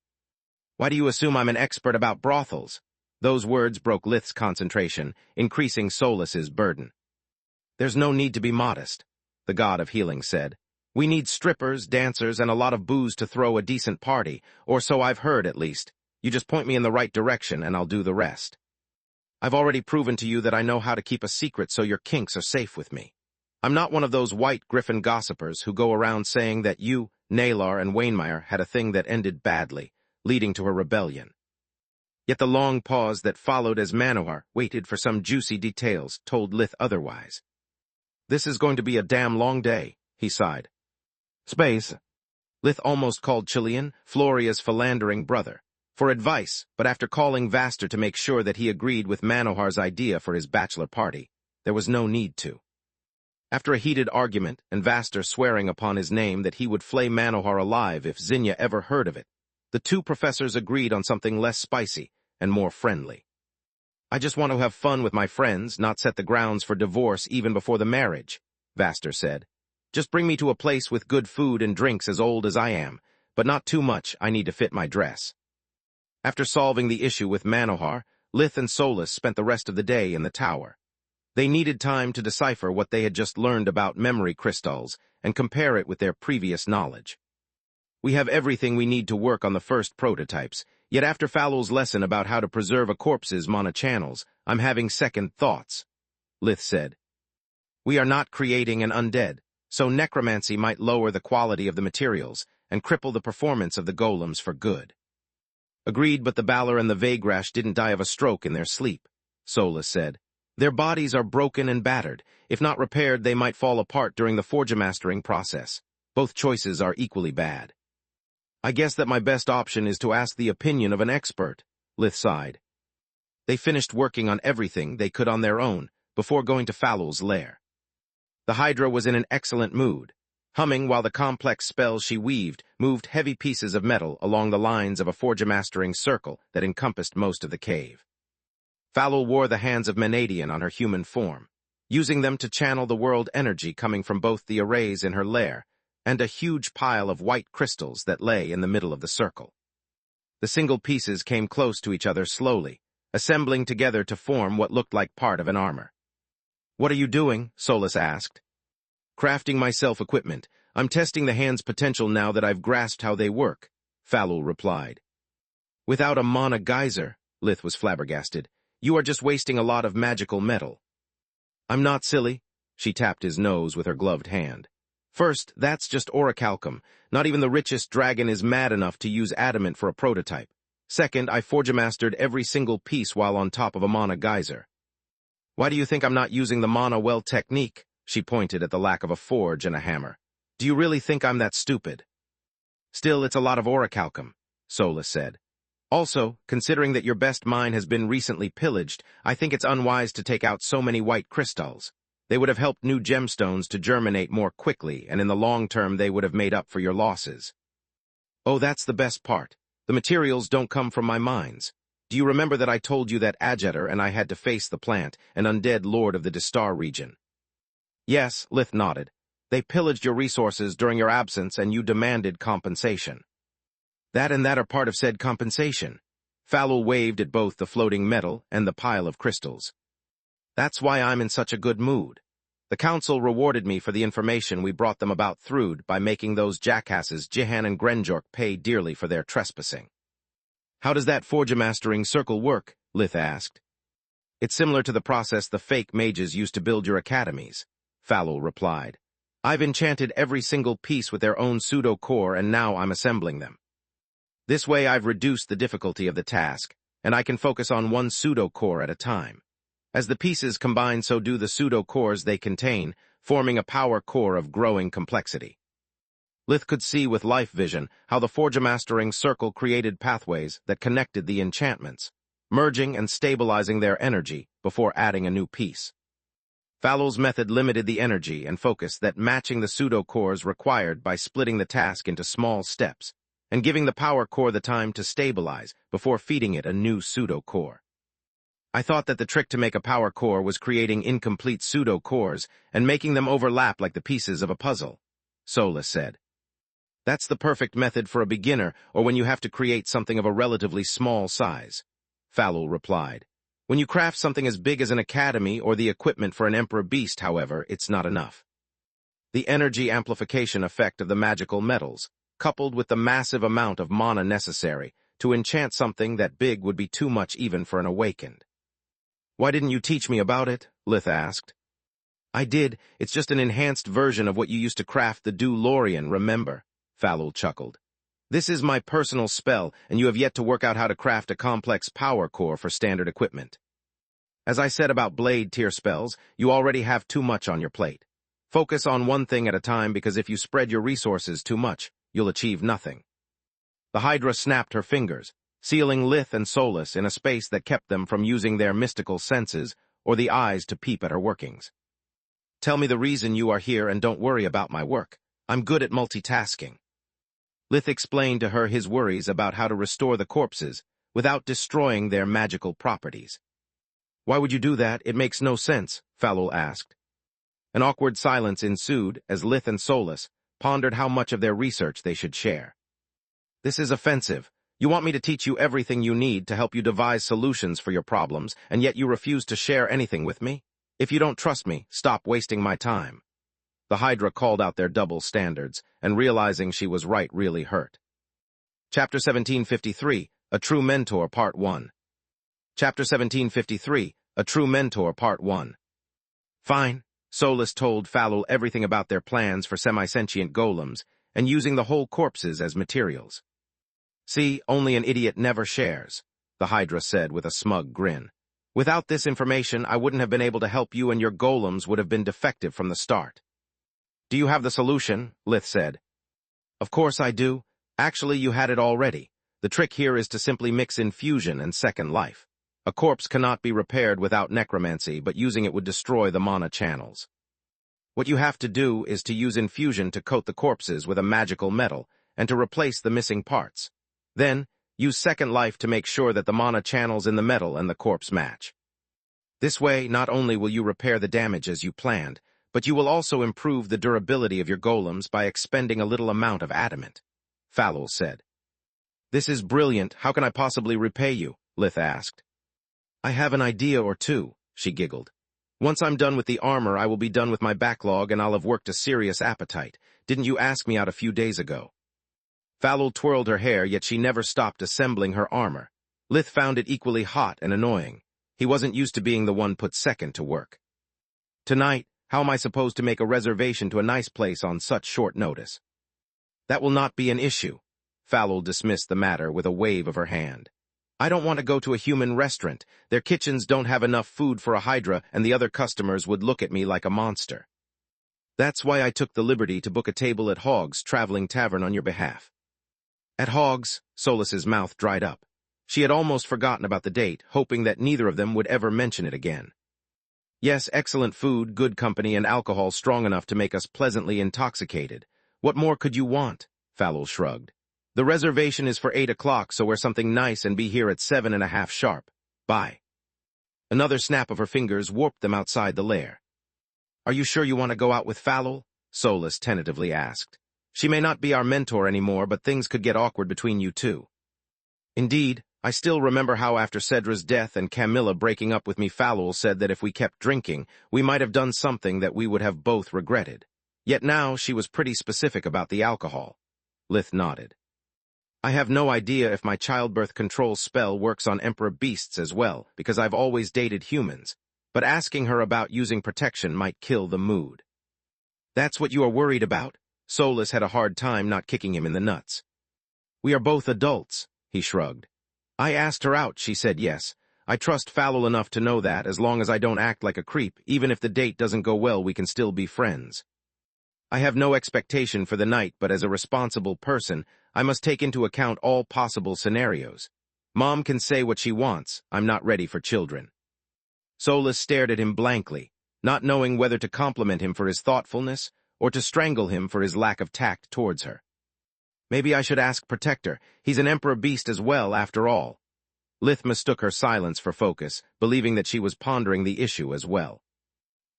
Why do you assume I'm an expert about brothels? Those words broke Lith's concentration, increasing Solus's burden. There's no need to be modest, the god of healing said. We need strippers, dancers, and a lot of booze to throw a decent party, or so I've heard at least. You just point me in the right direction and I'll do the rest. I've already proven to you that I know how to keep a secret, so your kinks are safe with me. I'm not one of those white griffin gossipers who go around saying that you, Nalar, and Wainmeyer had a thing that ended badly, leading to a rebellion. Yet the long pause that followed as Manohar waited for some juicy details told Lith otherwise. This is going to be a damn long day, he sighed. Space. Lith almost called Chilean, Floria's philandering brother, for advice, but after calling Vaster to make sure that he agreed with Manohar's idea for his bachelor party, there was no need to. After a heated argument, and Vaster swearing upon his name that he would flay Manohar alive if Zinnia ever heard of it, the two professors agreed on something less spicy and more friendly. I just want to have fun with my friends, not set the grounds for divorce even before the marriage, Vaster said. Just bring me to a place with good food and drinks as old as I am, but not too much I need to fit my dress. After solving the issue with Manohar, Lith and Solus spent the rest of the day in the tower. They needed time to decipher what they had just learned about memory crystals and compare it with their previous knowledge. We have everything we need to work on the first prototypes, yet after Fallow's lesson about how to preserve a corpse's mana channels, I'm having second thoughts, Lith said. We are not creating an undead, so necromancy might lower the quality of the materials and cripple the performance of the golems for good. Agreed, but the Balor and the Vagrash didn't die of a stroke in their sleep, Solus said. Their bodies are broken and battered. If not repaired, they might fall apart during the forgemastering process. Both choices are equally bad. I guess that my best option is to ask the opinion of an expert, Lith sighed. They finished working on everything they could on their own before going to Fallow's lair. The Hydra was in an excellent mood, humming while the complex spells she weaved moved heavy pieces of metal along the lines of a forgemastering circle that encompassed most of the cave. Fallow wore the hands of Menadian on her human form, using them to channel the world energy coming from both the arrays in her lair and a huge pile of white crystals that lay in the middle of the circle. The single pieces came close to each other slowly, assembling together to form what looked like part of an armor. What are you doing? Solus asked. Crafting my self-equipment. I'm testing the hand's potential now that I've grasped how they work, Fallow replied. Without a mana geyser, Lith was flabbergasted, you are just wasting a lot of magical metal. I'm not silly, she tapped his nose with her gloved hand. First, that's just orichalcum. Not even the richest dragon is mad enough to use adamant for a prototype. Second, I forgemastered every single piece while on top of a mana geyser. Why do you think I'm not using the mana well technique? She pointed at the lack of a forge and a hammer. Do you really think I'm that stupid? Still, it's a lot of orichalcum, Solus said. Also, considering that your best mine has been recently pillaged, I think it's unwise to take out so many white crystals. They would have helped new gemstones to germinate more quickly, and in the long term they would have made up for your losses. Oh, that's the best part. The materials don't come from my mines. Do you remember that I told you that Ajeter and I had to face the plant, an undead lord of the Distar region? Yes, Lith nodded. They pillaged your resources during your absence and you demanded compensation. That and that are part of said compensation. Fallow waved at both the floating metal and the pile of crystals. That's why I'm in such a good mood. The council rewarded me for the information we brought them about Thrud by making those jackasses Jihan and Grenjork pay dearly for their trespassing. How does that forgemastering circle work? Lith asked. It's similar to the process the fake mages used to build your academies, Fallow replied. I've enchanted every single piece with their own pseudo-core and now I'm assembling them. This way I've reduced the difficulty of the task, and I can focus on one pseudo-core at a time. As the pieces combine, so do the pseudo-cores they contain, forming a power core of growing complexity. Lith could see with life vision how the forgemastering circle created pathways that connected the enchantments, merging and stabilizing their energy before adding a new piece. Fallow's method limited the energy and focus that matching the pseudo-cores required by splitting the task into small steps and giving the power core the time to stabilize before feeding it a new pseudo-core. I thought that the trick to make a power core was creating incomplete pseudo-cores and making them overlap like the pieces of a puzzle, Solus said. That's the perfect method for a beginner or when you have to create something of a relatively small size, Falul replied. When you craft something as big as an academy or the equipment for an emperor beast, however, it's not enough. The energy amplification effect of the magical metals, coupled with the massive amount of mana necessary to enchant something that big would be too much even for an awakened. Why didn't you teach me about it? Lith asked. I did. It's just an enhanced version of what you used to craft the Lorien, remember? Falul chuckled. This is my personal spell, and you have yet to work out how to craft a complex power core for standard equipment. As I said about blade tier spells, you already have too much on your plate. Focus on one thing at a time because if you spread your resources too much, you'll achieve nothing. The Hydra snapped her fingers, sealing Lith and Solus in a space that kept them from using their mystical senses or the eyes to peep at her workings. Tell me the reason you are here and don't worry about my work. I'm good at multitasking. Lith explained to her his worries about how to restore the corpses without destroying their magical properties. Why would you do that? It makes no sense, Falul asked. An awkward silence ensued as Lith and Solus pondered how much of their research they should share. This is offensive. You want me to teach you everything you need to help you devise solutions for your problems, and yet you refuse to share anything with me? If you don't trust me, stop wasting my time. The Hydra called out their double standards, and realizing she was right really hurt. Chapter 1753, A True Mentor, Part 1. Chapter 1753, A True Mentor, Part 1. Fine, Solus told Falul everything about their plans for semi-sentient golems, and using the whole corpses as materials. See, only an idiot never shares, the Hydra said with a smug grin. Without this information, I wouldn't have been able to help you and your golems would have been defective from the start. Do you have the solution? Lith said. Of course I do. Actually, you had it already. The trick here is to simply mix infusion and second life. A corpse cannot be repaired without necromancy, but using it would destroy the mana channels. What you have to do is to use infusion to coat the corpses with a magical metal and to replace the missing parts. Then, use second life to make sure that the mana channels in the metal and the corpse match. This way, not only will you repair the damage as you planned, but you will also improve the durability of your golems by expending a little amount of adamant, Falul said. This is brilliant. How can I possibly repay you? Lith asked. I have an idea or two, she giggled. Once I'm done with the armor, I will be done with my backlog and I'll have worked a serious appetite. Didn't you ask me out a few days ago? Falul twirled her hair, yet she never stopped assembling her armor. Lith found it equally hot and annoying. He wasn't used to being the one put second to work. Tonight, how am I supposed to make a reservation to a nice place on such short notice? That will not be an issue. Falul dismissed the matter with a wave of her hand. I don't want to go to a human restaurant. Their kitchens don't have enough food for a Hydra, and the other customers would look at me like a monster. That's why I took the liberty to book a table at Hogg's Traveling Tavern on your behalf. At Hogg's, Solus's mouth dried up. She had almost forgotten about the date, hoping that neither of them would ever mention it again. Yes, excellent food, good company, and alcohol strong enough to make us pleasantly intoxicated. What more could you want? Falul shrugged. The reservation is for 8 o'clock, so wear something nice and be here at 7:30 sharp. Bye. Another snap of her fingers warped them outside the lair. Are you sure you want to go out with Falul? Solus tentatively asked. She may not be our mentor anymore, but things could get awkward between you two. Indeed, I still remember how after Cedra's death and Camilla breaking up with me, Falul said that if we kept drinking, we might have done something that we would have both regretted. Yet now she was pretty specific about the alcohol. Lith nodded. I have no idea if my childbirth control spell works on Emperor beasts as well, because I've always dated humans, but asking her about using protection might kill the mood. That's what you are worried about? Solus had a hard time not kicking him in the nuts. We are both adults, he shrugged. I asked her out, she said yes. I trust Falul enough to know that, as long as I don't act like a creep, even if the date doesn't go well, we can still be friends. I have no expectation for the night, but as a responsible person, I must take into account all possible scenarios. Mom can say what she wants. I'm not ready for children. Solus stared at him blankly, not knowing whether to compliment him for his thoughtfulness or to strangle him for his lack of tact towards her. Maybe I should ask Protector. He's an Emperor beast as well, after all. Lith mistook her silence for focus, believing that she was pondering the issue as well.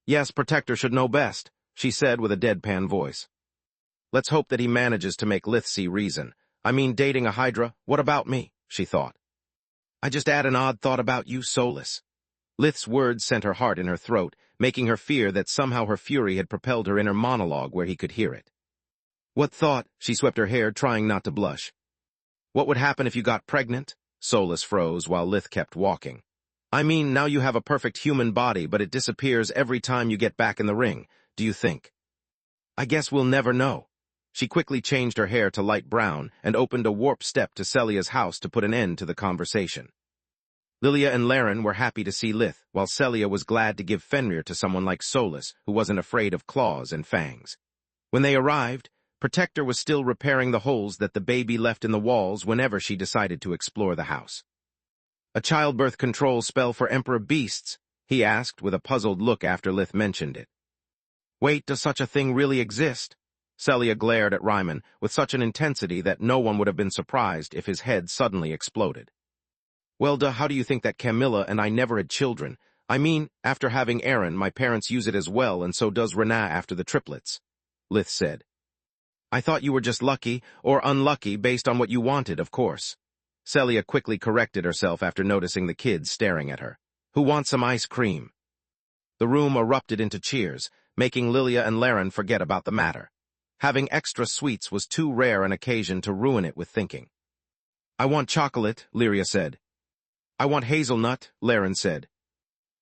Yes, Protector should know best, she said with a deadpan voice. Let's hope that he manages to make Lith see reason. I mean, dating a Hydra, what about me? She thought. I just add an odd thought about you, Soulless. Lith's words sent her heart in her throat, making her fear that somehow her fury had propelled her inner monologue where he could hear it. What thought? She swept her hair, trying not to blush. What would happen if you got pregnant? Soulless froze while Lith kept walking. I mean, now you have a perfect human body, but it disappears every time you get back in the ring. Do you think? I guess we'll never know. She quickly changed her hair to light brown and opened a warp step to Celia's house to put an end to the conversation. Lilia and Laren were happy to see Lith, while Celia was glad to give Fenrir to someone like Soulless, who wasn't afraid of claws and fangs. When they arrived, Protector was still repairing the holes that the baby left in the walls whenever she decided to explore the house. A childbirth control spell for Emperor Beasts? He asked with a puzzled look after Lith mentioned it. Wait, does such a thing really exist? Celia glared at Ryman with such an intensity that no one would have been surprised if his head suddenly exploded. Well, how do you think that Camilla and I never had children? I mean, after having Aaron, my parents use it as well, and so does Rena after the triplets, Lith said. I thought you were just lucky, or unlucky, based on what you wanted, of course. Celia quickly corrected herself after noticing the kids staring at her. Who wants some ice cream? The room erupted into cheers, making Lilia and Laren forget about the matter. Having extra sweets was too rare an occasion to ruin it with thinking. I want chocolate, Lyria said. I want hazelnut, Laren said.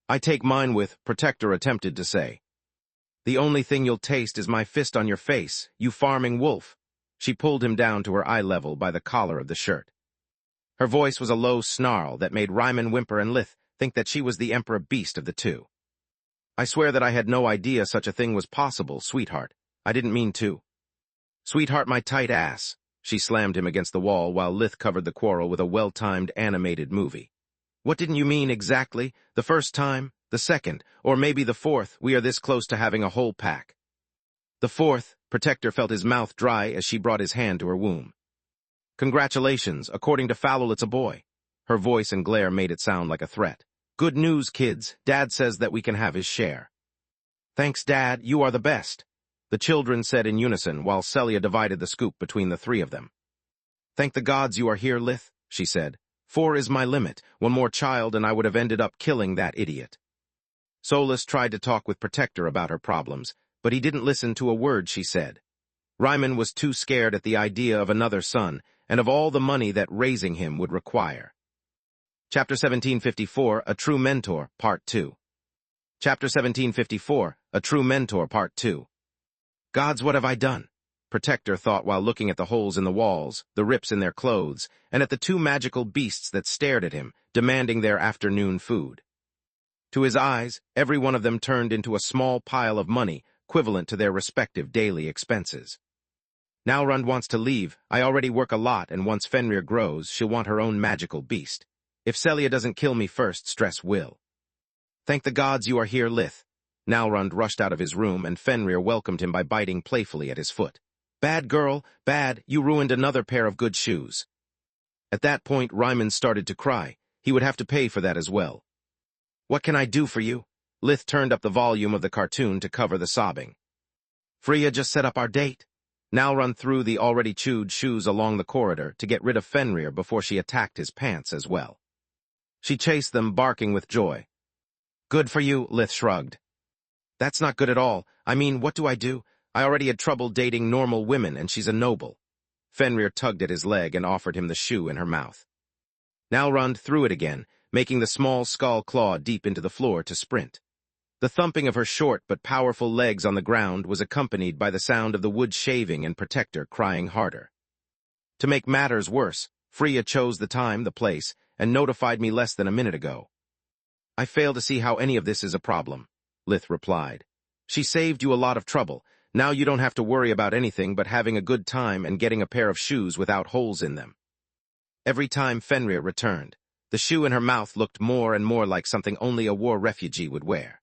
I take mine with, Protector attempted to say. The only thing you'll taste is my fist on your face, you farming wolf. She pulled him down to her eye level by the collar of the shirt. Her voice was a low snarl that made Ryman whimper and Lith think that she was the Emperor Beast of the two. I swear that I had no idea such a thing was possible, sweetheart. I didn't mean to. Sweetheart, my tight ass. She slammed him against the wall while Lith covered the quarrel with a well-timed animated movie. What didn't you mean exactly? The first time? The second? Or maybe the fourth? We are this close to having a whole pack. The fourth, Protector felt his mouth dry as she brought his hand to her womb. Congratulations, according to Fowl it's a boy. Her voice and glare made it sound like a threat. Good news, kids. Dad says that we can have his share. Thanks, Dad. You are the best. The children said in unison while Celia divided the scoop between the three of them. Thank the gods you are here, Lith, she said. 4 is my limit. One more child and I would have ended up killing that idiot. Soulless tried to talk with Protector about her problems, but he didn't listen to a word she said. Ryman was too scared at the idea of another son and of all the money that raising him would require. Chapter 1754, A True Mentor, Part 2. Chapter 1754, A True Mentor, Part 2. Gods, what have I done? Protector thought while looking at the holes in the walls, the rips in their clothes, and at the 2 magical beasts that stared at him, demanding their afternoon food. To his eyes, every one of them turned into a small pile of money, equivalent to their respective daily expenses. Now Rund wants to leave. I already work a lot, and once Fenrir grows, she'll want her own magical beast. If Celia doesn't kill me first, stress will. Thank the gods you are here, Lith. Nalrund rushed out of his room, and Fenrir welcomed him by biting playfully at his foot. Bad girl, bad, you ruined another pair of good shoes. At that point, Ryman started to cry. He would have to pay for that as well. What can I do for you? Lith turned up the volume of the cartoon to cover the sobbing. Freya just set up our date. Nalrund threw the already chewed shoes along the corridor to get rid of Fenrir before she attacked his pants as well. She chased them, barking with joy. Good for you, Lith shrugged. That's not good at all. I mean, what do? I already had trouble dating normal women, and she's a noble. Fenrir tugged at his leg and offered him the shoe in her mouth. Nalrund threw it again, making the small skull claw deep into the floor to sprint. The thumping of her short but powerful legs on the ground was accompanied by the sound of the wood shaving and Protector crying harder. To make matters worse, Freya chose the time, the place, and notified me less than a minute ago. I fail to see how any of this is a problem, Lith replied. She saved you a lot of trouble. Now you don't have to worry about anything but having a good time and getting a pair of shoes without holes in them. Every time Fenrir returned, the shoe in her mouth looked more and more like something only a war refugee would wear.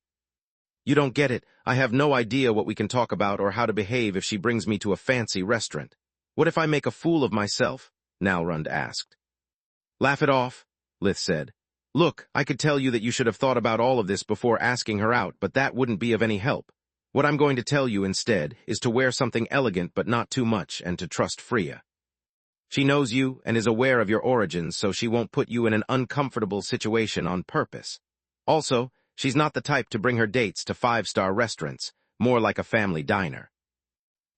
You don't get it. I have no idea what we can talk about or how to behave if she brings me to a fancy restaurant. What if I make a fool of myself? Nalrund asked. Laugh it off. Lith said. Look, I could tell you that you should have thought about all of this before asking her out, but that wouldn't be of any help. What I'm going to tell you instead is to wear something elegant but not too much and to trust Freya. She knows you and is aware of your origins, so she won't put you in an uncomfortable situation on purpose. Also, she's not the type to bring her dates to five-star restaurants, more like a family diner.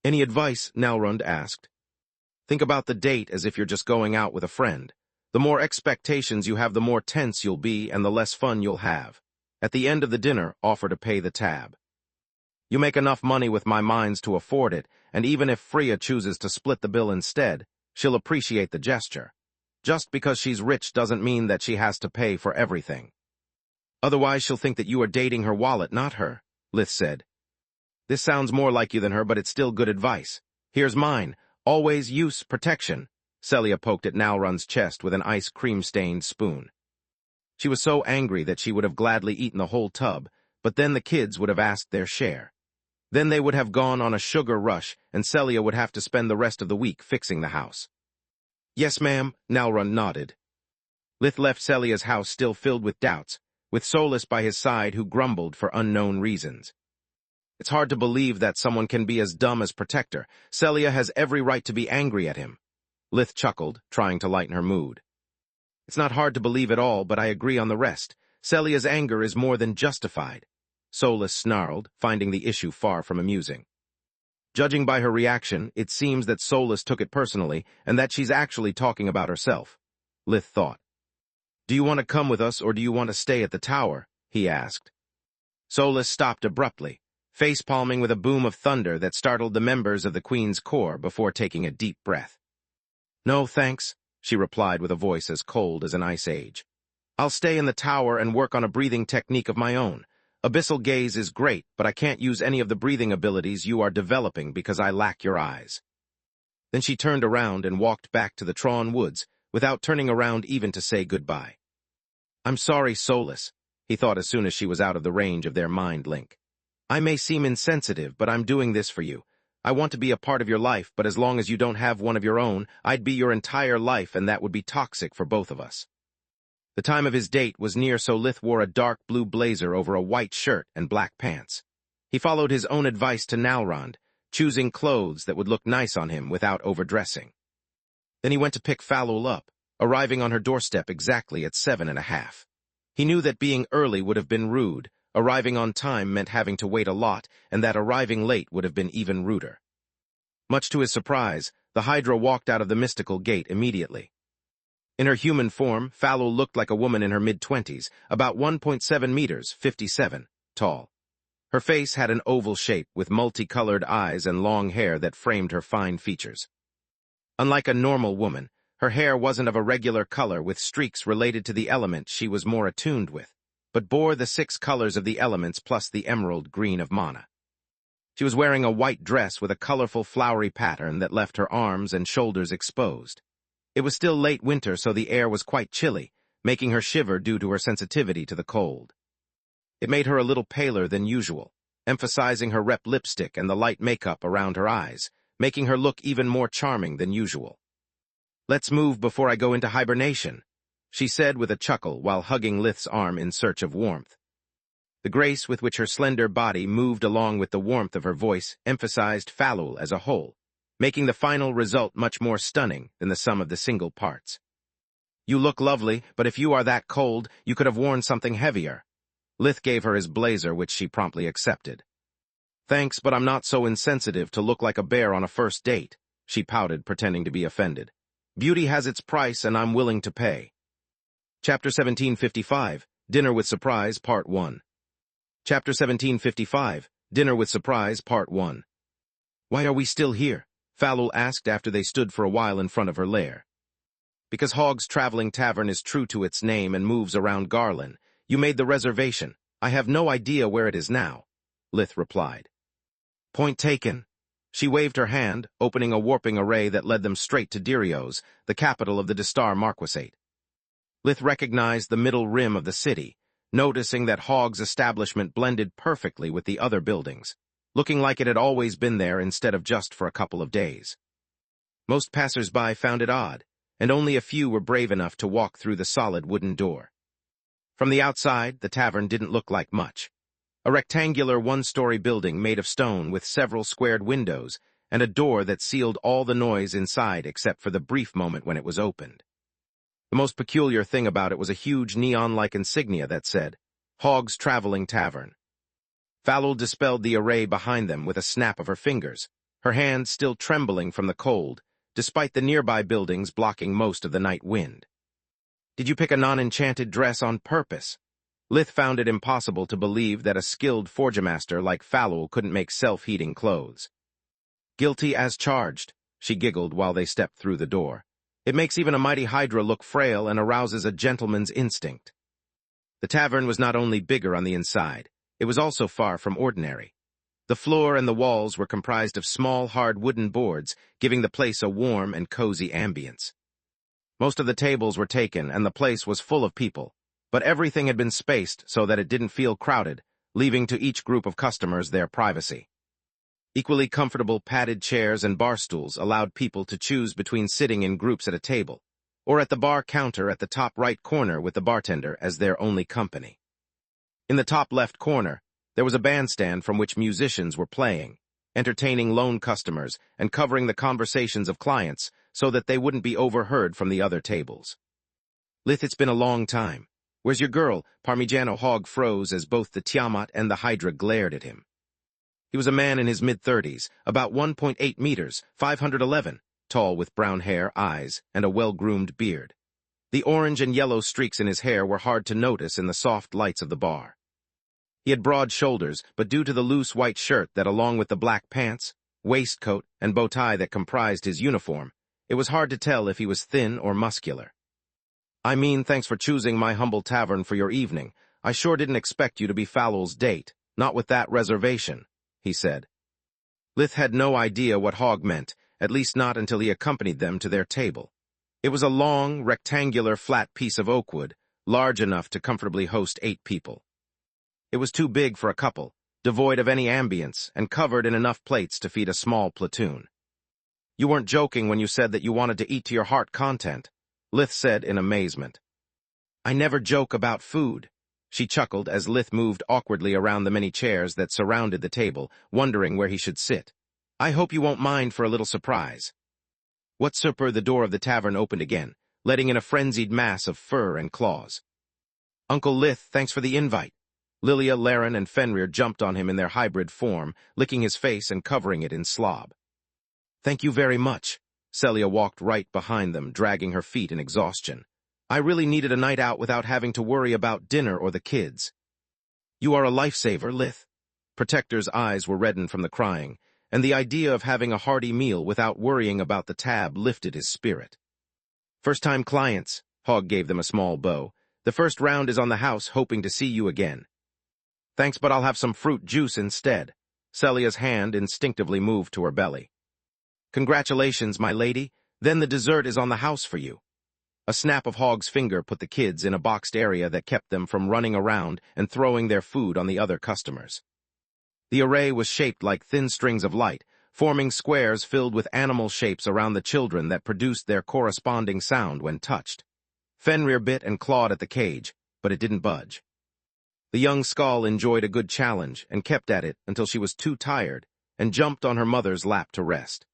Any advice? Nalrund asked. Think about the date as if you're just going out with a friend. The more expectations you have, the more tense you'll be and the less fun you'll have. At the end of the dinner, offer to pay the tab. You make enough money with my mines to afford it, and even if Freya chooses to split the bill instead, she'll appreciate the gesture. Just because she's rich doesn't mean that she has to pay for everything. Otherwise, she'll think that you are dating her wallet, not her, Lith said. This sounds more like you than her, but it's still good advice. Here's mine. Always use protection. Celia poked at Nalrund's chest with an ice cream-stained spoon. She was so angry that she would have gladly eaten the whole tub, but then the kids would have asked their share. Then they would have gone on a sugar rush, and Celia would have to spend the rest of the week fixing the house. Yes, ma'am, Nalrund nodded. Lith left Celia's house still filled with doubts, with Solus by his side who grumbled for unknown reasons. It's hard to believe that someone can be as dumb as Protector. Celia has every right to be angry at him. Lith chuckled, trying to lighten her mood. It's not hard to believe at all, but I agree on the rest. Celia's anger is more than justified. Solus snarled, finding the issue far from amusing. Judging by her reaction, it seems that Solus took it personally, and that she's actually talking about herself. Lith thought. Do you want to come with us, or do you want to stay at the tower? He asked. Solus stopped abruptly, face-palming with a boom of thunder that startled the members of the Queen's Corps before taking a deep breath. No, thanks, she replied with a voice as cold as an ice age. I'll stay in the tower and work on a breathing technique of my own. Abyssal gaze is great, but I can't use any of the breathing abilities you are developing because I lack your eyes. Then she turned around and walked back to the Trawn Woods, without turning around even to say goodbye. I'm sorry, Solus, he thought as soon as she was out of the range of their mind link. I may seem insensitive, but I'm doing this for you. I want to be a part of your life, but as long as you don't have one of your own, I'd be your entire life, and that would be toxic for both of us. The time of his date was near, so Lith wore a dark blue blazer over a white shirt and black pants. He followed his own advice to Nalrund, choosing clothes that would look nice on him without overdressing. Then he went to pick Falul up, arriving on her doorstep exactly at 7:30. He knew that being early would have been rude, arriving on time meant having to wait a lot, and that arriving late would have been even ruder. Much to his surprise, the Hydra walked out of the mystical gate immediately. In her human form, Falul looked like a woman in her mid-20s, about 1.7 meters, 57, tall. Her face had an oval shape with multicolored eyes and long hair that framed her fine features. Unlike a normal woman, her hair wasn't of a regular color with streaks related to the element she was more attuned with, but bore the 6 colors of the elements plus the emerald green of mana. She was wearing a white dress with a colorful flowery pattern that left her arms and shoulders exposed. It was still late winter, so the air was quite chilly, making her shiver due to her sensitivity to the cold. It made her a little paler than usual, emphasizing her rep lipstick and the light makeup around her eyes, making her look even more charming than usual. Let's move before I go into hibernation, she said with a chuckle while hugging Lith's arm in search of warmth. The grace with which her slender body moved along with the warmth of her voice emphasized Falul as a whole, making the final result much more stunning than the sum of the single parts. You look lovely, but if you are that cold, you could have worn something heavier. Lith gave her his blazer, which she promptly accepted. Thanks, but I'm not so insensitive to look like a bear on a first date, she pouted, pretending to be offended. Beauty has its price, and I'm willing to pay. Chapter 1755, Dinner with Surprise, Part 1. Chapter 1755, Dinner with Surprise, Part 1. Why are we still here? Falul asked after they stood for a while in front of her lair. Because Hogg's Traveling Tavern is true to its name and moves around Garland. You made the reservation. I have no idea where it is now, Lith replied. Point taken. She waved her hand, opening a warping array that led them straight to Dirios, the capital of the Distar Marquisate. Lith recognized the middle rim of the city, noticing that Hogg's establishment blended perfectly with the other buildings, looking like it had always been there instead of just for a couple of days. Most passers-by found it odd, and only a few were brave enough to walk through the solid wooden door. From the outside, the tavern didn't look like much. A rectangular one-story building made of stone with several squared windows and a door that sealed all the noise inside except for the brief moment when it was opened. The most peculiar thing about it was a huge neon-like insignia that said, "Hogg's Traveling Tavern." Falul dispelled the array behind them with a snap of her fingers, her hand still trembling from the cold, despite the nearby buildings blocking most of the night wind. "Did you pick a non-enchanted dress on purpose?" Lith found it impossible to believe that a skilled forgemaster like Falul couldn't make self-heating clothes. "Guilty as charged," she giggled while they stepped through the door. "It makes even a mighty hydra look frail and arouses a gentleman's instinct." The tavern was not only bigger on the inside, it was also far from ordinary. The floor and the walls were comprised of small, hard wooden boards, giving the place a warm and cozy ambience. Most of the tables were taken and the place was full of people, but everything had been spaced so that it didn't feel crowded, leaving to each group of customers their privacy. Equally comfortable padded chairs and bar stools allowed people to choose between sitting in groups at a table, or at the bar counter at the top right corner with the bartender as their only company. In the top left corner, there was a bandstand from which musicians were playing, entertaining lone customers and covering the conversations of clients so that they wouldn't be overheard from the other tables. "Lith, it's been a long time. Where's your girl?" Parmigiano Hogg froze as both the Tiamat and the Hydra glared at him. He was a man in his mid-30s, about 1.8 meters, 511, tall with brown hair, eyes, and a well-groomed beard. The orange and yellow streaks in his hair were hard to notice in the soft lights of the bar. He had broad shoulders, but due to the loose white shirt that, along with the black pants, waistcoat, and bow tie that comprised his uniform, it was hard to tell if he was thin or muscular. "I mean, thanks for choosing my humble tavern for your evening. I sure didn't expect you to be Falul's date, not with that reservation," he said. Lith had no idea what Hogg meant, at least not until he accompanied them to their table. It was a long, rectangular, flat piece of oak wood, large enough to comfortably host 8 people. It was too big for a couple, devoid of any ambience, and covered in enough plates to feed a small platoon. "You weren't joking when you said that you wanted to eat to your heart content," Lith said in amazement. "I never joke about food," she chuckled as Lith moved awkwardly around the many chairs that surrounded the table, wondering where he should sit. "I hope you won't mind for a little surprise." What super the door of the tavern opened again, letting in a frenzied mass of fur and claws. "Uncle Lith, thanks for the invite." Lilia, Laren, and Fenrir jumped on him in their hybrid form, licking his face and covering it in slob. "Thank you very much." Celia walked right behind them, dragging her feet in exhaustion. "I really needed a night out without having to worry about dinner or the kids." "You are a lifesaver, Lith." Protector's eyes were reddened from the crying, and the idea of having a hearty meal without worrying about the tab lifted his spirit. "First-time clients," Hogg gave them a small bow. "The first round is on the house, hoping to see you again." "Thanks, but I'll have some fruit juice instead." Celia's hand instinctively moved to her belly. "Congratulations, my lady. Then the dessert is on the house for you." A snap of Hogg's finger put the kids in a boxed area that kept them from running around and throwing their food on the other customers. The array was shaped like thin strings of light, forming squares filled with animal shapes around the children that produced their corresponding sound when touched. Fenrir bit and clawed at the cage, but it didn't budge. The young Skull enjoyed a good challenge and kept at it until she was too tired and jumped on her mother's lap to rest.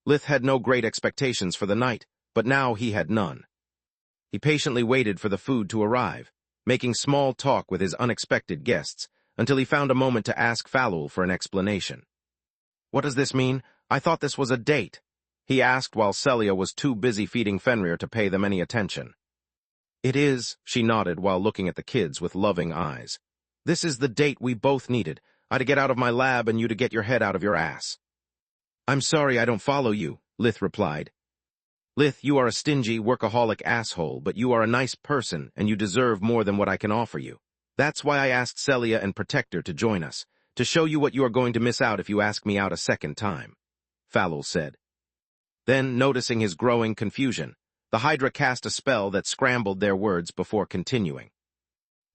Lith had no great expectations for the night, but now he had none. He patiently waited for the food to arrive, making small talk with his unexpected guests, until he found a moment to ask Falul for an explanation. "What does this mean? I thought this was a date," he asked while Celia was too busy feeding Fenrir to pay them any attention. "It is," she nodded while looking at the kids with loving eyes. "This is the date we both needed. I to get out of my lab and you to get your head out of your ass." "I'm sorry I don't follow you," Lith replied. "Lith, you are a stingy, workaholic asshole, but you are a nice person and you deserve more than what I can offer you. That's why I asked Celia and Protector to join us, to show you what you are going to miss out if you ask me out a second time," Falul said. Then, noticing his growing confusion, the Hydra cast a spell that scrambled their words before continuing.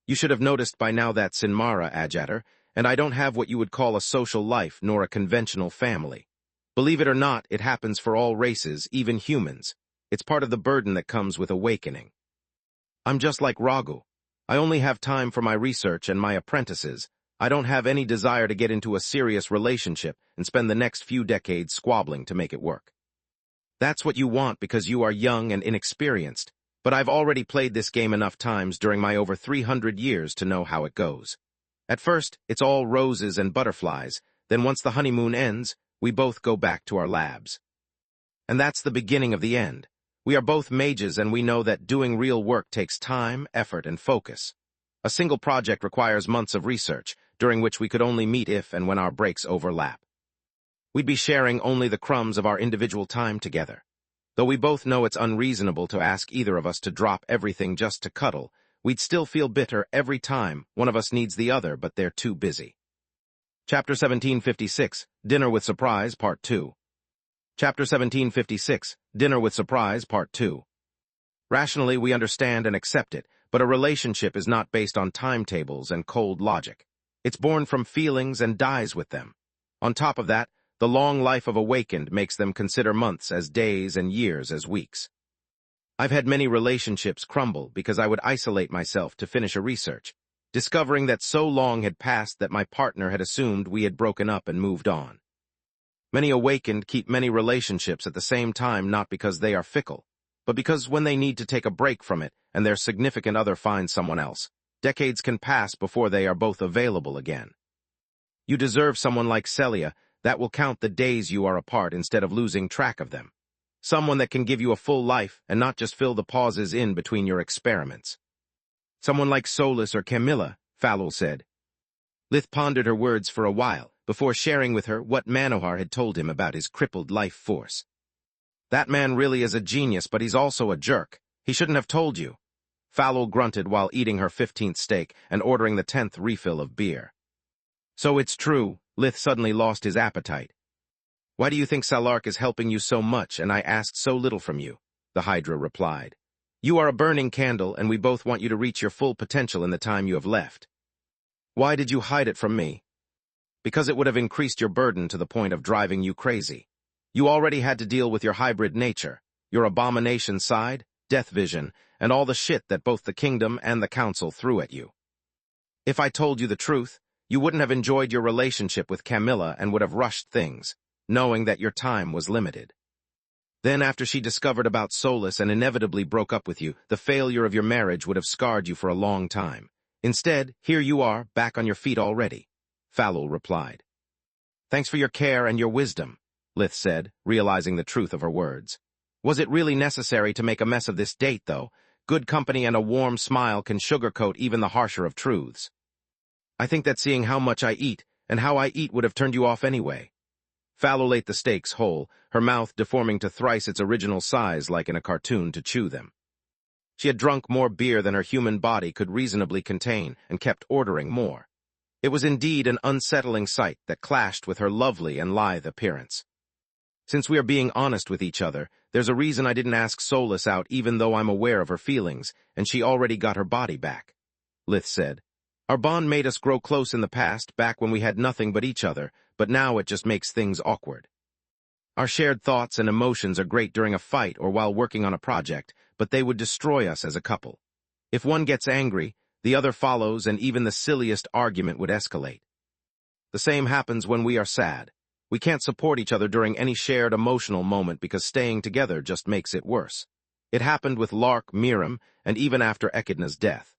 "You should have noticed by now that Sinmara, Adjater, and I don't have what you would call a social life nor a conventional family. Believe it or not, it happens for all races, even humans. It's part of the burden that comes with awakening. I'm just like Raghu. I only have time for my research and my apprentices. I don't have any desire to get into a serious relationship and spend the next few decades squabbling to make it work. That's what you want because you are young and inexperienced, but I've already played this game enough times during my over 300 years to know how it goes. At first, it's all roses and butterflies, then once the honeymoon ends, we both go back to our labs. And that's the beginning of the end. We are both mages and we know that doing real work takes time, effort, and focus. A single project requires months of research, during which we could only meet if and when our breaks overlap. We'd be sharing only the crumbs of our individual time together. Though we both know it's unreasonable to ask either of us to drop everything just to cuddle, we'd still feel bitter every time one of us needs the other but they're too busy. Chapter 1756, Dinner with Surprise, Part 2. Chapter 1756, Dinner with Surprise, Part 2. Rationally, we understand and accept it, but a relationship is not based on timetables and cold logic. It's born from feelings and dies with them. On top of that, the long life of awakened makes them consider months as days and years as weeks. I've had many relationships crumble because I would isolate myself to finish a research, discovering that so long had passed that my partner had assumed we had broken up and moved on. Many awakened keep many relationships at the same time not because they are fickle, but because when they need to take a break from it and their significant other finds someone else, decades can pass before they are both available again. You deserve someone like Celia that will count the days you are apart instead of losing track of them. Someone that can give you a full life and not just fill the pauses in between your experiments. Someone like Solus or Camilla, Falul said. Lith pondered her words for a while before sharing with her what Manohar had told him about his crippled life force. That man really is a genius, but he's also a jerk. He shouldn't have told you. Falul grunted while eating her 15th steak and ordering the 10th refill of beer. So it's true, Lith suddenly lost his appetite. Why do you think Salark is helping you so much and I asked so little from you? The Hydra replied. You are a burning candle and we both want you to reach your full potential in the time you have left. Why did you hide it from me? Because it would have increased your burden to the point of driving you crazy. You already had to deal with your hybrid nature, your abomination side, death vision, and all the shit that both the kingdom and the council threw at you. If I told you the truth, you wouldn't have enjoyed your relationship with Camilla and would have rushed things, knowing that your time was limited. Then after she discovered about Solus and inevitably broke up with you, the failure of your marriage would have scarred you for a long time. Instead, here you are, back on your feet already, Falul replied. Thanks for your care and your wisdom, Lith said, realizing the truth of her words. Was it really necessary to make a mess of this date, though? Good company and a warm smile can sugarcoat even the harsher of truths. I think that seeing how much I eat and how I eat would have turned you off anyway. Falul ate the steaks whole, her mouth deforming to thrice its original size like in a cartoon to chew them. She had drunk more beer than her human body could reasonably contain and kept ordering more. It was indeed an unsettling sight that clashed with her lovely and lithe appearance. Since we are being honest with each other, there's a reason I didn't ask Solus out even though I'm aware of her feelings, and she already got her body back, Lith said. Our bond made us grow close in the past, back when we had nothing but each other, but now it just makes things awkward. Our shared thoughts and emotions are great during a fight or while working on a project, but they would destroy us as a couple. If one gets angry, the other follows and even the silliest argument would escalate. The same happens when we are sad. We can't support each other during any shared emotional moment because staying together just makes it worse. It happened with Lark, Miram, and even after Echidna's death.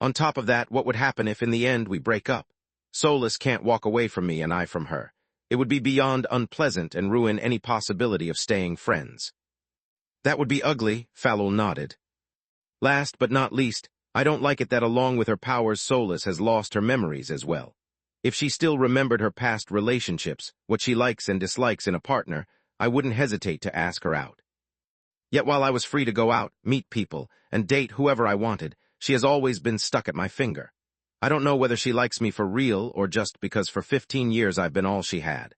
On top of that, what would happen if in the end we break up? Solus can't walk away from me and I from her. It would be beyond unpleasant and ruin any possibility of staying friends. That would be ugly, Falul nodded. Last but not least, I don't like it that along with her powers Solus has lost her memories as well. If she still remembered her past relationships, what she likes and dislikes in a partner, I wouldn't hesitate to ask her out. Yet while I was free to go out, meet people, and date whoever I wanted, she has always been stuck at my finger. I don't know whether she likes me for real or just because for 15 years I've been all she had.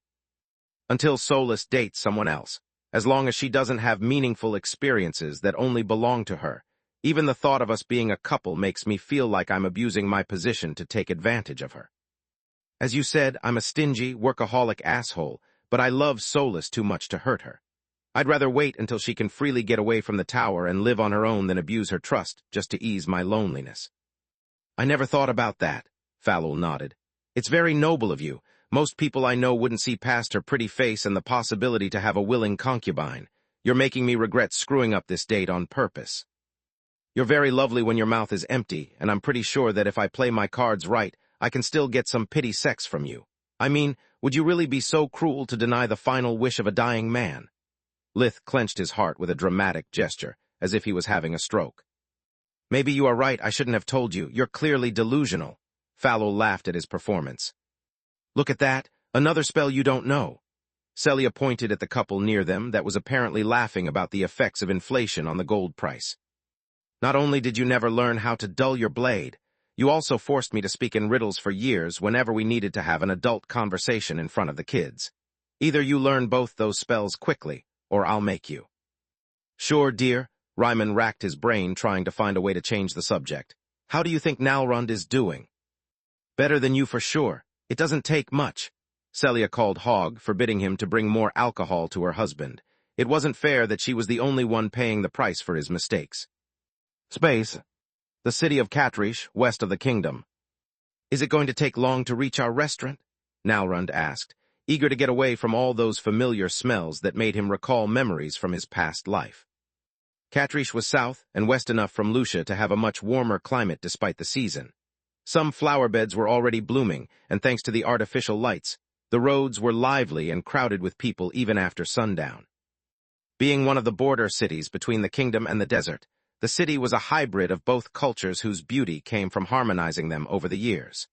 Until Solus dates someone else, as long as she doesn't have meaningful experiences that only belong to her, even the thought of us being a couple makes me feel like I'm abusing my position to take advantage of her. As you said, I'm a stingy, workaholic asshole, but I love Solus too much to hurt her. I'd rather wait until she can freely get away from the tower and live on her own than abuse her trust just to ease my loneliness." "I never thought about that," Falul nodded. "It's very noble of you. Most people I know wouldn't see past her pretty face and the possibility to have a willing concubine. You're making me regret screwing up this date on purpose. You're very lovely when your mouth is empty, and I'm pretty sure that if I play my cards right, I can still get some pity sex from you. I mean, would you really be so cruel to deny the final wish of a dying man?" Lith clenched his heart with a dramatic gesture, as if he was having a stroke. "Maybe you are right, I shouldn't have told you. You're clearly delusional." Falul laughed at his performance. "Look at that, another spell you don't know." Celia pointed at the couple near them that was apparently laughing about the effects of inflation on the gold price. "Not only did you never learn how to dull your blade, you also forced me to speak in riddles for years whenever we needed to have an adult conversation in front of the kids. Either you learn both those spells quickly, or I'll make you." "Sure, dear." Ryman racked his brain trying to find a way to change the subject. "How do you think Nalrund is doing?" "Better than you for sure. It doesn't take much." Celia called Hogg, forbidding him to bring more alcohol to her husband. It wasn't fair that she was the only one paying the price for his mistakes. "Space. The city of Catrish, west of the kingdom." "Is it going to take long to reach our restaurant?" Nalrund asked, eager to get away from all those familiar smells that made him recall memories from his past life. Catrish was south and west enough from Lucia to have a much warmer climate despite the season. Some flower beds were already blooming, and thanks to the artificial lights, the roads were lively and crowded with people even after sundown. Being one of the border cities between the kingdom and the desert, the city was a hybrid of both cultures whose beauty came from harmonizing them over the years.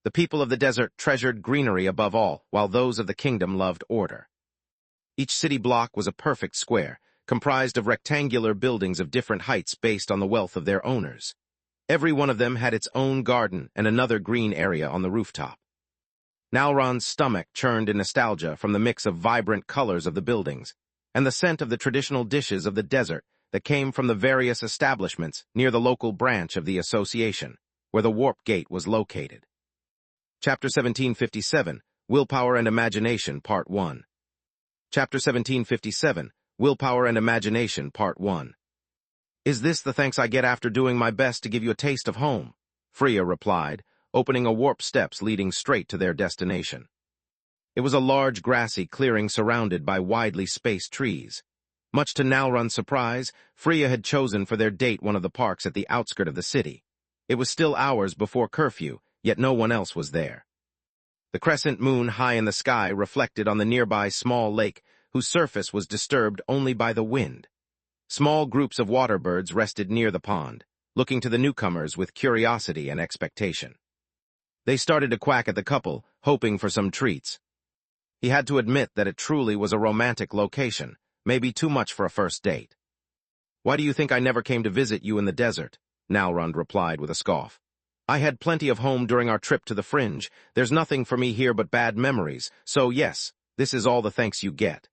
The people of the desert treasured greenery above all, while those of the kingdom loved order. Each city block was a perfect square, comprised of rectangular buildings of different heights based on the wealth of their owners. Every one of them had its own garden and another green area on the rooftop. Nalrond's stomach churned in nostalgia from the mix of vibrant colors of the buildings and the scent of the traditional dishes of the desert that came from the various establishments near the local branch of the association, where the warp gate was located. Chapter 1757, Willpower and Imagination, Part 1. Chapter 1757, Willpower and Imagination, Part 1. "Is this the thanks I get after doing my best to give you a taste of home?" Freya replied, opening a warp steps leading straight to their destination. It was a large grassy clearing surrounded by widely spaced trees. Much to Nalrund's surprise, Freya had chosen for their date one of the parks at the outskirt of the city. It was still hours before curfew, yet no one else was there. The crescent moon high in the sky reflected on the nearby small lake, whose surface was disturbed only by the wind. Small groups of water birds rested near the pond, looking to the newcomers with curiosity and expectation. They started to quack at the couple, hoping for some treats. He had to admit that it truly was a romantic location, maybe too much for a first date. "Why do you think I never came to visit you in the desert?" Nalrund replied with a scoff. "I had plenty of home during our trip to the fringe. There's nothing for me here but bad memories, so yes, this is all the thanks you get."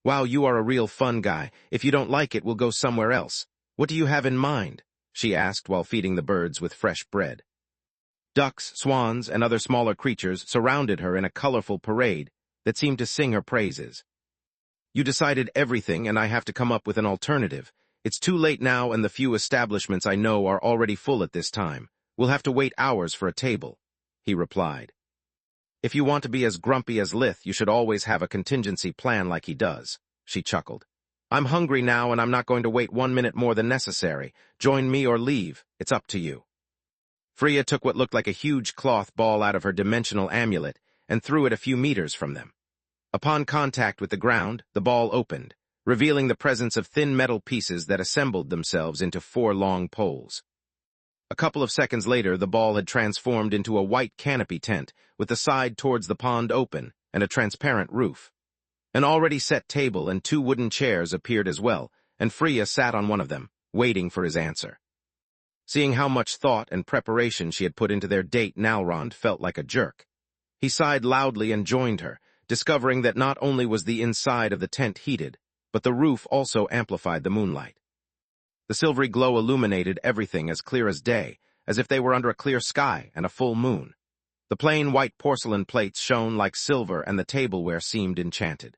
"Wow, you are a real fun guy. If you don't like it, we'll go somewhere else. What do you have in mind?" she asked while feeding the birds with fresh bread. Ducks, swans, and other smaller creatures surrounded her in a colorful parade that seemed to sing her praises. "You decided everything, and I have to come up with an alternative. It's too late now, and the few establishments I know are already full at this time. We'll have to wait hours for a table," he replied. "If you want to be as grumpy as Lith, you should always have a contingency plan like he does," she chuckled. "I'm hungry now, and I'm not going to wait 1 minute more than necessary. Join me or leave. It's up to you." Freya took what looked like a huge cloth ball out of her dimensional amulet and threw it a few meters from them. Upon contact with the ground, the ball opened, revealing the presence of thin metal pieces that assembled themselves into 4 long poles. A couple of seconds later, the ball had transformed into a white canopy tent with the side towards the pond open and a transparent roof. An already set table and 2 wooden chairs appeared as well, and Freya sat on one of them, waiting for his answer. Seeing how much thought and preparation she had put into their date, Nalrund felt like a jerk. He sighed loudly and joined her, discovering that not only was the inside of the tent heated, but the roof also amplified the moonlight. The silvery glow illuminated everything as clear as day, as if they were under a clear sky and a full moon. The plain white porcelain plates shone like silver and the tableware seemed enchanted.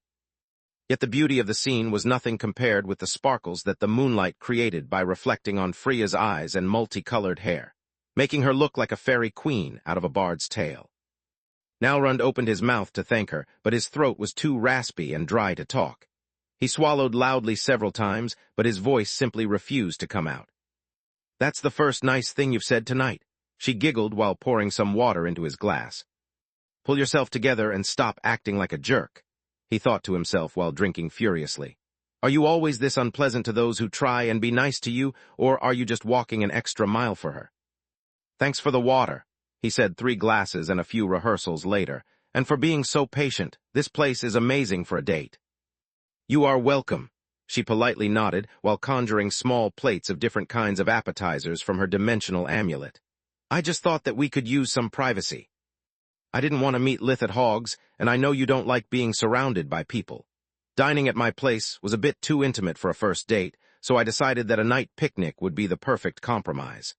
Yet the beauty of the scene was nothing compared with the sparkles that the moonlight created by reflecting on Freya's eyes and multicolored hair, making her look like a fairy queen out of a bard's tale. Nalrund opened his mouth to thank her, but his throat was too raspy and dry to talk. He swallowed loudly several times, but his voice simply refused to come out. "That's the first nice thing you've said tonight," she giggled while pouring some water into his glass. "Pull yourself together and stop acting like a jerk," he thought to himself while drinking furiously. "Are you always this unpleasant to those who try and be nice to you, or are you just walking an extra mile for her?" "Thanks for the water," he said 3 glasses and a few rehearsals later, "and for being so patient. This place is amazing for a date." "You are welcome," she politely nodded while conjuring small plates of different kinds of appetizers from her dimensional amulet. "I just thought that we could use some privacy. I didn't want to meet Lith at Hogg's, and I know you don't like being surrounded by people. Dining at my place was a bit too intimate for a first date, so I decided that a night picnic would be the perfect compromise."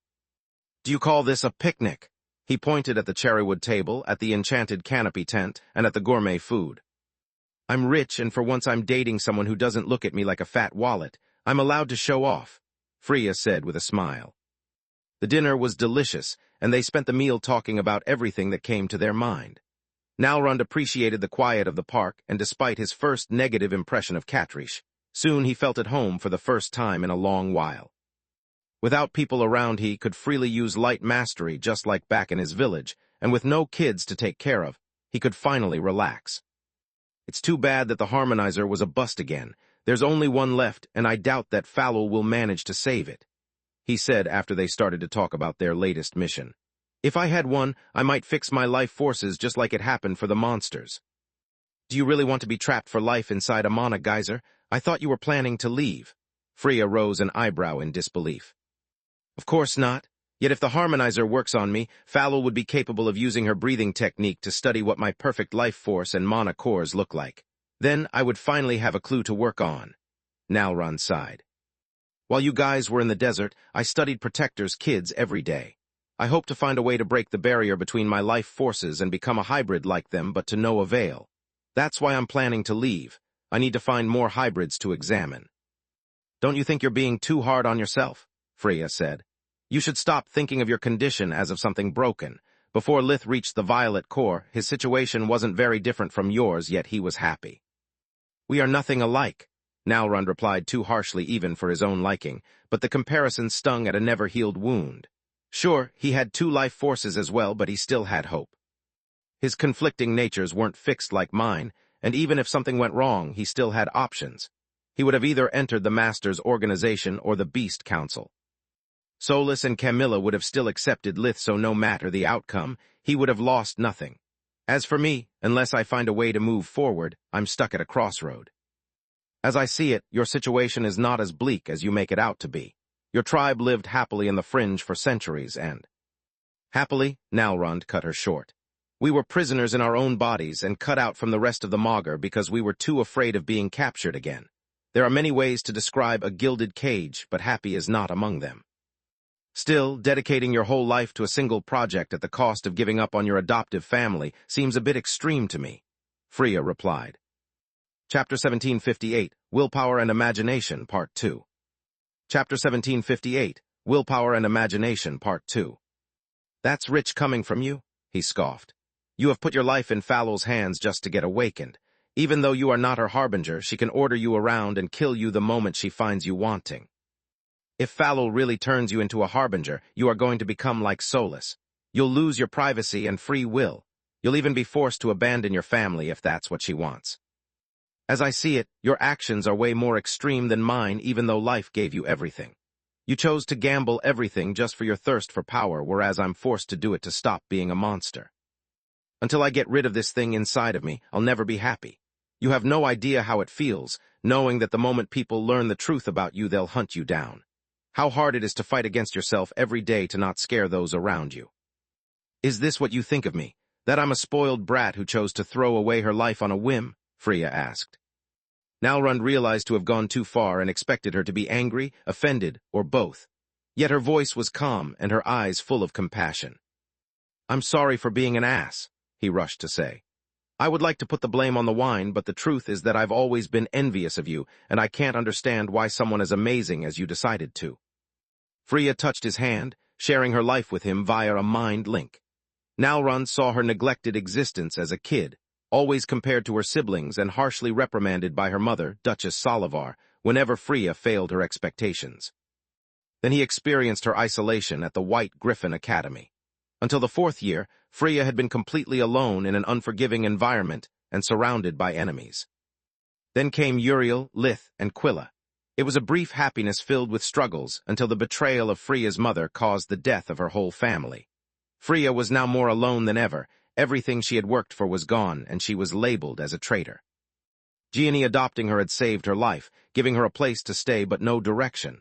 "Do you call this a picnic?" He pointed at the cherrywood table, at the enchanted canopy tent, and at the gourmet food. "I'm rich, and for once I'm dating someone who doesn't look at me like a fat wallet. I'm allowed to show off," Freya said with a smile. The dinner was delicious, and they spent the meal talking about everything that came to their mind. Nalrund appreciated the quiet of the park, and despite his first negative impression of Catrice, soon he felt at home for the first time in a long while. Without people around, he could freely use light mastery just like back in his village, and with no kids to take care of, he could finally relax. "It's too bad that the harmonizer was a bust again. There's only one left, and I doubt that Fallow will manage to save it," he said after they started to talk about their latest mission. "If I had one, I might fix my life forces just like it happened for the monsters." "Do you really want to be trapped for life inside a mana geyser? I thought you were planning to leave." Freya rose an eyebrow in disbelief. "Of course not. Yet if the harmonizer works on me, Fallow would be capable of using her breathing technique to study what my perfect life force and mana cores look like. Then I would finally have a clue to work on." Nalrund sighed. "While you guys were in the desert, I studied Protector's kids every day. I hope to find a way to break the barrier between my life forces and become a hybrid like them, but to no avail. That's why I'm planning to leave. I need to find more hybrids to examine." "Don't you think you're being too hard on yourself?" Freya said. "You should stop thinking of your condition as of something broken. Before Lith reached the violet core, his situation wasn't very different from yours, yet he was happy." "We are nothing alike," Nalrund replied too harshly even for his own liking, but the comparison stung at a never-healed wound. Sure, he had 2 life forces as well, but he still had hope. His conflicting natures weren't fixed like mine, and even if something went wrong, he still had options. He would have either entered the Master's organization or the Beast Council. Solus and Camilla would have still accepted Lith, so no matter the outcome, he would have lost nothing. As for me, unless I find a way to move forward, I'm stuck at a crossroad. As I see it, your situation is not as bleak as you make it out to be. Your tribe lived happily in the fringe for centuries, and—" "Happily?" Nalrund cut her short. "We were prisoners in our own bodies and cut out from the rest of the Maugr because we were too afraid of being captured again. There are many ways to describe a gilded cage, but happy is not among them. Still, dedicating your whole life to a single project at the cost of giving up on your adoptive family seems a bit extreme to me," Freya replied. Chapter 1758, Willpower and Imagination, Part 2. Chapter 1758, Willpower and Imagination, Part 2. "That's rich coming from you," he scoffed. "You have put your life in Fallow's hands just to get awakened. Even though you are not her harbinger, she can order you around and kill you the moment she finds you wanting. If Fallow really turns you into a harbinger, you are going to become like Solus. You'll lose your privacy and free will. You'll even be forced to abandon your family if that's what she wants. As I see it, your actions are way more extreme than mine, even though life gave you everything. You chose to gamble everything just for your thirst for power, whereas I'm forced to do it to stop being a monster. Until I get rid of this thing inside of me, I'll never be happy. You have no idea how it feels, knowing that the moment people learn the truth about you, they'll hunt you down. How hard it is to fight against yourself every day to not scare those around you. Is this what you think of me? That I'm a spoiled brat who chose to throw away her life on a whim?" Freya asked. Nalrund realized to have gone too far and expected her to be angry, offended, or both. Yet her voice was calm and her eyes full of compassion. "I'm sorry for being an ass," he rushed to say. I would like to put the blame on the wine, but the truth is that I've always been envious of you, and I can't understand why someone as amazing as you decided to. Freya touched his hand, sharing her life with him via a mind link. Nalrund saw her neglected existence as a kid, always compared to her siblings and harshly reprimanded by her mother, Duchess Solivar, whenever Freya failed her expectations. Then he experienced her isolation at the White Griffin Academy. Until the 4th year, Freya had been completely alone in an unforgiving environment and surrounded by enemies. Then came Uriel, Lith, and Quilla. It was a brief happiness filled with struggles until the betrayal of Freya's mother caused the death of her whole family. Freya was now more alone than ever. Everything she had worked for was gone, and she was labeled as a traitor. Gianni adopting her had saved her life, giving her a place to stay but no direction.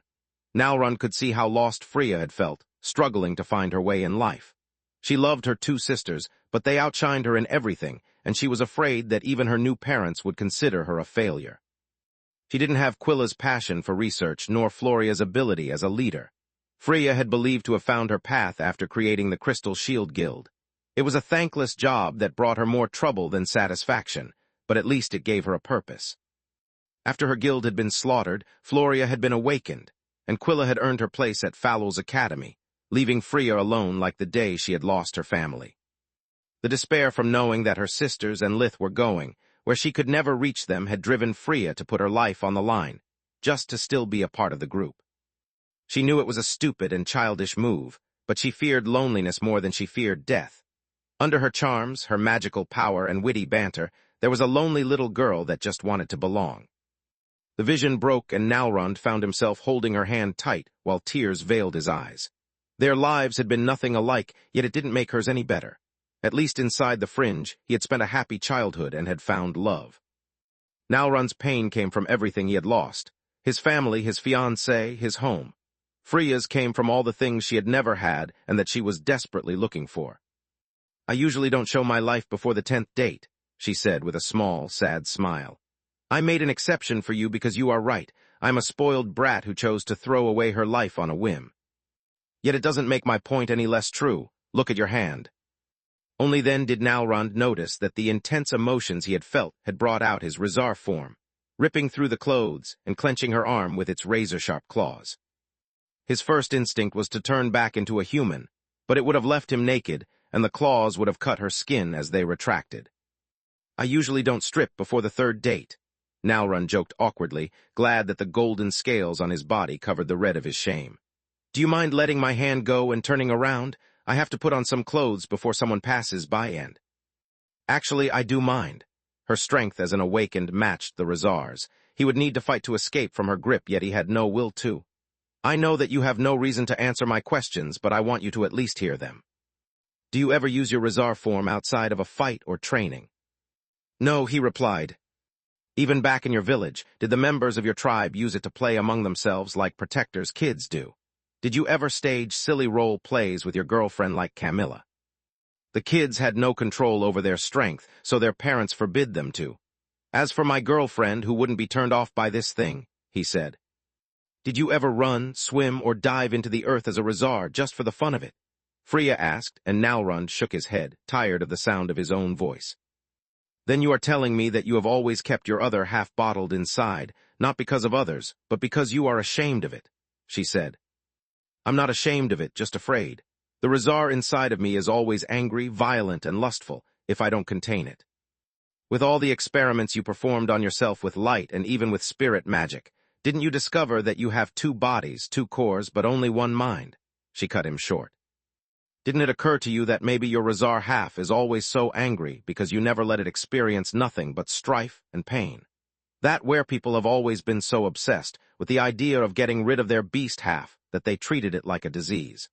Nalrund could see how lost Freya had felt, struggling to find her way in life. She loved her 2 sisters, but they outshined her in everything, and she was afraid that even her new parents would consider her a failure. She didn't have Quilla's passion for research nor Floria's ability as a leader. Freya had believed to have found her path after creating the Crystal Shield Guild. It was a thankless job that brought her more trouble than satisfaction, but at least it gave her a purpose. After her guild had been slaughtered, Floria had been awakened, and Quilla had earned her place at Fallow's Academy, leaving Freya alone like the day she had lost her family. The despair from knowing that her sisters and Lith were going, where she could never reach them, had driven Freya to put her life on the line, just to still be a part of the group. She knew it was a stupid and childish move, but she feared loneliness more than she feared death. Under her charms, her magical power, and witty banter, there was a lonely little girl that just wanted to belong. The vision broke, and Nalrund found himself holding her hand tight while tears veiled his eyes. Their lives had been nothing alike, yet it didn't make hers any better. At least inside the fringe, he had spent a happy childhood and had found love. Nalrund's pain came from everything he had lost: his family, his fiancée, his home. Freya's came from all the things she had never had and that she was desperately looking for. "I usually don't show my life before the 10th date," she said with a small, sad smile. "I made an exception for you because you are right. I'm a spoiled brat who chose to throw away her life on a whim. Yet it doesn't make my point any less true. Look at your hand." Only then did Nalrund notice that the intense emotions he had felt had brought out his Rizar form, ripping through the clothes and clenching her arm with its razor-sharp claws. His first instinct was to turn back into a human, but it would have left him naked, and the claws would have cut her skin as they retracted. "I usually don't strip before the 3rd date," Nalrund joked awkwardly, glad that the golden scales on his body covered the red of his shame. "Do you mind letting my hand go and turning around? I have to put on some clothes before someone passes by and—" "Actually, I do mind." Her strength as an awakened matched the Rizar's. He would need to fight to escape from her grip, yet he had no will to. "I know that you have no reason to answer my questions, but I want you to at least hear them. Do you ever use your Rizar form outside of a fight or training?" "No," he replied. "Even back in your village, did the members of your tribe use it to play among themselves like protectors kids do? Did you ever stage silly role plays with your girlfriend like Camilla? The kids had no control over their strength, so their parents forbid them to. As for my girlfriend, who wouldn't be turned off by this thing," he said. "Did you ever run, swim, or dive into the earth as a Rizar just for the fun of it?" Freya asked, and Nalrund shook his head, tired of the sound of his own voice. "Then you are telling me that you have always kept your other half bottled inside, not because of others, but because you are ashamed of it," she said. "I'm not ashamed of it, just afraid. The Rizar inside of me is always angry, violent, and lustful, if I don't contain it. With all the experiments you performed on yourself with light and even with spirit magic, didn't you discover that you have 2 bodies, 2 cores, but only 1 mind?" She cut him short. "Didn't it occur to you that maybe your Rizar half is always so angry because you never let it experience nothing but strife and pain? That where people have always been so obsessed with the idea of getting rid of their beast half that they treated it like a disease.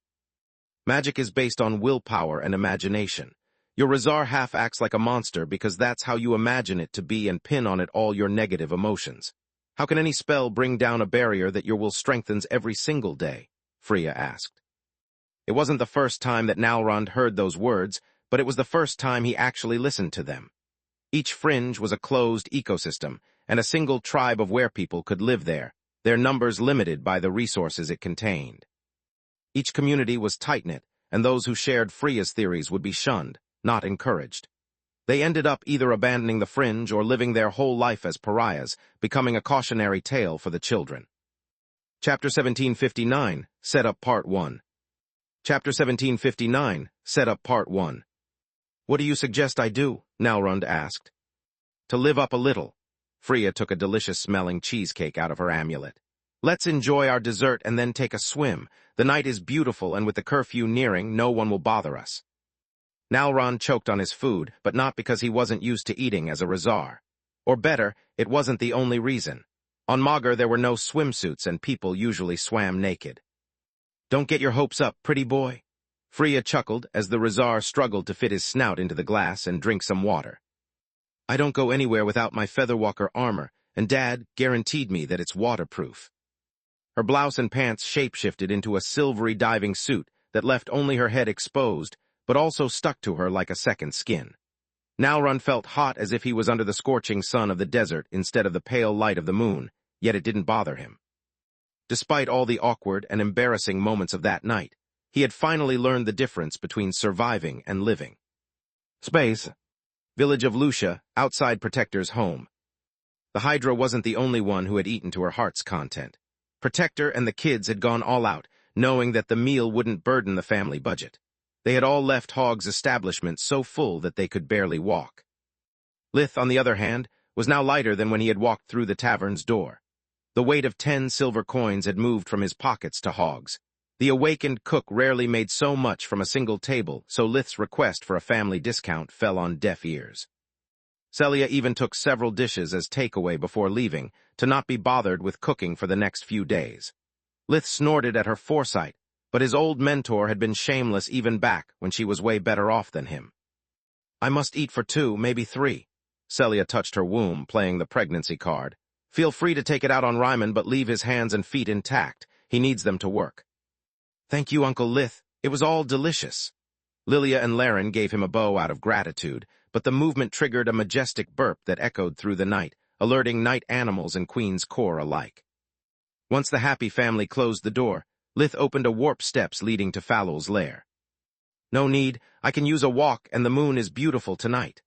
Magic is based on willpower and imagination. Your Rizar half acts like a monster because that's how you imagine it to be and pin on it all your negative emotions. How can any spell bring down a barrier that your will strengthens every single day?" Freya asked. It wasn't the first time that Nalrund heard those words, but it was the first time he actually listened to them. Each fringe was a closed ecosystem, and a single tribe of werepeople could live there, their numbers limited by the resources it contained. Each community was tight-knit, and those who shared Freya's theories would be shunned, not encouraged. They ended up either abandoning the fringe or living their whole life as pariahs, becoming a cautionary tale for the children. Chapter 1759, Setup Part 1. Chapter 1759, Setup Part 1. What do you suggest I do? Nalrund asked. To live up a little. Freya took a delicious-smelling cheesecake out of her amulet. Let's enjoy our dessert and then take a swim. The night is beautiful, and with the curfew nearing, no one will bother us. Nalrund choked on his food, but not because he wasn't used to eating as a Razar. Or better, it wasn't the only reason. On Magur there were no swimsuits, and people usually swam naked. Don't get your hopes up, pretty boy. Freya chuckled as the Razar struggled to fit his snout into the glass and drink some water. I don't go anywhere without my Featherwalker armor, and Dad guaranteed me that it's waterproof. Her blouse and pants shapeshifted into a silvery diving suit that left only her head exposed, but also stuck to her like a second skin. Nalrund felt hot as if he was under the scorching sun of the desert instead of the pale light of the moon, yet it didn't bother him. Despite all the awkward and embarrassing moments of that night, he had finally learned the difference between surviving and living. Space. Village of Lucia, outside Protector's home. The Hydra wasn't the only one who had eaten to her heart's content. Protector and the kids had gone all out, knowing that the meal wouldn't burden the family budget. They had all left Hogg's establishment so full that they could barely walk. Lith, on the other hand, was now lighter than when he had walked through the tavern's door. The weight of 10 silver coins had moved from his pockets to Hogg's. The awakened cook rarely made so much from a single table, so Lith's request for a family discount fell on deaf ears. Celia even took several dishes as takeaway before leaving, to not be bothered with cooking for the next few days. Lith snorted at her foresight, but his old mentor had been shameless even back when she was way better off than him. I must eat for 2, maybe 3. Celia touched her womb, playing the pregnancy card. Feel free to take it out on Ryman, but leave his hands and feet intact. He needs them to work. Thank you, Uncle Lith. It was all delicious. Lilia and Laren gave him a bow out of gratitude, but the movement triggered a majestic burp that echoed through the night, alerting night animals and Queen's Core alike. Once the happy family closed the door, Lith opened a warp steps leading to Falol's lair. No need, I can use a walk, and the moon is beautiful tonight.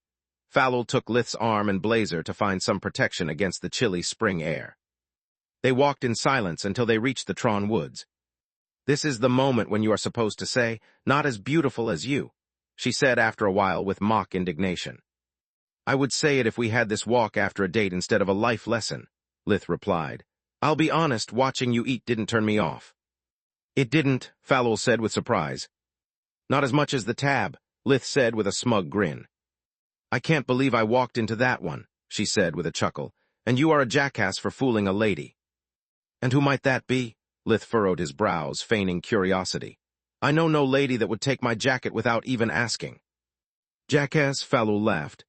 Falol took Lith's arm and blazer to find some protection against the chilly spring air. They walked in silence until they reached the Tron Woods. This is the moment when you are supposed to say, not as beautiful as you, she said after a while with mock indignation. I would say it if we had this walk after a date instead of a life lesson, Lith replied. I'll be honest, watching you eat didn't turn me off. It didn't, Falol said with surprise. Not as much as the tab, Lith said with a smug grin. I can't believe I walked into that one, she said with a chuckle, and you are a jackass for fooling a lady. And who might that be? Lith furrowed his brows, feigning curiosity. I know no lady that would take my jacket without even asking. Jackass, Falol laughed.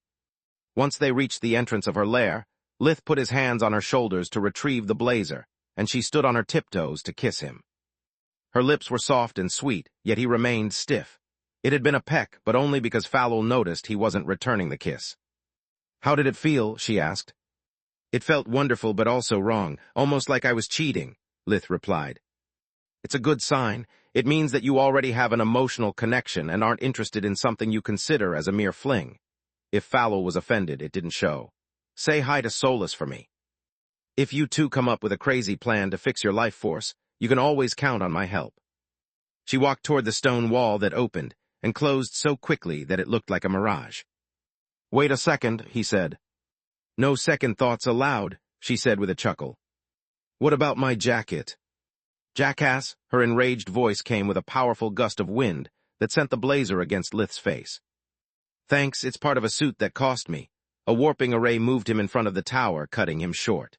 Once they reached the entrance of her lair, Lith put his hands on her shoulders to retrieve the blazer, and she stood on her tiptoes to kiss him. Her lips were soft and sweet, yet he remained stiff. It had been a peck, but only because Falol noticed he wasn't returning the kiss. How did it feel? She asked. It felt wonderful but also wrong, almost like I was cheating, Lith replied. It's a good sign. It means that you already have an emotional connection and aren't interested in something you consider as a mere fling. If Falol was offended, it didn't show. Say hi to Solus for me. If you two come up with a crazy plan to fix your life force, you can always count on my help. She walked toward the stone wall that opened and closed so quickly that it looked like a mirage. Wait a second, he said. No second thoughts allowed, she said with a chuckle. What about my jacket? Jackass, her enraged voice came with a powerful gust of wind that sent the blazer against Lith's face. Thanks, it's part of a suit that cost me. A warping array moved him in front of the tower, cutting him short.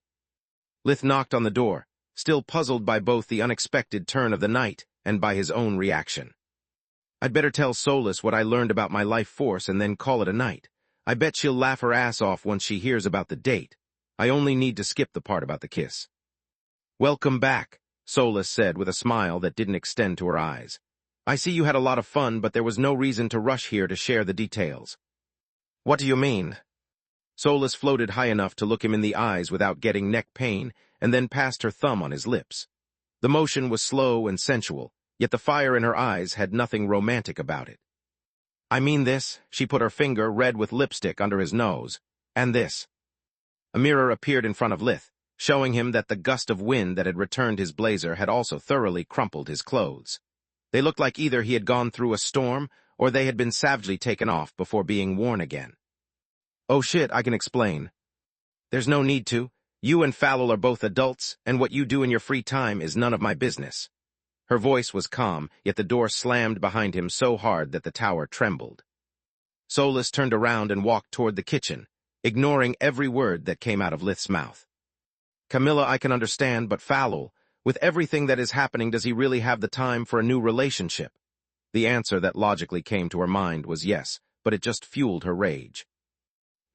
Lith knocked on the door, still puzzled by both the unexpected turn of the night and by his own reaction. I'd better tell Solus what I learned about my life force and then call it a night. I bet she'll laugh her ass off once she hears about the date. I only need to skip the part about the kiss. Welcome back, Solus said with a smile that didn't extend to her eyes. I see you had a lot of fun, but there was no reason to rush here to share the details. What do you mean? Solus floated high enough to look him in the eyes without getting neck pain, and then passed her thumb on his lips. The motion was slow and sensual, yet the fire in her eyes had nothing romantic about it. I mean this, she put her finger red with lipstick under his nose. And this. A mirror appeared in front of Lith, showing him that the gust of wind that had returned his blazer had also thoroughly crumpled his clothes. They looked like either he had gone through a storm or they had been savagely taken off before being worn again. Oh shit, I can explain. There's no need to. You and Fallel are both adults, and what you do in your free time is none of my business. Her voice was calm, yet the door slammed behind him so hard that the tower trembled. Solus turned around and walked toward the kitchen, ignoring every word that came out of Lith's mouth. Camilla, I can understand, but Fallel, with everything that is happening, does he really have the time for a new relationship? The answer that logically came to her mind was yes, but it just fueled her rage.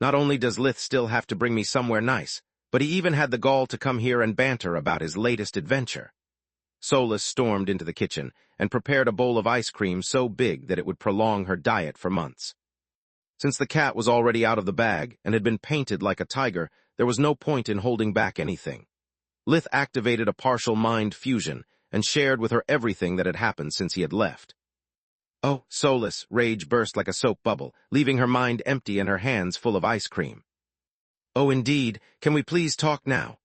Not only does Lith still have to bring me somewhere nice, but he even had the gall to come here and banter about his latest adventure. Solus stormed into the kitchen and prepared a bowl of ice cream so big that it would prolong her diet for months. Since the cat was already out of the bag and had been painted like a tiger, there was no point in holding back anything. Lith activated a partial mind fusion and shared with her everything that had happened since he had left. Oh, Solus, rage burst like a soap bubble, leaving her mind empty and her hands full of ice cream. Oh, indeed, can we please talk now?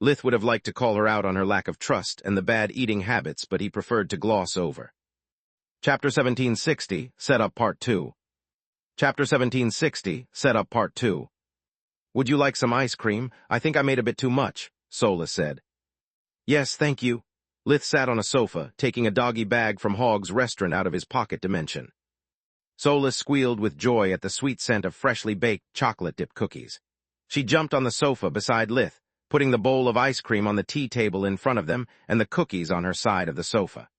Lith would have liked to call her out on her lack of trust and the bad eating habits, but he preferred to gloss over. Chapter 1760, Setup Part 2. Chapter 1760, Setup Part 2. Would you like some ice cream? I think I made a bit too much, Solus said. Yes, thank you. Lith sat on a sofa, taking a doggy bag from Hogg's restaurant out of his pocket dimension. Solus squealed with joy at the sweet scent of freshly baked chocolate-dipped cookies. She jumped on the sofa beside Lith, putting the bowl of ice cream on the tea table in front of them and the cookies on her side of the sofa.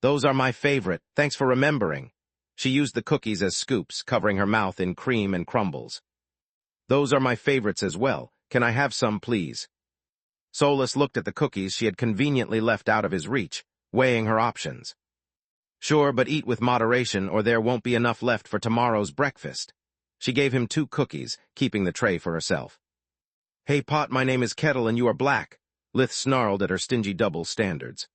Those are my favorite, thanks for remembering. She used the cookies as scoops, covering her mouth in cream and crumbles. Those are my favorites as well. Can I have some, please? Solus looked at the cookies she had conveniently left out of his reach, weighing her options. Sure, but eat with moderation or there won't be enough left for tomorrow's breakfast. She gave him 2 cookies, keeping the tray for herself. Hey, Pot, my name is Kettle and you are black, Lith snarled at her stingy double standards.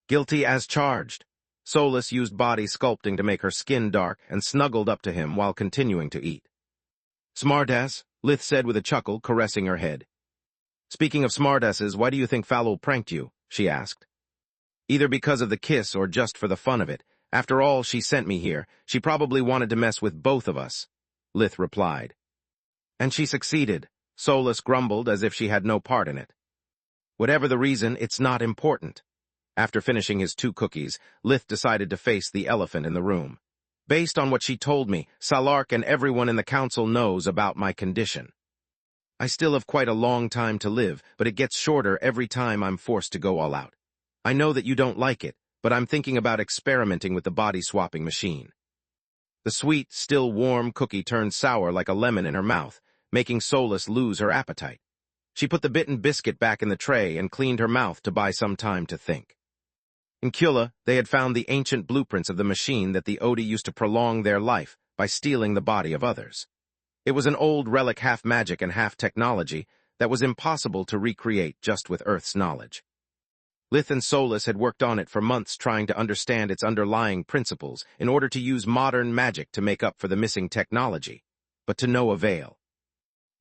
Guilty as charged. Solus used body sculpting to make her skin dark and snuggled up to him while continuing to eat. Smartass, Lith said with a chuckle, caressing her head. Speaking of smartasses, why do you think Fallel pranked you? She asked. Either because of the kiss or just for the fun of it. After all, she sent me here. She probably wanted to mess with both of us, Lith replied. And she succeeded, Solus grumbled as if she had no part in it. Whatever the reason, it's not important. After finishing his 2 cookies, Lith decided to face the elephant in the room. Based on what she told me, Salark and everyone in the council knows about my condition. I still have quite a long time to live, but it gets shorter every time I'm forced to go all out. I know that you don't like it, but I'm thinking about experimenting with the body-swapping machine. The sweet, still warm cookie turned sour like a lemon in her mouth, making Solus lose her appetite. She put the bitten biscuit back in the tray and cleaned her mouth to buy some time to think. In Kula, they had found the ancient blueprints of the machine that the Odi used to prolong their life by stealing the body of others. It was an old relic half magic and half technology that was impossible to recreate just with Earth's knowledge. Lith and Solus had worked on it for months trying to understand its underlying principles in order to use modern magic to make up for the missing technology, but to no avail.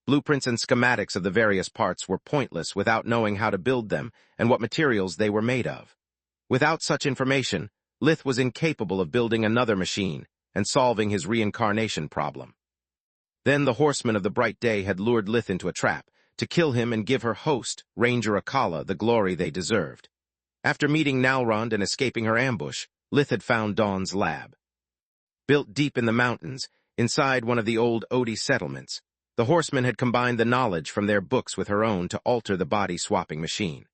Blueprints and schematics of the various parts were pointless without knowing how to build them and what materials they were made of. Without such information, Lith was incapable of building another machine and solving his reincarnation problem. Then the horsemen of the bright day had lured Lith into a trap, to kill him and give her host, Ranger Akala, the glory they deserved. After meeting Nalrond and escaping her ambush, Lith had found Dawn's lab. Built deep in the mountains, inside one of the old Odi settlements, the horsemen had combined the knowledge from their books with her own to alter the body-swapping machine.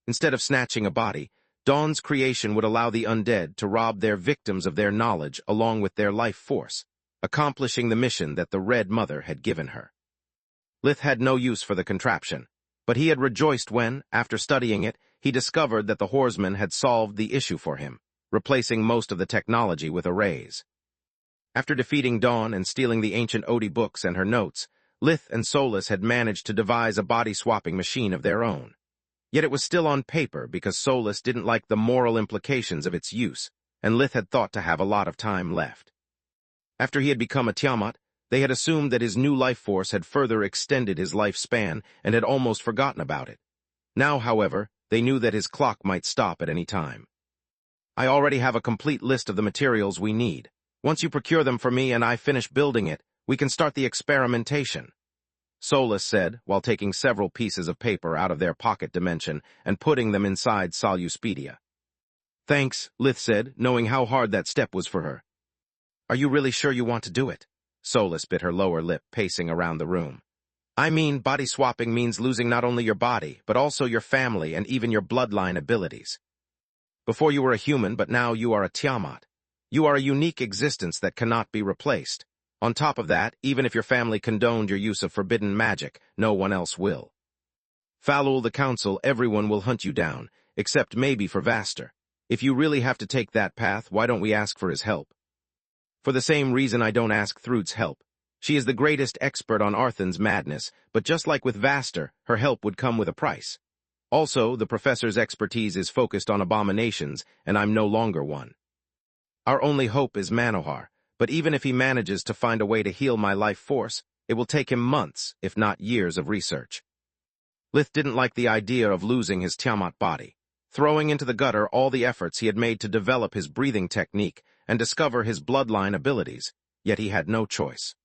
Instead of snatching a body, Dawn's creation would allow the undead to rob their victims of their knowledge along with their life force, accomplishing the mission that the Red Mother had given her. Lith had no use for the contraption, but he had rejoiced when, after studying it, he discovered that the horsemen had solved the issue for him, replacing most of the technology with arrays. After defeating Dawn and stealing the ancient Odi books and her notes, Lith and Solus had managed to devise a body-swapping machine of their own. Yet it was still on paper because Solus didn't like the moral implications of its use, and Lith had thought to have a lot of time left. After he had become a Tiamat, they had assumed that his new life force had further extended his lifespan and had almost forgotten about it. Now, however, they knew that his clock might stop at any time. I already have a complete list of the materials we need. Once you procure them for me and I finish building it, we can start the experimentation, Solus said, while taking several pieces of paper out of their pocket dimension and putting them inside Soluspedia. Thanks, Lith said, knowing how hard that step was for her. Are you really sure you want to do it? Solus bit her lower lip, pacing around the room. I mean, body swapping means losing not only your body, but also your family and even your bloodline abilities. Before you were a human, but now you are a Tiamat. You are a unique existence that cannot be replaced. On top of that, even if your family condoned your use of forbidden magic, no one else will. Foul the council, everyone will hunt you down, except maybe for Vaster. If you really have to take that path, why don't we ask for his help? For the same reason I don't ask Thrud's help. She is the greatest expert on Arthan's madness, but just like with Vaster, her help would come with a price. Also, the professor's expertise is focused on abominations, and I'm no longer one. Our only hope is Manohar, but even if he manages to find a way to heal my life force, it will take him months, if not years of research. Lith didn't like the idea of losing his Tiamat body, throwing into the gutter all the efforts he had made to develop his breathing technique and discover his bloodline abilities, yet he had no choice.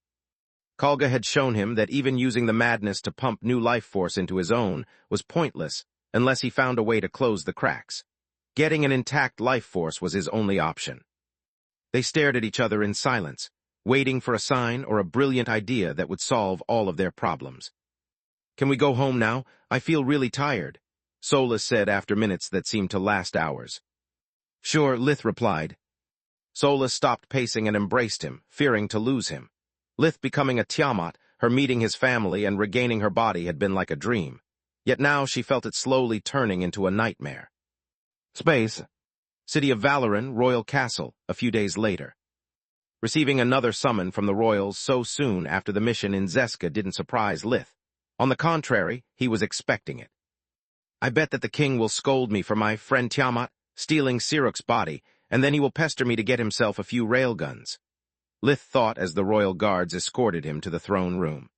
Kalga had shown him that even using the madness to pump new life force into his own was pointless unless he found a way to close the cracks. Getting an intact life force was his only option. They stared at each other in silence, waiting for a sign or a brilliant idea that would solve all of their problems. Can we go home now? I feel really tired, Solus said after minutes that seemed to last hours. Sure, Lith replied. Solus stopped pacing and embraced him, fearing to lose him. Lith becoming a Tiamat, her meeting his family and regaining her body had been like a dream. Yet now she felt it slowly turning into a nightmare. Space. City of Valoran, Royal Castle, a few days later. Receiving another summon from the royals so soon after the mission in Zeska didn't surprise Lith. On the contrary, he was expecting it. I bet that the king will scold me for my friend Tiamat stealing Siruk's body, and then he will pester me to get himself a few railguns. Lith thought as the royal guards escorted him to the throne room.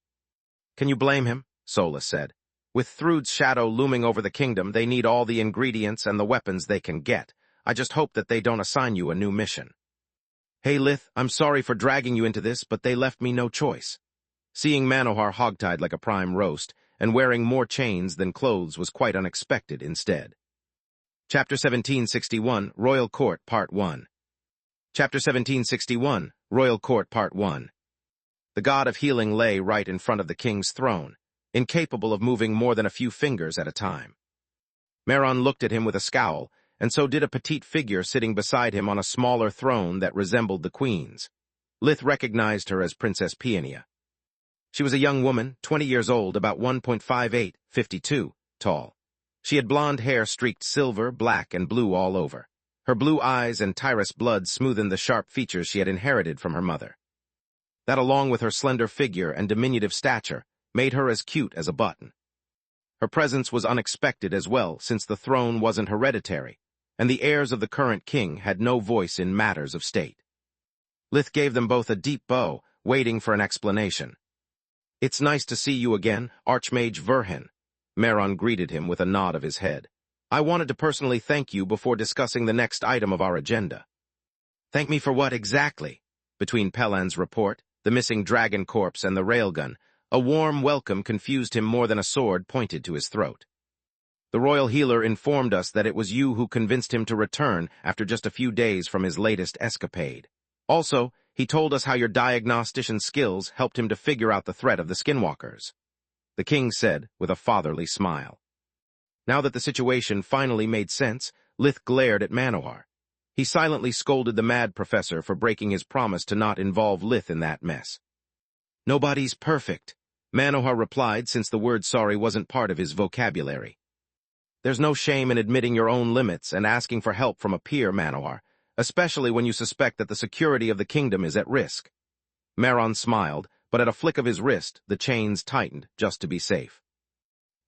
Can you blame him? Solus said. With Thrud's shadow looming over the kingdom, they need all the ingredients and the weapons they can get. I just hope that they don't assign you a new mission. Hey Lith, I'm sorry for dragging you into this, but they left me no choice. Seeing Manohar hogtied like a prime roast and wearing more chains than clothes was quite unexpected instead. Chapter 1761, Royal Court, Part 1. Chapter 1761, Royal Court, Part 1. The god of healing lay right in front of the king's throne, incapable of moving more than a few fingers at a time. Meron looked at him with a scowl, and so did a petite figure sitting beside him on a smaller throne that resembled the queen's. Lith recognized her as Princess Peonia. She was a young woman, 20 years old, about 1.58, 52, tall. She had blonde hair streaked silver, black, and blue all over. Her blue eyes and Tyrus blood smoothened the sharp features she had inherited from her mother. That, along with her slender figure and diminutive stature, made her as cute as a button. Her presence was unexpected as well, since the throne wasn't hereditary, and the heirs of the current king had no voice in matters of state. Lith gave them both a deep bow, waiting for an explanation. It's nice to see you again, Archmage Verhin. Meron greeted him with a nod of his head. I wanted to personally thank you before discussing the next item of our agenda. Thank me for what exactly? Between Pelan's report, the missing dragon corpse, and the railgun, a warm welcome confused him more than a sword pointed to his throat. The royal healer informed us that it was you who convinced him to return after just a few days from his latest escapade. Also, he told us how your diagnostician skills helped him to figure out the threat of the skinwalkers. The king said, with a fatherly smile. Now that the situation finally made sense, Lith glared at Manohar. He silently scolded the mad professor for breaking his promise to not involve Lith in that mess. Nobody's perfect, Manohar replied, since the word sorry wasn't part of his vocabulary. There's no shame in admitting your own limits and asking for help from a peer, Manohar, especially when you suspect that the security of the kingdom is at risk. Meron smiled, but at a flick of his wrist, the chains tightened just to be safe.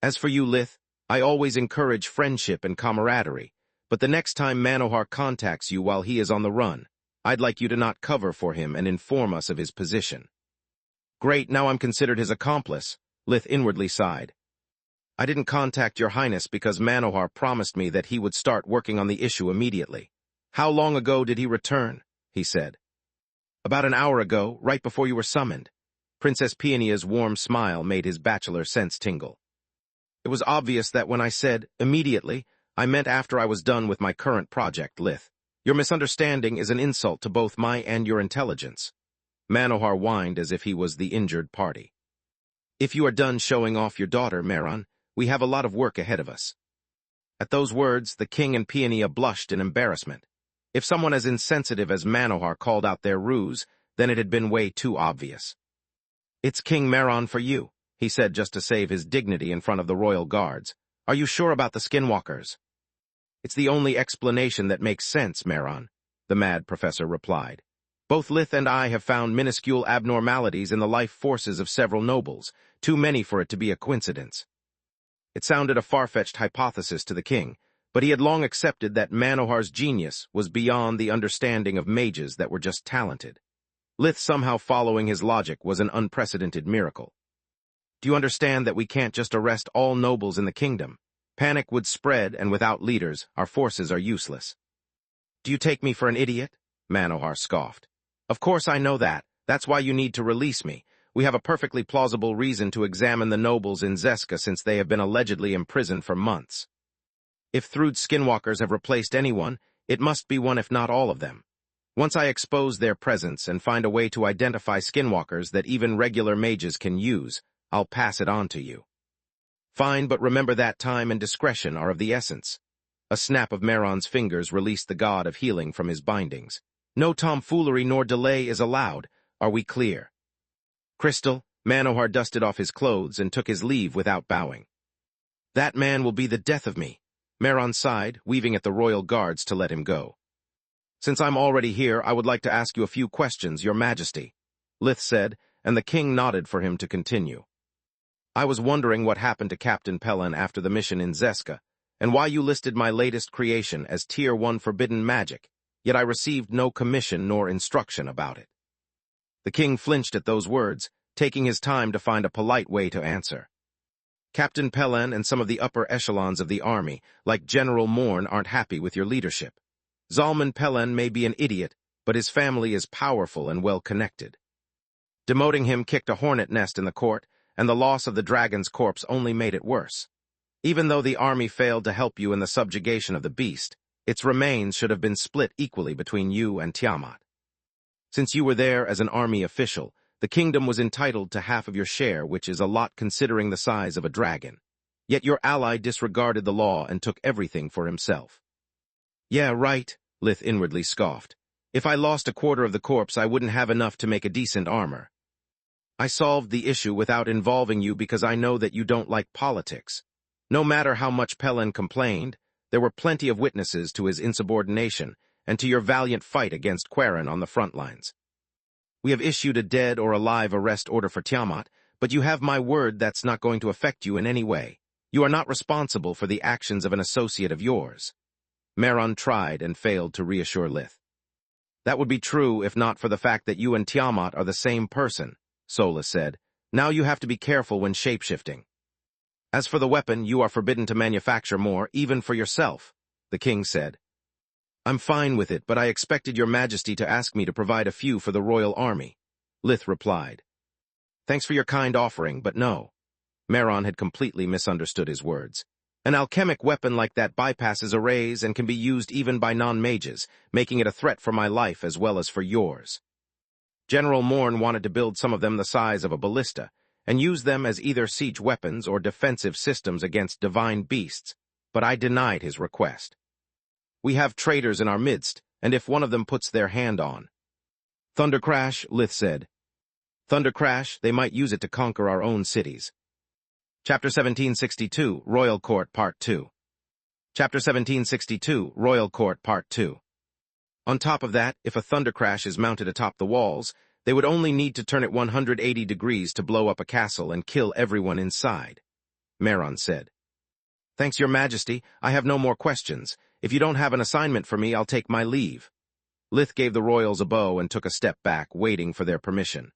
As for you, Lith, I always encourage friendship and camaraderie, but the next time Manohar contacts you while he is on the run, I'd like you to not cover for him and inform us of his position. Great, now I'm considered his accomplice, Lith inwardly sighed. I didn't contact your highness because Manohar promised me that he would start working on the issue immediately. How long ago did he return? He said. About an hour ago, right before you were summoned. Princess Peonia's warm smile made his bachelor sense tingle. It was obvious that when I said immediately, I meant after I was done with my current project, Lith. Your misunderstanding is an insult to both my and your intelligence. Manohar whined as if he was the injured party. If you are done showing off your daughter, Meron, we have a lot of work ahead of us. At those words, the king and Peonia blushed in embarrassment. If someone as insensitive as Manohar called out their ruse, then it had been way too obvious. It's King Meron for you, he said just to save his dignity in front of the royal guards. Are you sure about the skinwalkers? It's the only explanation that makes sense, Meron, the mad professor replied. Both Lith and I have found minuscule abnormalities in the life forces of several nobles, too many for it to be a coincidence. It sounded a far-fetched hypothesis to the king, but he had long accepted that Manohar's genius was beyond the understanding of mages that were just talented. Lith somehow following his logic was an unprecedented miracle. Do you understand that we can't just arrest all nobles in the kingdom? Panic would spread, and without leaders, our forces are useless. Do you take me for an idiot? Manohar scoffed. Of course I know that. That's why you need to release me. We have a perfectly plausible reason to examine the nobles in Zeska since they have been allegedly imprisoned for months. If Thrud's skinwalkers have replaced anyone, it must be one if not all of them. Once I expose their presence and find a way to identify skinwalkers that even regular mages can use, I'll pass it on to you. Fine, but remember that time and discretion are of the essence. A snap of Meron's fingers released the god of healing from his bindings. No tomfoolery nor delay is allowed. Are we clear? Crystal, Manohar dusted off his clothes and took his leave without bowing. That man will be the death of me. Meron sighed, weaving at the royal guards to let him go. Since I'm already here, I would like to ask you a few questions, your majesty, Lith said, and the king nodded for him to continue. I was wondering what happened to Captain Pelin after the mission in Zeska, and why you listed my latest creation as Tier 1 forbidden magic, yet I received no commission nor instruction about it. The king flinched at those words, taking his time to find a polite way to answer. Captain Pelin and some of the upper echelons of the army, like General Morn, aren't happy with your leadership. Zalman Pelin may be an idiot, but his family is powerful and well-connected. Demoting him kicked a hornet nest in the court, and the loss of the dragon's corpse only made it worse. Even though the army failed to help you in the subjugation of the beast, its remains should have been split equally between you and Tiamat. Since you were there as an army official, the kingdom was entitled to half of your share, which is a lot considering the size of a dragon. Yet your ally disregarded the law and took everything for himself. Yeah, right, Lith inwardly scoffed. If I lost a quarter of the corpse, I wouldn't have enough to make a decent armor. I solved the issue without involving you because I know that you don't like politics. No matter how much Pelin complained, there were plenty of witnesses to his insubordination and to your valiant fight against Quarren on the front lines. We have issued a dead or alive arrest order for Tiamat, but you have my word that's not going to affect you in any way. You are not responsible for the actions of an associate of yours. Meron tried and failed to reassure Lith. That would be true if not for the fact that you and Tiamat are the same person, Sola said. Now you have to be careful when shapeshifting. As for the weapon, you are forbidden to manufacture more, even for yourself, the king said. I'm fine with it, but I expected your majesty to ask me to provide a few for the royal army, Lith replied. Thanks for your kind offering, but no. Meron had completely misunderstood his words. An alchemic weapon like that bypasses arrays and can be used even by non-mages, making it a threat for my life as well as for yours. General Morn wanted to build some of them the size of a ballista, and use them as either siege weapons or defensive systems against divine beasts, but I denied his request. We have traitors in our midst, and if one of them puts their hand on. Thundercrash, Lith said. Thundercrash, they might use it to conquer our own cities. Chapter 1762, Royal Court, Part 2. Chapter 1762, Royal Court, Part 2. On top of that, if a Thundercrash is mounted atop the walls, they would only need to turn it 180 degrees to blow up a castle and kill everyone inside, Meron said. Thanks, your majesty, I have no more questions. If you don't have an assignment for me, I'll take my leave. Lith gave the royals a bow and took a step back, waiting for their permission.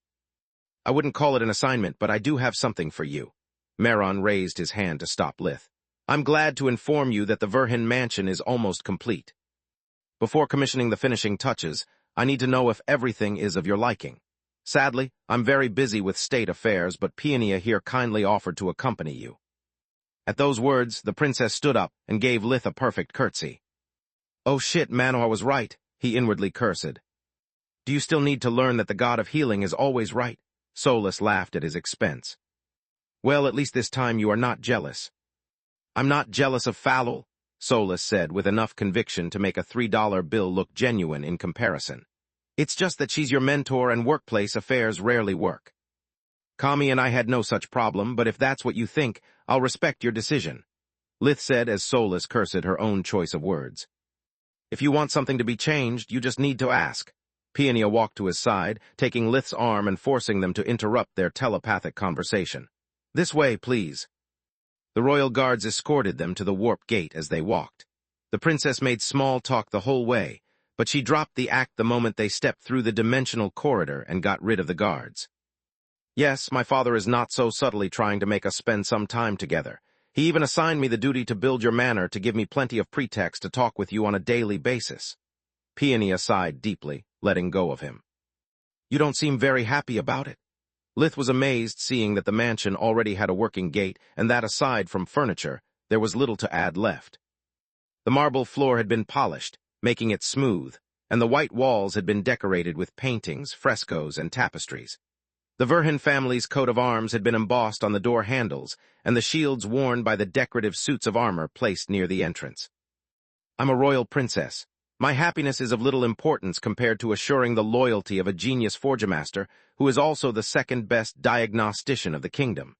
I wouldn't call it an assignment, but I do have something for you. Meron raised his hand to stop Lith. I'm glad to inform you that the Verhin mansion is almost complete. Before commissioning the finishing touches, I need to know if everything is of your liking. Sadly, I'm very busy with state affairs, but Peonia here kindly offered to accompany you. At those words, the princess stood up and gave Lith a perfect curtsy. Oh shit, Manohar was right, he inwardly cursed. Do you still need to learn that the god of healing is always right? Solus laughed at his expense. Well, at least this time you are not jealous. I'm not jealous of Falul, Solus said with enough conviction to make a $3 bill look genuine in comparison. It's just that she's your mentor and workplace affairs rarely work. Kami and I had no such problem, but if that's what you think, I'll respect your decision, Lith said as Solus cursed her own choice of words. If you want something to be changed, you just need to ask. Peonia walked to his side, taking Lith's arm and forcing them to interrupt their telepathic conversation. This way, please. The royal guards escorted them to the warp gate as they walked. The princess made small talk the whole way, but she dropped the act the moment they stepped through the dimensional corridor and got rid of the guards. Yes, my father is not so subtly trying to make us spend some time together. He even assigned me the duty to build your manor to give me plenty of pretext to talk with you on a daily basis. Peonia sighed deeply, letting go of him. You don't seem very happy about it. Lith was amazed seeing that the mansion already had a working gate and that aside from furniture, there was little to add left. The marble floor had been polished, making it smooth, and the white walls had been decorated with paintings, frescoes, and tapestries. The Verhin family's coat of arms had been embossed on the door handles, and the shields worn by the decorative suits of armor placed near the entrance. I'm a royal princess. My happiness is of little importance compared to assuring the loyalty of a genius forgemaster who is also the second-best diagnostician of the kingdom,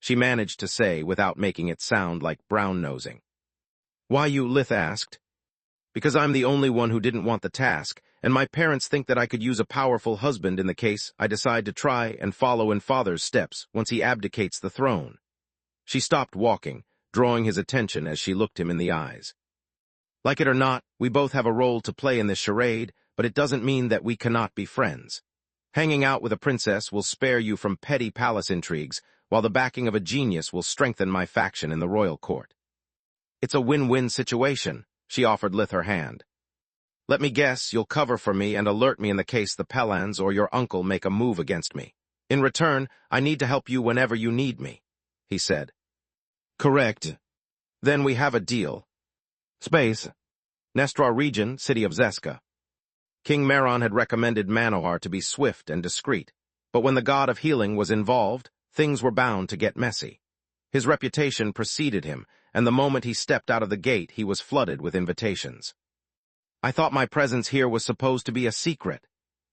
she managed to say without making it sound like brown-nosing. Why you, Lith asked. Because I'm the only one who didn't want the task, and my parents think that I could use a powerful husband in the case I decide to try and follow in father's steps once he abdicates the throne. She stopped walking, drawing his attention as she looked him in the eyes. Like it or not, we both have a role to play in this charade, but it doesn't mean that we cannot be friends. Hanging out with a princess will spare you from petty palace intrigues, while the backing of a genius will strengthen my faction in the royal court. It's a win-win situation, she offered Lith her hand. Let me guess, you'll cover for me and alert me in the case the Pelans or your uncle make a move against me. In return, I need to help you whenever you need me, he said. Correct. Then we have a deal. Space. Nestra region, city of Zeska. King Meron had recommended Manohar to be swift and discreet, but when the god of healing was involved, things were bound to get messy. His reputation preceded him, and the moment he stepped out of the gate, he was flooded with invitations. I thought my presence here was supposed to be a secret.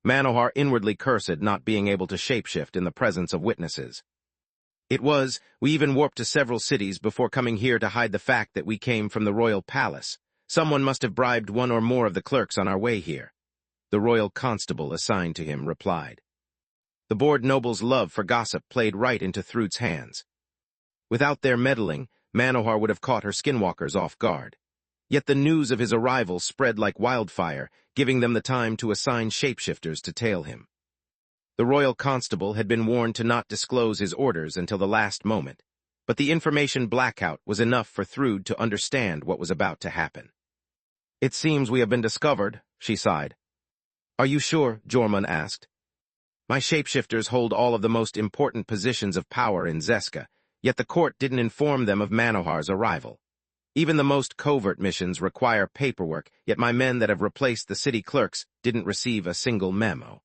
Manohar inwardly cursed not being able to shapeshift in the presence of witnesses. It was, we even warped to several cities before coming here to hide the fact that we came from the royal palace. Someone must have bribed one or more of the clerks on our way here. The royal constable assigned to him replied. The bored noble's love for gossip played right into Thrud's hands. Without their meddling, Manohar would have caught her skinwalkers off guard. Yet the news of his arrival spread like wildfire, giving them the time to assign shapeshifters to tail him. The royal constable had been warned to not disclose his orders until the last moment, but the information blackout was enough for Thrud to understand what was about to happen. It seems we have been discovered, she sighed. Are you sure? Jormund asked. My shapeshifters hold all of the most important positions of power in Zeska, yet the court didn't inform them of Manohar's arrival. Even the most covert missions require paperwork, yet my men that have replaced the city clerks didn't receive a single memo.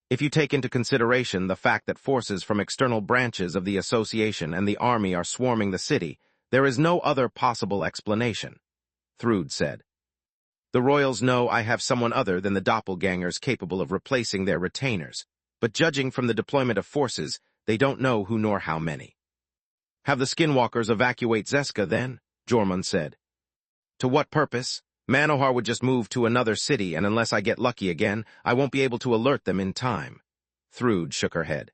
If you take into consideration the fact that forces from external branches of the association and the army are swarming the city, there is no other possible explanation, Thrud said. The royals know I have someone other than the doppelgangers capable of replacing their retainers, but judging from the deployment of forces, they don't know who nor how many. Have the skinwalkers evacuate Zeska, then? Jormund said. To what purpose? Manohar would just move to another city, and unless I get lucky again, I won't be able to alert them in time. Thrud shook her head.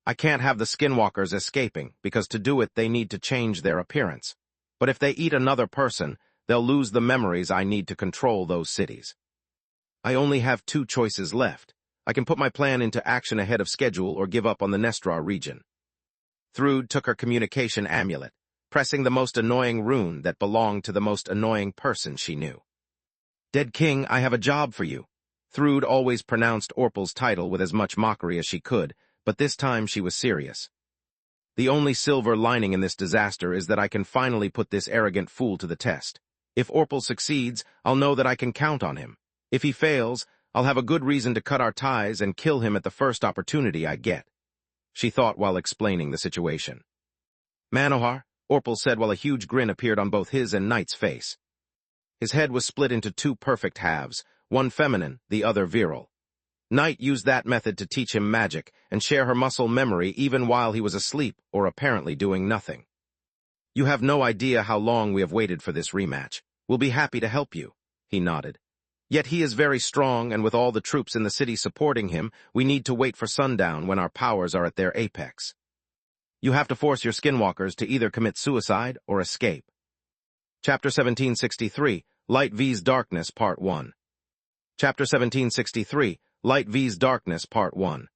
I can't have the skinwalkers escaping, because to do it they need to change their appearance. But if they eat another person, they'll lose the memories I need to control those cities. I only have two choices left. I can put my plan into action ahead of schedule or give up on the Nestra region. Thrude took her communication amulet, pressing the most annoying rune that belonged to the most annoying person she knew. Dead King, I have a job for you. Thrude always pronounced Orpal's title with as much mockery as she could, but this time she was serious. The only silver lining in this disaster is that I can finally put this arrogant fool to the test. If Orpal succeeds, I'll know that I can count on him. If he fails, I'll have a good reason to cut our ties and kill him at the first opportunity I get, she thought while explaining the situation. Manohar, Orpal said while a huge grin appeared on both his and Knight's face. His head was split into two perfect halves, one feminine, the other virile. Knight used that method to teach him magic and share her muscle memory even while he was asleep or apparently doing nothing. You have no idea how long we have waited for this rematch. We'll be happy to help you, he nodded. Yet he is very strong, and with all the troops in the city supporting him, we need to wait for sundown when our powers are at their apex. You have to force your skinwalkers to either commit suicide or escape. Chapter 1763, Light vs. Darkness, Part 1. Chapter 1763, Light vs. Darkness, Part 1.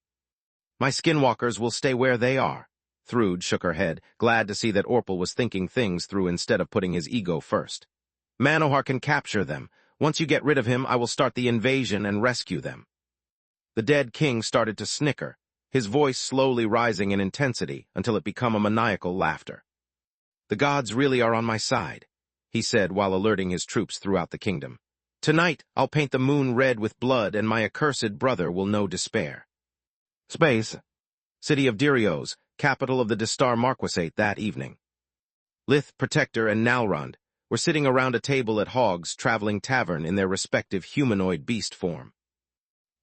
My skinwalkers will stay where they are. Thrude shook her head, glad to see that Orpal was thinking things through instead of putting his ego first. Manohar can capture them. Once you get rid of him, I will start the invasion and rescue them. The dead king started to snicker, his voice slowly rising in intensity until it became a maniacal laughter. The gods really are on my side, he said while alerting his troops throughout the kingdom. Tonight, I'll paint the moon red with blood, and my accursed brother will know despair. Space. City of Dirios, capital of the Distar Marquisate that evening. Lith, Protector, and Nalrund were sitting around a table at Hogg's traveling tavern in their respective humanoid beast form.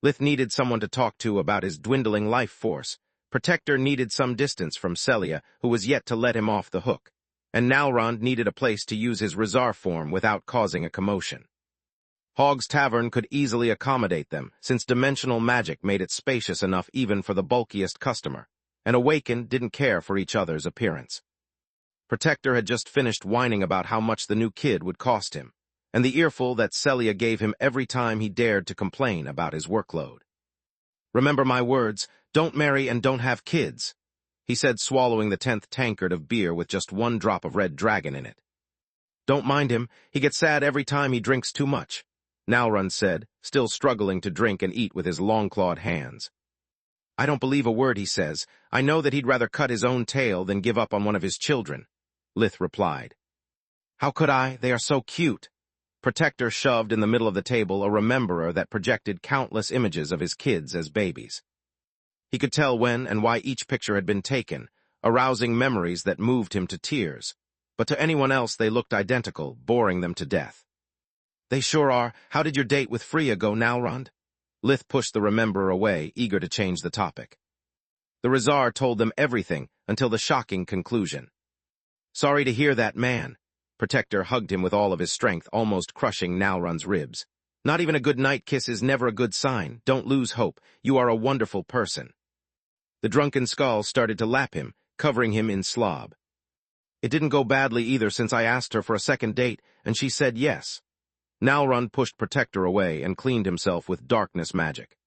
Lith needed someone to talk to about his dwindling life force. Protector needed some distance from Celia, who was yet to let him off the hook, and Nalrund needed a place to use his Rizar form without causing a commotion. Hogg's tavern could easily accommodate them, since dimensional magic made it spacious enough even for the bulkiest customer, and Awakened didn't care for each other's appearance. Protector had just finished whining about how much the new kid would cost him, and the earful that Celia gave him every time he dared to complain about his workload. Remember my words, don't marry and don't have kids, he said, swallowing the 10th tankard of beer with just one drop of red dragon in it. Don't mind him, he gets sad every time he drinks too much, Nalrund said, still struggling to drink and eat with his long-clawed hands. I don't believe a word he says. I know that he'd rather cut his own tail than give up on one of his children, Lith replied. How could I? They are so cute. Protector shoved in the middle of the table a rememberer that projected countless images of his kids as babies. He could tell when and why each picture had been taken, arousing memories that moved him to tears, but to anyone else they looked identical, boring them to death. They sure are. How did your date with Freya go, Nalrund? Lith pushed the rememberer away, eager to change the topic. The Rizar told them everything until the shocking conclusion. Sorry to hear that, man. Protector hugged him with all of his strength, almost crushing Nalrund's ribs. Not even a good night kiss is never a good sign. Don't lose hope. You are a wonderful person. The drunken skull started to lap him, covering him in slob. It didn't go badly either since I asked her for a second date, and she said yes. Nalrund pushed Protector away and cleaned himself with darkness magic.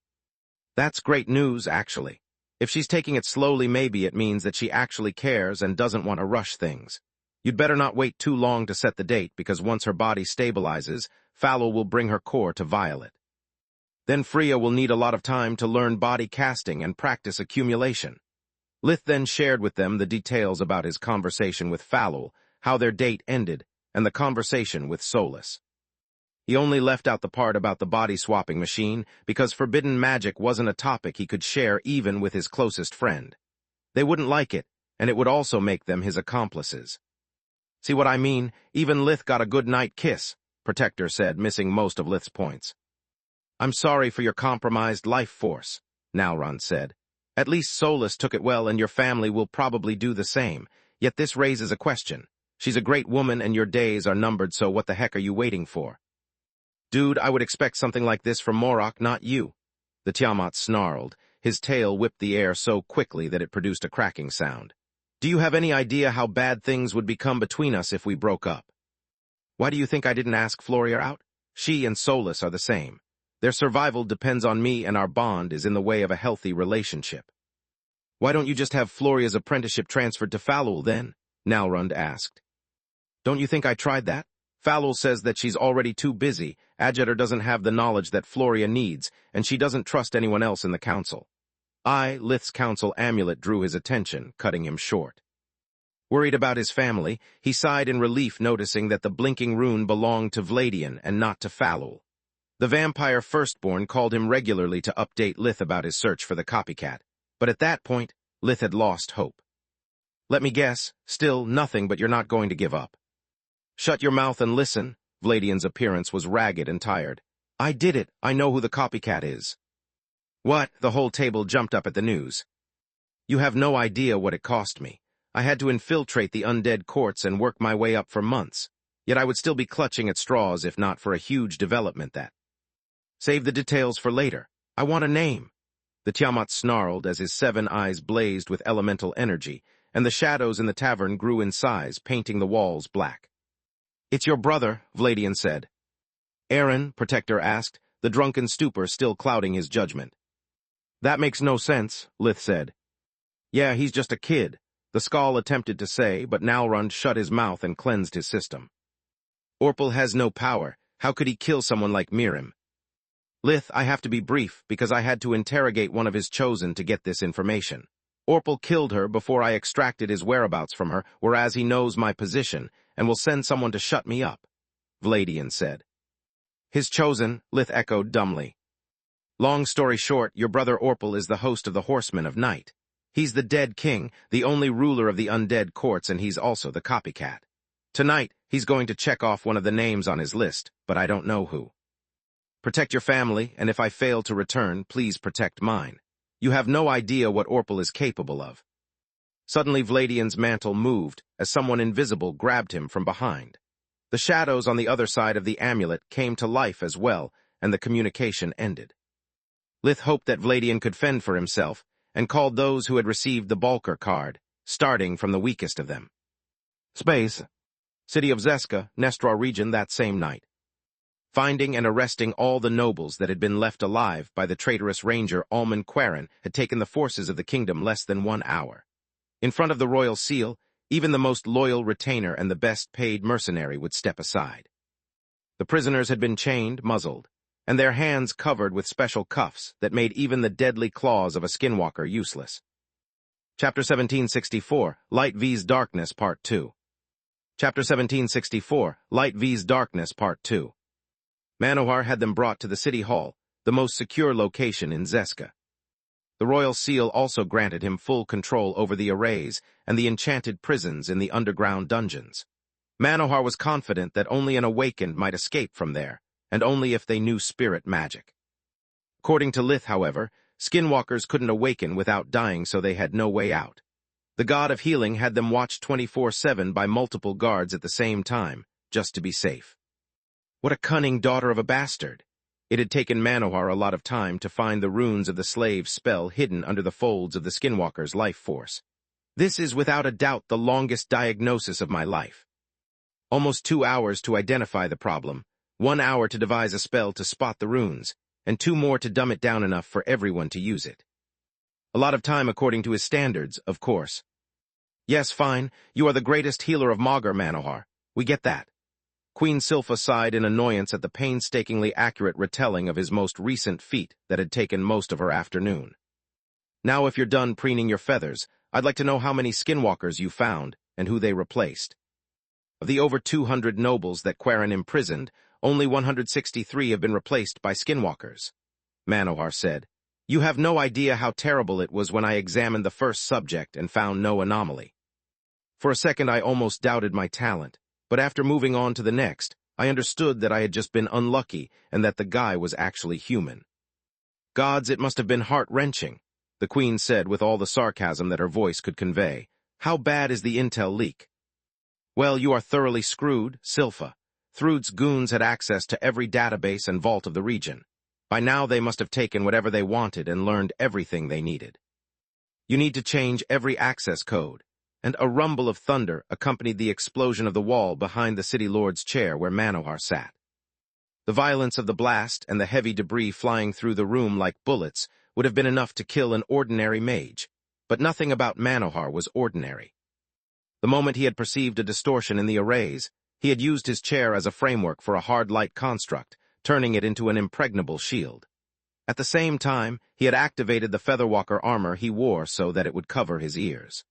That's great news, actually. If she's taking it slowly, maybe it means that she actually cares and doesn't want to rush things. You'd better not wait too long to set the date, because once her body stabilizes, Fallow will bring her core to Violet. Then Freya will need a lot of time to learn body casting and practice accumulation. Lith then shared with them the details about his conversation with Fallow, how their date ended, and the conversation with Solus. He only left out the part about the body-swapping machine because forbidden magic wasn't a topic he could share even with his closest friend. They wouldn't like it, and it would also make them his accomplices. See what I mean? Even Lith got a good night kiss, Protector said, missing most of Lith's points. I'm sorry for your compromised life force, Nalrund said. At least Solus took it well, and your family will probably do the same. Yet this raises a question. She's a great woman and your days are numbered, so what the heck are you waiting for? Dude, I would expect something like this from Morok, not you. The Tiamat snarled. His tail whipped the air so quickly that it produced a cracking sound. Do you have any idea how bad things would become between us if we broke up? Why do you think I didn't ask Floria out? She and Solus are the same. Their survival depends on me, and our bond is in the way of a healthy relationship. Why don't you just have Floria's apprenticeship transferred to Falul then? Nalrund asked. Don't you think I tried that? Falul says that she's already too busy, Adjeter doesn't have the knowledge that Floria needs, and she doesn't trust anyone else in the council. Lith's council amulet drew his attention, cutting him short. Worried about his family, he sighed in relief, noticing that the blinking rune belonged to Vladian and not to Falul. The vampire firstborn called him regularly to update Lith about his search for the copycat, but at that point, Lith had lost hope. Let me guess, still nothing, but you're not going to give up. Shut your mouth and listen. Vladian's appearance was ragged and tired. I did it. I know who the copycat is. What? The whole table jumped up at the news. You have no idea what it cost me. I had to infiltrate the undead courts and work my way up for months, yet I would still be clutching at straws if not for a huge development that. Save the details for later. I want a name. The Tiamat snarled as his 7 eyes blazed with elemental energy, and the shadows in the tavern grew in size, painting the walls black. It's your brother, Vladian said. Aaron, Protector asked, the drunken stupor still clouding his judgment. That makes no sense, Lith said. Yeah, he's just a kid, the Skald attempted to say, but Nalrund shut his mouth and cleansed his system. Orpal has no power. How could he kill someone like Mirim? Lith, I have to be brief, because I had to interrogate one of his chosen to get this information. Orpal killed her before I extracted his whereabouts from her, whereas he knows my position, and will send someone to shut me up, Vladian said. His chosen, Lith echoed dumbly. Long story short, your brother Orpal is the host of the Horsemen of Night. He's the dead king, the only ruler of the undead courts, and he's also the copycat. Tonight, he's going to check off one of the names on his list, but I don't know who. Protect your family, and if I fail to return, please protect mine. You have no idea what Orpal is capable of. Suddenly Vladian's mantle moved as someone invisible grabbed him from behind. The shadows on the other side of the amulet came to life as well, and the communication ended. Lith hoped that Vladian could fend for himself, and called those who had received the Balker card, starting from the weakest of them. Space. City of Zeska, Nestra region that same night. Finding and arresting all the nobles that had been left alive by the traitorous ranger Alman Quarren had taken the forces of the kingdom less than 1 hour. In front of the royal seal, even the most loyal retainer and the best-paid mercenary would step aside. The prisoners had been chained, muzzled, and their hands covered with special cuffs that made even the deadly claws of a skinwalker useless. Chapter 1764, Light vs. Darkness, Part 2. Chapter 1764, Light vs. Darkness, Part 2. Manohar had them brought to the City Hall, the most secure location in Zeska. The royal seal also granted him full control over the arrays and the enchanted prisons in the underground dungeons. Manohar was confident that only an awakened might escape from there, and only if they knew spirit magic. According to Lith, however, skinwalkers couldn't awaken without dying, so they had no way out. The god of healing had them watched 24/7 by multiple guards at the same time, just to be safe. What a cunning daughter of a bastard! It had taken Manohar a lot of time to find the runes of the slave's spell hidden under the folds of the skinwalker's life force. This is without a doubt the longest diagnosis of my life. Almost 2 hours to identify the problem, 1 hour to devise a spell to spot the runes, and 2 more to dumb it down enough for everyone to use it. A lot of time according to his standards, of course. Yes, fine, you are the greatest healer of Magur, Manohar. We get that. Queen Silpha sighed in annoyance at the painstakingly accurate retelling of his most recent feat that had taken most of her afternoon. Now if you're done preening your feathers, I'd like to know how many skinwalkers you found and who they replaced. Of the over 200 nobles that Quarren imprisoned, only 163 have been replaced by skinwalkers. Manohar said, You have no idea how terrible it was when I examined the first subject and found no anomaly. For a second I almost doubted my talent, but after moving on to the next, I understood that I had just been unlucky and that the guy was actually human. Gods, it must have been heart-wrenching, the queen said with all the sarcasm that her voice could convey. How bad is the intel leak? Well, you are thoroughly screwed, Silpha. Thrud's goons had access to every database and vault of the region. By now they must have taken whatever they wanted and learned everything they needed. You need to change every access code. And a rumble of thunder accompanied the explosion of the wall behind the city lord's chair where Manohar sat. The violence of the blast and the heavy debris flying through the room like bullets would have been enough to kill an ordinary mage, but nothing about Manohar was ordinary. The moment he had perceived a distortion in the arrays, he had used his chair as a framework for a hard light construct, turning it into an impregnable shield. At the same time, he had activated the Featherwalker armor he wore so that it would cover his ears.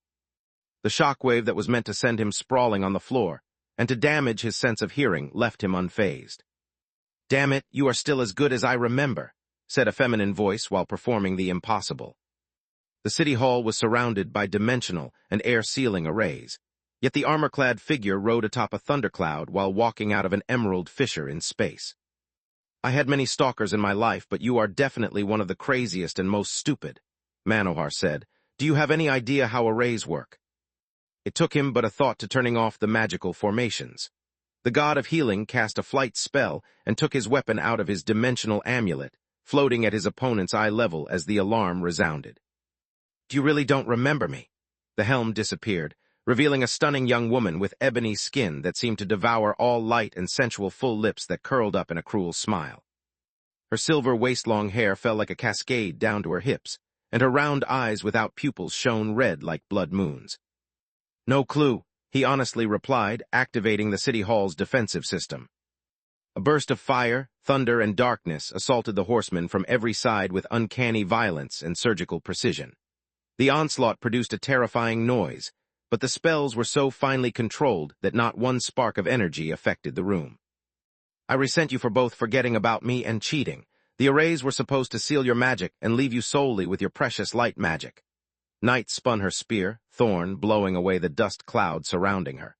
The shockwave that was meant to send him sprawling on the floor and to damage his sense of hearing left him unfazed. "Damn it, you are still as good as I remember," said a feminine voice while performing the impossible. The city hall was surrounded by dimensional and air-sealing arrays, yet the armor-clad figure rode atop a thundercloud while walking out of an emerald fissure in space. "I had many stalkers in my life, but you are definitely one of the craziest and most stupid," Manohar said. "Do you have any idea how arrays work?" It took him but a thought to turning off the magical formations. The god of healing cast a flight spell and took his weapon out of his dimensional amulet, floating at his opponent's eye level as the alarm resounded. "You really don't remember me." The helm disappeared, revealing a stunning young woman with ebony skin that seemed to devour all light and sensual full lips that curled up in a cruel smile. Her silver waist-long hair fell like a cascade down to her hips, and her round eyes without pupils shone red like blood moons. "No clue," he honestly replied, activating the city hall's defensive system. A burst of fire, thunder, and darkness assaulted the horsemen from every side with uncanny violence and surgical precision. The onslaught produced a terrifying noise, but the spells were so finely controlled that not one spark of energy affected the room. "I resent you for both forgetting about me and cheating. The arrays were supposed to seal your magic and leave you solely with your precious light magic." Night spun her spear, thorn blowing away the dust cloud surrounding her.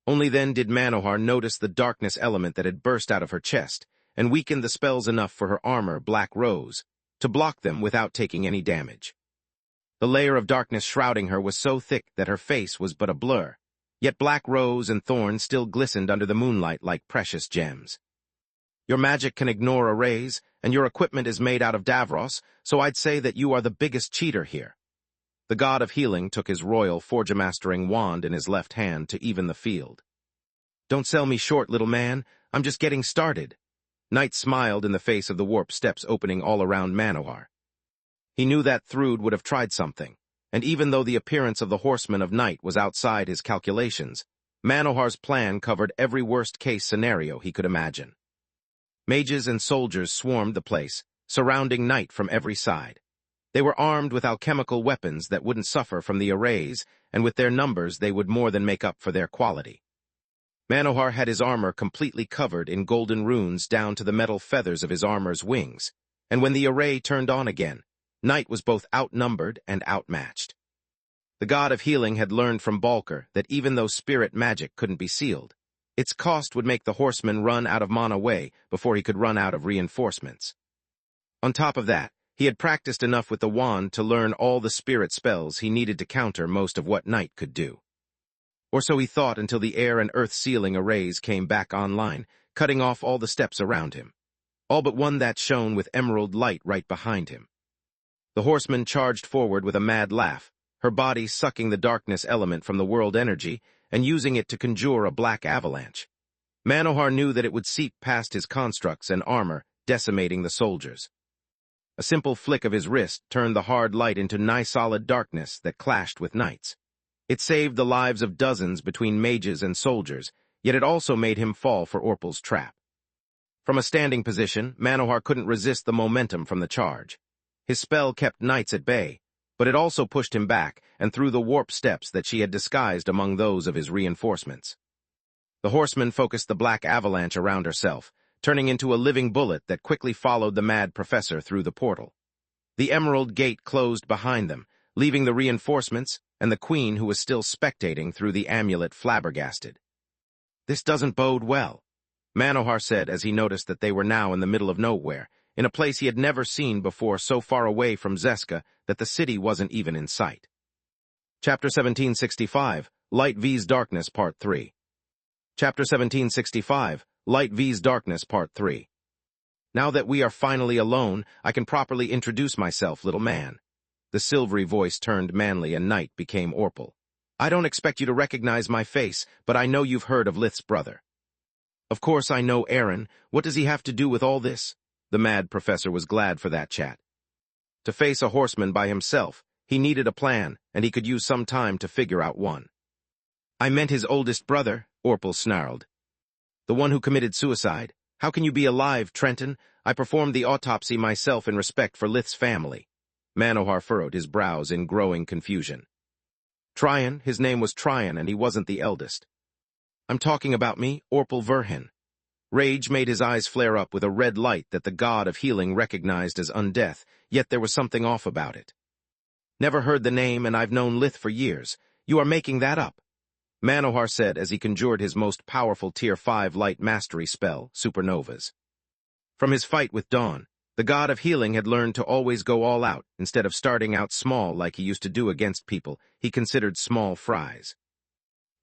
Only then did Manohar notice the darkness element that had burst out of her chest and weakened the spells enough for her armor, Black Rose, to block them without taking any damage. The layer of darkness shrouding her was so thick that her face was but a blur, yet Black Rose and Thorn still glistened under the moonlight like precious gems. "Your magic can ignore arrays, and your equipment is made out of Davros, so I'd say that you are the biggest cheater here." The god of healing took his royal forgemastering wand in his left hand to even the field. "Don't sell me short, little man. I'm just getting started." Night smiled in the face of the warp steps opening all around Manohar. He knew that Thrud would have tried something, and even though the appearance of the Horseman of Night was outside his calculations, Manohar's plan covered every worst-case scenario he could imagine. Mages and soldiers swarmed the place, surrounding Night from every side. They were armed with alchemical weapons that wouldn't suffer from the arrays, and with their numbers they would more than make up for their quality. Manohar had his armor completely covered in golden runes down to the metal feathers of his armor's wings, and when the array turned on again, Night was both outnumbered and outmatched. The god of healing had learned from Balker that even though spirit magic couldn't be sealed, its cost would make the horseman run out of mana way before he could run out of reinforcements. On top of that, he had practiced enough with the wand to learn all the spirit spells he needed to counter most of what Night could do. Or so he thought until the air and earth sealing arrays came back online, cutting off all the steps around him, all but one that shone with emerald light right behind him. The horseman charged forward with a mad laugh, her body sucking the darkness element from the world energy and using it to conjure a black avalanche. Manohar knew that it would seep past his constructs and armor, decimating the soldiers. A simple flick of his wrist turned the hard light into nigh-solid darkness that clashed with Night's. It saved the lives of dozens between mages and soldiers, yet it also made him fall for Orpal's trap. From a standing position, Manohar couldn't resist the momentum from the charge. His spell kept Knights at bay, but it also pushed him back and through the warp steps that she had disguised among those of his reinforcements. The horseman focused the black avalanche around herself, turning into a living bullet that quickly followed the mad professor through the portal. The emerald gate closed behind them, leaving the reinforcements and the queen who was still spectating through the amulet flabbergasted. "This doesn't bode well," Manohar said as he noticed that they were now in the middle of nowhere, in a place he had never seen before so far away from Zeska that the city wasn't even in sight. Chapter 1765, Light vs. Darkness, Part 3. Chapter 1765, Light vs. Darkness, Part 3. "Now that we are finally alone, I can properly introduce myself, little man." The silvery voice turned manly and Night became Orpal. "I don't expect you to recognize my face, but I know you've heard of Lith's brother." Of course I know Aaron. What does he have to do with all this? The mad professor was glad for that chat. To face a horseman by himself, he needed a plan, and he could use some time to figure out one. I meant his oldest brother, Orpal snarled. The one who committed suicide. How can you be alive, Trenton? I performed the autopsy myself in respect for Lith's family. Manohar furrowed his brows in growing confusion. Tryon, his name was Tryon, and he wasn't the eldest. I'm talking about me, Orpal Verhin. Rage made his eyes flare up with a red light that the god of healing recognized as undeath, yet there was something off about it. Never heard the name, and I've known Lith for years. You are making that up. Manohar said as he conjured his most powerful Tier 5 light mastery spell, Supernovas. From his fight with Dawn, the god of healing had learned to always go all out. Instead of starting out small like he used to do against people, he considered small fries.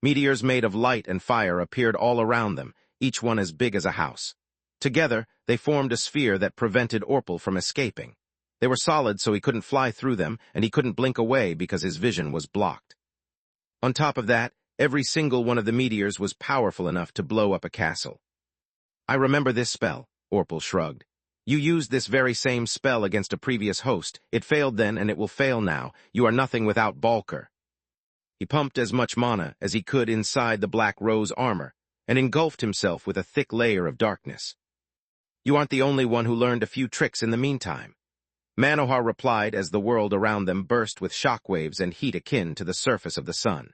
Meteors made of light and fire appeared all around them, each one as big as a house. Together, they formed a sphere that prevented Orpal from escaping. They were solid so he couldn't fly through them, and he couldn't blink away because his vision was blocked. On top of that, every single one of the meteors was powerful enough to blow up a castle. I remember this spell, Orpal shrugged. You used this very same spell against a previous host. It failed then, and it will fail now. You are nothing without Balker. He pumped as much mana as he could inside the Black Rose armor, and engulfed himself with a thick layer of darkness. You aren't the only one who learned a few tricks in the meantime. Manohar replied as the world around them burst with shockwaves and heat akin to the surface of the sun.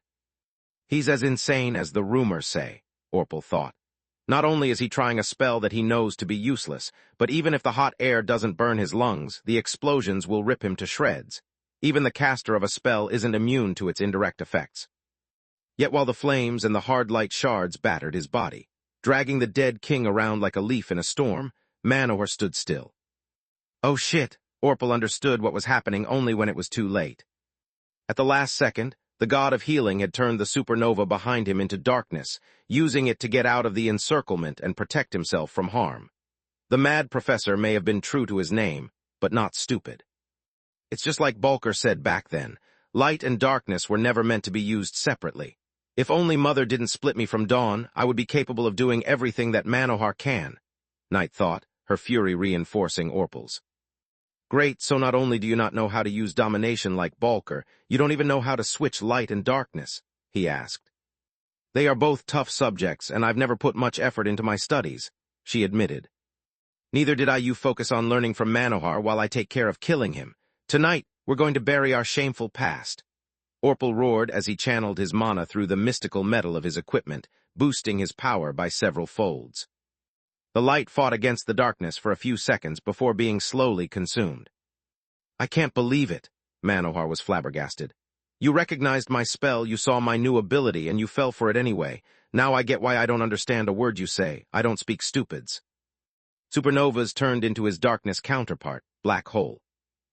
He's as insane as the rumors say, Orpal thought. Not only is he trying a spell that he knows to be useless, but even if the hot air doesn't burn his lungs, the explosions will rip him to shreds. Even the caster of a spell isn't immune to its indirect effects. Yet while the flames and the hard light shards battered his body, dragging the dead king around like a leaf in a storm, Manohar stood still. Oh shit! Orpal understood what was happening only when it was too late. At the last second, the god of healing had turned the supernova behind him into darkness, using it to get out of the encirclement and protect himself from harm. The mad professor may have been true to his name, but not stupid. It's just like Balker said back then. Light and darkness were never meant to be used separately. If only Mother didn't split me from Dawn, I would be capable of doing everything that Manohar can, Night thought, her fury reinforcing Orpal's. Great, so not only do you not know how to use domination like Balker, you don't even know how to switch light and darkness, he asked. They are both tough subjects, and I've never put much effort into my studies, she admitted. Neither did you focus on learning from Manohar while I take care of killing him. Tonight, we're going to bury our shameful past. Orpal roared as he channeled his mana through the mystical metal of his equipment, boosting his power by several folds. The light fought against the darkness for a few seconds before being slowly consumed. I can't believe it, Manohar was flabbergasted. You recognized my spell, you saw my new ability, and you fell for it anyway. Now I get why I don't understand a word you say. I don't speak stupids. Supernovas turned into his darkness counterpart, Black Hole.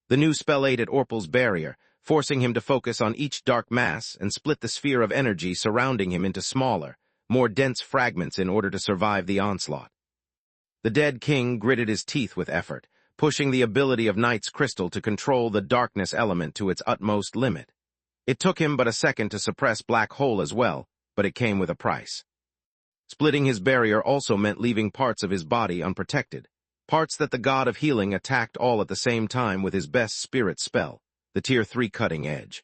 The new spell ate at Orpal's barrier, forcing him to focus on each dark mass and split the sphere of energy surrounding him into smaller, more dense fragments in order to survive the onslaught. The dead king gritted his teeth with effort, pushing the ability of Night's crystal to control the darkness element to its utmost limit. It took him but a second to suppress Black Hole as well, but it came with a price. Splitting his barrier also meant leaving parts of his body unprotected, parts that the god of healing attacked all at the same time with his best spirit spell, the Tier 3 Cutting Edge.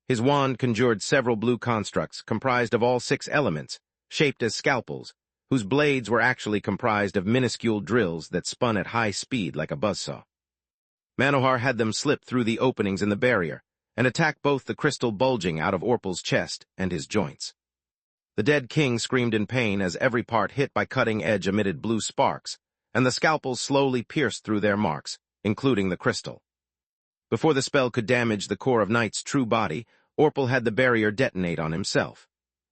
His wand conjured several blue constructs comprised of all 6 elements, shaped as scalpels, whose blades were actually comprised of minuscule drills that spun at high speed like a buzzsaw. Manohar had them slip through the openings in the barrier and attack both the crystal bulging out of Orpal's chest and his joints. The dead king screamed in pain as every part hit by cutting edge emitted blue sparks, and the scalpels slowly pierced through their marks, including the crystal. Before the spell could damage the core of Night's true body, Orpal had the barrier detonate on himself.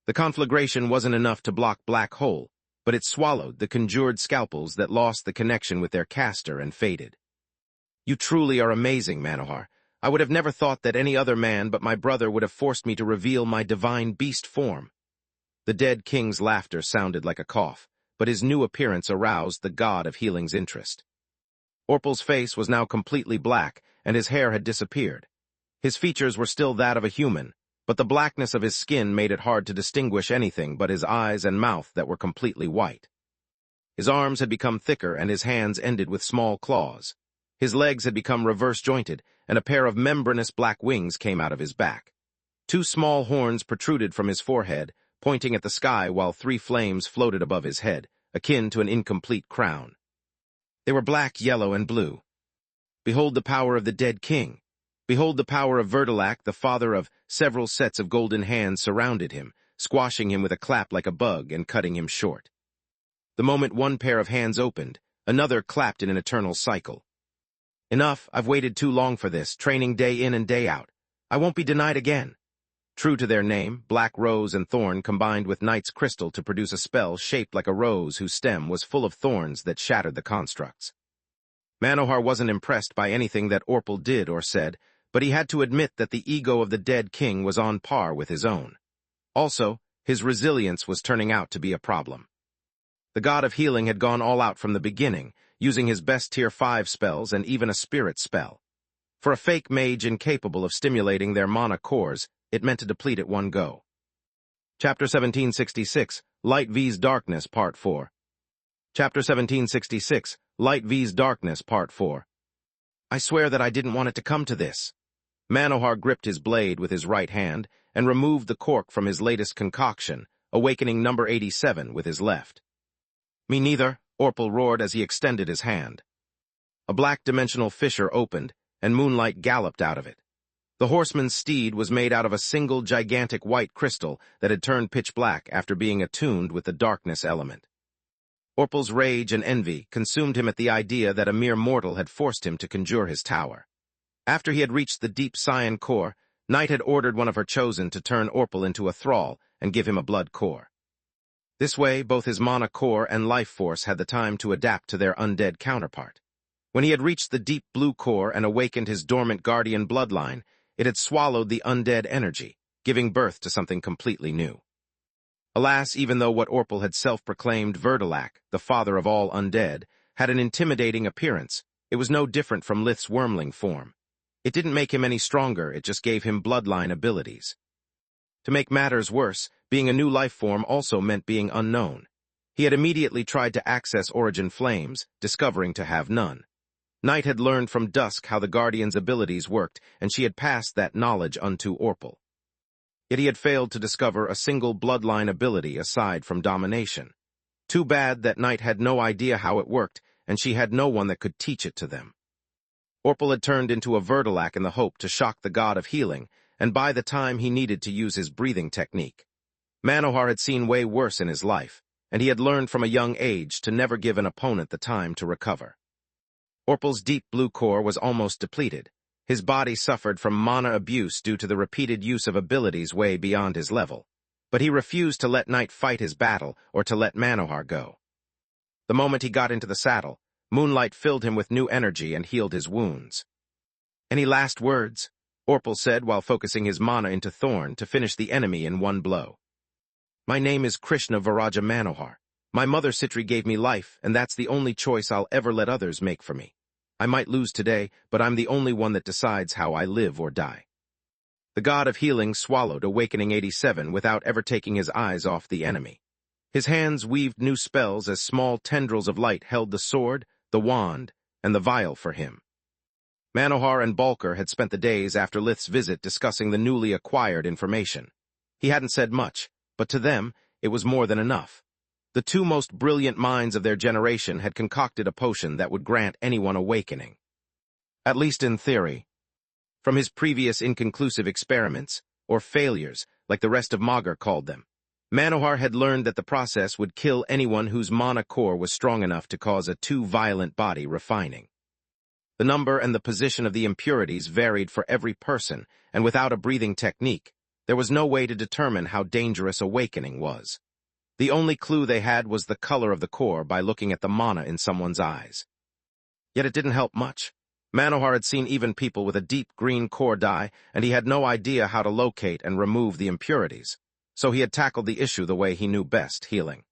The conflagration wasn't enough to block Black Hole, but it swallowed the conjured scalpels that lost the connection with their caster and faded. You truly are amazing, Manohar. I would have never thought that any other man but my brother would have forced me to reveal my divine beast form. The dead king's laughter sounded like a cough, but his new appearance aroused the god of healing's interest. Orpal's face was now completely black, and his hair had disappeared. His features were still that of a human, but the blackness of his skin made it hard to distinguish anything but his eyes and mouth that were completely white. His arms had become thicker and his hands ended with small claws. His legs had become reverse-jointed, and a pair of membranous black wings came out of his back. 2 small horns protruded from his forehead, pointing at the sky while 3 flames floated above his head, akin to an incomplete crown. They were black, yellow, and blue. Behold the power of the dead king. Behold the power of Verdalac, the father of several sets of golden hands surrounded him, squashing him with a clap like a bug and cutting him short. The moment one pair of hands opened, another clapped in an eternal cycle. Enough, I've waited too long for this, training day in and day out. I won't be denied again. True to their name, Black Rose and Thorn combined with Knight's crystal to produce a spell shaped like a rose whose stem was full of thorns that shattered the constructs. Manohar wasn't impressed by anything that Orpal did or said, but he had to admit that the ego of the dead king was on par with his own. Also, his resilience was turning out to be a problem. The god of healing had gone all out from the beginning, using his best tier 5 spells and even a spirit spell. For a fake mage incapable of stimulating their mana cores, it meant to deplete at one go. Chapter 1766, Light vs. Darkness, Part 4. Chapter 1766, Light vs. Darkness, Part 4. I swear that I didn't want it to come to this. Manohar gripped his blade with his right hand and removed the cork from his latest concoction, awakening number 87 with his left. Me neither, Orpal roared as he extended his hand. A black dimensional fissure opened, and moonlight galloped out of it. The horseman's steed was made out of a single gigantic white crystal that had turned pitch black after being attuned with the darkness element. Orpal's rage and envy consumed him at the idea that a mere mortal had forced him to conjure his tower. After he had reached the deep cyan core, Night had ordered one of her chosen to turn Orpal into a thrall and give him a blood core. This way, both his mana core and life force had the time to adapt to their undead counterpart. When he had reached the deep blue core and awakened his dormant guardian bloodline, it had swallowed the undead energy, giving birth to something completely new. Alas, even though what Orpal had self-proclaimed Verdalac, the father of all undead, had an intimidating appearance, it was no different from Lith's wormling form. It didn't make him any stronger, it just gave him bloodline abilities. To make matters worse, being a new life form also meant being unknown. He had immediately tried to access Origin Flames, discovering to have none. Night had learned from Dusk how the Guardian's abilities worked, and she had passed that knowledge unto Orpal. Yet he had failed to discover a single bloodline ability aside from domination. Too bad that Night had no idea how it worked, and she had no one that could teach it to them. Orpal had turned into a Verdalac in the hope to shock the god of healing, and by the time he needed to use his breathing technique. Manohar had seen way worse in his life, and he had learned from a young age to never give an opponent the time to recover. Orpal's deep blue core was almost depleted. His body suffered from mana abuse due to the repeated use of abilities way beyond his level, but he refused to let Night fight his battle or to let Manohar go. The moment he got into the saddle, moonlight filled him with new energy and healed his wounds. "Any last words?" Orpal said while focusing his mana into Thorn to finish the enemy in one blow. "My name is Krishna Viraja Manohar. My mother Citri gave me life, and that's the only choice I'll ever let others make for me. I might lose today, but I'm the only one that decides how I live or die." The god of healing swallowed, awakening 87 without ever taking his eyes off the enemy. His hands weaved new spells as small tendrils of light held the sword, the wand, and the vial for him. Manohar and Balker had spent the days after Lith's visit discussing the newly acquired information. He hadn't said much, but to them, it was more than enough. The 2 most brilliant minds of their generation had concocted a potion that would grant anyone awakening. At least in theory. From his previous inconclusive experiments, or failures, like the rest of Magur called them, Manohar had learned that the process would kill anyone whose mana core was strong enough to cause a too violent body refining. The number and the position of the impurities varied for every person, and without a breathing technique, there was no way to determine how dangerous awakening was. The only clue they had was the color of the core by looking at the mana in someone's eyes. Yet it didn't help much. Manohar had seen even people with a deep green core die, and he had no idea how to locate and remove the impurities, so he had tackled the issue the way he knew best, healing.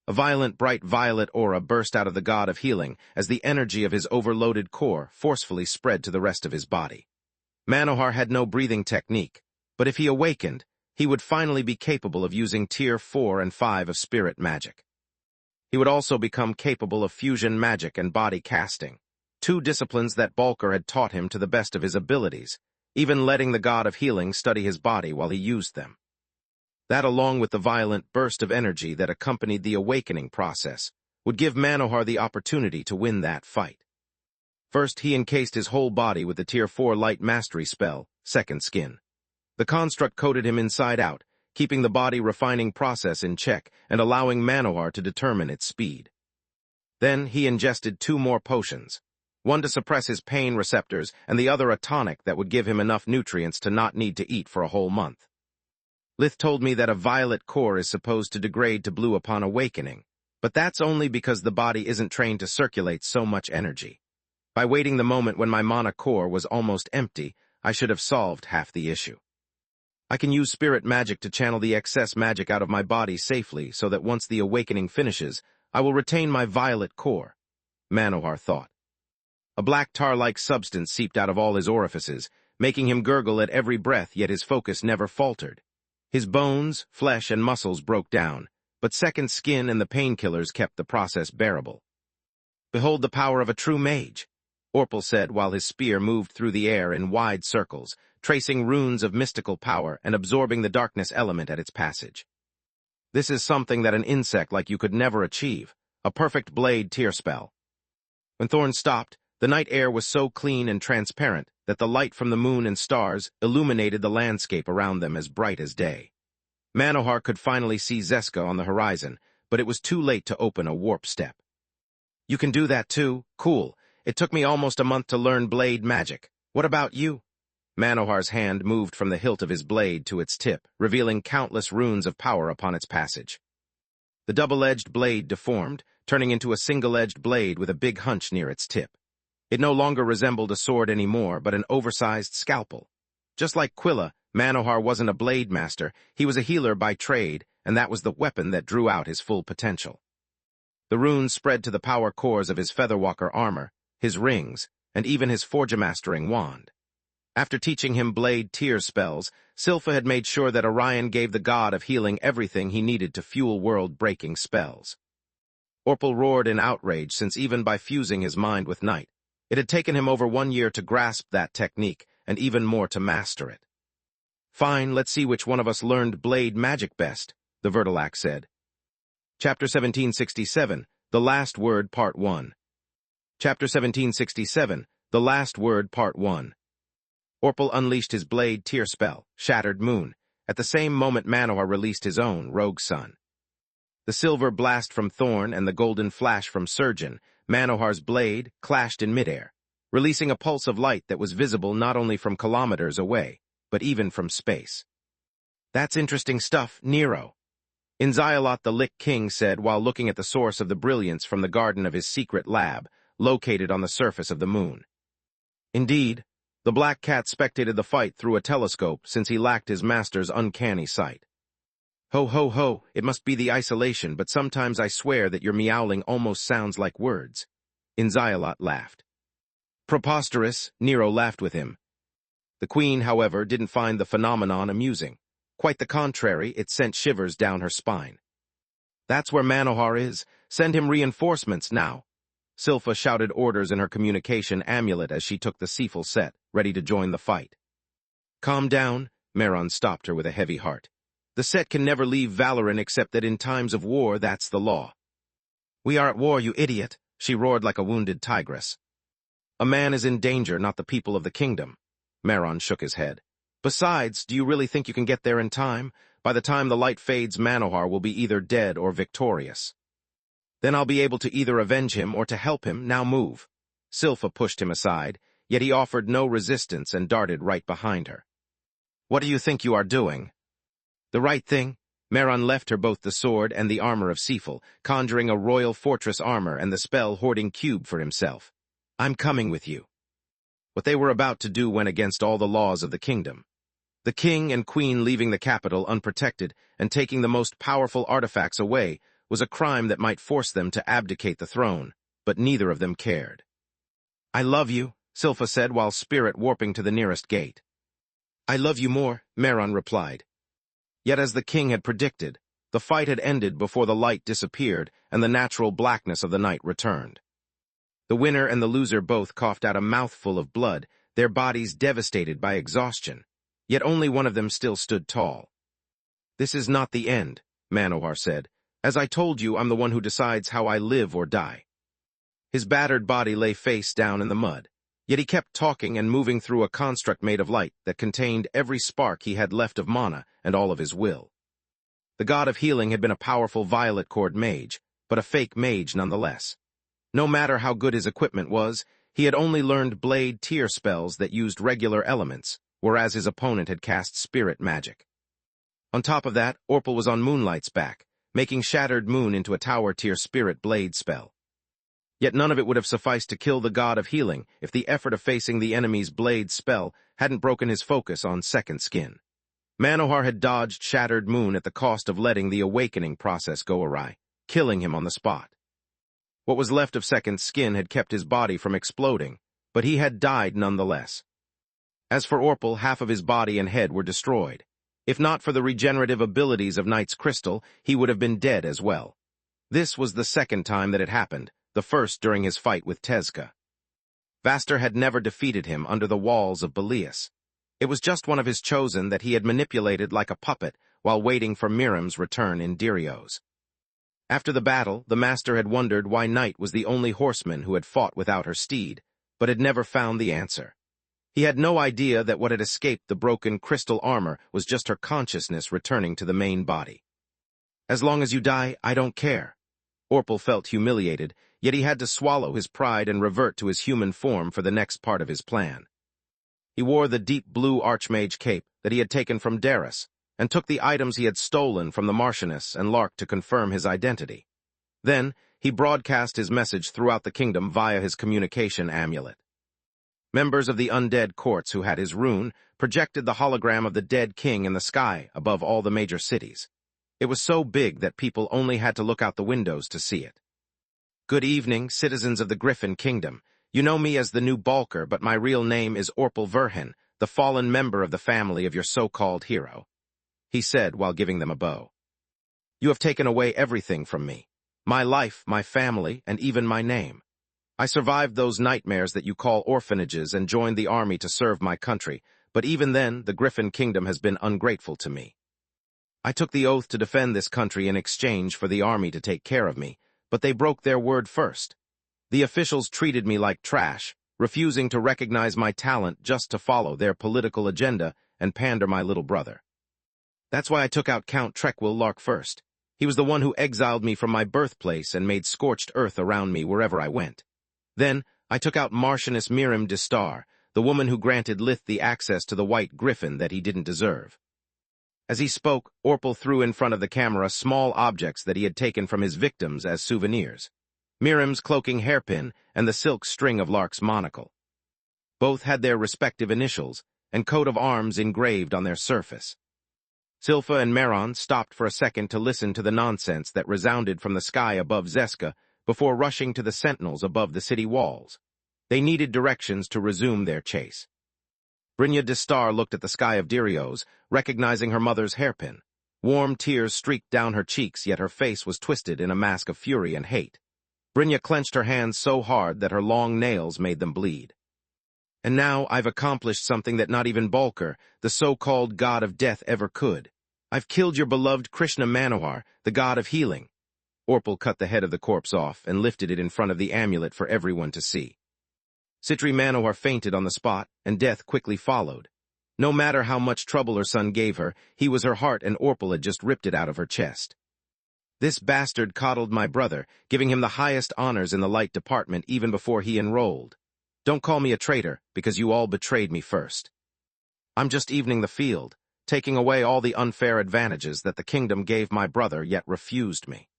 A violent bright violet aura burst out of the god of healing as the energy of his overloaded core forcefully spread to the rest of his body. Manohar had no breathing technique, But if he awakened, he would finally be capable of using Tier 4 and 5 of spirit magic. He would also become capable of fusion magic and body casting, two disciplines that Balker had taught him to the best of his abilities, even letting the god of healing study his body while he used them. That, along with the violent burst of energy that accompanied the awakening process, would give Manohar the opportunity to win that fight. First, he encased his whole body with the Tier 4 light mastery spell, Second Skin. The construct coated him inside out, keeping the body refining process in check and allowing Manohar to determine its speed. Then he ingested 2 more potions, one to suppress his pain receptors and the other a tonic that would give him enough nutrients to not need to eat for a whole month. Lith told me that a violet core is supposed to degrade to blue upon awakening, but that's only because the body isn't trained to circulate so much energy. By waiting the moment when my mana core was almost empty, I should have solved half the issue. I can use spirit magic to channel the excess magic out of my body safely so that once the awakening finishes, I will retain my violet core, Manohar thought. A black tar-like substance seeped out of all his orifices, making him gurgle at every breath, yet his focus never faltered. His bones, flesh, and muscles broke down, but Second Skin and the painkillers kept the process bearable. "Behold the power of a true mage," Orpal said while his spear moved through the air in wide circles, tracing runes of mystical power and absorbing the darkness element at its passage. "This is something that an insect like you could never achieve, a perfect blade tier spell." When Thorn stopped, the night air was so clean and transparent that the light from the moon and stars illuminated the landscape around them as bright as day. Manohar could finally see Zeska on the horizon, but it was too late to open a warp step. "You can do that too? Cool. It took me almost a month to learn blade magic. What about you?" Manohar's hand moved from the hilt of his blade to its tip, revealing countless runes of power upon its passage. The double-edged blade deformed, turning into a single-edged blade with a big hunch near its tip. It no longer resembled a sword anymore, but an oversized scalpel. Just like Quilla, Manohar wasn't a blade master, he was a healer by trade, and that was the weapon that drew out his full potential. The runes spread to the power cores of his Featherwalker armor, his rings, and even his Forgemastering wand. After teaching him blade tier spells, Silpha had made sure that Orion gave the god of healing everything he needed to fuel world-breaking spells. Orpal roared in outrage since even by fusing his mind with night, it had taken him over 1 year to grasp that technique, and even more to master it. "Fine, let's see which one of us learned blade magic best," the Vertilac said. Chapter 1767, The Last Word, Part 1. Chapter 1767, The Last Word, Part 1. Orpal unleashed his blade tier spell, Shattered Moon. At the same moment Manohar released his own, Rogue Sun. The silver blast from Thorn and the golden flash from Surgeon, Manohar's blade, clashed in midair, releasing a pulse of light that was visible not only from kilometers away, but even from space. "That's interesting stuff, Nero," Inzialot the Lich King said while looking at the source of the brilliance from the garden of his secret lab, located on the surface of the moon. Indeed, the Black Cat spectated the fight through a telescope since he lacked his master's uncanny sight. "Ho ho ho, it must be the isolation, but sometimes I swear that your meowling almost sounds like words." Inzialot laughed. "Preposterous," Nero laughed with him. The Queen, however, didn't find the phenomenon amusing. Quite the contrary, it sent shivers down her spine. "That's where Manohar is. Send him reinforcements now." Silpha shouted orders in her communication amulet as she took the Seaful set, ready to join the fight. "Calm down," Meron stopped her with a heavy heart. "The set can never leave Valoran except that in times of war that's the law." "We are at war, you idiot," she roared like a wounded tigress. "A man is in danger, not the people of the kingdom." Meron shook his head. "Besides, do you really think you can get there in time? By the time the light fades, Manohar will be either dead or victorious. Then I'll be able to either avenge him or to help him. Now move." Silpha pushed him aside, yet he offered no resistance and darted right behind her. "What do you think you are doing?" "The right thing." Meron left her both the sword and the armor of Seaful, conjuring a royal fortress armor and the spell hoarding cube for himself. "I'm coming with you." What they were about to do went against all the laws of the kingdom. The king and queen leaving the capital unprotected and taking the most powerful artifacts away was a crime that might force them to abdicate the throne, but neither of them cared. "I love you," Silpha said while spirit warping to the nearest gate. I love you more, Meron replied. Yet as the king had predicted, the fight had ended before the light disappeared and the natural blackness of the night returned. The winner and the loser both coughed out a mouthful of blood, their bodies devastated by exhaustion, yet only one of them still stood tall. This is not the end, Manohar said. As I told you, I'm the one who decides how I live or die. His battered body lay face down in the mud, yet he kept talking and moving through a construct made of light that contained every spark he had left of mana and all of his will. The god of healing had been a powerful violet cord mage, but a fake mage nonetheless. No matter how good his equipment was, he had only learned blade tier spells that used regular elements, whereas his opponent had cast spirit magic. On top of that, Orpal was on Moonlight's back, making Shattered Moon into a tower tier spirit blade spell. Yet none of it would have sufficed to kill the god of healing if the effort of facing the enemy's blade spell hadn't broken his focus on Second Skin. Manohar had dodged Shattered Moon at the cost of letting the awakening process go awry, killing him on the spot. What was left of Second Skin had kept his body from exploding, but he had died nonetheless. As for Orpal, half of his body and head were destroyed. If not for the regenerative abilities of Knight's Crystal, he would have been dead as well. This was the second time that it happened, the first during his fight with Tezca. Vaster had never defeated him under the walls of Belias. It was just one of his chosen that he had manipulated like a puppet while waiting for Mirim's return in Dirios. After the battle, the master had wondered why Night was the only horseman who had fought without her steed, but had never found the answer. He had no idea that what had escaped the broken crystal armor was just her consciousness returning to the main body. As long as you die, I don't care. Orpal felt humiliated, yet he had to swallow his pride and revert to his human form for the next part of his plan. He wore the deep blue archmage cape that he had taken from Darius, and took the items he had stolen from the Marchioness and Lark to confirm his identity. Then, he broadcast his message throughout the kingdom via his communication amulet. Members of the undead courts who had his rune projected the hologram of the dead king in the sky above all the major cities. It was so big that people only had to look out the windows to see it. Good evening, citizens of the Griffin Kingdom. You know me as the new Balker, but my real name is Orpal Verhin, the fallen member of the family of your so-called hero, he said while giving them a bow. You have taken away everything from me. My life, my family, and even my name. I survived those nightmares that you call orphanages and joined the army to serve my country, but even then, the Griffin Kingdom has been ungrateful to me. I took the oath to defend this country in exchange for the army to take care of me, but they broke their word first. The officials treated me like trash, refusing to recognize my talent just to follow their political agenda and pander my little brother. That's why I took out Count Trekwil Lark first. He was the one who exiled me from my birthplace and made scorched earth around me wherever I went. Then, I took out Marchioness Mirim Distar, the woman who granted Lith the access to the White Griffin that he didn't deserve. As he spoke, Orpal threw in front of the camera small objects that he had taken from his victims as souvenirs. Mirim's cloaking hairpin and the silk string of Lark's monocle. Both had their respective initials and coat of arms engraved on their surface. Silpha and Meron stopped for a second to listen to the nonsense that resounded from the sky above Zeska before rushing to the sentinels above the city walls. They needed directions to resume their chase. Brynja Distar looked at the sky of Dirios, recognizing her mother's hairpin. Warm tears streaked down her cheeks, yet her face was twisted in a mask of fury and hate. Brynja clenched her hands so hard that her long nails made them bleed. And now I've accomplished something that not even Balker, the so-called god of death, ever could. I've killed your beloved Krishna Manohar, the god of healing. Orpal cut the head of the corpse off and lifted it in front of the amulet for everyone to see. Sitri Manohar fainted on the spot, and death quickly followed. No matter how much trouble her son gave her, he was her heart and Orpal had just ripped it out of her chest. This bastard coddled my brother, giving him the highest honors in the light department even before he enrolled. Don't call me a traitor, because you all betrayed me first. I'm just evening the field, taking away all the unfair advantages that the kingdom gave my brother yet refused me.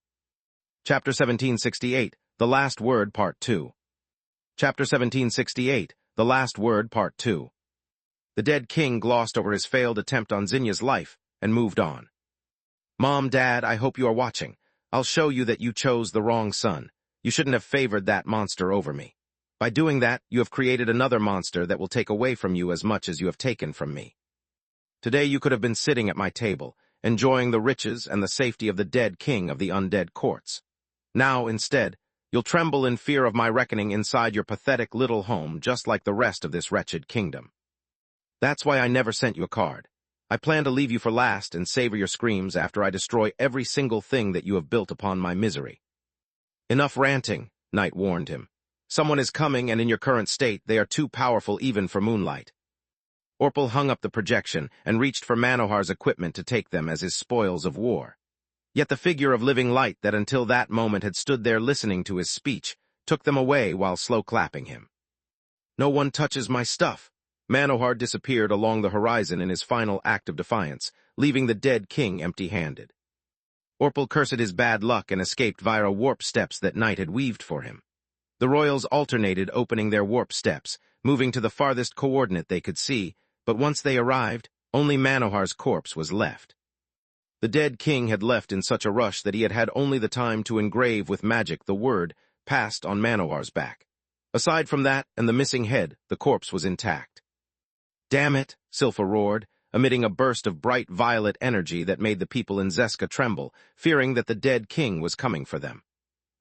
Chapter 1768, The Last Word, Part 2. Chapter 1768, The Last Word, Part 2. The dead king glossed over his failed attempt on Zinya's life and moved on. Mom, Dad, I hope you are watching. I'll show you that you chose the wrong son. You shouldn't have favored that monster over me. By doing that, you have created another monster that will take away from you as much as you have taken from me. Today you could have been sitting at my table, enjoying the riches and the safety of the dead king of the undead courts. Now, instead, you'll tremble in fear of my reckoning inside your pathetic little home just like the rest of this wretched kingdom. That's why I never sent you a card. I plan to leave you for last and savor your screams after I destroy every single thing that you have built upon my misery. Enough ranting, Knight warned him. Someone is coming, and in your current state, they are too powerful even for moonlight. Orpal hung up the projection and reached for Manohar's equipment to take them as his spoils of war. Yet the figure of living light that until that moment had stood there listening to his speech took them away while slow-clapping him. No one touches my stuff. Manohar disappeared along the horizon in his final act of defiance, leaving the dead king empty-handed. Orpal cursed his bad luck and escaped via warp steps that Knight had weaved for him. The royals alternated opening their warp steps, moving to the farthest coordinate they could see, but once they arrived, only Manohar's corpse was left. The dead king had left in such a rush that he had had only the time to engrave with magic the word passed on Manohar's back. Aside from that and the missing head, the corpse was intact. "Damn it," Silpha roared, emitting a burst of bright violet energy that made the people in Zeska tremble, fearing that the dead king was coming for them.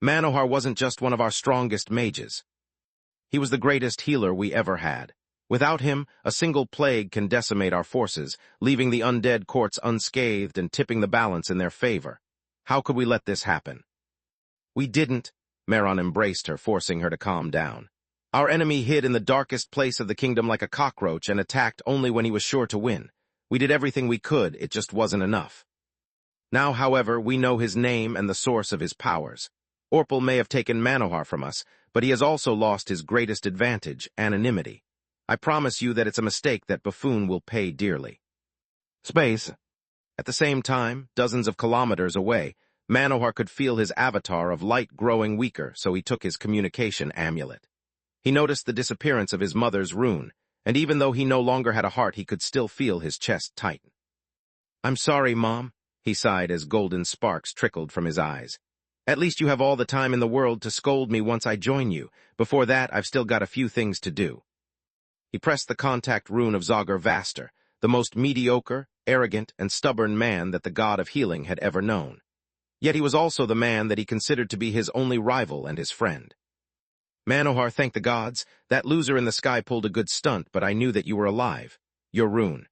Manohar wasn't just one of our strongest mages. He was the greatest healer we ever had. Without him, a single plague can decimate our forces, leaving the undead courts unscathed and tipping the balance in their favor. How could we let this happen? We didn't. Maron embraced her, forcing her to calm down. Our enemy hid in the darkest place of the kingdom like a cockroach and attacked only when he was sure to win. We did everything we could, it just wasn't enough. Now, however, we know his name and the source of his powers. Orpal may have taken Manohar from us, but he has also lost his greatest advantage, anonymity. I promise you that it's a mistake that Buffoon will pay dearly. Space. At the same time, dozens of kilometers away, Manohar could feel his avatar of light growing weaker, so he took his communication amulet. He noticed the disappearance of his mother's rune, and even though he no longer had a heart, he could still feel his chest tighten. "I'm sorry, Mom," he sighed as golden sparks trickled from his eyes. "At least you have all the time in the world to scold me once I join you. Before that, I've still got a few things to do." He pressed the contact rune of Zagar Vaster, the most mediocre, arrogant, and stubborn man that the god of healing had ever known. Yet he was also the man that he considered to be his only rival and his friend. "Manohar, thank the gods. That loser in the sky pulled a good stunt, but I knew that you were alive. Your rune."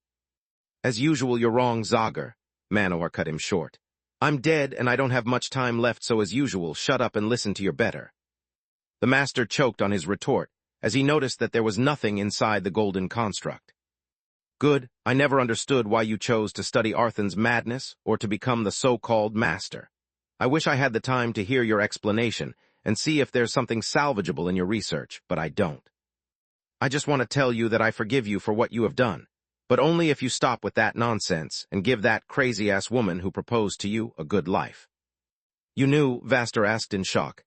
"As usual, you're wrong, Zagar," Manohar cut him short. "I'm dead, and I don't have much time left, so as usual, shut up and listen to your better." The master choked on his retort, as he noticed that there was nothing inside the golden construct. "Good, I never understood why you chose to study Arthan's madness or to become the so-called master. I wish I had the time to hear your explanation and see if there's something salvageable in your research, but I don't. I just want to tell you that I forgive you for what you have done, but only if you stop with that nonsense and give that crazy-ass woman who proposed to you a good life." "You knew?" Vaster asked in shock.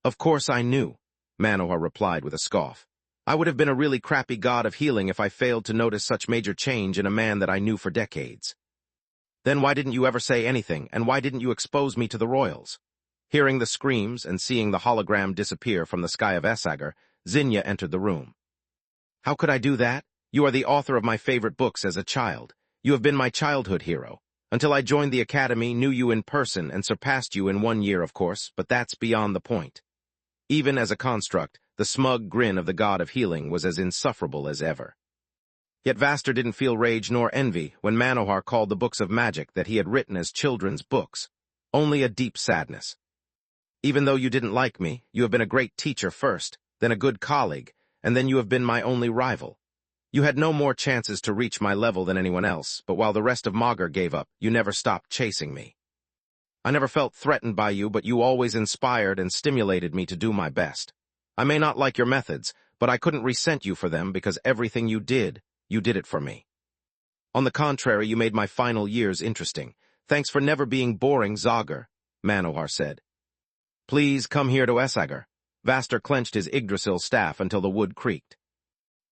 "Of course I knew," Manohar replied with a scoff. "I would have been a really crappy god of healing if I failed to notice such major change in a man that I knew for decades." "Then why didn't you ever say anything, and why didn't you expose me to the royals?" Hearing the screams and seeing the hologram disappear from the sky of Essagar, Zinnia entered the room. "How could I do that? You are the author of my favorite books as a child. You have been my childhood hero. Until I joined the academy, knew you in person, and surpassed you in 1 year, of course, but that's beyond the point." Even as a construct, the smug grin of the god of healing was as insufferable as ever. Yet Vaster didn't feel rage nor envy when Manohar called the books of magic that he had written as children's books, only a deep sadness. "Even though you didn't like me, you have been a great teacher first, then a good colleague, and then you have been my only rival. You had no more chances to reach my level than anyone else, but while the rest of Magar gave up, you never stopped chasing me. I never felt threatened by you, but you always inspired and stimulated me to do my best. I may not like your methods, but I couldn't resent you for them because everything you did it for me. On the contrary, you made my final years interesting. Thanks for never being boring, Zagar," Manohar said. "Please come here to Essagar." Vaster clenched his Yggdrasil staff until the wood creaked.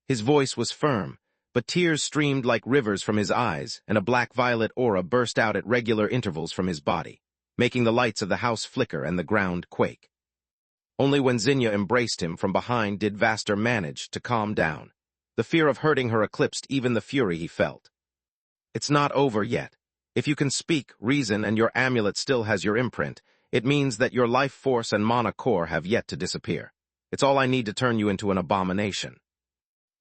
His voice was firm, but tears streamed like rivers from his eyes, and a black-violet aura burst out at regular intervals from his body, making the lights of the house flicker and the ground quake. Only when Zinnia embraced him from behind did Vaster manage to calm down. The fear of hurting her eclipsed even the fury he felt. It's not over yet. If you can speak, reason, and your amulet still has your imprint, it means that your life force and mana core have yet to disappear. It's all I need to turn you into an abomination.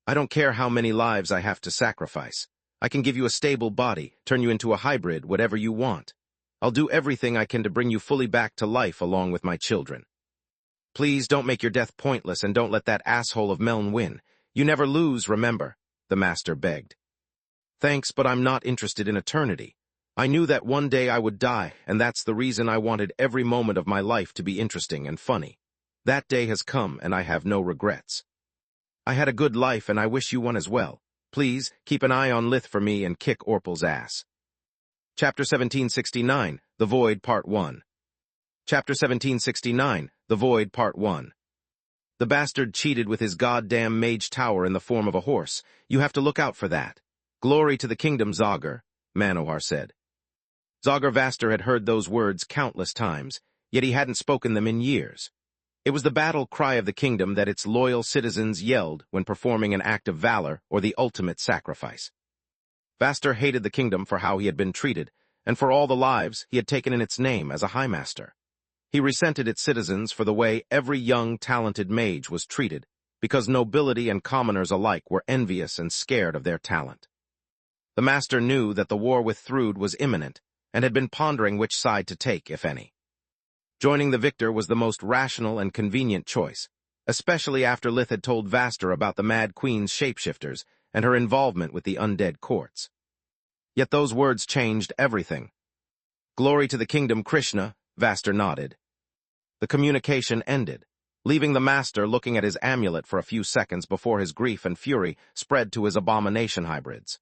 I don't care how many lives I have to sacrifice. I can give you a stable body, turn you into a hybrid, whatever you want. I'll do everything I can to bring you fully back to life along with my children. Please don't make your death pointless and don't let that asshole of Meln win. You never lose, remember, the master begged. Thanks, but I'm not interested in eternity. I knew that one day I would die, and that's the reason I wanted every moment of my life to be interesting and funny. That day has come, and I have no regrets. I had a good life, and I wish you one as well. Please, keep an eye on Lith for me and kick Orpal's ass. Chapter 1769, The Void, Part 1. Chapter 1769, The Void, Part 1. The bastard cheated with his goddamn mage tower in the form of a horse. You have to look out for that. Glory to the kingdom, Zogger, Manohar said. Zogger Vaster had heard those words countless times, yet he hadn't spoken them in years. It was the battle cry of the kingdom that its loyal citizens yelled when performing an act of valor or the ultimate sacrifice. Vaster hated the kingdom for how he had been treated, and for all the lives he had taken in its name as a High Master. He resented its citizens for the way every young, talented mage was treated, because nobility and commoners alike were envious and scared of their talent. The Master knew that the war with Thrud was imminent, and had been pondering which side to take, if any. Joining the victor was the most rational and convenient choice, especially after Lith had told Vaster about the Mad Queen's shapeshifters and her involvement with the undead courts. Yet those words changed everything. Glory to the kingdom, Krishna, Vaster nodded. The communication ended, leaving the Master looking at his amulet for a few seconds before his grief and fury spread to his abomination hybrids.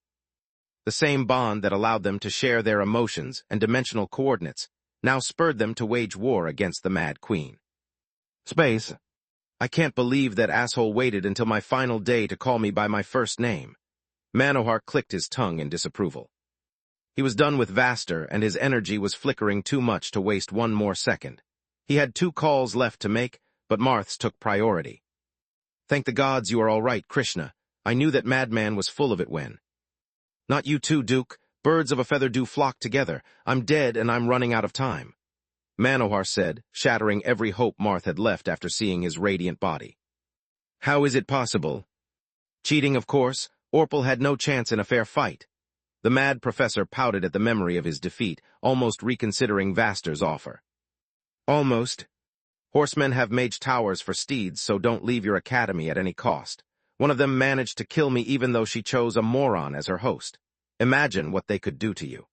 The same bond that allowed them to share their emotions and dimensional coordinates now spurred them to wage war against the Mad Queen. Space. I can't believe that asshole waited until my final day to call me by my first name. Manohar clicked his tongue in disapproval. He was done with Vaster, and his energy was flickering too much to waste one more second. He had 2 calls left to make, but Marth's took priority. Thank the gods you are all right, Krishna. I knew that Madman was full of it when. Not you too, Duke. Birds of a feather do flock together. I'm dead and I'm running out of time, Manohar said, shattering every hope Marth had left after seeing his radiant body. How is it possible? Cheating, of course. Orpal had no chance in a fair fight. The mad professor pouted at the memory of his defeat, almost reconsidering Vaster's offer. Almost. Horsemen have mage towers for steeds, so don't leave your academy at any cost. One of them managed to kill me even though she chose a moron as her host. Imagine what they could do to you.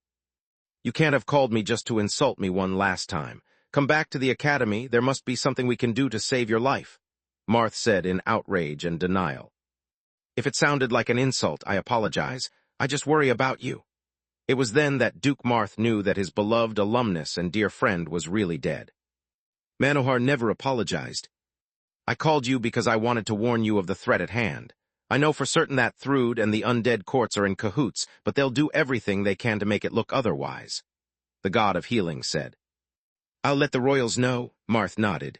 You can't have called me just to insult me one last time. Come back to the academy, there must be something we can do to save your life, Marth said in outrage and denial. If it sounded like an insult, I apologize. I just worry about you. It was then that Duke Marth knew that his beloved alumnus and dear friend was really dead. Manohar never apologized. I called you because I wanted to warn you of the threat at hand. I know for certain that Thrud and the undead courts are in cahoots, but they'll do everything they can to make it look otherwise, the god of healing said. I'll let the royals know, Marth nodded.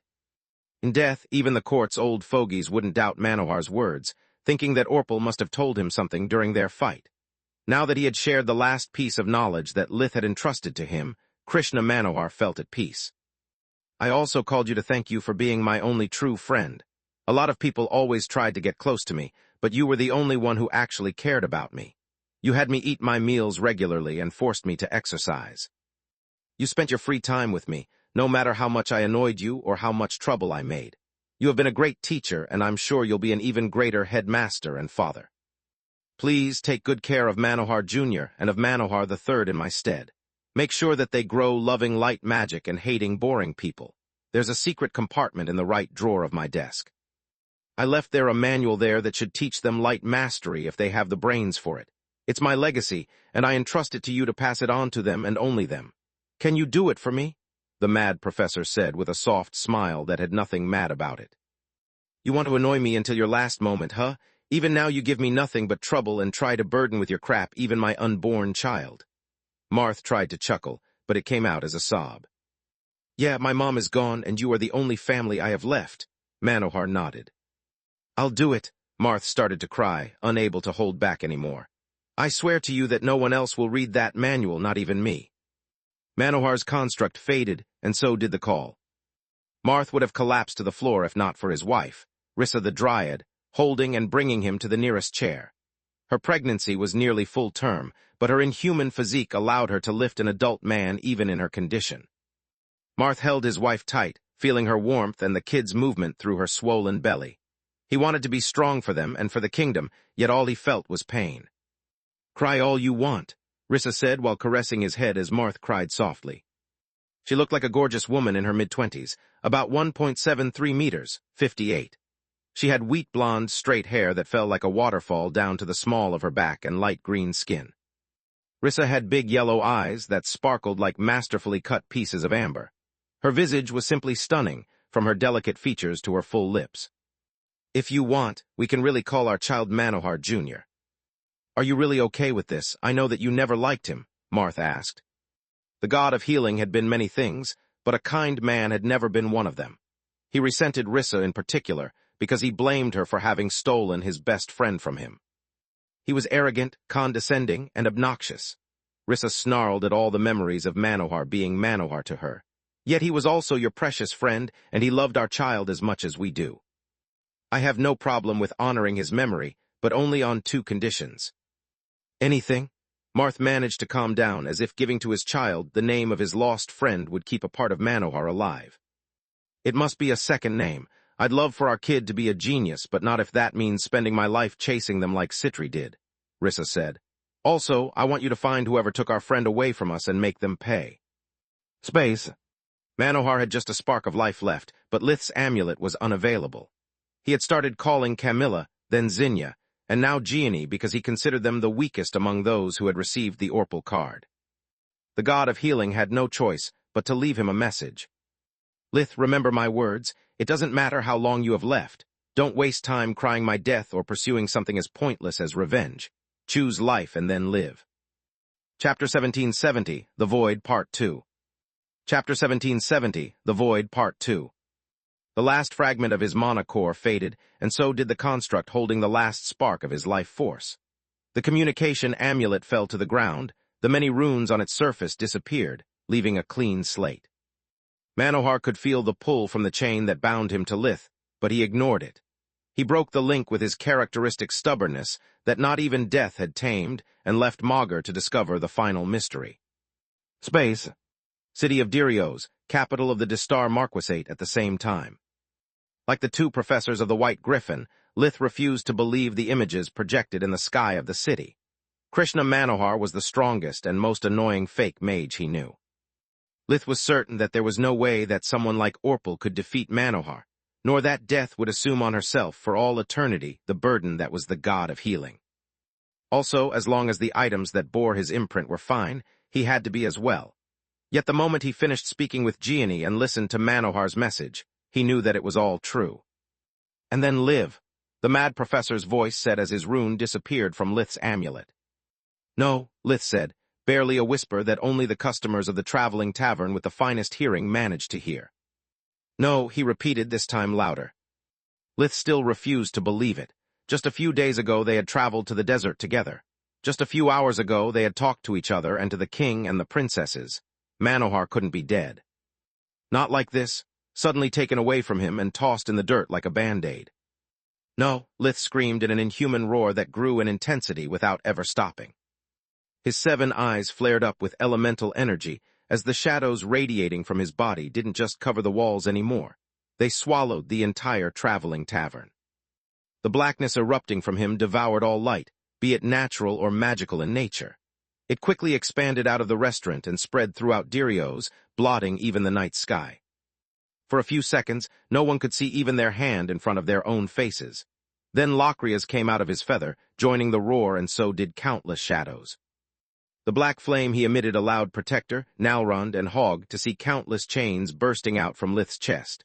In death, even the court's old fogies wouldn't doubt Manohar's words, thinking that Orpal must have told him something during their fight. Now that he had shared the last piece of knowledge that Lith had entrusted to him, Krishna Manohar felt at peace. I also called you to thank you for being my only true friend. A lot of people always tried to get close to me, but you were the only one who actually cared about me. You had me eat my meals regularly and forced me to exercise. You spent your free time with me, no matter how much I annoyed you or how much trouble I made. You have been a great teacher, and I'm sure you'll be an even greater headmaster and father. Please take good care of Manohar Jr. and of Manohar III in my stead. Make sure that they grow loving light magic and hating boring people. There's a secret compartment in the right drawer of my desk. I left there a manual there that should teach them light mastery if they have the brains for it. It's my legacy, and I entrust it to you to pass it on to them and only them. Can you do it for me? The mad professor said with a soft smile that had nothing mad about it. You want to annoy me until your last moment, huh? Even now you give me nothing but trouble and try to burden with your crap even my unborn child. Marth tried to chuckle, but it came out as a sob. Yeah, my mom is gone, and you are the only family I have left, Manohar nodded. I'll do it, Marth started to cry, unable to hold back anymore. I swear to you that no one else will read that manual, not even me. Manohar's construct faded, and so did the call. Marth would have collapsed to the floor if not for his wife, Rissa the Dryad, holding and bringing him to the nearest chair. Her pregnancy was nearly full term, but her inhuman physique allowed her to lift an adult man even in her condition. Marth held his wife tight, feeling her warmth and the kid's movement through her swollen belly. He wanted to be strong for them and for the kingdom, yet all he felt was pain. "Cry all you want," Rissa said while caressing his head as Marth cried softly. She looked like a gorgeous woman in her mid-20s, about 1.73 meters, 58. She had wheat blonde, straight hair that fell like a waterfall down to the small of her back and light green skin. Rissa had big yellow eyes that sparkled like masterfully cut pieces of amber. Her visage was simply stunning, from her delicate features to her full lips. "If you want, we can really call our child Manohar Jr." "Are you really okay with this? I know that you never liked him," Marth asked. The god of healing had been many things, but a kind man had never been one of them. He resented Rissa in particular, because he blamed her for having stolen his best friend from him. He was arrogant, condescending, and obnoxious. Rissa snarled at all the memories of Manohar being Manohar to her. "Yet he was also your precious friend, and he loved our child as much as we do. I have no problem with honoring his memory, but only on 2 conditions." "Anything?" Marth managed to calm down, as if giving to his child the name of his lost friend would keep a part of Manohar alive. "It must be a second name. I'd love for our kid to be a genius, but not if that means spending my life chasing them like Citri did," Rissa said. "Also, I want you to find whoever took our friend away from us and make them pay." Space. Manohar had just a spark of life left, but Lith's amulet was unavailable. He had started calling Camilla, then Zinnia, and now Gianni because he considered them the weakest among those who had received the Orpal card. The god of healing had no choice but to leave him a message. "Lith, remember my words. It doesn't matter how long you have left. Don't waste time crying my death or pursuing something as pointless as revenge. Choose life and then live." Chapter 1770, The Void, Part 2. Chapter 1770, The Void, Part 2. The last fragment of his mana core faded, and so did the construct holding the last spark of his life force. The communication amulet fell to the ground, the many runes on its surface disappeared, leaving a clean slate. Manohar could feel the pull from the chain that bound him to Lith, but he ignored it. He broke the link with his characteristic stubbornness that not even death had tamed, and left Magur to discover the final mystery. Space. City of Dirios, capital of the Distar Marquisate at the same time. Like the 2 professors of the White Griffin, Lith refused to believe the images projected in the sky of the city. Krishna Manohar was the strongest and most annoying fake mage he knew. Lith was certain that there was no way that someone like Orpal could defeat Manohar, nor that death would assume on herself for all eternity the burden that was the god of healing. Also, as long as the items that bore his imprint were fine, he had to be as well. Yet the moment he finished speaking with Gianni and listened to Manohar's message, he knew that it was all true. "And then live," the mad professor's voice said as his rune disappeared from Lith's amulet. "No," Lith said, barely a whisper that only the customers of the traveling tavern with the finest hearing managed to hear. "No," he repeated, this time louder. Lith still refused to believe it. Just a few days ago they had traveled to the desert together. Just a few hours ago they had talked to each other and to the king and the princesses. Manohar couldn't be dead. Not like this, suddenly taken away from him and tossed in the dirt like a band-aid. "No," Lith screamed in an inhuman roar that grew in intensity without ever stopping. His 7 eyes flared up with elemental energy as the shadows radiating from his body didn't just cover the walls anymore. They swallowed the entire traveling tavern. The blackness erupting from him devoured all light, be it natural or magical in nature. It quickly expanded out of the restaurant and spread throughout Dirios, blotting even the night sky. For a few seconds, no one could see even their hand in front of their own faces. Then Locria's came out of his feather, joining the roar, and so did countless shadows. The black flame he emitted allowed Protector, Nalrund, and Hogg to see countless chains bursting out from Lith's chest.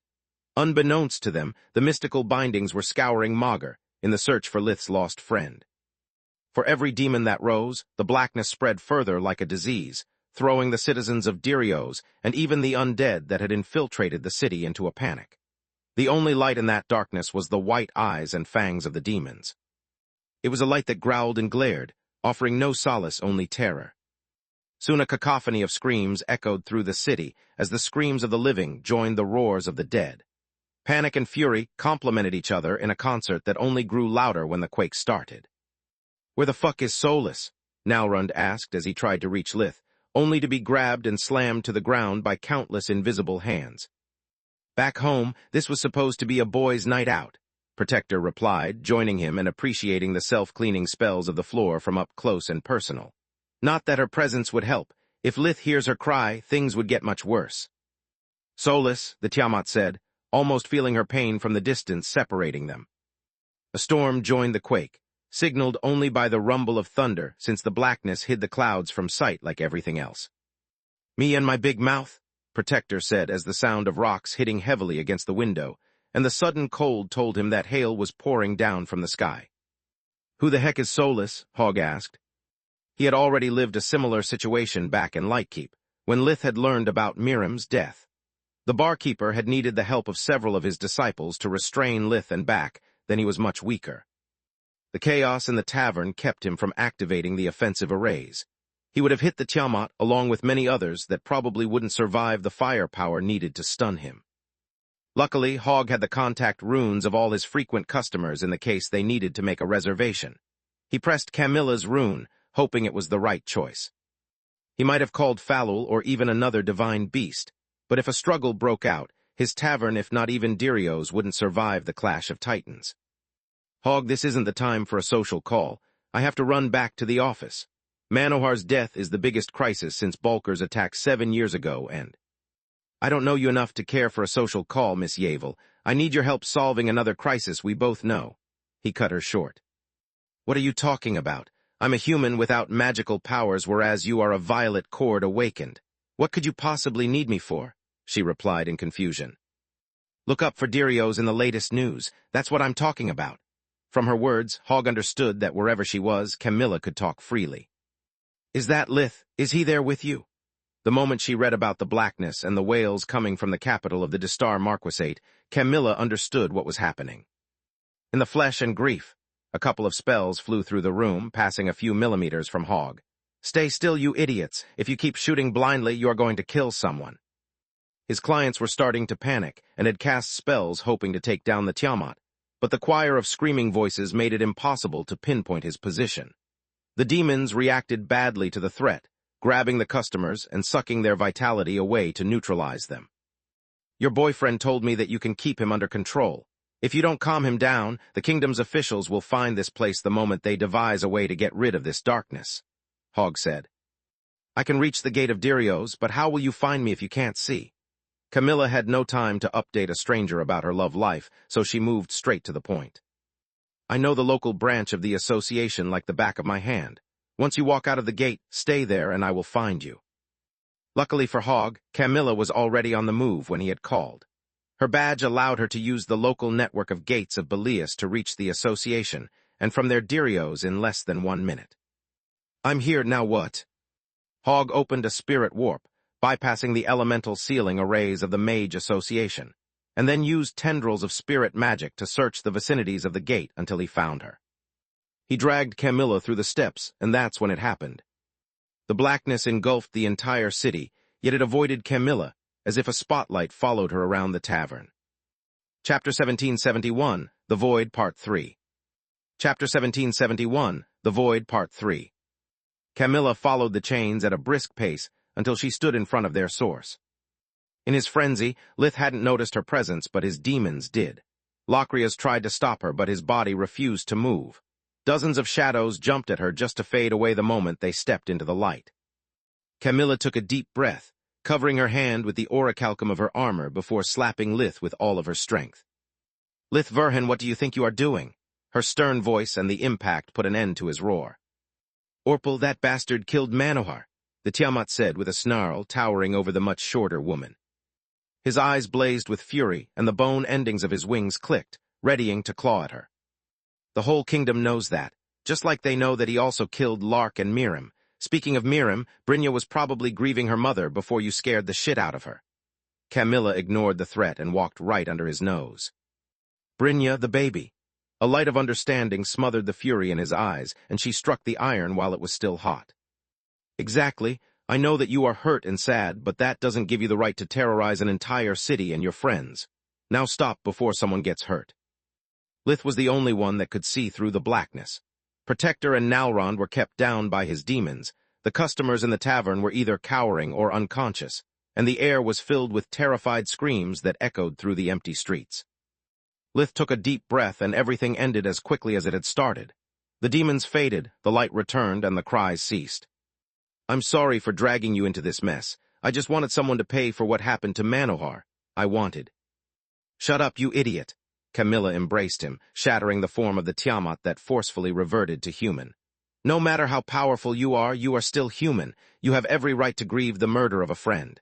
Unbeknownst to them, the mystical bindings were scouring Magur in the search for Lith's lost friend. For every demon that rose, the blackness spread further like a disease, throwing the citizens of Dirios and even the undead that had infiltrated the city into a panic. The only light in that darkness was the white eyes and fangs of the demons. It was a light that growled and glared, offering no solace, only terror. Soon a cacophony of screams echoed through the city as the screams of the living joined the roars of the dead. Panic and fury complemented each other in a concert that only grew louder when the quake started. "Where the fuck is Solus?" Nalrund asked as he tried to reach Lith, only to be grabbed and slammed to the ground by countless invisible hands. "Back home, this was supposed to be a boys' night out," Protector replied, joining him and appreciating the self-cleaning spells of the floor from up close and personal. Not that her presence would help. If Lith hears her cry, things would get much worse. "Solus," the Tiamat said, almost feeling her pain from the distance separating them. A storm joined the quake, signaled only by the rumble of thunder since the blackness hid the clouds from sight like everything else. "Me and my big mouth," Protector said as the sound of rocks hitting heavily against the window, and the sudden cold told him that hail was pouring down from the sky. "Who the heck is Solus?" Hogg asked. He had already lived a similar situation back in Lightkeep, when Lith had learned about Miriam's death. The barkeeper had needed the help of several of his disciples to restrain Lith and back, then he was much weaker. The chaos in the tavern kept him from activating the offensive arrays. He would have hit the Tiamat along with many others that probably wouldn't survive the firepower needed to stun him. Luckily, Hogg had the contact runes of all his frequent customers in the case they needed to make a reservation. He pressed Camilla's rune, hoping it was the right choice. He might have called Falul or even another divine beast, but if a struggle broke out, his tavern, if not even Dirio's, wouldn't survive the clash of titans. "Hogg, this isn't the time for a social call. I have to run back to the office. Manohar's death is the biggest crisis since Bulker's attack 7 years ago, and I don't know you enough to care for a social call, Miss Yavel. I need your help solving another crisis we both know." He cut her short. "What are you talking about? I'm a human without magical powers, whereas you are a violet chord awakened. What could you possibly need me for?" she replied in confusion. "Look up for Dirio's in the latest news. That's what I'm talking about." From her words, Hogg understood that wherever she was, Camilla could talk freely. "Is that Lith? Is he there with you?" The moment she read about the blackness and the wails coming from the capital of the Distar Marquisate, Camilla understood what was happening. In the flesh and grief, a couple of spells flew through the room, passing a few millimeters from Hogg. "Stay still, you idiots. If you keep shooting blindly, you are going to kill someone." His clients were starting to panic and had cast spells hoping to take down the Tiamat, but the choir of screaming voices made it impossible to pinpoint his position. The demons reacted badly to the threat, grabbing the customers and sucking their vitality away to neutralize them. "Your boyfriend told me that you can keep him under control. If you don't calm him down, the kingdom's officials will find this place the moment they devise a way to get rid of this darkness," Hogg said. "I can reach the gate of Dirio's, but how will you find me if you can't see?" Camilla had no time to update a stranger about her love life, so she moved straight to the point. "I know the local branch of the association like the back of my hand. Once you walk out of the gate, stay there and I will find you." Luckily for Hogg, Camilla was already on the move when he had called. Her badge allowed her to use the local network of gates of Belias to reach the association, and from their Dirio's in less than 1 minute. "I'm here, now what?" Hogg opened a spirit warp, bypassing the elemental sealing arrays of the Mage Association, and then used tendrils of spirit magic to search the vicinities of the gate until he found her. He dragged Camilla through the steps, and that's when it happened. The blackness engulfed the entire city, yet it avoided Camilla, as if a spotlight followed her around the tavern. Chapter 1771, The Void, Part 3. Chapter 1771, The Void, Part 3. Camilla followed the chains at a brisk pace until she stood in front of their source. In his frenzy, Lith hadn't noticed her presence, but his demons did. Locrias tried to stop her, but his body refused to move. Dozens of shadows jumped at her just to fade away the moment they stepped into the light. Camilla took a deep breath, covering her hand with the orichalcum of her armor before slapping Lith with all of her strength. "Lith Verhin, what do you think you are doing?" Her stern voice and the impact put an end to his roar. "Orpal, that bastard killed Manohar," the Tiamat said with a snarl, towering over the much shorter woman. His eyes blazed with fury, and the bone endings of his wings clicked, readying to claw at her. "The whole kingdom knows that, just like they know that he also killed Lark and Miriam. Speaking of Miriam, Brynja was probably grieving her mother before you scared the shit out of her." Camilla ignored the threat and walked right under his nose. "Brynja, the baby." A light of understanding smothered the fury in his eyes, and she struck the iron while it was still hot. Exactly. I know that you are hurt and sad, but that doesn't give you the right to terrorize an entire city and your friends. Now stop before someone gets hurt. Lith was the only one that could see through the blackness. Protector and Nalrond were kept down by his demons. The customers in the tavern were either cowering or unconscious, and the air was filled with terrified screams that echoed through the empty streets. Lith took a deep breath, and everything ended as quickly as it had started. The demons faded, the light returned, and the cries ceased. I'm sorry for dragging you into this mess. I just wanted someone to pay for what happened to Manohar. I wanted. Shut up, you idiot. Camilla embraced him, shattering the form of the Tiamat that forcefully reverted to human. No matter how powerful you are still human. You have every right to grieve the murder of a friend.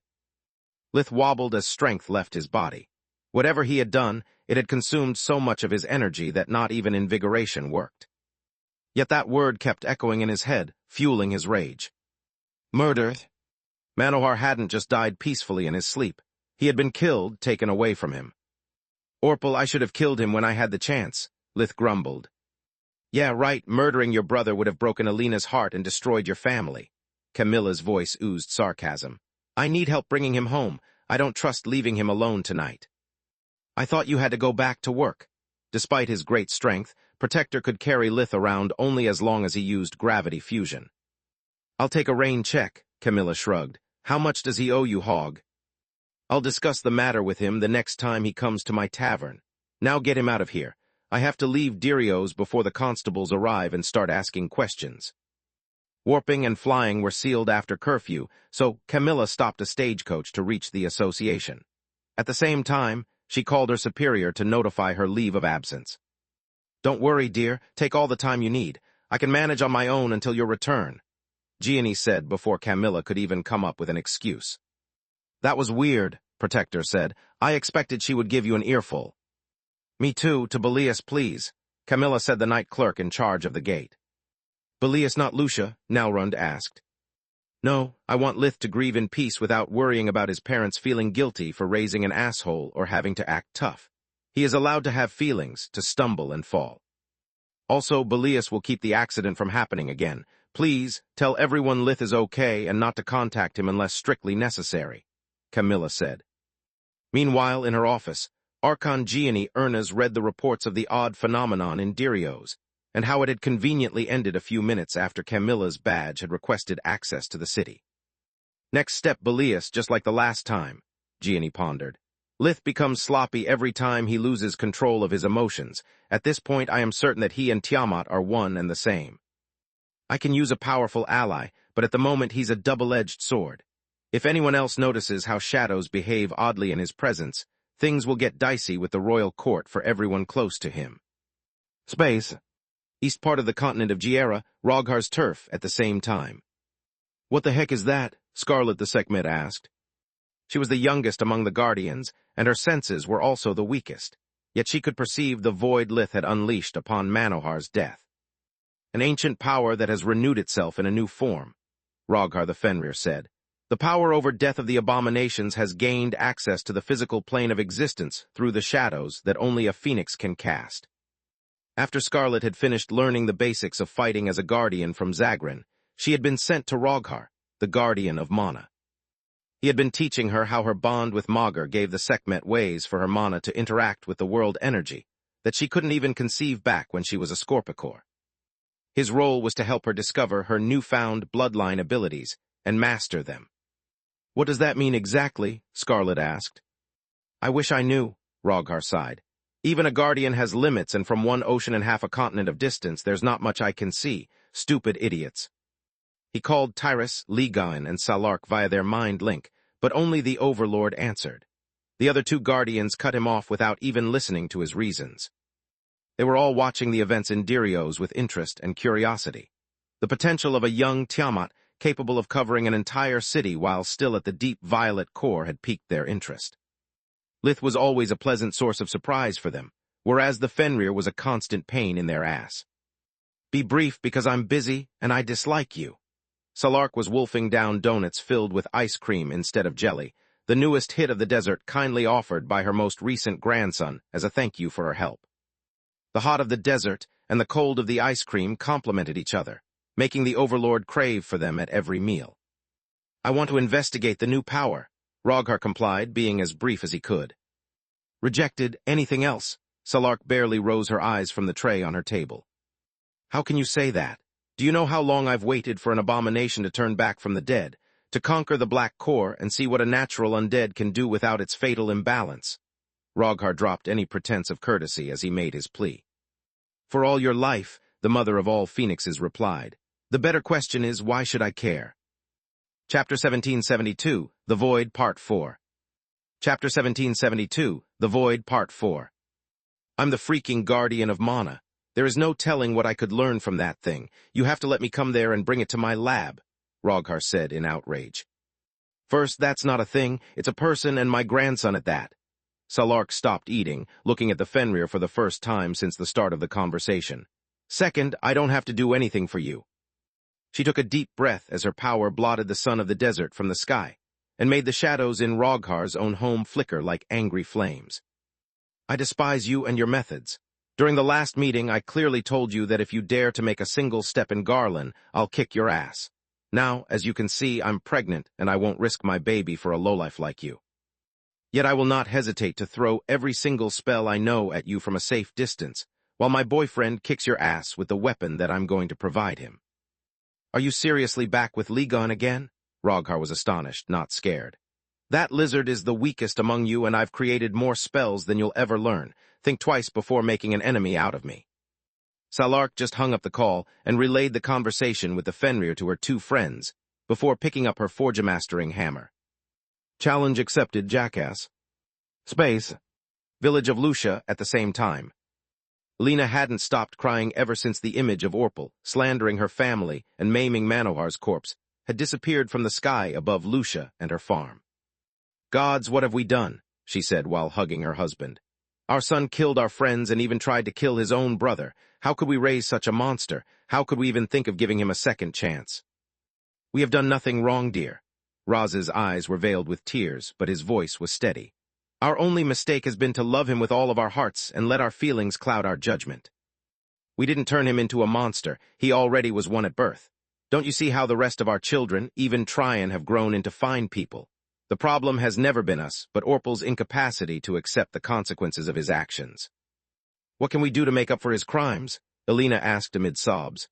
Lith wobbled as strength left his body. Whatever he had done, it had consumed so much of his energy that not even invigoration worked. Yet that word kept echoing in his head, fueling his rage. Murder? Manohar hadn't just died peacefully in his sleep. He had been killed, taken away from him. Orpal, I should have killed him when I had the chance, Lith grumbled. Yeah, right, murdering your brother would have broken Alina's heart and destroyed your family. Camilla's voice oozed sarcasm. I need help bringing him home. I don't trust leaving him alone tonight. I thought you had to go back to work. Despite his great strength, Protector could carry Lith around only as long as he used gravity fusion. I'll take a rain check, Camilla shrugged. How much does he owe you, Hog? I'll discuss the matter with him the next time he comes to my tavern. Now get him out of here. I have to leave Dirios before the constables arrive and start asking questions. Warping and flying were sealed after curfew, so Camilla stopped a stagecoach to reach the association. At the same time, she called her superior to notify her leave of absence. Don't worry, dear. Take all the time you need. I can manage on my own until your return, Gianni said before Camilla could even come up with an excuse. That was weird, Protector said. I expected she would give you an earful. Me too, to Belias, please, Camilla said, the night clerk in charge of the gate. Belias, not Lucia, Nalrund asked. No, I want Lith to grieve in peace without worrying about his parents feeling guilty for raising an asshole or having to act tough. He is allowed to have feelings, to stumble and fall. Also, Belias will keep the accident from happening again. Please, tell everyone Lith is okay and not to contact him unless strictly necessary, Camilla said. Meanwhile, in her office, Archon Gianni Ernas read the reports of the odd phenomenon in Dirios, and how it had conveniently ended a few minutes after Camilla's badge had requested access to the city. Next step, Belias, just like the last time, Gianni pondered. Lith becomes sloppy every time he loses control of his emotions. At this point, I am certain that he and Tiamat are one and the same. I can use a powerful ally, but at the moment he's a double-edged sword. If anyone else notices how shadows behave oddly in his presence, things will get dicey with the royal court for everyone close to him. Space. East part of the continent of Giera, Roghar's turf, at the same time. What the heck is that? Scarlet the Sekhmet asked. She was the youngest among the Guardians, and her senses were also the weakest, yet she could perceive the void Lith had unleashed upon Manohar's death. An ancient power that has renewed itself in a new form, Roghar the Fenrir said. The power over death of the abominations has gained access to the physical plane of existence through the shadows that only a phoenix can cast. After Scarlet had finished learning the basics of fighting as a guardian from Zagran, she had been sent to Roghar, the guardian of mana. He had been teaching her how her bond with Magur gave the Sekhmet ways for her mana to interact with the world energy that she couldn't even conceive back when she was a Scorpicor. His role was to help her discover her newfound bloodline abilities and master them. What does that mean exactly? Scarlet asked. I wish I knew, Roghar sighed. Even a guardian has limits, and from one ocean and half a continent of distance, there's not much I can see. Stupid idiots. He called Tyrus, Ligain, and Salark via their mind link, but only the Overlord answered. The other two guardians cut him off without even listening to his reasons. They were all watching the events in Dirios with interest and curiosity. The potential of a young Tiamat capable of covering an entire city while still at the deep violet core had piqued their interest. Lith was always a pleasant source of surprise for them, whereas the Fenrir was a constant pain in their ass. Be brief because I'm busy and I dislike you. Salark was wolfing down donuts filled with ice cream instead of jelly, the newest hit of the desert kindly offered by her most recent grandson as a thank you for her help. The hot of the desert and the cold of the ice cream complemented each other, making the Overlord crave for them at every meal. I want to investigate the new power, Roghar complied, being as brief as he could. Rejected. Anything else? Salark barely rose her eyes from the tray on her table. How can you say that? Do you know how long I've waited for an abomination to turn back from the dead, to conquer the Black Core and see what a natural undead can do without its fatal imbalance? Roghar dropped any pretense of courtesy as he made his plea. For all your life, the mother of all phoenixes replied. The better question is, why should I care? Chapter 1772, The Void, Part 4. Chapter 1772, The Void, Part 4. I'm the freaking guardian of mana. There is no telling what I could learn from that thing. You have to let me come there and bring it to my lab, Roghar said in outrage. First, that's not a thing. It's a person, and my grandson at that. Salark stopped eating, looking at the Fenrir for the first time since the start of the conversation. Second, I don't have to do anything for you. She took a deep breath as her power blotted the sun of the desert from the sky, and made the shadows in Roghar's own home flicker like angry flames. I despise you and your methods. During the last meeting, I clearly told you that if you dare to make a single step in Garland, I'll kick your ass. Now, as you can see, I'm pregnant, and I won't risk my baby for a lowlife like you. Yet I will not hesitate to throw every single spell I know at you from a safe distance, while my boyfriend kicks your ass with the weapon that I'm going to provide him. Are you seriously back with Ligon again? Roghar was astonished, not scared. That lizard is the weakest among you, and I've created more spells than you'll ever learn. Think twice before making an enemy out of me. Salark just hung up the call and relayed the conversation with the Fenrir to her two friends, before picking up her forgemastering hammer. Challenge accepted, jackass. Space. Village of Lucia at the same time. Lena hadn't stopped crying ever since the image of Orpal, slandering her family and maiming Manohar's corpse, had disappeared from the sky above Lucia and her farm. Gods, what have we done? She said while hugging her husband. Our son killed our friends and even tried to kill his own brother. How could we raise such a monster? How could we even think of giving him a second chance? We have done nothing wrong, dear. Raz's eyes were veiled with tears, but his voice was steady. Our only mistake has been to love him with all of our hearts and let our feelings cloud our judgment. We didn't turn him into a monster. He already was one at birth. Don't you see how the rest of our children, even Tryon, have grown into fine people? The problem has never been us, but Orpal's incapacity to accept the consequences of his actions. What can we do to make up for his crimes? Elena asked amid sobs.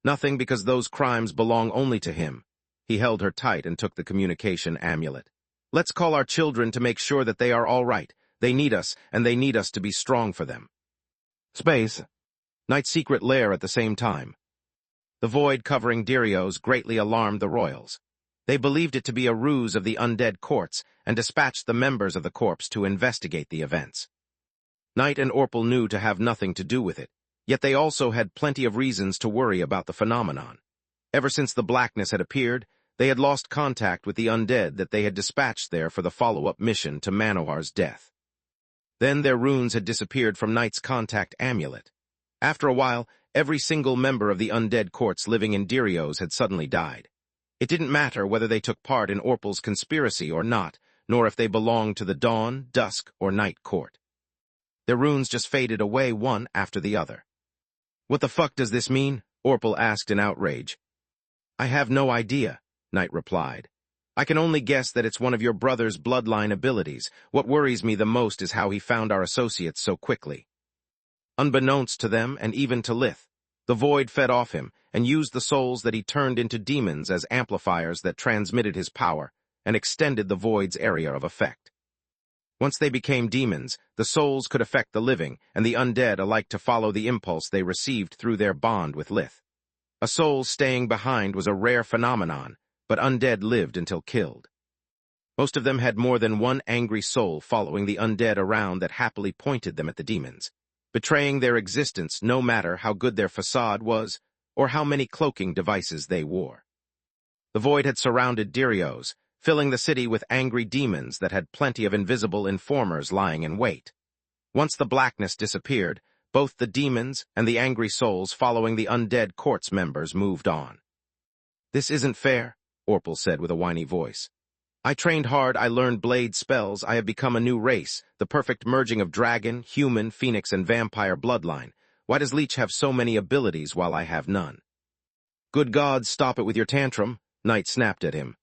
Nothing, because those crimes belong only to him. He held her tight and took the communication amulet. Let's call our children to make sure that they are all right. They need us, and they need us to be strong for them. Space. Knight's secret lair at the same time. The void covering Dirios greatly alarmed the royals. They believed it to be a ruse of the undead courts and dispatched the members of the corps to investigate the events. Knight and Orpal knew to have nothing to do with it, yet they also had plenty of reasons to worry about the phenomenon. Ever since the blackness had appeared, they had lost contact with the undead that they had dispatched there for the follow-up mission to Manohar's death. Then their runes had disappeared from Knight's contact amulet. After a while, every single member of the undead courts living in Dirios had suddenly died. It didn't matter whether they took part in Orpal's conspiracy or not, nor if they belonged to the Dawn, Dusk, or Night court. Their runes just faded away one after the other. What the fuck does this mean? Orpal asked in outrage. I have no idea, Knight replied. I can only guess that it's one of your brother's bloodline abilities. What worries me the most is how he found our associates so quickly. Unbeknownst to them, and even to Lith, the void fed off him and used the souls that he turned into demons as amplifiers that transmitted his power and extended the void's area of effect. Once they became demons, the souls could affect the living and the undead alike to follow the impulse they received through their bond with Lith. A soul staying behind was a rare phenomenon, but undead lived until killed. Most of them had more than one angry soul following the undead around that happily pointed them at the demons, betraying their existence no matter how good their facade was or how many cloaking devices they wore. The void had surrounded Dirios, filling the city with angry demons that had plenty of invisible informers lying in wait. Once the blackness disappeared, both the demons and the angry souls following the undead courts members moved on. This isn't fair, Orpal said with a whiny voice. I trained hard, I learned blade spells, I have become a new race, the perfect merging of dragon, human, phoenix, and vampire bloodline. Why does Leech have so many abilities while I have none? Good gods, stop it with your tantrum, Knight snapped at him.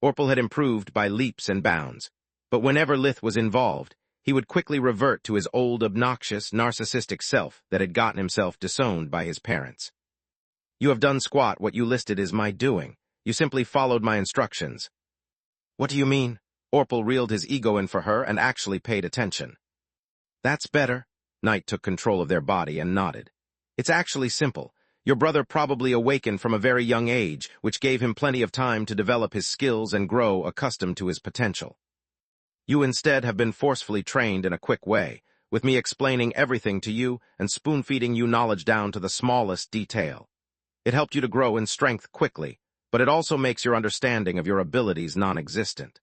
Orpal had improved by leaps and bounds, but whenever Lith was involved, he would quickly revert to his old, obnoxious, narcissistic self that had gotten himself disowned by his parents. You have done squat, what you listed is my doing. You simply followed my instructions. What do you mean? Orpal reeled his ego in for her and actually paid attention. That's better. Knight took control of their body and nodded. It's actually simple. Your brother probably awakened from a very young age, which gave him plenty of time to develop his skills and grow accustomed to his potential. You instead have been forcefully trained in a quick way, with me explaining everything to you and spoon-feeding you knowledge down to the smallest detail. It helped you to grow in strength quickly, but it also makes your understanding of your abilities non-existent.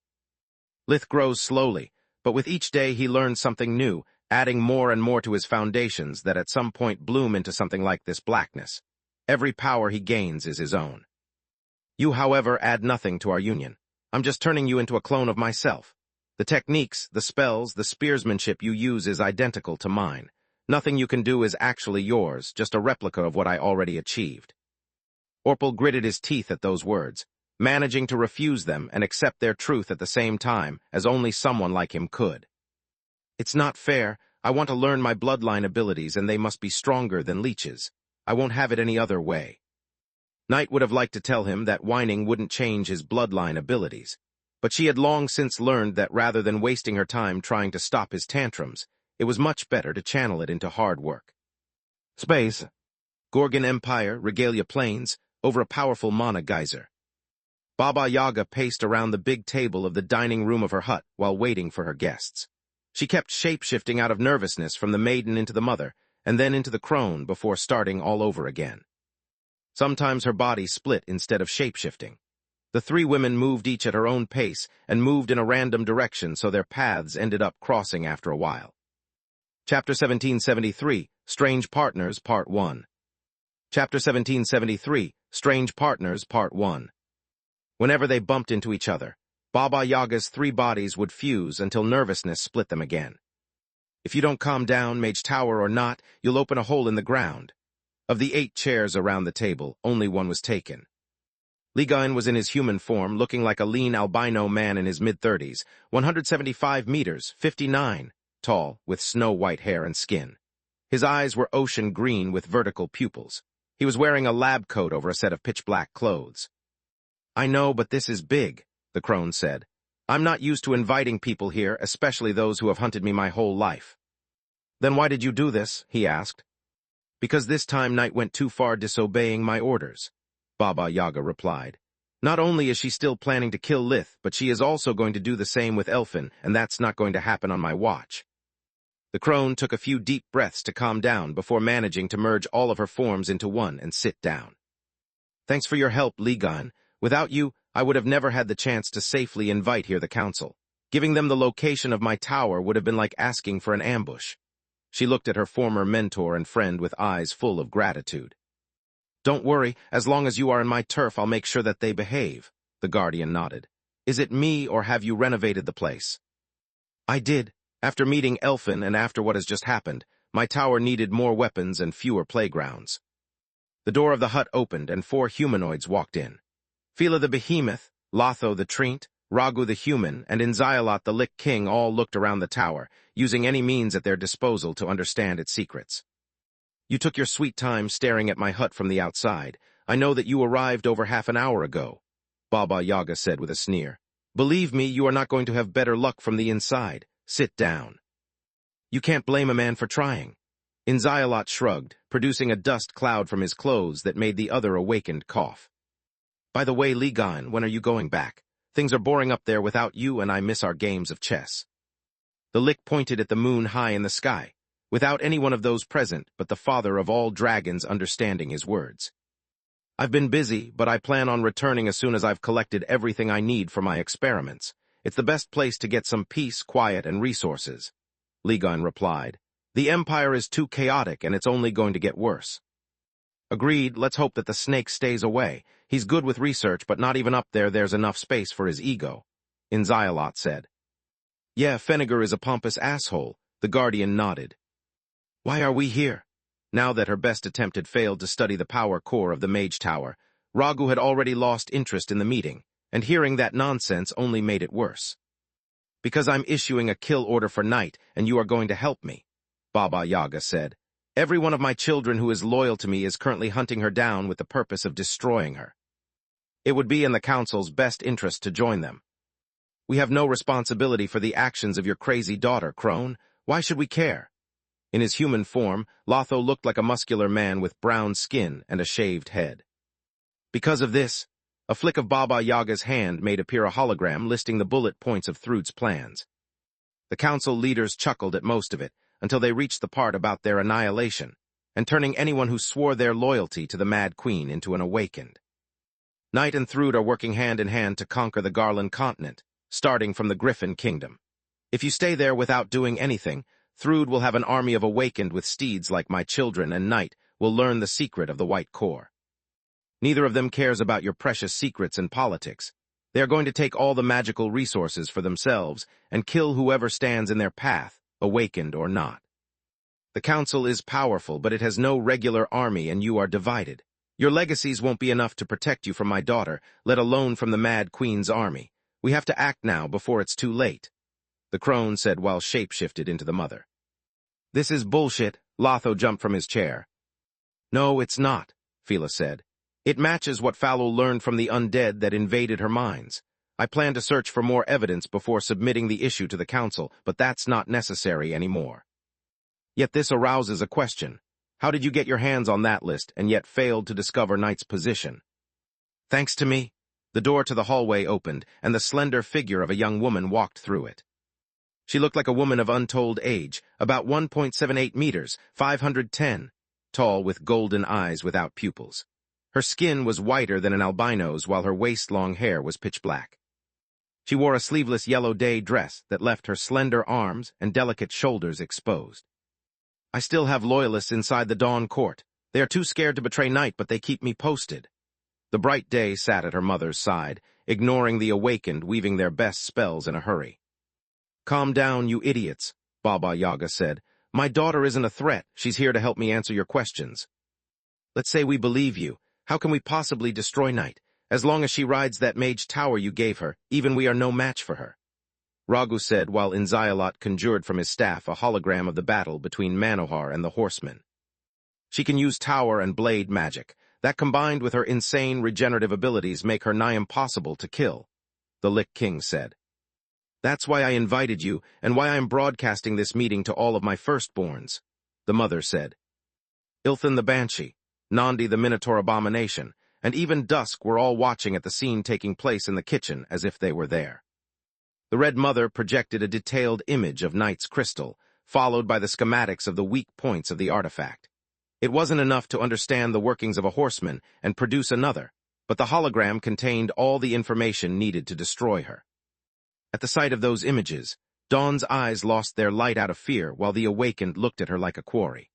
Lith grows slowly, but with each day he learns something new, adding more and more to his foundations that at some point bloom into something like this blackness. Every power he gains is his own. You, however, add nothing to our union. I'm just turning you into a clone of myself. The techniques, the spells, the spearsmanship you use is identical to mine. Nothing you can do is actually yours, just a replica of what I already achieved. Orpal gritted his teeth at those words, managing to refuse them and accept their truth at the same time, as only someone like him could. It's not fair. I want to learn my bloodline abilities, and they must be stronger than Leech's. I won't have it any other way. Knight would have liked to tell him that whining wouldn't change his bloodline abilities, but she had long since learned that rather than wasting her time trying to stop his tantrums, it was much better to channel it into hard work. Space. Gorgon Empire, Regalia Plains, over a powerful mana geyser. Baba Yaga paced around the big table of the dining room of her hut while waiting for her guests. She kept shape-shifting out of nervousness from the maiden into the mother, and then into the crone before starting all over again. Sometimes her body split instead of shape-shifting. The three women moved each at her own pace and moved in a random direction, so their paths ended up crossing after a while. Chapter 1773, Strange Partners, Part 1. Chapter 1773, Strange Partners, Part 1. Whenever they bumped into each other, Baba Yaga's three bodies would fuse until nervousness split them again. If you don't calm down, Mage Tower or not, you'll open a hole in the ground. Of the 8 chairs around the table, only one was taken. Ligain was in his human form, looking like a lean albino man in his mid-30s, 175 meters, 59, tall, with snow-white hair and skin. His eyes were ocean green with vertical pupils. He was wearing a lab coat over a set of pitch-black clothes. I know, but this is big, the crone said. I'm not used to inviting people here, especially those who have hunted me my whole life. Then why did you do this? He asked. Because this time Knight went too far disobeying my orders, Baba Yaga replied. Not only is she still planning to kill Lith, but she is also going to do the same with Elfin, and that's not going to happen on my watch. The crone took a few deep breaths to calm down before managing to merge all of her forms into one and sit down. Thanks for your help, Ligain. Without you, I would have never had the chance to safely invite here the council. Giving them the location of my tower would have been like asking for an ambush. She looked at her former mentor and friend with eyes full of gratitude. Don't worry, as long as you are in my turf, I'll make sure that they behave, the guardian nodded. Is it me, or have you renovated the place? I did. After meeting Elfin and after what has just happened, my tower needed more weapons and fewer playgrounds. The door of the hut opened and 4 humanoids walked in. Fila the behemoth, Lotho the treant, Ragu the human, and Inzialot the Lick King all looked around the tower, using any means at their disposal to understand its secrets. You took your sweet time staring at my hut from the outside. I know that you arrived over half an hour ago, Baba Yaga said with a sneer. Believe me, you are not going to have better luck from the inside. Sit down. You can't blame a man for trying. Inzialot shrugged, producing a dust cloud from his clothes that made the other awakened cough. By the way, Ligain, when are you going back? Things are boring up there without you, and I miss our games of chess. The Lick pointed at the moon high in the sky, without any one of those present but the father of all dragons understanding his words. I've been busy, but I plan on returning as soon as I've collected everything I need for my experiments. It's the best place to get some peace, quiet, and resources, Ligain replied. The Empire is too chaotic, and it's only going to get worse. Agreed, let's hope that the snake stays away. He's good with research, but not even up there's enough space for his ego. Inzialot said. Yeah, Feniger is a pompous asshole, the Guardian nodded. Why are we here? Now that her best attempt had failed to study the power core of the Mage Tower, Ragu had already lost interest in the meeting, and hearing that nonsense only made it worse. Because I'm issuing a kill order for Night, and you are going to help me, Baba Yaga said. Every one of my children who is loyal to me is currently hunting her down with the purpose of destroying her. It would be in the Council's best interest to join them. We have no responsibility for the actions of your crazy daughter, Crone. Why should we care? In his human form, Lotho looked like a muscular man with brown skin and a shaved head. Because of this, a flick of Baba Yaga's hand made appear a hologram listing the bullet points of Thrud's plans. The council leaders chuckled at most of it, until they reached the part about their annihilation, and turning anyone who swore their loyalty to the Mad Queen into an awakened. Night and Thrud are working hand in hand to conquer the Garland continent, starting from the Griffin Kingdom. If you stay there without doing anything, Thrud will have an army of awakened with steeds like my children, and Night will learn the secret of the White Core. Neither of them cares about your precious secrets and politics. They are going to take all the magical resources for themselves and kill whoever stands in their path, awakened or not. The council is powerful, but it has no regular army, and you are divided. Your legacies won't be enough to protect you from my daughter, let alone from the Mad Queen's army. We have to act now before it's too late, the crone said while shape-shifted into the mother. This is bullshit, Lotho jumped from his chair. No, it's not, Fila said. It matches what Fallow learned from the undead that invaded her minds. I plan to search for more evidence before submitting the issue to the council, but that's not necessary anymore. Yet this arouses a question. How did you get your hands on that list and yet failed to discover Knight's position? Thanks to me. The door to the hallway opened, and the slender figure of a young woman walked through it. She looked like a woman of untold age, about 1.78 meters, 510, tall with golden eyes without pupils. Her skin was whiter than an albino's, while her waist-long hair was pitch black. She wore a sleeveless yellow day dress that left her slender arms and delicate shoulders exposed. I still have loyalists inside the Dawn Court. They are too scared to betray Night, but they keep me posted. The bright day sat at her mother's side, ignoring the awakened weaving their best spells in a hurry. Calm down, you idiots, Baba Yaga said. My daughter isn't a threat. She's here to help me answer your questions. Let's say we believe you. How can we possibly destroy Night? As long as she rides that mage tower you gave her, even we are no match for her. Ragu said while Inzialot conjured from his staff a hologram of the battle between Manohar and the horsemen. She can use tower and blade magic. That combined with her insane regenerative abilities make her nigh impossible to kill, the Lich King said. That's why I invited you, and why I am broadcasting this meeting to all of my firstborns, the mother said. Ilthan the Banshee, Nandi the Minotaur Abomination, and even Dusk were all watching at the scene taking place in the kitchen as if they were there. The Red Mother projected a detailed image of Night's crystal, followed by the schematics of the weak points of the artifact. It wasn't enough to understand the workings of a horseman and produce another, but the hologram contained all the information needed to destroy her. At the sight of those images, Dawn's eyes lost their light out of fear while the awakened looked at her like a quarry.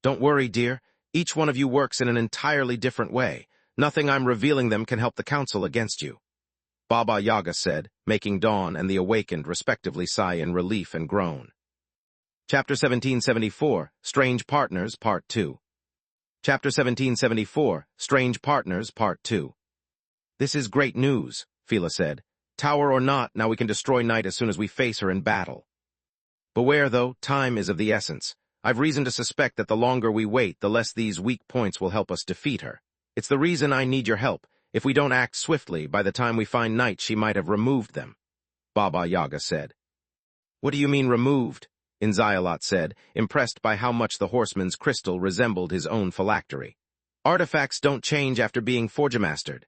Don't worry, dear. Each one of you works in an entirely different way. Nothing I'm revealing them can help the council against you, Baba Yaga said, making Dawn and the awakened respectively sigh in relief and groan. Chapter 1774, Strange Partners, Part 2. Chapter 1774, Strange Partners, Part 2. This is great news, Fila said. Tower or not, now we can destroy Night as soon as we face her in battle. Beware, though, time is of the essence. I've reason to suspect that the longer we wait, the less these weak points will help us defeat her. It's the reason I need your help. If we don't act swiftly, by the time we find Night, she might have removed them, Baba Yaga said. What do you mean removed? Inzialot said, impressed by how much the horseman's crystal resembled his own phylactery. Artifacts don't change after being forgemastered.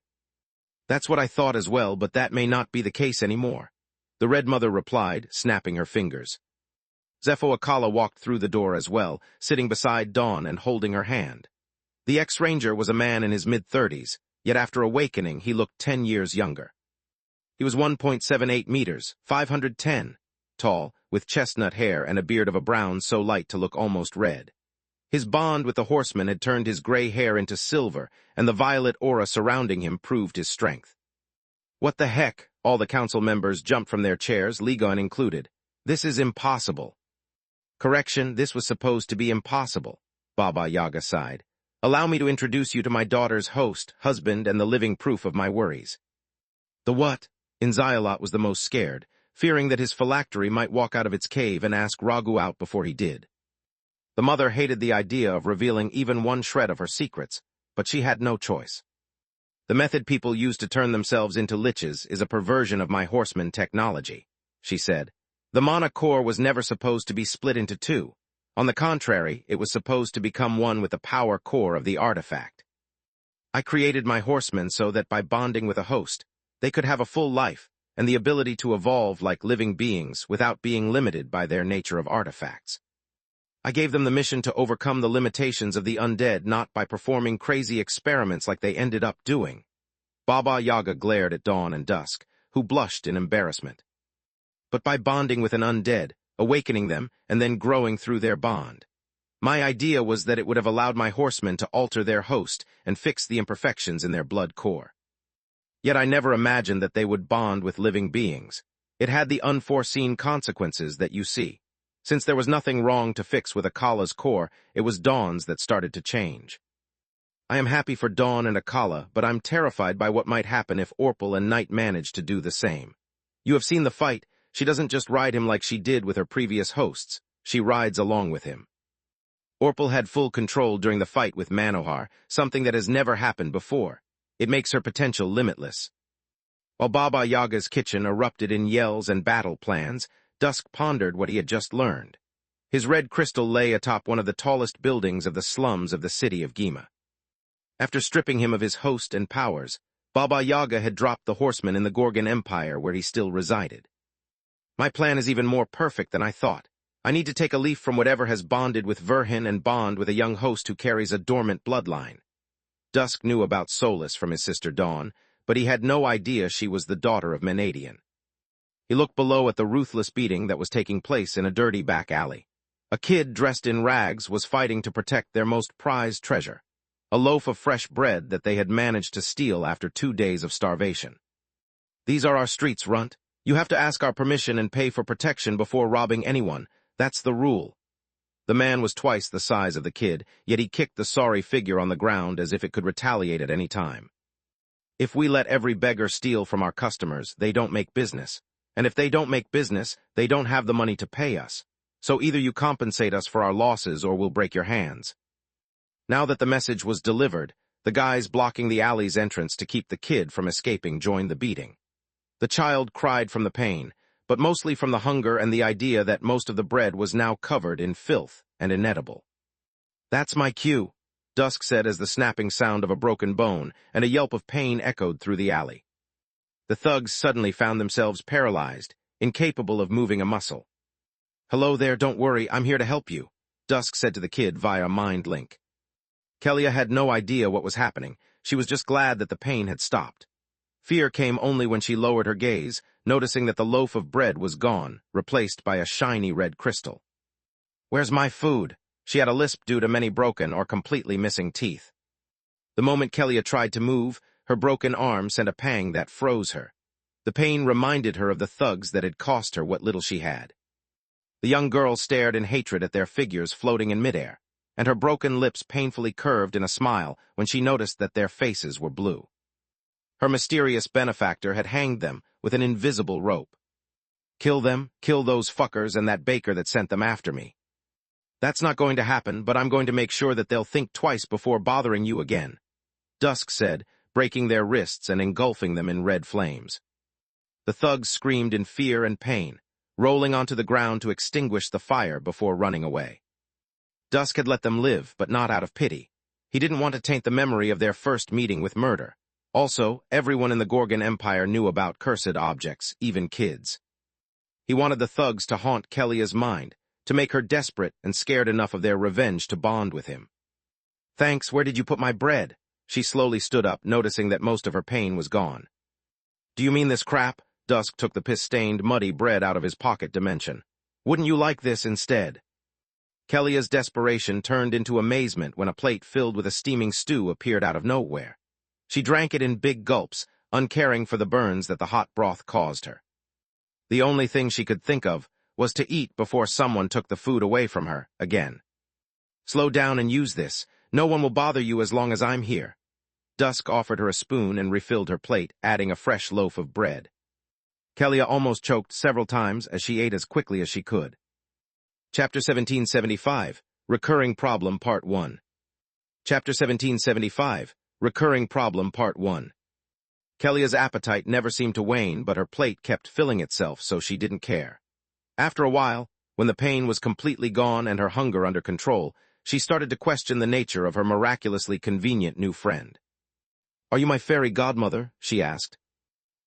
That's what I thought as well, but that may not be the case anymore, the Red Mother replied, snapping her fingers. Zepho Akala walked through the door as well, sitting beside Dawn and holding her hand. The ex-ranger was a man in his mid-30s, yet after awakening he looked 10 years younger. He was 1.78 meters, 510, tall, with chestnut hair and a beard of a brown so light to look almost red. His bond with the horseman had turned his gray hair into silver, and the violet aura surrounding him proved his strength. What the heck? All the council members jumped from their chairs, Ligon included. This is impossible. Correction, this was supposed to be impossible, Baba Yaga sighed. Allow me to introduce you to my daughter's host, husband, and the living proof of my worries. The what? Inzialot was the most scared, fearing that his phylactery might walk out of its cave and ask Ragu out before he did. The mother hated the idea of revealing even one shred of her secrets, but she had no choice. The method people use to turn themselves into liches is a perversion of my horseman technology, she said. The mana core was never supposed to be split into two. On the contrary, it was supposed to become one with the power core of the artifact. I created my horsemen so that by bonding with a host, they could have a full life and the ability to evolve like living beings without being limited by their nature of artifacts. I gave them the mission to overcome the limitations of the undead, not by performing crazy experiments like they ended up doing. Baba Yaga glared at Dawn and Dusk, who blushed in embarrassment. But by bonding with an undead, awakening them, and then growing through their bond. My idea was that it would have allowed my horsemen to alter their host and fix the imperfections in their blood core. Yet I never imagined that they would bond with living beings. It had the unforeseen consequences that you see. Since there was nothing wrong to fix with Akala's core, it was Dawn's that started to change. I am happy for Dawn and Akala, but I'm terrified by what might happen if Orpal and Night manage to do the same. You have seen the fight. She doesn't just ride him like she did with her previous hosts. She rides along with him. Orpal had full control during the fight with Manohar, something that has never happened before. It makes her potential limitless. While Baba Yaga's kitchen erupted in yells and battle plans, Dusk pondered what he had just learned. His red crystal lay atop one of the tallest buildings of the slums of the city of Gima. After stripping him of his host and powers, Baba Yaga had dropped the horseman in the Gorgon Empire where he still resided. My plan is even more perfect than I thought. I need to take a leaf from whatever has bonded with Verhin and bond with a young host who carries a dormant bloodline. Dusk knew about Solus from his sister Dawn, but he had no idea she was the daughter of Menadian. He looked below at the ruthless beating that was taking place in a dirty back alley. A kid dressed in rags was fighting to protect their most prized treasure, a loaf of fresh bread that they had managed to steal after 2 days of starvation. These are our streets, Runt. You have to ask our permission and pay for protection before robbing anyone. That's the rule. The man was twice the size of the kid, yet he kicked the sorry figure on the ground as if it could retaliate at any time. If we let every beggar steal from our customers, they don't make business. And if they don't make business, they don't have the money to pay us. So either you compensate us for our losses or we'll break your hands. Now that the message was delivered, the guys blocking the alley's entrance to keep the kid from escaping joined the beating. The child cried from the pain, but mostly from the hunger and the idea that most of the bread was now covered in filth and inedible. That's my cue, Dusk said as the snapping sound of a broken bone and a yelp of pain echoed through the alley. The thugs suddenly found themselves paralyzed, incapable of moving a muscle. Hello there, don't worry, I'm here to help you, Dusk said to the kid via mind link. Kelia had no idea what was happening. She was just glad that the pain had stopped. Fear came only when she lowered her gaze, noticing that the loaf of bread was gone, replaced by a shiny red crystal. Where's my food? She had a lisp due to many broken or completely missing teeth. The moment Kelia tried to move, her broken arm sent a pang that froze her. The pain reminded her of the thugs that had cost her what little she had. The young girl stared in hatred at their figures floating in midair, and her broken lips painfully curved in a smile when she noticed that their faces were blue. Her mysterious benefactor had hanged them with an invisible rope. Kill them, kill those fuckers and that baker that sent them after me. That's not going to happen, but I'm going to make sure that they'll think twice before bothering you again, Dusk said, breaking their wrists and engulfing them in red flames. The thugs screamed in fear and pain, rolling onto the ground to extinguish the fire before running away. Dusk had let them live, but not out of pity. He didn't want to taint the memory of their first meeting with murder. Also, everyone in the Gorgon Empire knew about cursed objects, even kids. He wanted the thugs to haunt Kelia's mind, to make her desperate and scared enough of their revenge to bond with him. Thanks, where did you put my bread? She slowly stood up, noticing that most of her pain was gone. Do you mean this crap? Dusk took the piss-stained, muddy bread out of his pocket dimension. Wouldn't you like this instead? Kelia's desperation turned into amazement when a plate filled with a steaming stew appeared out of nowhere. She drank it in big gulps, uncaring for the burns that the hot broth caused her. The only thing she could think of was to eat before someone took the food away from her again. "Slow down and use this. No one will bother you as long as I'm here." Dusk offered her a spoon and refilled her plate, adding a fresh loaf of bread. Kelia almost choked several times as she ate as quickly as she could. Chapter 1775, Recurring Problem Part 1. Chapter 1775, Recurring Problem Part 1. Kelia's appetite never seemed to wane, but her plate kept filling itself, so she didn't care. After a while, when the pain was completely gone and her hunger under control, she started to question the nature of her miraculously convenient new friend. "Are you my fairy godmother?" she asked.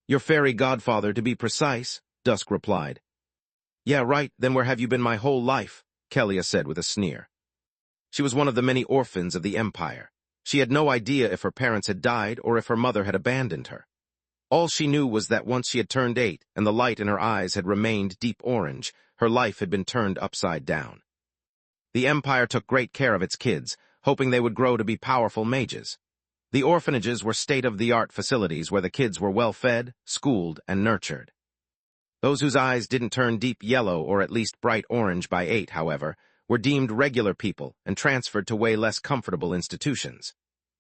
"Your fairy godfather, to be precise," Dusk replied. "Yeah, right, then where have you been my whole life?" Kelia said with a sneer. She was one of the many orphans of the Empire. She had no idea if her parents had died or if her mother had abandoned her. All she knew was that once she had turned 8 and the light in her eyes had remained deep orange, her life had been turned upside down. The Empire took great care of its kids, hoping they would grow to be powerful mages. The orphanages were state-of-the-art facilities where the kids were well-fed, schooled, and nurtured. Those whose eyes didn't turn deep yellow or at least bright orange by 8, however, were deemed regular people and transferred to way less comfortable institutions.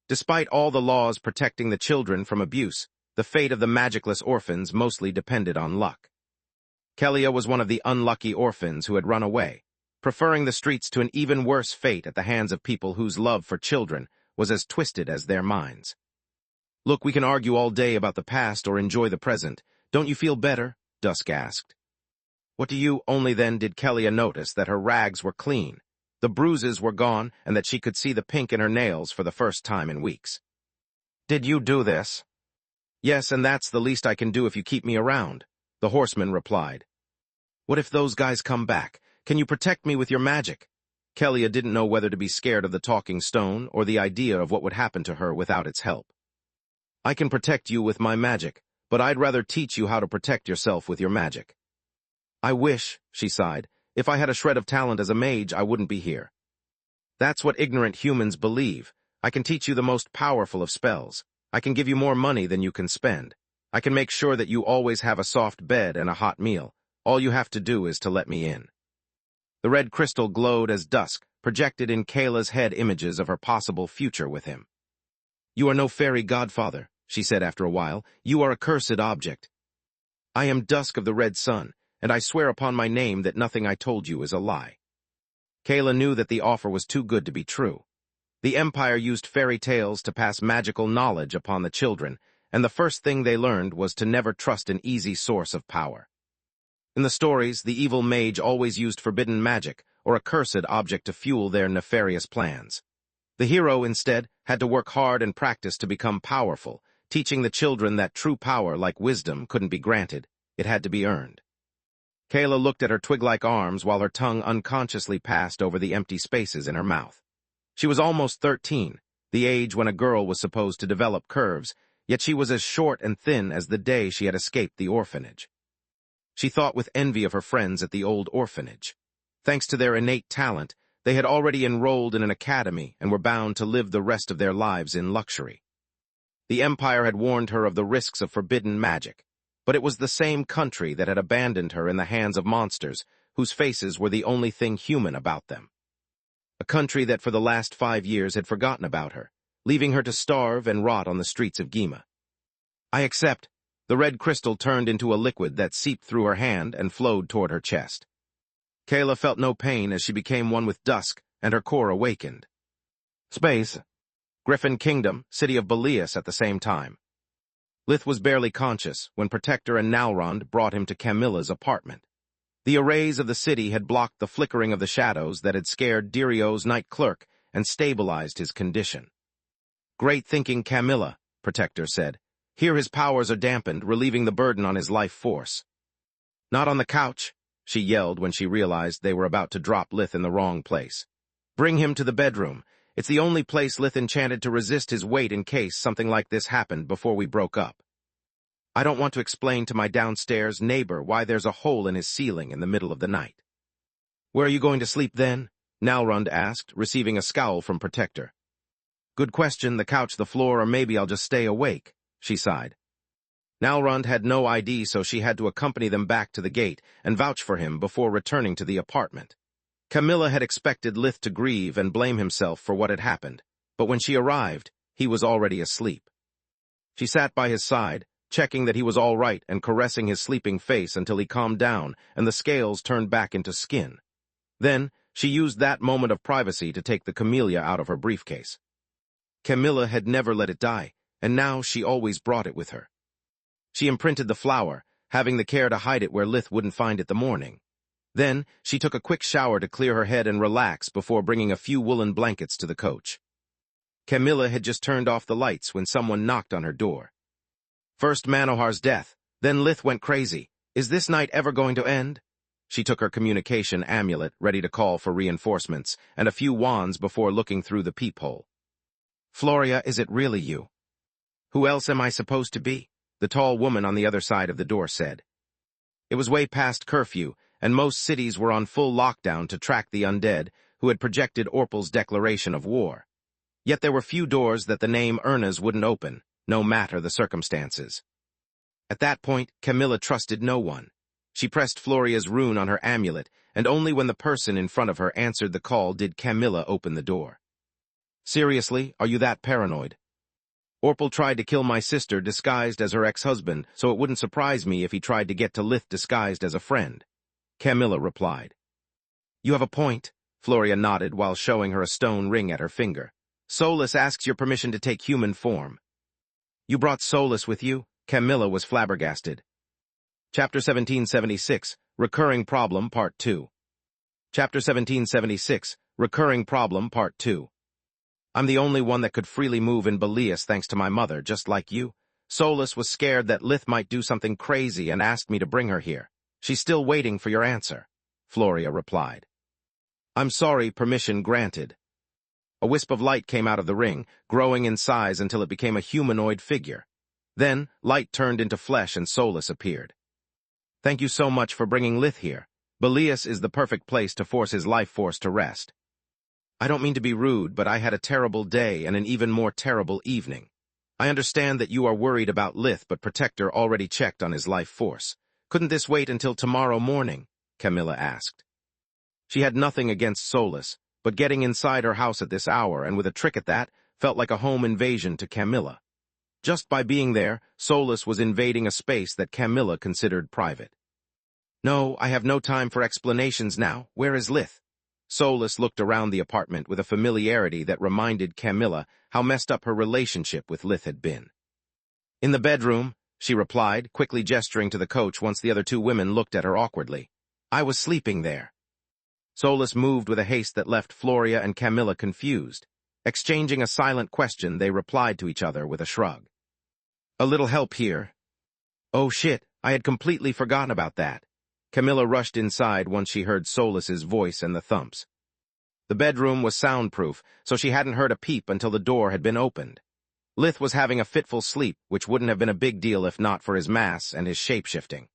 Despite all the laws protecting the children from abuse, the fate of the magicless orphans mostly depended on luck. Kelia was one of the unlucky orphans who had run away, preferring the streets to an even worse fate at the hands of people whose love for children was as twisted as their minds. "Look, we can argue all day about the past or enjoy the present. Don't you feel better?" Dusk asked. What do you? Only then did Kelia notice that her rags were clean, the bruises were gone, and that she could see the pink in her nails for the first time in weeks. "Did you do this?" "Yes, and that's the least I can do if you keep me around," the horseman replied. "What if those guys come back? Can you protect me with your magic?" Kelia didn't know whether to be scared of the talking stone or the idea of what would happen to her without its help. "I can protect you with my magic, but I'd rather teach you how to protect yourself with your magic." "I wish," she sighed, "if I had a shred of talent as a mage, I wouldn't be here." "That's what ignorant humans believe. I can teach you the most powerful of spells. I can give you more money than you can spend. I can make sure that you always have a soft bed and a hot meal. All you have to do is to let me in." The red crystal glowed as Dusk projected in Kayla's head images of her possible future with him. "You are no fairy godfather," she said after a while. "You are a cursed object. I am Dusk of the Red Sun, and I swear upon my name that nothing I told you is a lie." Kayla knew that the offer was too good to be true. The Empire used fairy tales to pass magical knowledge upon the children, and the first thing they learned was to never trust an easy source of power. In the stories, the evil mage always used forbidden magic or a cursed object to fuel their nefarious plans. The hero, instead, had to work hard and practice to become powerful, teaching the children that true power, like wisdom, couldn't be granted. It had to be earned. Kayla looked at her twig-like arms while her tongue unconsciously passed over the empty spaces in her mouth. She was almost 13, the age when a girl was supposed to develop curves, yet she was as short and thin as the day she had escaped the orphanage. She thought with envy of her friends at the old orphanage. Thanks to their innate talent, they had already enrolled in an academy and were bound to live the rest of their lives in luxury. The Empire had warned her of the risks of forbidden magic, but it was the same country that had abandoned her in the hands of monsters, whose faces were the only thing human about them. A country that for the last 5 years had forgotten about her, leaving her to starve and rot on the streets of Gima. "I accept." The red crystal turned into a liquid that seeped through her hand and flowed toward her chest. Kayla felt no pain as she became one with Dusk, and her core awakened. Space. Griffin Kingdom, city of Belias at the same time. Lith was barely conscious when Protector and Nalrond brought him to Camilla's apartment. The arrays of the city had blocked the flickering of the shadows that had scared Dirio's night clerk and stabilized his condition. "Great thinking, Camilla," Protector said. "Here his powers are dampened, relieving the burden on his life force." "Not on the couch," she yelled when she realized they were about to drop Lith in the wrong place. "Bring him to the bedroom. It's the only place Lith enchanted to resist his weight in case something like this happened before we broke up. I don't want to explain to my downstairs neighbor why there's a hole in his ceiling in the middle of the night." "Where are you going to sleep then?" Nalrond asked, receiving a scowl from Protector. "Good question, the couch, the floor, or maybe I'll just stay awake," she sighed. Nalrund had no ID, so she had to accompany them back to the gate and vouch for him before returning to the apartment. Camilla had expected Lith to grieve and blame himself for what had happened, but when she arrived, he was already asleep. She sat by his side, checking that he was all right and caressing his sleeping face until he calmed down and the scales turned back into skin. Then, she used that moment of privacy to take the camellia out of her briefcase. Camilla had never let it die, and now she always brought it with her. She imprinted the flower, having the care to hide it where Lith wouldn't find it the morning. Then, she took a quick shower to clear her head and relax before bringing a few woolen blankets to the coach. Camilla had just turned off the lights when someone knocked on her door. First Manohar's death, then Lith went crazy. Is this night ever going to end? She took her communication amulet, ready to call for reinforcements, and a few wands before looking through the peephole. Floria, is it really you? Who else am I supposed to be? The tall woman on the other side of the door said. It was way past curfew, and most cities were on full lockdown to track the undead, who had projected Orpal's declaration of war. Yet there were few doors that the name Erna's wouldn't open, no matter the circumstances. At that point, Camilla trusted no one. She pressed Floria's rune on her amulet, and only when the person in front of her answered the call did Camilla open the door. Seriously, are you that paranoid? Orpal tried to kill my sister disguised as her ex-husband, so it wouldn't surprise me if he tried to get to Lith disguised as a friend. Camilla replied. You have a point, Floria nodded while showing her a stone ring at her finger. Solus asks your permission to take human form. You brought Solus with you? Camilla was flabbergasted. Chapter 1776, Recurring Problem, Part 2. Chapter 1776, Recurring Problem, Part 2. I'm the only one that could freely move in Belias thanks to my mother, just like you. Solus was scared that Lith might do something crazy and asked me to bring her here. She's still waiting for your answer, Floria replied. I'm sorry, permission granted. A wisp of light came out of the ring, growing in size until it became a humanoid figure. Then, light turned into flesh and Solus appeared. Thank you so much for bringing Lith here. Belias is the perfect place to force his life force to rest. I don't mean to be rude, but I had a terrible day and an even more terrible evening. I understand that you are worried about Lith, but Protector already checked on his life force. Couldn't this wait until tomorrow morning? Camilla asked. She had nothing against Solus, but getting inside her house at this hour, and with a trick at that, felt like a home invasion to Camilla. Just by being there, Solus was invading a space that Camilla considered private. No, I have no time for explanations now. Where is Lith? Solus looked around the apartment with a familiarity that reminded Camilla how messed up her relationship with Lith had been. In the bedroom, she replied, quickly gesturing to the coach once the other two women looked at her awkwardly. I was sleeping there. Solus moved with a haste that left Floria and Camilla confused. Exchanging a silent question, they replied to each other with a shrug. A little help here. Oh shit, I had completely forgotten about that. Camilla rushed inside once she heard Solus's voice and the thumps. The bedroom was soundproof, so she hadn't heard a peep until the door had been opened. Lith was having a fitful sleep, which wouldn't have been a big deal if not for his mass and his shape-shifting.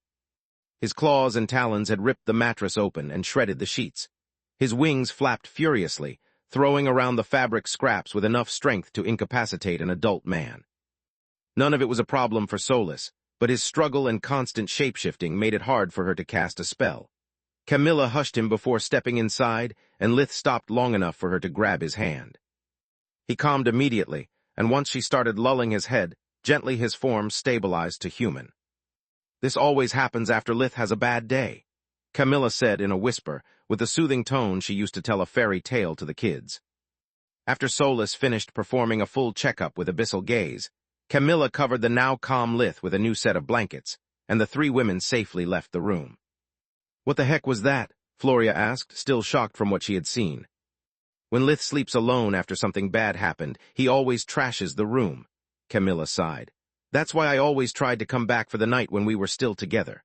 His claws and talons had ripped the mattress open and shredded the sheets. His wings flapped furiously, throwing around the fabric scraps with enough strength to incapacitate an adult man. None of it was a problem for Solus, but his struggle and constant shape-shifting made it hard for her to cast a spell. Camilla hushed him before stepping inside, and Lith stopped long enough for her to grab his hand. He calmed immediately, and once she started lulling his head, gently his form stabilized to human. This always happens after Lith has a bad day, Camilla said in a whisper, with the soothing tone she used to tell a fairy tale to the kids. After Solus finished performing a full checkup with abyssal gaze, Camilla covered the now calm Lith with a new set of blankets, and the three women safely left the room. What the heck was that? Floria asked, still shocked from what she had seen. When Lith sleeps alone after something bad happened, he always trashes the room, Camilla sighed. That's why I always tried to come back for the night when we were still together.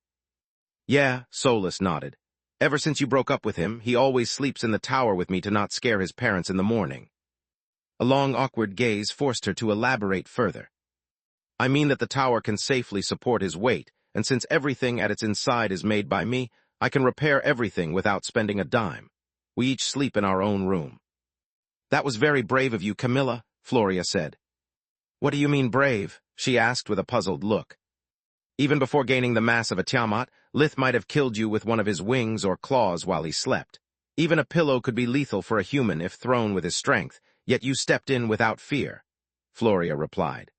Yeah, Solus nodded. Ever since you broke up with him, he always sleeps in the tower with me to not scare his parents in the morning. A long, awkward gaze forced her to elaborate further. I mean that the tower can safely support his weight, and since everything at its inside is made by me, I can repair everything without spending a dime. We each sleep in our own room. That was very brave of you, Camilla, Floria said. What do you mean brave? She asked with a puzzled look. Even before gaining the mass of a Tiamat, Lith might have killed you with one of his wings or claws while he slept. Even a pillow could be lethal for a human if thrown with his strength, yet you stepped in without fear, Floria replied.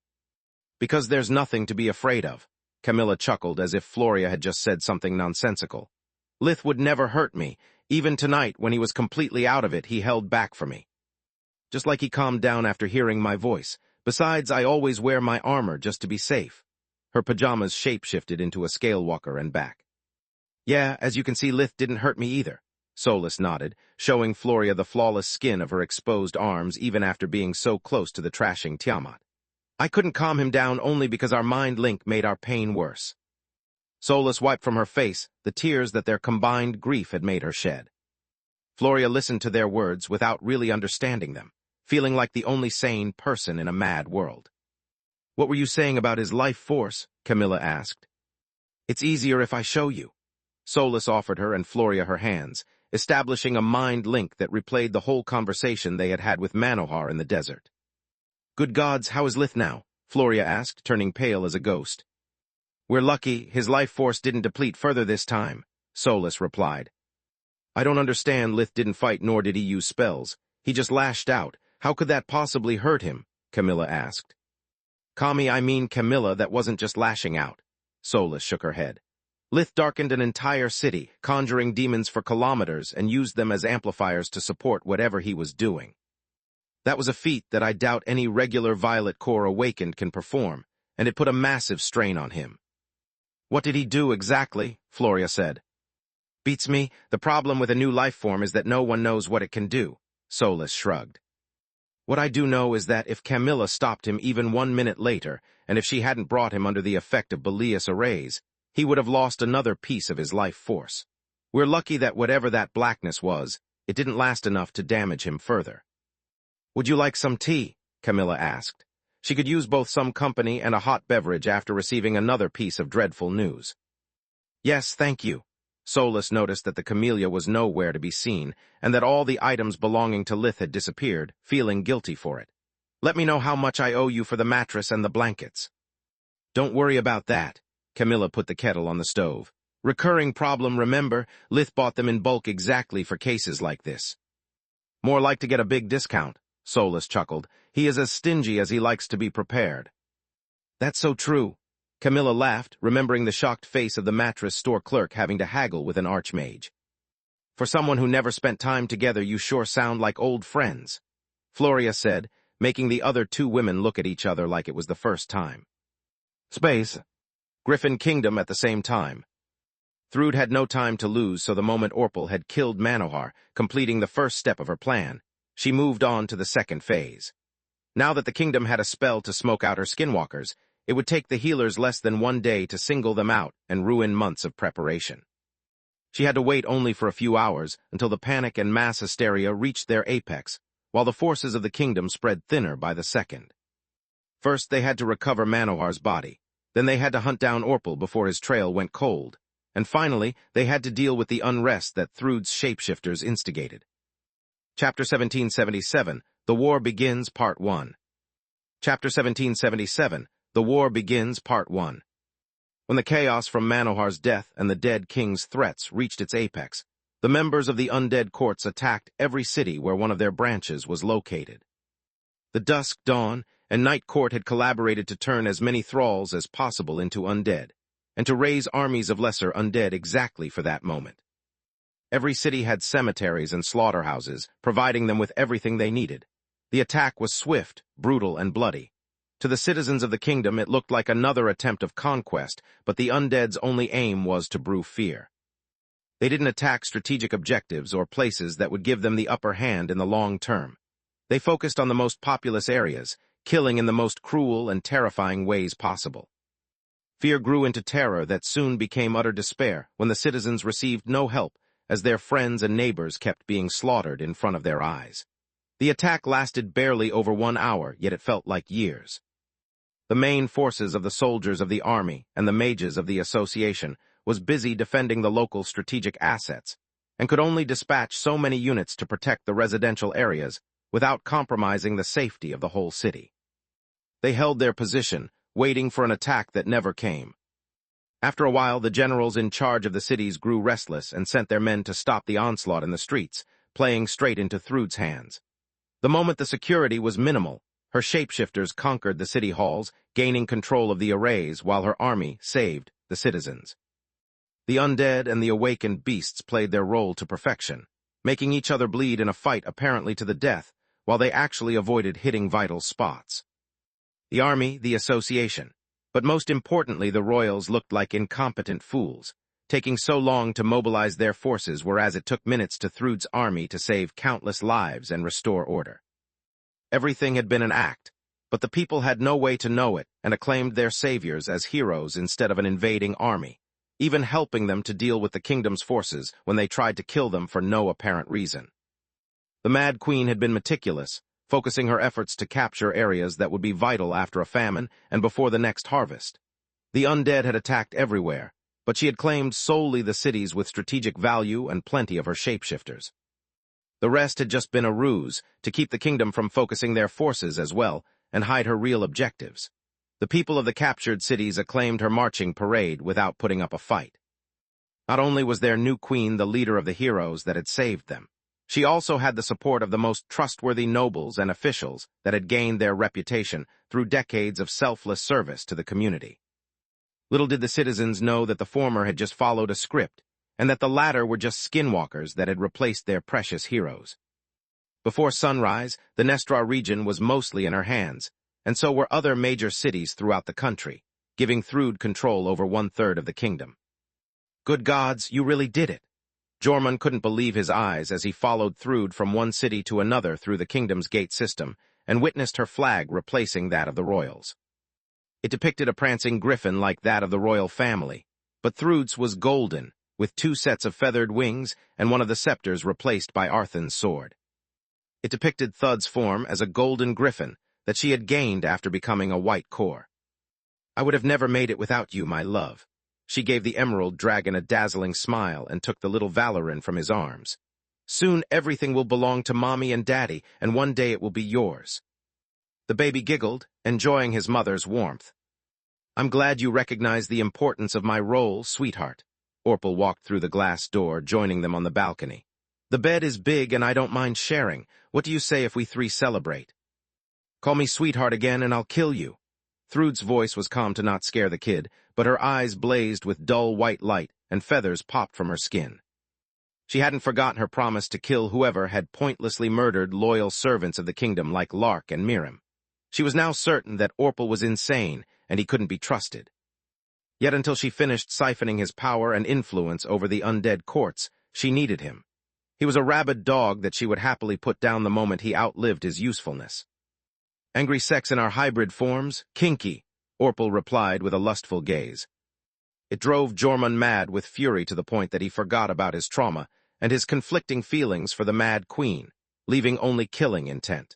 Because there's nothing to be afraid of. Camilla chuckled as if Floria had just said something nonsensical. Lith would never hurt me. Even tonight, when he was completely out of it, he held back for me. Just like he calmed down after hearing my voice. Besides, I always wear my armor just to be safe. Her pajamas shape-shifted into a scalewalker and back. Yeah, as you can see, Lith didn't hurt me either. Solus nodded, showing Floria the flawless skin of her exposed arms even after being so close to the trashing Tiamat. I couldn't calm him down only because our mind link made our pain worse. Solus wiped from her face the tears that their combined grief had made her shed. Floria listened to their words without really understanding them, feeling like the only sane person in a mad world. What were you saying about his life force? Camilla asked. It's easier if I show you. Solus offered her and Floria her hands, establishing a mind link that replayed the whole conversation they had had with Manohar in the desert. Good gods, how is Lith now? Floria asked, turning pale as a ghost. We're lucky his life force didn't deplete further this time, Solus replied. I don't understand. Lith didn't fight nor did he use spells. He just lashed out. How could that possibly hurt him? Camilla asked. Kami, I mean Camilla, that wasn't just lashing out. Solus shook her head. Lith darkened an entire city, conjuring demons for kilometers and used them as amplifiers to support whatever he was doing. That was a feat that I doubt any regular Violet Core awakened can perform, and it put a massive strain on him. What did he do exactly? Floria said. Beats me. The problem with a new life form is that no one knows what it can do, Solus shrugged. What I do know is that if Camilla stopped him even 1 minute later, and if she hadn't brought him under the effect of Belias arrays, he would have lost another piece of his life force. We're lucky that whatever that blackness was, it didn't last enough to damage him further. Would you like some tea? Camilla asked. She could use both some company and a hot beverage after receiving another piece of dreadful news. Yes, thank you. Solus noticed that the camellia was nowhere to be seen, and that all the items belonging to Lith had disappeared, feeling guilty for it. Let me know how much I owe you for the mattress and the blankets. Don't worry about that. Camilla put the kettle on the stove. Recurring problem, remember? Lith bought them in bulk exactly for cases like this. More like to get a big discount, Solus chuckled. He is as stingy as he likes to be prepared. That's so true. Camilla laughed, remembering the shocked face of the mattress store clerk having to haggle with an archmage. For someone who never spent time together, you sure sound like old friends, Floria said, making the other two women look at each other like it was the first time. Space. Griffin Kingdom at the same time. Thrud had no time to lose, so the moment Orpal had killed Manohar, completing the first step of her plan, she moved on to the second phase. Now that the kingdom had a spell to smoke out her skinwalkers, it would take the healers less than 1 day to single them out and ruin months of preparation. She had to wait only for a few hours until the panic and mass hysteria reached their apex, while the forces of the kingdom spread thinner by the second. First, they had to recover Manohar's body. Then they had to hunt down Orpal before his trail went cold. And finally, they had to deal with the unrest that Thrud's shapeshifters instigated. Chapter 1777, The War Begins, Part 1. Chapter 1777, The War Begins, Part 1. When the chaos from Manohar's death and the dead king's threats reached its apex, the members of the undead courts attacked every city where one of their branches was located. The dusk dawn, and Night Court had collaborated to turn as many thralls as possible into undead, and to raise armies of lesser undead exactly for that moment. Every city had cemeteries and slaughterhouses, providing them with everything they needed. The attack was swift, brutal, and bloody. To the citizens of the kingdom, it looked like another attempt of conquest, but the undead's only aim was to brew fear. They didn't attack strategic objectives or places that would give them the upper hand in the long term. They focused on the most populous areas, killing in the most cruel and terrifying ways possible. Fear grew into terror that soon became utter despair when the citizens received no help as their friends and neighbors kept being slaughtered in front of their eyes. The attack lasted barely over 1 hour, yet it felt like years. The main forces of the soldiers of the army and the mages of the association was busy defending the local strategic assets, and could only dispatch so many units to protect the residential areas without compromising the safety of the whole city. They held their position, waiting for an attack that never came. After a while, the generals in charge of the cities grew restless and sent their men to stop the onslaught in the streets, playing straight into Thrud's hands. The moment the security was minimal, her shapeshifters conquered the city halls, gaining control of the arrays while her army saved the citizens. The undead and the awakened beasts played their role to perfection, making each other bleed in a fight apparently to the death, while they actually avoided hitting vital spots. The army, the association, but most importantly the royals looked like incompetent fools, taking so long to mobilize their forces whereas it took minutes to Thrud's army to save countless lives and restore order. Everything had been an act, but the people had no way to know it and acclaimed their saviors as heroes instead of an invading army, even helping them to deal with the kingdom's forces when they tried to kill them for no apparent reason. The Mad Queen had been meticulous, focusing her efforts to capture areas that would be vital after a famine and before the next harvest. The undead had attacked everywhere, but she had claimed solely the cities with strategic value and plenty of her shapeshifters. The rest had just been a ruse to keep the kingdom from focusing their forces as well and hide her real objectives. The people of the captured cities acclaimed her marching parade without putting up a fight. Not only was their new queen the leader of the heroes that had saved them, she also had the support of the most trustworthy nobles and officials that had gained their reputation through decades of selfless service to the community. Little did the citizens know that the former had just followed a script, and that the latter were just skinwalkers that had replaced their precious heroes. Before sunrise, the Nestra region was mostly in her hands, and so were other major cities throughout the country, giving Thrud control over 1/3 of the kingdom. Good gods, you really did it! Jormund couldn't believe his eyes as he followed Thrud from one city to another through the kingdom's gate system, and witnessed her flag replacing that of the royals. It depicted a prancing griffin like that of the royal family, but Thrud's was golden, with 2 sets of feathered wings and one of the scepters replaced by Arthur's sword. It depicted Thud's form as a golden griffin that she had gained after becoming a white core. I would have never made it without you, my love. She gave the emerald dragon a dazzling smile and took the little Valoran from his arms. Soon everything will belong to Mommy and Daddy, and one day it will be yours. The baby giggled, enjoying his mother's warmth. I'm glad you recognize the importance of my role, sweetheart. Orpal walked through the glass door, joining them on the balcony. The bed is big and I don't mind sharing. What do you say if we 3 celebrate? Call me sweetheart again and I'll kill you. Thrud's voice was calm to not scare the kid, but her eyes blazed with dull white light and feathers popped from her skin. She hadn't forgotten her promise to kill whoever had pointlessly murdered loyal servants of the kingdom like Lark and Mirim. She was now certain that Orpal was insane and he couldn't be trusted. Yet until she finished siphoning his power and influence over the undead courts, she needed him. He was a rabid dog that she would happily put down the moment he outlived his usefulness. Angry sex in our hybrid forms? Kinky, Orpal replied with a lustful gaze. It drove Jormund mad with fury to the point that he forgot about his trauma and his conflicting feelings for the Mad Queen, leaving only killing intent.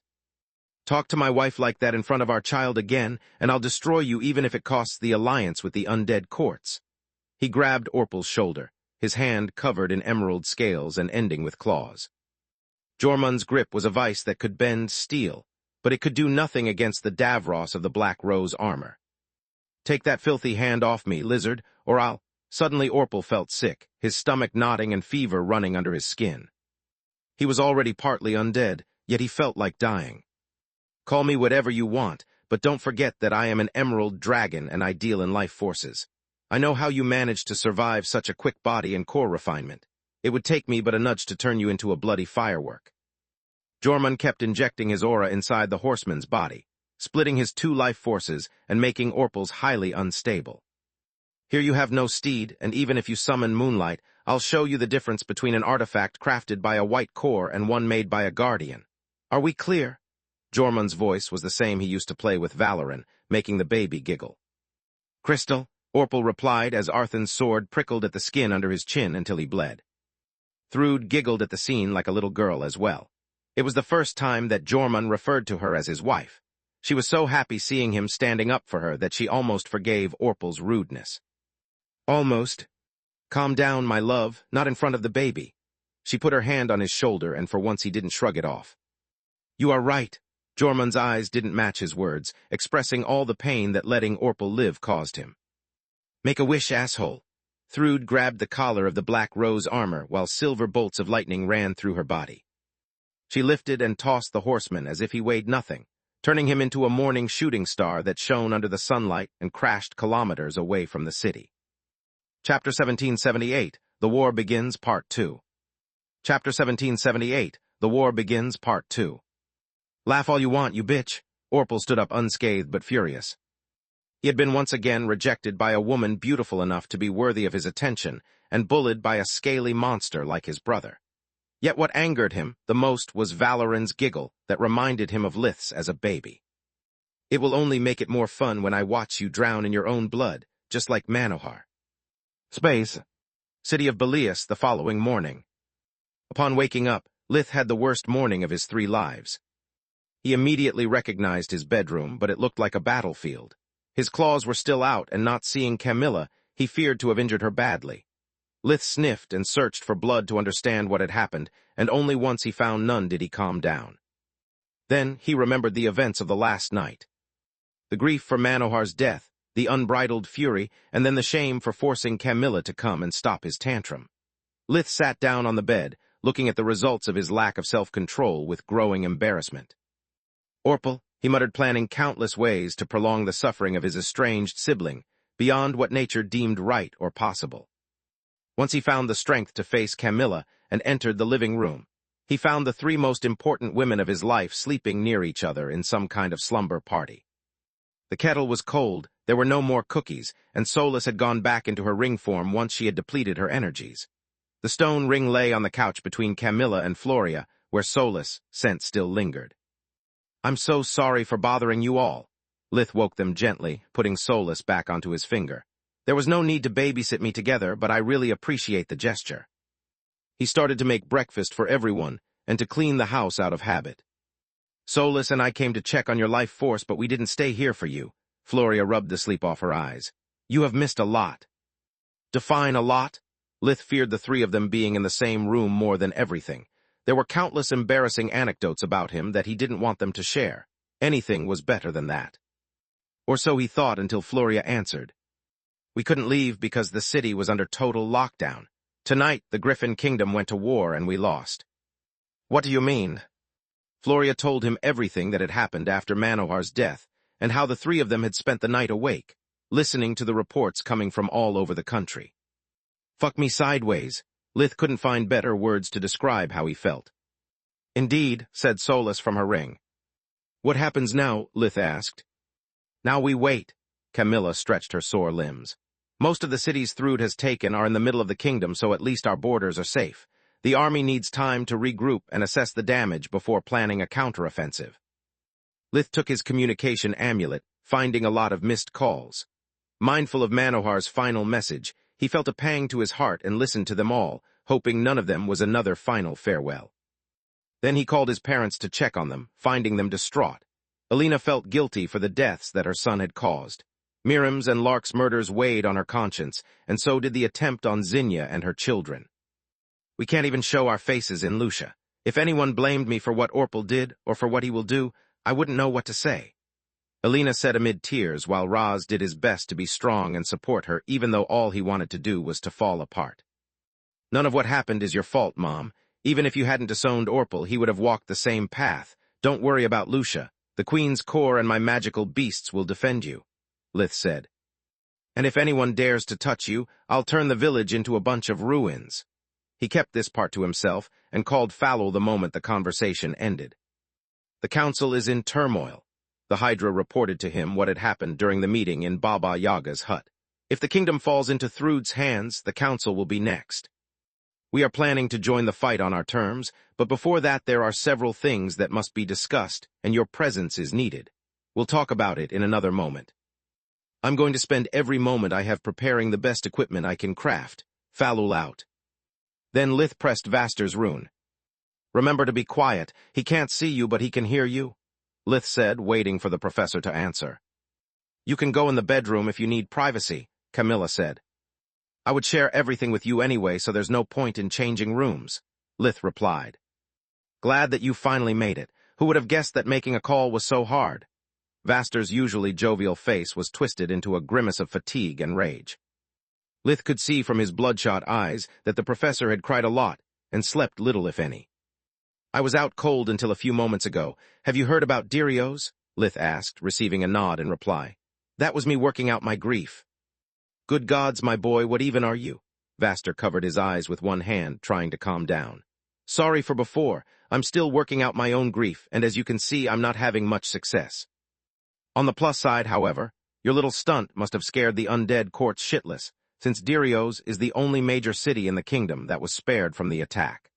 Talk to my wife like that in front of our child again, and I'll destroy you even if it costs the alliance with the undead courts. He grabbed Orpal's shoulder, his hand covered in emerald scales and ending with claws. Jormund's grip was a vice that could bend steel, but it could do nothing against the Davros of the Black Rose armor. Take that filthy hand off me, lizard, or I'll... Suddenly Orpal felt sick, his stomach knotting and fever running under his skin. He was already partly undead, yet he felt like dying. Call me whatever you want, but don't forget that I am an emerald dragon and I deal in life forces. I know how you managed to survive such a quick body and core refinement. It would take me but a nudge to turn you into a bloody firework. Jormund kept injecting his aura inside the horseman's body, splitting his 2 life forces and making Orpal's highly unstable. Here you have no steed, and even if you summon moonlight, I'll show you the difference between an artifact crafted by a white core and one made by a guardian. Are we clear? Jormund's voice was the same he used to play with Valoran, making the baby giggle. Crystal, Orpal replied as Arthur's sword prickled at the skin under his chin until he bled. Thrud giggled at the scene like a little girl as well. It was the first time that Jormund referred to her as his wife. She was so happy seeing him standing up for her that she almost forgave Orpal's rudeness. Almost. Calm down, my love, not in front of the baby. She put her hand on his shoulder, and for once he didn't shrug it off. You are right. Jormund's eyes didn't match his words, expressing all the pain that letting Orpal live caused him. Make a wish, asshole. Thrude grabbed the collar of the Black Rose armor while silver bolts of lightning ran through her body. She lifted and tossed the horseman as if he weighed nothing, turning him into a morning shooting star that shone under the sunlight and crashed kilometers away from the city. Chapter 1778, The War Begins, Part 2. Chapter 1778, The War Begins, Part 2. Laugh all you want, you bitch. Orpal stood up unscathed but furious. He had been once again rejected by a woman beautiful enough to be worthy of his attention and bullied by a scaly monster like his brother. Yet what angered him the most was Valoran's giggle that reminded him of Lith's as a baby. It will only make it more fun when I watch you drown in your own blood, just like Manohar. Space. City of Belias the following morning. Upon waking up, Lith had the worst morning of his 3 lives. He immediately recognized his bedroom, but it looked like a battlefield. His claws were still out, and not seeing Camilla, he feared to have injured her badly. Lith sniffed and searched for blood to understand what had happened, and only once he found none did he calm down. Then he remembered the events of the last night. The grief for Manohar's death, the unbridled fury, and then the shame for forcing Camilla to come and stop his tantrum. Lith sat down on the bed, looking at the results of his lack of self-control with growing embarrassment. Orpal, he muttered, planning countless ways to prolong the suffering of his estranged sibling, beyond what nature deemed right or possible. Once he found the strength to face Camilla and entered the living room, he found the 3 most important women of his life sleeping near each other in some kind of slumber party. The kettle was cold, there were no more cookies, and Solus had gone back into her ring form once she had depleted her energies. The stone ring lay on the couch between Camilla and Floria, where Solus' scent still lingered. I'm so sorry for bothering you all. Lith woke them gently, putting Solus back onto his finger. There was no need to babysit me together, but I really appreciate the gesture. He started to make breakfast for everyone and to clean the house out of habit. Solus and I came to check on your life force, but we didn't stay here for you. Floria rubbed the sleep off her eyes. You have missed a lot. Define a lot? Lith feared the 3 of them being in the same room more than everything. There were countless embarrassing anecdotes about him that he didn't want them to share. Anything was better than that. Or so he thought until Floria answered. We couldn't leave because the city was under total lockdown. Tonight, the Griffin Kingdom went to war and we lost. What do you mean? Floria told him everything that had happened after Manohar's death, and how the 3 of them had spent the night awake, listening to the reports coming from all over the country. Fuck me sideways. Lith couldn't find better words to describe how he felt. Indeed, said Solus from her ring. What happens now? Lith asked. Now we wait. Camilla stretched her sore limbs. Most of the cities Thrude has taken are in the middle of the kingdom, so at least our borders are safe. The army needs time to regroup and assess the damage before planning a counteroffensive. Lith took his communication amulet, finding a lot of missed calls. Mindful of Manohar's final message, he felt a pang to his heart and listened to them all, hoping none of them was another final farewell. Then he called his parents to check on them, finding them distraught. Alina felt guilty for the deaths that her son had caused. Miriam's and Lark's murders weighed on her conscience, and so did the attempt on Zinnia and her children. We can't even show our faces in Lucia. If anyone blamed me for what Orpal did, or for what he will do, I wouldn't know what to say. Alina said amid tears, while Raz did his best to be strong and support her, even though all he wanted to do was to fall apart. None of what happened is your fault, Mom. Even if you hadn't disowned Orpal, he would have walked the same path. Don't worry about Lucia. The Queen's Core and my magical beasts will defend you, Lith said. And if anyone dares to touch you, I'll turn the village into a bunch of ruins. He kept this part to himself and called Falul the moment the conversation ended. The council is in turmoil. The Hydra reported to him what had happened during the meeting in Baba Yaga's hut. If the kingdom falls into Thrude's hands, the council will be next. We are planning to join the fight on our terms, but before that there are several things that must be discussed, and your presence is needed. We'll talk about it in another moment. I'm going to spend every moment I have preparing the best equipment I can craft. Falul out. Then Lith pressed Vaster's rune. Remember to be quiet. He can't see you, but he can hear you, Lith said, waiting for the professor to answer. You can go in the bedroom if you need privacy, Camilla said. I would share everything with you anyway, so there's no point in changing rooms, Lith replied. Glad that you finally made it. Who would have guessed that making a call was so hard? Vaster's usually jovial face was twisted into a grimace of fatigue and rage. Lith could see from his bloodshot eyes that the professor had cried a lot and slept little if any. "I was out cold until a few moments ago. Have you heard about Dirios?" Lith asked, receiving a nod in reply. "That was me working out my grief." "Good gods, my boy, what even are you?" Vaster covered his eyes with one hand, trying to calm down. "Sorry for before. I'm still working out my own grief, and as you can see, I'm not having much success. On the plus side, however, your little stunt must have scared the undead courts shitless, since Dirios is the only major city in the kingdom that was spared from the attack."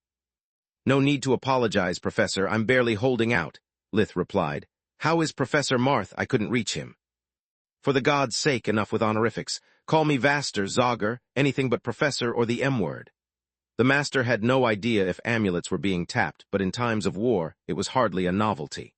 "No need to apologize, Professor. I'm barely holding out," Lith replied. "How is Professor Marth? I couldn't reach him." "For the gods' sake, enough with honorifics. Call me Vaster, Zogger, anything but Professor or the M-word." The master had no idea if amulets were being tapped, but in times of war, it was hardly a novelty.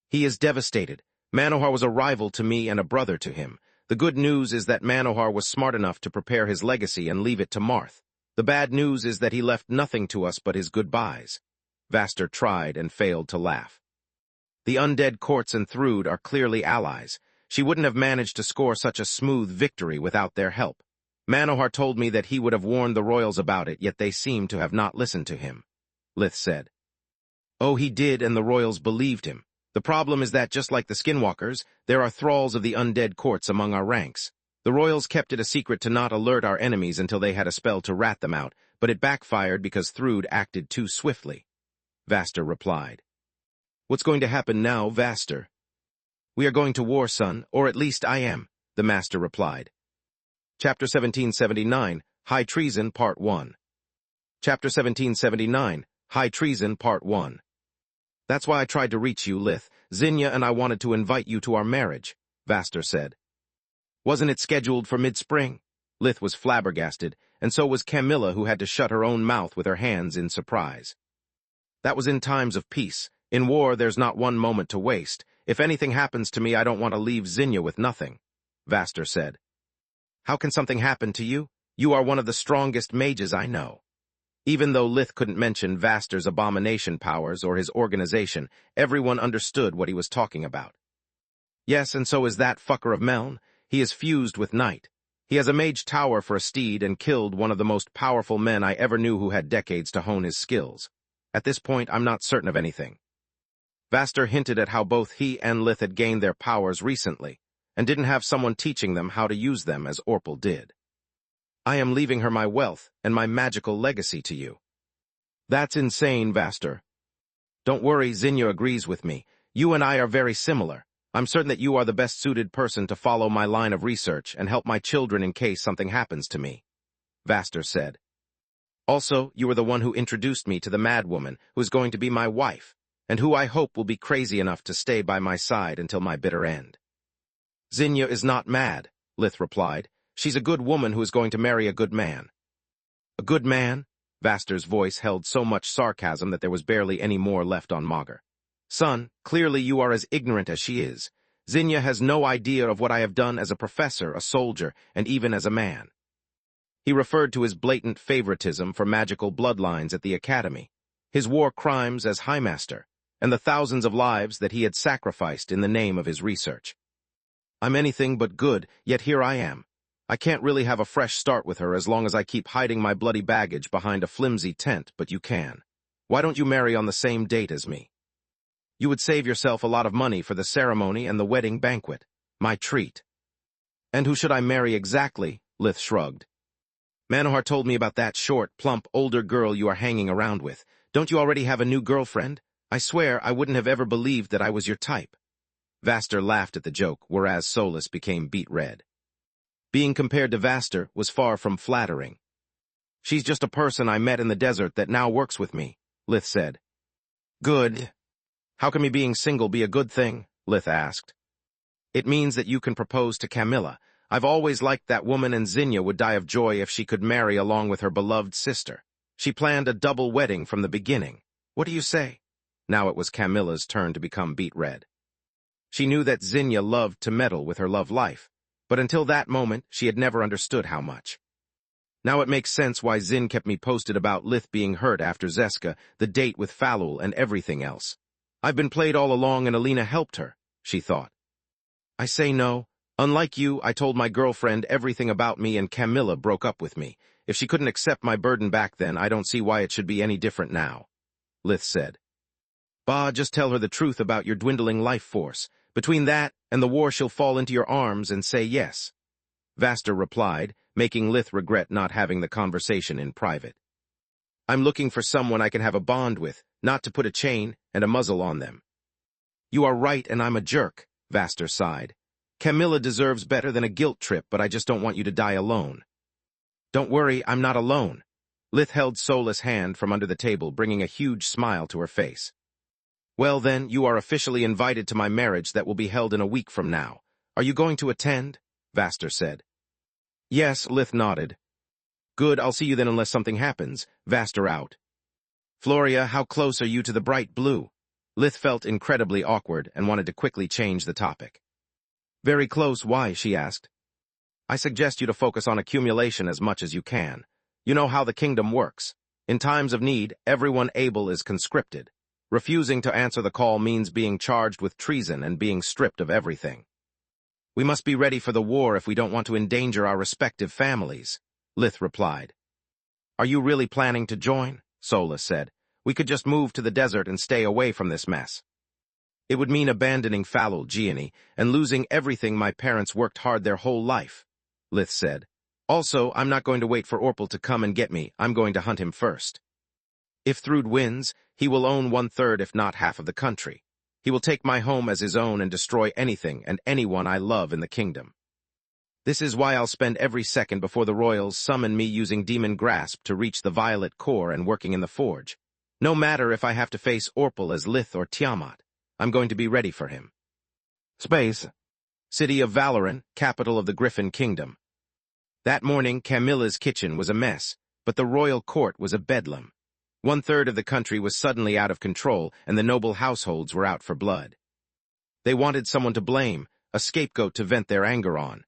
"He is devastated. Manohar was a rival to me and a brother to him. The good news is that Manohar was smart enough to prepare his legacy and leave it to Marth. The bad news is that he left nothing to us but his goodbyes." Vaster tried and failed to laugh. "The undead courts and Thrude are clearly allies. She wouldn't have managed to score such a smooth victory without their help. Manohar told me that he would have warned the royals about it, yet they seem to have not listened to him," Lith said. "Oh, he did, and the royals believed him. The problem is that, just like the skinwalkers, there are thralls of the undead courts among our ranks. The royals kept it a secret to not alert our enemies until they had a spell to rat them out, but it backfired because Thrude acted too swiftly," Vaster replied. "What's going to happen now, Vaster?" "We are going to war, son, or at least I am," the master replied. Chapter 1779, High Treason, Part 1. Chapter 1779, High Treason, Part 1. "That's why I tried to reach you, Lith. Zinnia and I wanted to invite you to our marriage," Vaster said. "Wasn't it scheduled for mid-spring?" Lith was flabbergasted, and so was Camilla, who had to shut her own mouth with her hands in surprise. "That was in times of peace. In war, there's not one moment to waste. If anything happens to me, I don't want to leave Zinnia with nothing," Vaster said. "How can something happen to you? You are one of the strongest mages I know." Even though Lith couldn't mention Vaster's abomination powers or his organization, everyone understood what he was talking about. "Yes, and so is that fucker of Meln. He is fused with night. He has a mage tower for a steed and killed one of the most powerful men I ever knew who had decades to hone his skills. At this point, I'm not certain of anything." Vaster hinted at how both he and Lith had gained their powers recently, and didn't have someone teaching them how to use them as Orpal did. "I am leaving her my wealth and my magical legacy to you." "That's insane, Vaster." "Don't worry, Zinnia agrees with me. You and I are very similar. I'm certain that you are the best suited person to follow my line of research and help my children in case something happens to me," Vaster said. "Also, you are the one who introduced me to the madwoman who is going to be my wife, and who I hope will be crazy enough to stay by my side until my bitter end." "Zinnia is not mad," Lith replied. "She's a good woman who is going to marry a good man." "A good man?" Vaster's voice held so much sarcasm that there was barely any more left on Magur. "Son, clearly you are as ignorant as she is. Zinnia has no idea of what I have done as a professor, a soldier, and even as a man." He referred to his blatant favoritism for magical bloodlines at the academy, his war crimes as High Master, and the thousands of lives that he had sacrificed in the name of his research. "I'm anything but good, yet here I am. I can't really have a fresh start with her as long as I keep hiding my bloody baggage behind a flimsy tent, but you can. Why don't you marry on the same date as me? You would save yourself a lot of money for the ceremony and the wedding banquet. My treat." "And who should I marry exactly?" Lith shrugged. "Manohar told me about that short, plump, older girl you are hanging around with. Don't you already have a new girlfriend? I swear I wouldn't have ever believed that I was your type." Vaster laughed at the joke, whereas Solus became beet red. Being compared to Vaster was far from flattering. "She's just a person I met in the desert that now works with me," Lith said. "Good. How can me being single be a good thing?" Lith asked. "It means that you can propose to Camilla. I've always liked that woman, and Zinnia would die of joy if she could marry along with her beloved sister. She planned a double wedding from the beginning. What do you say?" Now it was Camilla's turn to become beet red. She knew that Zinnia loved to meddle with her love life, but until that moment she had never understood how much. Now it makes sense why Zin kept me posted about Lith being hurt after Zeska, the date with Falul, and everything else. I've been played all along and Alina helped her, she thought. "I say no. Unlike you, I told my girlfriend everything about me and Camilla broke up with me. If she couldn't accept my burden back then, I don't see why it should be any different now, Lith said. Bah, just tell her the truth about your dwindling life force. Between that and the war, she'll fall into your arms and say yes, Vaster replied, making Lith regret not having the conversation in private. I'm looking for someone I can have a bond with, not to put a chain and a muzzle on them. You are right, and I'm a jerk, Vaster sighed. Camilla deserves better than a guilt trip, but I just don't want you to die alone. Don't worry, I'm not alone. Lith held Sola's hand from under the table, bringing a huge smile to her face. Well then, you are officially invited to my marriage that will be held in a week from now. Are you going to attend? Vaster said. Yes, Lith nodded. Good, I'll see you then unless something happens. Vaster out. Floria, how close are you to the bright blue? Lith felt incredibly awkward and wanted to quickly change the topic. Very close, why? She asked. I suggest you to focus on accumulation as much as you can. You know how the kingdom works. In times of need, everyone able is conscripted. Refusing to answer the call means being charged with treason and being stripped of everything. We must be ready for the war if we don't want to endanger our respective families, Lith replied. Are you really planning to join? Sola said. We could just move to the desert and stay away from this mess. It would mean abandoning Falul Gianni and losing everything my parents worked hard their whole life, Lith said. Also, I'm not going to wait for Orpal to come and get me. I'm going to hunt him first. If Thrud wins, he will own 1/3 if not half of the country. He will take my home as his own and destroy anything and anyone I love in the kingdom. This is why I'll spend every second before the royals summon me using Demon Grasp to reach the Violet Core and working in the forge. No matter if I have to face Orpal as Lith or Tiamat, I'm going to be ready for him. Space. City of Valoran, capital of the Griffin Kingdom. That morning, Camilla's kitchen was a mess, but the royal court was a bedlam. 1/3 of the country was suddenly out of control, and the noble households were out for blood. They wanted someone to blame, a scapegoat to vent their anger on.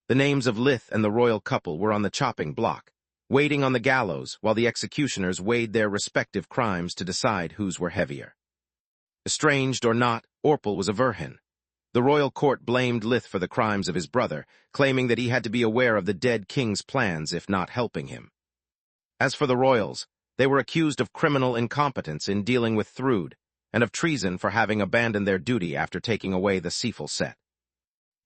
The names of Lith and the royal couple were on the chopping block, waiting on the gallows while the executioners weighed their respective crimes to decide whose were heavier. Estranged or not, Orpal was a virgin. The royal court blamed Lith for the crimes of his brother, claiming that he had to be aware of the dead king's plans if not helping him. As for the royals, they were accused of criminal incompetence in dealing with Thrud, and of treason for having abandoned their duty after taking away the Seaful set.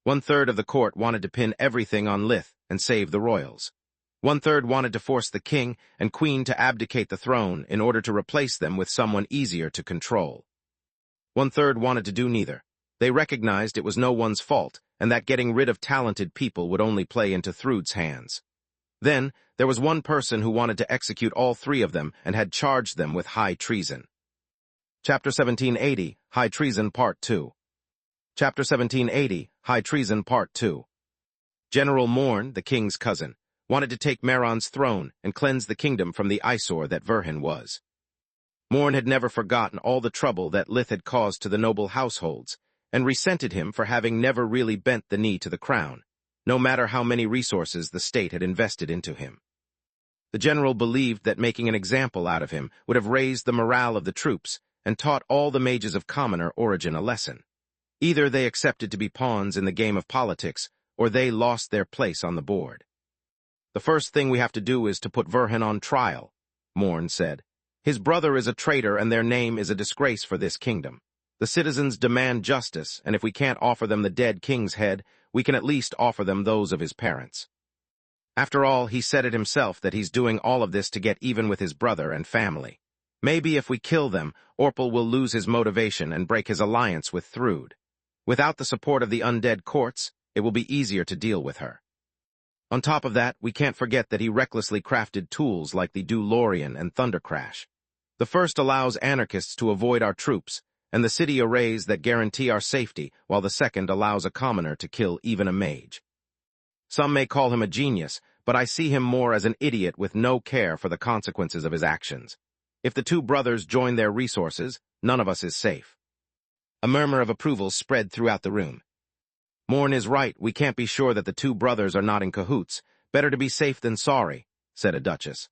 1/3 of the court wanted to pin everything on Lith and save the royals. 1/3 wanted to force the king and queen to abdicate the throne in order to replace them with someone easier to control. 1/3 wanted to do neither. They recognized it was no one's fault, and that getting rid of talented people would only play into Thrud's hands. Then, there was one person who wanted to execute all three of them and had charged them with high treason. Chapter 1780, High Treason Part 2. Chapter 1780, High Treason Part 2. General Morn, the king's cousin, wanted to take Meron's throne and cleanse the kingdom from the eyesore that Virhin was. Morn had never forgotten all the trouble that Lith had caused to the noble households, and resented him for having never really bent the knee to the crown, no matter how many resources the state had invested into him. The general believed that making an example out of him would have raised the morale of the troops and taught all the mages of commoner origin a lesson. Either they accepted to be pawns in the game of politics, or they lost their place on the board. The first thing we have to do is to put Virhin on trial, Morn said. His brother is a traitor and their name is a disgrace for this kingdom. The citizens demand justice, and if we can't offer them the dead king's head, we can at least offer them those of his parents. After all, he said it himself that he's doing all of this to get even with his brother and family. Maybe if we kill them, Orpal will lose his motivation and break his alliance with Thrud. Without the support of the undead courts, it will be easier to deal with her. On top of that, we can't forget that he recklessly crafted tools like the Dulorian and Thundercrash. The first allows anarchists to avoid our troops, and the city arrays that guarantee our safety, while the second allows a commoner to kill even a mage. Some may call him a genius, but I see him more as an idiot with no care for the consequences of his actions. If the two brothers join their resources, none of us is safe. A murmur of approval spread throughout the room. Morn is right, we can't be sure that the two brothers are not in cahoots. Better to be safe than sorry, said a duchess.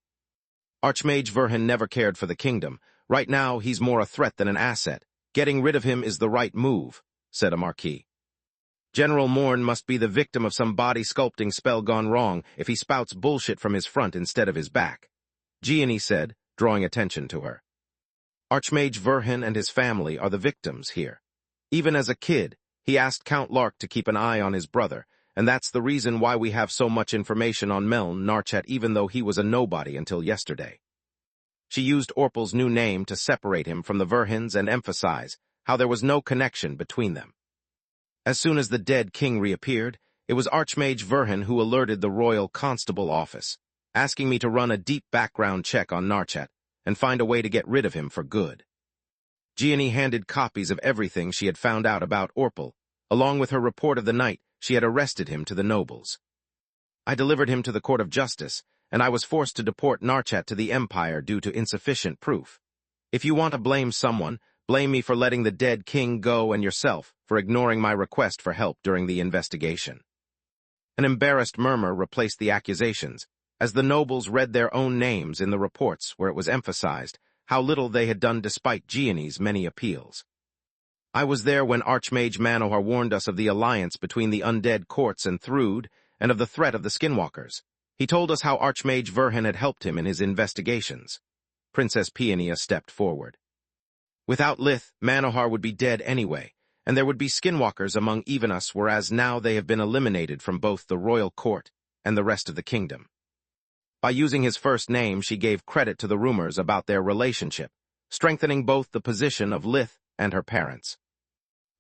Archmage Virhin never cared for the kingdom. Right now, he's more a threat than an asset. Getting rid of him is the right move, said a marquis. General Morn must be the victim of some body sculpting spell gone wrong if he spouts bullshit from his front instead of his back, Gianni said, drawing attention to her. Archmage Verhin and his family are the victims here. Even as a kid, he asked Count Lark to keep an eye on his brother, and that's the reason why we have so much information on Meln Narchet even though he was a nobody until yesterday. She used Orpal's new name to separate him from the Verhins and emphasize how there was no connection between them. As soon as the dead king reappeared, it was Archmage Verhin who alerted the Royal Constable Office, asking me to run a deep background check on Narchet and find a way to get rid of him for good. Gianni handed copies of everything she had found out about Orpal, along with her report of the night she had arrested him, to the nobles. I delivered him to the Court of Justice, and I was forced to deport Narchet to the Empire due to insufficient proof. If you want to blame someone, blame me for letting the dead king go and yourself for ignoring my request for help during the investigation. An embarrassed murmur replaced the accusations, as the nobles read their own names in the reports where it was emphasized how little they had done despite Gianni's many appeals. I was there when Archmage Manohar warned us of the alliance between the undead courts and Thrude, and of the threat of the Skinwalkers. He told us how Archmage Verhin had helped him in his investigations. Princess Peonia stepped forward. Without Lith, Manohar would be dead anyway, and there would be Skinwalkers among even us, whereas now they have been eliminated from both the royal court and the rest of the kingdom. By using his first name, she gave credit to the rumors about their relationship, strengthening both the position of Lith and her parents.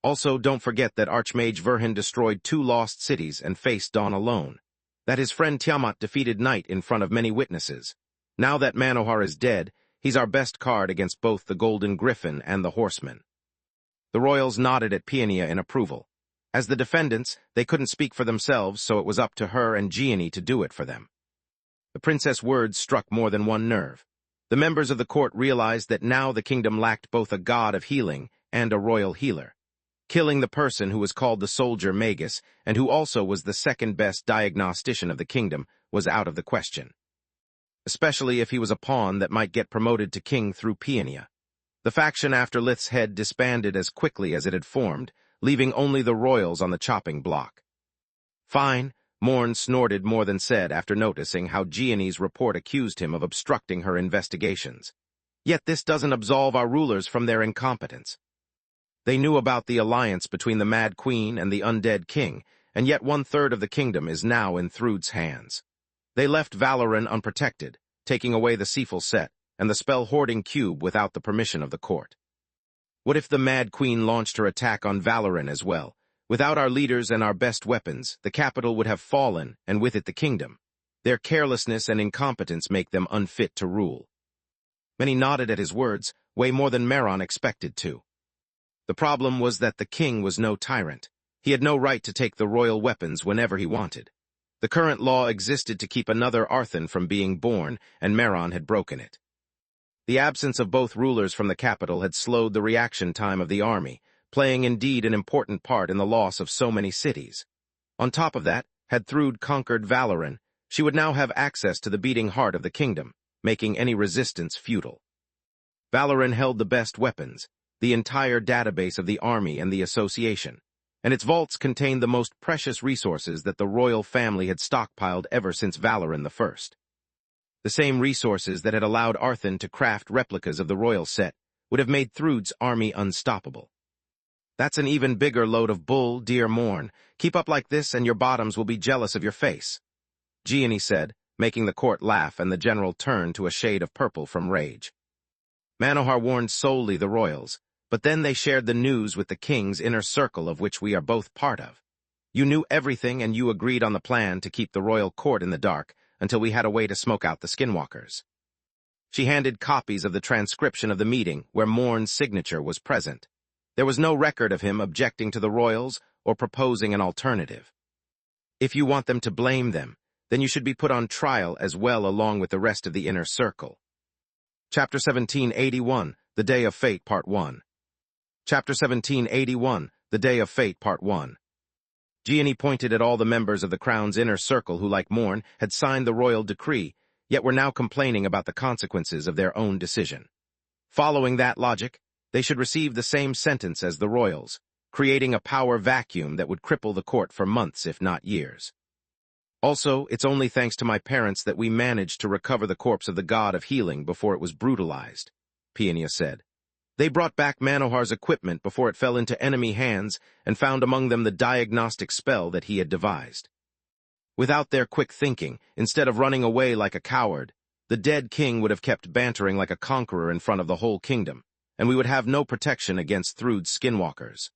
Also, don't forget that Archmage Verhin destroyed 2 lost cities and faced Dawn alone, that his friend Tiamat defeated Night in front of many witnesses. Now that Manohar is dead, he's our best card against both the Golden Griffin and the Horseman. The royals nodded at Peonia in approval. As the defendants, they couldn't speak for themselves, so it was up to her and Gianni to do it for them. The princess' words struck more than one nerve. The members of the court realized that now the kingdom lacked both a god of healing and a royal healer. Killing the person who was called the soldier Magus, and who also was the second-best diagnostician of the kingdom, was out of the question. Especially if he was a pawn that might get promoted to king through Peonia. The faction after Lith's head disbanded as quickly as it had formed, leaving only the royals on the chopping block. Fine, Morn snorted more than said after noticing how Gianni's report accused him of obstructing her investigations. Yet this doesn't absolve our rulers from their incompetence. They knew about the alliance between the Mad Queen and the undead king, and yet 1/3 of the kingdom is now in Thrude's hands. They left Valoran unprotected, taking away the Seaful set and the spell-hoarding cube without the permission of the court. What if the Mad Queen launched her attack on Valoran as well? Without our leaders and our best weapons, the capital would have fallen, and with it the kingdom. Their carelessness and incompetence make them unfit to rule. Many nodded at his words, way more than Meron expected to. The problem was that the king was no tyrant. He had no right to take the royal weapons whenever he wanted. The current law existed to keep another Arthon from being born, and Meron had broken it. The absence of both rulers from the capital had slowed the reaction time of the army, playing indeed an important part in the loss of so many cities. On top of that, had Thrude conquered Valoran, she would now have access to the beating heart of the kingdom, making any resistance futile. Valoran held the best weapons, the entire database of the army and the association, and its vaults contained the most precious resources that the royal family had stockpiled ever since Valoran I. The same resources that had allowed Arthon to craft replicas of the royal set would have made Thrude's army unstoppable. That's an even bigger load of bull, dear Morn. Keep up like this and your bottoms will be jealous of your face, Gianni said, making the court laugh, and the general turned to a shade of purple from rage. Manohar warned solely the royals, but then they shared the news with the king's inner circle, of which we are both part of. You knew everything, and you agreed on the plan to keep the royal court in the dark until we had a way to smoke out the Skinwalkers. She handed copies of the transcription of the meeting where Morn's signature was present. There was no record of him objecting to the royals or proposing an alternative. If you want them to blame them, then you should be put on trial as well along with the rest of the inner circle. Chapter 1781, The Day of Fate, Part 1. Chapter 1781, The Day of Fate, Part 1. Gianni pointed at all the members of the crown's inner circle who, like Morn, had signed the royal decree, yet were now complaining about the consequences of their own decision. Following that logic, they should receive the same sentence as the royals, creating a power vacuum that would cripple the court for months if not years. Also, it's only thanks to my parents that we managed to recover the corpse of the god of healing before it was brutalized, Peonia said. They brought back Manohar's equipment before it fell into enemy hands and found among them the diagnostic spell that he had devised. Without their quick thinking, instead of running away like a coward, the dead king would have kept bantering like a conqueror in front of the whole kingdom, and we would have no protection against Thrud's skinwalkers.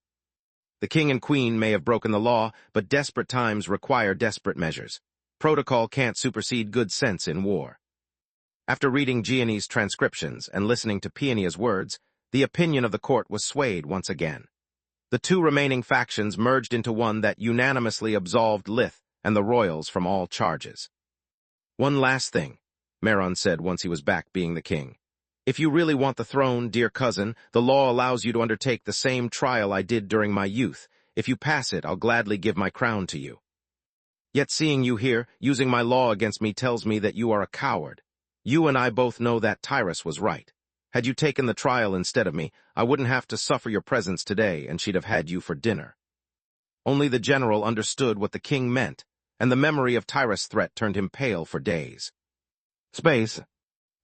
The king and queen may have broken the law, but desperate times require desperate measures. Protocol can't supersede good sense in war. After reading Gianni's transcriptions and listening to Peonia's words, the opinion of the court was swayed once again. The two remaining factions merged into one that unanimously absolved Lith and the royals from all charges. One last thing, Meron said once he was back being the king. If you really want the throne, dear cousin, the law allows you to undertake the same trial I did during my youth. If you pass it, I'll gladly give my crown to you. Yet seeing you here, using my law against me tells me that you are a coward. You and I both know that Tyrus was right. Had you taken the trial instead of me, I wouldn't have to suffer your presence today, and she'd have had you for dinner. Only the general understood what the king meant, and the memory of Tyrus' threat turned him pale for days. Space.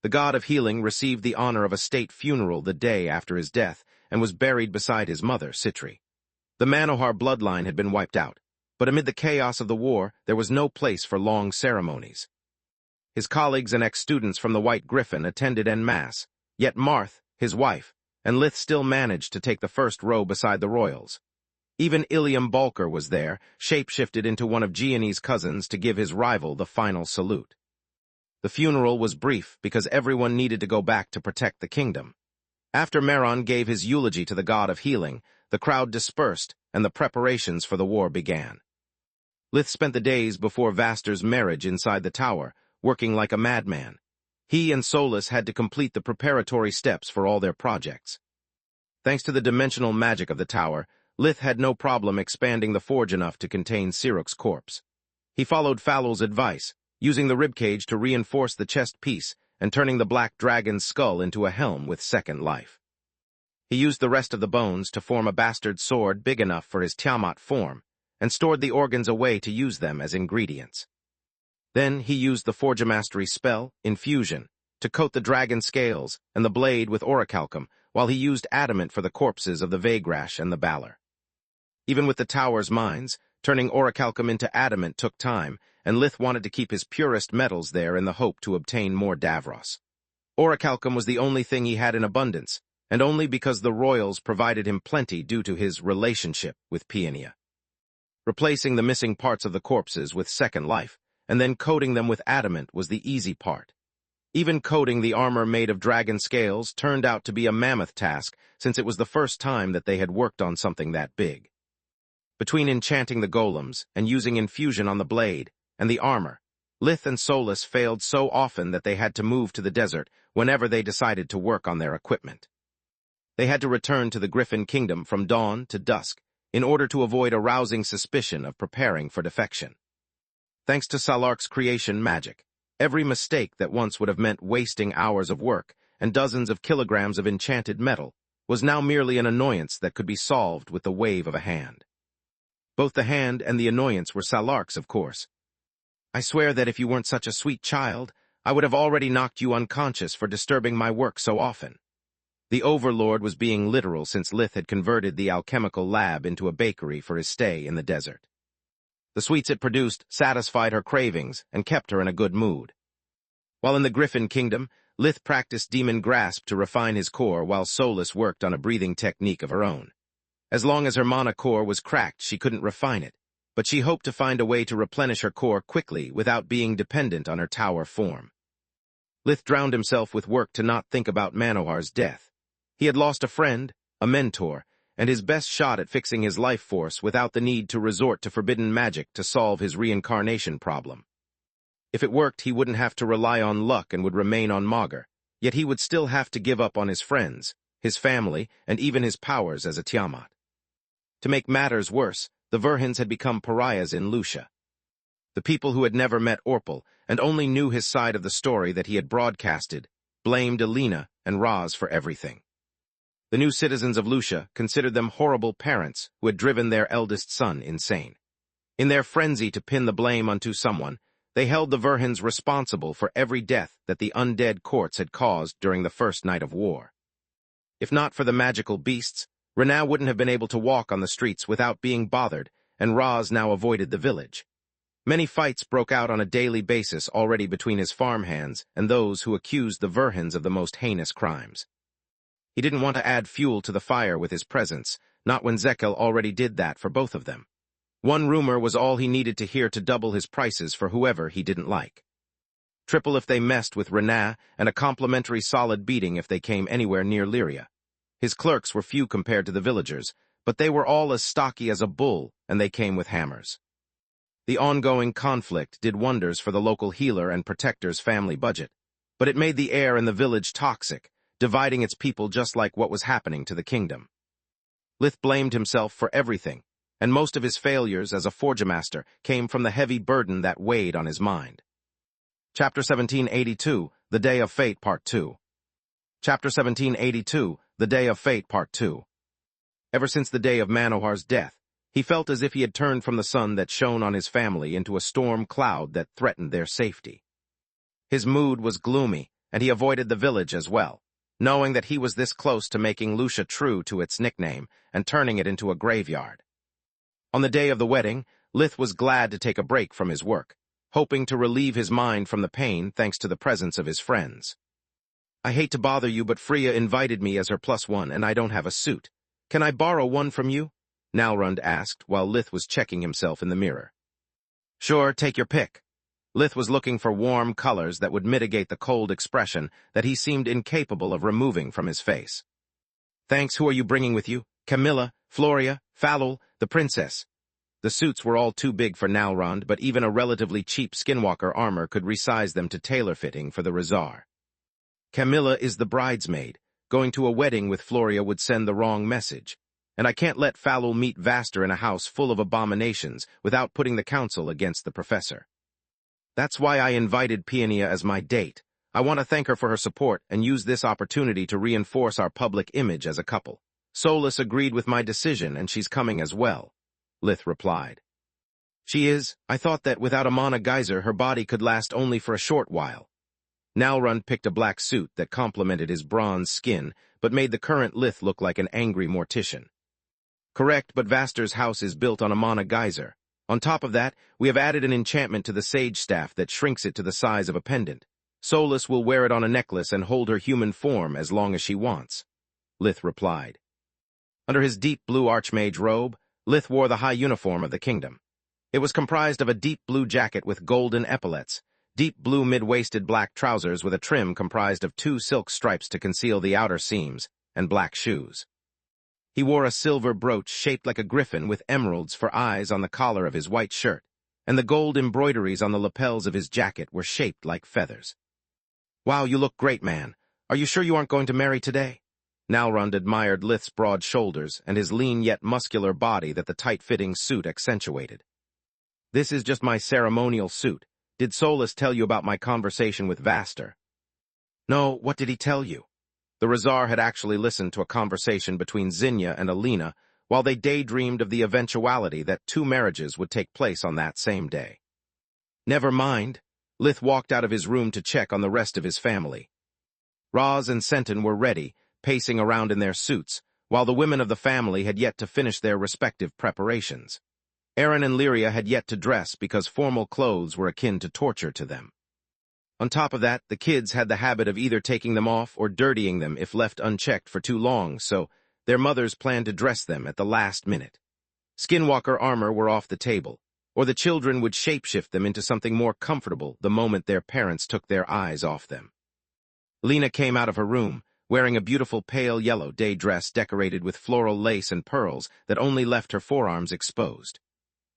The god of healing received the honor of a state funeral the day after his death and was buried beside his mother, Citri. The Manohar bloodline had been wiped out, but amid the chaos of the war, there was no place for long ceremonies. His colleagues and ex-students from the White Griffin attended en masse, yet Marth, his wife, and Lith still managed to take the first row beside the royals. Even Ilium Balker was there, shape-shifted into one of Gianni's cousins to give his rival the final salute. The funeral was brief because everyone needed to go back to protect the kingdom. After Meron gave his eulogy to the god of healing, the crowd dispersed and the preparations for the war began. Lith spent the days before Vaster's marriage inside the tower, working like a madman. He and Solus had to complete the preparatory steps for all their projects. Thanks to the dimensional magic of the tower, Lith had no problem expanding the forge enough to contain Siruk's corpse. He followed Fallow's advice, using the ribcage to reinforce the chest piece and turning the black dragon's skull into a helm with second life. He used the rest of the bones to form a bastard sword big enough for his Tiamat form, and stored the organs away to use them as ingredients. Then he used the Forgemastery spell, Infusion, to coat the dragon scales and the blade with orichalcum, while he used adamant for the corpses of the Vagrash and the Balor. Even with the tower's mines, turning orichalcum into adamant took time, and Lith wanted to keep his purest metals there in the hope to obtain more Davros. Orichalcum was the only thing he had in abundance, and only because the royals provided him plenty due to his relationship with Peonia. Replacing the missing parts of the corpses with second life, and then coating them with adamant was the easy part. Even coating the armor made of dragon scales turned out to be a mammoth task, since it was the first time that they had worked on something that big. Between enchanting the golems and using infusion on the blade and the armor, Lith and Solus failed so often that they had to move to the desert whenever they decided to work on their equipment. They had to return to the Griffin Kingdom from dawn to dusk in order to avoid arousing suspicion of preparing for defection. Thanks to Salark's creation magic, every mistake that once would have meant wasting hours of work and dozens of kilograms of enchanted metal was now merely an annoyance that could be solved with the wave of a hand. Both the hand and the annoyance were Salark's, of course. I swear that if you weren't such a sweet child, I would have already knocked you unconscious for disturbing my work so often. The Overlord was being literal since Lith had converted the alchemical lab into a bakery for his stay in the desert. The sweets it produced satisfied her cravings and kept her in a good mood. While in the Griffin Kingdom, Lith practiced Demon Grasp to refine his core while Solus worked on a breathing technique of her own. As long as her mana core was cracked, she couldn't refine it, but she hoped to find a way to replenish her core quickly without being dependent on her tower form. Lith drowned himself with work to not think about Manohar's death. He had lost a friend, a mentor, and his best shot at fixing his life force without the need to resort to forbidden magic to solve his reincarnation problem. If it worked, he wouldn't have to rely on luck and would remain on Magur, yet he would still have to give up on his friends, his family, and even his powers as a Tiamat. To make matters worse, the Verhins had become pariahs in Lucia. The people who had never met Orpal and only knew his side of the story that he had broadcasted blamed Alina and Raz for everything. The new citizens of Lucia considered them horrible parents who had driven their eldest son insane. In their frenzy to pin the blame onto someone, they held the Verhins responsible for every death that the undead courts had caused during the first night of war. If not for the magical beasts, Renau wouldn't have been able to walk on the streets without being bothered, and Raz now avoided the village. Many fights broke out on a daily basis already between his farmhands and those who accused the Verhins of the most heinous crimes. He didn't want to add fuel to the fire with his presence, not when Zekel already did that for both of them. One rumor was all he needed to hear to double his prices for whoever he didn't like. Triple if they messed with Renau, and a complimentary solid beating if they came anywhere near Lyria. His clerks were few compared to the villagers, but they were all as stocky as a bull, and they came with hammers. The ongoing conflict did wonders for the local healer and protector's family budget, but it made the air in the village toxic, dividing its people just like what was happening to the kingdom. Lith blamed himself for everything, and most of his failures as a forgemaster came from the heavy burden that weighed on his mind. Chapter 1782, The Day of Fate, Part 2. Chapter 1782, The Day of Fate, Part 2. Ever since the day of Manohar's death, he felt as if he had turned from the sun that shone on his family into a storm cloud that threatened their safety. His mood was gloomy, and he avoided the village as well, knowing that he was this close to making Lucia true to its nickname and turning it into a graveyard. On the day of the wedding, Lith was glad to take a break from his work, hoping to relieve his mind from the pain thanks to the presence of his friends. "I hate to bother you, but Freya invited me as her +1, and I don't have a suit. Can I borrow one from you?" Nalrund asked while Lith was checking himself in the mirror. "Sure, take your pick." Lith was looking for warm colors that would mitigate the cold expression that he seemed incapable of removing from his face. "Thanks, who are you bringing with you? Camilla, Floria, Falul, the princess." The suits were all too big for Nalrund, but even a relatively cheap skinwalker armor could resize them to tailor-fitting for the Rizar. "Camilla is the bridesmaid. Going to a wedding with Floria would send the wrong message. And I can't let Falul meet Vaster in a house full of abominations without putting the council against the professor. That's why I invited Peonia as my date. I want to thank her for her support and use this opportunity to reinforce our public image as a couple. Solus agreed with my decision, and she's coming as well," Lith replied. "She is. I thought that without a mana geyser, her body could last only for a short while." Nalrund picked a black suit that complemented his bronze skin, but made the current Lith look like an angry mortician. "Correct, but Vaster's house is built on a mana geyser. On top of that, we have added an enchantment to the sage staff that shrinks it to the size of a pendant. Solus will wear it on a necklace and hold her human form as long as she wants," Lith replied. Under his deep blue archmage robe, Lith wore the high uniform of the kingdom. It was comprised of a deep blue jacket with golden epaulets, deep blue mid-waisted black trousers with a trim comprised of 2 silk stripes to conceal the outer seams, and black shoes. He wore a silver brooch shaped like a griffin with emeralds for eyes on the collar of his white shirt, and the gold embroideries on the lapels of his jacket were shaped like feathers. "Wow, you look great, man. Are you sure you aren't going to marry today?" Nalrund admired Lith's broad shoulders and his lean yet muscular body that the tight-fitting suit accentuated. "This is just my ceremonial suit. Did Solus tell you about my conversation with Vaster?" "No, what did he tell you?" The Rizar had actually listened to a conversation between Zinnia and Alina while they daydreamed of the eventuality that 2 marriages would take place on that same day. "Never mind." Lith walked out of his room to check on the rest of his family. Raz and Senton were ready, pacing around in their suits, while the women of the family had yet to finish their respective preparations. Aaron and Lyria had yet to dress because formal clothes were akin to torture to them. On top of that, the kids had the habit of either taking them off or dirtying them if left unchecked for too long, so their mothers planned to dress them at the last minute. Skinwalker armor were off the table, or the children would shapeshift them into something more comfortable the moment their parents took their eyes off them. Lena came out of her room, wearing a beautiful pale yellow day dress decorated with floral lace and pearls that only left her forearms exposed.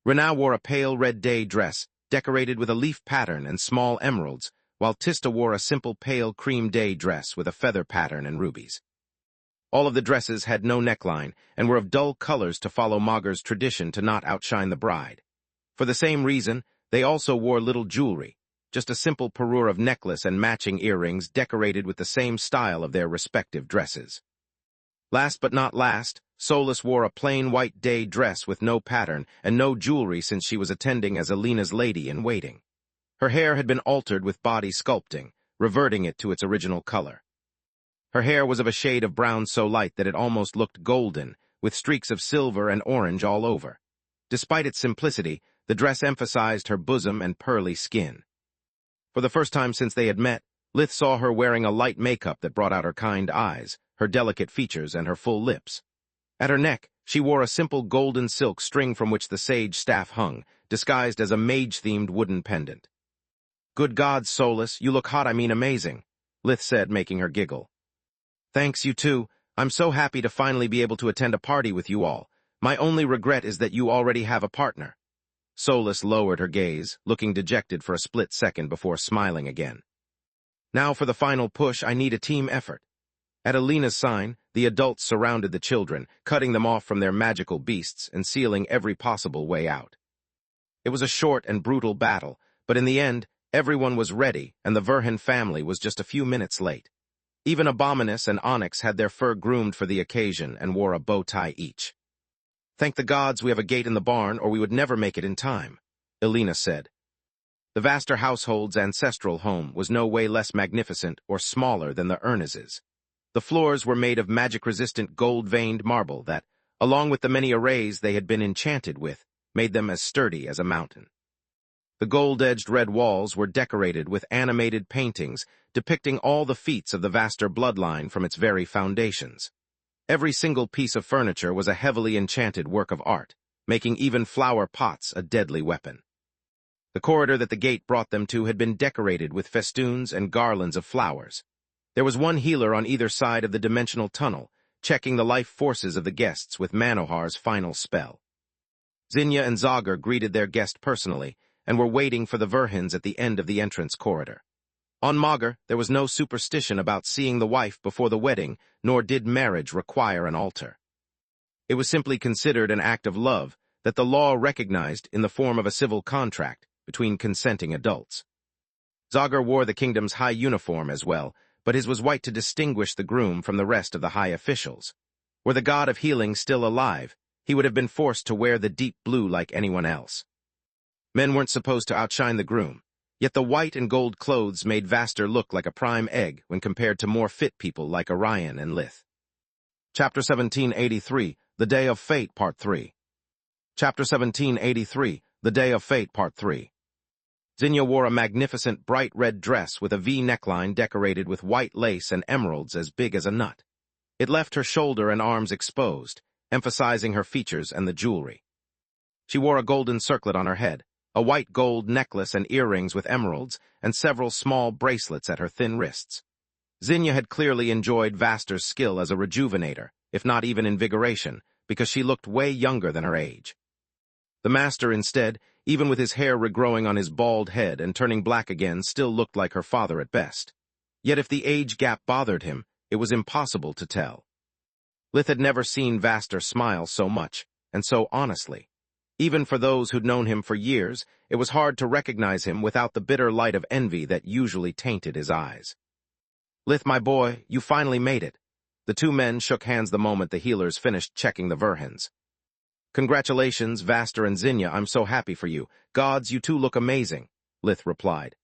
Renau wore a pale red day dress decorated with a leaf pattern and small emeralds, while Tista wore a simple pale cream day dress with a feather pattern and rubies. All of the dresses had no neckline and were of dull colors to follow Magus' tradition to not outshine the bride. For the same reason, they also wore little jewelry, just a simple parure of necklace and matching earrings decorated with the same style of their respective dresses. Last but not last, Solus wore a plain white day dress with no pattern and no jewelry since she was attending as Alina's lady-in-waiting. Her hair had been altered with body sculpting, reverting it to its original color. Her hair was of a shade of brown so light that it almost looked golden, with streaks of silver and orange all over. Despite its simplicity, the dress emphasized her bosom and pearly skin. For the first time since they had met, Lith saw her wearing a light makeup that brought out her kind eyes, her delicate features, and her full lips. At her neck, she wore a simple golden silk string from which the sage staff hung, disguised as a mage-themed wooden pendant. "Good gods, Solus, you look hot, I mean amazing," Lith said, making her giggle. "Thanks, you too. I'm so happy to finally be able to attend a party with you all. My only regret is that you already have a partner." Solus lowered her gaze, looking dejected for a split second before smiling again. "Now for the final push, I need a team effort." At Alina's sign, the adults surrounded the children, cutting them off from their magical beasts and sealing every possible way out. It was a short and brutal battle, but in the end, everyone was ready, and the Verhin family was just a few minutes late. Even Abominus and Onyx had their fur groomed for the occasion and wore a bow tie each. "Thank the gods we have a gate in the barn, or we would never make it in time," Alina said. The Vaster household's ancestral home was no way less magnificent or smaller than the Ernez's. The floors were made of magic-resistant gold-veined marble that, along with the many arrays they had been enchanted with, made them as sturdy as a mountain. The gold-edged red walls were decorated with animated paintings depicting all the feats of the Vaster bloodline from its very foundations. Every single piece of furniture was a heavily enchanted work of art, making even flower pots a deadly weapon. The corridor that the gate brought them to had been decorated with festoons and garlands of flowers. There was one healer on either side of the dimensional tunnel, checking the life forces of the guests with Manohar's final spell. Zinnia and Zagar greeted their guest personally, and were waiting for the Verhins at the end of the entrance corridor. On Magur, there was no superstition about seeing the wife before the wedding, nor did marriage require an altar. It was simply considered an act of love that the law recognized in the form of a civil contract between consenting adults. Zagar wore the kingdom's high uniform as well, but his was white to distinguish the groom from the rest of the high officials. Were the god of healing still alive, he would have been forced to wear the deep blue like anyone else. Men weren't supposed to outshine the groom, yet the white and gold clothes made Vaster look like a prime egg when compared to more fit people like Orion and Lith. Chapter 1783, The Day of Fate, Part 3. Chapter 1783, The Day of Fate, Part 3. Zinnia wore a magnificent bright red dress with a V neckline decorated with white lace and emeralds as big as a nut. It left her shoulder and arms exposed, emphasizing her features and the jewelry. She wore a golden circlet on her head, a white gold necklace and earrings with emeralds, and several small bracelets at her thin wrists. Zinnia had clearly enjoyed Vaster's skill as a rejuvenator, if not even invigoration, because she looked way younger than her age. The master, instead, even with his hair regrowing on his bald head and turning black again, still looked like her father at best. Yet if the age gap bothered him, it was impossible to tell. Lith had never seen Vaster smile so much, and so honestly. Even for those who'd known him for years, it was hard to recognize him without the bitter light of envy that usually tainted his eyes. "Lith, my boy, you finally made it." The two men shook hands the moment the healers finished checking the Verhins. "Congratulations, Vaster and Zinnia, I'm so happy for you. Gods, you two look amazing," Lith replied.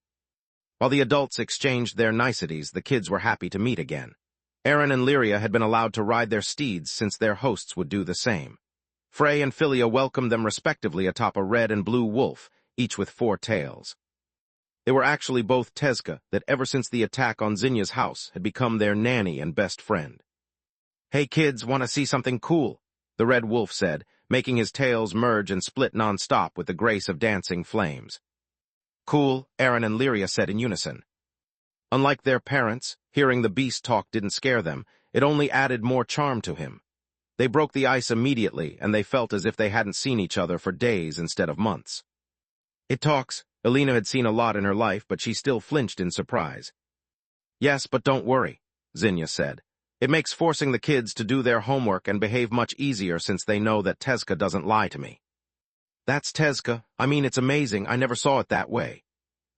While the adults exchanged their niceties, the kids were happy to meet again. Aaron and Lyria had been allowed to ride their steeds since their hosts would do the same. Frey and Philia welcomed them respectively atop a red and blue wolf, each with 4 tails. They were actually both Tezca that ever since the attack on Zinnia's house had become their nanny and best friend. "Hey kids, want to see something cool?" the red wolf said, making his tails merge and split non-stop with the grace of dancing flames. "Cool," Aaron and Lyria said in unison. Unlike their parents, hearing the beast talk didn't scare them, it only added more charm to him. They broke the ice immediately, and they felt as if they hadn't seen each other for days instead of months. "It talks." Alina had seen a lot in her life, but she still flinched in surprise. "Yes, but don't worry," Zinnia said. "It makes forcing the kids to do their homework and behave much easier since they know that Tezca doesn't lie to me." "That's Tezca. I mean, it's amazing. I never saw it that way,"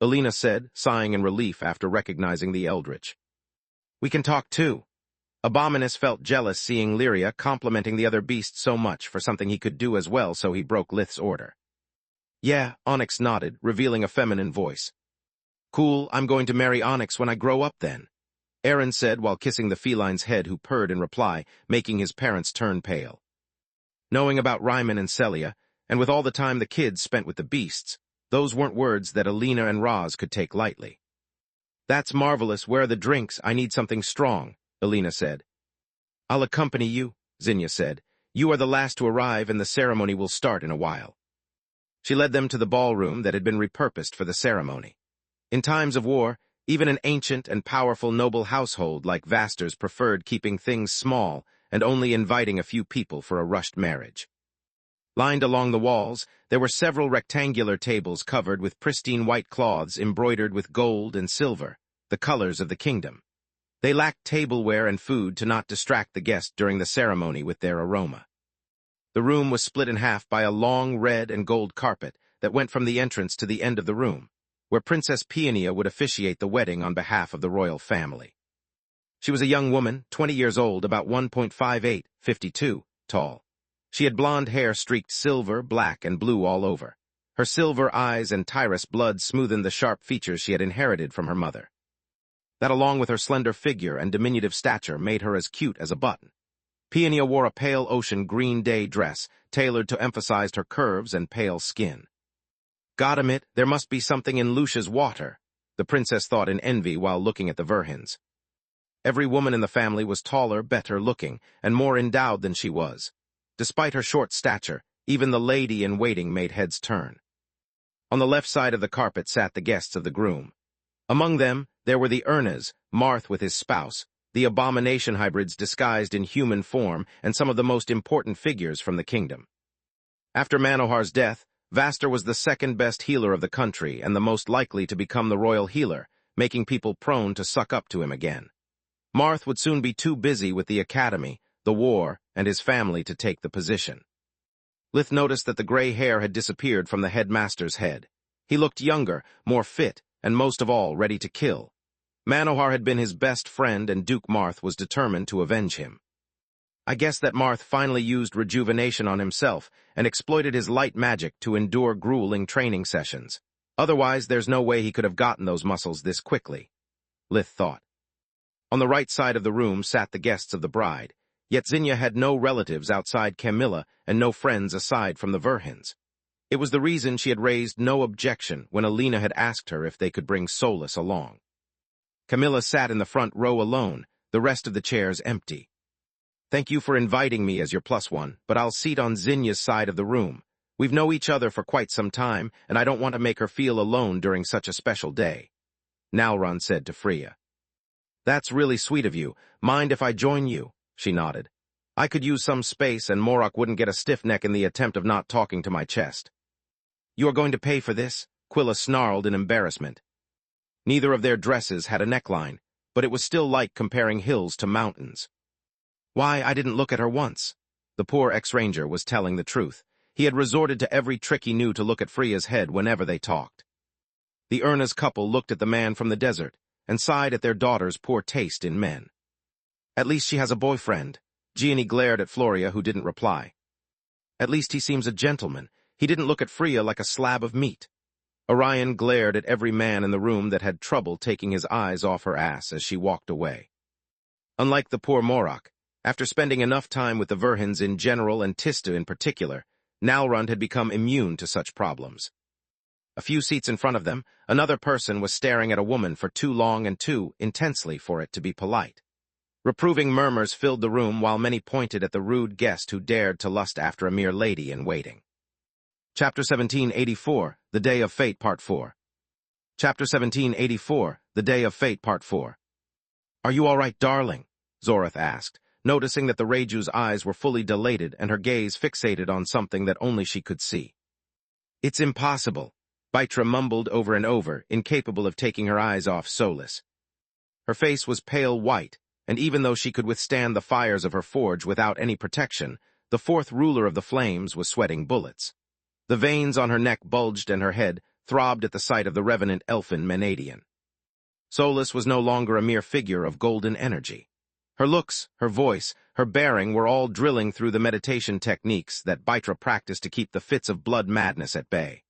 Alina said, sighing in relief after recognizing the eldritch. "We can talk too." Abominus felt jealous seeing Lyria complimenting the other beasts so much for something he could do as well, so he broke Lith's order. Yeah, Onyx nodded, revealing a feminine voice. Cool, I'm going to marry Onyx when I grow up then, Aaron said while kissing the feline's head, who purred in reply, making his parents turn pale. Knowing about Ryman and Celia, and with all the time the kids spent with the beasts, those weren't words that Alina and Roz could take lightly. That's marvelous. Where are the drinks? I need something strong, Alina said. I'll accompany you, Zinnia said. You are the last to arrive and the ceremony will start in a while. She led them to the ballroom that had been repurposed for the ceremony. In times of war, even an ancient and powerful noble household like Vaster's preferred keeping things small and only inviting a few people for a rushed marriage. Lined along the walls, there were several rectangular tables covered with pristine white cloths embroidered with gold and silver, the colors of the kingdom. They lacked tableware and food to not distract the guest during the ceremony with their aroma. The room was split in half by a long red and gold carpet that went from the entrance to the end of the room, where Princess Peonia would officiate the wedding on behalf of the royal family. She was a young woman, 20 years old, about 1.58, 52, tall. She had blonde hair streaked silver, black, and blue all over. Her silver eyes and Tyrus blood smoothened the sharp features she had inherited from her mother. That, along with her slender figure and diminutive stature, made her as cute as a button. Peonia wore a pale ocean green day dress, tailored to emphasize her curves and pale skin. God admit, there must be something in Lucia's water, the princess thought in envy while looking at the Verhins. Every woman in the family was taller, better looking, and more endowed than she was. Despite her short stature, even the lady-in-waiting made heads turn. On the left side of the carpet sat the guests of the groom. Among them, there were the Urnas, Marth with his spouse, the abomination hybrids disguised in human form, and some of the most important figures from the kingdom. After Manohar's death, Vaster was the second-best healer of the country and the most likely to become the royal healer, making people prone to suck up to him again. Marth would soon be too busy with the academy, the war, and his family to take the position. Lith noticed that the gray hair had disappeared from the headmaster's head. He looked younger, more fit, and most of all, ready to kill. Manohar had been his best friend, and Duke Marth was determined to avenge him. I guess that Marth finally used rejuvenation on himself and exploited his light magic to endure grueling training sessions. Otherwise, there's no way he could have gotten those muscles this quickly, Lith thought. On the right side of the room sat the guests of the bride, yet Zinnia had no relatives outside Camilla and no friends aside from the Verhins. It was the reason she had raised no objection when Alina had asked her if they could bring Solus along. Camilla sat in the front row alone, the rest of the chairs empty. Thank you for inviting me as your +1, but I'll seat on Zinnia's side of the room. We've known each other for quite some time, and I don't want to make her feel alone during such a special day, Nalron said to Freya. That's really sweet of you. Mind if I join you? She nodded. I could use some space, and Morok wouldn't get a stiff neck in the attempt of not talking to my chest. You are going to pay for this? Quilla snarled in embarrassment. Neither of their dresses had a neckline, but it was still like comparing hills to mountains. Why, I didn't look at her once. The poor ex-ranger was telling the truth. He had resorted to every trick he knew to look at Freya's head whenever they talked. The Urna's couple looked at the man from the desert and sighed at their daughter's poor taste in men. At least she has a boyfriend. Gianni glared at Floria, who didn't reply. At least he seems a gentleman. He didn't look at Freya like a slab of meat. Orion glared at every man in the room that had trouble taking his eyes off her ass as she walked away. Unlike the poor Morok, after spending enough time with the Verhins in general and Tista in particular, Nalrund had become immune to such problems. A few seats in front of them, another person was staring at a woman for too long and too intensely for it to be polite. Reproving murmurs filled the room while many pointed at the rude guest who dared to lust after a mere lady-in-waiting. Chapter 1784, The Day of Fate, Part 4. Chapter 1784, The Day of Fate, Part 4. Are you all right, darling? Zorath asked, noticing that the Reju's eyes were fully dilated and her gaze fixated on something that only she could see. It's impossible, Baitra mumbled over and over, incapable of taking her eyes off Solus. Her face was pale white, and even though she could withstand the fires of her forge without any protection, the fourth ruler of the flames was sweating bullets. The veins on her neck bulged and her head throbbed at the sight of the revenant elfin Menadian. Solus was no longer a mere figure of golden energy. Her looks, her voice, her bearing were all drilling through the meditation techniques that Baitra practiced to keep the fits of blood madness at bay.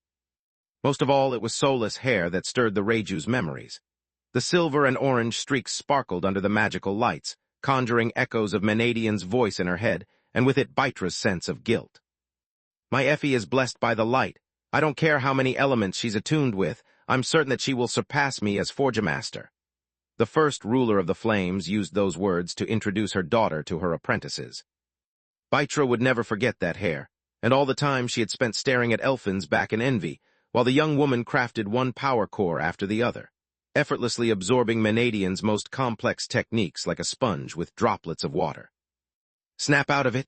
Most of all, it was Soulless hair that stirred the Reju's memories. The silver and orange streaks sparkled under the magical lights, conjuring echoes of Menadian's voice in her head, and with it Baitra's sense of guilt. My Effie is blessed by the light. I don't care how many elements she's attuned with, I'm certain that she will surpass me as Forgemaster. The first ruler of the flames used those words to introduce her daughter to her apprentices. Baitra would never forget that hair, and all the time she had spent staring at Elfin's back in envy, while the young woman crafted one power core after the other, effortlessly absorbing Menadian's most complex techniques like a sponge with droplets of water. Snap out of it!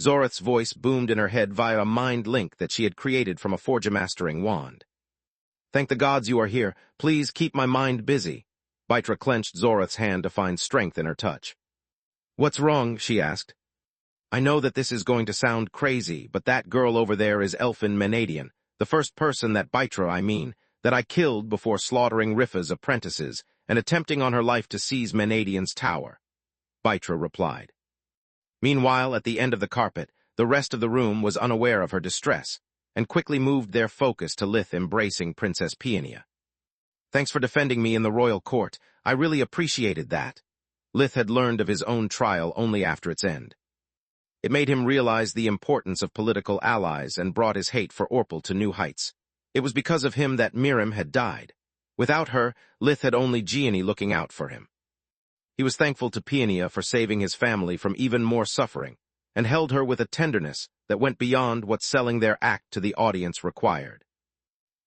Zorath's voice boomed in her head via a mind link that she had created from a Forgemastering wand. Thank the gods you are here. Please keep my mind busy. Baitra clenched Zorath's hand to find strength in her touch. What's wrong? She asked. I know that this is going to sound crazy, but that girl over there is Elfin Menadian, the first person that that I killed before slaughtering Rifa's apprentices and attempting on her life to seize Menadian's tower. Baitra replied. Meanwhile, at the end of the carpet, the rest of the room was unaware of her distress, and quickly moved their focus to Lith embracing Princess Peonia. Thanks for defending me in the royal court. I really appreciated that. Lith had learned of his own trial only after its end. It made him realize the importance of political allies and brought his hate for Orpal to new heights. It was because of him that Miriam had died. Without her, Lith had only Gianni looking out for him. He was thankful to Peonia for saving his family from even more suffering, and held her with a tenderness that went beyond what selling their act to the audience required.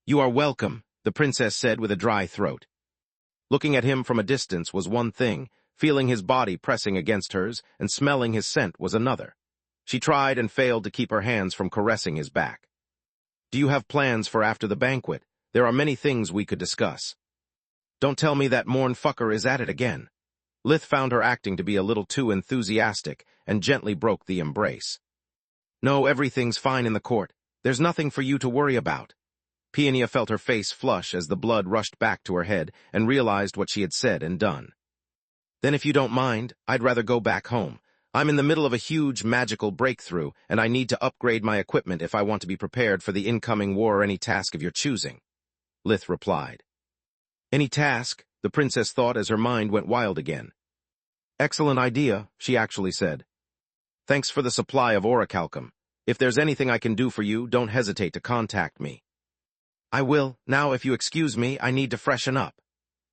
You are welcome, the princess said with a dry throat. Looking at him from a distance was one thing, feeling his body pressing against hers and smelling his scent was another. She tried and failed to keep her hands from caressing his back. Do you have plans for after the banquet? There are many things we could discuss. Don't tell me that Morn fucker is at it again. Lith found her acting to be a little too enthusiastic and gently broke the embrace. No, everything's fine in the court. There's nothing for you to worry about. Peonia felt her face flush as the blood rushed back to her head and realized what she had said and done. Then if you don't mind, I'd rather go back home. I'm in the middle of a huge magical breakthrough, and I need to upgrade my equipment if I want to be prepared for the incoming war or any task of your choosing. Lith replied. Any task? The princess thought as her mind went wild again. Excellent idea, she actually said. Thanks for the supply of orichalcum. If there's anything I can do for you, don't hesitate to contact me. I will. Now, if you excuse me, I need to freshen up.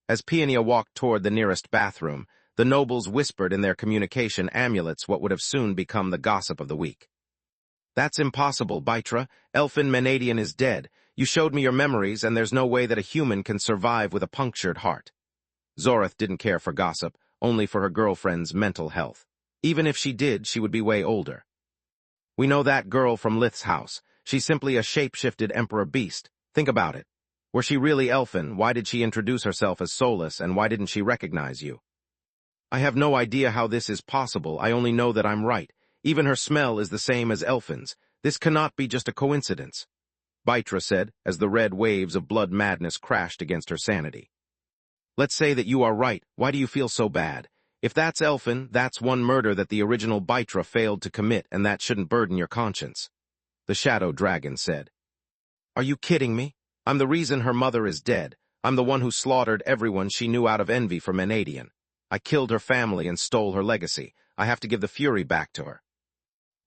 As Peonia walked toward the nearest bathroom, the nobles whispered in their communication amulets what would have soon become the gossip of the week. That's impossible, Baitra. Elfin Menadian is dead. You showed me your memories, and there's no way that a human can survive with a punctured heart. Zorath didn't care for gossip, only for her girlfriend's mental health. Even if she did, she would be way older. We know that girl from Lith's house. She's simply a shape-shifted emperor beast. Think about it. Were she really Elfin, why did she introduce herself as Soulless, and why didn't she recognize you? I have no idea how this is possible, I only know that I'm right. Even her smell is the same as Elfin's. This cannot be just a coincidence. Baitra said, as the red waves of blood madness crashed against her sanity. Let's say that you are right, why do you feel so bad? If that's Elfin, that's one murder that the original Baitra failed to commit, and that shouldn't burden your conscience. The Shadow Dragon said. Are you kidding me? I'm the reason her mother is dead. I'm the one who slaughtered everyone she knew out of envy for Menadian. I killed her family and stole her legacy. I have to give the fury back to her.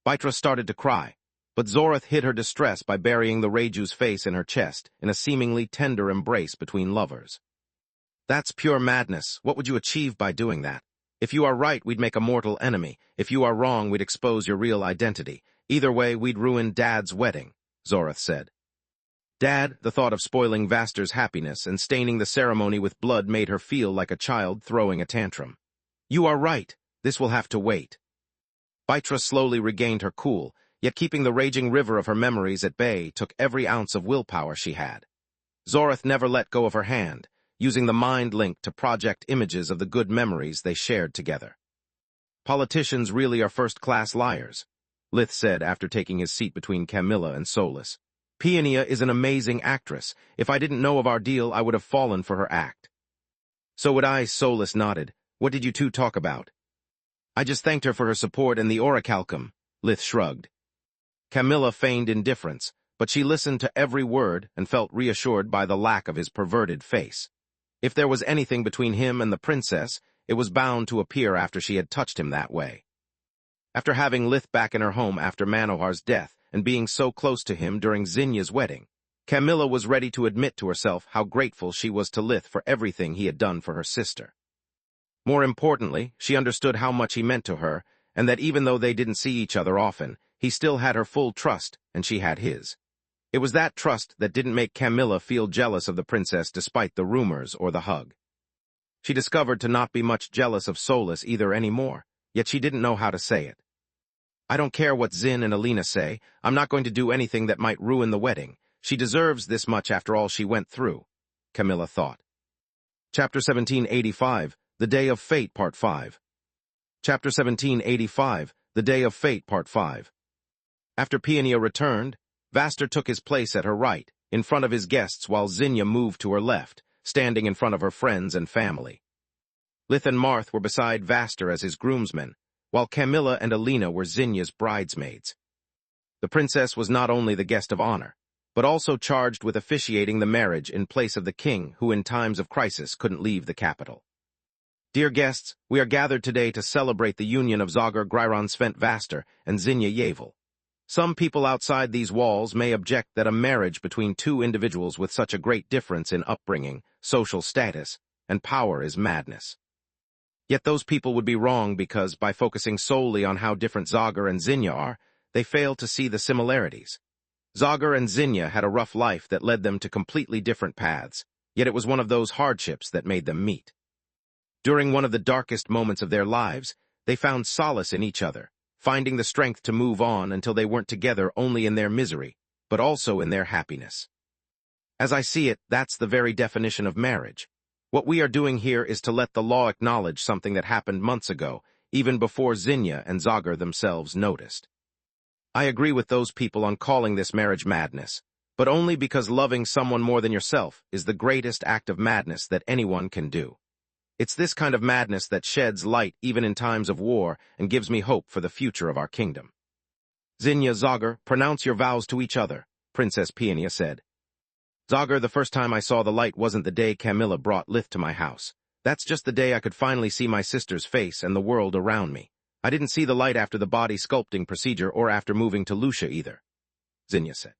Baitra started to cry, but Zorath hid her distress by burying the Reju's face in her chest in a seemingly tender embrace between lovers. That's pure madness. What would you achieve by doing that? If you are right, we'd make a mortal enemy. If you are wrong, we'd expose your real identity. Either way, we'd ruin Dad's wedding, Zorath said. Dad, the thought of spoiling Vaster's happiness and staining the ceremony with blood made her feel like a child throwing a tantrum. You are right. This will have to wait. Baitra slowly regained her cool, yet keeping the raging river of her memories at bay took every ounce of willpower she had. Zorath never let go of her hand, using the mind link to project images of the good memories they shared together. Politicians really are first-class liars, Lith said after taking his seat between Camilla and Soulless. Peonia is an amazing actress. If I didn't know of our deal, I would have fallen for her act. So would I, Soulless nodded. What did you two talk about? I just thanked her for her support and the orichalcum, Lith shrugged. Camilla feigned indifference, but she listened to every word and felt reassured by the lack of his perverted face. If there was anything between him and the princess, it was bound to appear after she had touched him that way. After having Lith back in her home after Manohar's death and being so close to him during Zinya's wedding, Camilla was ready to admit to herself how grateful she was to Lith for everything he had done for her sister. More importantly, she understood how much he meant to her, and that even though they didn't see each other often, he still had her full trust, and she had his. It was that trust that didn't make Camilla feel jealous of the princess despite the rumors or the hug. She discovered to not be much jealous of Solus either anymore, yet she didn't know how to say it. I don't care what Zin and Alina say, I'm not going to do anything that might ruin the wedding. She deserves this much after all she went through, Camilla thought. Chapter 1785, The Day of Fate, Part 5. Chapter 1785, The Day of Fate, Part 5. After Peonia returned, Vaster took his place at her right, in front of his guests while Zinya moved to her left, standing in front of her friends and family. Lith and Marth were beside Vaster as his groomsmen, while Camilla and Alina were Zinya's bridesmaids. The princess was not only the guest of honor, but also charged with officiating the marriage in place of the king who in times of crisis couldn't leave the capital. Dear guests, we are gathered today to celebrate the union of Zagar Gryron Svent Vaster and Zinya Yavel. Some people outside these walls may object that a marriage between two individuals with such a great difference in upbringing, social status, and power is madness. Yet those people would be wrong because, by focusing solely on how different Zagar and Zinya are, they fail to see the similarities. Zagar and Zinya had a rough life that led them to completely different paths, yet it was one of those hardships that made them meet. During one of the darkest moments of their lives, they found solace in each other, finding the strength to move on until they weren't together only in their misery, but also in their happiness. As I see it, that's the very definition of marriage. What we are doing here is to let the law acknowledge something that happened months ago, even before Zinya and Zagar themselves noticed. I agree with those people on calling this marriage madness, but only because loving someone more than yourself is the greatest act of madness that anyone can do. It's this kind of madness that sheds light even in times of war and gives me hope for the future of our kingdom. Zinya, Zagar, pronounce your vows to each other, Princess Peonia said. Zagar, the first time I saw the light wasn't the day Camilla brought Lith to my house. That's just the day I could finally see my sister's face and the world around me. I didn't see the light after the body sculpting procedure or after moving to Lucia either, Zinya said.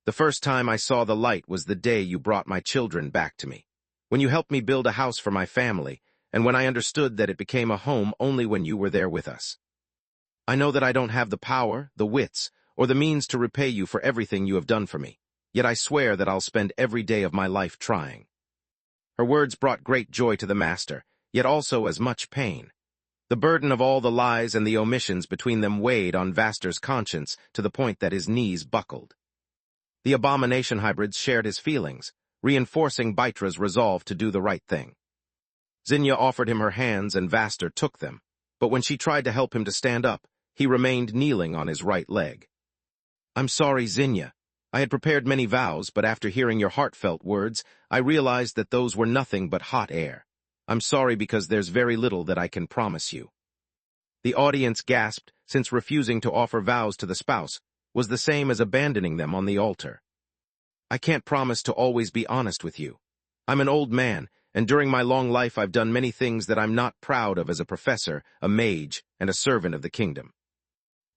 The first time I saw the light was the day you brought my children back to me. When you helped me build a house for my family, and when I understood that it became a home only when you were there with us. I know that I don't have the power, the wits, or the means to repay you for everything you have done for me, yet I swear that I'll spend every day of my life trying. Her words brought great joy to the master, yet also as much pain. The burden of all the lies and the omissions between them weighed on Vaster's conscience to the point that his knees buckled. The abomination hybrids shared his feelings, reinforcing Baitra's resolve to do the right thing. Zinya offered him her hands and Vaster took them, but when she tried to help him to stand up, he remained kneeling on his right leg. I'm sorry, Zinya. I had prepared many vows, but after hearing your heartfelt words, I realized that those were nothing but hot air. I'm sorry because there's very little that I can promise you. The audience gasped, since refusing to offer vows to the spouse was the same as abandoning them on the altar. I can't promise to always be honest with you. I'm an old man, and during my long life I've done many things that I'm not proud of as a professor, a mage, and a servant of the kingdom.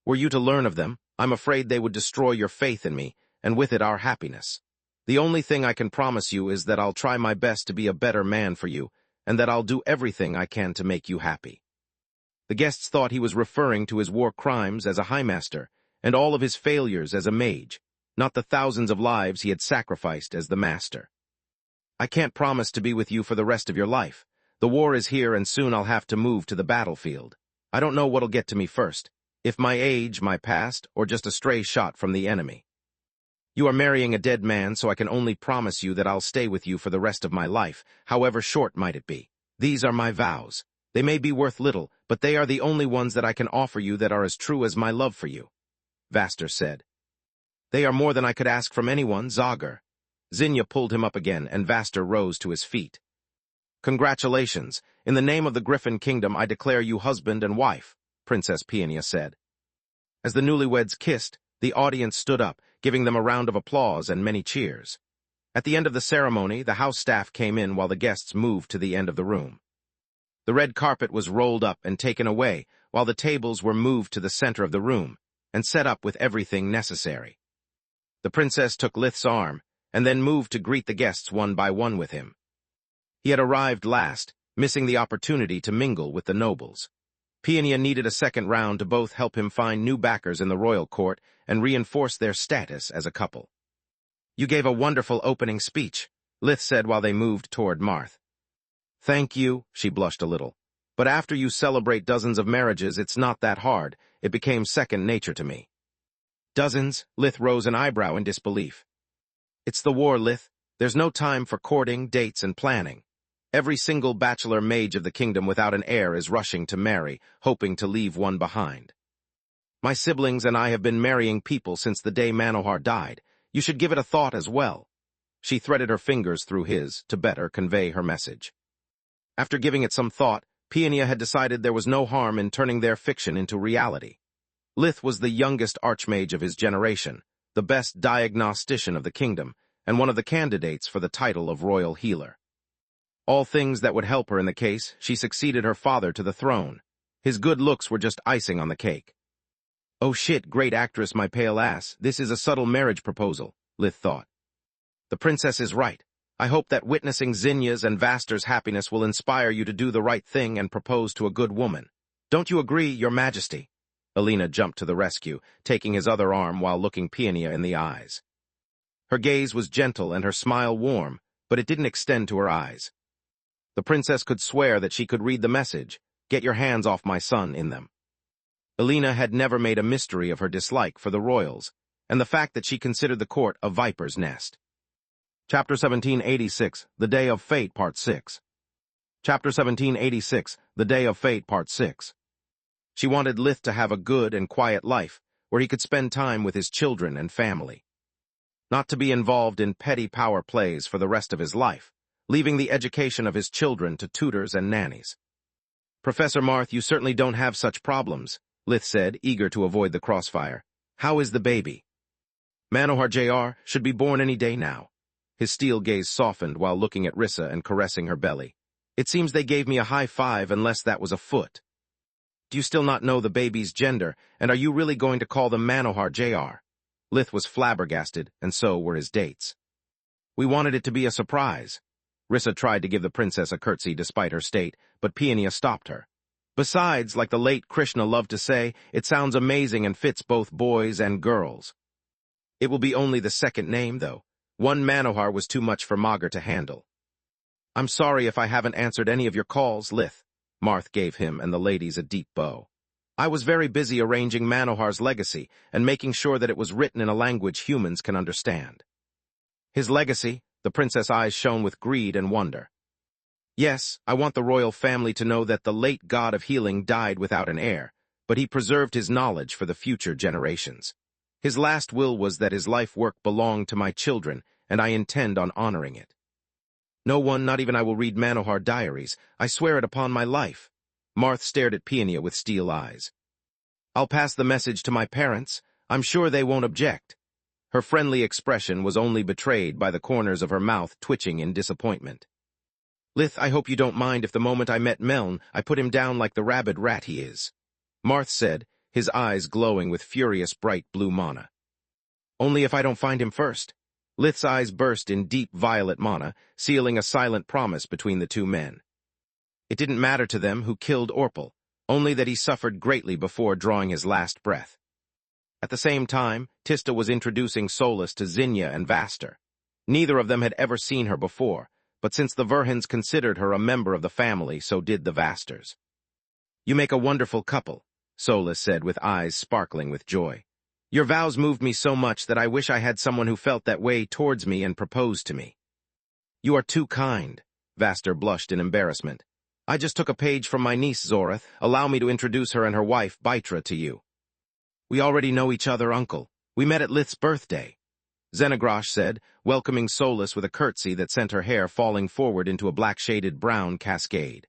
Were you to learn of them, I'm afraid they would destroy your faith in me, and with it our happiness. The only thing I can promise you is that I'll try my best to be a better man for you, and that I'll do everything I can to make you happy. The guests thought he was referring to his war crimes as a high master, and all of his failures as a mage, not the thousands of lives he had sacrificed as the master. I can't promise to be with you for the rest of your life. The war is here and soon I'll have to move to the battlefield. I don't know what'll get to me first, if my age, my past, or just a stray shot from the enemy. You are marrying a dead man, so I can only promise you that I'll stay with you for the rest of my life, however short might it be. These are my vows. They may be worth little, but they are the only ones that I can offer you that are as true as my love for you, Vaster said. They are more than I could ask from anyone, Zagar. Zinya pulled him up again, and Vaster rose to his feet. Congratulations. In the name of the Griffin Kingdom, I declare you husband and wife. Princess Peony said. As the newlyweds kissed, the audience stood up, giving them a round of applause and many cheers. At the end of the ceremony, the house staff came in while the guests moved to the end of the room. The red carpet was rolled up and taken away, while the tables were moved to the center of the room and set up with everything necessary. The princess took Lith's arm and then moved to greet the guests one by one with him. He had arrived last, missing the opportunity to mingle with the nobles. Peony needed a second round to both help him find new backers in the royal court and reinforce their status as a couple. "You gave a wonderful opening speech," Lith said while they moved toward Marth. "Thank you," she blushed a little. "But after you celebrate dozens of marriages, it's not that hard. It became second nature to me." "Dozens?" Lith rose an eyebrow in disbelief. "It's the war, Lith. There's no time for courting, dates, and planning. Every single bachelor mage of the kingdom without an heir is rushing to marry, hoping to leave one behind. My siblings and I have been marrying people since the day Manohar died. You should give it a thought as well." She threaded her fingers through his to better convey her message. After giving it some thought, Peony had decided there was no harm in turning their fiction into reality. Lith was the youngest archmage of his generation, the best diagnostician of the kingdom, and one of the candidates for the title of royal healer. All things that would help her in the case, she succeeded her father to the throne. His good looks were just icing on the cake. "Oh shit, great actress, my pale ass, this is a subtle marriage proposal," Lith thought. "The princess is right. I hope that witnessing Zinya's and Vaster's happiness will inspire you to do the right thing and propose to a good woman. Don't you agree, your majesty?" Alina jumped to the rescue, taking his other arm while looking Peony in the eyes. Her gaze was gentle and her smile warm, but it didn't extend to her eyes. The princess could swear that she could read the message, "Get your hands off my son," in them. Alina had never made a mystery of her dislike for the royals, and the fact that she considered the court a viper's nest. Chapter 1786, The Day of Fate, Part 6. Chapter 1786, The Day of Fate, Part 6. She wanted Lith to have a good and quiet life, where he could spend time with his children and family. Not to be involved in petty power plays for the rest of his life, leaving the education of his children to tutors and nannies. "Professor Marth, you certainly don't have such problems," Lith said, eager to avoid the crossfire. "How is the baby?" "Manohar Jr. should be born any day now." His steel gaze softened while looking at Rissa and caressing her belly. "It seems they gave me a high five unless that was a foot." "Do you still not know the baby's gender, and are you really going to call them Manohar Jr.?" Lith was flabbergasted, and so were his dates. "We wanted it to be a surprise." Rissa tried to give the princess a curtsy despite her state, but Peony stopped her. "Besides, like the late Krishna loved to say, it sounds amazing and fits both boys and girls. It will be only the second name, though. One Manohar was too much for Magar to handle." "I'm sorry if I haven't answered any of your calls, Lith." Marth gave him and the ladies a deep bow. "I was very busy arranging Manohar's legacy and making sure that it was written in a language humans can understand." "His legacy?" The princess' eyes shone with greed and wonder. "Yes, I want the royal family to know that the late god of healing died without an heir, but he preserved his knowledge for the future generations. His last will was that his life work belonged to my children, and I intend on honoring it. No one, not even I, will read Manohar diaries. I swear it upon my life." Marth stared at Peony with steel eyes. "I'll pass the message to my parents. I'm sure they won't object." Her friendly expression was only betrayed by the corners of her mouth twitching in disappointment. "Lith, I hope you don't mind if the moment I met Meln, I put him down like the rabid rat he is," Marth said, his eyes glowing with furious bright blue mana. "Only if I don't find him first." Lith's eyes burst in deep violet mana, sealing a silent promise between the two men. It didn't matter to them who killed Orpal, only that he suffered greatly before drawing his last breath. At the same time, Tista was introducing Solus to Zinya and Vaster. Neither of them had ever seen her before, but since the Verhins considered her a member of the family, so did the Vasters. "You make a wonderful couple," Solus said with eyes sparkling with joy. "Your vows moved me so much that I wish I had someone who felt that way towards me and proposed to me." "You are too kind," Vaster blushed in embarrassment. "I just took a page from my niece Zorath. Allow me to introduce her and her wife, Baitra, to you." "We already know each other, uncle. We met at Lith's birthday," Zenagrosh said, welcoming Solus with a curtsy that sent her hair falling forward into a black-shaded brown cascade.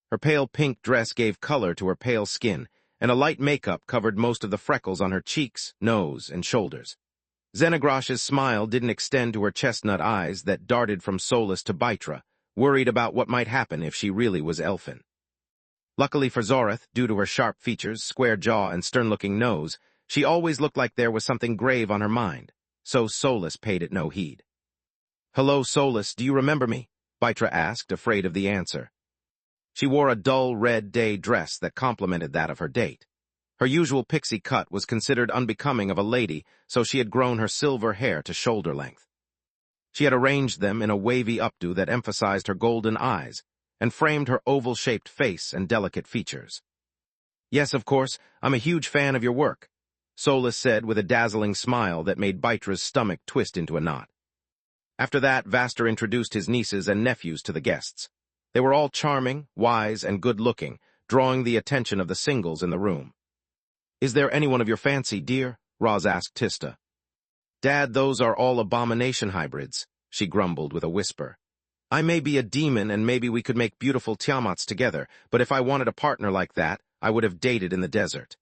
Her pale pink dress gave color to her pale skin, and a light makeup covered most of the freckles on her cheeks, nose, and shoulders. Xenogrosh's smile didn't extend to her chestnut eyes that darted from Solus to Bytra, worried about what might happen if she really was elfin. Luckily for Zorith, due to her sharp features, square jaw, and stern-looking nose, she always looked like there was something grave on her mind, so Solus paid it no heed. "Hello, Solus, do you remember me?" Bytra asked, afraid of the answer. She wore a dull red day dress that complemented that of her date. Her usual pixie cut was considered unbecoming of a lady, so she had grown her silver hair to shoulder length. She had arranged them in a wavy updo that emphasized her golden eyes and framed her oval-shaped face and delicate features. "Yes, of course, I'm a huge fan of your work," Solus said with a dazzling smile that made Bytra's stomach twist into a knot. After that, Vaster introduced his nieces and nephews to the guests. They were all charming, wise, and good-looking, drawing the attention of the singles in the room. "Is there anyone of your fancy, dear?" Roz asked Tista. "Dad, those are all abomination hybrids," she grumbled with a whisper. "I may be a demon and maybe we could make beautiful Tiamats together, but if I wanted a partner like that, I would have dated in the desert."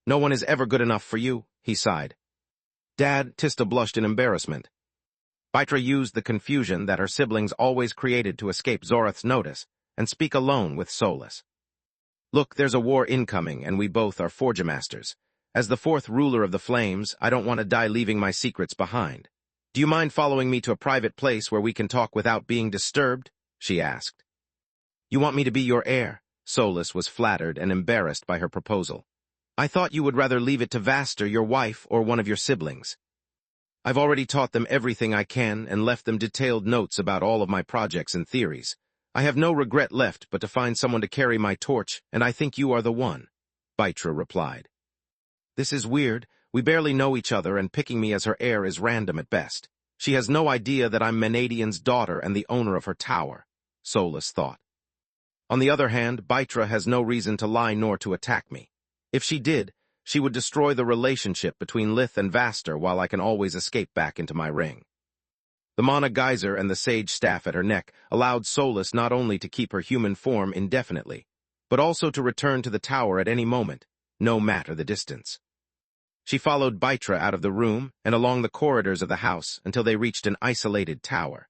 "No one is ever good enough for you," he sighed. "Dad," Tista blushed in embarrassment. Bytra used the confusion that her siblings always created to escape Zorith's notice and speak alone with Solus. "Look, there's a war incoming, and we both are Forgemasters. As the fourth ruler of the Flames, I don't want to die leaving my secrets behind. Do you mind following me to a private place where we can talk without being disturbed?" she asked. "You want me to be your heir?" Solus was flattered and embarrassed by her proposal. "I thought you would rather leave it to Vaster, your wife, or one of your siblings. I've already taught them everything I can and left them detailed notes about all of my projects and theories. I have no regret left but to find someone to carry my torch, and I think you are the one," Bytra replied. "This is weird. We barely know each other, and picking me as her heir is random at best. She has no idea that I'm Menadian's daughter and the owner of her tower," Solus thought. On the other hand, Bytra has no reason to lie nor to attack me. If she did, she would destroy the relationship between Lith and Vaster while I can always escape back into my ring. The Mana Geyser and the sage staff at her neck allowed Solus not only to keep her human form indefinitely, but also to return to the tower at any moment, no matter the distance. She followed Bytra out of the room and along the corridors of the house until they reached an isolated tower.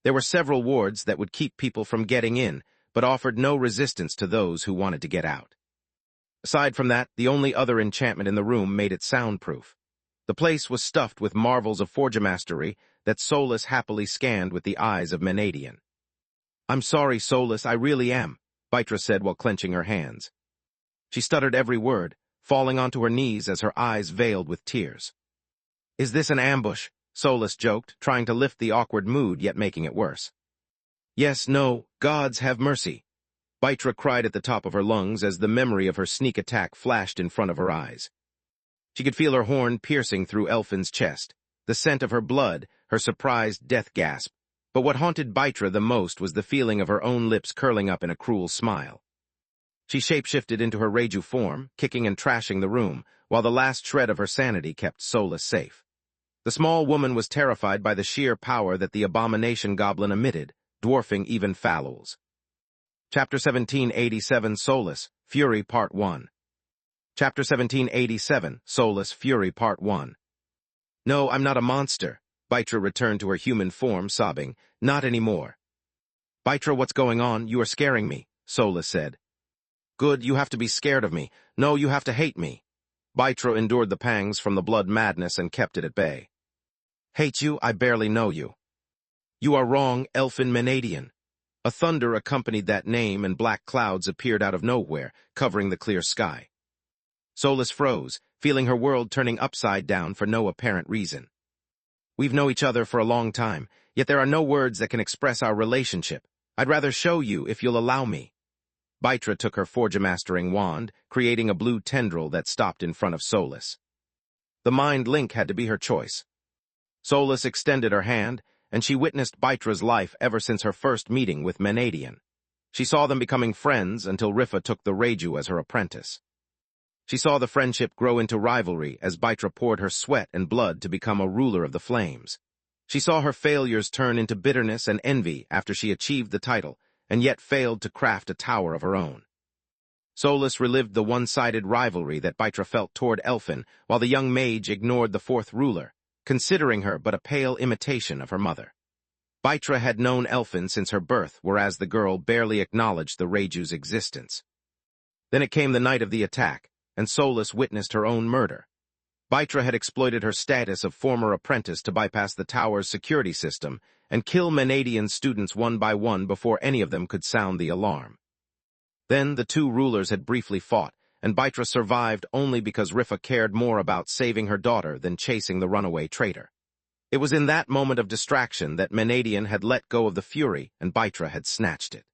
There were several wards that would keep people from getting in, but offered no resistance to those who wanted to get out. Aside from that, the only other enchantment in the room made it soundproof. The place was stuffed with marvels of Forgemastery that Solus happily scanned with the eyes of Menadian. "I'm sorry, Solus, I really am," Bytra said while clenching her hands. She stuttered every word, falling onto her knees as her eyes veiled with tears. "Is this an ambush?" Solus joked, trying to lift the awkward mood yet making it worse. "Yes, no, gods have mercy," Bytra cried at the top of her lungs as the memory of her sneak attack flashed in front of her eyes. She could feel her horn piercing through Elfin's chest, the scent of her blood, her surprised death gasp, but what haunted Bytra the most was the feeling of her own lips curling up in a cruel smile. She shapeshifted into her Reiju form, kicking and trashing the room, while the last shred of her sanity kept Solus safe. The small woman was terrified by the sheer power that the abomination goblin emitted, dwarfing even Falul's. Chapter 1787 Solus, Fury Part 1. Chapter 1787 Solus, Fury Part 1. "No, I'm not a monster," Bytra returned to her human form, sobbing. "Not anymore." "Bytra, what's going on? You are scaring me," Solus said. "Good, you have to be scared of me. No, you have to hate me." Bytra endured the pangs from the blood madness and kept it at bay. "Hate you? I barely know you." "You are wrong, Elfin Menadian." A thunder accompanied that name and black clouds appeared out of nowhere, covering the clear sky. Solus froze, feeling her world turning upside down for no apparent reason. "We've known each other for a long time, yet there are no words that can express our relationship. I'd rather show you if you'll allow me." Bytra took her Forgemastering wand, creating a blue tendril that stopped in front of Solus. The mind link had to be her choice. Solus extended her hand, and she witnessed Bytra's life ever since her first meeting with Menadian. She saw them becoming friends until Rifa took the Reiju as her apprentice. She saw the friendship grow into rivalry as Bytra poured her sweat and blood to become a ruler of the Flames. She saw her failures turn into bitterness and envy after she achieved the title, and yet failed to craft a tower of her own. Solus relived the one-sided rivalry that Baitra felt toward Elfin, while the young mage ignored the fourth ruler, considering her but a pale imitation of her mother. Baitra had known Elfin since her birth, whereas the girl barely acknowledged the Reju's existence. Then it came the night of the attack, and Solus witnessed her own murder. Baitra had exploited her status of former apprentice to bypass the tower's security system and kill Menadian students one by one before any of them could sound the alarm. Then the two rulers had briefly fought, and Baitra survived only because Rifa cared more about saving her daughter than chasing the runaway traitor. It was in that moment of distraction that Menadian had let go of the fury and Baitra had snatched it.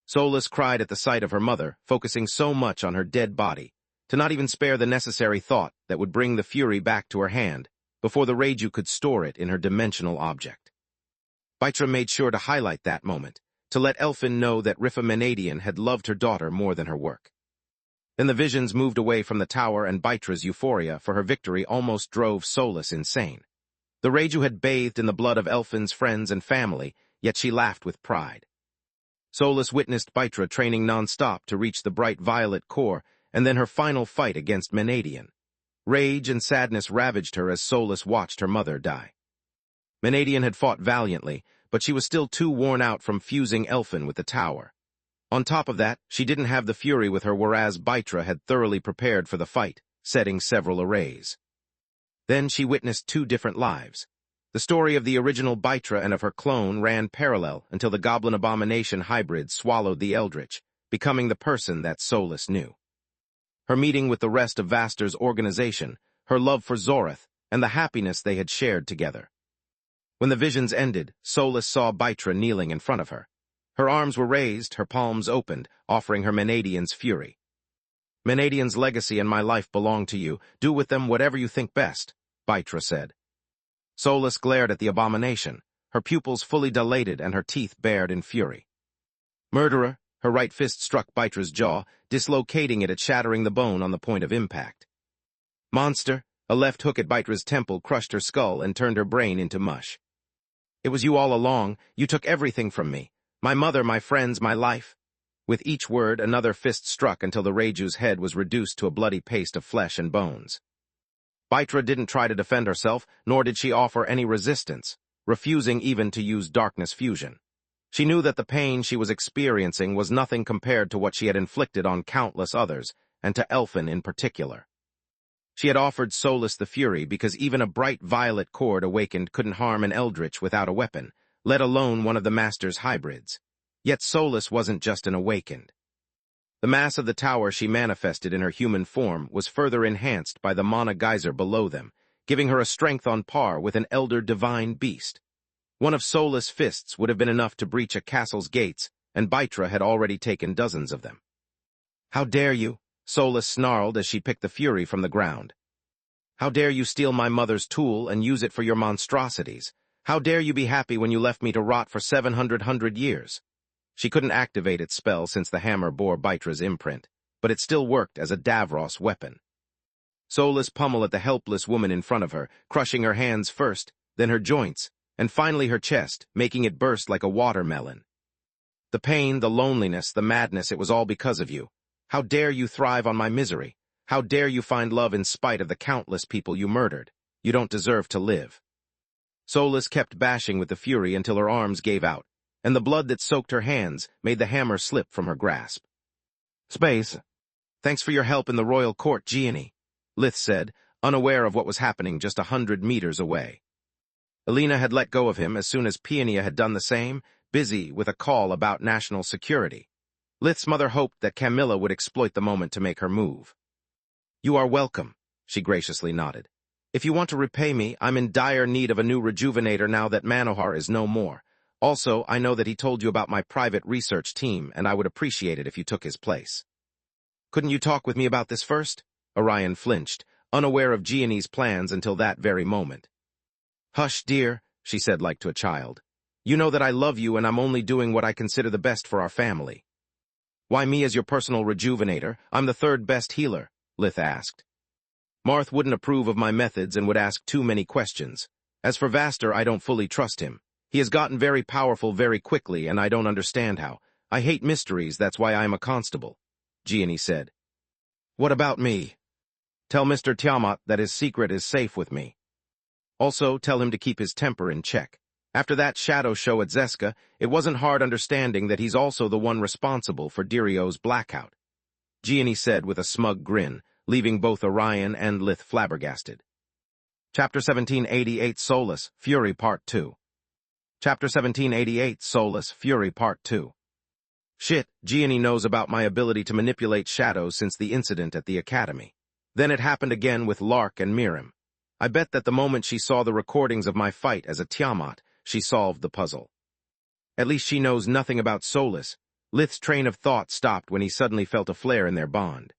Solus cried at the sight of her mother, focusing so much on her dead body, to not even spare the necessary thought that would bring the fury back to her hand before the Reju could store it in her dimensional object. Baitra made sure to highlight that moment, to let Elfin know that Rifa Menadian had loved her daughter more than her work. Then the visions moved away from the tower, and Baitra's euphoria for her victory almost drove Solus insane. The Reju had bathed in the blood of Elfin's friends and family, yet she laughed with pride. Solus witnessed Baitra training non-stop to reach the bright violet core, and then her final fight against Menadian. Rage and sadness ravaged her as Solus watched her mother die. Menadian had fought valiantly, but she was still too worn out from fusing Elfin with the tower. On top of that, she didn't have the fury with her, whereas Baitra had thoroughly prepared for the fight, setting several arrays. Then she witnessed two different lives. The story of the original Baitra and of her clone ran parallel until the Goblin Abomination hybrid swallowed the Eldritch, becoming the person that Solus knew. Her meeting with the rest of Vaster's organization, her love for Zorith, and the happiness they had shared together. When the visions ended, Solus saw Baitra kneeling in front of her. Her arms were raised, her palms opened, offering her Menadian's fury. Menadian's legacy and my life belong to you. Do with them whatever you think best, Baitra said. Solus glared at the abomination, her pupils fully dilated and her teeth bared in fury. Murderer, her right fist struck Baitra's jaw, dislocating it and shattering the bone on the point of impact. Monster, a left hook at Baitra's temple crushed her skull and turned her brain into mush. It was you all along. You took everything from me. My mother, my friends, my life. With each word, another fist struck until the Reju's head was reduced to a bloody paste of flesh and bones. Baitra didn't try to defend herself, nor did she offer any resistance, refusing even to use darkness fusion. She knew that the pain she was experiencing was nothing compared to what she had inflicted on countless others, and to Elfin in particular. She had offered Solus the fury because even a bright violet cord awakened couldn't harm an eldritch without a weapon, let alone one of the Master's hybrids. Yet Solus wasn't just an awakened. The mass of the tower she manifested in her human form was further enhanced by the mana geyser below them, giving her a strength on par with an elder divine beast. One of Solus' fists would have been enough to breach a castle's gates, and Baitra had already taken dozens of them. How dare you? Solus snarled as she picked the fury from the ground. How dare you steal my mother's tool and use it for your monstrosities? How dare you be happy when you left me to rot for 700 years? She couldn't activate its spell since the hammer bore Baitra's imprint, but it still worked as a Davros weapon. Solus pummeled at the helpless woman in front of her, crushing her hands first, then her joints, and finally her chest, making it burst like a watermelon. The pain, the loneliness, the madness, it was all because of you. How dare you thrive on my misery? How dare you find love in spite of the countless people you murdered? You don't deserve to live. Solus kept bashing with the fury until her arms gave out, and the blood that soaked her hands made the hammer slip from her grasp. Space. Thanks for your help in the royal court, Gianni, Lith said, unaware of what was happening just 100 meters away. Elena had let go of him as soon as Peonia had done the same, busy with a call about national security. Lith's mother hoped that Camilla would exploit the moment to make her move. You are welcome, she graciously nodded. If you want to repay me, I'm in dire need of a new rejuvenator now that Manohar is no more. Also, I know that he told you about my private research team, and I would appreciate it if you took his place. Couldn't you talk with me about this first? Orion flinched, unaware of Gianni's plans until that very moment. Hush, dear, she said like to a child. You know that I love you and I'm only doing what I consider the best for our family. Why me as your personal rejuvenator? I'm the third best healer, Lith asked. Marth wouldn't approve of my methods and would ask too many questions. As for Vaster, I don't fully trust him. He has gotten very powerful very quickly and I don't understand how. I hate mysteries, that's why I am a constable. Gianni said. What about me? Tell Mr. Tiamat that his secret is safe with me. Also, tell him to keep his temper in check. After that shadow show at Zeska, it wasn't hard understanding that he's also the one responsible for Dirio's blackout. Gianni said with a smug grin, leaving both Orion and Lith flabbergasted. Chapter 1788 Solus, Fury Part 2. Chapter 1788 Solus, Fury Part 2. Shit, Gianni knows about my ability to manipulate shadows since the incident at the academy. Then it happened again with Lark and Mirim. I bet that the moment she saw the recordings of my fight as a Tiamat, she solved the puzzle. At least she knows nothing about Solus. Lith's train of thought stopped when he suddenly felt a flare in their bond.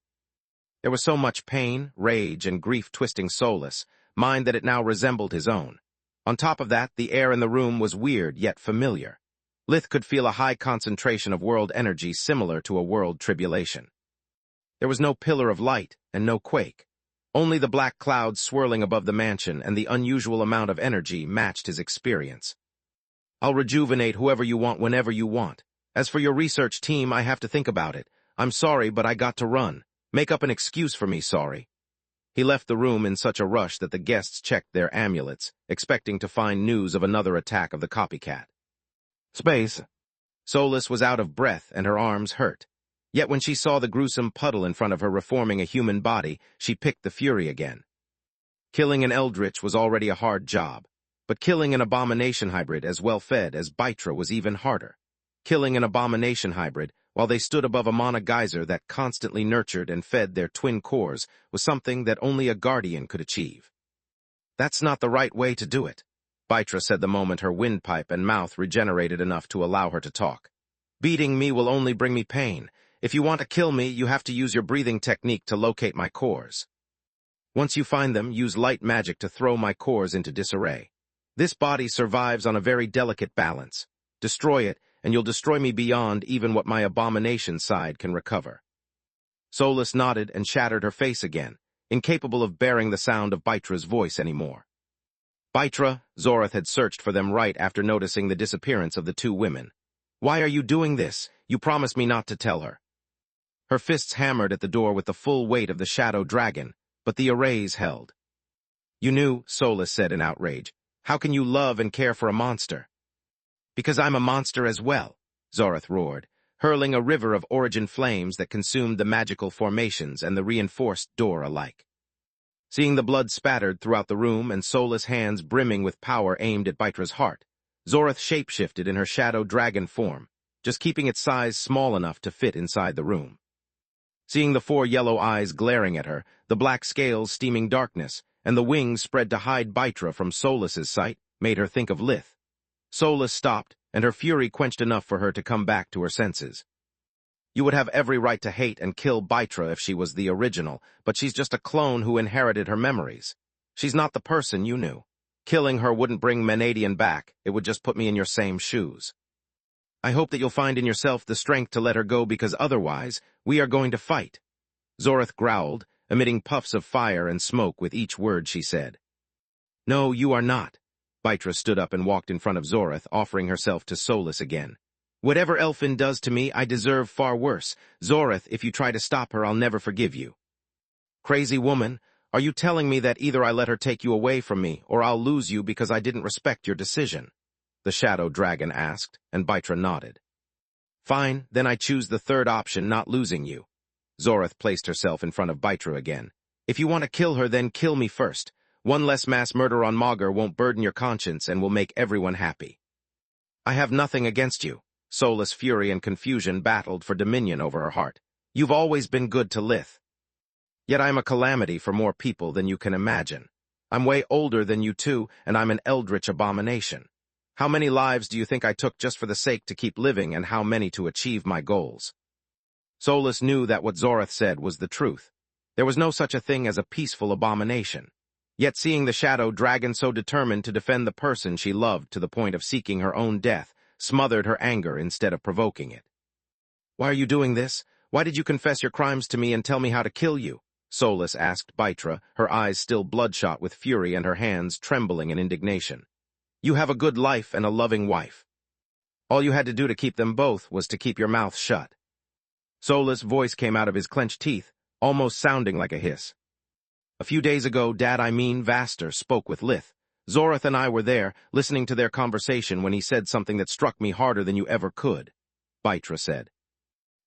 There was so much pain, rage, and grief twisting Solus, mind that it now resembled his own. On top of that, the air in the room was weird yet familiar. Lith could feel a high concentration of world energy similar to a world tribulation. There was no pillar of light and no quake. Only the black clouds swirling above the mansion and the unusual amount of energy matched his experience. I'll rejuvenate whoever you want whenever you want. As for your research team, I have to think about it. I'm sorry, but I got to run. Make up an excuse for me, sorry. He left the room in such a rush that the guests checked their amulets, expecting to find news of another attack of the copycat. Space. Solus was out of breath and her arms hurt. Yet when she saw the gruesome puddle in front of her reforming a human body, she picked the fury again. Killing an Eldritch was already a hard job, but killing an abomination hybrid as well-fed as Bytra was even harder. Killing an abomination hybrid, while they stood above a mana geyser that constantly nurtured and fed their twin cores, was something that only a guardian could achieve. That's not the right way to do it, Bytra said the moment her windpipe and mouth regenerated enough to allow her to talk. Beating me will only bring me pain. If you want to kill me, you have to use your breathing technique to locate my cores. Once you find them, use light magic to throw my cores into disarray. This body survives on a very delicate balance. Destroy it, and you'll destroy me beyond even what my abomination side can recover. Solus nodded and shattered her face again, incapable of bearing the sound of Bytra's voice anymore. Bytra, Zorath had searched for them right after noticing the disappearance of the two women. Why are you doing this? You promised me not to tell her. Her fists hammered at the door with the full weight of the shadow dragon, but the arrays held. You knew, Solus said in outrage. How can you love and care for a monster? Because I'm a monster as well, Zorath roared, hurling a river of origin flames that consumed the magical formations and the reinforced door alike. Seeing the blood spattered throughout the room and Solus' hands brimming with power aimed at Bytra's heart, Zorath shapeshifted in her shadow dragon form, just keeping its size small enough to fit inside the room. Seeing the four yellow eyes glaring at her, the black scales steaming darkness, and the wings spread to hide Bytra from Solus's sight, made her think of Lith. Solus stopped, and her fury quenched enough for her to come back to her senses. You would have every right to hate and kill Bytra if she was the original, but she's just a clone who inherited her memories. She's not the person you knew. Killing her wouldn't bring Menadian back, it would just put me in your same shoes. I hope that you'll find in yourself the strength to let her go because otherwise, we are going to fight. Zorath growled, emitting puffs of fire and smoke with each word she said. No, you are not. Bytra stood up and walked in front of Zorath, offering herself to Solus again. Whatever Elfin does to me, I deserve far worse. Zorath, if you try to stop her, I'll never forgive you. Crazy woman, are you telling me that either I let her take you away from me, or I'll lose you because I didn't respect your decision? The shadow dragon asked, and Bytra nodded. Fine, then I choose the third option, not losing you. Zorath placed herself in front of Bytra again. If you want to kill her, then kill me first. One less mass murder on Magur won't burden your conscience and will make everyone happy. I have nothing against you. Solus' fury and confusion battled for dominion over her heart. You've always been good to Lith. Yet I'm a calamity for more people than you can imagine. I'm way older than you two, and I'm an eldritch abomination. How many lives do you think I took just for the sake to keep living, and how many to achieve my goals? Solus knew that what Zorath said was the truth. There was no such a thing as a peaceful abomination. Yet seeing the shadow dragon so determined to defend the person she loved to the point of seeking her own death, smothered her anger instead of provoking it. Why are you doing this? Why did you confess your crimes to me and tell me how to kill you? Solus asked Bytra, her eyes still bloodshot with fury and her hands trembling in indignation. You have a good life and a loving wife. All you had to do to keep them both was to keep your mouth shut. Solus' voice came out of his clenched teeth, almost sounding like a hiss. A few days ago, Vaster spoke with Lith. Zorath and I were there, listening to their conversation when he said something that struck me harder than you ever could, Baitra said.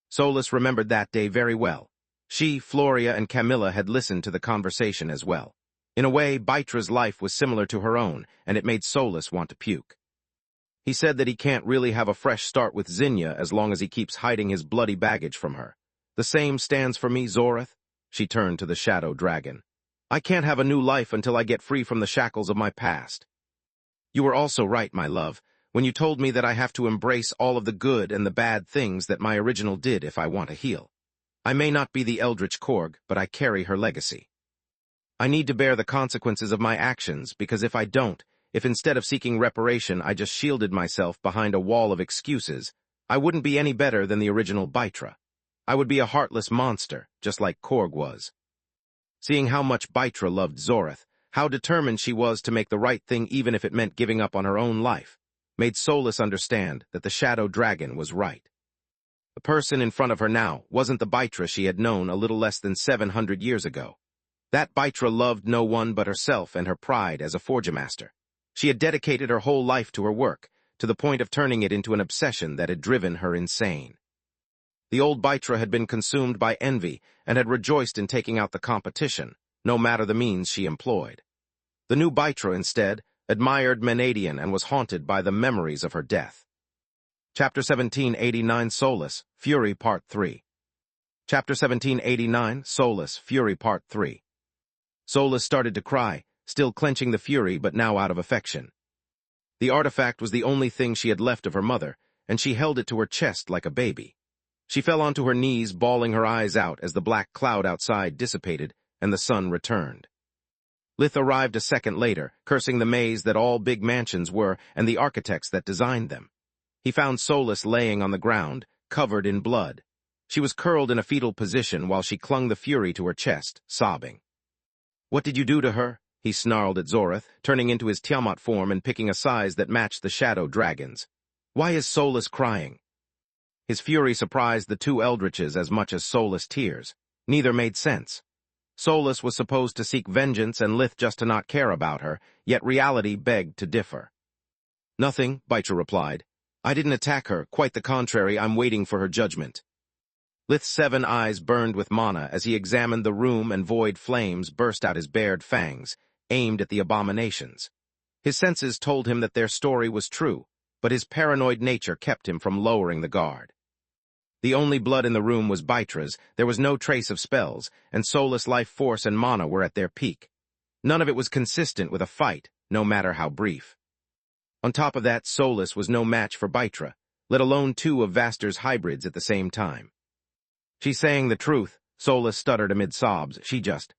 Solus remembered that day very well. She, Floria, and Camilla had listened to the conversation as well. In a way, Baitra's life was similar to her own, and it made Solus want to puke. He said that he can't really have a fresh start with Zinnia as long as he keeps hiding his bloody baggage from her. The same stands for me, Zorath. She turned to the shadow dragon. I can't have a new life until I get free from the shackles of my past. You were also right, my love, when you told me that I have to embrace all of the good and the bad things that my original did if I want to heal. I may not be the Eldritch Korg, but I carry her legacy. I need to bear the consequences of my actions, because if I don't, if instead of seeking reparation I just shielded myself behind a wall of excuses, I wouldn't be any better than the original Baitra. I would be a heartless monster, just like Korg was. Seeing how much Baitra loved Zorath, how determined she was to make the right thing even if it meant giving up on her own life, made Solus understand that the shadow dragon was right. The person in front of her now wasn't the Baitra she had known a little less than 700 years ago. That Baitra loved no one but herself and her pride as a Forgemaster. She had dedicated her whole life to her work, to the point of turning it into an obsession that had driven her insane. The old Baitra had been consumed by envy and had rejoiced in taking out the competition, no matter the means she employed. The new Baitra, instead, admired Menadian and was haunted by the memories of her death. Chapter 1789 Solus, Fury Part 3 Chapter 1789 Solus, Fury Part 3 Solus started to cry, still clenching the fury but now out of affection. The artifact was the only thing she had left of her mother, and she held it to her chest like a baby. She fell onto her knees, bawling her eyes out as the black cloud outside dissipated and the sun returned. Lith arrived a second later, cursing the maze that all big mansions were and the architects that designed them. He found Solus laying on the ground, covered in blood. She was curled in a fetal position while she clung the fury to her chest, sobbing. "What did you do to her?" he snarled at Zorath, turning into his Tiamat form and picking a size that matched the shadow dragon's. "Why is Solus crying?" His fury surprised the two eldritches as much as Solus' tears. Neither made sense. Solus was supposed to seek vengeance and Lith just to not care about her, yet reality begged to differ. "Nothing," Baitra replied. "I didn't attack her, quite the contrary, I'm waiting for her judgment." Lith's 7 eyes burned with mana as he examined the room, and void flames burst out his bared fangs, aimed at the abominations. His senses told him that their story was true, but his paranoid nature kept him from lowering the guard. The only blood in the room was Baitra's, there was no trace of spells, and Solus' life force and mana were at their peak. None of it was consistent with a fight, no matter how brief. On top of that, Solus was no match for Baitra, let alone 2 of Vaster's hybrids at the same time. "She's saying the truth," Solus stuttered amid sobs. "She just—"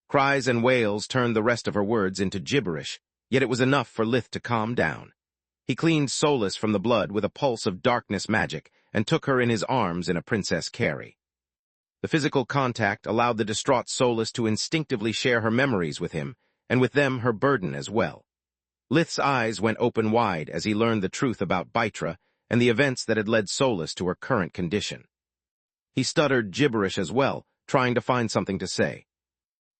Cries and wails turned the rest of her words into gibberish, yet it was enough for Lith to calm down. He cleaned Solus from the blood with a pulse of darkness magic and took her in his arms in a princess carry. The physical contact allowed the distraught Solus to instinctively share her memories with him, and with them her burden as well. Lith's eyes went open wide as he learned the truth about Baitra and the events that had led Solus to her current condition. He stuttered gibberish as well, trying to find something to say.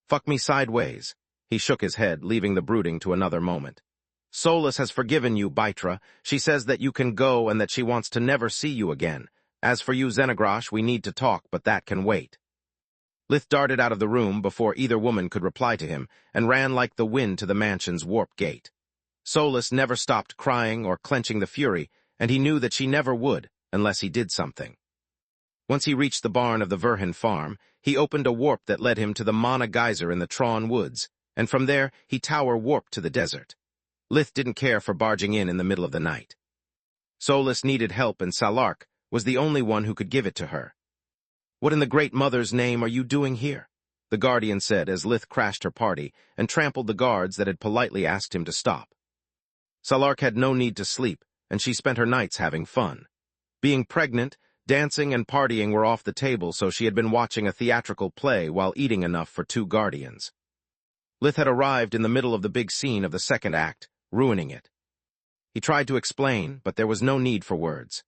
"Fuck me sideways." He shook his head, leaving the brooding to another moment. "Solus has forgiven you, Baitra. She says that you can go and that she wants to never see you again. As for you, Xenagrosh, we need to talk, but that can wait." Lith darted out of the room before either woman could reply to him, and ran like the wind to the mansion's warp gate. Solus never stopped crying or clenching the fury, and he knew that she never would, unless he did something. Once he reached the barn of the Verhin farm, he opened a warp that led him to the Mana Geyser in the Tron woods, and from there he tower warped to the desert. Lith didn't care for barging in the middle of the night. Solus needed help, and Salark was the only one who could give it to her. "What in the Great Mother's name are you doing here?" the Guardian said as Lith crashed her party and trampled the guards that had politely asked him to stop. Salark had no need to sleep, and she spent her nights having fun. Being pregnant, dancing and partying were off the table, so she had been watching a theatrical play while eating enough for 2 guardians. Lith had arrived in the middle of the big scene of the second act, ruining it. He tried to explain, but there was no need for words.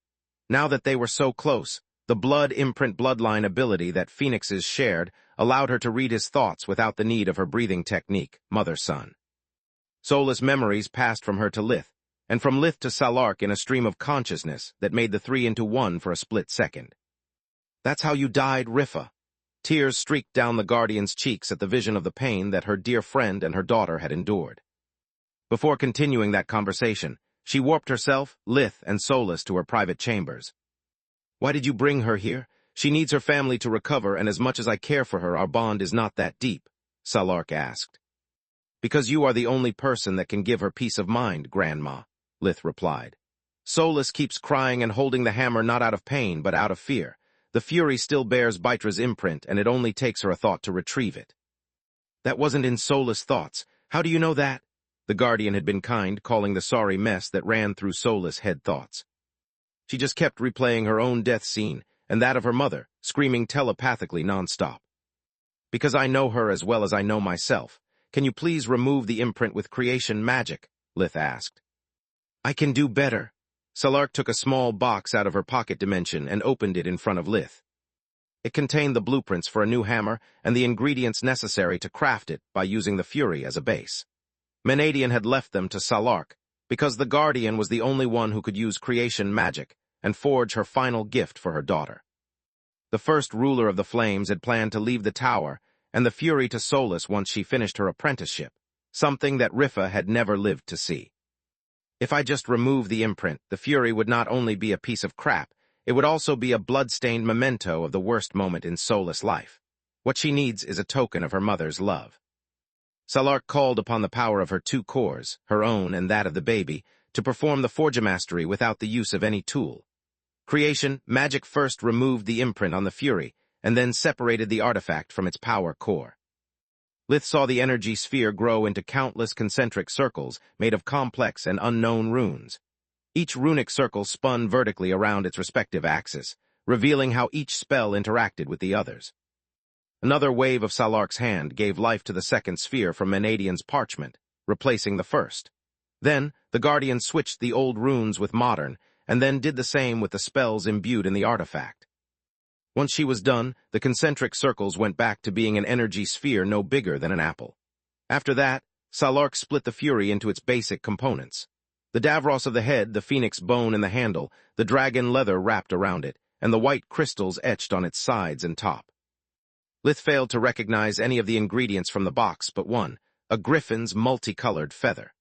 Now that they were so close, The blood imprint bloodline ability that phoenixes shared allowed her to read his thoughts without the need of her breathing technique, mother-son. Soulless memories passed from her to Lith, and from Lith to Salark in a stream of consciousness that made the three into one for a split second. That's how you died, Rifa. Tears streaked down the Guardian's cheeks at the vision of the pain that her dear friend and her daughter had endured. Before continuing that conversation, she warped herself, Lith, and Soulless to her private chambers. Why did you bring her here? She needs her family to recover, and as much as I care for her, our bond is not that deep, Salark asked. Because you are the only person that can give her peace of mind, Grandma, Lith replied. Soulless keeps crying and holding the hammer not out of pain, but out of fear. The fury still bears Bytra's imprint, and it only takes her a thought to retrieve it. That wasn't in Soulless' thoughts. How do you know that? The Guardian had been kind, calling the sorry mess that ran through Soulless' head thoughts. She just kept replaying her own death scene, and that of her mother, screaming telepathically nonstop. Because I know her as well as I know myself. Can you please remove the imprint with creation magic? Lith asked. I can do better. Salark took a small box out of her pocket dimension and opened it in front of Lith. It contained the blueprints for a new hammer and the ingredients necessary to craft it by using the Fury as a base. Menadian had left them to Salark, because the Guardian was the only one who could use creation magic and forge her final gift for her daughter. The first ruler of the Flames had planned to leave the tower and the Fury to Soulless once she finished her apprenticeship, something that Rifa had never lived to see. If I just remove the imprint, the Fury would not only be a piece of crap, it would also be a blood-stained memento of the worst moment in Soulless' life. What she needs is a token of her mother's love. Salark called upon the power of her two cores, her own and that of the baby, to perform the Forgemastery without the use of any tool. Creation magic first removed the imprint on the Fury, and then separated the artifact from its power core. Lith saw the energy sphere grow into countless concentric circles made of complex and unknown runes. Each runic circle spun vertically around its respective axis, revealing how each spell interacted with the others. Another wave of Salark's hand gave life to the second sphere from Menadian's parchment, replacing the first. Then, the Guardian switched the old runes with modern, and then did the same with the spells imbued in the artifact. Once she was done, the concentric circles went back to being an energy sphere no bigger than an apple. After that, Salark split the Fury into its basic components. The Davros of the head, the phoenix bone in the handle, the dragon leather wrapped around it, and the white crystals etched on its sides and top. Lith failed to recognize any of the ingredients from the box but one, a griffin's multicolored feather.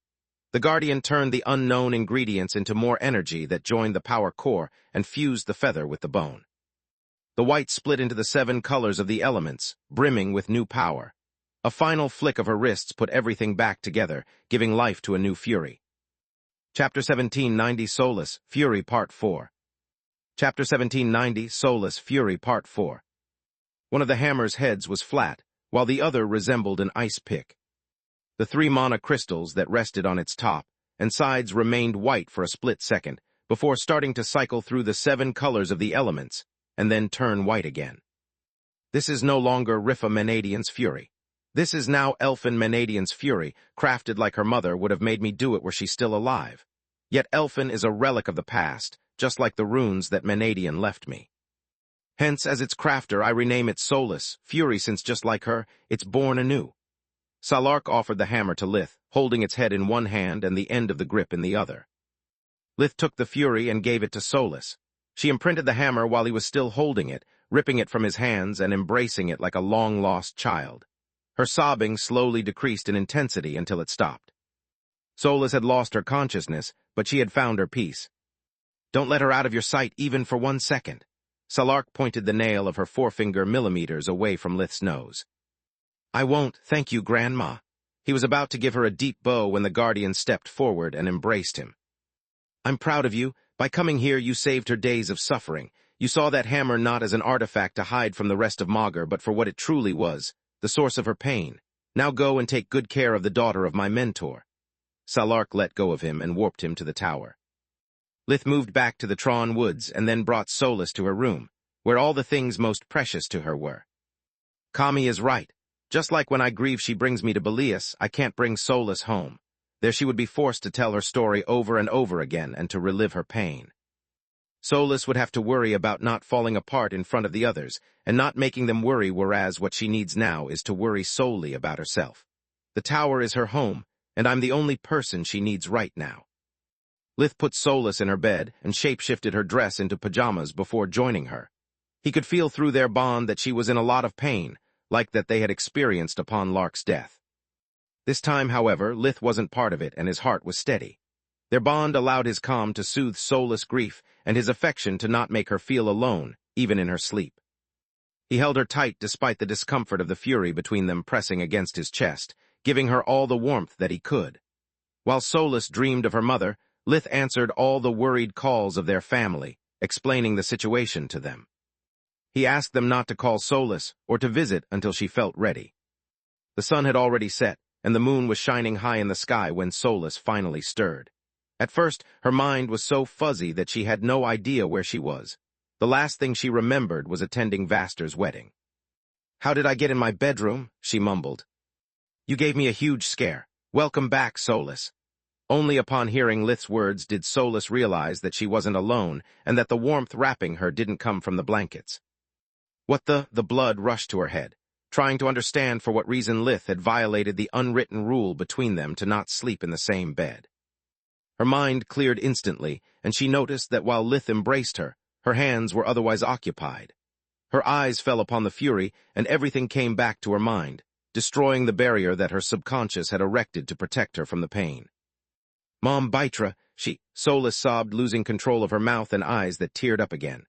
The Guardian turned the unknown ingredients into more energy that joined the power core and fused the feather with the bone. The white split into the 7 colors of the elements, brimming with new power. A final flick of her wrists put everything back together, giving life to a new Fury. Chapter 1790 Soulless, Fury Part 4. Chapter 1790 Soulless, Fury Part 4. One of the hammer's heads was flat, while the other resembled an ice pick. The 3 mana crystals that rested on its top and sides remained white for a split second, before starting to cycle through the 7 colors of the elements, and then turn white again. This is no longer Rifa Menadian's Fury. This is now Elfin Menadian's Fury, crafted like her mother would have made me do it were she still alive. Yet Elfin is a relic of the past, just like the runes that Menadian left me. Hence, as its crafter, I rename it Soulless, Fury, since just like her, it's born anew. Salark offered the hammer to Lith, holding its head in one hand and the end of the grip in the other. Lith took the Fury and gave it to Soulless. She imprinted the hammer while he was still holding it, ripping it from his hands and embracing it like a long-lost child. Her sobbing slowly decreased in intensity until it stopped. Soulless had lost her consciousness, but she had found her peace. Don't let her out of your sight even for 1 second. Salark pointed the nail of her forefinger millimeters away from Lith's nose. I won't, thank you, Grandma. He was about to give her a deep bow when the Guardian stepped forward and embraced him. I'm proud of you. By coming here, you saved her days of suffering. You saw that hammer not as an artifact to hide from the rest of Magur, but for what it truly was, the source of her pain. Now go and take good care of the daughter of my mentor. Salark let go of him and warped him to the tower. Lith moved back to the Tron Woods and then brought Soulless to her room, where all the things most precious to her were. Kami is right. Just like when I grieve she brings me to Belias, I can't bring Soulless home. There she would be forced to tell her story over and over again and to relive her pain. Solus would have to worry about not falling apart in front of the others, and not making them worry, whereas what she needs now is to worry solely about herself. The tower is her home, and I'm the only person she needs right now. Lith put Solus in her bed and shape-shifted her dress into pajamas before joining her. He could feel through their bond that she was in a lot of pain, like that they had experienced upon Lark's death. This time, however, Lith wasn't part of it, and his heart was steady. Their bond allowed his calm to soothe Solus' grief and his affection to not make her feel alone, even in her sleep. He held her tight despite the discomfort of the fury between them pressing against his chest, giving her all the warmth that he could. While Solus dreamed of her mother, Lith answered all the worried calls of their family, explaining the situation to them. He asked them not to call Solus or to visit until she felt ready. The sun had already set, and the moon was shining high in the sky when Solus finally stirred. At first, her mind was so fuzzy that she had no idea where she was. The last thing she remembered was attending Vaster's wedding. "How did I get in my bedroom?" she mumbled. "You gave me a huge scare. Welcome back, Solus." Only upon hearing Lith's words did Solus realize that she wasn't alone and that the warmth wrapping her didn't come from the blankets. The blood rushed to her head, trying to understand for what reason Lith had violated the unwritten rule between them to not sleep in the same bed. Her mind cleared instantly, and she noticed that while Lith embraced her, her hands were otherwise occupied. Her eyes fell upon the fury, and everything came back to her mind, destroying the barrier that her subconscious had erected to protect her from the pain. "Mom, Bitra," Solus sobbed, losing control of her mouth and eyes that teared up again.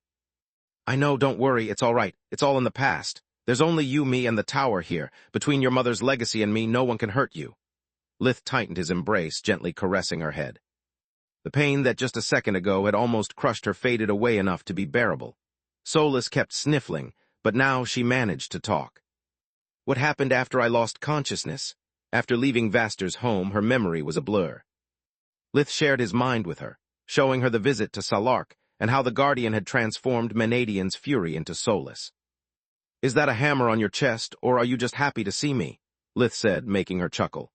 "I know, don't worry, it's all right. It's all in the past. There's only you, me, and the tower here. Between your mother's legacy and me, no one can hurt you." Lith tightened his embrace, gently caressing her head. The pain that just a second ago had almost crushed her faded away enough to be bearable. Solus kept sniffling, but now she managed to talk. "What happened after I lost consciousness?" After leaving Vaster's home, her memory was a blur. Lith shared his mind with her, showing her the visit to Salark and how the Guardian had transformed Menadian's fury into Solus. "Is that a hammer on your chest, or are you just happy to see me?" Lith said, making her chuckle.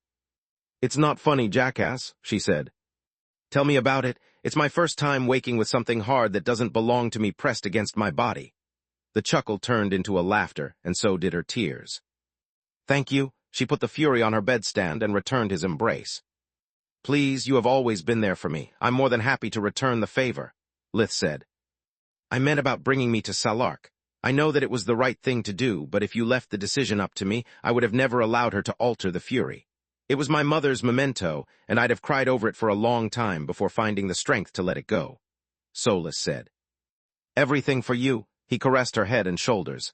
"It's not funny, jackass," she said. "Tell me about it. It's my first time waking with something hard that doesn't belong to me pressed against my body." The chuckle turned into a laughter, and so did her tears. "Thank you." She put the fury on her bedstand and returned his embrace. "Please, you have always been there for me. I'm more than happy to return the favor," Lith said. "I meant about bringing me to Salark. I know that it was the right thing to do, but if you left the decision up to me, I would have never allowed her to alter the fury. It was my mother's memento, and I'd have cried over it for a long time before finding the strength to let it go," Solus said. "Everything for you," he caressed her head and shoulders.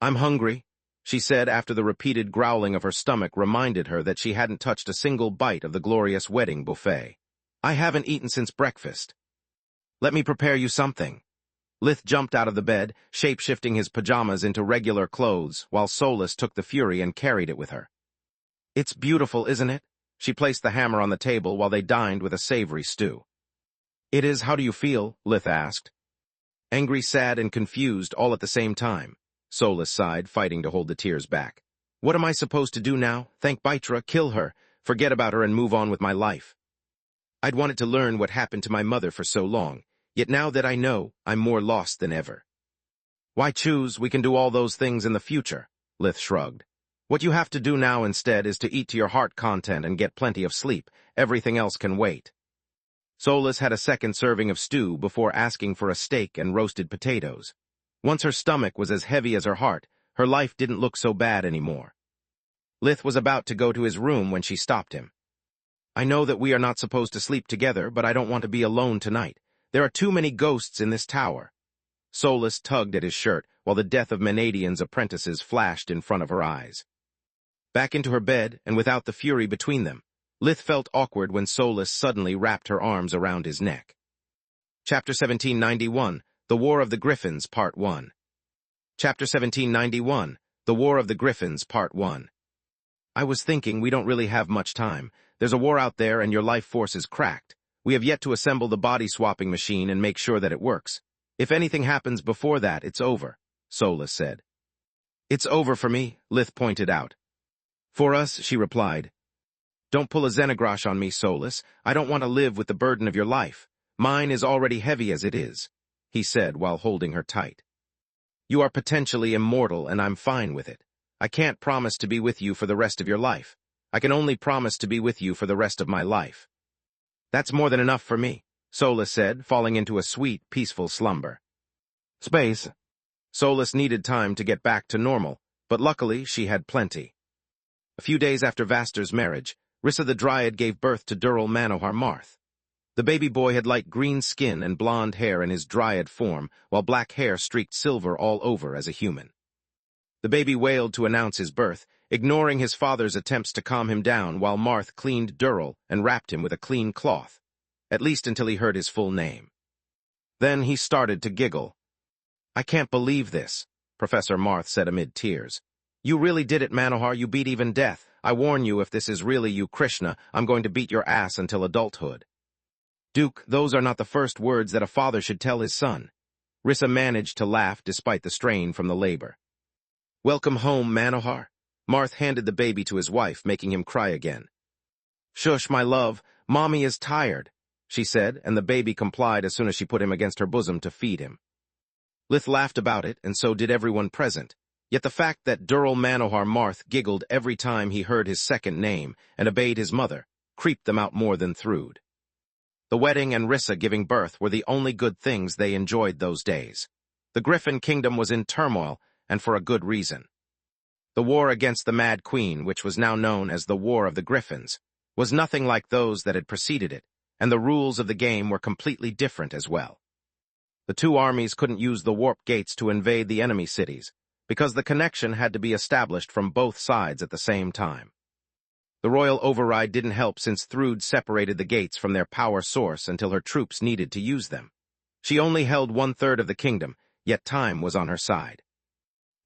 "I'm hungry," she said after the repeated growling of her stomach reminded her that she hadn't touched a single bite of the glorious wedding buffet. "I haven't eaten since breakfast." "Let me prepare you something." Lith jumped out of the bed, shape-shifting his pajamas into regular clothes, while Solus took the fury and carried it with her. "It's beautiful, isn't it?" She placed the hammer on the table while they dined with a savory stew. "It is. How do you feel?" Lith asked. "Angry, sad, and confused all at the same time," Solus sighed, fighting to hold the tears back. "What am I supposed to do now? Thank Bitra, kill her, forget about her, and move on with my life? I'd wanted to learn what happened to my mother for so long, yet now that I know, I'm more lost than ever." "Why choose? We can do all those things in the future," Lith shrugged. "What you have to do now instead is to eat to your heart content and get plenty of sleep. Everything else can wait." Solus had a second serving of stew before asking for a steak and roasted potatoes. Once her stomach was as heavy as her heart, her life didn't look so bad anymore. Lith was about to go to his room when she stopped him. "I know that we are not supposed to sleep together, but I don't want to be alone tonight. There are too many ghosts in this tower." Solus tugged at his shirt while the death of Menadian's apprentices flashed in front of her eyes. Back into her bed, and without the fury between them, Lith felt awkward when Solus suddenly wrapped her arms around his neck. Chapter 1791, The War of the Griffins, Part 1. Chapter 1791, The War of the Griffins, Part 1. "I was thinking we don't really have much time. There's a war out there and your life force is cracked. We have yet to assemble the body-swapping machine and make sure that it works. If anything happens before that, it's over," Solus said. "It's over for me," Lith pointed out. "For us," she replied. "Don't pull a Xenogrash on me, Solus. I don't want to live with the burden of your life. Mine is already heavy as it is." he said while holding her tight. You are potentially immortal, and I'm fine with it. I can't promise to be with you for the rest of your life. I can only promise to be with you for the rest of my life. That's more than enough for me, Solus said, falling into a sweet, peaceful slumber. Space. Solus needed time to get back to normal, but luckily she had plenty. A few days after Vastor's marriage, Rissa the Dryad gave birth to Dural Manohar Marth. The baby boy had light green skin and blonde hair in his Dryad form, while black hair streaked silver all over as a human. The baby wailed to announce his birth, ignoring his father's attempts to calm him down while Marth cleaned Dural and wrapped him with a clean cloth, at least until he heard his full name. Then he started to giggle. I can't believe this, Professor Marth said amid tears. You really did it, Manohar. You beat even death. I warn you, if this is really you, Krishna, I'm going to beat your ass until adulthood. Duke, those are not the first words that a father should tell his son. Rissa managed to laugh despite the strain from the labor. Welcome home, Manohar. Marth handed the baby to his wife, making him cry again. Shush, my love. Mommy is tired, she said, and the baby complied as soon as she put him against her bosom to feed him. Lith laughed about it, and so did everyone present. Yet the fact that Dural Manohar Marth giggled every time he heard his second name and obeyed his mother creeped them out more than Thrude. The wedding and Rissa giving birth were the only good things they enjoyed those days. The Griffin Kingdom was in turmoil, and for a good reason. The war against the Mad Queen, which was now known as the War of the Griffins, was nothing like those that had preceded it, and the rules of the game were completely different as well. The two armies couldn't use the warp gates to invade the enemy cities, because the connection had to be established from both sides at the same time. The royal override didn't help since Thrude separated the gates from their power source until her troops needed to use them. She only held 1/3 of the kingdom, yet time was on her side.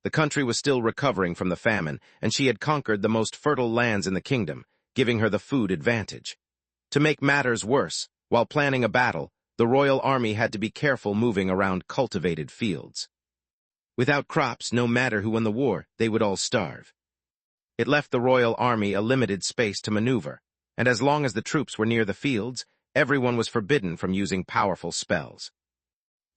The country was still recovering from the famine, and she had conquered the most fertile lands in the kingdom, giving her the food advantage. To make matters worse, while planning a battle, the royal army had to be careful moving around cultivated fields. Without crops, no matter who won the war, they would all starve. It left the royal army a limited space to maneuver, and as long as the troops were near the fields, everyone was forbidden from using powerful spells.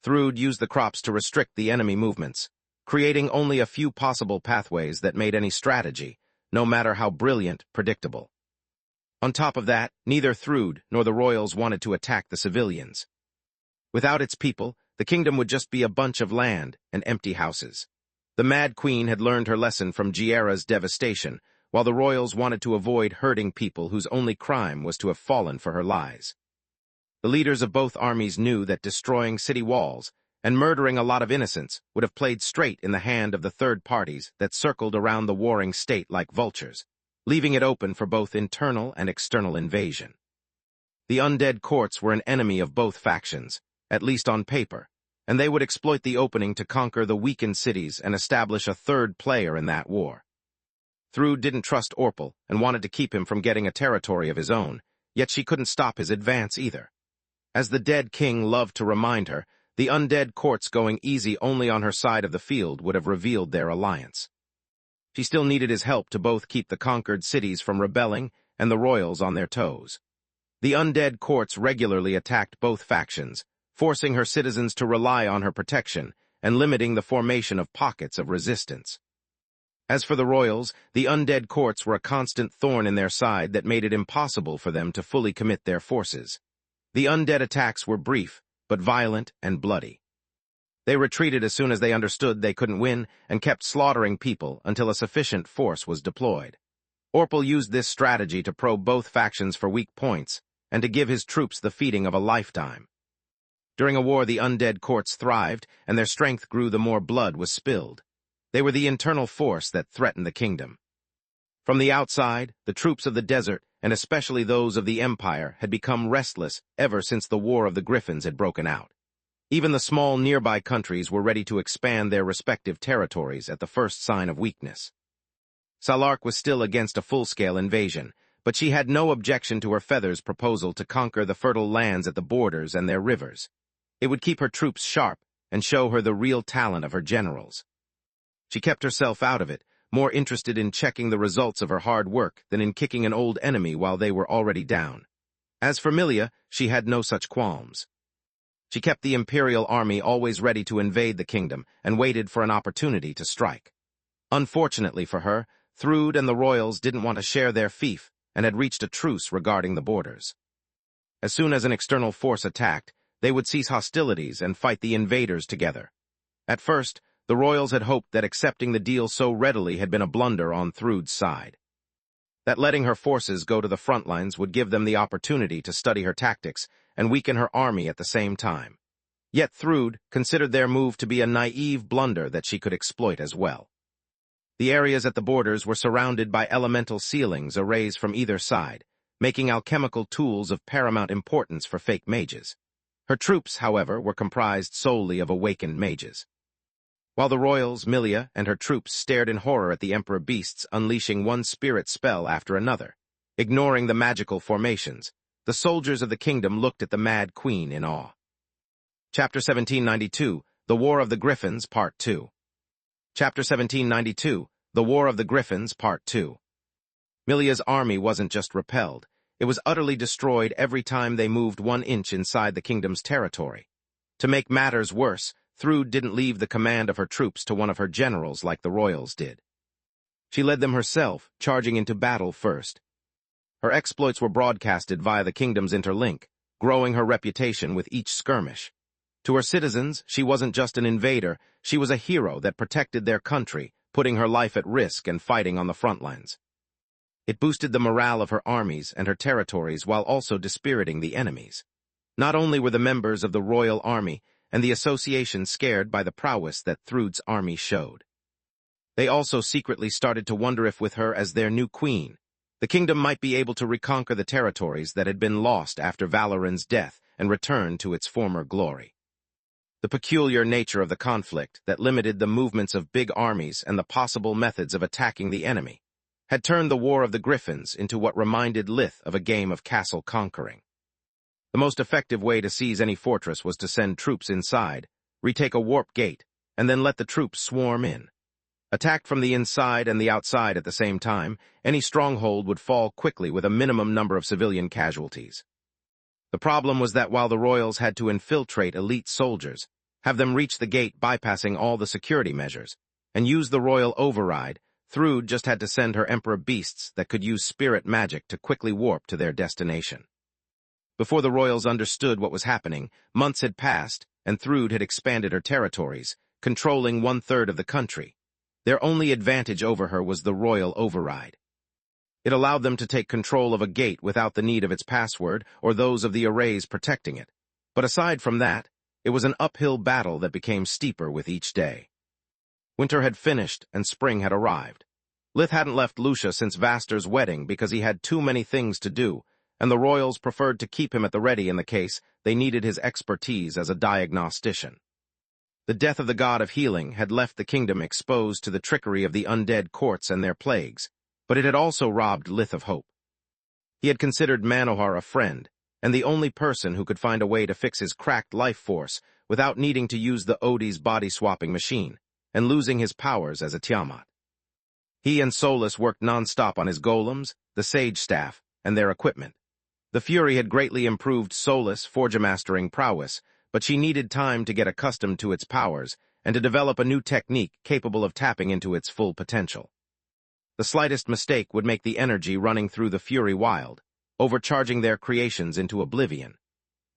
Thrude used the crops to restrict the enemy movements, creating only a few possible pathways that made any strategy, no matter how brilliant, predictable. On top of that, neither Thrude nor the royals wanted to attack the civilians. Without its people, the kingdom would just be a bunch of land and empty houses. The Mad Queen had learned her lesson from Giera's devastation, while the royals wanted to avoid hurting people whose only crime was to have fallen for her lies. The leaders of both armies knew that destroying city walls and murdering a lot of innocents would have played straight in the hand of the third parties that circled around the warring state like vultures, leaving it open for both internal and external invasion. The undead courts were an enemy of both factions, at least on paper, and they would exploit the opening to conquer the weakened cities and establish a third player in that war. Thrude didn't trust Orpal and wanted to keep him from getting a territory of his own, yet she couldn't stop his advance either. As the dead king loved to remind her, the undead courts going easy only on her side of the field would have revealed their alliance. She still needed his help to both keep the conquered cities from rebelling and the royals on their toes. The undead courts regularly attacked both factions, forcing her citizens to rely on her protection and limiting the formation of pockets of resistance. As for the royals, the undead courts were a constant thorn in their side that made it impossible for them to fully commit their forces. The undead attacks were brief, but violent and bloody. They retreated as soon as they understood they couldn't win and kept slaughtering people until a sufficient force was deployed. Orpal used this strategy to probe both factions for weak points and to give his troops the feeding of a lifetime. During a war, the undead courts thrived, and their strength grew the more blood was spilled. They were the internal force that threatened the kingdom. From the outside, the troops of the desert, and especially those of the Empire, had become restless ever since the War of the Griffins had broken out. Even the small nearby countries were ready to expand their respective territories at the first sign of weakness. Salark was still against a full-scale invasion, but she had no objection to her feathers' proposal to conquer the fertile lands at the borders and their rivers. It would keep her troops sharp and show her the real talent of her generals. She kept herself out of it, more interested in checking the results of her hard work than in kicking an old enemy while they were already down. As for Milia, she had no such qualms. She kept the Imperial army always ready to invade the kingdom and waited for an opportunity to strike. Unfortunately for her, Thrude and the royals didn't want to share their fief and had reached a truce regarding the borders. As soon as an external force attacked, they would cease hostilities and fight the invaders together. At first, the royals had hoped that accepting the deal so readily had been a blunder on Thrude's side. That letting her forces go to the front lines would give them the opportunity to study her tactics and weaken her army at the same time. Yet Thrude considered their move to be a naive blunder that she could exploit as well. The areas at the borders were surrounded by elemental ceilings arrays from either side, making alchemical tools of paramount importance for fake mages. Her troops, however, were comprised solely of awakened mages. While the royals, Milia, and her troops stared in horror at the Emperor beasts unleashing one spirit spell after another, ignoring the magical formations, the soldiers of the kingdom looked at the Mad Queen in awe. Chapter 1792, The War of the Griffins, Part 2. Chapter 1792, The War of the Griffins, Part 2. Milia's army wasn't just repelled, it was utterly destroyed every time they moved 1 inch inside the kingdom's territory. To make matters worse, Thrude didn't leave the command of her troops to one of her generals like the royals did. She led them herself, charging into battle first. Her exploits were broadcasted via the kingdom's interlink, growing her reputation with each skirmish. To her citizens, she wasn't just an invader, she was a hero that protected their country, putting her life at risk and fighting on the front lines. It boosted the morale of her armies and her territories while also dispiriting the enemies. Not only were the members of the royal army and the association scared by the prowess that Thrude's army showed, they also secretly started to wonder if with her as their new queen, the kingdom might be able to reconquer the territories that had been lost after Valoran's death and return to its former glory. The peculiar nature of the conflict that limited the movements of big armies and the possible methods of attacking the enemy had turned the War of the Griffins into what reminded Lith of a game of castle conquering. The most effective way to seize any fortress was to send troops inside, retake a warp gate, and then let the troops swarm in. Attacked from the inside and the outside at the same time, any stronghold would fall quickly with a minimum number of civilian casualties. The problem was that while the royals had to infiltrate elite soldiers, have them reach the gate bypassing all the security measures, and use the royal override, Thrude just had to send her Emperor beasts that could use spirit magic to quickly warp to their destination. Before the royals understood what was happening, months had passed, and Thrude had expanded her territories, controlling 1/3 of the country. Their only advantage over her was the royal override. It allowed them to take control of a gate without the need of its password or those of the arrays protecting it. But aside from that, it was an uphill battle that became steeper with each day. Winter had finished and spring had arrived. Lith hadn't left Lucia since Vaster's wedding because he had too many things to do, and the royals preferred to keep him at the ready in the case they needed his expertise as a diagnostician. The death of the god of healing had left the kingdom exposed to the trickery of the undead courts and their plagues, but it had also robbed Lith of hope. He had considered Manohar a friend, and the only person who could find a way to fix his cracked life force without needing to use the Odie's body-swapping machine and losing his powers as a Tiamat. He and Solus worked non-stop on his golems, the sage staff, and their equipment. The Fury had greatly improved Solus' forgemastering prowess, but she needed time to get accustomed to its powers and to develop a new technique capable of tapping into its full potential. The slightest mistake would make the energy running through the Fury wild, overcharging their creations into oblivion.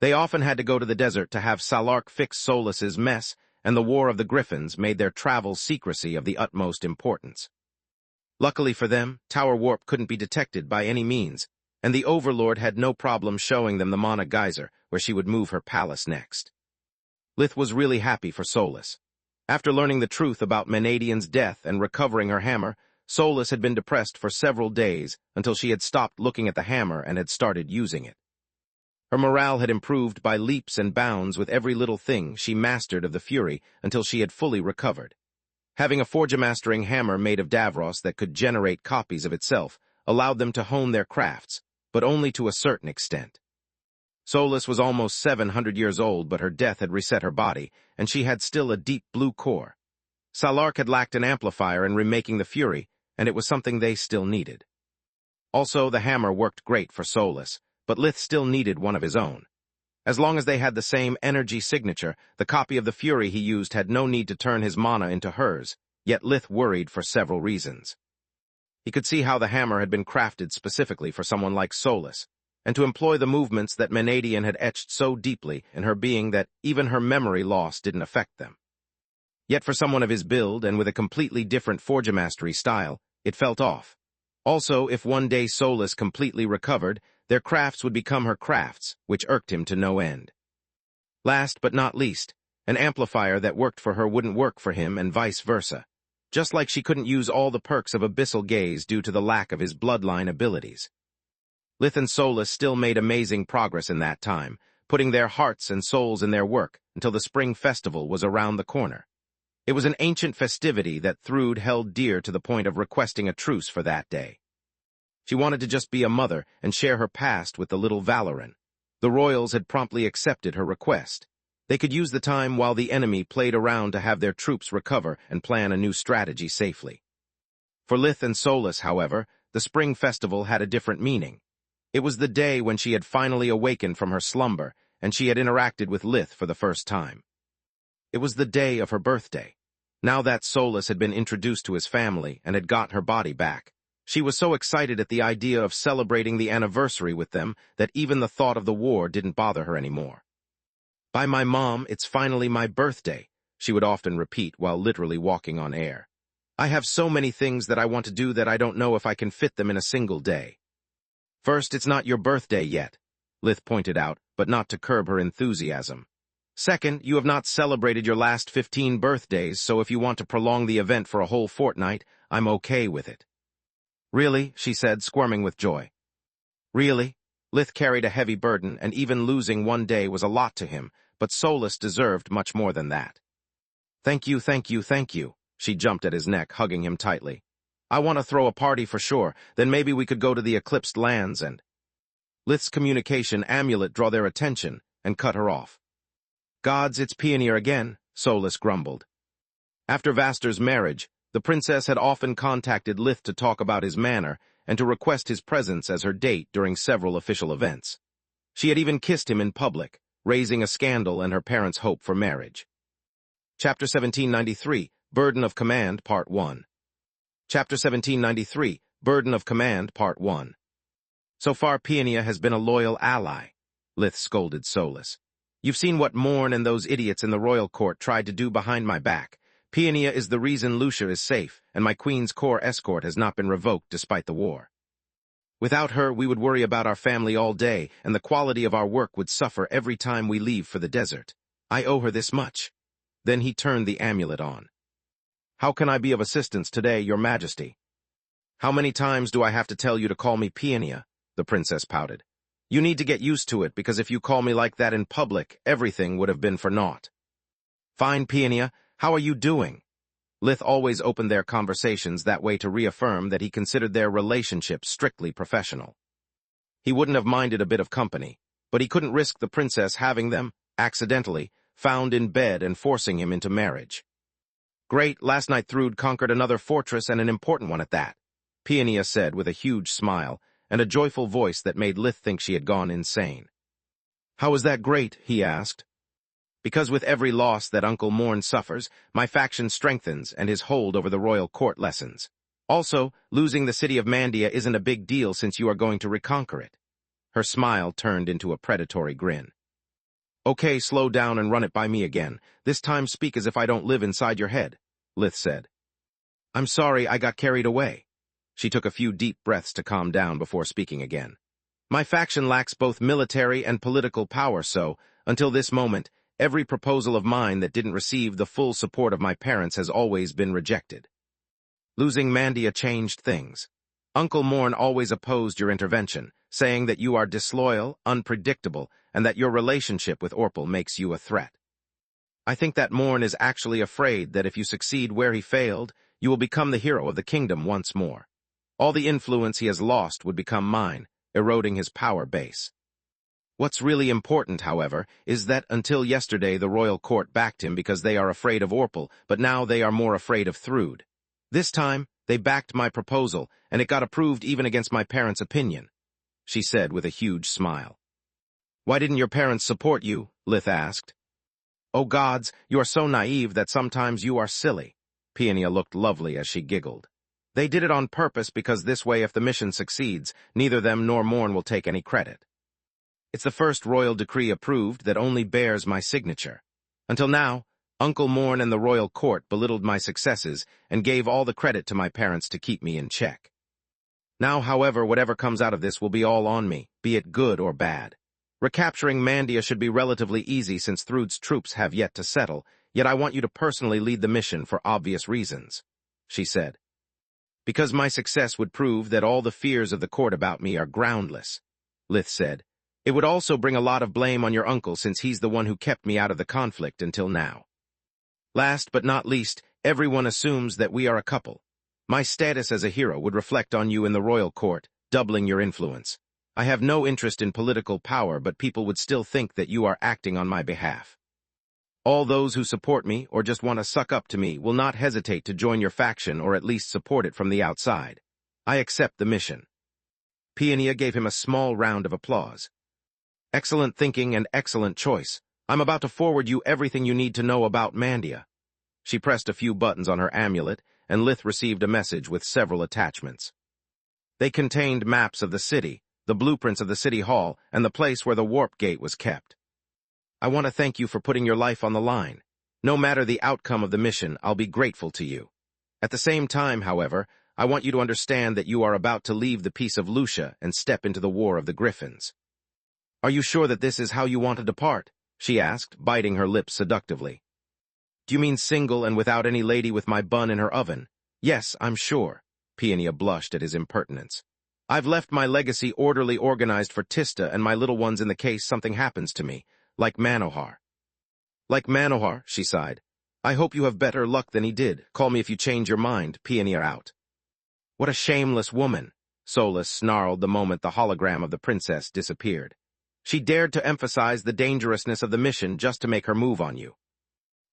They often had to go to the desert to have Salark fix Solus's mess, and the War of the Griffins made their travel secrecy of the utmost importance. Luckily for them, Tower Warp couldn't be detected by any means, and the Overlord had no problem showing them the Mana Geyser, where she would move her palace next. Lith was really happy for Solus. After learning the truth about Menadian's death and recovering her hammer, Solus had been depressed for several days until she had stopped looking at the hammer and had started using it. Her morale had improved by leaps and bounds with every little thing she mastered of the Fury until she had fully recovered. Having a forgemastering hammer made of Davros that could generate copies of itself allowed them to hone their crafts, but only to a certain extent. Solus was almost 700 years old, but her death had reset her body, and she had still a deep blue core. Salark had lacked an amplifier in remaking the Fury, and it was something they still needed. Also, the hammer worked great for Solus, but Lith still needed one of his own. As long as they had the same energy signature, the copy of the Fury he used had no need to turn his mana into hers, yet Lith worried for several reasons. He could see how the hammer had been crafted specifically for someone like Solus, and to employ the movements that Menadian had etched so deeply in her being that even her memory loss didn't affect them. Yet for someone of his build and with a completely different Forgemastery style, it felt off. Also, if one day Solus completely recovered, their crafts would become her crafts, which irked him to no end. Last but not least, an amplifier that worked for her wouldn't work for him and vice versa, just like she couldn't use all the perks of Abyssal Gaze due to the lack of his bloodline abilities. Lith and Solus still made amazing progress in that time, putting their hearts and souls in their work until the spring festival was around the corner. It was an ancient festivity that Thrude held dear to the point of requesting a truce for that day. She wanted to just be a mother and share her past with the little Valoran. The royals had promptly accepted her request. They could use the time while the enemy played around to have their troops recover and plan a new strategy safely. For Lith and Solus, however, the spring festival had a different meaning. It was the day when she had finally awakened from her slumber, and she had interacted with Lith for the first time. It was the day of her birthday. Now that Solus had been introduced to his family and had got her body back, she was so excited at the idea of celebrating the anniversary with them that even the thought of the war didn't bother her anymore. "By my mom, it's finally my birthday," she would often repeat while literally walking on air. "I have so many things that I want to do that I don't know if I can fit them in a single day." "First, it's not your birthday yet," Lith pointed out, but not to curb her enthusiasm. "Second, you have not celebrated your last 15 birthdays, so if you want to prolong the event for a whole fortnight, I'm okay with it." "Really?" she said, squirming with joy. "Really?" Lith carried a heavy burden, and even losing one day was a lot to him, but Solus deserved much more than that. "Thank you, thank you, thank you." She jumped at his neck, hugging him tightly. "I want to throw a party for sure, then maybe we could go to the Eclipsed Lands and—" Lith's communication amulet drew their attention and cut her off. "Gods, it's Pioneer again," Solus grumbled. After Vaster's marriage, the princess had often contacted Lith to talk about his manor and to request his presence as her date during several official events. She had even kissed him in public, raising a scandal and her parents' hope for marriage. Chapter 1793, Burden of Command, Part 1. Chapter 1793, Burden of Command, Part 1. "So far Pioneer has been a loyal ally," Lith scolded Solus. "You've seen what Morn and those idiots in the royal court tried to do behind my back. Pioneer is the reason Lucia is safe, and my queen's core escort has not been revoked despite the war. Without her, we would worry about our family all day, and the quality of our work would suffer every time we leave for the desert. I owe her this much." Then he turned the amulet on. "How can I be of assistance today, Your Majesty?" "How many times do I have to tell you to call me Pioneer?" the princess pouted. "You need to get used to it, because if you call me like that in public, everything would have been for naught." "Fine, Pioneer. How are you doing?" Lith always opened their conversations that way to reaffirm that he considered their relationship strictly professional. He wouldn't have minded a bit of company, but he couldn't risk the princess having them, accidentally, found in bed and forcing him into marriage. "Great, last night Thrude conquered another fortress and an important one at that," Pioneer said with a huge smile and a joyful voice that made Lith think she had gone insane. "How is that great?" he asked. "Because with every loss that Uncle Morn suffers, my faction strengthens and his hold over the royal court lessens. Also, losing the city of Mandia isn't a big deal since you are going to reconquer it." Her smile turned into a predatory grin. "Okay, slow down and run it by me again. This time speak as if I don't live inside your head," Lith said. "I'm sorry I got carried away." She took a few deep breaths to calm down before speaking again. "My faction lacks both military and political power, so, until this moment, every proposal of mine that didn't receive the full support of my parents has always been rejected. Losing Mandia changed things. Uncle Morn always opposed your intervention, saying that you are disloyal, unpredictable, and that your relationship with Orpal makes you a threat. I think that Morn is actually afraid that if you succeed where he failed, you will become the hero of the kingdom once more. All the influence he has lost would become mine, eroding his power base. What's really important, however, is that until yesterday the royal court backed him because they are afraid of Orpal, but now they are more afraid of Thrude. This time, they backed my proposal, and it got approved even against my parents' opinion," she said with a huge smile. Why didn't your parents support you? Lith asked. Oh gods, you are so naive that sometimes you are silly. Peonia looked lovely as she giggled. They did it on purpose because this way if the mission succeeds, neither them nor Morn will take any credit. It's the first royal decree approved that only bears my signature. Until now, Uncle Morn and the royal court belittled my successes and gave all the credit to my parents to keep me in check. Now, however, whatever comes out of this will be all on me, be it good or bad. Recapturing Mandia should be relatively easy since Thrud's troops have yet to settle, yet I want you to personally lead the mission for obvious reasons, she said. Because my success would prove that all the fears of the court about me are groundless, Lith said. It would also bring a lot of blame on your uncle since he's the one who kept me out of the conflict until now. Last but not least, everyone assumes that we are a couple. My status as a hero would reflect on you in the royal court, doubling your influence. I have no interest in political power, but people would still think that you are acting on my behalf. All those who support me or just want to suck up to me will not hesitate to join your faction or at least support it from the outside. I accept the mission. Peonia gave him a small round of applause. Excellent thinking and excellent choice. I'm about to forward you everything you need to know about Mandia. She pressed a few buttons on her amulet, and Lith received a message with several attachments. They contained maps of the city, the blueprints of the city hall, and the place where the warp gate was kept. I want to thank you for putting your life on the line. No matter the outcome of the mission, I'll be grateful to you. At the same time, however, I want you to understand that you are about to leave the peace of Lucia and step into the War of the Griffins. Are you sure that this is how you want to depart? She asked, biting her lips seductively. Do you mean single and without any lady with my bun in her oven? Yes, I'm sure. Peonia blushed at his impertinence. I've left my legacy orderly organized for Tista and my little ones in the case something happens to me, like Manohar. Like Manohar, she sighed. I hope you have better luck than he did. Call me if you change your mind. Peonia out. What a shameless woman, Solus snarled the moment the hologram of the princess disappeared. She dared to emphasize the dangerousness of the mission just to make her move on you.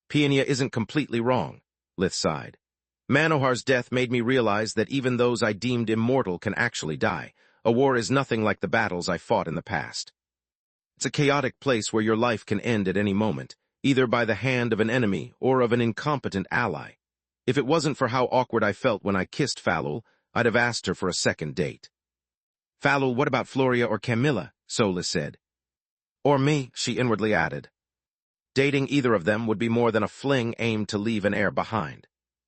Peonia isn't completely wrong, Lith sighed. Manohar's death made me realize that even those I deemed immortal can actually die. A war is nothing like the battles I fought in the past. It's a chaotic place where your life can end at any moment, either by the hand of an enemy or of an incompetent ally. If it wasn't for how awkward I felt when I kissed Falul, I'd have asked her for a second date. Falul, what about Floria or Camilla? Solus said. Or me, she inwardly added. Dating either of them would be more than a fling aimed to leave an heir behind.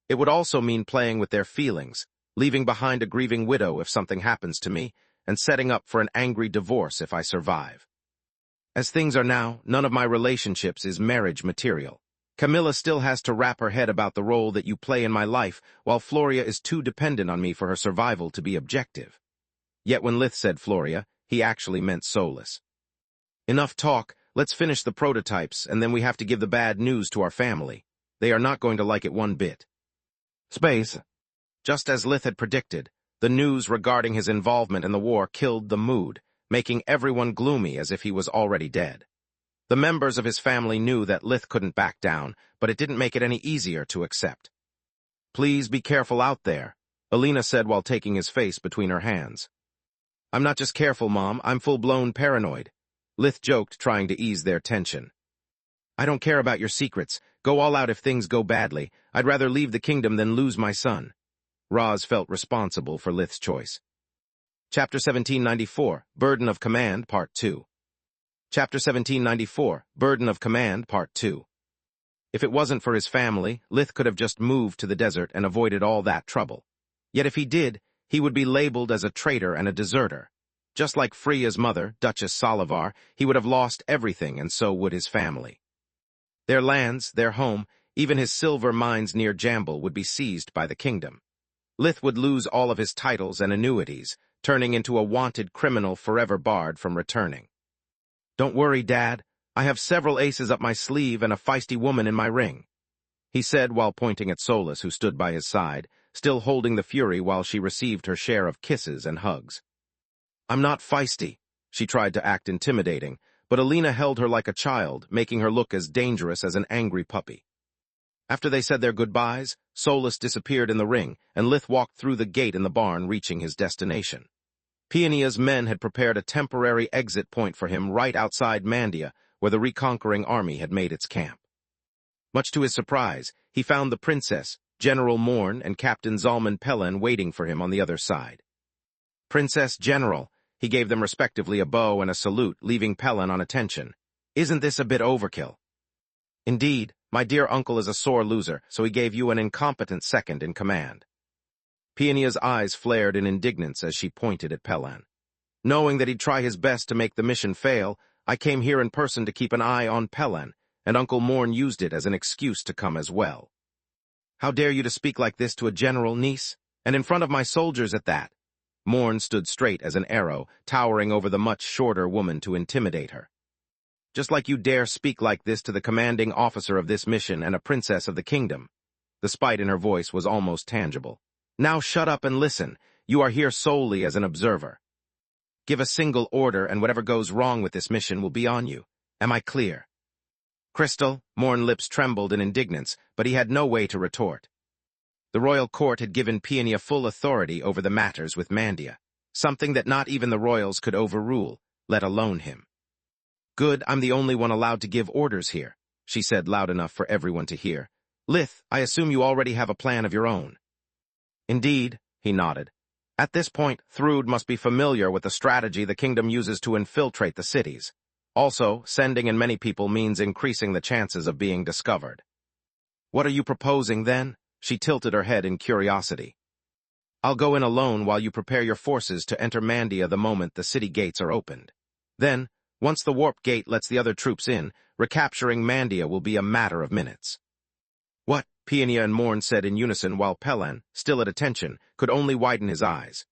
It would also mean playing with their feelings, leaving behind a grieving widow if something happens to me, and setting up for an angry divorce if I survive. As things are now, none of my relationships is marriage material. Camilla still has to wrap her head about the role that you play in my life, while Floria is too dependent on me for her survival to be objective. Yet when Lith said Floria, he actually meant Solus. Enough talk, let's finish the prototypes, and then we have to give the bad news to our family. They are not going to like it one bit. Space. Just as Lith had predicted, the news regarding his involvement in the war killed the mood, making everyone gloomy as if he was already dead. The members of his family knew that Lith couldn't back down, but it didn't make it any easier to accept. Please be careful out there, Alina said while taking his face between her hands. I'm not just careful, Mom, I'm full-blown paranoid. Lith joked, trying to ease their tension. I don't care about your secrets. Go all out if things go badly. I'd rather leave the kingdom than lose my son. Roz felt responsible for Lith's choice. Chapter 1794, Burden of Command, Part 2. Chapter 1794, Burden of Command, Part 2. If it wasn't for his family, Lith could have just moved to the desert and avoided all that trouble. Yet if he did, he would be labeled as a traitor and a deserter. Just like Freya's mother, Duchess Solivar, he would have lost everything, and so would his family. Their lands, their home, even his silver mines near Jamble would be seized by the kingdom. Lith would lose all of his titles and annuities, turning into a wanted criminal forever barred from returning. Don't worry, Dad. I have several aces up my sleeve and a feisty woman in my ring, he said while pointing at Solus, who stood by his side, still holding the Fury while she received her share of kisses and hugs. I'm not feisty. She tried to act intimidating, but Alina held her like a child, making her look as dangerous as an angry puppy. After they said their goodbyes, Solus disappeared in the ring, and Lith walked through the gate in the barn, reaching his destination. Paeania's men had prepared a temporary exit point for him right outside Mandia, where the reconquering army had made its camp. Much to his surprise, he found the princess, General Morn, and Captain Zalman Pelen waiting for him on the other side. "Princess General," he gave them respectively a bow and a salute, leaving Pelen on attention. "Isn't this a bit overkill?" "Indeed, my dear uncle is a sore loser, so he gave you an incompetent second in command." Paeania's eyes flared in indignance as she pointed at Pelen. "Knowing that he'd try his best to make the mission fail, I came here in person to keep an eye on Pelen, and Uncle Morn used it as an excuse to come as well." "How dare you to speak like this to a general, niece? And in front of my soldiers at that?" Morn stood straight as an arrow, towering over the much shorter woman to intimidate her. "Just like you dare speak like this to the commanding officer of this mission and a princess of the kingdom." The spite in her voice was almost tangible. "Now shut up and listen. You are here solely as an observer. Give a single order and whatever goes wrong with this mission will be on you. Am I clear?" "Crystal," Morn's lips trembled in indignance, but he had no way to retort. The royal court had given Paeania full authority over the matters with Mandia, something that not even the royals could overrule, let alone him. "Good, I'm the only one allowed to give orders here," she said loud enough for everyone to hear. "Lith, I assume you already have a plan of your own." "Indeed," he nodded. "At this point, Thrud must be familiar with the strategy the kingdom uses to infiltrate the cities. Also, sending in many people means increasing the chances of being discovered." "What are you proposing, then?" She tilted her head in curiosity. "I'll go in alone while you prepare your forces to enter Mandia the moment the city gates are opened. Then, once the warp gate lets the other troops in, recapturing Mandia will be a matter of minutes." "What?" Paeania and Morn said in unison while Pelen, still at attention, could only widen his eyes.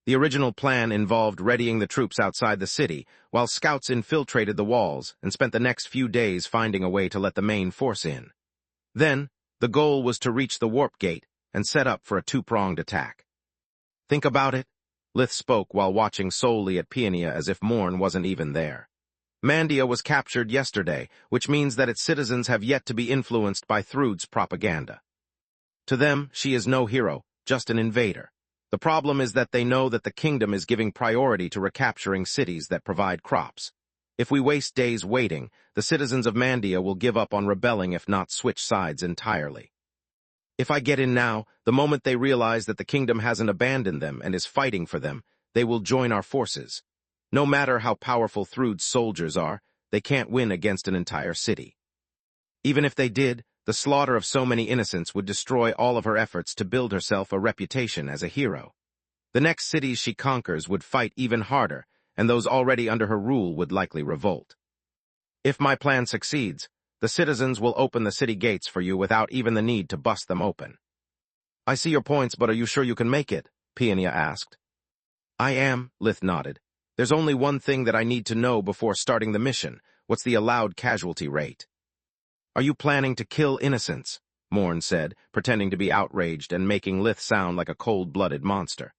The original plan involved readying the troops outside the city, while scouts infiltrated the walls and spent the next few days finding a way to let the main force in. Then, the goal was to reach the warp gate and set up for a two-pronged attack. "Think about it," Lith spoke while watching solely at Paeania as if Morn wasn't even there. "Mandia was captured yesterday, which means that its citizens have yet to be influenced by Thrud's propaganda. To them, she is no hero, just an invader. The problem is that they know that the kingdom is giving priority to recapturing cities that provide crops. If we waste days waiting, the citizens of Mandia will give up on rebelling if not switch sides entirely. If I get in now, the moment they realize that the kingdom hasn't abandoned them and is fighting for them, they will join our forces. No matter how powerful Thrud's soldiers are, they can't win against an entire city. Even if they did, the slaughter of so many innocents would destroy all of her efforts to build herself a reputation as a hero. The next cities she conquers would fight even harder, and those already under her rule would likely revolt. If my plan succeeds, the citizens will open the city gates for you without even the need to bust them open." "I see your points, but are you sure you can make it?" Paeania asked. "I am," Lith nodded. "There's only one thing that I need to know before starting the mission. What's the allowed casualty rate?" "Are you planning to kill innocents?" Morn said, pretending to be outraged and making Lith sound like a cold-blooded monster.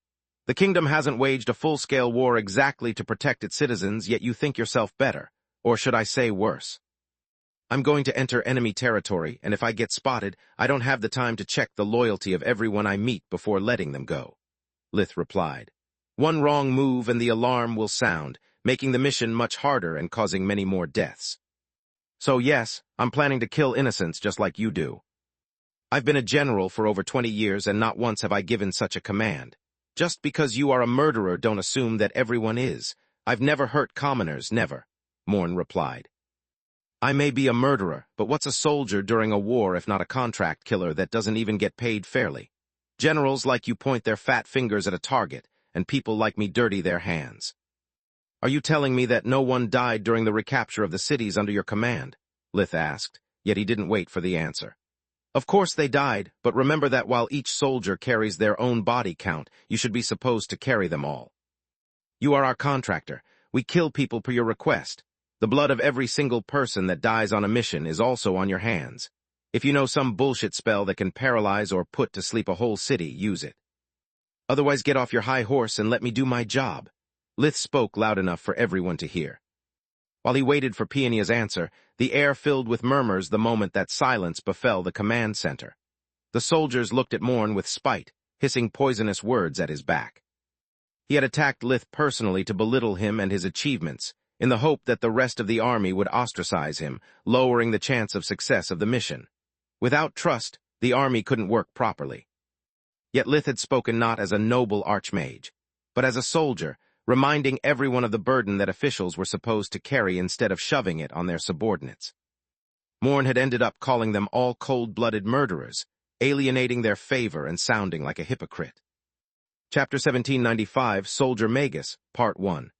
"The kingdom hasn't waged a full-scale war exactly to protect its citizens, yet you think yourself better. Or should I say worse? I'm going to enter enemy territory, and if I get spotted, I don't have the time to check the loyalty of everyone I meet before letting them go," Lith replied. "One wrong move and the alarm will sound, making the mission much harder and causing many more deaths. So yes, I'm planning to kill innocents just like you do. I've been a general for over 20 years and not once have I given such a command. Just because you are a murderer, don't assume that everyone is. I've never hurt commoners, never," Morn replied. "I may be a murderer, but what's a soldier during a war if not a contract killer that doesn't even get paid fairly? Generals like you point their fat fingers at a target, and people like me dirty their hands." "Are you telling me that no one died during the recapture of the cities under your command?" Lith asked, yet he didn't wait for the answer. "Of course they died, but remember that while each soldier carries their own body count, you should be supposed to carry them all. You are our contractor. We kill people per your request. The blood of every single person that dies on a mission is also on your hands. If you know some bullshit spell that can paralyze or put to sleep a whole city, use it. Otherwise get off your high horse and let me do my job." Lith spoke loud enough for everyone to hear. While he waited for Paeania's answer, the air filled with murmurs the moment that silence befell the command center. The soldiers looked at Morn with spite, hissing poisonous words at his back. He had attacked Lith personally to belittle him and his achievements, in the hope that the rest of the army would ostracize him, lowering the chance of success of the mission. Without trust, the army couldn't work properly. Yet Lith had spoken not as a noble archmage, but as a soldier, reminding everyone of the burden that officials were supposed to carry instead of shoving it on their subordinates. Morn had ended up calling them all cold-blooded murderers, alienating their favor and sounding like a hypocrite. Chapter 1795, Soldier Magus, Part 1.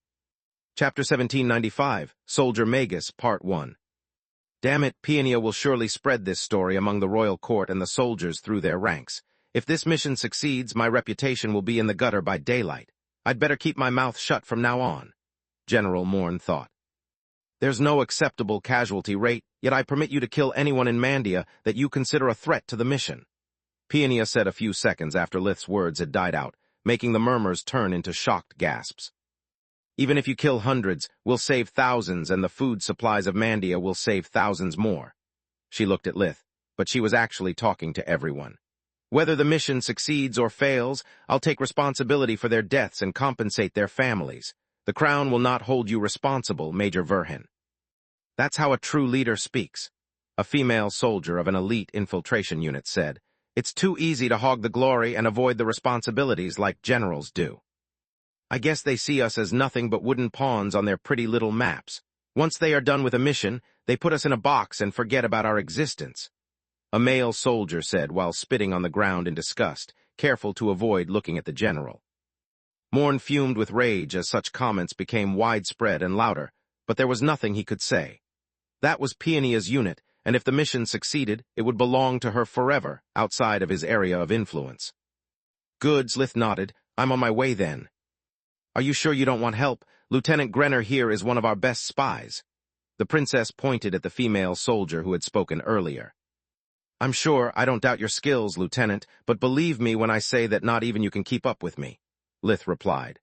Chapter 1795, Soldier Magus, Part 1. Damn it, Peonia will surely spread this story among the royal court and the soldiers through their ranks. If this mission succeeds, my reputation will be in the gutter by daylight. I'd better keep my mouth shut from now on, General Morn thought. There's no acceptable casualty rate, yet I permit you to kill anyone in Mandia that you consider a threat to the mission, Peonia said a few seconds after Lith's words had died out, making the murmurs turn into shocked gasps. Even if you kill hundreds, we'll save thousands, and the food supplies of Mandia will save thousands more. She looked at Lith, but she was actually talking to everyone. Whether the mission succeeds or fails, I'll take responsibility for their deaths and compensate their families. The Crown will not hold you responsible, Major Verhin. That's how a true leader speaks, a female soldier of an elite infiltration unit said. It's too easy to hog the glory and avoid the responsibilities like generals do. I guess they see us as nothing but wooden pawns on their pretty little maps. Once they are done with a mission, they put us in a box and forget about our existence, a male soldier said while spitting on the ground in disgust, careful to avoid looking at the general. Morn fumed with rage as such comments became widespread and louder, but there was nothing he could say. That was Peonia's unit, and if the mission succeeded, it would belong to her forever, outside of his area of influence. Good, Lith nodded. I'm on my way then. Are you sure you don't want help? Lieutenant Grenner here is one of our best spies. The princess pointed at the female soldier who had spoken earlier. I'm sure, I don't doubt your skills, Lieutenant, but believe me when I say that not even you can keep up with me, Lith replied.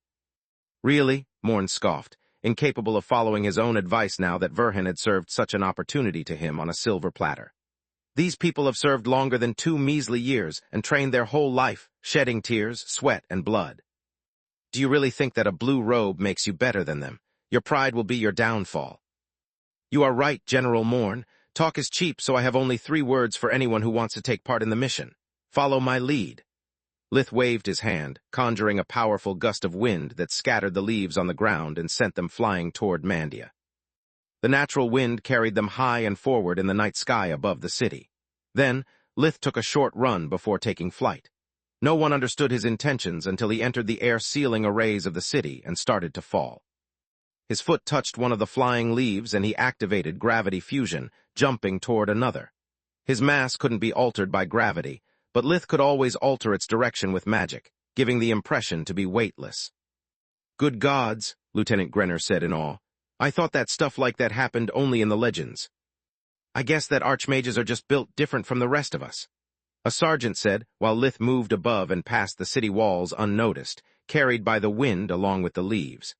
Really? Morn scoffed, incapable of following his own advice now that Verhin had served such an opportunity to him on a silver platter. These people have served longer than 2 measly years and trained their whole life, shedding tears, sweat, and blood. Do you really think that a blue robe makes you better than them? Your pride will be your downfall. You are right, General Morn. Talk is cheap, so I have only 3 words for anyone who wants to take part in the mission. Follow my lead. Lith waved his hand, conjuring a powerful gust of wind that scattered the leaves on the ground and sent them flying toward Mandia. The natural wind carried them high and forward in the night sky above the city. Then, Lith took a short run before taking flight. No one understood his intentions until he entered the air-sealing arrays of the city and started to fall. His foot touched one of the flying leaves and he activated gravity fusion, jumping toward another. His mass couldn't be altered by gravity, but Lith could always alter its direction with magic, giving the impression to be weightless. Good gods, Lieutenant Grenner said in awe. I thought that stuff like that happened only in the legends. I guess that archmages are just built different from the rest of us, a sergeant said, while Lith moved above and past the city walls unnoticed, carried by the wind along with the leaves.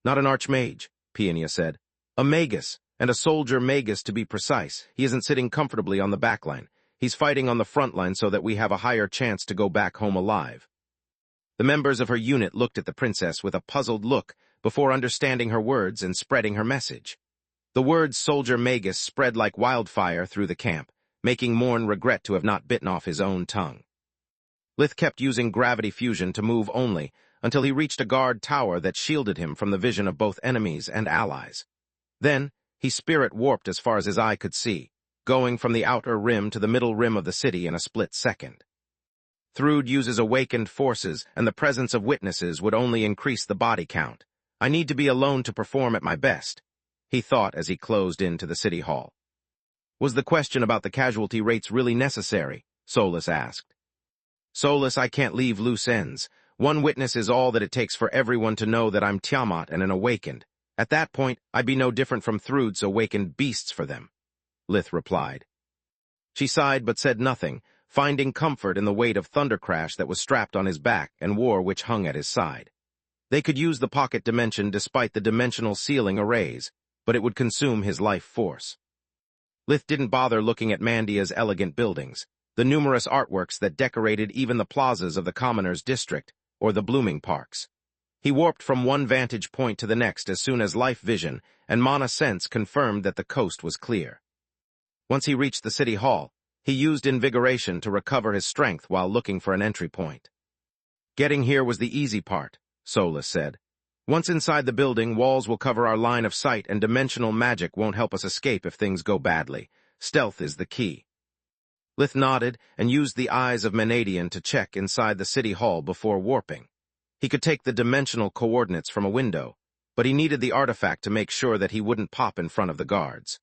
Not an archmage, Peonia said. A magus, and a soldier magus to be precise. He isn't sitting comfortably on the back line. He's fighting on the front line so that we have a higher chance to go back home alive. The members of her unit looked at the princess with a puzzled look before understanding her words and spreading her message. The words soldier magus spread like wildfire through the camp, making Morn regret to have not bitten off his own tongue. Lith kept using gravity fusion to move only, until he reached a guard tower that shielded him from the vision of both enemies and allies. Then, he spirit warped as far as his eye could see, going from the outer rim to the middle rim of the city in a split second. Thrud uses awakened forces, and the presence of witnesses would only increase the body count. I need to be alone to perform at my best, he thought as he closed into the city hall. Was the question about the casualty rates really necessary? Solus asked. Solus, I can't leave loose ends. 1 witness is all that it takes for everyone to know that I'm Tiamat and an awakened. At that point, I'd be no different from Thrud's awakened beasts for them, Lith replied. She sighed but said nothing, finding comfort in the weight of Thundercrash that was strapped on his back and war which hung at his side. They could use the pocket dimension despite the dimensional sealing arrays, but it would consume his life force. Lith didn't bother looking at Mandia's elegant buildings, the numerous artworks that decorated even the plazas of the commoners' district, or the blooming parks. He warped from one vantage point to the next as soon as life vision and mana sense confirmed that the coast was clear. Once he reached the city hall, he used invigoration to recover his strength while looking for an entry point. Getting here was the easy part, Solus said. Once inside the building, walls will cover our line of sight and dimensional magic won't help us escape if things go badly. Stealth is the key. Lith nodded and used the eyes of Menadian to check inside the city hall before warping. He could take the dimensional coordinates from a window, but he needed the artifact to make sure that he wouldn't pop in front of the guards.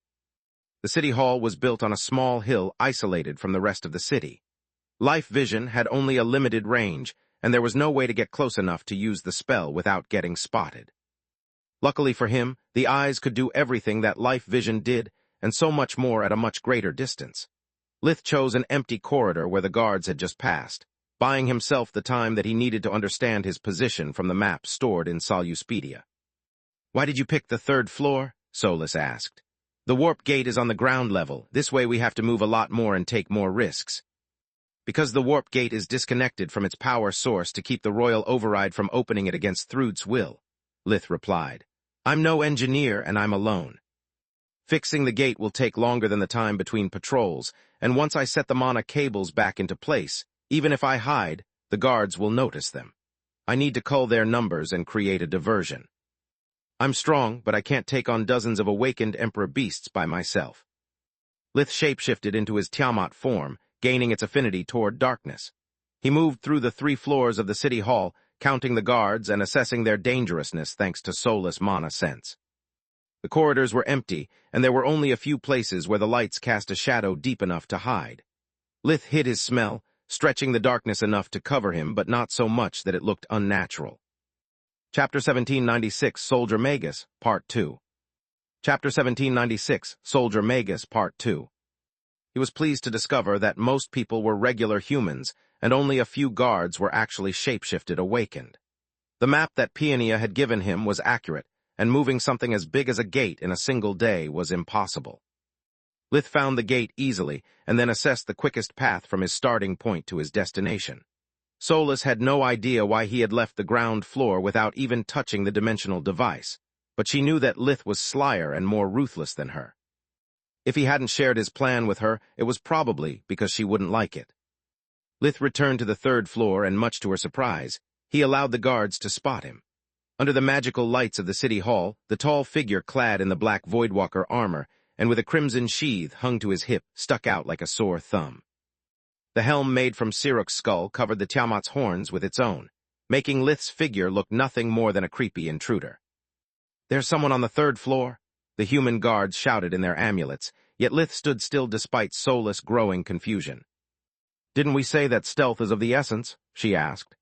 The city hall was built on a small hill isolated from the rest of the city. Life vision had only a limited range, and there was no way to get close enough to use the spell without getting spotted. Luckily for him, the eyes could do everything that life vision did, and so much more at a much greater distance. Lith chose an empty corridor where the guards had just passed, buying himself the time that he needed to understand his position from the map stored in Soluspedia. "Why did you pick the third floor?" Solus asked. "The warp gate is on the ground level. This way we have to move a lot more and take more risks." "Because the warp gate is disconnected from its power source to keep the royal override from opening it against Thrud's will," Lith replied. "I'm no engineer and I'm alone. Fixing the gate will take longer than the time between patrols, and once I set the mana cables back into place, even if I hide, the guards will notice them. I need to cull their numbers and create a diversion. I'm strong, but I can't take on dozens of awakened Emperor beasts by myself." Lith shapeshifted into his Tiamat form, gaining its affinity toward darkness. He moved through the 3 floors of the city hall, counting the guards and assessing their dangerousness thanks to Solus' mana sense. The corridors were empty, and there were only a few places where the lights cast a shadow deep enough to hide. Lith hid his smell, stretching the darkness enough to cover him, but not so much that it looked unnatural. Chapter 1796, Soldier Magus, Part 2. Chapter 1796, Soldier Magus, Part 2. He was pleased to discover that most people were regular humans, and only a few guards were actually shapeshifted awakened. The map that Peonia had given him was accurate, and moving something as big as a gate in a single day was impossible. Lith found the gate easily, and then assessed the quickest path from his starting point to his destination. Solus had no idea why he had left the ground floor without even touching the dimensional device, but she knew that Lith was slyer and more ruthless than her. If he hadn't shared his plan with her, it was probably because she wouldn't like it. Lith returned to the 3rd floor, and much to her surprise, he allowed the guards to spot him. Under the magical lights of the city hall, the tall figure clad in the black Voidwalker armor and with a crimson sheath hung to his hip stuck out like a sore thumb. The helm made from Siruk's skull covered the Tiamat's horns with its own, making Lith's figure look nothing more than a creepy intruder. "There's someone on the 3rd floor," the human guards shouted in their amulets, yet Lith stood still despite Solus' growing confusion. "Didn't we say that stealth is of the essence?" she asked.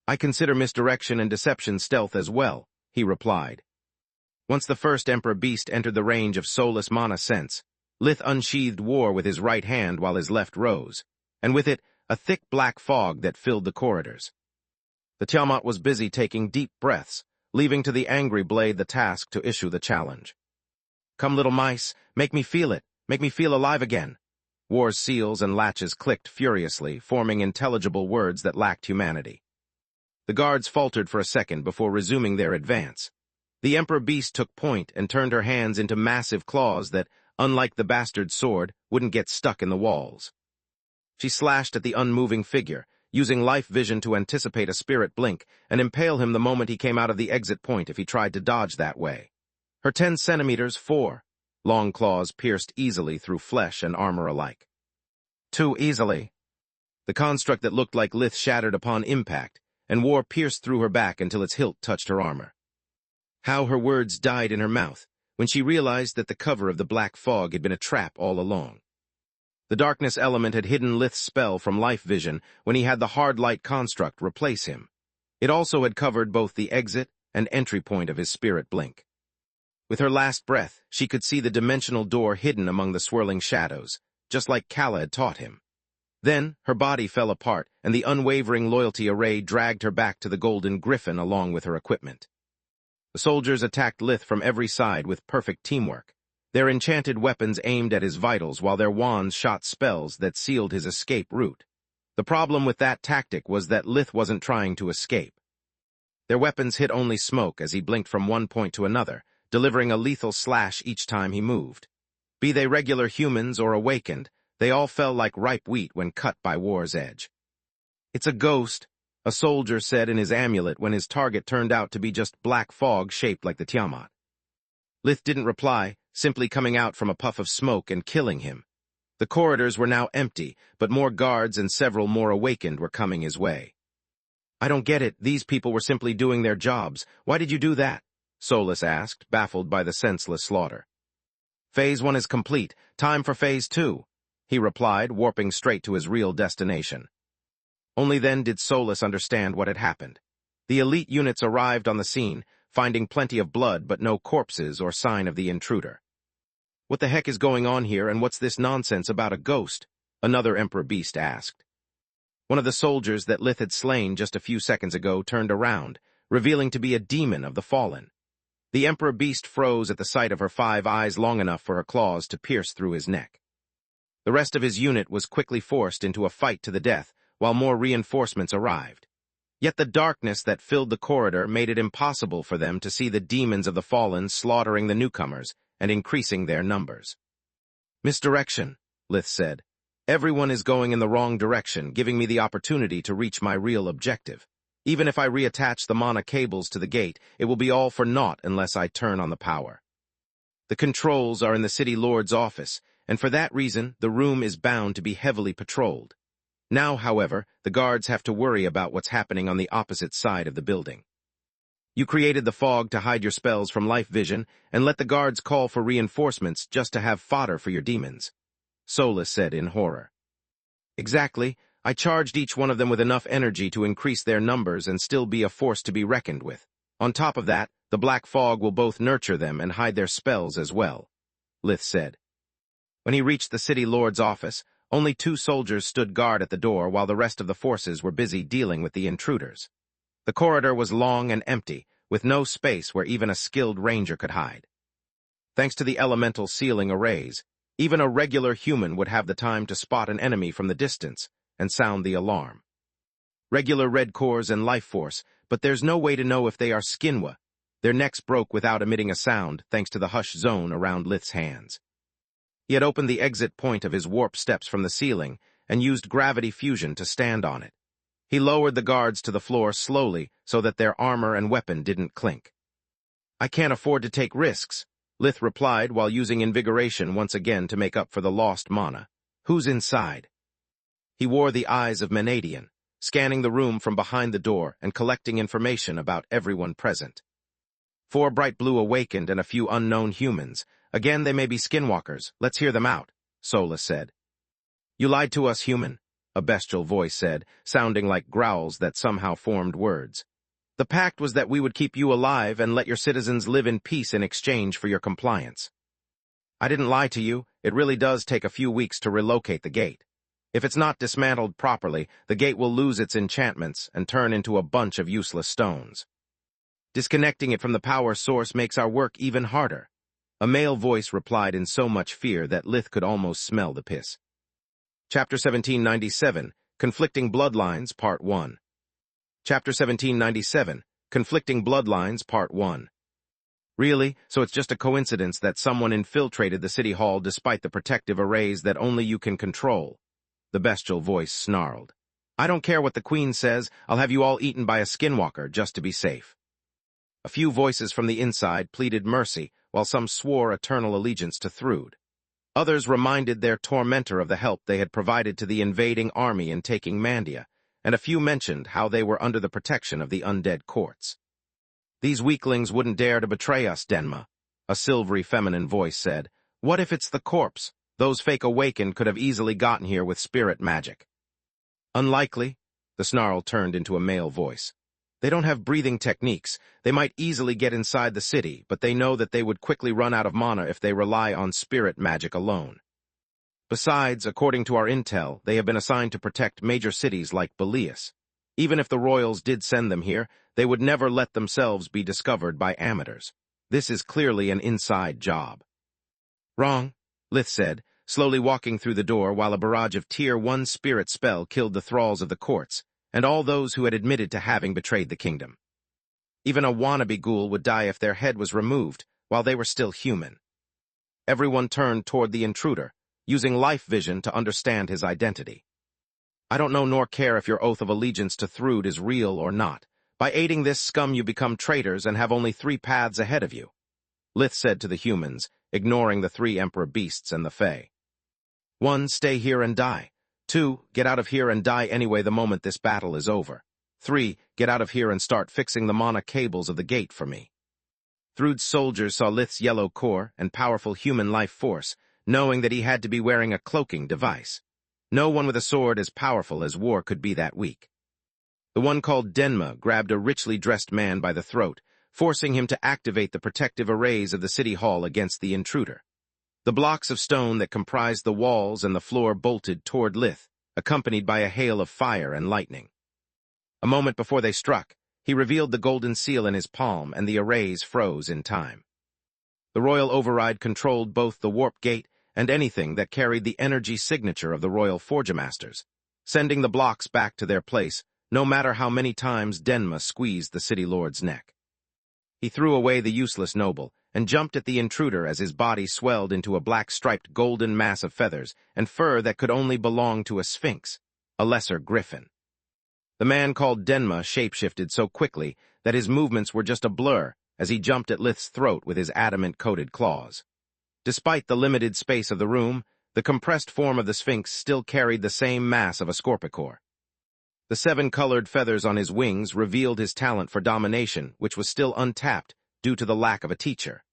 "I consider misdirection and deception stealth as well," he replied. Once the first Emperor beast entered the range of Solus' mana sense, Lith unsheathed war with his right hand while his left rose, and with it a thick black fog that filled the corridors. The Tiamat was busy taking deep breaths, leaving to the angry blade the task to issue the challenge. "Come, little mice, make me feel it, make me feel alive again." War's seals and latches clicked furiously, forming intelligible words that lacked humanity. The guards faltered for a second before resuming their advance. The Emperor beast took point and turned her hands into massive claws that, unlike the bastard sword, wouldn't get stuck in the walls. She slashed at the unmoving figure, using life vision to anticipate a spirit blink and impale him the moment he came out of the exit point if he tried to dodge that way. Her 10 centimeters, 4. Long claws pierced easily through flesh and armor alike. Too easily. The construct that looked like Lith shattered upon impact, and War pierced through her back until its hilt touched her armor. How her words died in her mouth when she realized that the cover of the black fog had been a trap all along. The darkness element had hidden Lith's spell from life vision when he had the hard light construct replace him. It also had covered both the exit and entry point of his spirit blink. With her last breath, she could see the dimensional door hidden among the swirling shadows, just like Kala had taught him. Then, her body fell apart, and the unwavering loyalty array dragged her back to the Golden Griffin along with her equipment. The soldiers attacked Lith from every side with perfect teamwork. Their enchanted weapons aimed at his vitals while their wands shot spells that sealed his escape route. The problem with that tactic was that Lith wasn't trying to escape. Their weapons hit only smoke as he blinked from one point to another, delivering a lethal slash each time he moved. Be they regular humans or awakened, they all fell like ripe wheat when cut by war's edge. "It's a ghost," a soldier said in his amulet when his target turned out to be just black fog shaped like the Tiamat. Lith didn't reply, simply coming out from a puff of smoke and killing him. The corridors were now empty, but more guards and several more awakened were coming his way. "I don't get it. These people were simply doing their jobs. Why did you do that?" Solus asked, baffled by the senseless slaughter. "Phase 1 is complete. Time for Phase 2, he replied, warping straight to his real destination. Only then did Solus understand what had happened. The elite units arrived on the scene, finding plenty of blood but no corpses or sign of the intruder. "What the heck is going on here, and what's this nonsense about a ghost?" another Emperor Beast asked. One of the soldiers that Lith had slain just a few seconds ago turned around, revealing to be a demon of the fallen. The Emperor Beast froze at the sight of her 5 eyes long enough for her claws to pierce through his neck. The rest of his unit was quickly forced into a fight to the death, while more reinforcements arrived. Yet the darkness that filled the corridor made it impossible for them to see the demons of the fallen slaughtering the newcomers and increasing their numbers. "Misdirection," Lith said. "Everyone is going in the wrong direction, giving me the opportunity to reach my real objective. Even if I reattach the mana cables to the gate, it will be all for naught unless I turn on the power. The controls are in the city lord's office, and for that reason, the room is bound to be heavily patrolled. Now, however, the guards have to worry about what's happening on the opposite side of the building. You created the fog to hide your spells from life vision and let the guards call for reinforcements just to have fodder for your demons," Solus said in horror. "Exactly. I charged each one of them with enough energy to increase their numbers and still be a force to be reckoned with. On top of that, the black fog will both nurture them and hide their spells as well," Lith said. When he reached the city lord's office, only 2 soldiers stood guard at the door while the rest of the forces were busy dealing with the intruders. The corridor was long and empty, with no space where even a skilled ranger could hide. Thanks to the elemental ceiling arrays, even a regular human would have the time to spot an enemy from the distance and sound the alarm. Regular red cores and life force, but there's no way to know if they are skinwa. Their necks broke without emitting a sound thanks to the hush zone around Lith's hands. He had opened the exit point of his warp steps from the ceiling and used gravity fusion to stand on it. He lowered the guards to the floor slowly so that their armor and weapon didn't clink. "I can't afford to take risks," Lith replied while using invigoration once again to make up for the lost mana. "Who's inside?" He wore the eyes of Menadian, scanning the room from behind the door and collecting information about everyone present. 4 bright blue awakened and a few unknown humans. Again, they may be skinwalkers. Let's hear them out, Solus said. "You lied to us, human," a bestial voice said, sounding like growls that somehow formed words. "The pact was that we would keep you alive and let your citizens live in peace in exchange for your compliance." "I didn't lie to you. It really does take a few weeks to relocate the gate. If it's not dismantled properly, the gate will lose its enchantments and turn into a bunch of useless stones. Disconnecting it from the power source makes our work even harder," a male voice replied in so much fear that Lith could almost smell the piss. Chapter 1797, Conflicting Bloodlines, Part 1. Chapter 1797, Conflicting Bloodlines, Part 1. "Really? So it's just a coincidence that someone infiltrated the city hall despite the protective arrays that only you can control," the bestial voice snarled. "I don't care what the Queen says, I'll have you all eaten by a skinwalker just to be safe." A few voices from the inside pleaded mercy, while some swore eternal allegiance to Thrude. Others reminded their tormentor of the help they had provided to the invading army in taking Mandia, and a few mentioned how they were under the protection of the undead courts. "These weaklings wouldn't dare to betray us, Denma," a silvery feminine voice said. "What if it's the corpse? Those fake awakened could have easily gotten here with spirit magic." "Unlikely," the snarl turned into a male voice. "They don't have breathing techniques. They might easily get inside the city, but they know that they would quickly run out of mana if they rely on spirit magic alone. Besides, according to our intel, they have been assigned to protect major cities like Belias. Even if the royals did send them here, they would never let themselves be discovered by amateurs. This is clearly an inside job." "Wrong," Lith said, slowly walking through the door while a barrage of Tier 1 spirit spell killed the thralls of the courts, and all those who had admitted to having betrayed the kingdom. Even a wannabe ghoul would die if their head was removed, while they were still human. Everyone turned toward the intruder, using life vision to understand his identity. I don't know nor care if your oath of allegiance to Thrude is real or not. By aiding this scum you become traitors and have only 3 paths ahead of you, Lith said to the humans, ignoring the 3 Emperor beasts and the Fae. 1. Stay here and die. 2. Get out of here and die anyway the moment this battle is over. 3. Get out of here and start fixing the mana cables of the gate for me. Thrude's soldiers saw Lith's yellow core and powerful human life force, knowing that he had to be wearing a cloaking device. No one with a sword as powerful as war could be that weak. The one called Denma grabbed a richly dressed man by the throat, forcing him to activate the protective arrays of the city hall against the intruder. The blocks of stone that comprised the walls and the floor bolted toward Lith, accompanied by a hail of fire and lightning. A moment before they struck, he revealed the golden seal in his palm and the arrays froze in time. The royal override controlled both the warp gate and anything that carried the energy signature of the royal forgemasters, sending the blocks back to their place, no matter how many times Denma squeezed the city lord's neck. He threw away the useless noble and jumped at the intruder as his body swelled into a black-striped golden mass of feathers and fur that could only belong to a sphinx, a lesser griffin. The man called Denma shapeshifted so quickly that his movements were just a blur as he jumped at Lith's throat with his adamant-coated claws. Despite the limited space of the room, the compressed form of the sphinx still carried the same mass of a scorpicore. The 7 colored feathers on his wings revealed his talent for domination, which was still untapped due to the lack of a teacher.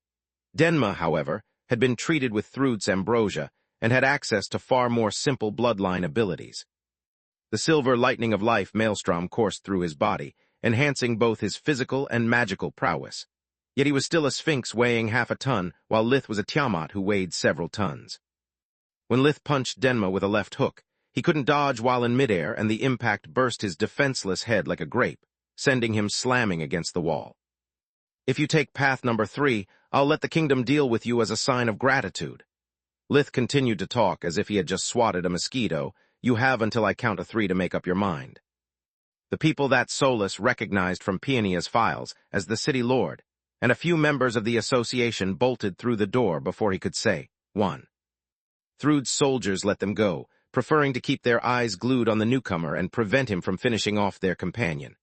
Denma, however, had been treated with Thrude's ambrosia and had access to far more simple bloodline abilities. The silver lightning of life maelstrom coursed through his body, enhancing both his physical and magical prowess. Yet he was still a sphinx weighing half a ton, while Lith was a Tiamat who weighed several tons. When Lith punched Denma with a left hook, he couldn't dodge while in midair, and the impact burst his defenseless head like a grape, sending him slamming against the wall. If you take path number 3, I'll let the kingdom deal with you as a sign of gratitude. Lith continued to talk as if he had just swatted a mosquito. You have until I count to 3 to make up your mind. The people that Solus recognized from Peonia's files as the city lord, and a few members of the association bolted through the door before he could say, 1. Thrude's soldiers let them go, preferring to keep their eyes glued on the newcomer and prevent him from finishing off their companion.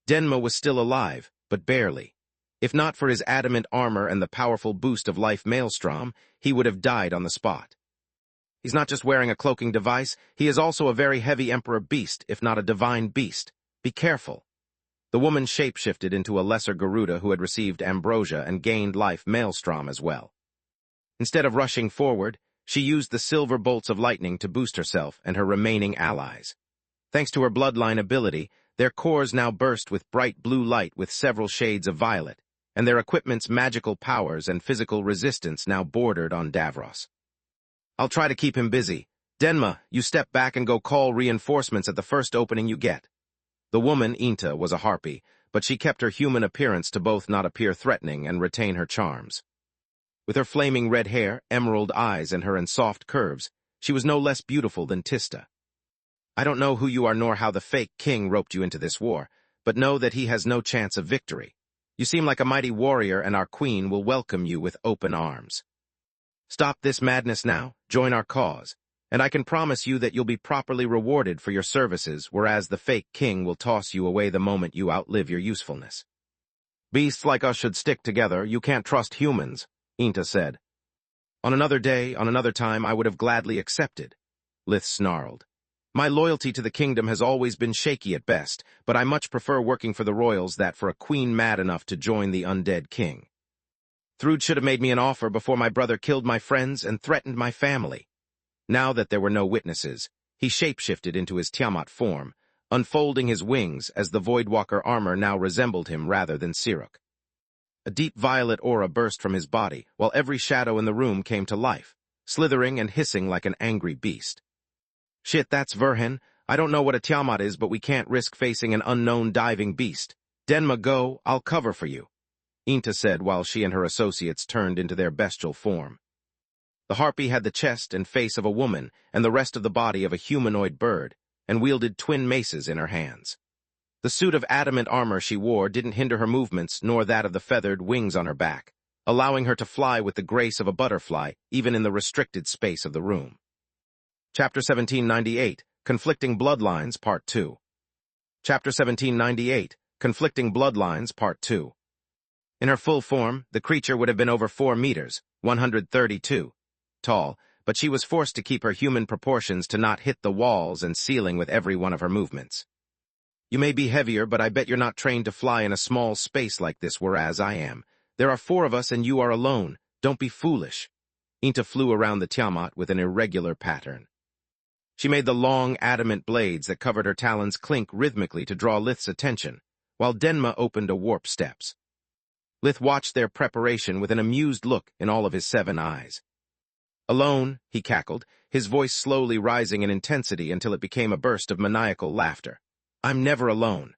Denma was still alive, but barely. If not for his adamant armor and the powerful boost of life maelstrom, he would have died on the spot. He's not just wearing a cloaking device, he is also a very heavy Emperor beast, if not a divine beast. Be careful. The woman shapeshifted into a lesser Garuda who had received ambrosia and gained life maelstrom as well. Instead of rushing forward, she used the silver bolts of lightning to boost herself and her remaining allies. Thanks to her bloodline ability, their cores now burst with bright blue light with several shades of violet, and their equipment's magical powers and physical resistance now bordered on Davros. I'll try to keep him busy. Denma, you step back and go call reinforcements at the first opening you get. The woman, Inta, was a harpy, but she kept her human appearance to both not appear threatening and retain her charms. With her flaming red hair, emerald eyes, and her soft curves, she was no less beautiful than Tista. I don't know who you are nor how the fake king roped you into this war, but know that he has no chance of victory. You seem like a mighty warrior, and our queen will welcome you with open arms. Stop this madness now, join our cause, and I can promise you that you'll be properly rewarded for your services, whereas the fake king will toss you away the moment you outlive your usefulness. Beasts like us should stick together. You can't trust humans, Inta said. On another day, on another time, I would have gladly accepted, Lith snarled. My loyalty to the kingdom has always been shaky at best, but I much prefer working for the royals than for a queen mad enough to join the undead king. Thrude should have made me an offer before my brother killed my friends and threatened my family. Now that there were no witnesses, he shapeshifted into his Tiamat form, unfolding his wings as the Voidwalker armor now resembled him rather than Siruk. A deep violet aura burst from his body, while every shadow in the room came to life, slithering and hissing like an angry beast. Shit, that's Verhen. I don't know what a Tiamat is, but we can't risk facing an unknown diving beast. Denma, go, I'll cover for you, Inta said while she and her associates turned into their bestial form. The harpy had the chest and face of a woman and the rest of the body of a humanoid bird, and wielded twin maces in her hands. The suit of adamant armor she wore didn't hinder her movements nor that of the feathered wings on her back, allowing her to fly with the grace of a butterfly even in the restricted space of the room. Chapter 1798, Conflicting Bloodlines, Part 2. Chapter 1798, Conflicting Bloodlines, Part 2. In her full form, the creature would have been over 4 meters, 132, tall, but she was forced to keep her human proportions to not hit the walls and ceiling with every one of her movements. You may be heavier, but I bet you're not trained to fly in a small space like this, whereas I am. There are 4 of us and you are alone. Don't be foolish. Inta flew around the Tiamat with an irregular pattern. She made the long, adamant blades that covered her talons clink rhythmically to draw Lith's attention, while Denma opened a warp steps. Lith watched their preparation with an amused look in all of his 7 eyes. Alone, he cackled, his voice slowly rising in intensity until it became a burst of maniacal laughter. I'm never alone.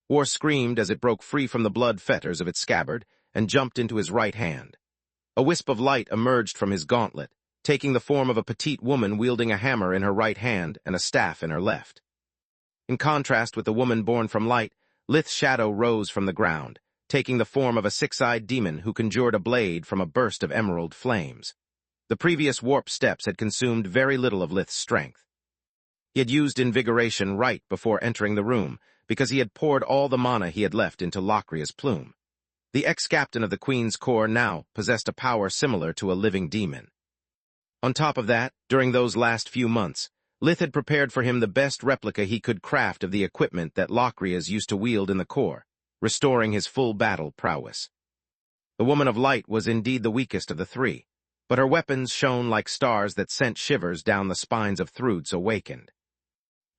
War screamed as it broke free from the blood fetters of its scabbard and jumped into his right hand. A wisp of light emerged from his gauntlet, taking the form of a petite woman wielding a hammer in her right hand and a staff in her left. In contrast with the woman born from light, Lith's shadow rose from the ground, taking the form of a 6-eyed demon who conjured a blade from a burst of emerald flames. The previous warp steps had consumed very little of Lith's strength. He had used invigoration right before entering the room, because he had poured all the mana he had left into Locria's plume. The ex-captain of the Queen's Corps now possessed a power similar to a living demon. On top of that, during those last few months, Lith had prepared for him the best replica he could craft of the equipment that Locria's used to wield in the Corps, restoring his full battle prowess. The Woman of Light was indeed the weakest of the 3, but her weapons shone like stars that sent shivers down the spines of Throods awakened.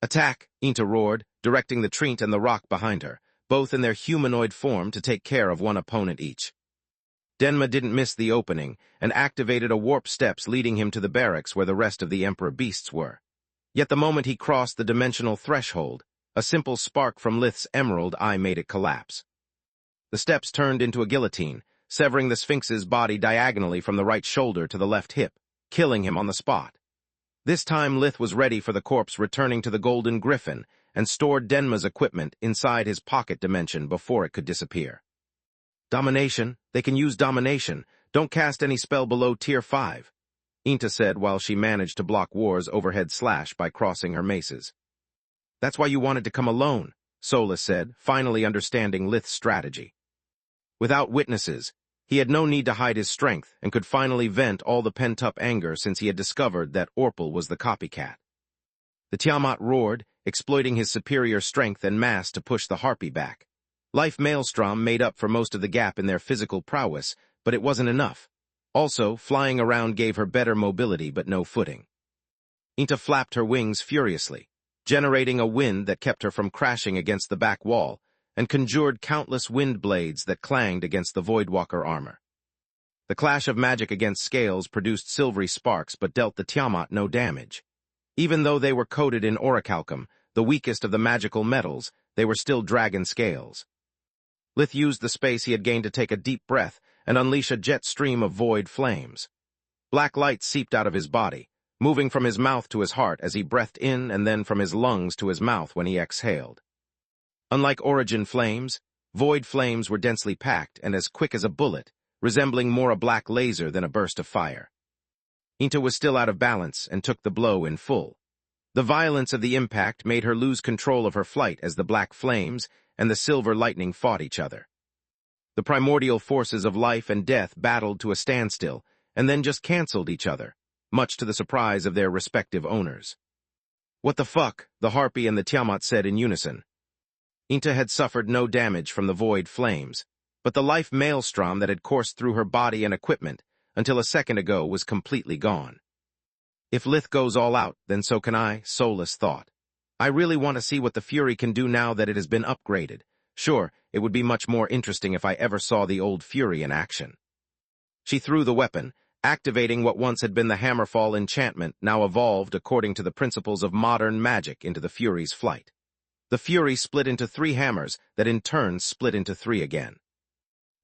Attack, Inta roared, directing the Treant and the rock behind her, both in their humanoid form to take care of one opponent each. Denma didn't miss the opening and activated a warp steps leading him to the barracks where the rest of the Emperor beasts were. Yet the moment he crossed the dimensional threshold, a simple spark from Lith's emerald eye made it collapse. The steps turned into a guillotine, severing the Sphinx's body diagonally from the right shoulder to the left hip, killing him on the spot. This time Lith was ready for the corpse returning to the Golden Griffin and stored Denma's equipment inside his pocket dimension before it could disappear. Domination? They can use domination. Don't cast any spell below Tier 5, Inta said while she managed to block War's overhead slash by crossing her maces. That's why you wanted to come alone, Solus said, finally understanding Lith's strategy. Without witnesses, he had no need to hide his strength and could finally vent all the pent-up anger since he had discovered that Orpal was the copycat. The Tiamat roared, exploiting his superior strength and mass to push the Harpy back. Life Maelstrom made up for most of the gap in their physical prowess, but it wasn't enough. Also, flying around gave her better mobility but no footing. Inta flapped her wings furiously, generating a wind that kept her from crashing against the back wall, and conjured countless wind blades that clanged against the Voidwalker armor. The clash of magic against scales produced silvery sparks but dealt the Tiamat no damage. Even though they were coated in orichalcum, the weakest of the magical metals, they were still dragon scales. Lith used the space he had gained to take a deep breath and unleash a jet stream of void flames. Black light seeped out of his body, moving from his mouth to his heart as he breathed in and then from his lungs to his mouth when he exhaled. Unlike origin flames, void flames were densely packed and as quick as a bullet, resembling more a black laser than a burst of fire. Inta was still out of balance and took the blow in full. The violence of the impact made her lose control of her flight as the black flames and the silver lightning fought each other. The primordial forces of life and death battled to a standstill and then just canceled each other, much to the surprise of their respective owners. "What the fuck?" the Harpy and the Tiamat said in unison. Inta had suffered no damage from the void flames, but the life maelstrom that had coursed through her body and equipment until a second ago was completely gone. If Lith goes all out, then so can I, Solus thought. I really want to see what the Fury can do now that it has been upgraded. Sure, it would be much more interesting if I ever saw the old Fury in action. She threw the weapon, activating what once had been the Hammerfall enchantment, now evolved according to the principles of modern magic into the Fury's flight. The Fury split into 3 hammers that in turn split into 3 again.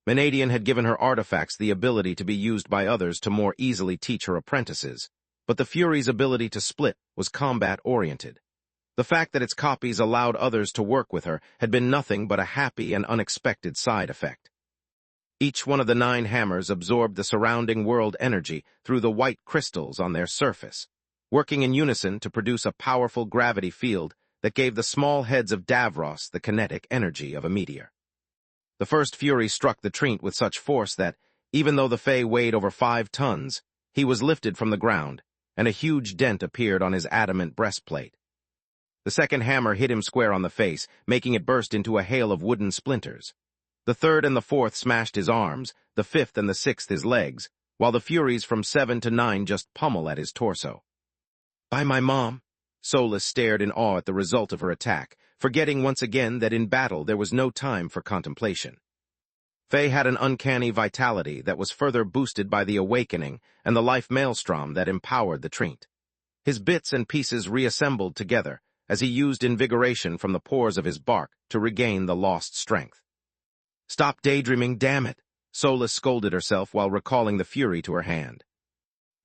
Menadian had given her artifacts the ability to be used by others to more easily teach her apprentices, but the Fury's ability to split was combat-oriented. The fact that its copies allowed others to work with her had been nothing but a happy and unexpected side effect. Each one of the 9 hammers absorbed the surrounding world energy through the white crystals on their surface, working in unison to produce a powerful gravity field that gave the small heads of Davros the kinetic energy of a meteor. The first fury struck the Treant with such force that, even though the Fae weighed over 5 tons, he was lifted from the ground, and a huge dent appeared on his adamant breastplate. The second hammer hit him square on the face, making it burst into a hail of wooden splinters. The third and the fourth smashed his arms, the fifth and the sixth his legs, while the furies from 7 to 9 just pummel at his torso. By my mom, Solus stared in awe at the result of her attack, forgetting once again that in battle there was no time for contemplation. Faye had an uncanny vitality that was further boosted by the awakening and the life maelstrom that empowered the Treant. His bits and pieces reassembled together as he used invigoration from the pores of his bark to regain the lost strength. Stop daydreaming, damn it, Solus scolded herself while recalling the fury to her hand.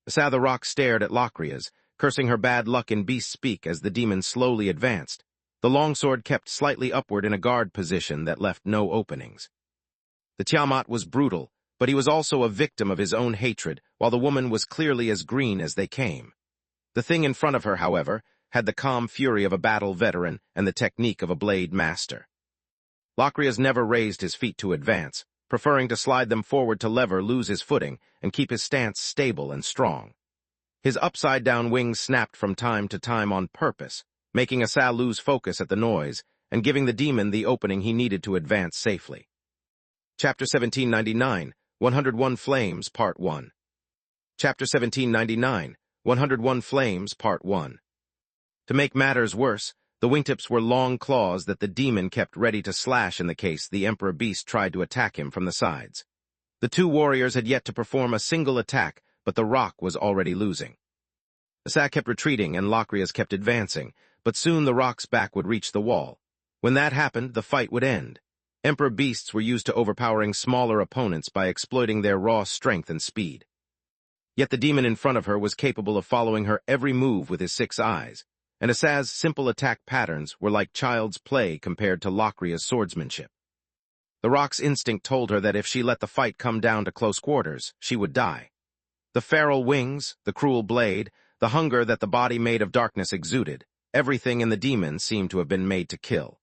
Asa the Rock stared at Locrias, cursing her bad luck in beast speak as the demon slowly advanced. The longsword kept slightly upward in a guard position that left no openings. The Tiamat was brutal, but he was also a victim of his own hatred, while the woman was clearly as green as they came. The thing in front of her, however, had the calm fury of a battle veteran and the technique of a blade master. Locrias never raised his feet to advance, preferring to slide them forward to lever lose his footing and keep his stance stable and strong. His upside-down wings snapped from time to time on purpose, making Asa lose focus at the noise and giving the demon the opening he needed to advance safely. Chapter 1799, 101 Flames, Part 1. Chapter 1799, 101 Flames, Part 1. To make matters worse, the wingtips were long claws that the demon kept ready to slash in the case the Emperor Beast tried to attack him from the sides. The 2 warriors had yet to perform a single attack, but the Rock was already losing. Asa kept retreating and Locrias kept advancing, but soon the Rock's back would reach the wall. When that happened, the fight would end. Emperor Beasts were used to overpowering smaller opponents by exploiting their raw strength and speed. Yet the demon in front of her was capable of following her every move with his 6 eyes, and Asa's simple attack patterns were like child's play compared to Locria's swordsmanship. The Rock's instinct told her that if she let the fight come down to close quarters, she would die. The feral wings, the cruel blade, the hunger that the body made of darkness exuded, everything in the demon seemed to have been made to kill.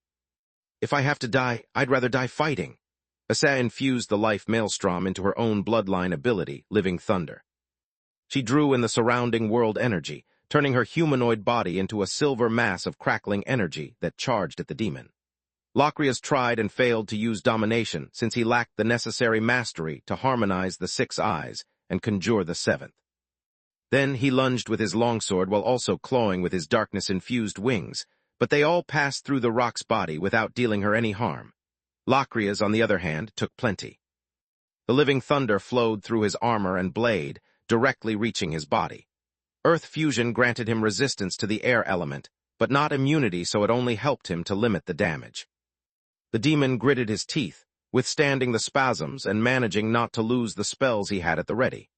If I have to die, I'd rather die fighting. Asa infused the life maelstrom into her own bloodline ability, Living Thunder. She drew in the surrounding world energy, turning her humanoid body into a silver mass of crackling energy that charged at the demon. Locrias tried and failed to use domination since he lacked the necessary mastery to harmonize the 6 eyes and conjure the 7th. Then he lunged with his longsword while also clawing with his darkness-infused wings, but they all passed through the Rock's body without dealing her any harm. Locrias, on the other hand, took plenty. The living thunder flowed through his armor and blade, directly reaching his body. Earth fusion granted him resistance to the air element, but not immunity, so it only helped him to limit the damage. The demon gritted his teeth, withstanding the spasms and managing not to lose the spells he had at the ready.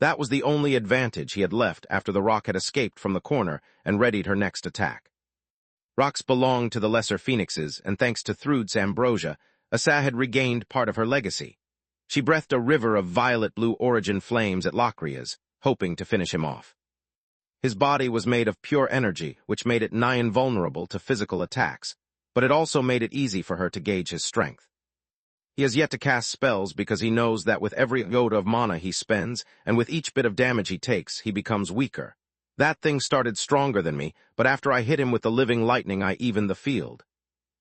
That was the only advantage he had left after the Rock had escaped from the corner and readied her next attack. Rocks belonged to the lesser phoenixes, and thanks to Thrud's ambrosia, Asa had regained part of her legacy. She breathed a river of violet-blue origin flames at Locrias, hoping to finish him off. His body was made of pure energy, which made it nigh invulnerable to physical attacks, but it also made it easy for her to gauge his strength. He has yet to cast spells because he knows that with every iota of mana he spends, and with each bit of damage he takes, he becomes weaker. That thing started stronger than me, but after I hit him with the living lightning I evened the field,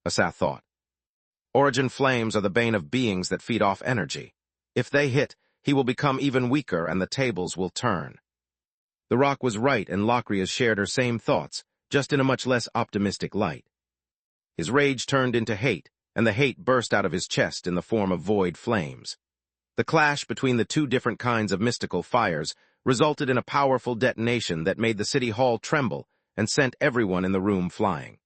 Asa thought. Origin flames are the bane of beings that feed off energy. If they hit, he will become even weaker and the tables will turn. The Rock was right, and Locrias shared her same thoughts, just in a much less optimistic light. His rage turned into hate, and the hate burst out of his chest in the form of void flames. The clash between the 2 different kinds of mystical fires resulted in a powerful detonation that made the city hall tremble and sent everyone in the room flying.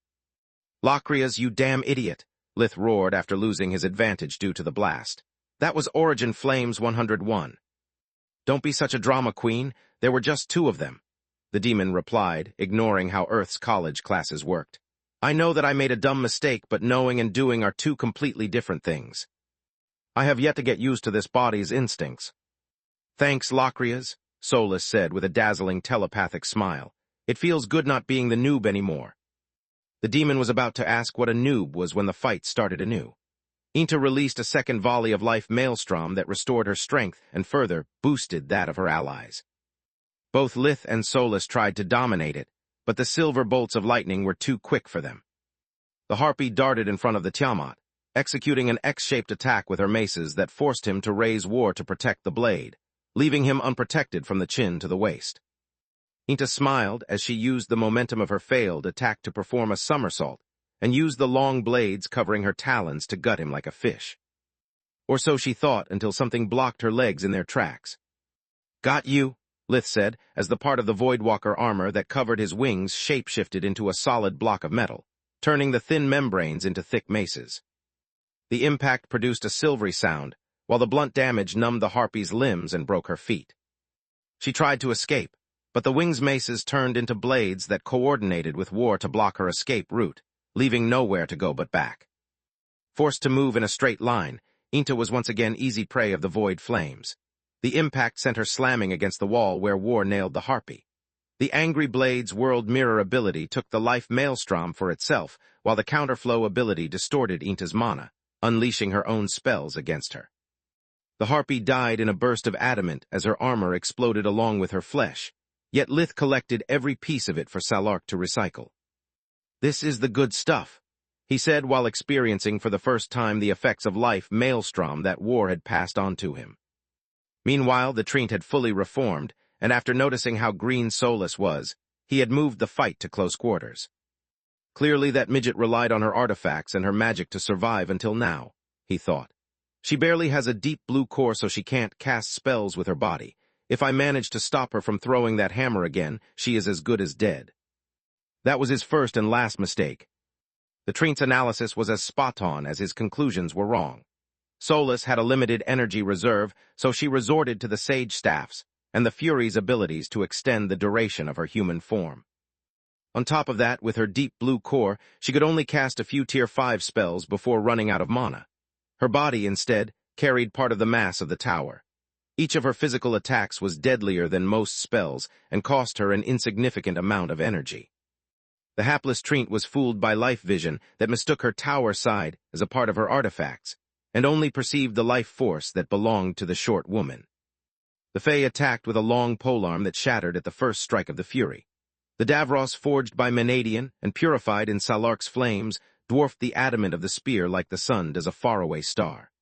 Locrias, you damn idiot, Lith roared after losing his advantage due to the blast. That was Origin Flames 101. Don't be such a drama queen, there were just 2 of them, the demon replied, ignoring how Earth's college classes worked. I know that I made a dumb mistake, but knowing and doing are two completely different things. I have yet to get used to this body's instincts. Thanks, Locrias, Solus said with a dazzling telepathic smile. It feels good not being the noob anymore. The demon was about to ask what a noob was when the fight started anew. Inta released a second volley of life maelstrom that restored her strength and further boosted that of her allies. Both Lith and Solus tried to dominate it, but the silver bolts of lightning were too quick for them. The harpy darted in front of the Tiamat, executing an X-shaped attack with her maces that forced him to raise war to protect the blade, leaving him unprotected from the chin to the waist. Inta smiled as she used the momentum of her failed attack to perform a somersault and used the long blades covering her talons to gut him like a fish. Or so she thought until something blocked her legs in their tracks. "Got you," Lith said, as the part of the Voidwalker armor that covered his wings shape-shifted into a solid block of metal, turning the thin membranes into thick maces. The impact produced a silvery sound, while the blunt damage numbed the harpy's limbs and broke her feet. She tried to escape, but the wing's maces turned into blades that coordinated with war to block her escape route, leaving nowhere to go but back. Forced to move in a straight line, Inta was once again easy prey of the void flames. The impact sent her slamming against the wall where war nailed the harpy. The Angry Blade's World Mirror ability took the life maelstrom for itself, while the counterflow ability distorted Inta's mana, unleashing her own spells against her. The harpy died in a burst of adamant as her armor exploded along with her flesh, yet Lith collected every piece of it for Salark to recycle. "This is the good stuff," he said while experiencing for the first time the effects of life maelstrom that war had passed on to him. Meanwhile, the Treant had fully reformed, and after noticing how green Solus was, he had moved the fight to close quarters. Clearly that midget relied on her artifacts and her magic to survive until now, he thought. She barely has a deep blue core so she can't cast spells with her body. If I manage to stop her from throwing that hammer again, she is as good as dead. That was his first and last mistake. The Treant's analysis was as spot-on as his conclusions were wrong. Solus had a limited energy reserve, so she resorted to the Sage Staffs and the Fury's abilities to extend the duration of her human form. On top of that, with her deep blue core, she could only cast a few Tier 5 spells before running out of mana. Her body, instead, carried part of the mass of the tower. Each of her physical attacks was deadlier than most spells and cost her an insignificant amount of energy. The hapless Treant was fooled by life vision that mistook her tower side as a part of her artifacts, and only perceived the life force that belonged to the short woman. The Fae attacked with a long polearm that shattered at the first strike of the Fury. The Davros forged by Menadian and purified in Salark's flames dwarfed the adamant of the spear like the sun does a faraway star.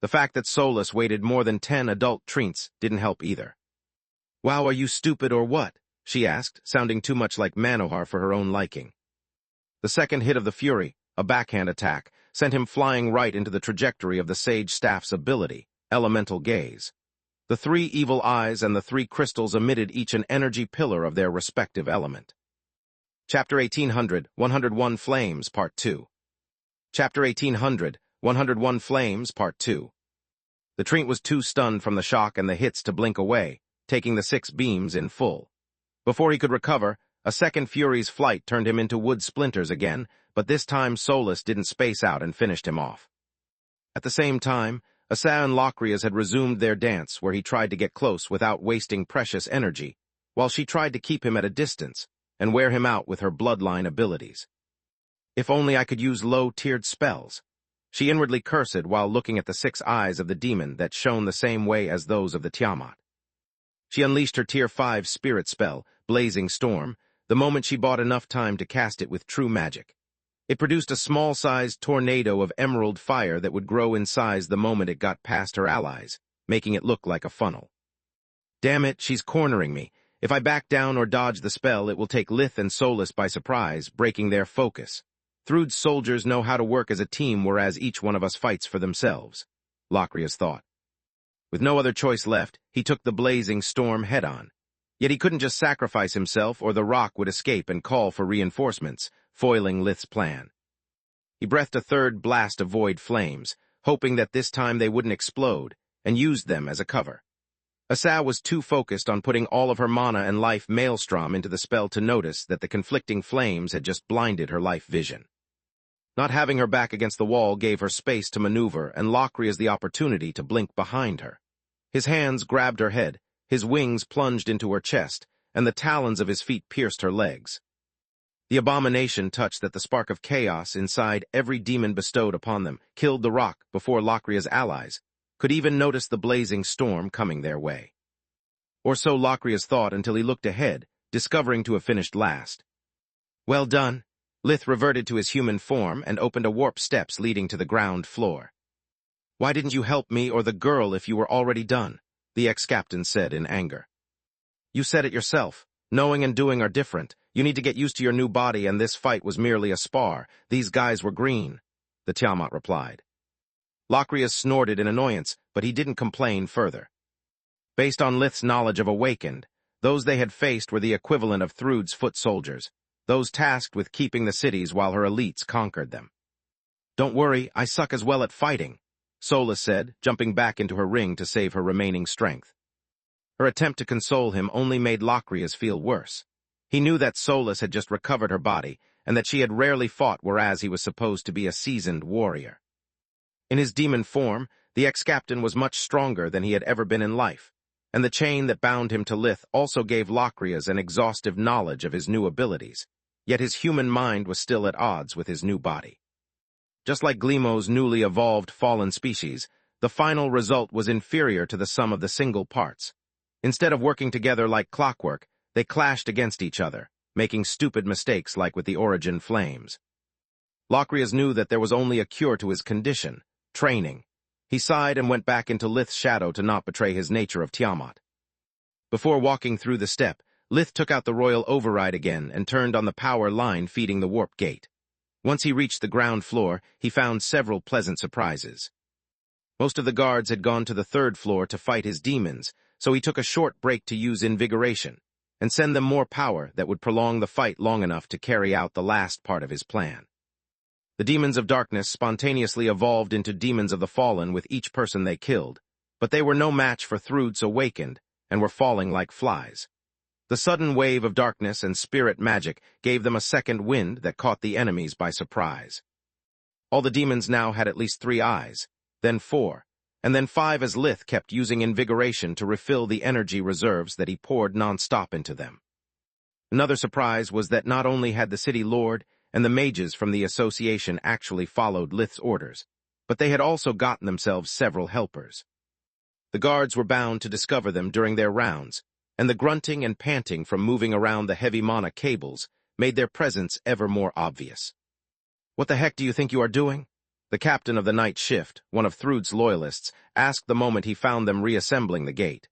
The fact that Solus weighted more than 10 adult Treants didn't help either. "Wow, are you stupid or what?" she asked, sounding too much like Manohar for her own liking. The second hit of the Fury, a backhand attack, sent him flying right into the trajectory of the Sage Staff's ability, Elemental Gaze. The 3 evil eyes and the 3 crystals emitted each an energy pillar of their respective element. Chapter 1800, 101 Flames, Part 2. Chapter 1800, 101 Flames, Part 2. The Treant was too stunned from the shock and the hits to blink away, taking the 6 beams in full. Before he could recover, a second Fury's flight turned him into wood splinters again, but this time Solus didn't space out and finished him off. At the same time, Asa and Locrias had resumed their dance where he tried to get close without wasting precious energy, while she tried to keep him at a distance and wear him out with her bloodline abilities. If only I could use low-tiered spells. She inwardly cursed while looking at the 6 eyes of the demon that shone the same way as those of the Tiamat. She unleashed her Tier 5 spirit spell, Blazing Storm, the moment she bought enough time to cast it with true magic. It produced a small-sized tornado of emerald fire that would grow in size the moment it got past her allies, making it look like a funnel. Damn it, she's cornering me. If I back down or dodge the spell, it will take Lith and Solus by surprise, breaking their focus. Thrud's soldiers know how to work as a team, whereas each one of us fights for themselves, Locrias thought. With no other choice left, he took the Blazing Storm head-on. Yet he couldn't just sacrifice himself or the rock would escape and call for reinforcements, foiling Lith's plan. He breathed a third blast of void flames, hoping that this time they wouldn't explode, and used them as a cover. Asa was too focused on putting all of her mana and life maelstrom into the spell to notice that the conflicting flames had just blinded her life vision. Not having her back against the wall gave her space to maneuver and Locrias the opportunity to blink behind her. His hands grabbed her head, his wings plunged into her chest, and the talons of his feet pierced her legs. The abomination touched that the spark of chaos inside every demon bestowed upon them killed the rock before Locria's allies could even notice the blazing storm coming their way. Or so Locrias thought until he looked ahead, discovering to have finished last. Well done. Lith reverted to his human form and opened a warp steps leading to the ground floor. Why didn't you help me or the girl if you were already done? The ex-captain said in anger. You said it yourself. Knowing and doing are different. You need to get used to your new body, and this fight was merely a spar. These guys were green, the Tiamat replied. Locrias snorted in annoyance, but he didn't complain further. Based on Lith's knowledge of Awakened, those they had faced were the equivalent of Thrud's foot soldiers, those tasked with keeping the cities while her elites conquered them. Don't worry, I suck as well at fighting, Sola said, jumping back into her ring to save her remaining strength. Her attempt to console him only made Locrias feel worse. He knew that Solus had just recovered her body, and that she had rarely fought whereas he was supposed to be a seasoned warrior. In his demon form, the ex-captain was much stronger than he had ever been in life, and the chain that bound him to Lith also gave Locrias an exhaustive knowledge of his new abilities, yet his human mind was still at odds with his new body. Just like Gleemo's newly evolved fallen species, the final result was inferior to the sum of the single parts. Instead of working together like clockwork, they clashed against each other, making stupid mistakes like with the Origin Flames. Locrias knew that there was only a cure to his condition: training. He sighed and went back into Lith's shadow to not betray his nature of Tiamat. Before walking through the step, Lith took out the royal override again and turned on the power line feeding the warp gate. Once he reached the ground floor, he found several pleasant surprises. Most of the guards had gone to the third floor to fight his demons, so he took a short break to use invigoration and send them more power that would prolong the fight long enough to carry out the last part of his plan. The demons of darkness spontaneously evolved into demons of the fallen with each person they killed, but they were no match for Thrud's Awakened and were falling like flies. The sudden wave of darkness and spirit magic gave them a second wind that caught the enemies by surprise. All the demons now had at least 3 eyes, then 4, and then 5 as Lith kept using invigoration to refill the energy reserves that he poured non-stop into them. Another surprise was that not only had the city lord and the mages from the association actually followed Lith's orders, but they had also gotten themselves several helpers. The guards were bound to discover them during their rounds, and the grunting and panting from moving around the heavy mana cables made their presence ever more obvious. What the heck do you think you are doing? The captain of the night shift, one of Thrud's loyalists, asked the moment he found them reassembling the gate.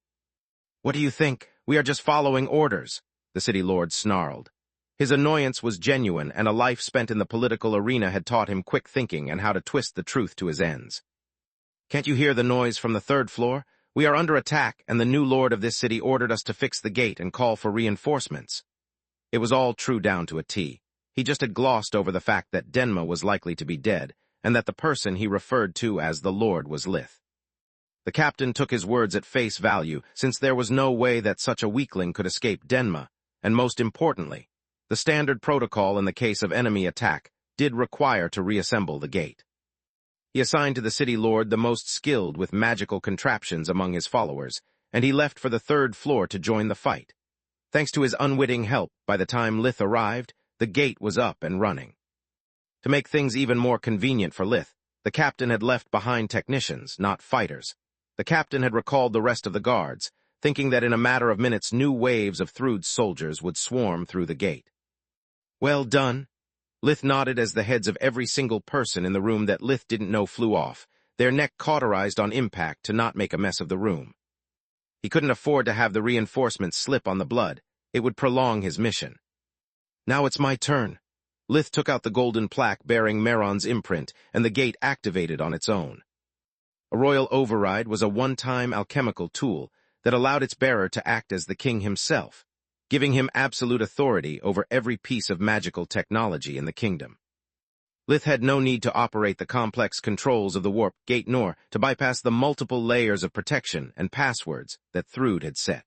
What do you think? We are just following orders, the city lord snarled. His annoyance was genuine, and a life spent in the political arena had taught him quick thinking and how to twist the truth to his ends. Can't you hear the noise from the third floor? We are under attack, and the new lord of this city ordered us to fix the gate and call for reinforcements. It was all true down to a T. He just had glossed over the fact that Denma was likely to be dead, and that the person he referred to as the Lord was Lith. The captain took his words at face value, since there was no way that such a weakling could escape Denma, and most importantly, the standard protocol in the case of enemy attack did require to reassemble the gate. He assigned to the city lord the most skilled with magical contraptions among his followers, and he left for the third floor to join the fight. Thanks to his unwitting help, by the time Lith arrived, the gate was up and running. To make things even more convenient for Lith, the captain had left behind technicians, not fighters. The captain had recalled the rest of the guards, thinking that in a matter of minutes new waves of Thrud's soldiers would swarm through the gate. Well done. Lith nodded as the heads of every single person in the room that Lith didn't know flew off, their neck cauterized on impact to not make a mess of the room. He couldn't afford to have the reinforcements slip on the blood. It would prolong his mission. Now it's my turn. Lith took out the golden plaque bearing Meron's imprint, and the gate activated on its own. A royal override was a one-time alchemical tool that allowed its bearer to act as the king himself, giving him absolute authority over every piece of magical technology in the kingdom. Lith had no need to operate the complex controls of the warp gate nor to bypass the multiple layers of protection and passwords that Thrude had set.